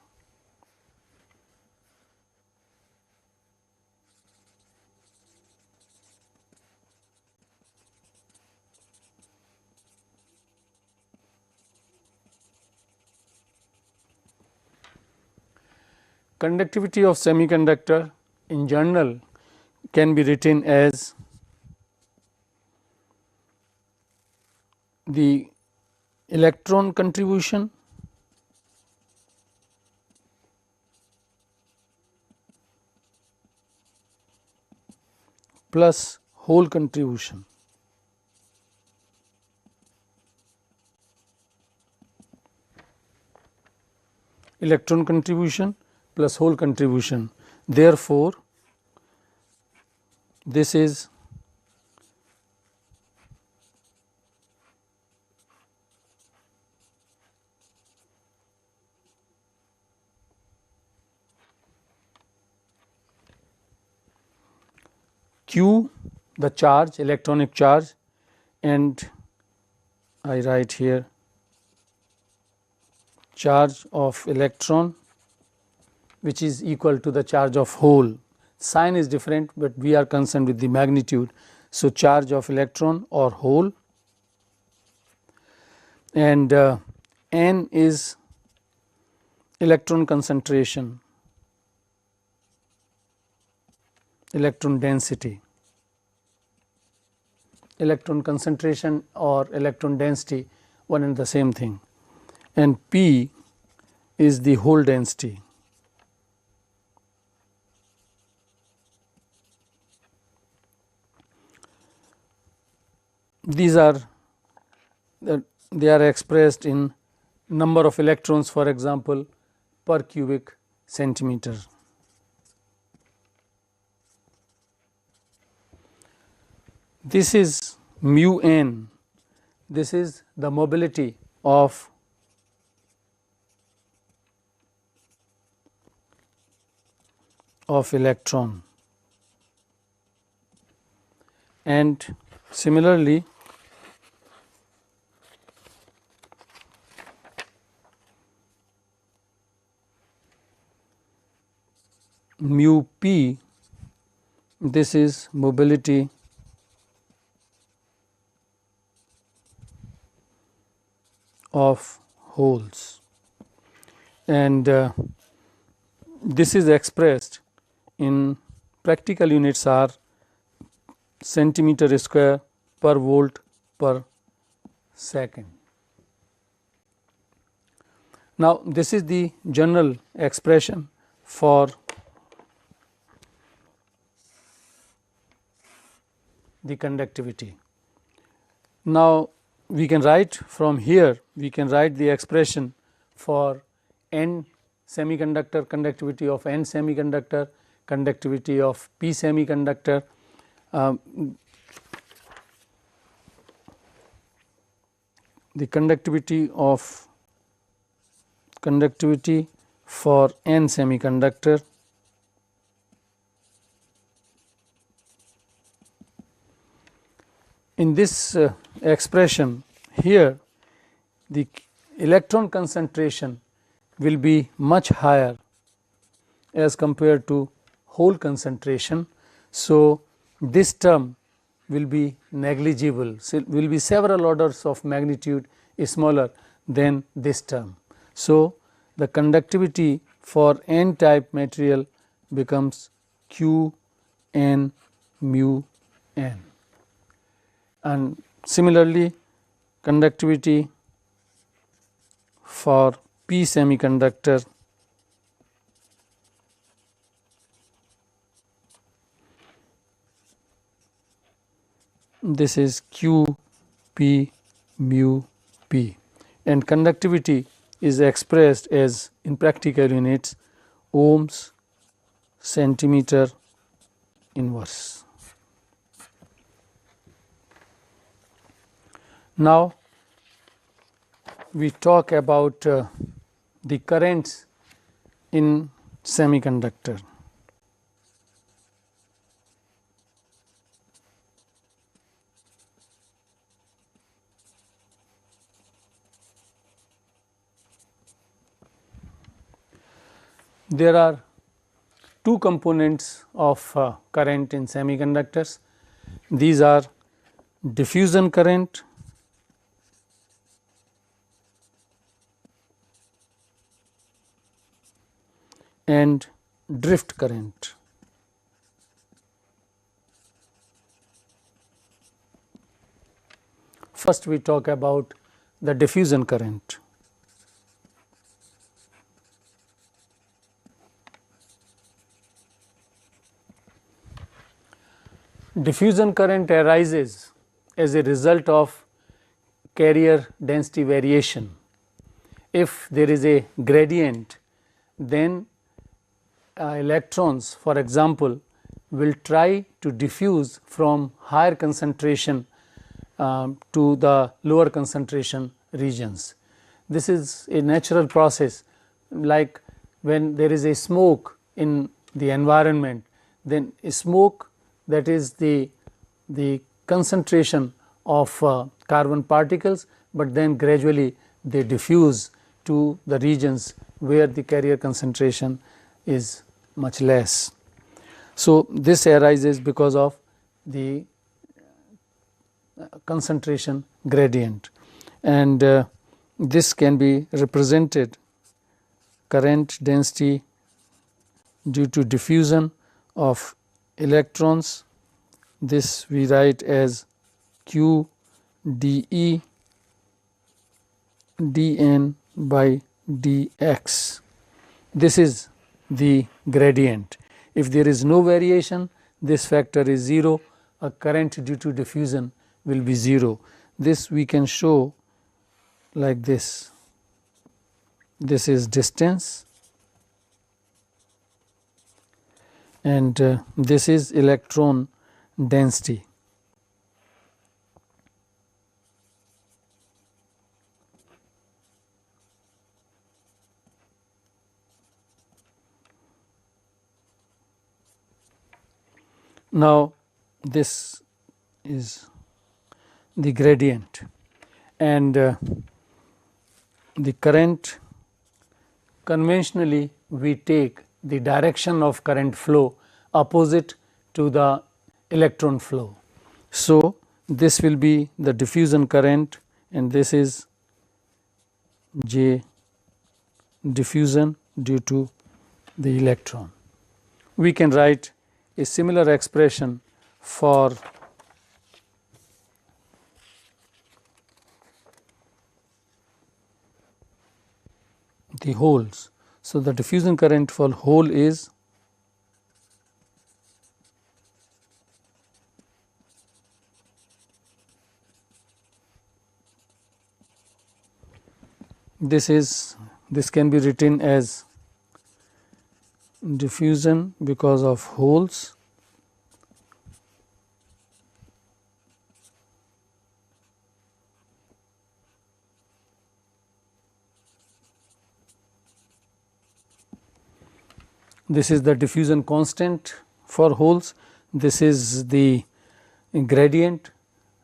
Conductivity of semiconductor in general can be written as the electron contribution plus hole contribution. Electron contribution plus hole contribution. Therefore, this is Q, the charge, electronic charge, and I write here charge of electron, which is equal to the charge of hole. Sign is different, but we are concerned with the magnitude. So charge of electron or hole, and N is electron concentration, electron density. Electron concentration or electron density, one and the same thing, and P is the hole density. These are they are expressed in number of electrons, for example, per cubic centimeter. This is mu n, this is the mobility of electron, and similarly mu p, this is mobility of holes, and this is expressed in practical units are centimeter square per volt per second. Now, this is the general expression for the conductivity. Now, we can write from here, we can write the expression for n semiconductor, conductivity of n semiconductor, conductivity of p semiconductor. The conductivity for n semiconductor in this expression here, the electron concentration will be much higher as compared to hole concentration. So, this term will be negligible, so will be several orders of magnitude smaller than this term. So, the conductivity for n type material becomes Q n mu n, and similarly conductivity for p semiconductor this is Q p mu p, and conductivity is expressed as in practical units ohms centimeter inverse. Now, we talk about the currents in semiconductor. There are two components of current in semiconductors. These are diffusion current and drift current. First, we talk about the diffusion current. Diffusion current arises as a result of carrier density variation. If there is a gradient, then electrons, for example, will try to diffuse from higher concentration to the lower concentration regions. This is a natural process, like when there is a smoke in the environment, then a smoke, that is the concentration of carbon particles, but then gradually they diffuse to the regions where the carrier concentration is much less. So, this arises because of the concentration gradient, and this can be represented current density due to diffusion of electrons. This we write as Q dE dN by dx. This is the gradient. If there is no variation, this factor is 0, a current due to diffusion will be 0. This we can show like this. This is distance and this is electron density. Now, this is the gradient and the current, conventionally we take the direction of current flow opposite to the electron flow. So, this will be the diffusion current and this is J diffusion due to the electron. We can write a similar expression for the holes. So, the diffusion current for hole is this can be written as diffusion because of holes this is the diffusion constant for holes, this is the gradient,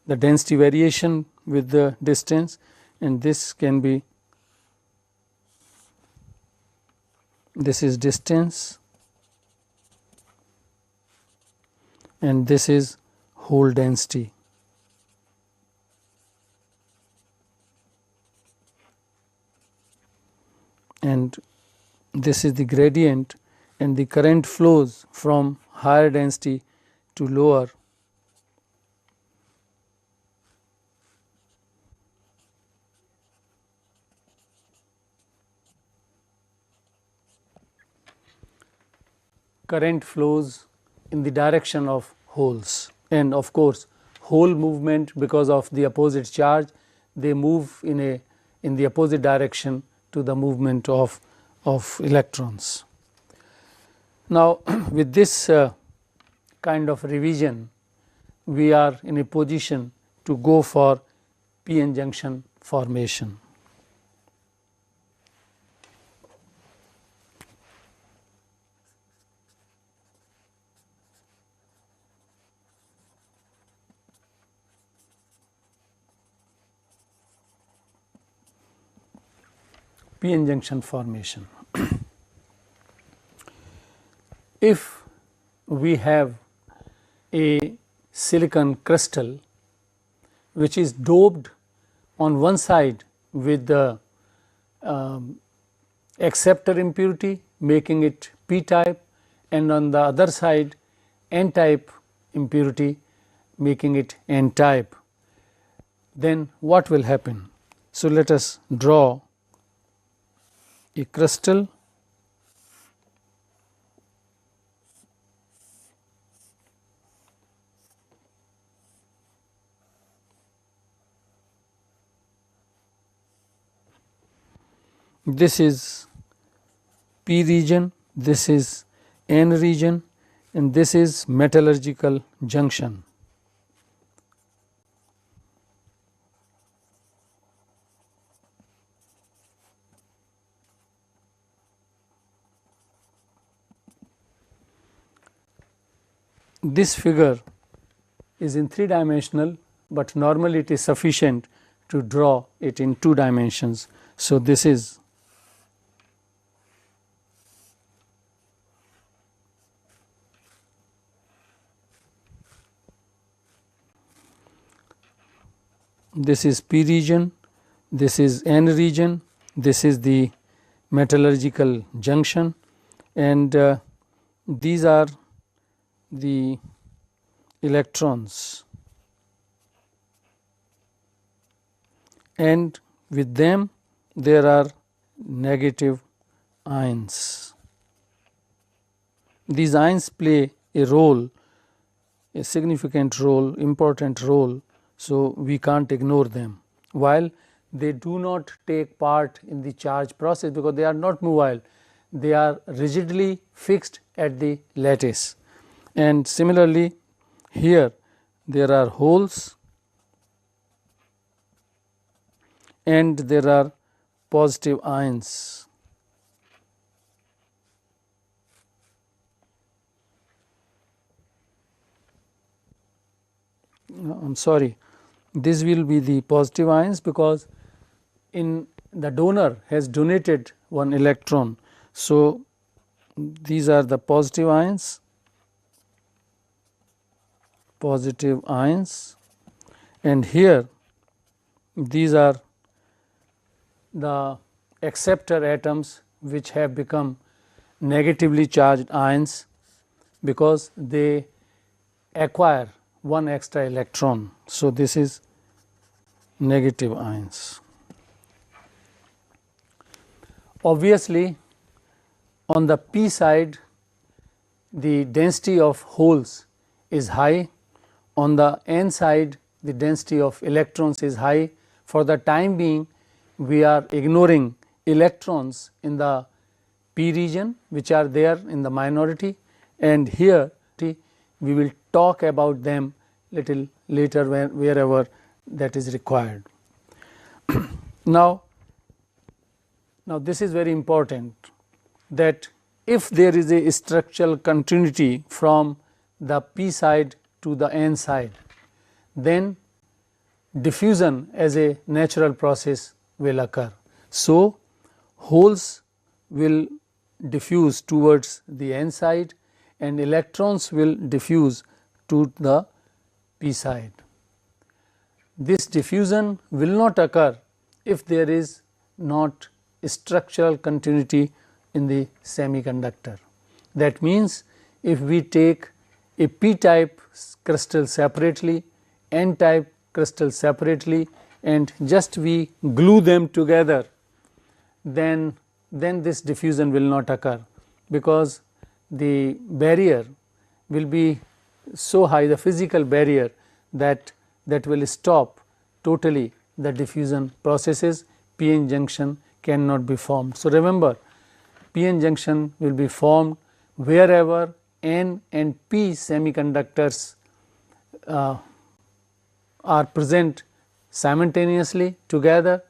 the density variation with the distance, and this can be, this is distance and this is hole density. And this is the gradient and the current flows from higher density to lower. Current flows in the direction of holes, and of course, hole movement because of the opposite charge, they move in the opposite direction to the movement of electrons. Now, with this kind of revision, we are in a position to go for p-n junction formation. p-n junction formation. If we have a silicon crystal which is doped on one side with the acceptor impurity making it p type, and on the other side n type impurity making it n type, then what will happen? So, let us draw a crystal this is p region, this is n region, and this is metallurgical junction. This figure is in 3-dimensional, but normally it is sufficient to draw it in 2 dimensions. So, this is P region, this is n region, this is the metallurgical junction, and these are the electrons, and with them there are negative ions. These ions play a role, a significant role, important role, so we can't ignore them. While they do not take part in the charge process because they are not mobile, they are rigidly fixed at the lattice. And similarly, here there are holes and there are positive ions. I am sorry, this will be the positive ions because in the donor has donated one electron. So, these are the positive ions, and here these are the acceptor atoms which have become negatively charged ions because they acquire one extra electron. So, this is negative ions. Obviously, on the p side the density of holes is high, on the n side the density of electrons is high. For the time being we are ignoring electrons in the p region which are there in the minority, and here we will talk about them little later wherever that is required. Now this is very important, that if there is a structural continuity from the p side to the n side, then diffusion as a natural process will occur. So, holes will diffuse towards the n side and electrons will diffuse to the p side. This diffusion will not occur if there is not structural continuity in the semiconductor. That means, if we take a p type crystal separately, n type crystal separately, and just we glue them together, then this diffusion will not occur because the barrier will be so high, the physical barrier, that will stop totally the diffusion processes. p-n junction cannot be formed. So, remember, p-n junction will be formed wherever n and p semiconductors are present simultaneously together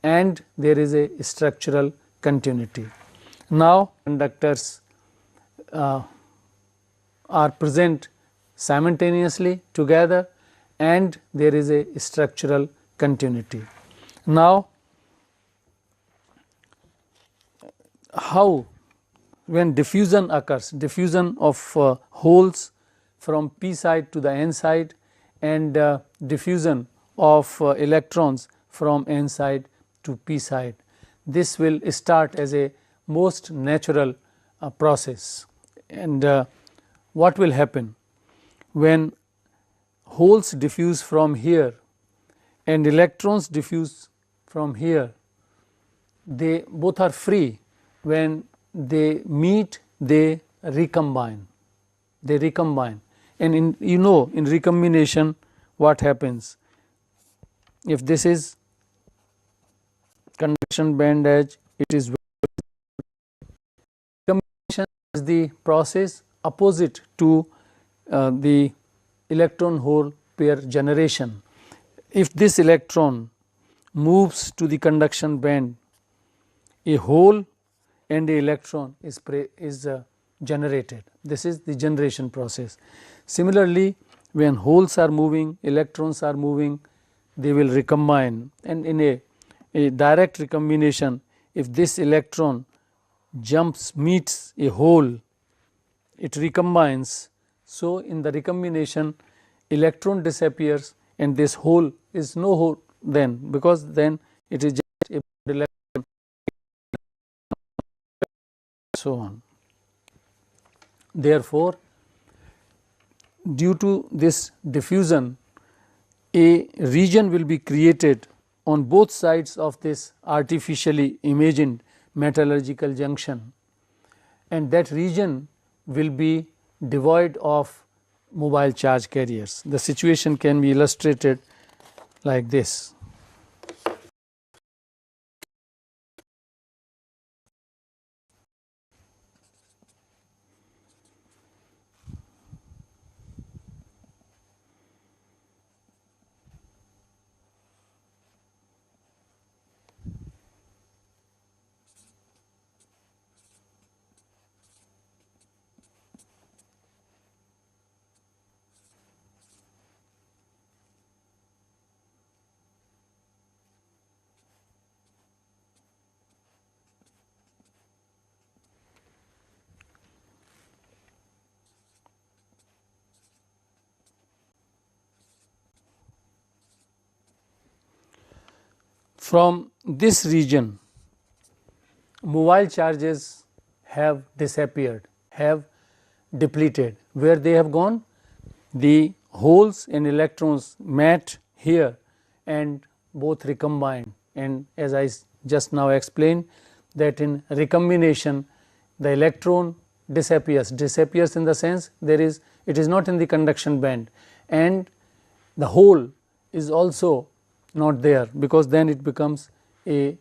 and there is a structural continuity. Now, conductors are present simultaneously together and there is a structural continuity. Now, how when diffusion occurs, diffusion of holes from p side to the n side and diffusion of electrons from n side to p side, this will start as a most natural process. And what will happen when holes diffuse from here and electrons diffuse from here? They both are free. When they meet, they recombine, and in recombination what happens? If this is conduction band edge, it is recombination is the process opposite to the electron hole pair generation. If this electron moves to the conduction band, a hole and a electron is generated. This is the generation process. Similarly, when holes are moving, electrons are moving, they will recombine, and in a direct recombination, if this electron meets a hole, it recombines. So, in the recombination, electron disappears and this hole is no hole then, because then it is just a electron. so on. Therefore, due to this diffusion, a region will be created on both sides of this artificially imagined metallurgical junction, and that region will be devoid of mobile charge carriers. The situation can be illustrated like this. From this region, mobile charges have disappeared, have depleted. Where they have gone? The holes and electrons met here and both recombined, and as I just now explained, that in recombination the electron disappears in the sense it is not in the conduction band, and the hole is also not there, because then it becomes a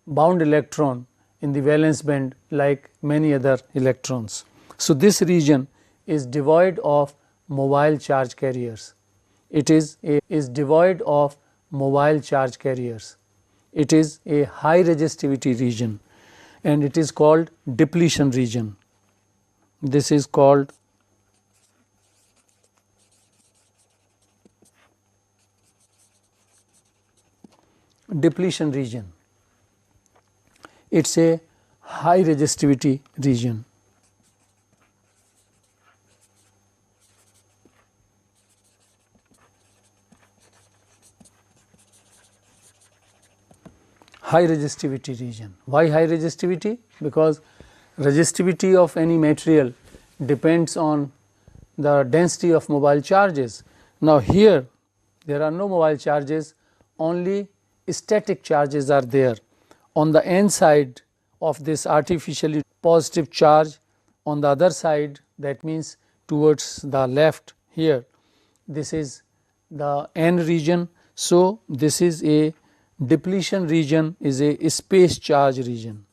bound electron in the valence band like many other electrons. So, this region is devoid of mobile charge carriers. It is devoid of mobile charge carriers. It is a high resistivity region and it is called depletion region. This is called depletion region. It is a high resistivity region. High resistivity region. Why high resistivity? Because resistivity of any material depends on the density of mobile charges. Now, here there are no mobile charges, only static charges are there. On the n side of this artificially positive charge, on the other side, that means towards the left here, this is the n region. So, this is a depletion region, is a space charge region.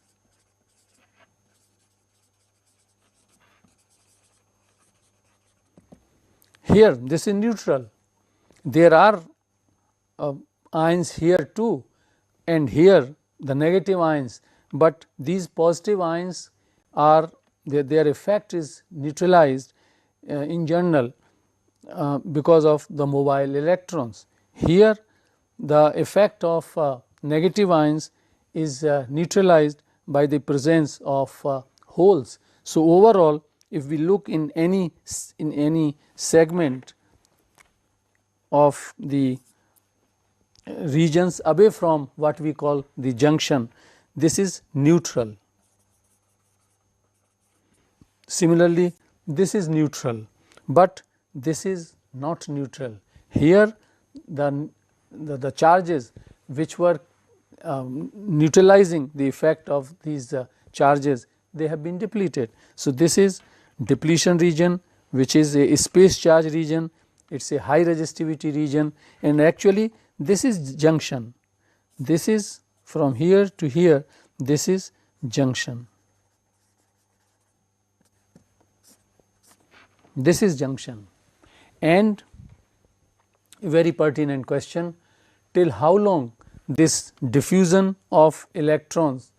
Here this is neutral. There are ions here too, and here the negative ions, but these positive ions are their effect is neutralized in general because of the mobile electrons. Here the effect of negative ions is neutralized by the presence of holes. So, overall, if we look in any segment of the regions away from what we call the junction, this is neutral. Similarly, this is neutral, but this is not neutral. Here the charges which were neutralizing the effect of these charges, they have been depleted. So, this is depletion region, which is a space charge region, it is a high resistivity region, and actually this is junction. This is from here to here, this is junction. This is junction. And a very pertinent question, till how long this diffusion of electrons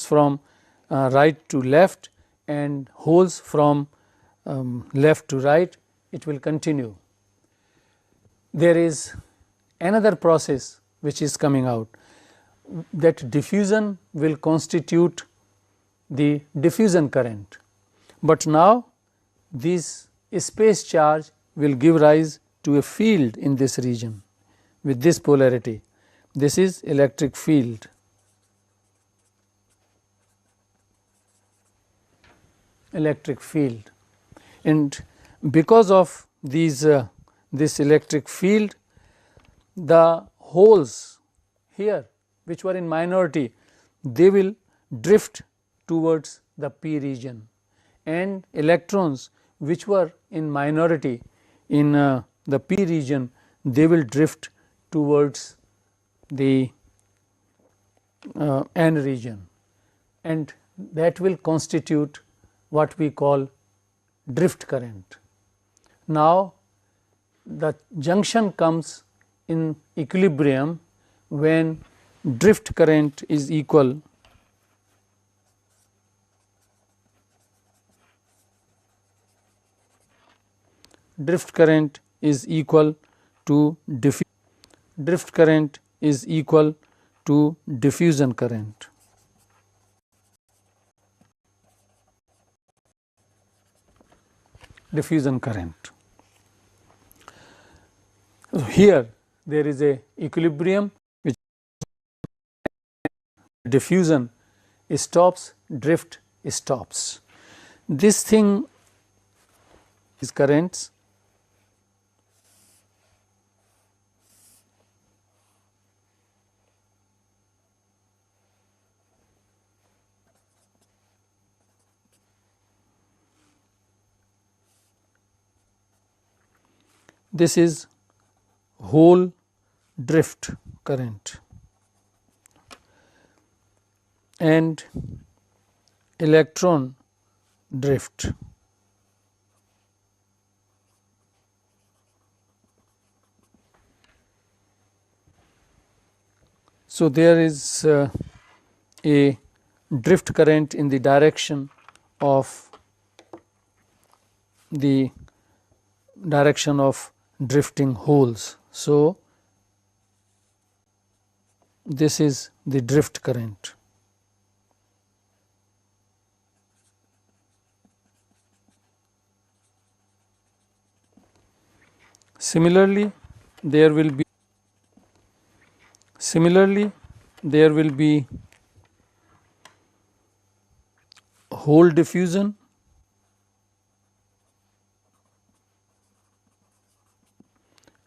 from right to left and holes from left to right, it will continue. There is another process which is coming out, that diffusion will constitute the diffusion current, but now this space charge will give rise to a field in this region with this polarity. This is electric field. electric field, and because of these this electric field, the holes here which were in minority, they will drift towards the p region, and electrons which were in minority in the p region, they will drift towards the n region, and that will constitute what we call drift current. Now, the junction comes in equilibrium when drift current is equal to drift current is equal to diffusion current. Diffusion current. So, here there is a equilibrium which diffusion stops, drift stops. This thing is currents. This is hole drift current and electron drift. So, there is a drift current in the direction of drifting holes. So, this is the drift current. Similarly, there will be hole diffusion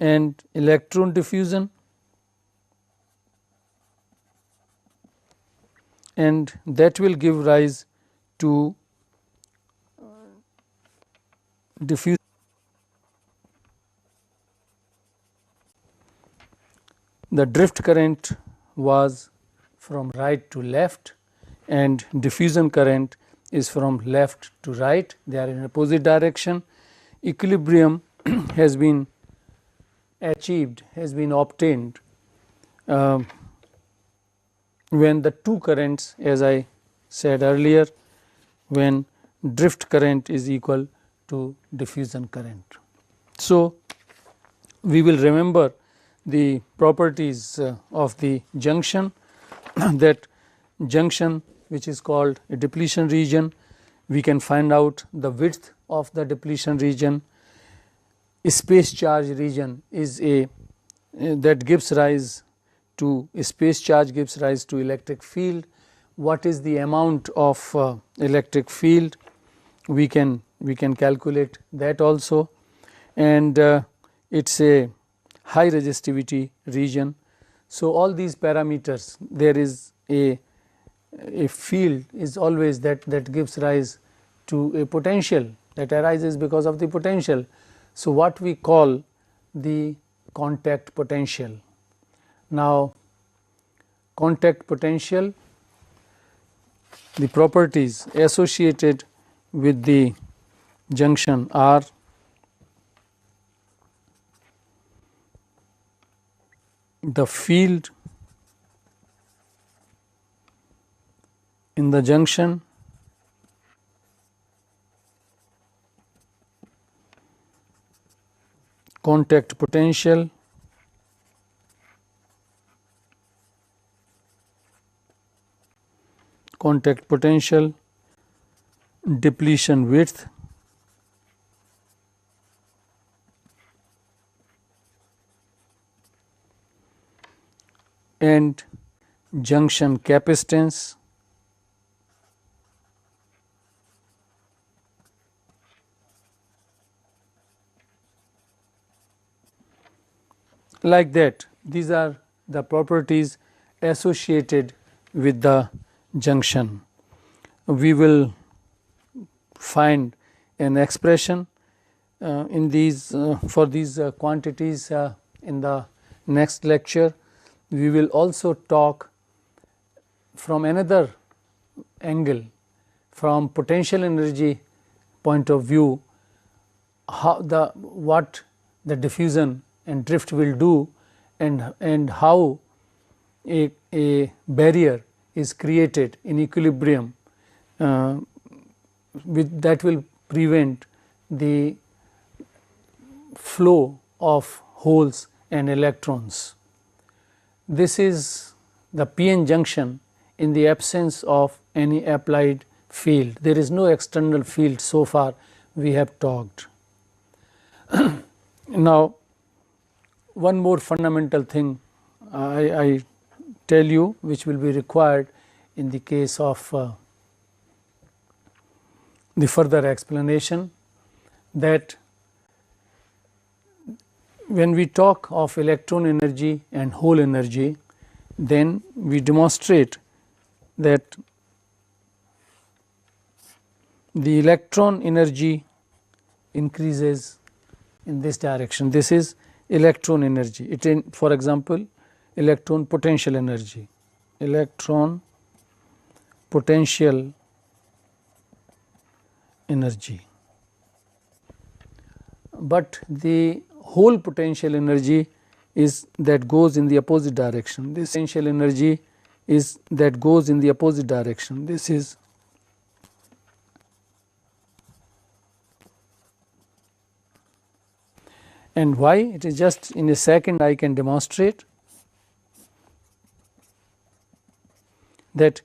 and electron diffusion, and that will give rise to diffusion. The drift current was from right to left and diffusion current is from left to right, they are in opposite direction. Equilibrium has been achieved, has been obtained when the two currents, as I said earlier, when drift current is equal to diffusion current. So, we will remember the properties of the junction that junction which is called a depletion region, we can find out the width of the depletion region. A space charge region is that gives rise to space charge, gives rise to electric field. What is the amount of electric field? We can calculate that also, and it is a high resistivity region. So, all these parameters, there is a field is always that gives rise to a potential that arises because of the potential. So, what we call the contact potential. Now, contact potential, the properties associated with the junction are the field in the junction, contact potential, depletion width, and junction capacitance, like that. These are the properties associated with the junction. We will find an expression in these for these quantities in the next lecture. We will also talk from another angle, from potential energy point of view, how what the diffusion and drift will do, and how a barrier is created in equilibrium that will prevent the flow of holes and electrons. This is the p-n junction in the absence of any applied field. There is no external field so far we have talked. Now, one more fundamental thing I tell you, which will be required in the case of the further explanation, that when we talk of electron energy and hole energy, then we demonstrate that the electron energy increases in this direction. This is electron energy. For example, electron potential energy, electron potential energy. But the whole potential energy is that goes in the opposite direction. This potential energy is that goes in the opposite direction. This is and why? It is just in a second I can demonstrate that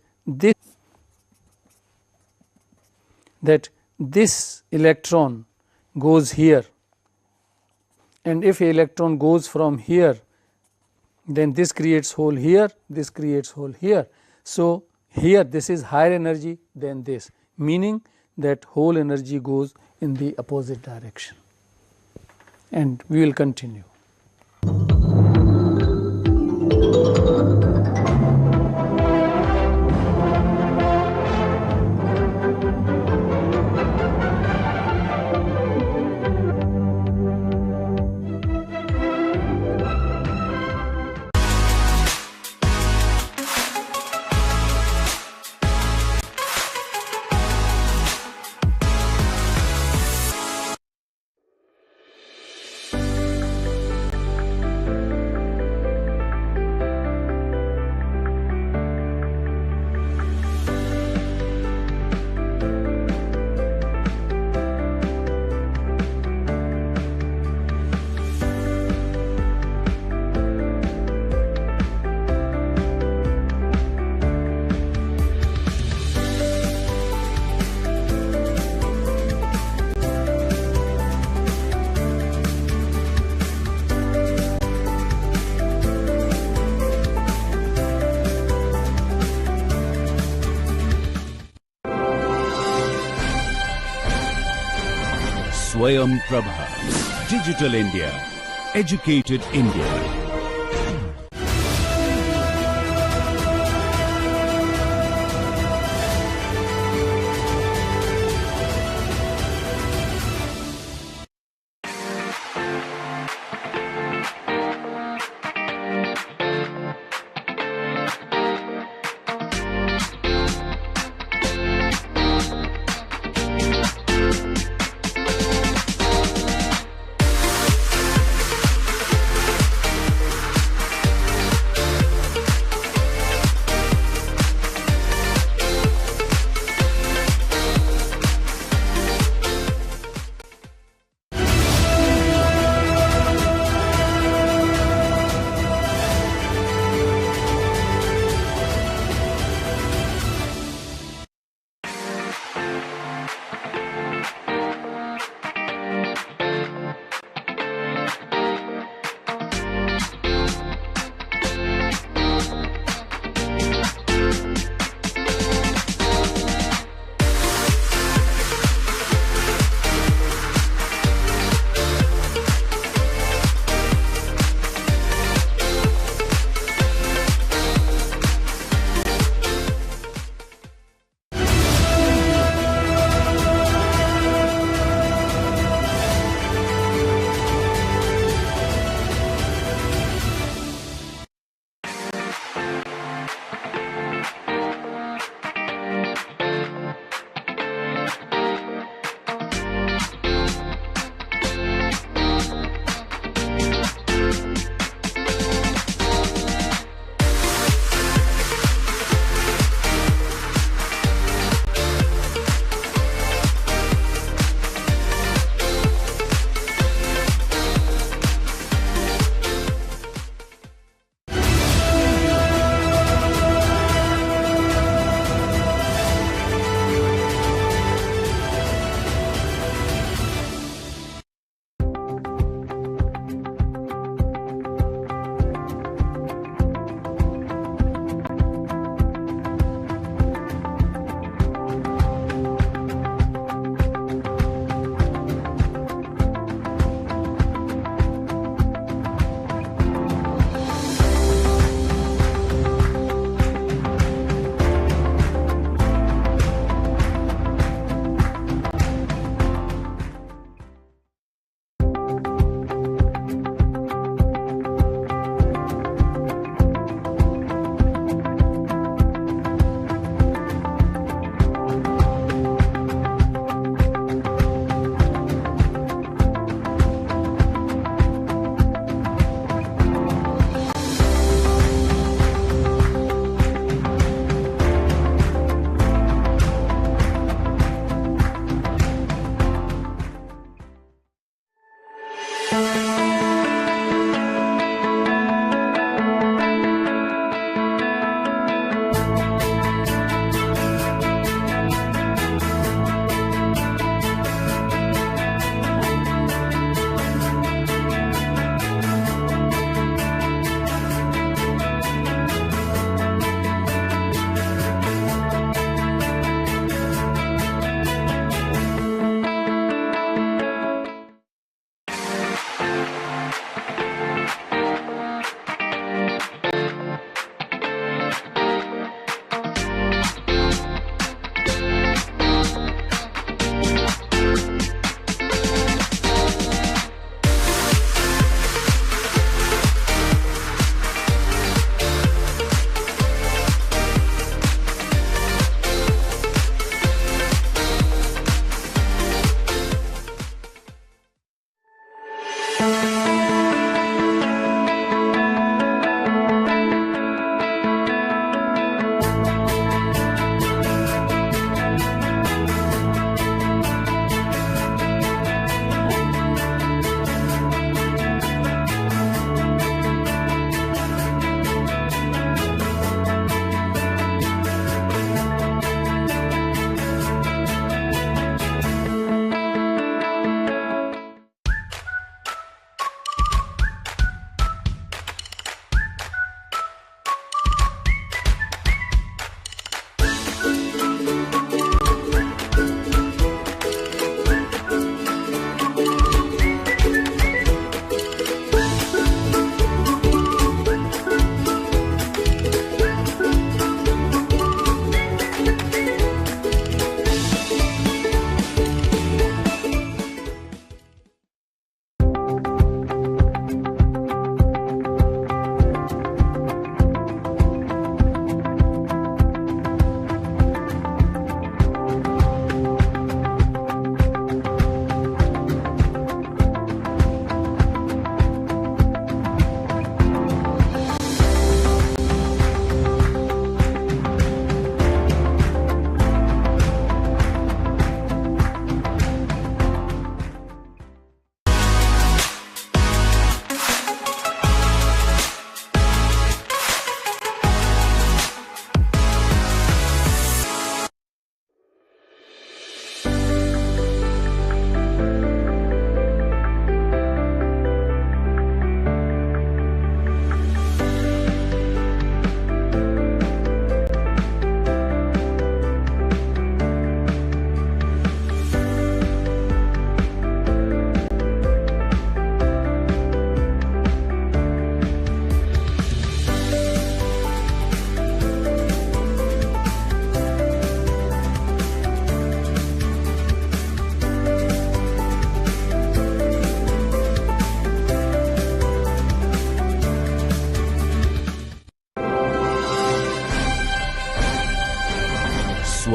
this electron goes here, and if a electron goes from here, then this creates hole here, this creates hole here. So, here this is higher energy than this, meaning that hole energy goes in the opposite direction, and we will continue. Swayam Prabha. Digital India. Educated India.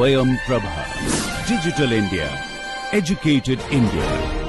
Swayam Prabha. Digital India. Educated India.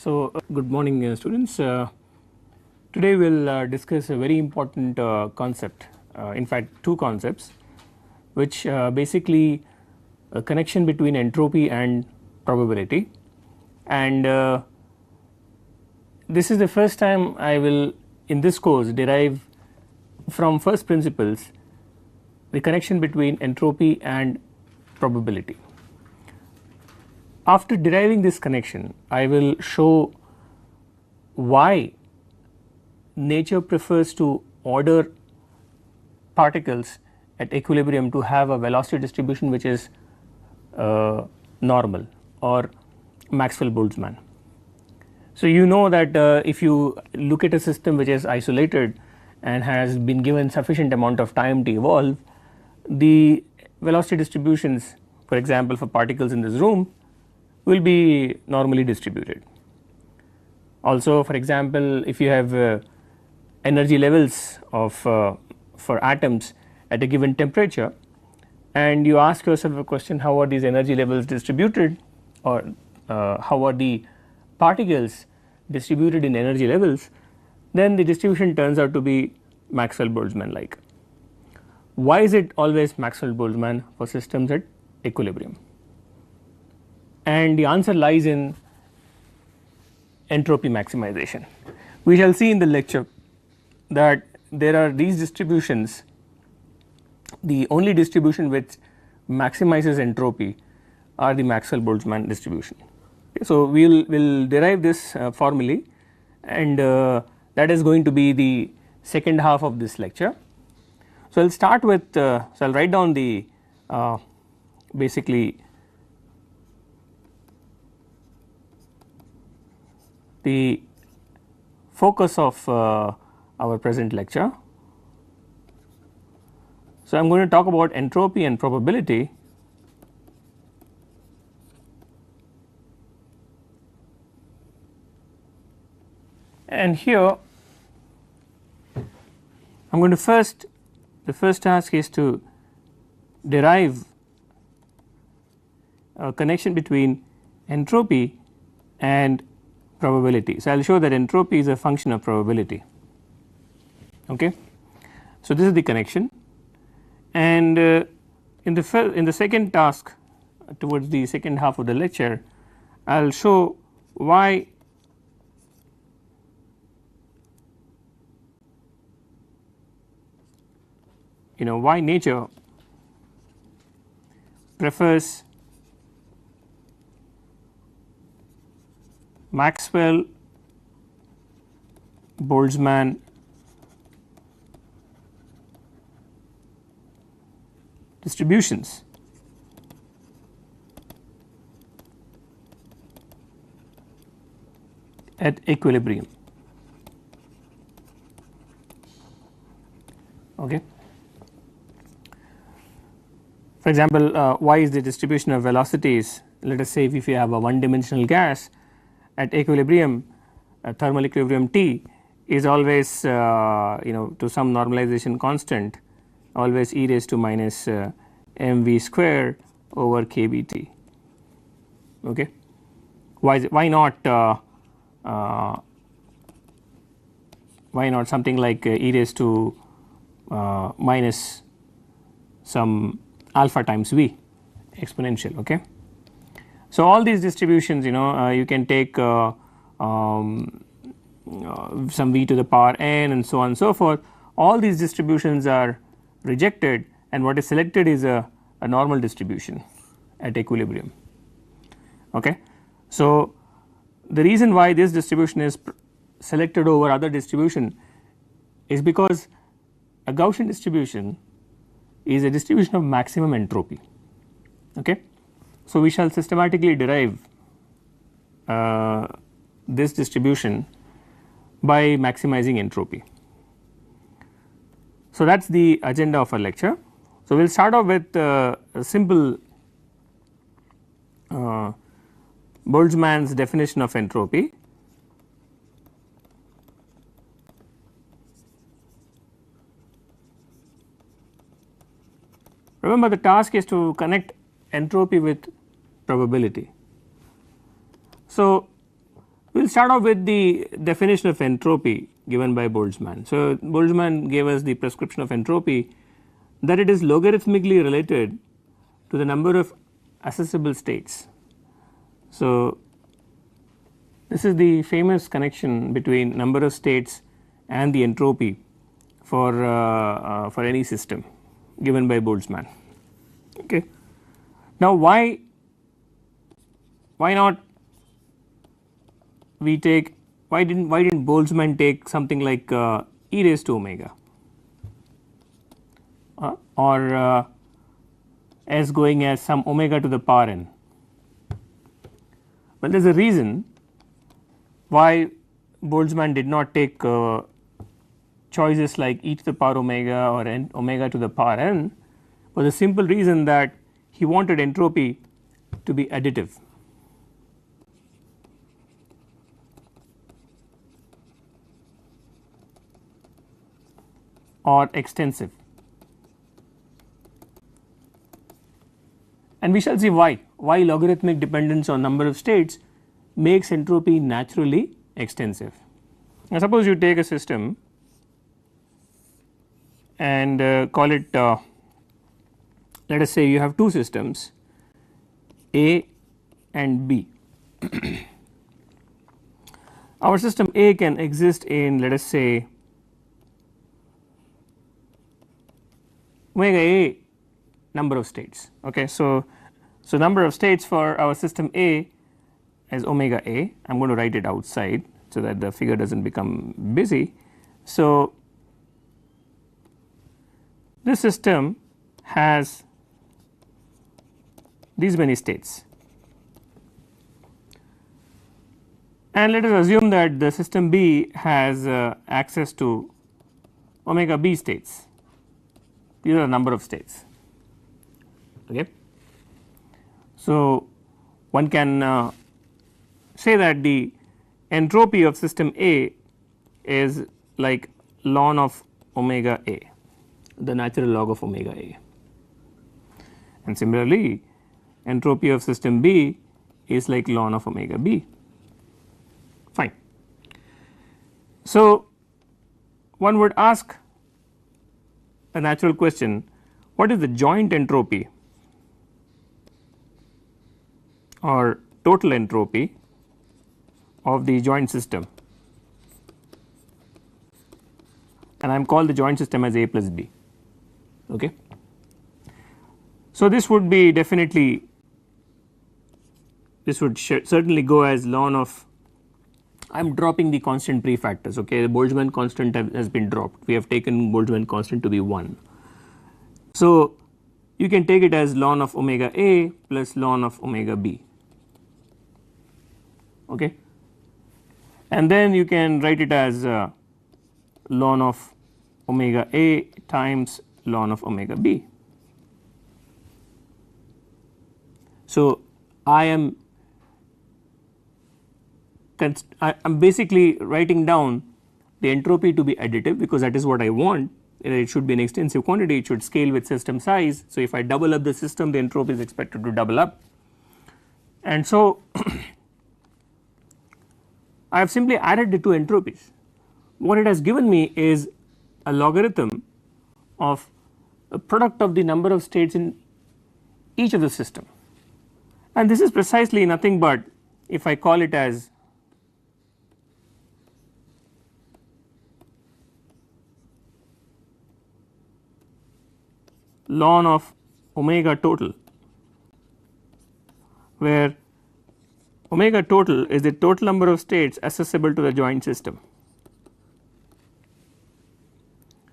So, good morning students. Today we will discuss a very important concept, in fact two concepts, which basically a connection between entropy and probability, and this is the first time I will in this course derive from first principles the connection between entropy and probability. After deriving this connection, I will show why nature prefers to order particles at equilibrium to have a velocity distribution which is normal or Maxwell-Boltzmann. So, you know that if you look at a system which is isolated and has been given sufficient amount of time to evolve, the velocity distributions, for example, for particles in this room will be normally distributed. Also, for example, if you have energy levels of for atoms at a given temperature and you ask yourself a question, how are these energy levels distributed, or how are the particles distributed in energy levels, then the distribution turns out to be Maxwell-Boltzmann like. Why is it always Maxwell-Boltzmann for systems at equilibrium? And the answer lies in entropy maximization. We shall see in the lecture that there are these distributions, the only distribution which maximizes entropy are the Maxwell-Boltzmann distribution. Okay, so, we will derive this formally, and that is going to be the second half of this lecture. So, I will start with, so I will write down the basically the focus of our present lecture. So, I am going to talk about entropy and probability, and here I am going to the first task is to derive a connection between entropy and probability. So, I will show that entropy is a function of probability. Okay. So, this is the connection, and in the second task towards the second half of the lecture, I will show why why nature prefers Maxwell Boltzmann distributions at equilibrium. Okay. For example, why is the distribution of velocities, let us say if you have a one dimensional gas at equilibrium, thermal equilibrium T is always to some normalization constant always e raised to minus mv square over kBT. Okay. Why not something like e raised to minus some alpha times v exponential. Okay. So, all these distributions you can take some v to the power n and so on and so forth. All these distributions are rejected, and what is selected is a normal distribution at equilibrium. Okay. So, the reason why this distribution is selected over other distribution is because a Gaussian distribution is a distribution of maximum entropy. Okay. So, we shall systematically derive this distribution by maximizing entropy. So, that is the agenda of our lecture. So, we will start off with a simple Boltzmann's definition of entropy. Remember, the task is to connect entropy with probability. So, we will start off with the definition of entropy given by Boltzmann. So, Boltzmann gave us the prescription of entropy, that it is logarithmically related to the number of accessible states. So, this is the famous connection between number of states and the entropy for any system given by Boltzmann. Okay. Now, why not we take, why didn't Boltzmann take something like e raised to omega or as going as some omega to the power n? Well, there is a reason why Boltzmann did not take choices like e to the power omega or n omega to the power n, for the simple reason that he wanted entropy to be additive. Or extensive, and we shall see why logarithmic dependence on number of states makes entropy naturally extensive. Now, suppose you take a system and call it let us say you have two systems A and B. Our system A can exist in, let us say, omega A number of states. Okay. So, number of states for our system A is omega A. I am going to write it outside so that the figure does not become busy. So, this system has these many states, and let us assume that the system B has access to omega B states. These are the number of states. Okay. So, one can say that the entropy of system A is like ln of omega a, the natural log of omega a, and similarly entropy of system B is like ln of omega b. Fine. So, one would ask a natural question, what is the joint entropy or total entropy of the joint system, and I am called the joint system as A plus B. Okay. So, this would be definitely, this would certainly go as ln of, I am dropping the constant prefactors. Okay, the Boltzmann constant has been dropped, we have taken Boltzmann constant to be 1. So, you can take it as ln of omega A plus ln of omega B. Okay. And then you can write it as ln of omega A times ln of omega B. So, I am basically writing down the entropy to be additive, because that is what I want. It should be an extensive quantity, it should scale with system size. So, if I double up the system, the entropy is expected to double up, and so I have simply added the two entropies. What it has given me is a logarithm of the product of the number of states in each of the system, and this is precisely nothing but, if I call it as ln of omega total, where omega total is the total number of states accessible to the joint system.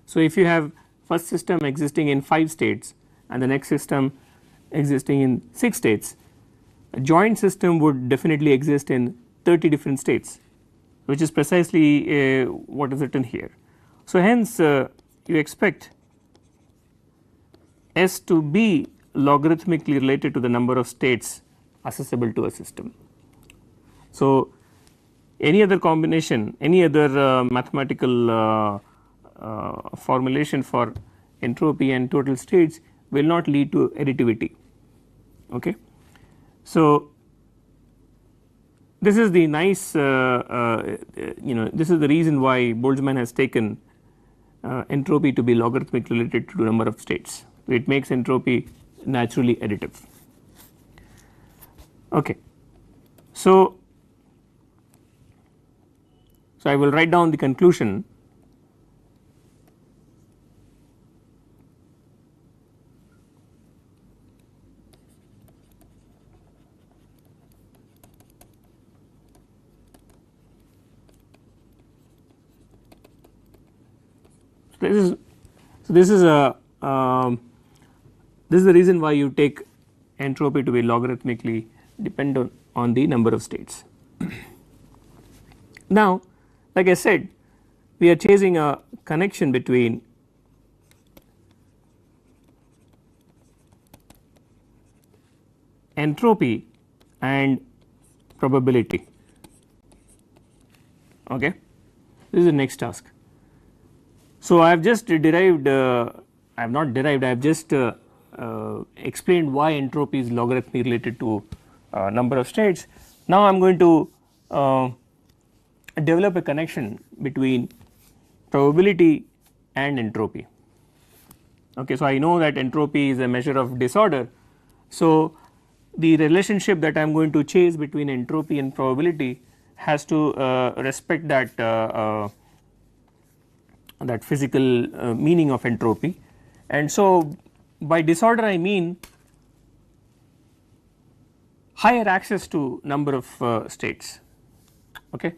So, if you have first system existing in 5 states and the next system existing in 6 states, a joint system would definitely exist in 30 different states, which is precisely what is written here. So, hence you expect S to be logarithmically related to the number of states accessible to a system. So, any other combination, any other mathematical formulation for entropy and total states will not lead to additivity. Okay. So, this is the nice this is the reason why Boltzmann has taken entropy to be logarithmically related to number of states. It makes entropy naturally additive. Okay. So, I will write down the conclusion. This is the reason why you take entropy to be logarithmically dependent on the number of states. Now, like I said, we are chasing a connection between entropy and probability. Okay, this is the next task. So, I have just derived, I have not derived, I have just explained why entropy is logarithmically related to number of states. Now, I am going to develop a connection between probability and entropy. Okay, so, I know that entropy is a measure of disorder. So, the relationship that I am going to chase between entropy and probability has to respect that that physical meaning of entropy. And so, by disorder I mean higher access to number of states, okay,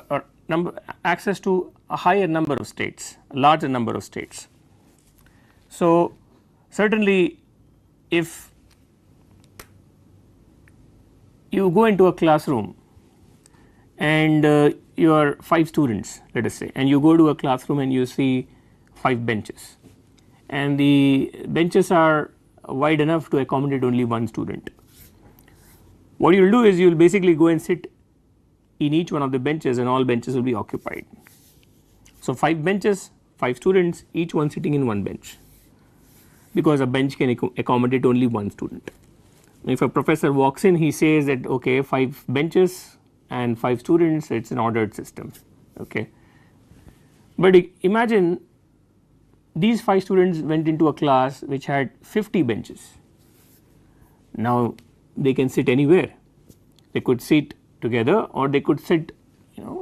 or access to a higher number of states, a larger number of states. So, certainly if you go into a classroom and you are 5 students, let us say, and you go to a classroom and you see 5 benches, and the benches are wide enough to accommodate only 1 student. What you will do is you will basically go and sit in each one of the benches and all benches will be occupied. So 5 benches, 5 students, each one sitting in one bench, because a bench can accommodate only one student. If a professor walks in, he says that okay, 5 benches and 5 students, it is an ordered system. Okay. But imagine these 5 students went into a class which had 50 benches. Now they can sit anywhere, they could sit together or they could sit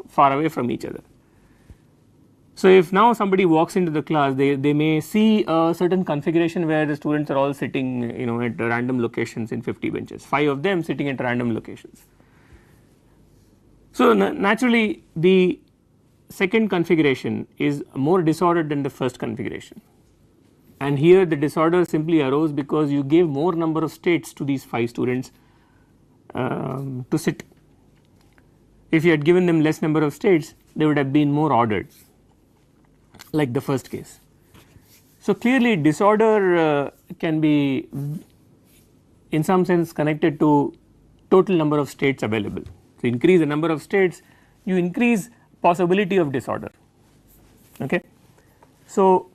far away from each other. So if now somebody walks into the class, they may see a certain configuration where the students are all sitting at random locations in 50 benches, 5 of them sitting at random locations. So naturally the second configuration is more disordered than the first configuration, and here the disorder simply arose because you gave more number of states to these 5 students to sit. If you had given them less number of states, they would have been more ordered, like the first case. So clearly disorder can be in some sense connected to total number of states available. So increase the number of states, you increase possibility of disorder. Okay. So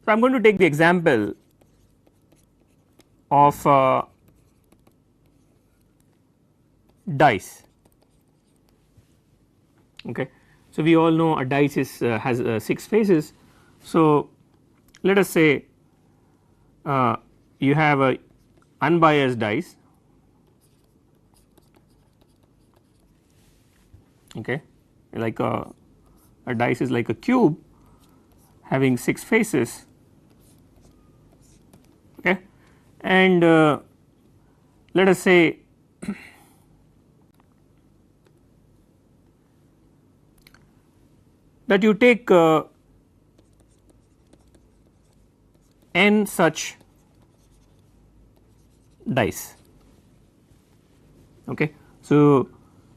I am going to take the example of dice. Okay. So we all know a dice is has 6 faces. So let us say you have a unbiased dice, okay, like a dice is like a cube having 6 faces, okay, and let us say that you take n such dice, okay. So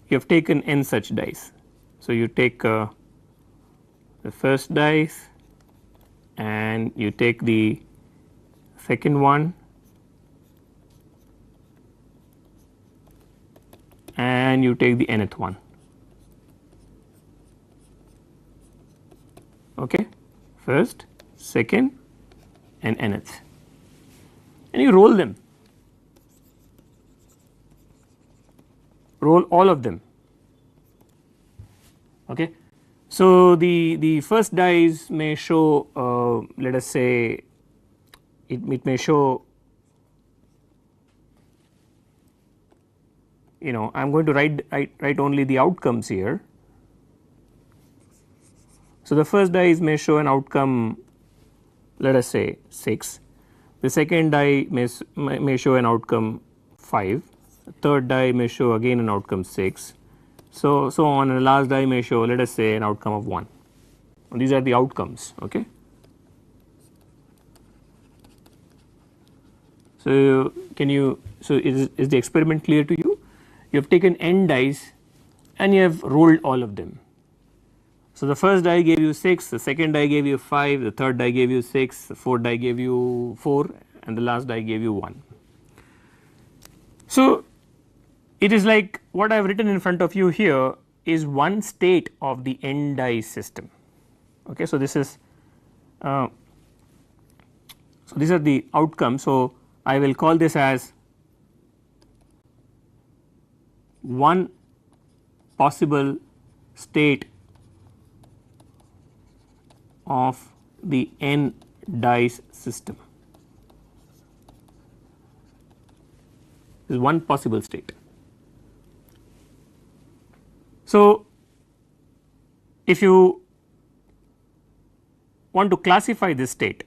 you have taken n such dice. So you take the first dice and you take the second one and you take the nth one, okay, first, second and nth, and you roll them, roll all of them, okay. So the first dice may show let us say it may show, I am going to write only the outcomes here. So the first dice may show an outcome, let us say 6, the second die may show an outcome 5, the third die may show again an outcome 6, so on, and the last die may show, let us say, an outcome of 1. And these are the outcomes, okay. So is the experiment clear to you? You have taken n dice and you have rolled all of them. So the first die gave you 6, the second die gave you 5, the third die gave you 6, the fourth die gave you 4, and the last die gave you 1. So it is like what I have written in front of you here is one state of the n dice system, okay. So this is so these are the outcomes. So I will call this as one possible state of the n dice system. This is one possible state. So if you want to classify this state,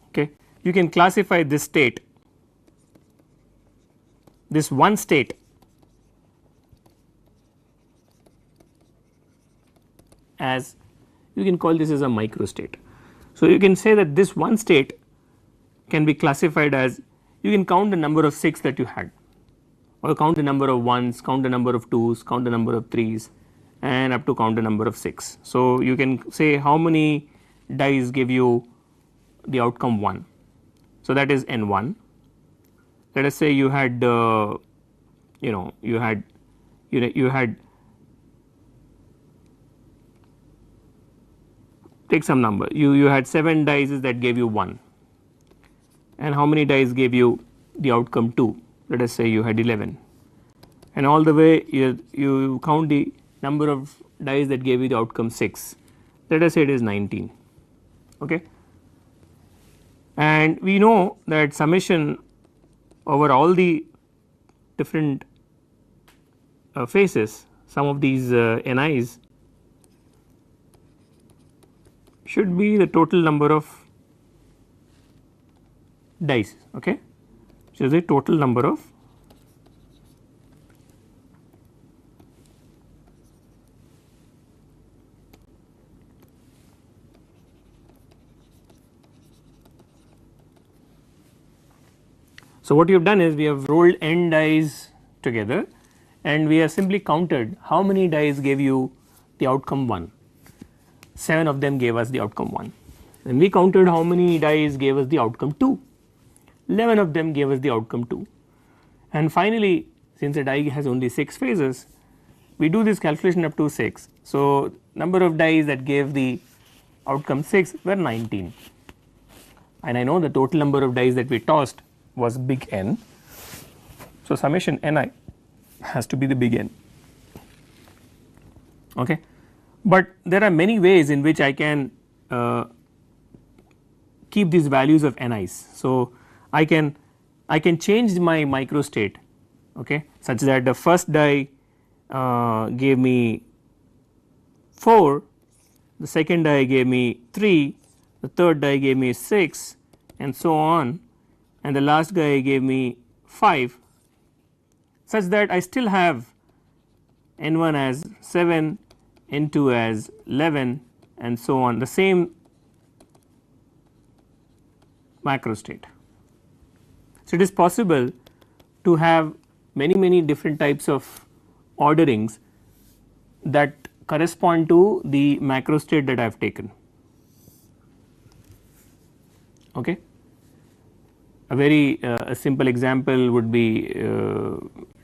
okay, you can classify this state, this one state, as you can call this as a microstate. So you can say that this one state can be classified as, you can count the number of 6 that you had, or count the number of 1s, count the number of 2s, count the number of 3s, and up to count the number of 6. So you can say how many dice give you the outcome 1. So that is n1. Let us say you had you had take some number, you had 7 dice that gave you 1, and how many dice gave you the outcome 2, let us say you had 11, and all the way you count the number of dice that gave you the outcome 6, let us say it is 19, okay. And we know that summation over all the different phases, some of these NIs should be the total number of dice, okay, which is the total number of So, what you have done is we have rolled n dice together and we have simply counted how many dice gave you the outcome 1, 7 of them gave us the outcome 1, and we counted how many dice gave us the outcome 2, 11 of them gave us the outcome 2, and finally since the die has only 6 phases we do this calculation up to 6. So, number of dice that gave the outcome 6 were 19, and I know the total number of dice that we tossed was big N. So, summation Ni has to be the big N, okay. But there are many ways in which I can keep these values of Ni's. So, I can change my microstate, okay, such that the first die gave me 4, the second die gave me 3, the third die gave me 6 and so on, and the last guy gave me 5, such that I still have N1 as 7, N2 as 11 and so on, the same macrostate. So, it is possible to have many different types of orderings that correspond to the macrostate that I have taken, okay. A very simple example would be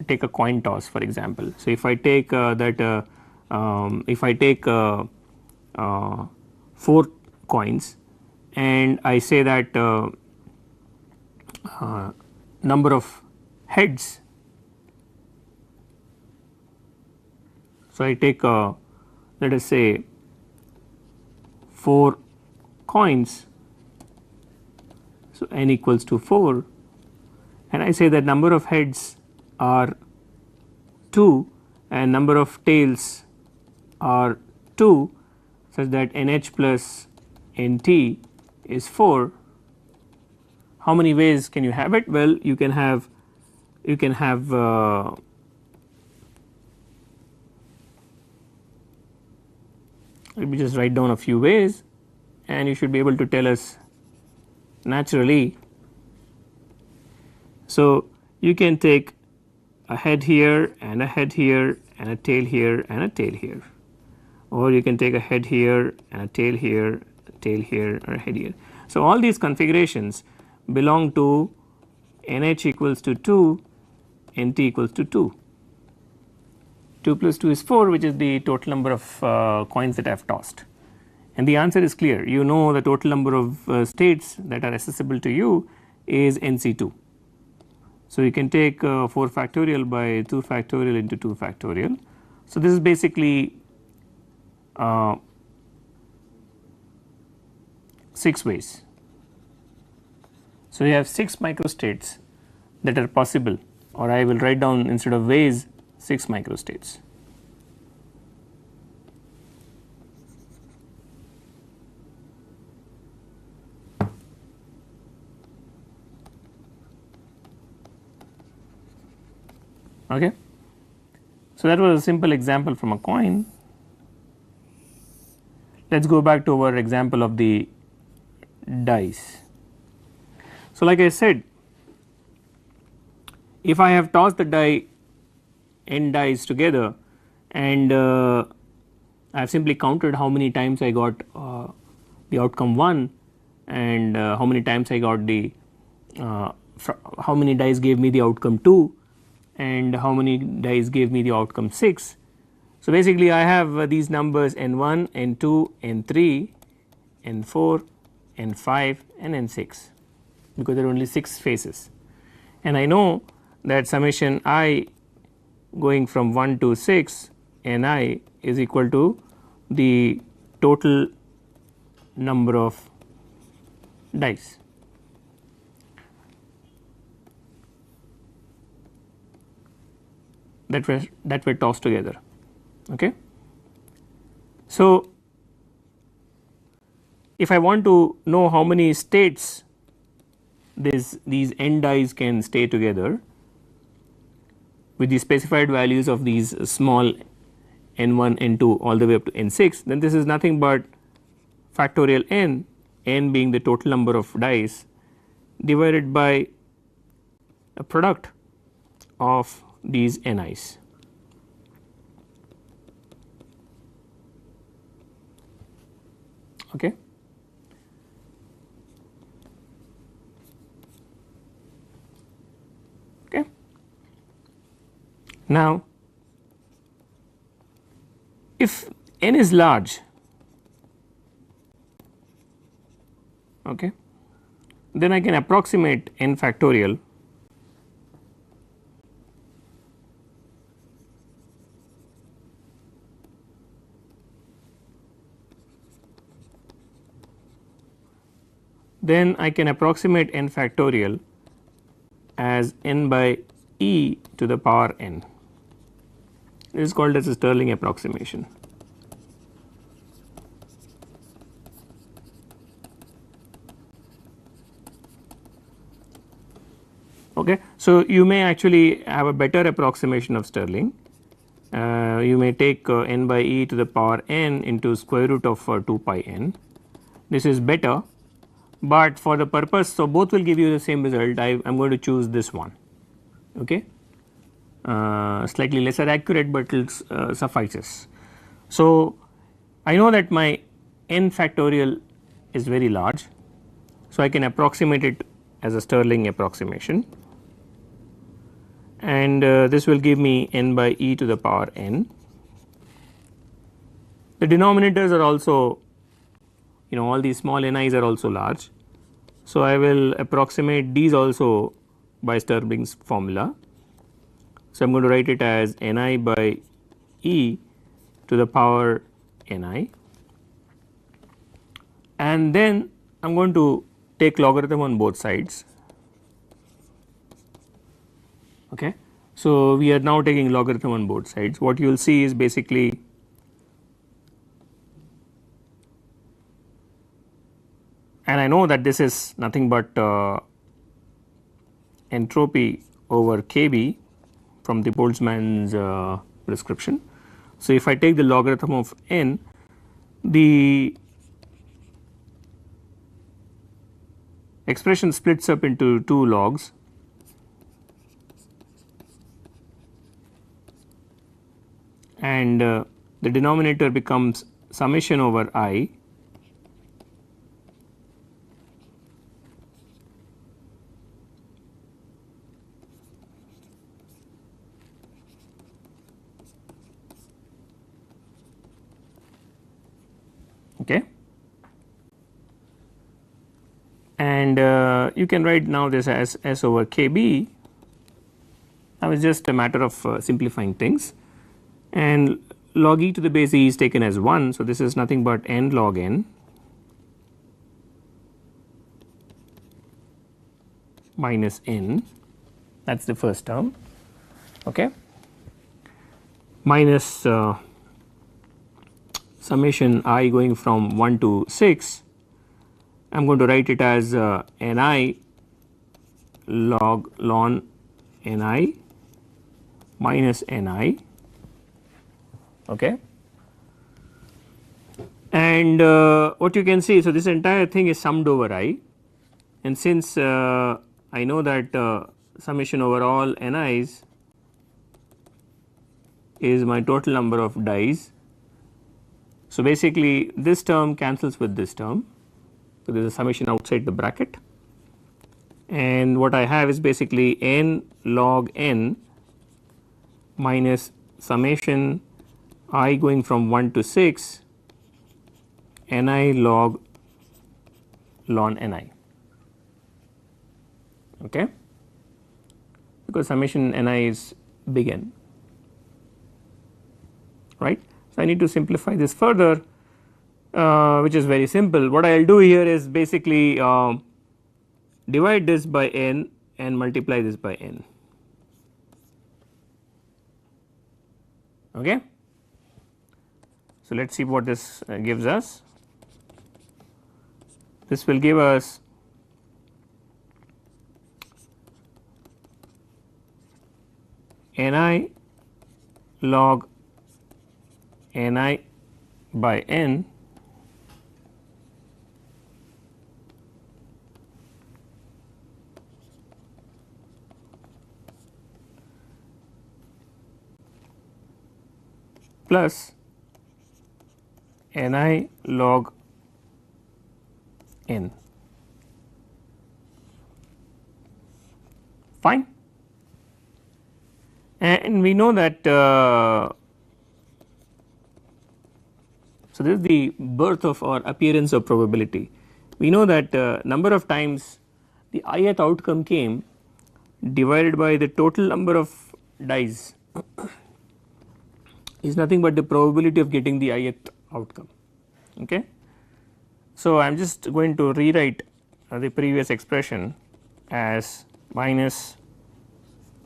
take a coin toss, for example. So, if I take if I take 4 coins and I say that number of heads, so I take let us say 4 coins, so n equals to 4, and I say that number of heads are 2 and number of tails are 2, such that NH plus NT is 4. How many ways can you have it? Well, you can have let me just write down a few ways and you should be able to tell us naturally. So, you can take a head here and a head here and a tail here and a tail here, or you can take a head here and a tail here, a tail here or a head here. So, all these configurations belong to NH equals to 2, NT equals to 2. 2 plus 2 is 4, which is the total number of coins that I have tossed, and the answer is clear. You know the total number of states that are accessible to you is NC2. So, you can take 4 factorial by 2 factorial into 2 factorial. So, this is basically 6 ways. So, you have 6 microstates that are possible, or I will write down instead of ways 6 microstates. Okay. So, that was a simple example from a coin. Let us go back to our example of the dice. So, like I said, if I have tossed the die n dice together and I have simply counted how many times I got the outcome 1 and how many times I got the how many dice gave me the outcome 2 and how many dice gave me the outcome 6. So, basically I have these numbers n1, n2, n3 N4, N5 and N6 because there are only 6 phases, and I know that summation I going from 1 to 6 Ni is equal to the total number of dice. That were tossed together. Okay. So, if I want to know how many states these n dice can stay together with the specified values of these small n1, n2 all the way up to n6, then this is nothing but factorial n being the total number of dice divided by a product of these ni's. Okay. Okay. Now, if n is large, okay, then I can approximate n factorial then I can approximate n factorial as n by e to the power n. This is called as a Stirling approximation. Okay. So, you may actually have a better approximation of Stirling. You may take n by e to the power n into square root of 2 pi n. This is better, but for the purpose, so both will give you the same result. I am going to choose this one. Okay. Slightly lesser accurate, but it suffices. So, I know that my n factorial is very large, so I can approximate it as a Stirling approximation, and this will give me n by e to the power n. The denominators are also, you know, all these small ni's are also large. So, I will approximate these also by Stirling's formula. So, I am going to write it as ni by e to the power ni, and then I am going to take logarithm on both sides. Okay. So, we are now taking logarithm on both sides. What you will see is basically and I know that this is nothing but entropy over Kb from the Boltzmann's prescription. So, if I take the logarithm of n, the expression splits up into 2 logs, and the denominator becomes summation over I okay, and you can write now this as S over Kb. Now, it is just a matter of simplifying things, and log e to the base e is taken as 1. So, this is nothing but n log n minus n, that is the first term, okay, minus summation I going from 1 to 6. I am going to write it as ni log ln ni minus ni, okay. And what you can see, so this entire thing is summed over I, and since I know that summation over all ni's is my total number of dice. So, basically this term cancels with this term, so there is a summation outside the bracket, and what I have is basically n log n minus summation I going from 1 to 6 ni log ln Ni, okay, because summation Ni is big N, right. So, I need to simplify this further, which is very simple. What I will do here is basically divide this by N and multiply this by N, okay. So, let us see what this gives us. This will give us Ni log Ni by N plus Ni log N, fine. And we know that so this is the birth of or appearance of probability. We know that number of times the ith outcome came divided by the total number of dice is nothing but the probability of getting the ith outcome, okay. So, I am just going to rewrite the previous expression as minus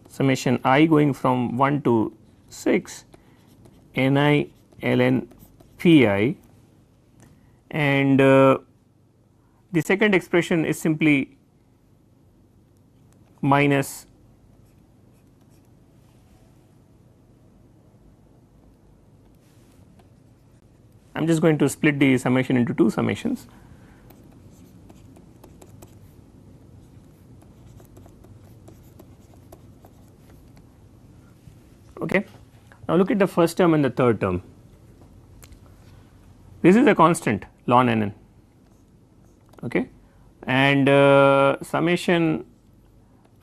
summation I going from 1 to 6 Ni ln Pi, and the second expression is simply minus I am just going to split the summation into two summations. Okay. Now, look at the first term and the third term. This is a constant ln N, okay, and summation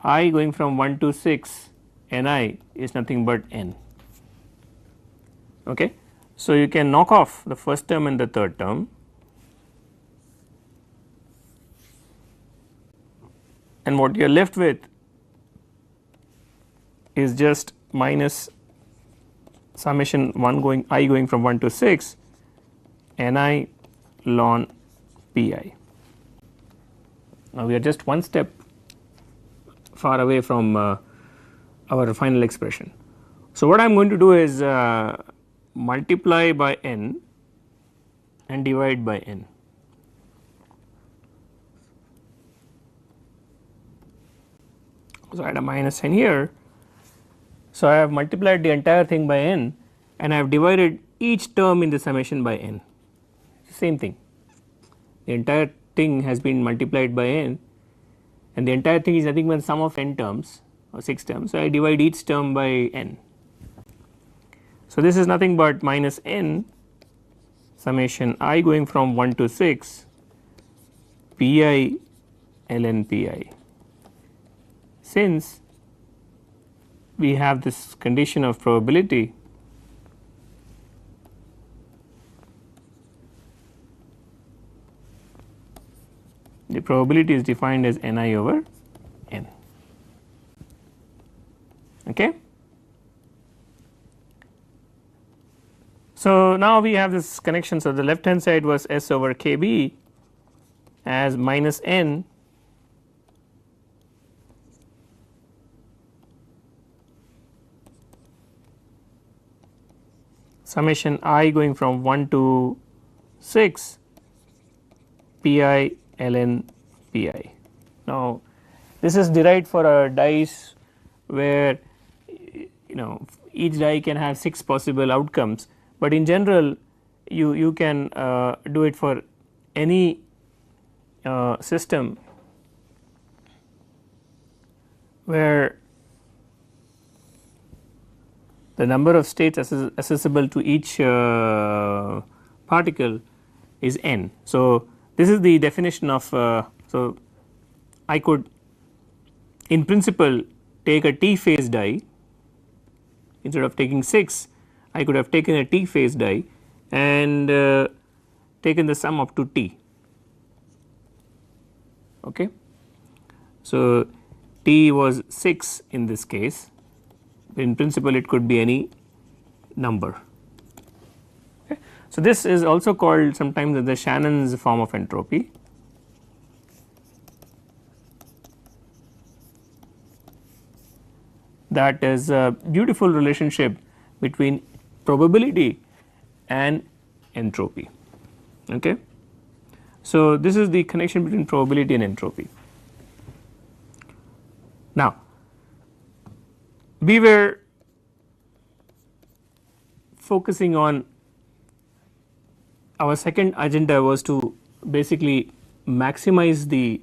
I going from 1 to 6 Ni is nothing but N, okay. So, you can knock off the first term and the third term, and what you are left with is just minus summation 1 going I going from 1 to 6 Ni ln Pi. Now, we are just one step far away from our final expression. So, what I am going to do is multiply by N and divide by N. So, I add a minus N here. So, I have multiplied the entire thing by N and I have divided each term in the summation by N, same thing. The entire thing has been multiplied by N and the entire thing is nothing but sum of N terms or 6 terms. So, I divide each term by N. So, this is nothing but minus N summation I going from 1 to 6 Pi ln Pi. Since we have this condition of probability, the probability is defined as Ni over N, okay. So, now we have this connection. So, the left hand side was S over Kb as minus N summation I going from 1 to 6 Pi ln Pi. Now, this is derived for a dice where each die can have 6 possible outcomes, but in general you can do it for any system where the number of states accessible to each particle is n. So, this is the definition of so I could in principle take a t phase die. Instead of taking 6, I could have taken a t phase die and taken the sum up to t. Okay. So, T was 6 in this case, in principle it could be any number. Okay. So, this is also called sometimes the Shannon's form of entropy. That is a beautiful relationship between probability and entropy. Okay. So, this is the connection between probability and entropy. Now, we were focusing on our second agenda was to basically maximize the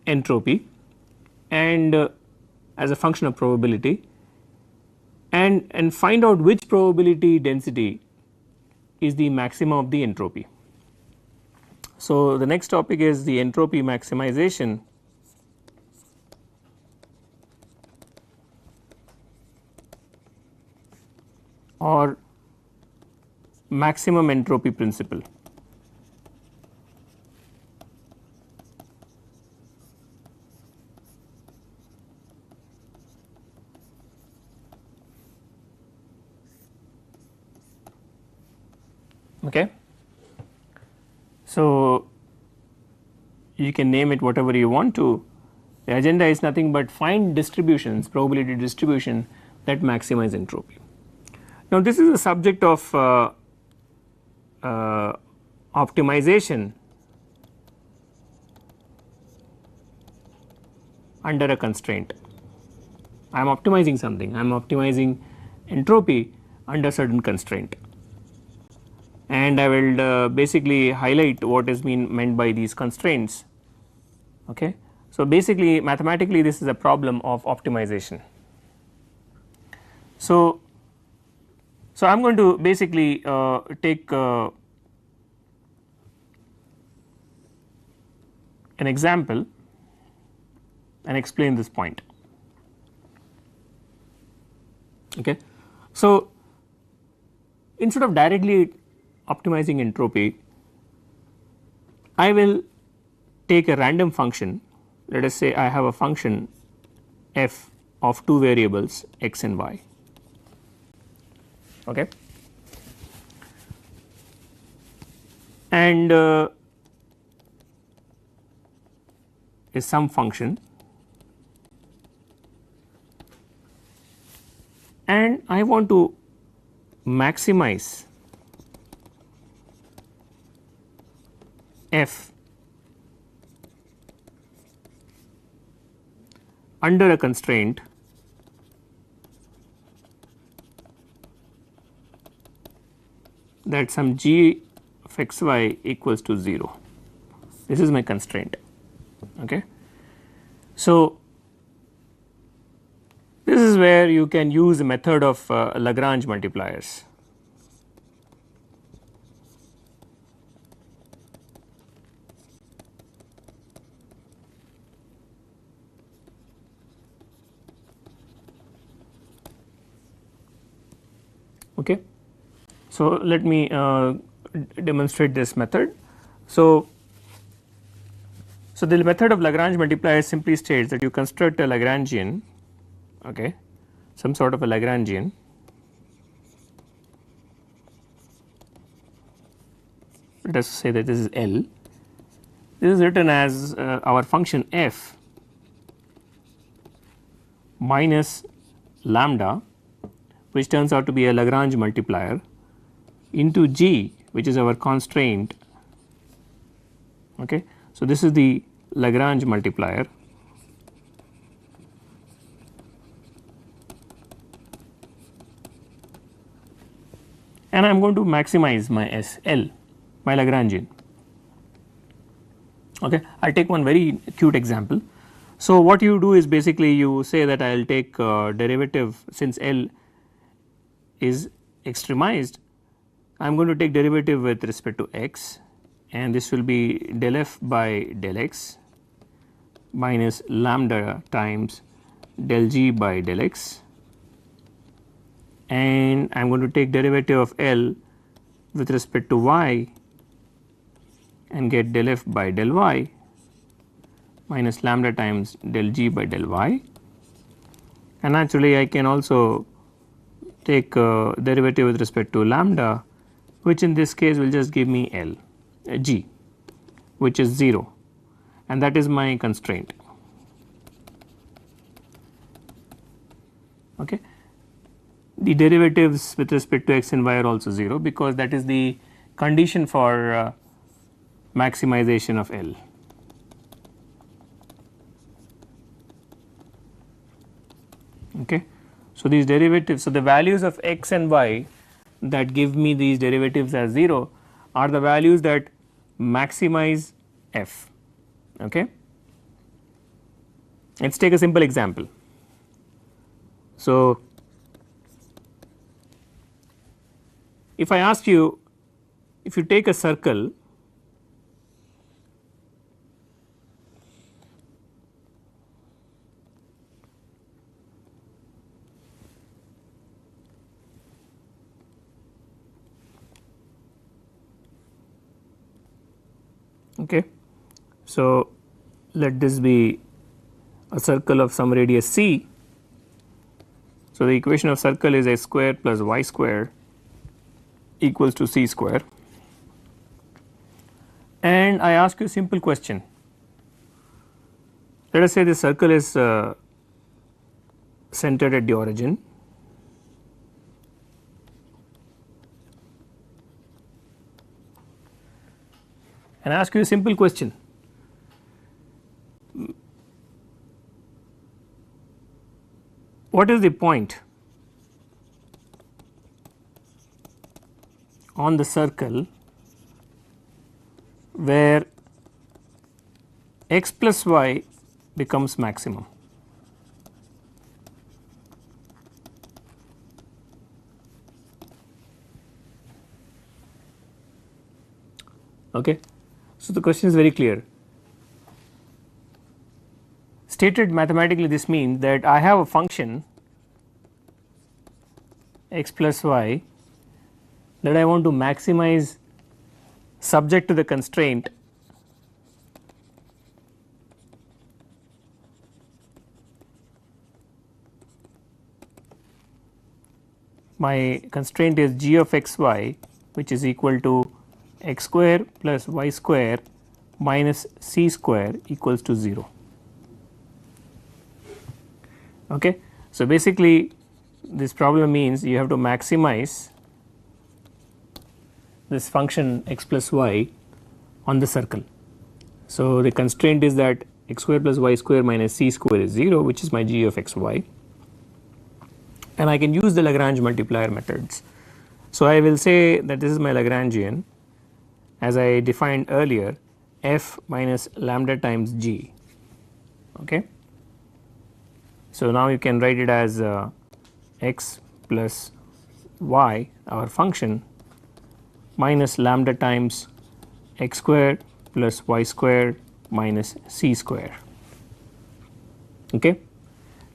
entropy and as a function of probability and find out which probability density is the maximum of the entropy. So, the next topic is the entropy maximization or maximum entropy principle. Okay. So, you can name it whatever you want to. The agenda is nothing but find distributions, probability distribution that maximize entropy. Now, this is a subject of optimization under a constraint. I am optimizing something, I am optimizing entropy under certain constraint, and I will basically highlight what is meant by these constraints. Okay. So, basically mathematically this is a problem of optimization. So, I am going to basically take an example and explain this point. Okay. So, instead of directly optimizing entropy, I will take a random function. Let us say I have a function f of two variables x and y. Okay. And is some function, and I want to maximize f under a constraint that some g of x y equals to 0. This is my constraint. Okay. So, this is where you can use a method of Lagrange multipliers. Okay. So, let me demonstrate this method. So, the method of Lagrange multipliers simply states that you construct a Lagrangian, okay, some sort of a Lagrangian, let us say that this is L. This is written as our function f minus lambda, which turns out to be a Lagrange multiplier, into g, which is our constraint. Okay. So, this is the Lagrange multiplier, and I am going to maximize my L, my Lagrangian. Okay. I will take one very cute example. So, what you do is basically you say that I will take derivative, since L is extremized, I am going to take derivative with respect to x, and this will be del f by del x minus lambda times del g by del x, and I am going to take derivative of L with respect to y, and get del f by del y minus lambda times del g by del y, and naturally I can also take derivative with respect to lambda, which in this case will just give me L g, which is 0, and that is my constraint. Okay. The derivatives with respect to x and y are also 0, because that is the condition for maximization of L. Okay. So, these derivatives, so the values of x and y that give me these derivatives as 0 are the values that maximize f. Okay. Let us take a simple example. So, if I ask you, if you take a circle okay. So, let this be a circle of some radius c. So, the equation of circle is x square plus y square equals to c square, and I ask you a simple question. Let us say this circle is centered at the origin, and I ask you a simple question. What is the point on the circle where x plus y becomes maximum? Okay. So, the question is very clear. Stated mathematically, this means that I have a function x plus y that I want to maximize subject to the constraint my constraint is g of x y, which is equal to x square plus y square minus c square equals to 0. Okay. So, basically this problem means you have to maximize this function x plus y on the circle. So, the constraint is that x square plus y square minus c square is 0, which is my g of x y, and I can use the Lagrange multiplier methods. So, I will say that this is my Lagrangian as I defined earlier, f minus lambda times g. Okay. So, now you can write it as x plus y, our function, minus lambda times x square plus y square minus c square. Okay.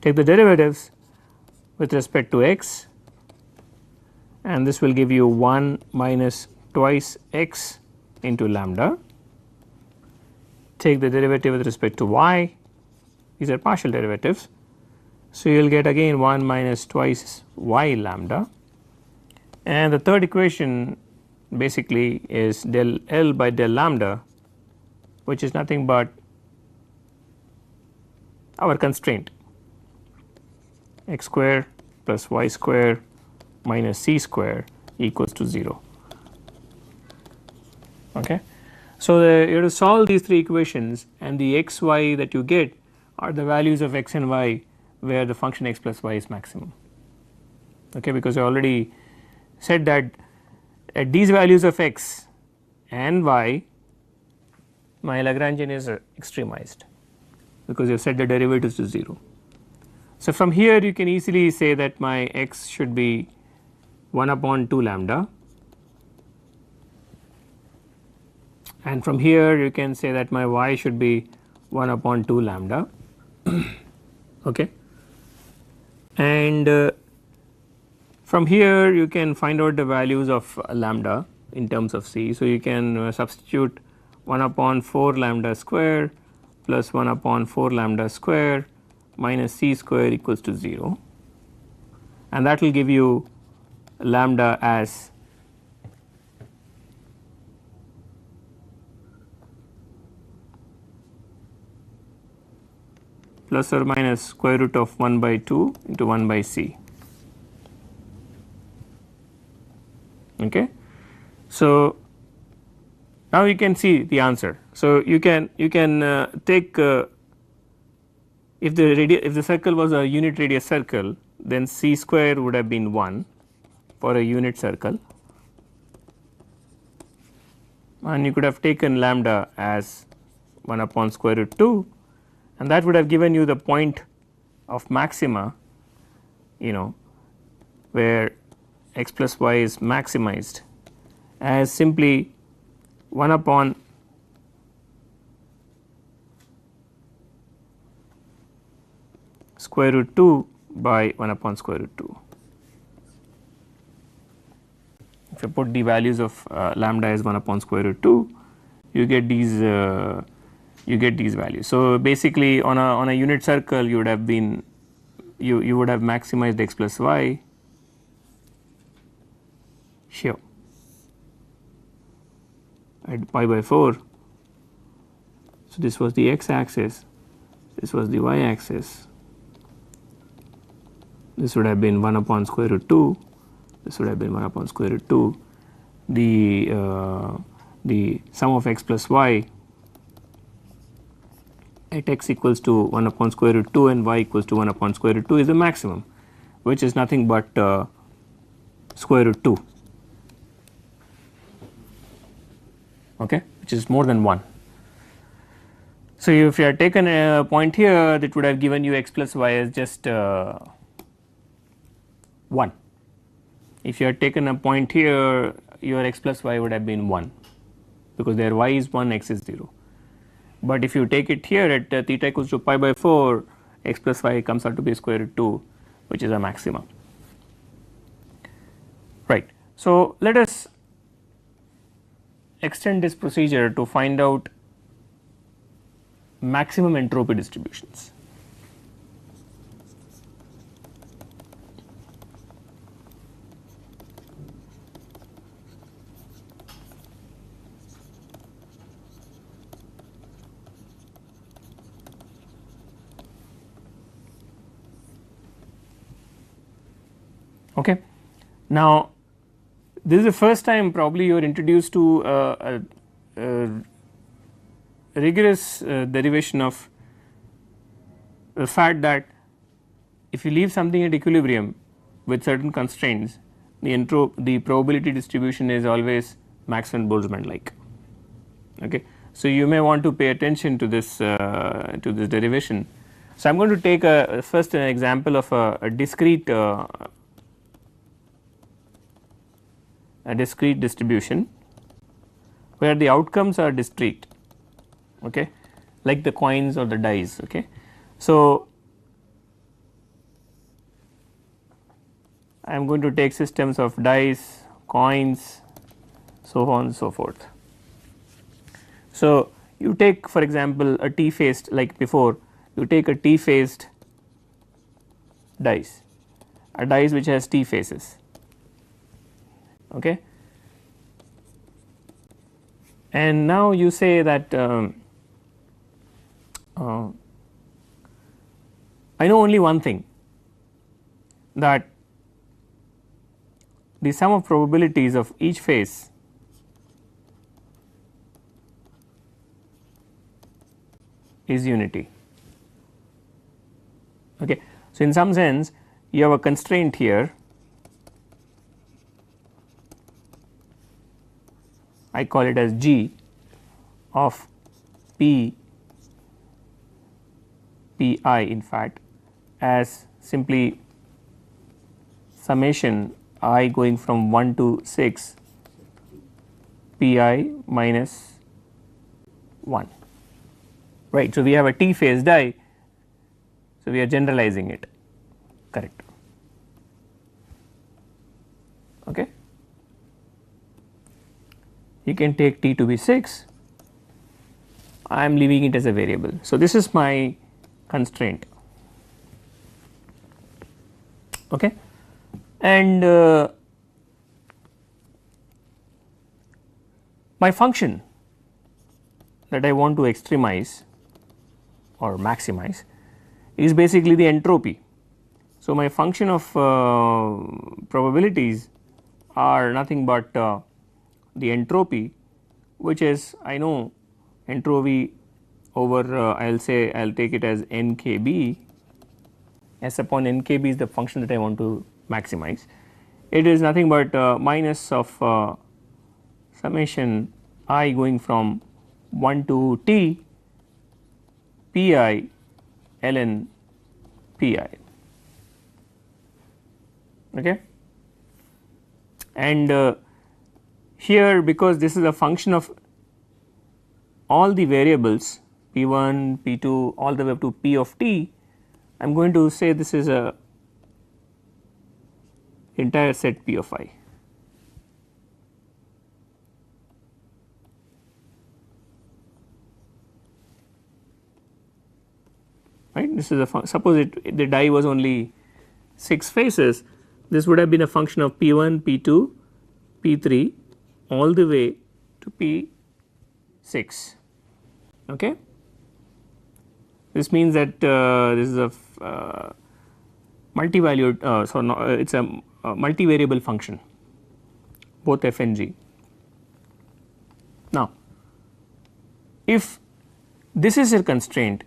Take the derivatives with respect to x, and this will give you 1 minus twice x into lambda. Take the derivative with respect to y, these are partial derivatives. So, you will get again 1 minus twice y lambda, and the third equation basically is del L by del lambda, which is nothing but our constraint x square plus y square minus c square equals to 0. Okay. So, you have to solve these three equations, and the x y that you get are the values of x and y where the function x plus y is maximum. Okay, because I already said that at these values of x and y my Lagrangian is extremized, because you have set the derivatives to 0. So, from here you can easily say that my x should be 1 upon 2 lambda, and from here you can say that my y should be 1 upon 2 lambda. Okay. And from here you can find out the values of lambda in terms of c. So, you can substitute 1 upon 4 lambda square plus 1 upon 4 lambda square minus c square equals to 0, and that will give you lambda as plus or minus square root of 1 by 2 into 1 by c. Okay. So, now you can see the answer. So, you can take if the circle was a unit radius circle, then c square would have been 1 for a unit circle, and you could have taken lambda as 1 upon square root 2, and that would have given you the point of maxima, you know, where x plus y is maximized as simply 1 upon square root 2 by 1 upon square root 2. If you put the values of lambda as 1 upon square root 2, you get these values. So, basically on a unit circle you would have been you would have maximized x plus y here at pi by 4. So, this was the x axis, this was the y axis, this would have been 1 upon square root 2, this would have been 1 upon square root 2, the sum of x plus y at x equals to 1 upon square root 2 and y equals to 1 upon square root 2 is the maximum, which is nothing but square root 2, okay, which is more than 1. So, if you had taken a point here, that would have given you x plus y as just 1. If you had taken a point here, your x plus y would have been 1, because their y is 1, x is 0. But if you take it here at theta equals to pi by 4, x plus y comes out to be square root 2, which is a maximum, right. So, let us extend this procedure to find out maximum entropy distributions. Okay. Now, this is the first time probably you are introduced to a rigorous derivation of the fact that if you leave something at equilibrium with certain constraints, the probability distribution is always Maxwell-Boltzmann like. Okay. So, you may want to pay attention to this derivation. So, I am going to take first an example of a discrete distribution where the outcomes are discrete, okay, like the coins or the dice. Okay. So, I am going to take systems of dice, coins, so on and so forth. So, you take for example a t-faced, like before, you take a t-faced dice, a dice which has t faces. Okay. And now you say that I know only one thing, that the sum of probabilities of each face is unity. Okay. So, in some sense you have a constraint here, I call it as G of P Pi in fact as simply summation I going from 1 to 6 Pi minus 1, right. So, we have a t phase die, so we are generalizing it, correct. Okay. You can take t to be 6, I am leaving it as a variable. So, this is my constraint, okay. And my function that I want to extremize or maximize is basically the entropy. So, my function of probabilities are nothing but the entropy, which is, I know entropy over I will say I will take it as nkb, S upon nkb is the function that I want to maximize. It is nothing but minus of summation I going from 1 to t pi ln pi, okay. And here, because this is a function of all the variables p1, p2 all the way up to p of t, I am going to say this is a entire set p of I. Right, this is a suppose the die was only 6 faces, this would have been a function of p1, p2, p3 all the way to p6, okay. This means that this is a multi-valued so no, it is a multivariable function, both f and g. Now, if this is a constraint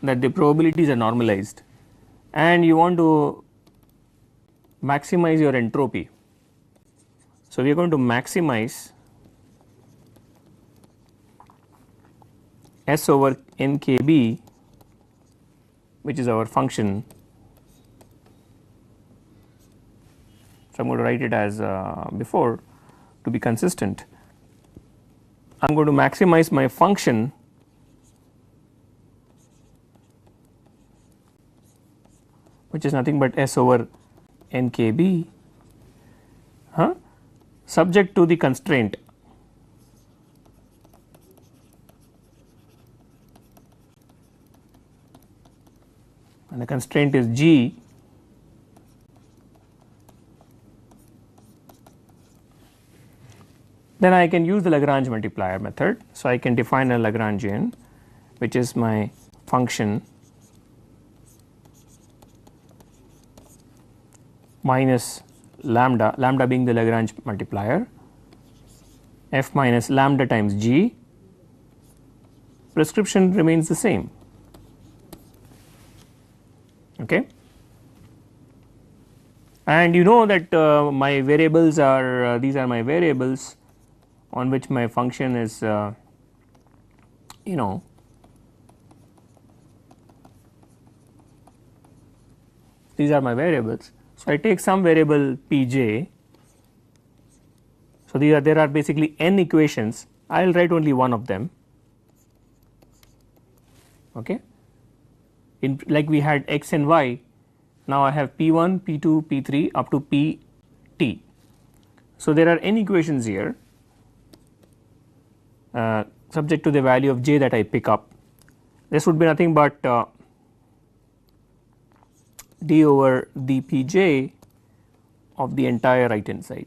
that the probabilities are normalized and you want to maximize your entropy, so we are going to maximize S over nkb, which is our function. So, I am going to write it as before to be consistent. I am going to maximize my function which is nothing but S over nkb subject to the constraint and the constraint is g then I can use the Lagrange multiplier method. So, I can define a Lagrangian which is my function minus lambda, lambda being the Lagrange multiplier, f minus lambda times g, prescription remains the same, okay. And you know that my variables are these are my variables on which my function is you know these are my variables. So, I take some variable pj. So, there are basically n equations, I will write only one of them, okay. In like we had x and y, now I have p1, p2, p3 up to pt. So, there are n equations here subject to the value of j that I pick up. This would be nothing but d over dpj of the entire right hand side.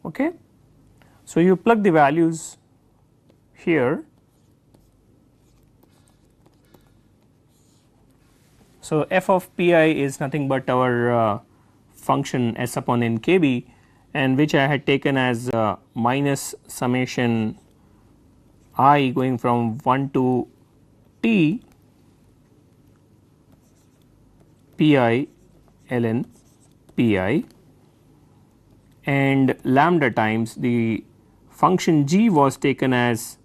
Okay. So, you plug the values here. So, f of pi is nothing but our function S upon nkb, and which I had taken as minus summation I going from 1 to t pi ln pi, and lambda times the function g was taken as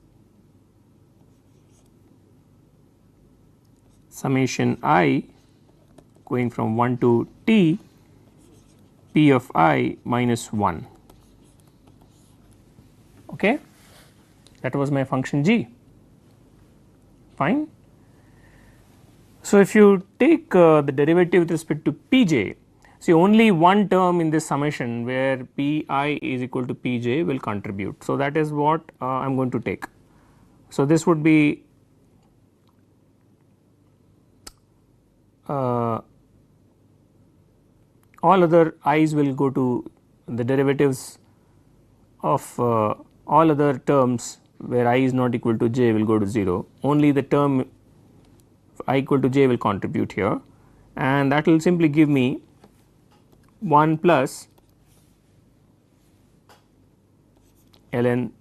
summation I going from 1 to t p of I minus 1, okay. That was my function g, fine. So, if you take the derivative with respect to Pj, see only one term in this summation where Pi is equal to Pj will contribute. So, that is what I am going to take. So, this would be all other i's will go to the derivatives of all other terms where I is not equal to j will go to 0, only the term I equal to j will contribute here, and that will simply give me 1 plus ln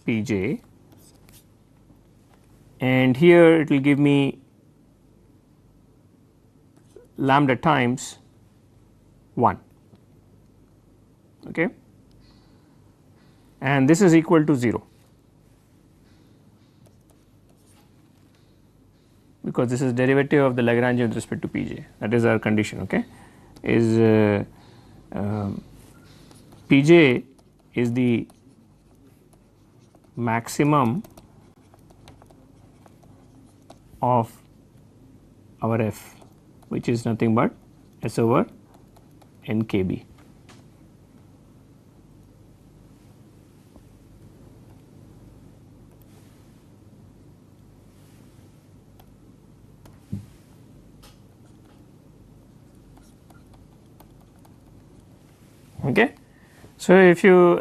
Pj, and here it will give me lambda times 1, okay, and this is equal to 0 because this is derivative of the Lagrangian with respect to Pj, that is our condition, okay, is Pj is the maximum of our f, which is nothing but S over NKB. Okay. So, if you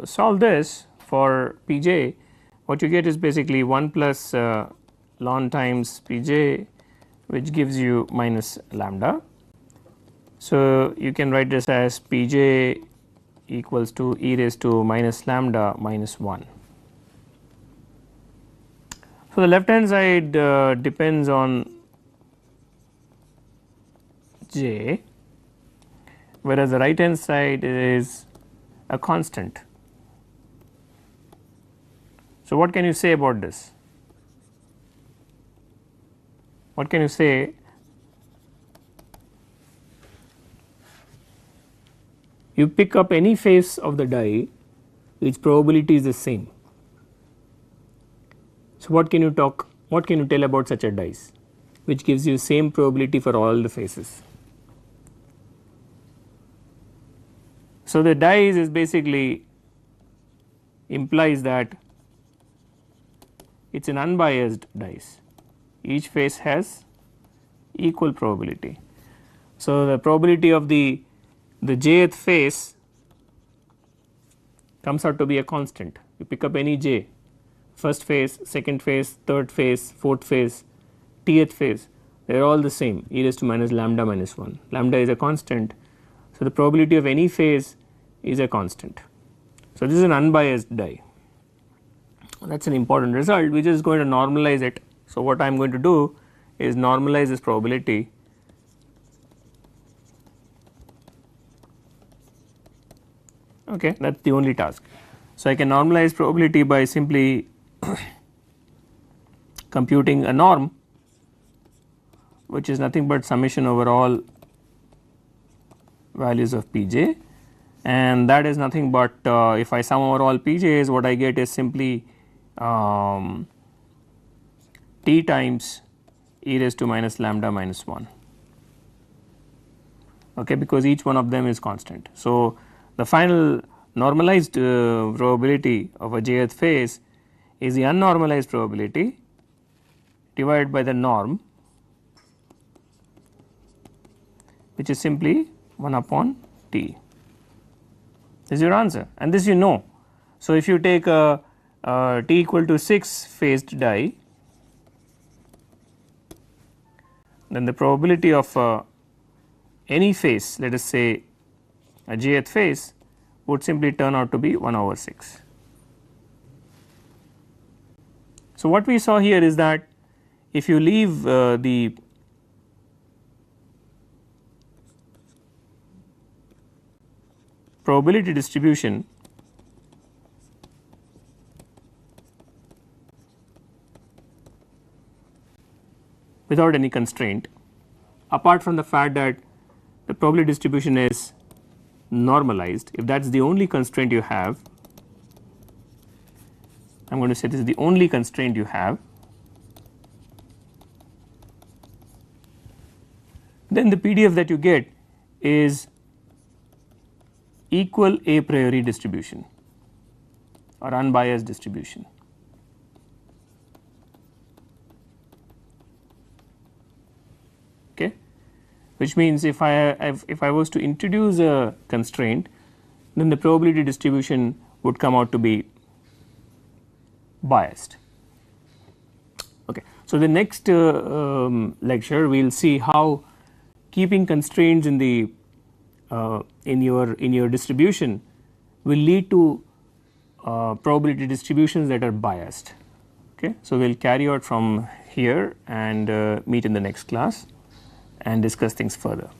solve this for Pj, what you get is basically 1 plus ln times Pj, which gives you minus lambda. So, you can write this as Pj equals to e raised to minus lambda minus 1. So, the left hand side depends on j, whereas the right hand side is a constant. So, what can you say about this? What can you say? You pick up any face of the die, its probability is the same. So, what can you tell about such a dice which gives you same probability for all the faces? So, the dice is basically implies that it is an unbiased dice, each face has equal probability. So, the probability of the jth face comes out to be a constant. You pick up any j, first phase, second phase, third phase, fourth phase, tth phase, they are all the same, e raised to minus lambda minus 1. Lambda is a constant. So, the probability of any phase is a constant. So, this is an unbiased die. That is an important result, which is going to normalize it. So, what I am going to do is normalize this probability okay, that is the only task. So, I can normalize probability by simply computing a norm which is nothing but summation over all values of Pj, and that is nothing but if I sum over all Pj's, what I get is simply t times e raised to minus lambda minus 1, okay, because each one of them is constant. So, the final normalized probability of a jth phase is the unnormalized probability divided by the norm, which is simply 1 upon t. This is your answer, and this you know. So, if you take a t equal to 6 phased die, then the probability of any phase, let us say a jth phase, would simply turn out to be 1 over 6. So, what we saw here is that if you leave the probability distribution without any constraint, apart from the fact that the probability distribution is normalized, if that is the only constraint you have, I am going to say this is the only constraint you have, then the PDF that you get is equal a priori distribution or unbiased distribution. Okay, which means if I was to introduce a constraint, then the probability distribution would come out to be biased. Okay. So, the next lecture we will see how keeping constraints in the in your distribution will lead to probability distributions that are biased. Okay. So, we will carry out from here and meet in the next class and discuss things further.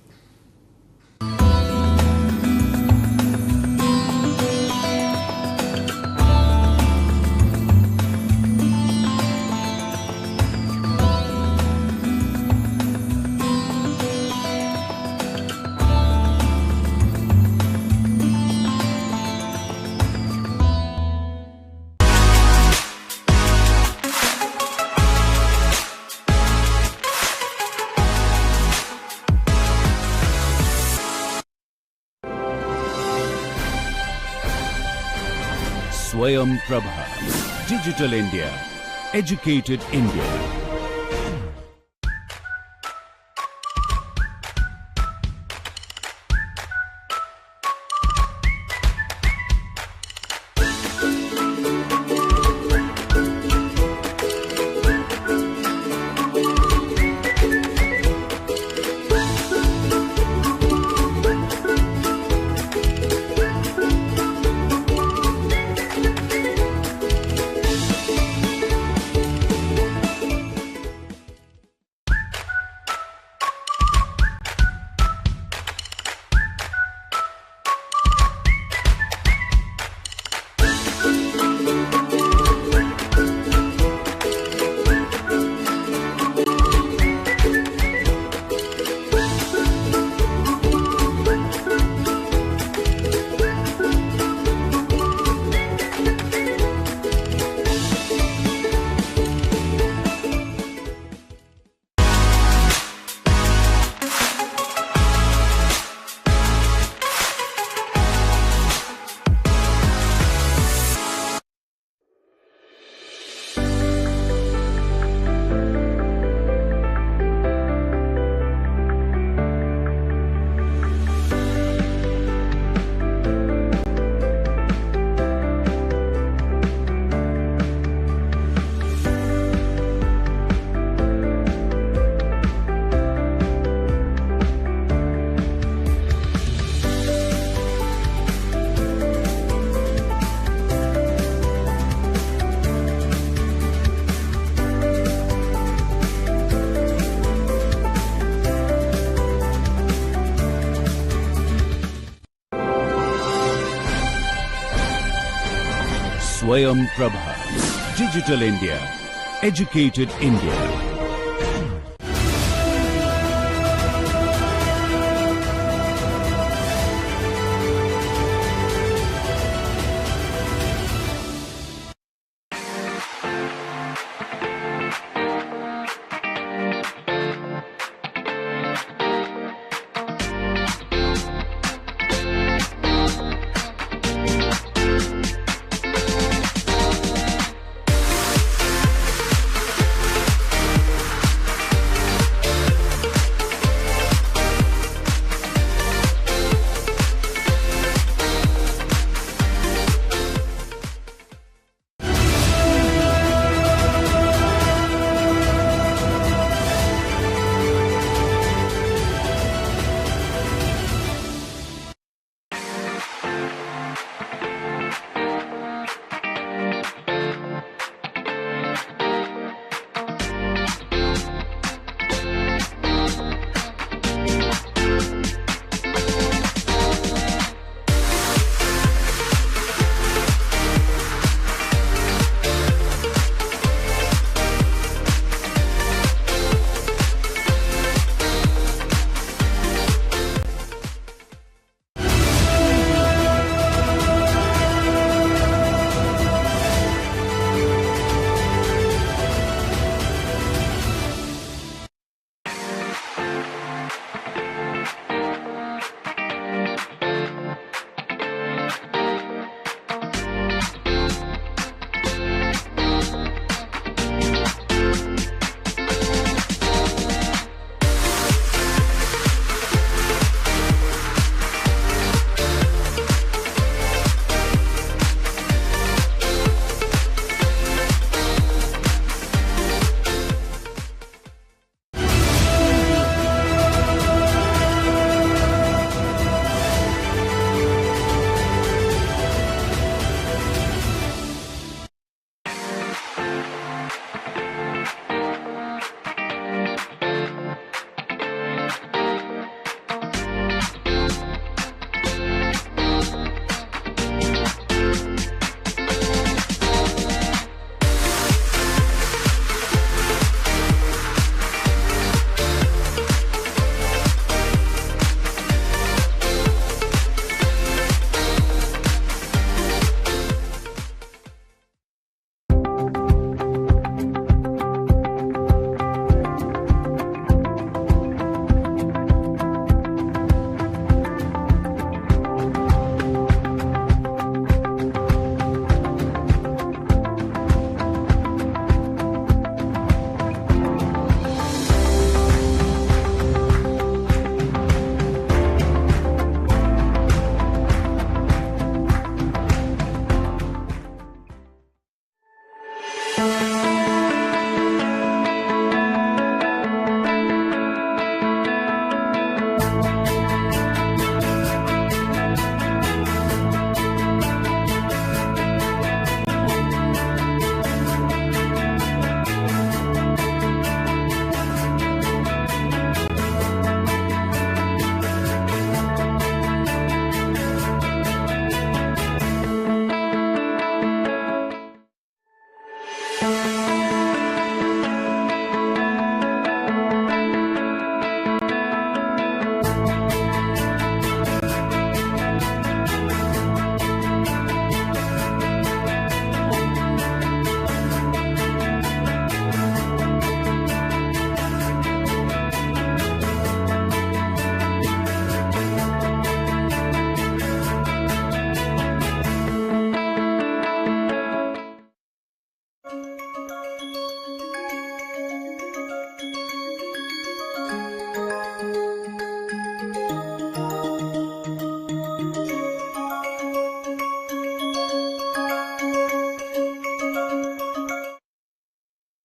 Swayam Prabha, Digital India, Educated India. Swayam Prabha, Digital India, Educated India.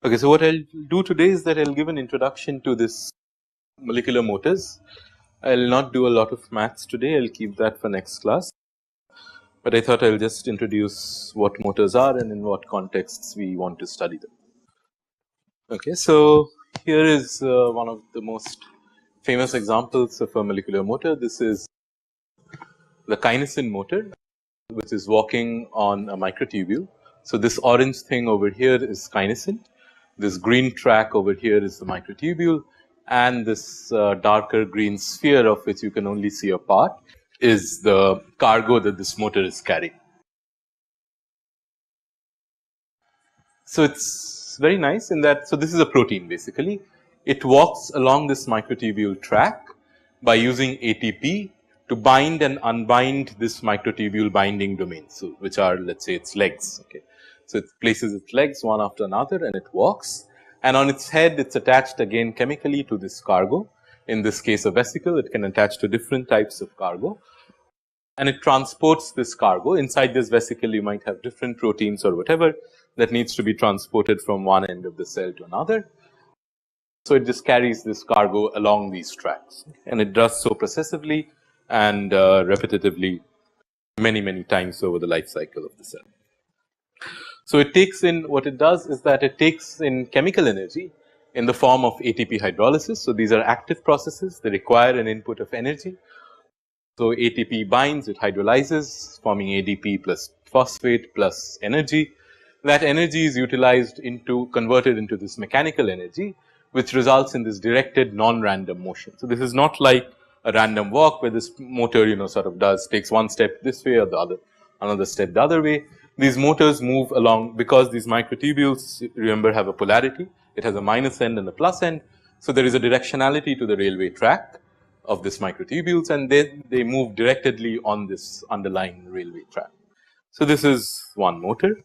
Okay, so what I'll do today is that I'll give an introduction to this molecular motors. I'll not do a lot of maths today, I'll keep that for next class. But I thought I'll just introduce what motors are and in what contexts we want to study them. Okay, so here is one of the most famous examples of a molecular motor. This is the kinesin motor, which is walking on a microtubule. So this orange thing over here is kinesin. This green track over here is the microtubule, and this darker green sphere, of which you can only see a part, is the cargo that this motor is carrying. So it's very nice in that, so this is a protein basically. It walks along this microtubule track by using ATP to bind and unbind this microtubule binding domains, so which are, let's say, its legs. Okay. So it places its legs one after another and it walks, and on its head it's attached again chemically to this cargo. In this case a vesicle, it can attach to different types of cargo, and it transports this cargo. Inside this vesicle you might have different proteins or whatever that needs to be transported from one end of the cell to another. So it just carries this cargo along these tracks, and it does so processively and repetitively many times over the life cycle of the cell. So it takes in, what it does is that it takes in chemical energy in the form of ATP hydrolysis. So these are active processes, they require an input of energy. So ATP binds, it hydrolyzes, forming ADP plus phosphate plus energy. That energy is utilized converted into this mechanical energy, which results in this directed non-random motion. So this is not like a random walk where this motor, sort of takes one step this way or the other, another step the other way. These motors move along because these microtubules, remember, have a polarity. It has a minus end and a plus end. So there is a directionality to the railway track of this microtubules, and they move directly on this underlying railway track. So this is one motor.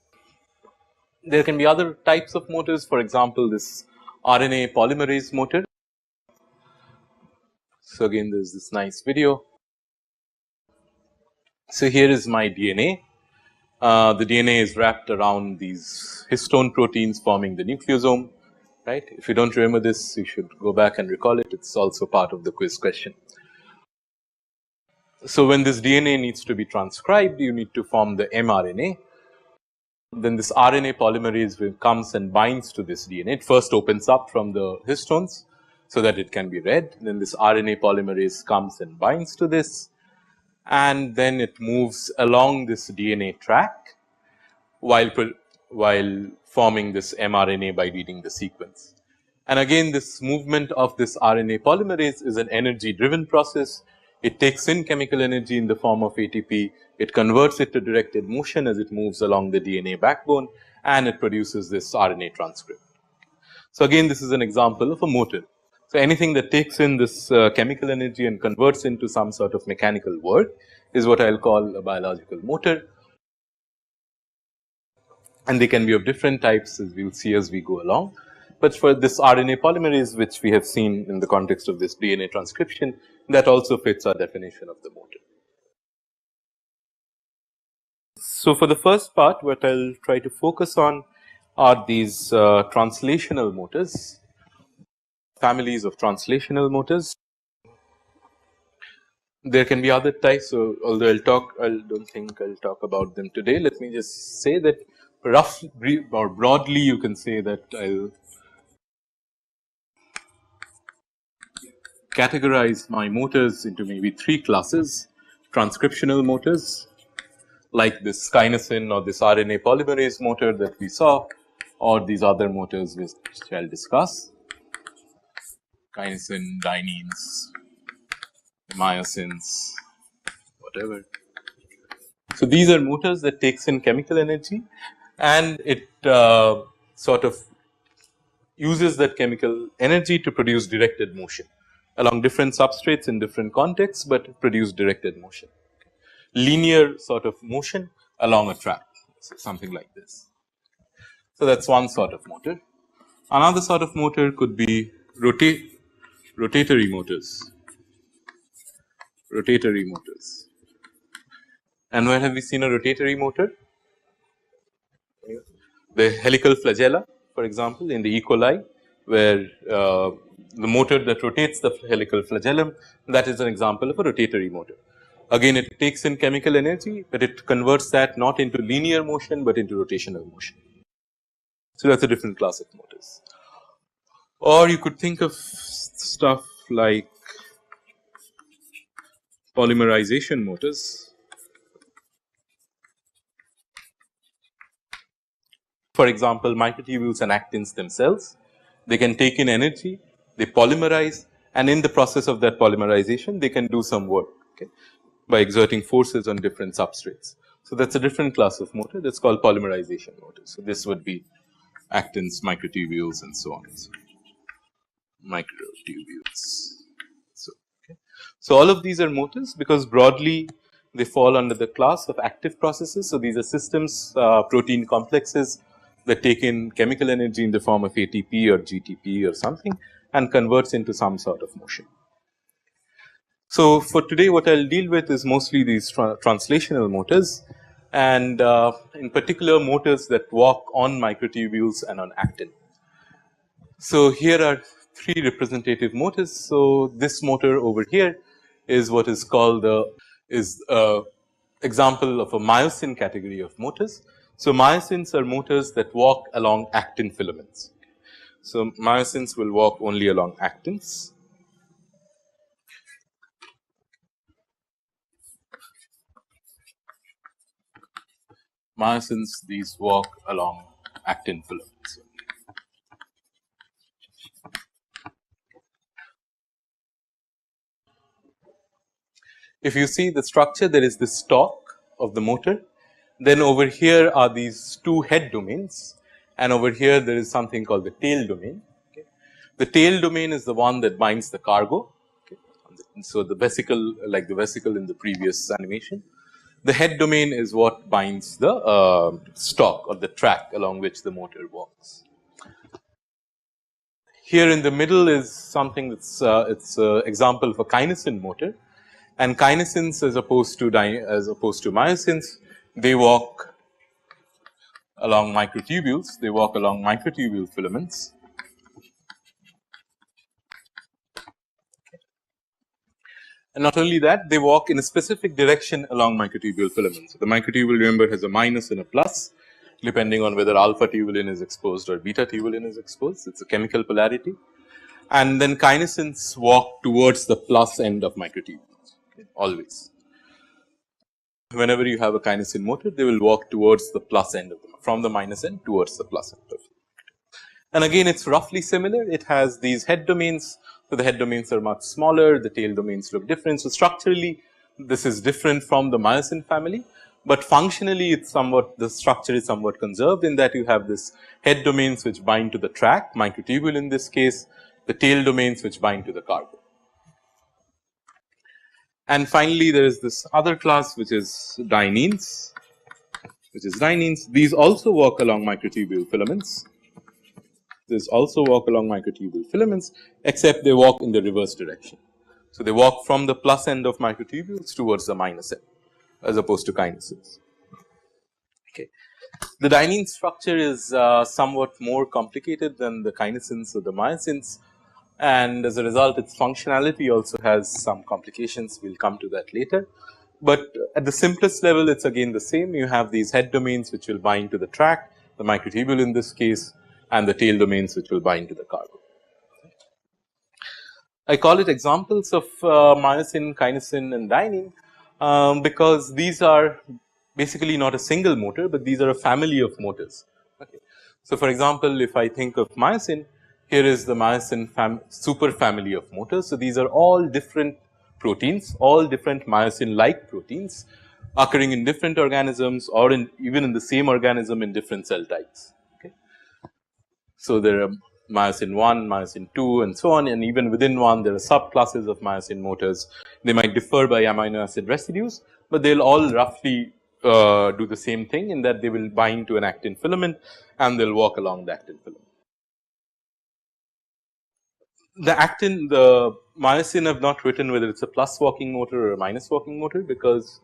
There can be other types of motors, for example, this RNA polymerase motor. So again, there's this nice video. So here is my DNA. The DNA is wrapped around these histone proteins forming the nucleosome, right? If you don't remember this, you should go back and recall it. It's also part of the quiz question. So when this DNA needs to be transcribed, you need to form the mRNA. Then this RNA polymerase comes and binds to this DNA. It first opens up from the histones so that it can be read. Then this RNA polymerase comes and binds to this, and then it moves along this DNA track while forming this mRNA by reading the sequence. And again, this movement of this RNA polymerase is an energy driven process. It takes in chemical energy in the form of ATP, it converts it to directed motion as it moves along the DNA backbone, and it produces this RNA transcript. So again, this is an example of a motor. So anything that takes in this chemical energy and converts into some sort of mechanical work is what I'll call a biological motor. And they can be of different types, as we'll see as we go along. But for this RNA polymerase, which we have seen in the context of this DNA transcription, that also fits our definition of the motor. So for the first part, what I'll try to focus on are these translational motors, families of translational motors. There can be other types, so although I don't think I'll talk about them today. Let me just say that roughly or broadly, you can say that I'll categorize my motors into maybe three classes: transcriptional motors, like this kinesin or this RNA polymerase motor that we saw, or these other motors which I'll discuss: kinesin, dyneins, myosins, whatever. So these are motors that takes in chemical energy, and it sort of uses that chemical energy to produce directed motion along different substrates in different contexts, but produce directed motion, linear sort of motion along a track, so something like this. So that's one sort of motor. Another sort of motor could be rotatory motors. Rotatory motors. And where have we seen a rotatory motor? The helical flagella for example, in the E. coli, where the motor that rotates the helical flagellum, that is an example of a rotatory motor. Again, it takes in chemical energy, but it converts that not into linear motion, but into rotational motion. So, that is a different class of motors. Or you could think of stuff like polymerization motors. For example, microtubules and actins themselves, they can take in energy, they polymerize, and in the process of that polymerization, they can do some work, okay, by exerting forces on different substrates. So, that is a different class of motor, that is called polymerization motors. So, this would be actins, microtubules, and so on and so on. Microtubules. So, all of these are motors because broadly they fall under the class of active processes. So, these are systems, protein complexes that take in chemical energy in the form of ATP or GTP or something and converts into some sort of motion. So, for today what I will deal with is mostly these translational motors and in particular motors that walk on microtubules and on actin. So, here are 3 representative motors. So, this motor over here is what is called example of a myosin category of motors. So, myosins are motors that walk along actin filaments. So, myosins will walk only along actins. Myosins, these walk along actin filaments. If you see the structure, there is the stalk of the motor. Then over here are these 2 head domains, and over here there is something called the tail domain. Okay. The tail domain is the one that binds the cargo. Okay. So, the vesicle, like the vesicle in the previous animation. The head domain is what binds the stalk or the track along which the motor walks. Here in the middle is something that's it's an example of a kinesin motor. And kinesins as opposed to myosins, they walk along microtubules, they walk along microtubule filaments. And not only that, they walk in a specific direction along microtubule filaments. So, the microtubule, remember, has a minus and a plus depending on whether alpha tubulin is exposed or beta tubulin is exposed. It is a chemical polarity. And then kinesins walk towards the plus end of microtubules. Always. Whenever you have a kinesin motor, they will walk towards the plus end of them, from the minus end towards the plus end of it. And again, it is roughly similar. It has these head domains. So, the head domains are much smaller, the tail domains look different. So, structurally, this is different from the myosin family, but functionally, it's somewhat, the structure is somewhat conserved in that you have this head domains which bind to the track, microtubule in this case, the tail domains which bind to the cargo. And finally, there is this other class which is dyneins, These also walk along microtubule filaments. Except they walk in the reverse direction. So, they walk from the plus end of microtubules towards the minus end as opposed to kinesins. Okay. The dynein structure is somewhat more complicated than the kinesins or the myosins. And as a result, its functionality also has some complications. We will come to that later. But at the simplest level, it is again the same. You have these head domains which will bind to the track, the microtubule in this case, and the tail domains which will bind to the cargo. I call it examples of myosin, kinesin, and dynein because these are basically not a single motor, but these are a family of motors. Okay. So, for example, if I think of myosin, here is the myosin super family of motors. So, these are all different proteins, all different myosin-like proteins occurring in different organisms or even in the same organism in different cell types. Okay. So, there are myosin 1, myosin 2 and so on, and even within one there are subclasses of myosin motors. They might differ by amino acid residues, but they will all roughly do the same thing in that they will bind to an actin filament and they will walk along the actin filament. The myosin have not written whether it is a plus walking motor or a minus walking motor because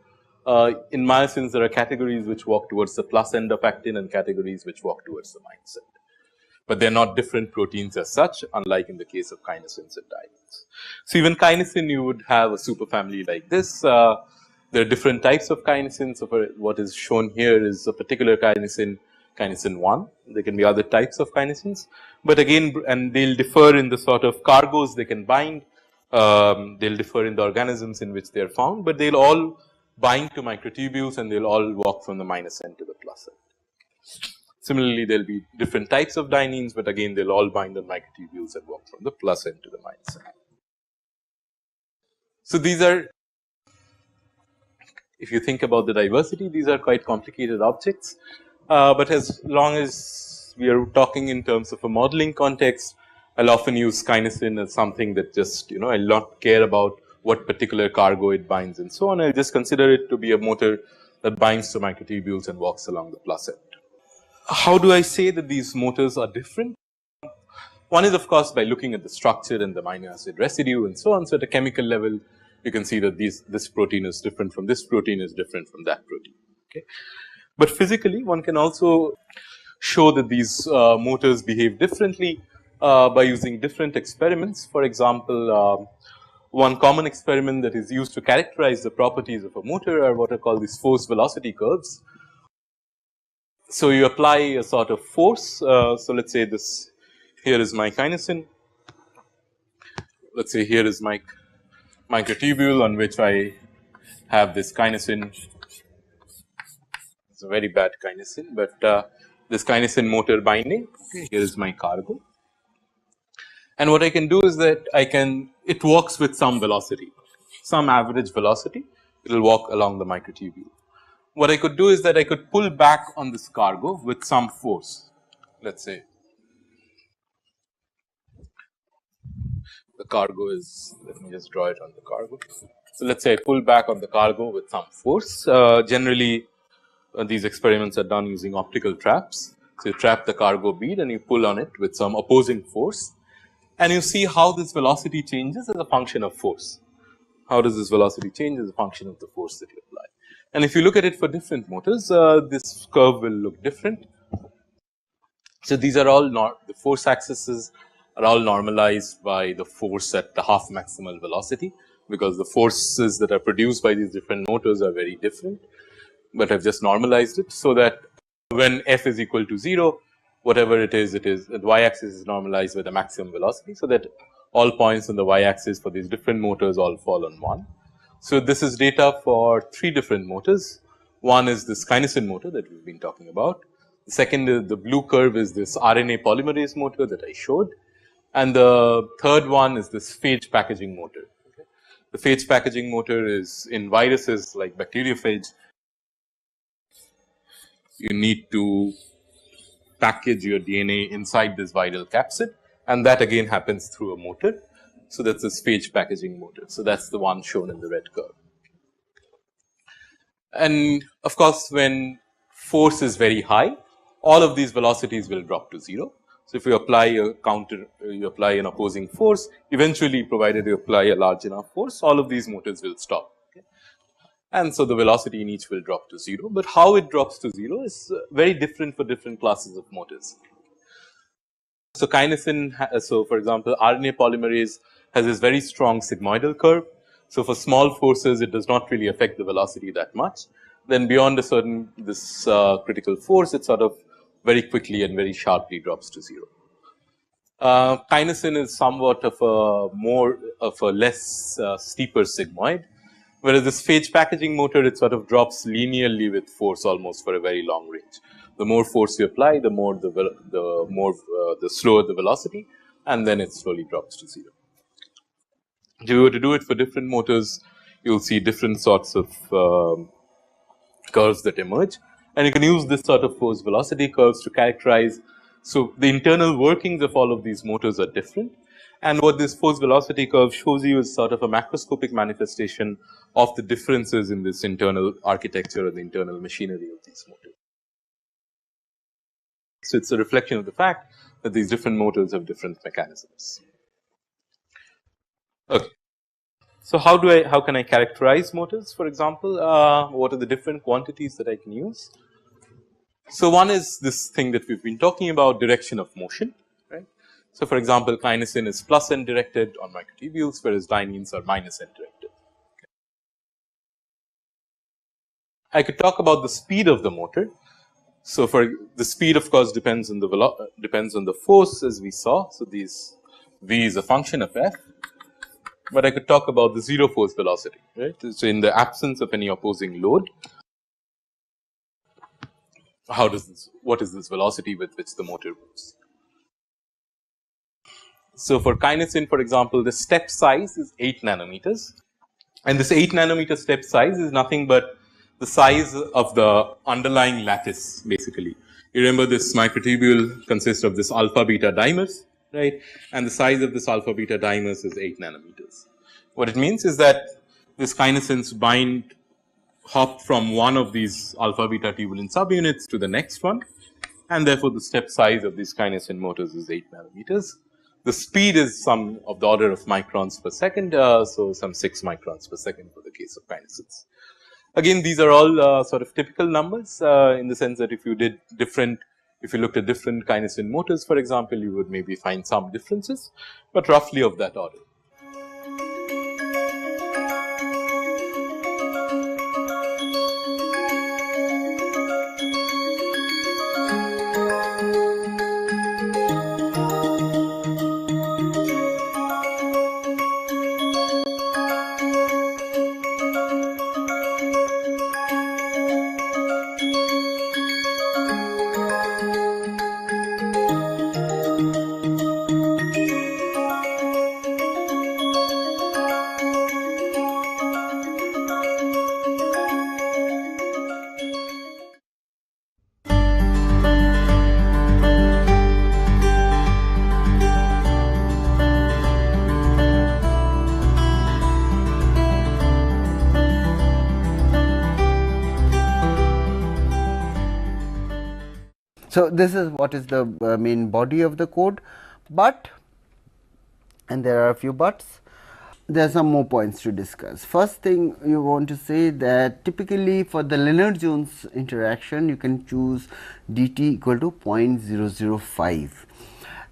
in myosins there are categories which walk towards the plus end of actin and categories which walk towards the minus end. but they are not different proteins as such, unlike in the case of kinesins and dyneins. So, even kinesin you would have a superfamily like this. There are different types of kinesins. So, what is shown here is a particular kinesin, kinesin 1. There can be other types of kinesins, but again, and they will differ in the sort of cargoes they can bind. They will differ in the organisms in which they are found, but they will all bind to microtubules and they will all walk from the minus end to the plus end. Similarly, there will be different types of dyneins, but again they will all bind on microtubules and walk from the plus end to the minus end. So, these are, if you think about the diversity, these are quite complicated objects, but as long as we are talking in terms of a modeling context, I will often use kinesin as something that just, I will not care about what particular cargo it binds and so on. I will just consider it to be a motor that binds to microtubules and walks along the plus end. How do I say that these motors are different? One is of course by looking at the structure and the amino acid residue and so on. So, at a chemical level, you can see that this protein is different from this protein, is different from that protein. Okay. But physically, one can also show that these motors behave differently by using different experiments. For example, one common experiment that is used to characterize the properties of a motor are what are called these force velocity curves. So, you apply a sort of force. So, let us say this, here is my kinesin, let us say here is my microtubule on which I have this kinesin. It's a very bad kinesin, but this kinesin motor binding, here is my cargo. And what I can do is that it walks with some velocity, some average velocity, it will walk along the microtubule. What I could do is that I could pull back on this cargo with some force. Let us say the cargo is, let me just draw it on the cargo. So, let us say I pull back on the cargo with some force. Generally, these experiments are done using optical traps. So, you trap the cargo bead and you pull on it with some opposing force, and you see how this velocity changes as a function of force. How does this velocity change as a function of the force that you apply? And if you look at it for different motors, this curve will look different. So, these are all the force axes are all normalized by the force at the half maximal velocity, because the forces that are produced by these different motors are very different, but I have just normalized it. So, that when f is equal to 0, whatever it is the y axis is normalized with the maximum velocity. So, that all points on the y axis for these different motors all fall on 1. So, this is data for 3 different motors. One is this kinesin motor that we have been talking about. The second is the blue curve is this RNA polymerase motor that I showed, and the third one is this phage packaging motor. Okay. The phage packaging motor is in viruses like bacteriophage. You need to package your DNA inside this viral capsid, and that again happens through a motor. So, that is this phage packaging motor. So, that is the one shown in the red curve. And of course, when force is very high, all of these velocities will drop to 0. So, if you apply a you apply an opposing force, eventually provided you apply a large enough force, all of these motors will stop. Okay. And so, the velocity in each will drop to 0, but how it drops to 0 is very different for different classes of motors. So, kinesin, so for example, RNA polymerase has this very strong sigmoidal curve. So, for small forces, it does not really affect the velocity that much. Then beyond a certain critical force, it sort of very quickly and very sharply drops to 0. Kinesin is somewhat of a less steeper sigmoid, whereas this phage packaging motor, it sort of drops linearly with force almost for a very long range. The more force you apply, the slower the velocity, and then it slowly drops to 0. If you were to do it for different motors, you will see different sorts of curves that emerge, and you can use this sort of force velocity curves to characterize. So, the internal workings of all of these motors are different, and what this force velocity curve shows you is sort of a macroscopic manifestation of the differences in this internal architecture or the internal machinery of these motors. So, it is a reflection of the fact that these different motors have different mechanisms. Okay. So, how can I characterize motors, for example? What are the different quantities that I can use? So, one is this thing that we have been talking about, direction of motion, right. So, for example, kinesin is plus n directed on microtubules, whereas dyneins are minus n directed. I could talk about the speed of the motor. So, for the speed of course depends on the force, as we saw. So, these v is a function of f, but I could talk about the zero force velocity, right. So, in the absence of any opposing load, what is this velocity with which the motor moves? So, for kinesin, for example, the step size is 8 nanometers, and this 8 nanometer step size is nothing but the size of the underlying lattice. Basically, you remember this microtubule consists of this alpha beta dimers, right, and the size of this alpha beta dimers is 8 nanometers. What it means is that this kinesins hop from one of these alpha beta tubulin subunits to the next one, and therefore the step size of these kinesin motors is 8 nanometers. The speed is some of the order of microns per second, so some 6 microns per second for the case of kinesins. Again, these are all sort of typical numbers in the sense that if you looked at different kinesin motors, for example, you would maybe find some differences, but roughly of that order. So, this is what is the main body of the code, but, and there are a few buts, there are some more points to discuss. First thing you want to say that typically for the Lennard-Jones interaction you can choose dt equal to 0.005,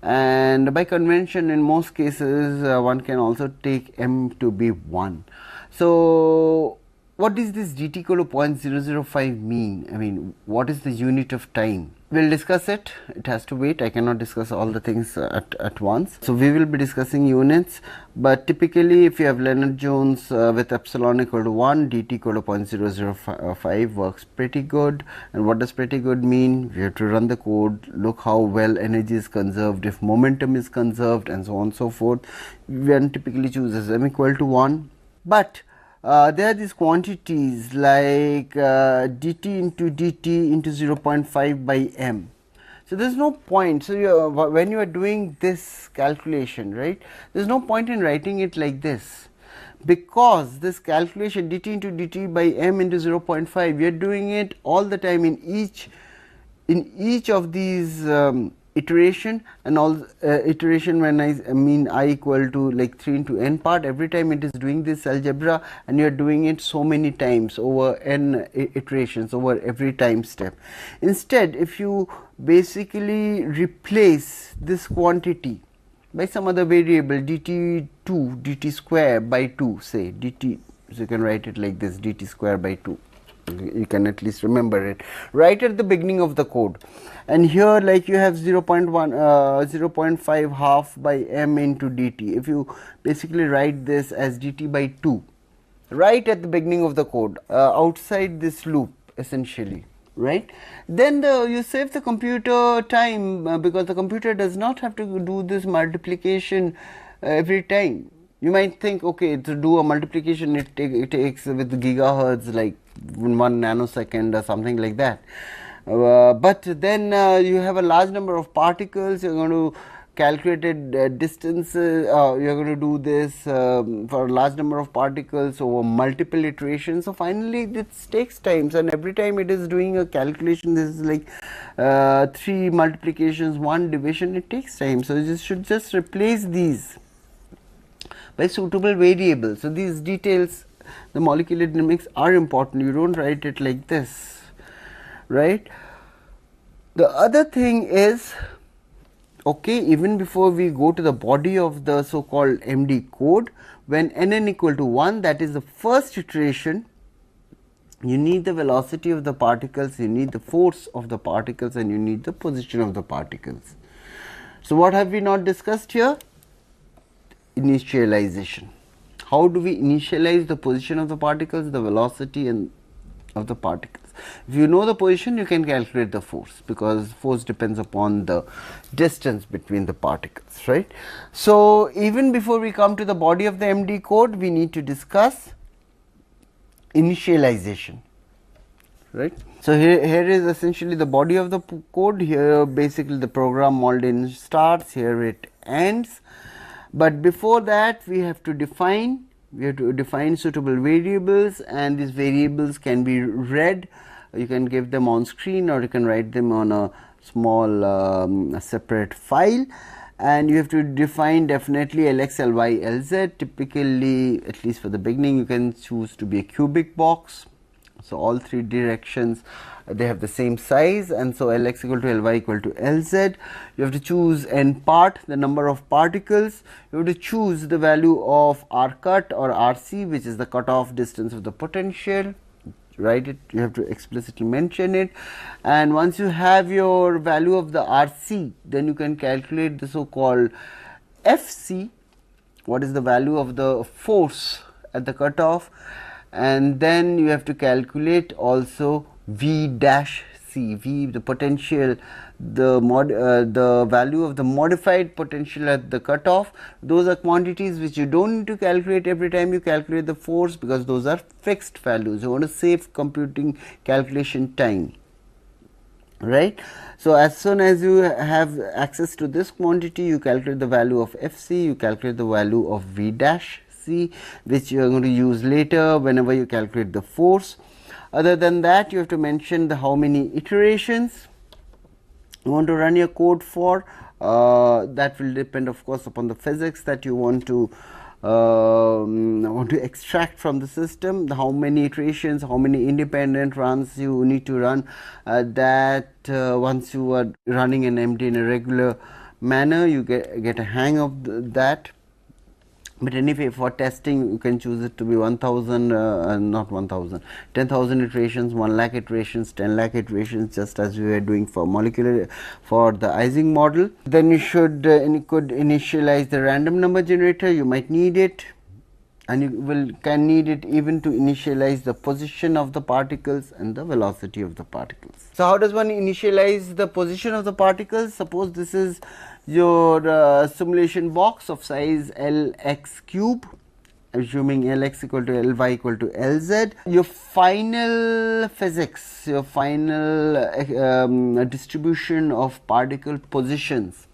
and by convention in most cases one can also take m to be 1. So, what does this dt equal to 0.005 mean? I mean, what is the unit of time? We will discuss it, it has to wait, I cannot discuss all the things at once. So, we will be discussing units, but typically if you have Lennard-Jones with epsilon equal to 1, dt equal to 0.005 works pretty good. And what does pretty good mean? We have to run the code, look how well energy is conserved, if momentum is conserved, and so on and so forth. One typically chooses m equal to 1, but there are these quantities like dt into 0.5 by m. So, there is no point. So, when you are doing this calculation, right, there is no point in writing it like this, because this calculation dt into dt by m into 0.5, we are doing it all the time in each of these iteration, and all iteration when I mean I equal to like 3 into n part, every time it is doing this algebra and you are doing it so many times over n iterations over every time step. Instead, if you basically replace this quantity by some other variable dt2 dt square by 2, say dt, so you can write it like this, dt square by 2. You can at least remember it right at the beginning of the code, and here like you have 0.5 half by m into dt. If you basically write this as dt by 2 right at the beginning of the code outside this loop essentially, right, then you save the computer time because the computer does not have to do this multiplication every time. You might think, okay, to do a multiplication it takes with gigahertz like 1 nanosecond or something like that, but then you have a large number of particles, you are going to calculate distances, you are going to do this for a large number of particles over multiple iterations. So, finally, this takes time, and every time it is doing a calculation, this is like 3 multiplications, 1 division, it takes time. So, you should just replace these by suitable variables. So, these details, the molecular dynamics are important, you do not write it like this, right. The other thing is, okay, even before we go to the body of the so called MD code, when nn equal to 1, that is the first iteration, you need the velocity of the particles, you need the force of the particles, and you need the position of the particles. So, what have we not discussed here? Initialization. How do we initialize the position of the particles, the velocity and of the particles? If you know the position, you can calculate the force, because force depends upon the distance between the particles, right. So, even before we come to the body of the MD code, we need to discuss initialization, right. So, here is essentially the body of the code. Here basically the program modeled starts, here it ends, but before that we have to define suitable variables, and these variables can be read. You can give them on screen, or you can write them on a small a separate file, and you have to define definitely Lx, Ly, Lz. Typically, at least for the beginning, you can choose to be a cubic box. So, all three directions they have the same size, and so Lx equal to Ly equal to Lz. You have to choose n part, the number of particles. You have to choose the value of r cut or Rc, which is the cutoff distance of the potential. Write it, you have to explicitly mention it, and once you have your value of the Rc, then you can calculate the so called Fc, what is the value of the force at the cutoff, and then you have to calculate also V dash C, V the potential, the value of the modified potential at the cutoff. Those are quantities which you don't need to calculate every time you calculate the force, because those are fixed values. You want to save computing calculation time, right. So, as soon as you have access to this quantity, you calculate the value of Fc, you calculate the value of V dash C, which you are going to use later whenever you calculate the force. Other than that, you have to mention the how many iterations you want to run your code for. That will depend, of course, upon the physics that you want to extract from the system. How many iterations, how many independent runs you need to run. Once you are running an MD in a regular manner, you get a hang of that. But anyway, for testing, you can choose it to be 1000, not 1000, 10,000 iterations, 1 lakh iterations, 10 lakh iterations, just as we were doing for for the Ising model. Then you should could initialize the random number generator. You might need it, and you can need it even to initialize the position of the particles and the velocity of the particles. So, how does one initialize the position of the particles? Suppose this is your simulation box of size Lx cube, assuming Lx equal to Ly equal to Lz. Your final physics, your final distribution of particle positions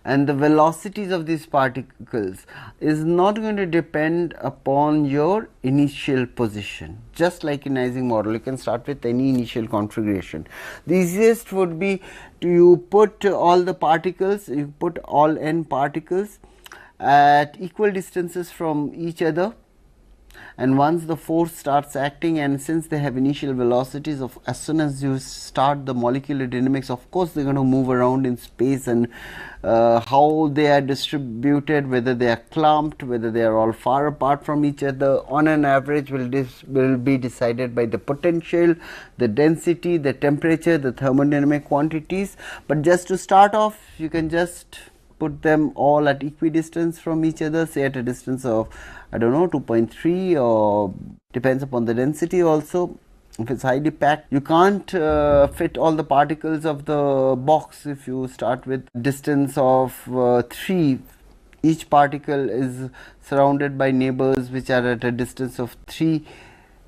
and the velocities of these particles is not going to depend upon your initial position. Just like in Ising model, you can start with any initial configuration. The easiest would be you put all the particles, you put all n particles at equal distances from each other, and once the force starts acting, and since they have initial velocities, of as soon as you start the molecular dynamics, of course they are going to move around in space, and how they are distributed, whether they are clumped, whether they are all far apart from each other, on an average will be decided by the potential, the density, the temperature, the thermodynamic quantities. But just to start off, you can just put them all at equidistance from each other, say at a distance of, I don't know, 2.3, or depends upon the density also. If it's highly packed, you can't fit all the particles of the box. If you start with distance of 3, each particle is surrounded by neighbors which are at a distance of 3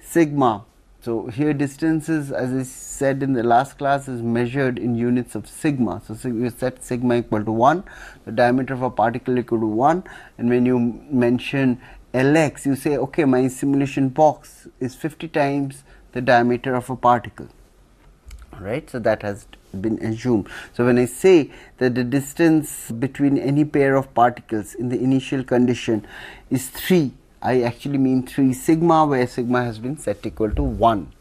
sigma. So, here distances, as I said in the last class, is measured in units of sigma. So, you set sigma equal to 1, the diameter of a particle equal to 1, and when you mention Lx, you say, okay, my simulation box is 50 times the diameter of a particle, right. So, that has been assumed. So, when I say that the distance between any pair of particles in the initial condition is 3, I actually mean 3 sigma, where sigma has been set equal to 1.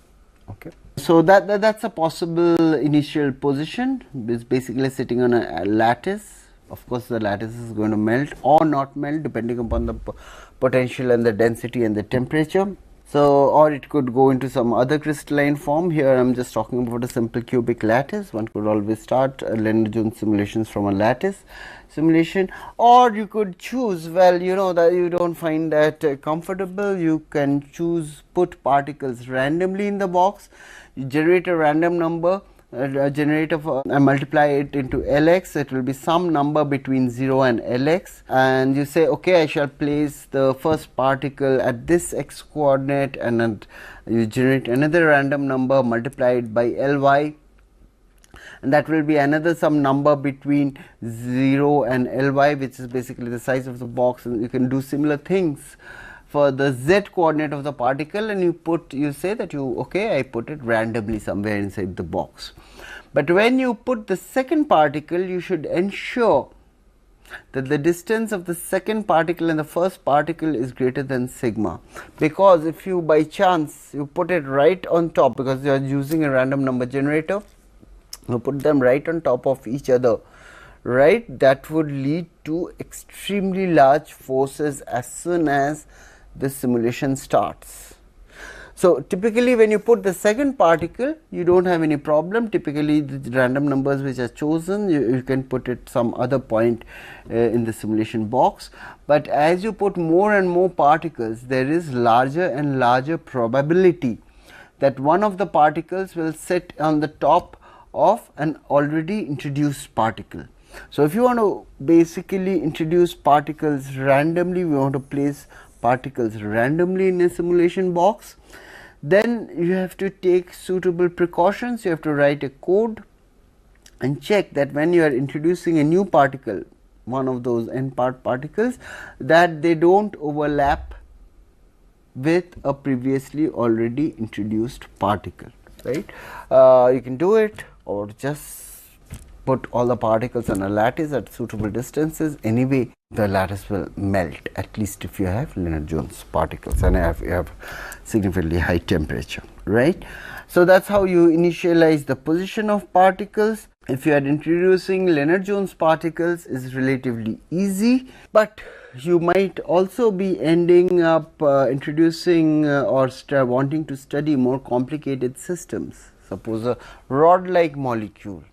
Okay. So that's a possible initial position. It's basically sitting on a lattice. Of course, the lattice is going to melt or not melt depending upon the potential and the density and the temperature. So, or it could go into some other crystalline form. Here I am just talking about a simple cubic lattice. One could always start Lennard-Jones simulations from a lattice simulation, or you could choose, well, you know that you don't find that comfortable, you can choose put particles randomly in the box. You generate a random number, generator and multiply it into Lx. It will be some number between 0 and Lx, and you say, okay, I shall place the first particle at this x coordinate, and then you generate another random number, multiply it by Ly, and that will be another some number between 0 and Ly, which is basically the size of the box. And you can do similar things for the z coordinate of the particle, and you say that okay, I put it randomly somewhere inside the box. But when you put the second particle, you should ensure that the distance of the second particle and the first particle is greater than sigma, because if you by chance you put it right on top, because you are using a random number generator, you put them right on top of each other, right, that would lead to extremely large forces as soon as the simulation starts. So, typically when you put the second particle, you do not have any problem. Typically the random numbers which are chosen, you can put it some other point in the simulation box. But as you put more and more particles, there is larger and larger probability that one of the particles will sit on the top of an already introduced particle. So, if you want to basically introduce particles randomly, we want to place particles randomly in a simulation box, then you have to take suitable precautions. You have to write a code and check that when you are introducing a new particle, one of those n part particles, that they do not overlap with a previously already introduced particle, right. You can do it, or just put all the particles on a lattice at suitable distances. Anyway, the lattice will melt, at least if you have Lennard-Jones particles and you have significantly high temperature, right. So, that is how you initialize the position of particles. If you are introducing Lennard-Jones particles, is relatively easy, but you might also be ending up introducing or wanting to study more complicated systems. Suppose a rod like molecule,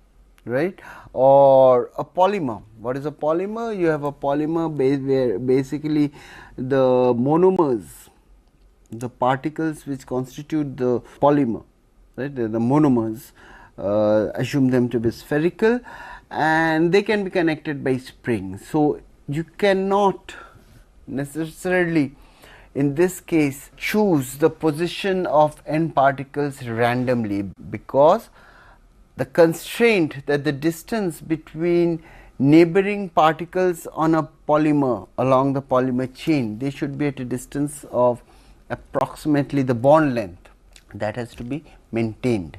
right, or a polymer. What is a polymer? You have a polymer where basically the monomers, the particles which constitute the polymer, right, the monomers, assume them to be spherical, and they can be connected by springs. So, you cannot necessarily in this case choose the position of n particles randomly, because the constraint that the distance between neighboring particles on a polymer along the polymer chain, they should be at a distance of approximately the bond length, that has to be maintained,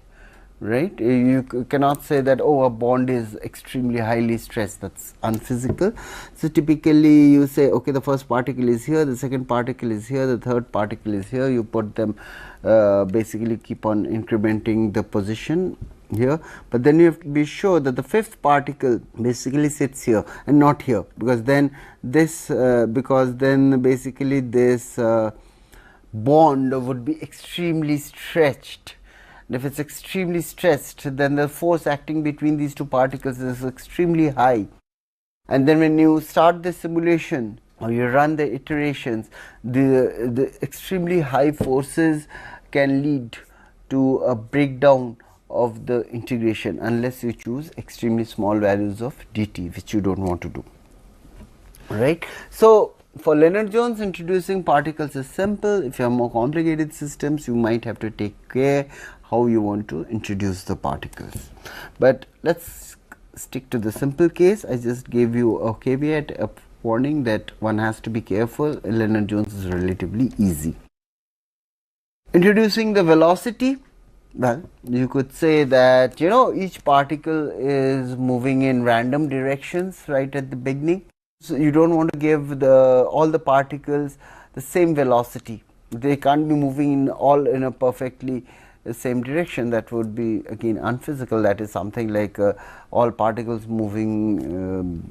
right. You cannot say that, oh, a bond is extremely highly stressed, that is unphysical. So, typically you say, okay, the first particle is here, the second particle is here, the third particle is here, you put them basically keep on incrementing the position here, but then you have to be sure that the fifth particle basically sits here and not here, because then this basically this bond would be extremely stretched. And if it is extremely stretched, then the force acting between these two particles is extremely high, and then when you start the simulation or you run the iterations, the extremely high forces can lead to a breakdown of the integration, unless you choose extremely small values of dt, which you do not want to do, right. So, for Lennard-Jones, introducing particles is simple. If you have more complicated systems, you might have to take care how you want to introduce the particles, but let us stick to the simple case. I just gave you a caveat, a warning that one has to be careful. Lennard-Jones is relatively easy. Introducing the velocity, well, you could say that, you know, each particle is moving in random directions right at the beginning. So, you do not want to give all the particles the same velocity. They can't be moving in a perfectly the same direction, that would be again unphysical. That is something like all particles moving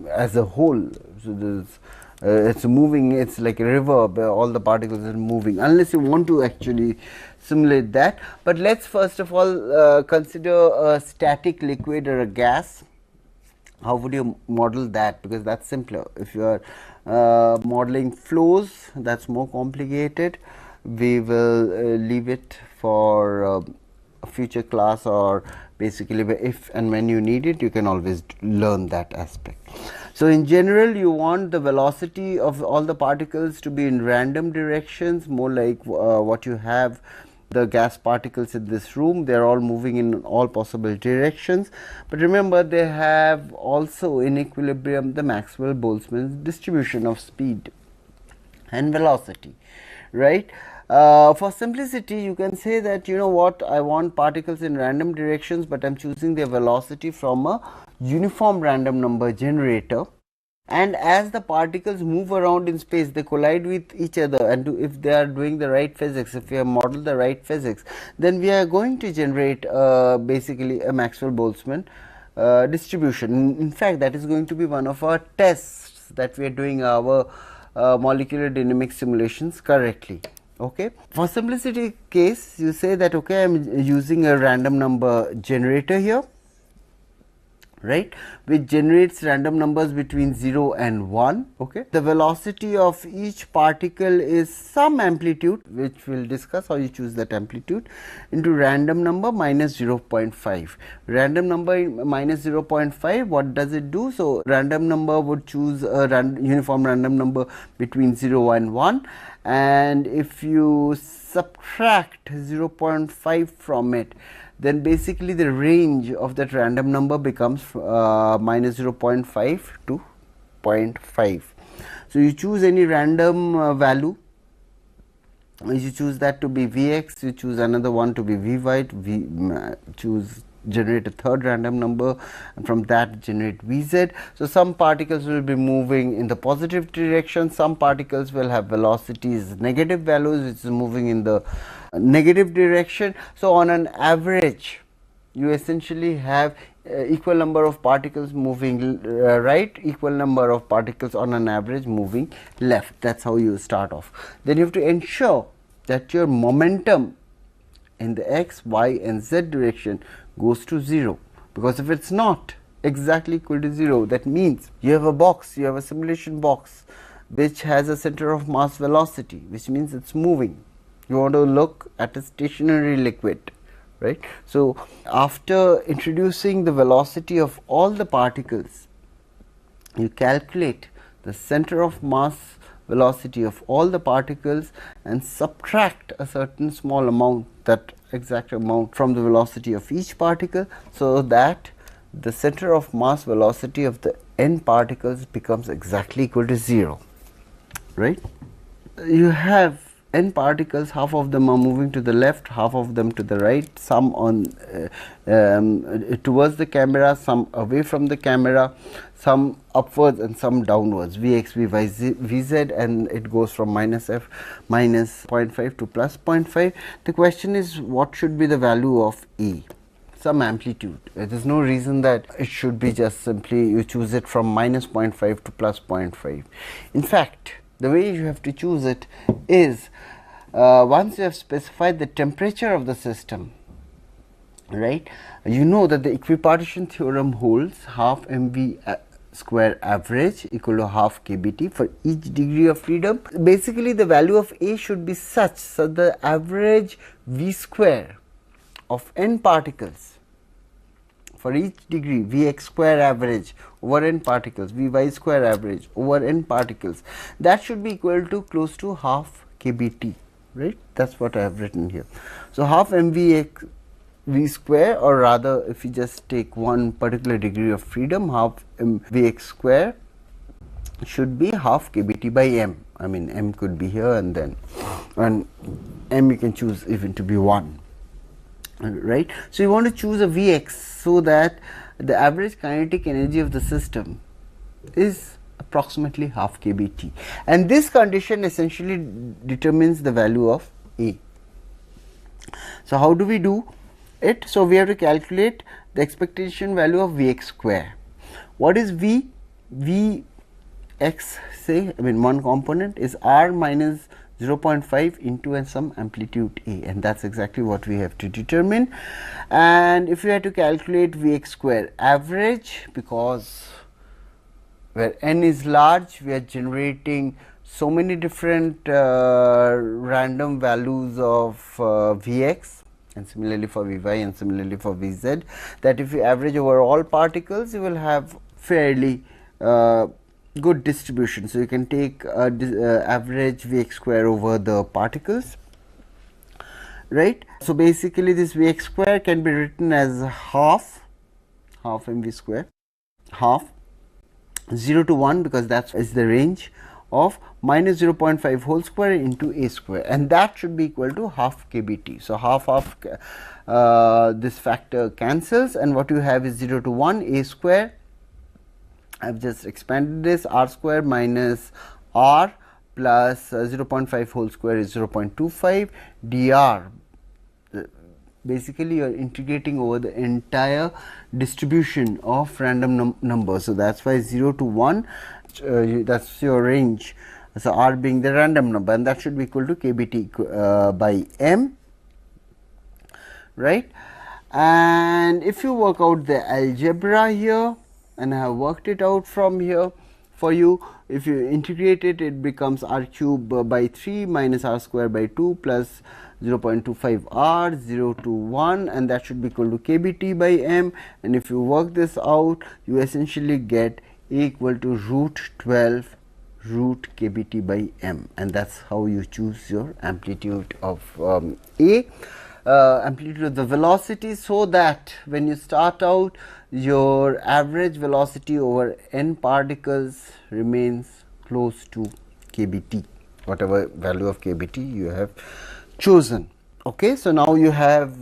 as a whole. So there's it's moving, it's like a river, all the particles are moving, unless you want to actually simulate that. But let's first of all consider a static liquid or a gas. How would you model that? Because that's simpler. If you are modeling flows, that's more complicated. We will leave it for a future class, or basically if and when you need it, you can always learn that aspect. So in general, you want the velocity of all the particles to be in random directions, more like what you have the gas particles in this room. They are all moving in all possible directions, but remember they have also in equilibrium the Maxwell-Boltzmann distribution of speed and velocity, right? For simplicity, you can say that, you know what, I want particles in random directions, but I am choosing their velocity from a uniform random number generator, and as the particles move around in space, they collide with each other, and if they are doing the right physics, if we have modeled the right physics, then we are going to generate basically a Maxwell-Boltzmann distribution. In fact, that is going to be one of our tests that we are doing our molecular dynamics simulations correctly. Okay. For simplicity case, you say that okay, I am using a random number generator here, right, which generates random numbers between 0 and 1. Okay. The velocity of each particle is some amplitude, which we will discuss how you choose that amplitude, into random number minus 0.5. Random number minus 0.5, what does it do? So random number would choose a uniform random number between 0 and 1, and if you subtract 0.5 from it, then basically the range of that random number becomes minus 0.5 to 0.5. So you choose any random value, you choose that to be Vx, you choose another one to be Vy, choose generate a third random number, and from that generate Vz. So some particles will be moving in the positive direction, some particles will have velocities negative values, which is moving in the negative direction. So on an average, you essentially have equal number of particles moving right, equal number of particles on an average moving left. That's how you start off. Then you have to ensure that your momentum in the x, y and z direction goes to 0, because if it's not exactly equal to 0, that means you have a box, you have a simulation box which has a center of mass velocity, which means it's moving. You want to look at a stationary liquid, right? So after introducing the velocity of all the particles, you calculate the center of mass velocity of all the particles and subtract a certain small amount, that exact amount, from the velocity of each particle, so that the center of mass velocity of the n particles becomes exactly equal to 0, right? You have n particles, half of them are moving to the left, half of them to the right, some on towards the camera, some away from the camera, some upwards and some downwards, Vx, Vy, Vz, and it goes from minus f minus 0.5 to plus 0.5. The question is, what should be the value of E? Some amplitude. There is no reason that it should be just simply you choose it from minus 0.5 to plus 0.5. In fact, the way you have to choose it is once you have specified the temperature of the system, right, you know that the equipartition theorem holds half mv square average equal to half kBt for each degree of freedom. Basically the value of A should be such that the average V square of n particles for each degree, Vx square average over n particles, Vy square average over n particles, that should be equal to close to half kBt, right? That's what I have written here. So half mvx V square, or rather if you just take one particular degree of freedom, half Vx square should be half kBt by m. I mean m could be here and then, and m you can choose even to be 1, right? So you want to choose a Vx so that the average kinetic energy of the system is approximately half kBt, and this condition essentially determines the value of A. So how do we do it? So we have to calculate the expectation value of Vx square. What is V? Vx, say, I mean one component is r minus 0.5 into and some amplitude a, and that's exactly what we have to determine. And if we had to calculate Vx square average, because where n is large, we are generating so many different random values of Vx, and similarly for Vy and similarly for Vz, that if you average over all particles, you will have fairly good distribution. So you can take average Vx square over the particles, right. So basically this Vx square can be written as half mv square, half 0 to 1, because that is the range of minus 0.5 whole square into a square, and that should be equal to half kbt. So half of this factor cancels, and what you have is 0 to 1 a square. I have just expanded this, r square minus r plus 0.5 whole square is 0.25 dr. Basically you are integrating over the entire distribution of random numbers. So that's why 0 to 1, that's your range. So r being the random number, and that should be equal to kbt by m, right. And if you work out the algebra here, and I have worked it out from here for you, if you integrate it, it becomes r cube by 3 minus r square by 2 plus 0.25 r 0 to 1, and that should be equal to kbt by m. And if you work this out, you essentially get a equal to root 12 root kbt by m, and that's how you choose your amplitude of amplitude of the velocity, so that when you start out, your average velocity over n particles remains close to kbt, whatever value of kbt you have chosen. Okay, so now you have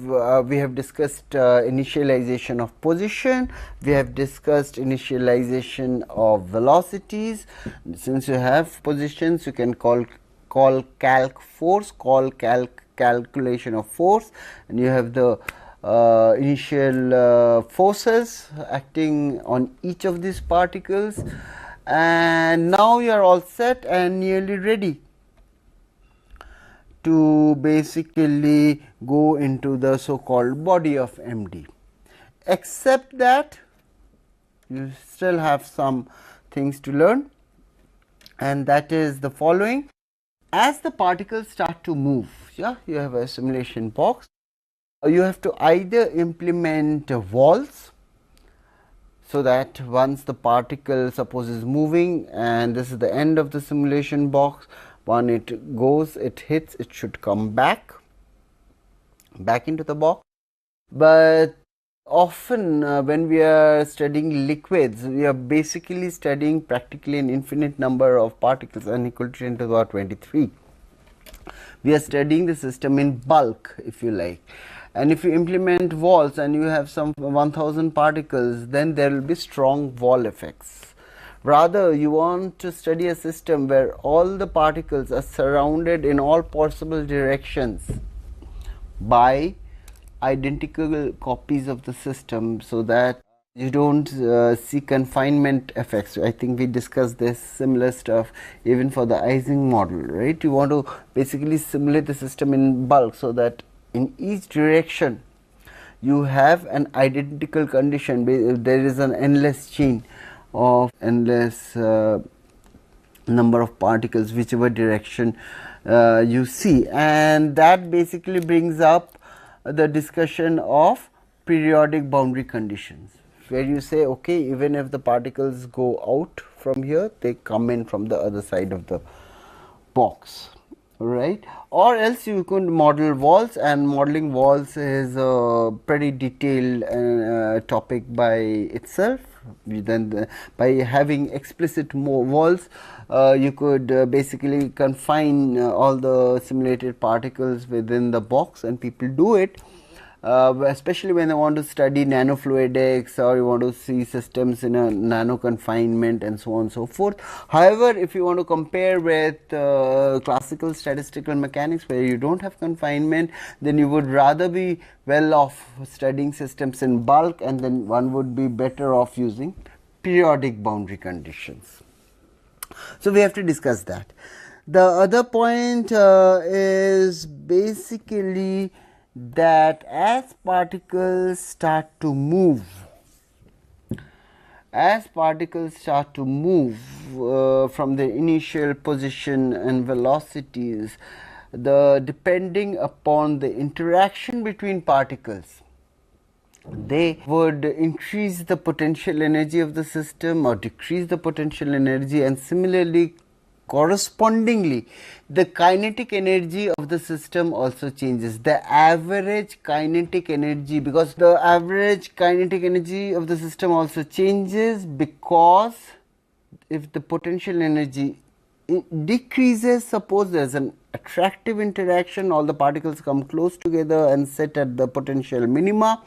we have discussed initialization of position, we have discussed initialization of velocities. Since you have positions, you can call calc force, calculation of force, and you have the initial forces acting on each of these particles, and now you are all set and nearly ready to basically go into the so called body of MD, except that you still have some things to learn, and that is the following. As the particles start to move, yeah, you have a simulation box, you have to either implement walls, so that once the particle suppose is moving and this is the end of the simulation box, when it goes, it hits, it should come back into the box. But often when we are studying liquids, we are basically studying practically an infinite number of particles, n equal to 10 to the power 23. We are studying the system in bulk, if you like, and if you implement walls and you have some 1000 particles, then there will be strong wall effects. Rather, you want to study a system where all the particles are surrounded in all possible directions by identical copies of the system, so that you don't see confinement effects. I think we discussed this similar stuff even for the Ising model, right? You want to basically simulate the system in bulk, so that in each direction you have an identical condition. There is an endless chain of endless number of particles whichever direction you see, and that basically brings up the discussion of periodic boundary conditions, where you say, okay, even if the particles go out from here, they come in from the other side of the box, right? Or else you could model walls, and modeling walls is a pretty detailed topic by itself. Then by having explicit walls, you could basically confine all the simulated particles within the box, and people do it. especially when you want to study nanofluidics or you want to see systems in a nano confinement and so on and so forth. However, if you want to compare with classical statistical mechanics where you don't have confinement, then you would rather be well off studying systems in bulk, and then one would be better off using periodic boundary conditions. So, we have to discuss that. The other point is basically that as particles start to move, from their initial position and velocities, depending upon the interaction between particles, they would increase the potential energy of the system or decrease the potential energy, and similarly correspondingly the kinetic energy of the system also changes. The average kinetic energy, because the average kinetic energy of the system also changes, because if the potential energy decreases, suppose there is an attractive interaction, all the particles come close together and sit at the potential minima,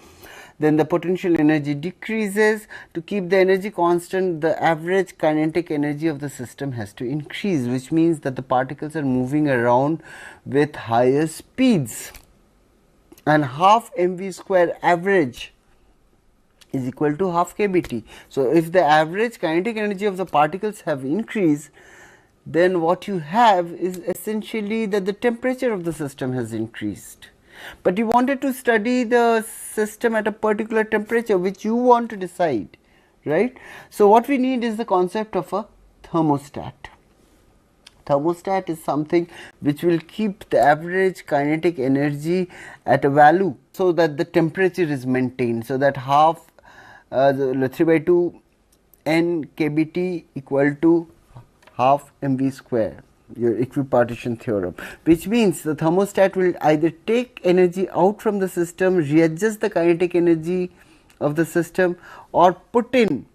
then the potential energy decreases. To keep the energy constant, the average kinetic energy of the system has to increase, which means that the particles are moving around with higher speeds, and half mv square average is equal to half kBt. So, if the average kinetic energy of the particles have increased, then what you have is essentially that the temperature of the system has increased. But you wanted to study the system at a particular temperature which you want to decide, right? So, what we need is the concept of a thermostat. Thermostat is something which will keep the average kinetic energy at a value so that the temperature is maintained, so that half 3/2 n kBt equal to half mv square, your equipartition theorem, which means the thermostat will either take energy out from the system, readjust the kinetic energy of the system, or put in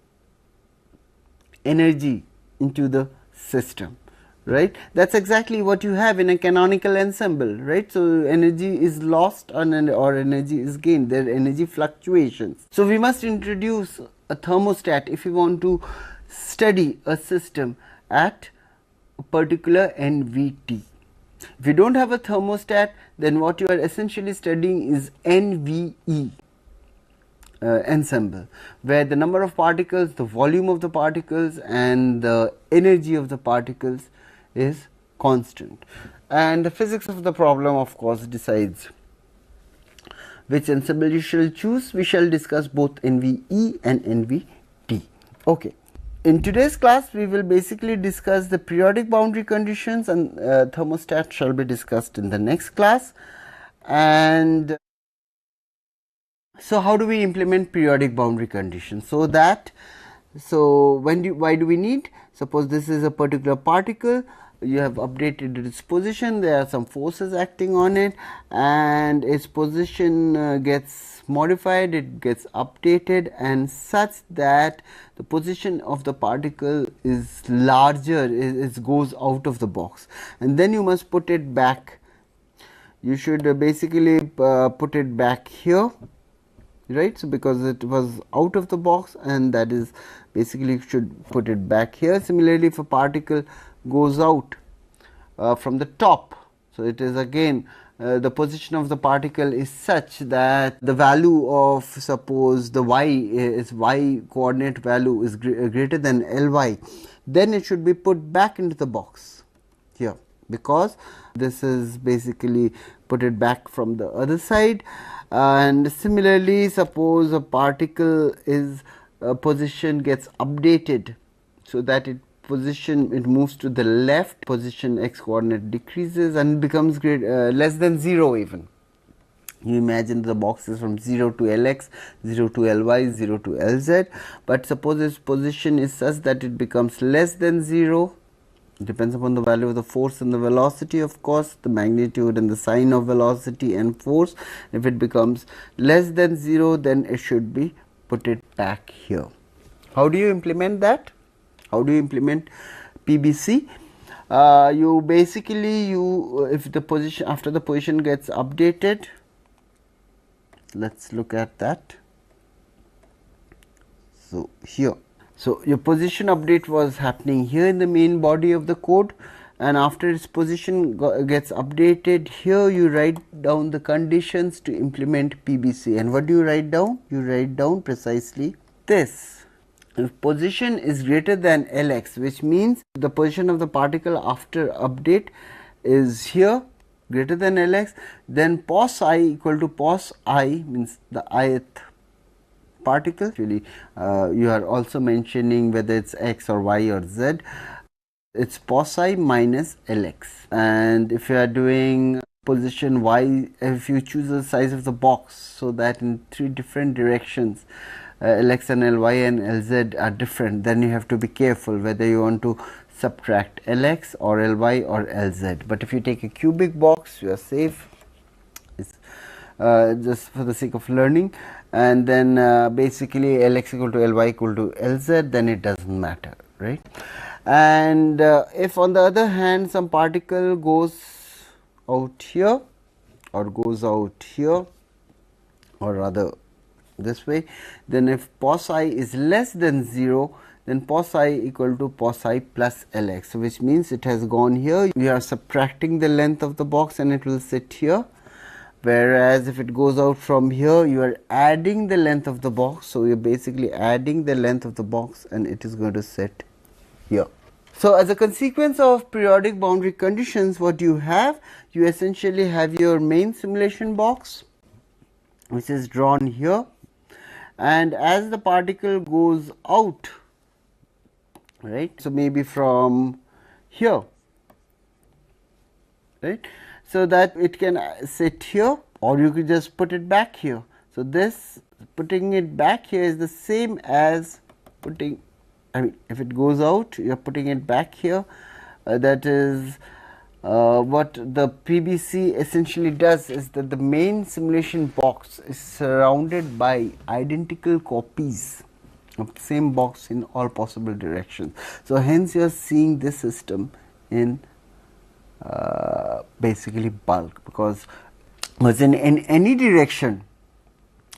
energy into the system, right? That is exactly what you have in a canonical ensemble, right? So, energy is lost or energy is gained, there are energy fluctuations. So, we must introduce a thermostat if we want to study a system at a particular NVT. If you do not have a thermostat, then what you are essentially studying is NVE ensemble, where the number of particles, the volume of the particles and the energy of the particles is constant, and the physics of the problem of course decides which ensemble you shall choose. We shall discuss both NVE and NVT. Okay. In today's class, we will basically discuss the periodic boundary conditions, and thermostat shall be discussed in the next class. And so, how do we implement periodic boundary conditions? Why do we need? Suppose this is a particular particle, you have updated its position, there are some forces acting on it, and its position gets modified, it gets updated, and such that the position of the particle is larger, it goes out of the box, and then you must put it back. You should basically put it back here, right? So, because it was out of the box, and that is basically should put it back here. Similarly, if a particle goes out from the top, so it is again the position of the particle is such that the value of, suppose the y coordinate value is greater than Ly, then it should be put back into the box here, because this is basically put it back from the other side. And similarly, suppose a particle is position gets updated, so that it moves to the left, position x coordinate decreases and becomes less than 0 even. You imagine the box is from 0 to Lx, 0 to Ly, 0 to Lz, but suppose its position is such that it becomes less than 0. It depends upon the value of the force and the velocity, of course, the magnitude and the sign of velocity and force. If it becomes less than 0, then it should be put it back here. How do you implement that? How do you implement PBC? You basically, if the position, after the position gets updated, Let us look at that. So, here. So, your position update was happening here in the main body of the code, and after its position gets updated, here you write down the conditions to implement PBC. And what do you write down? You write down precisely this. If position is greater than Lx, which means the position of the particle after update is here greater than Lx, then pos I equal to pos I, means the ith particle. Actually, you are also mentioning whether it is x or y or z. It is pos I minus Lx, and if you are doing position y, if you choose the size of the box, so that in 3 different directions Lx and Ly and Lz are different, then you have to be careful whether you want to subtract Lx or Ly or Lz. But if you take a cubic box, you are safe. It's just for the sake of learning, and then basically Lx equal to Ly equal to Lz, then it does not matter, right? And if on the other hand some particle goes out here or goes out here, or rather this way, then if pos I is less than 0, then pos I equal to pos I plus Lx, which means it has gone here. We are subtracting the length of the box and it will sit here, whereas if it goes out from here, you are adding the length of the box. So, you are basically adding the length of the box and it is going to sit here. So, as a consequence of periodic boundary conditions, what you have? You essentially have your main simulation box, which is drawn here, and as the particle goes out, right, so maybe from here, right, so that it can sit here, or you could just put it back here. So, this putting it back here is the same as putting, I mean, if it goes out, you are putting it back here. That is what the PBC essentially does, is that the main simulation box is surrounded by identical copies of the same box in all possible directions. So, hence you are seeing this system in basically bulk, because in any direction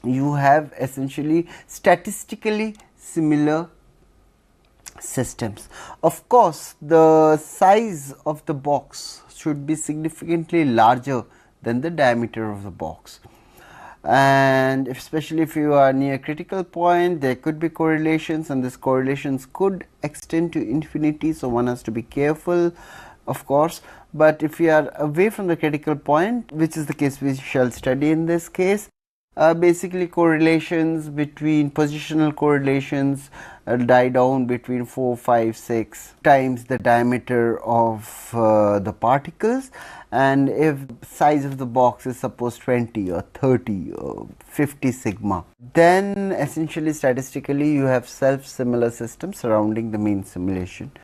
you have essentially statistically similar systems. Of course, the size of the box should be significantly larger than the diameter of the box, and especially if you are near critical point, there could be correlations, and these correlations could extend to infinity. So, one has to be careful, of course, but if you are away from the critical point, which is the case we shall study in this case, basically correlations between positional correlations die down between 4, 5, 6 times the diameter of the particles, and if size of the box is suppose 20 or 30 or 50 sigma, then essentially statistically you have self similar systems surrounding the main simulation.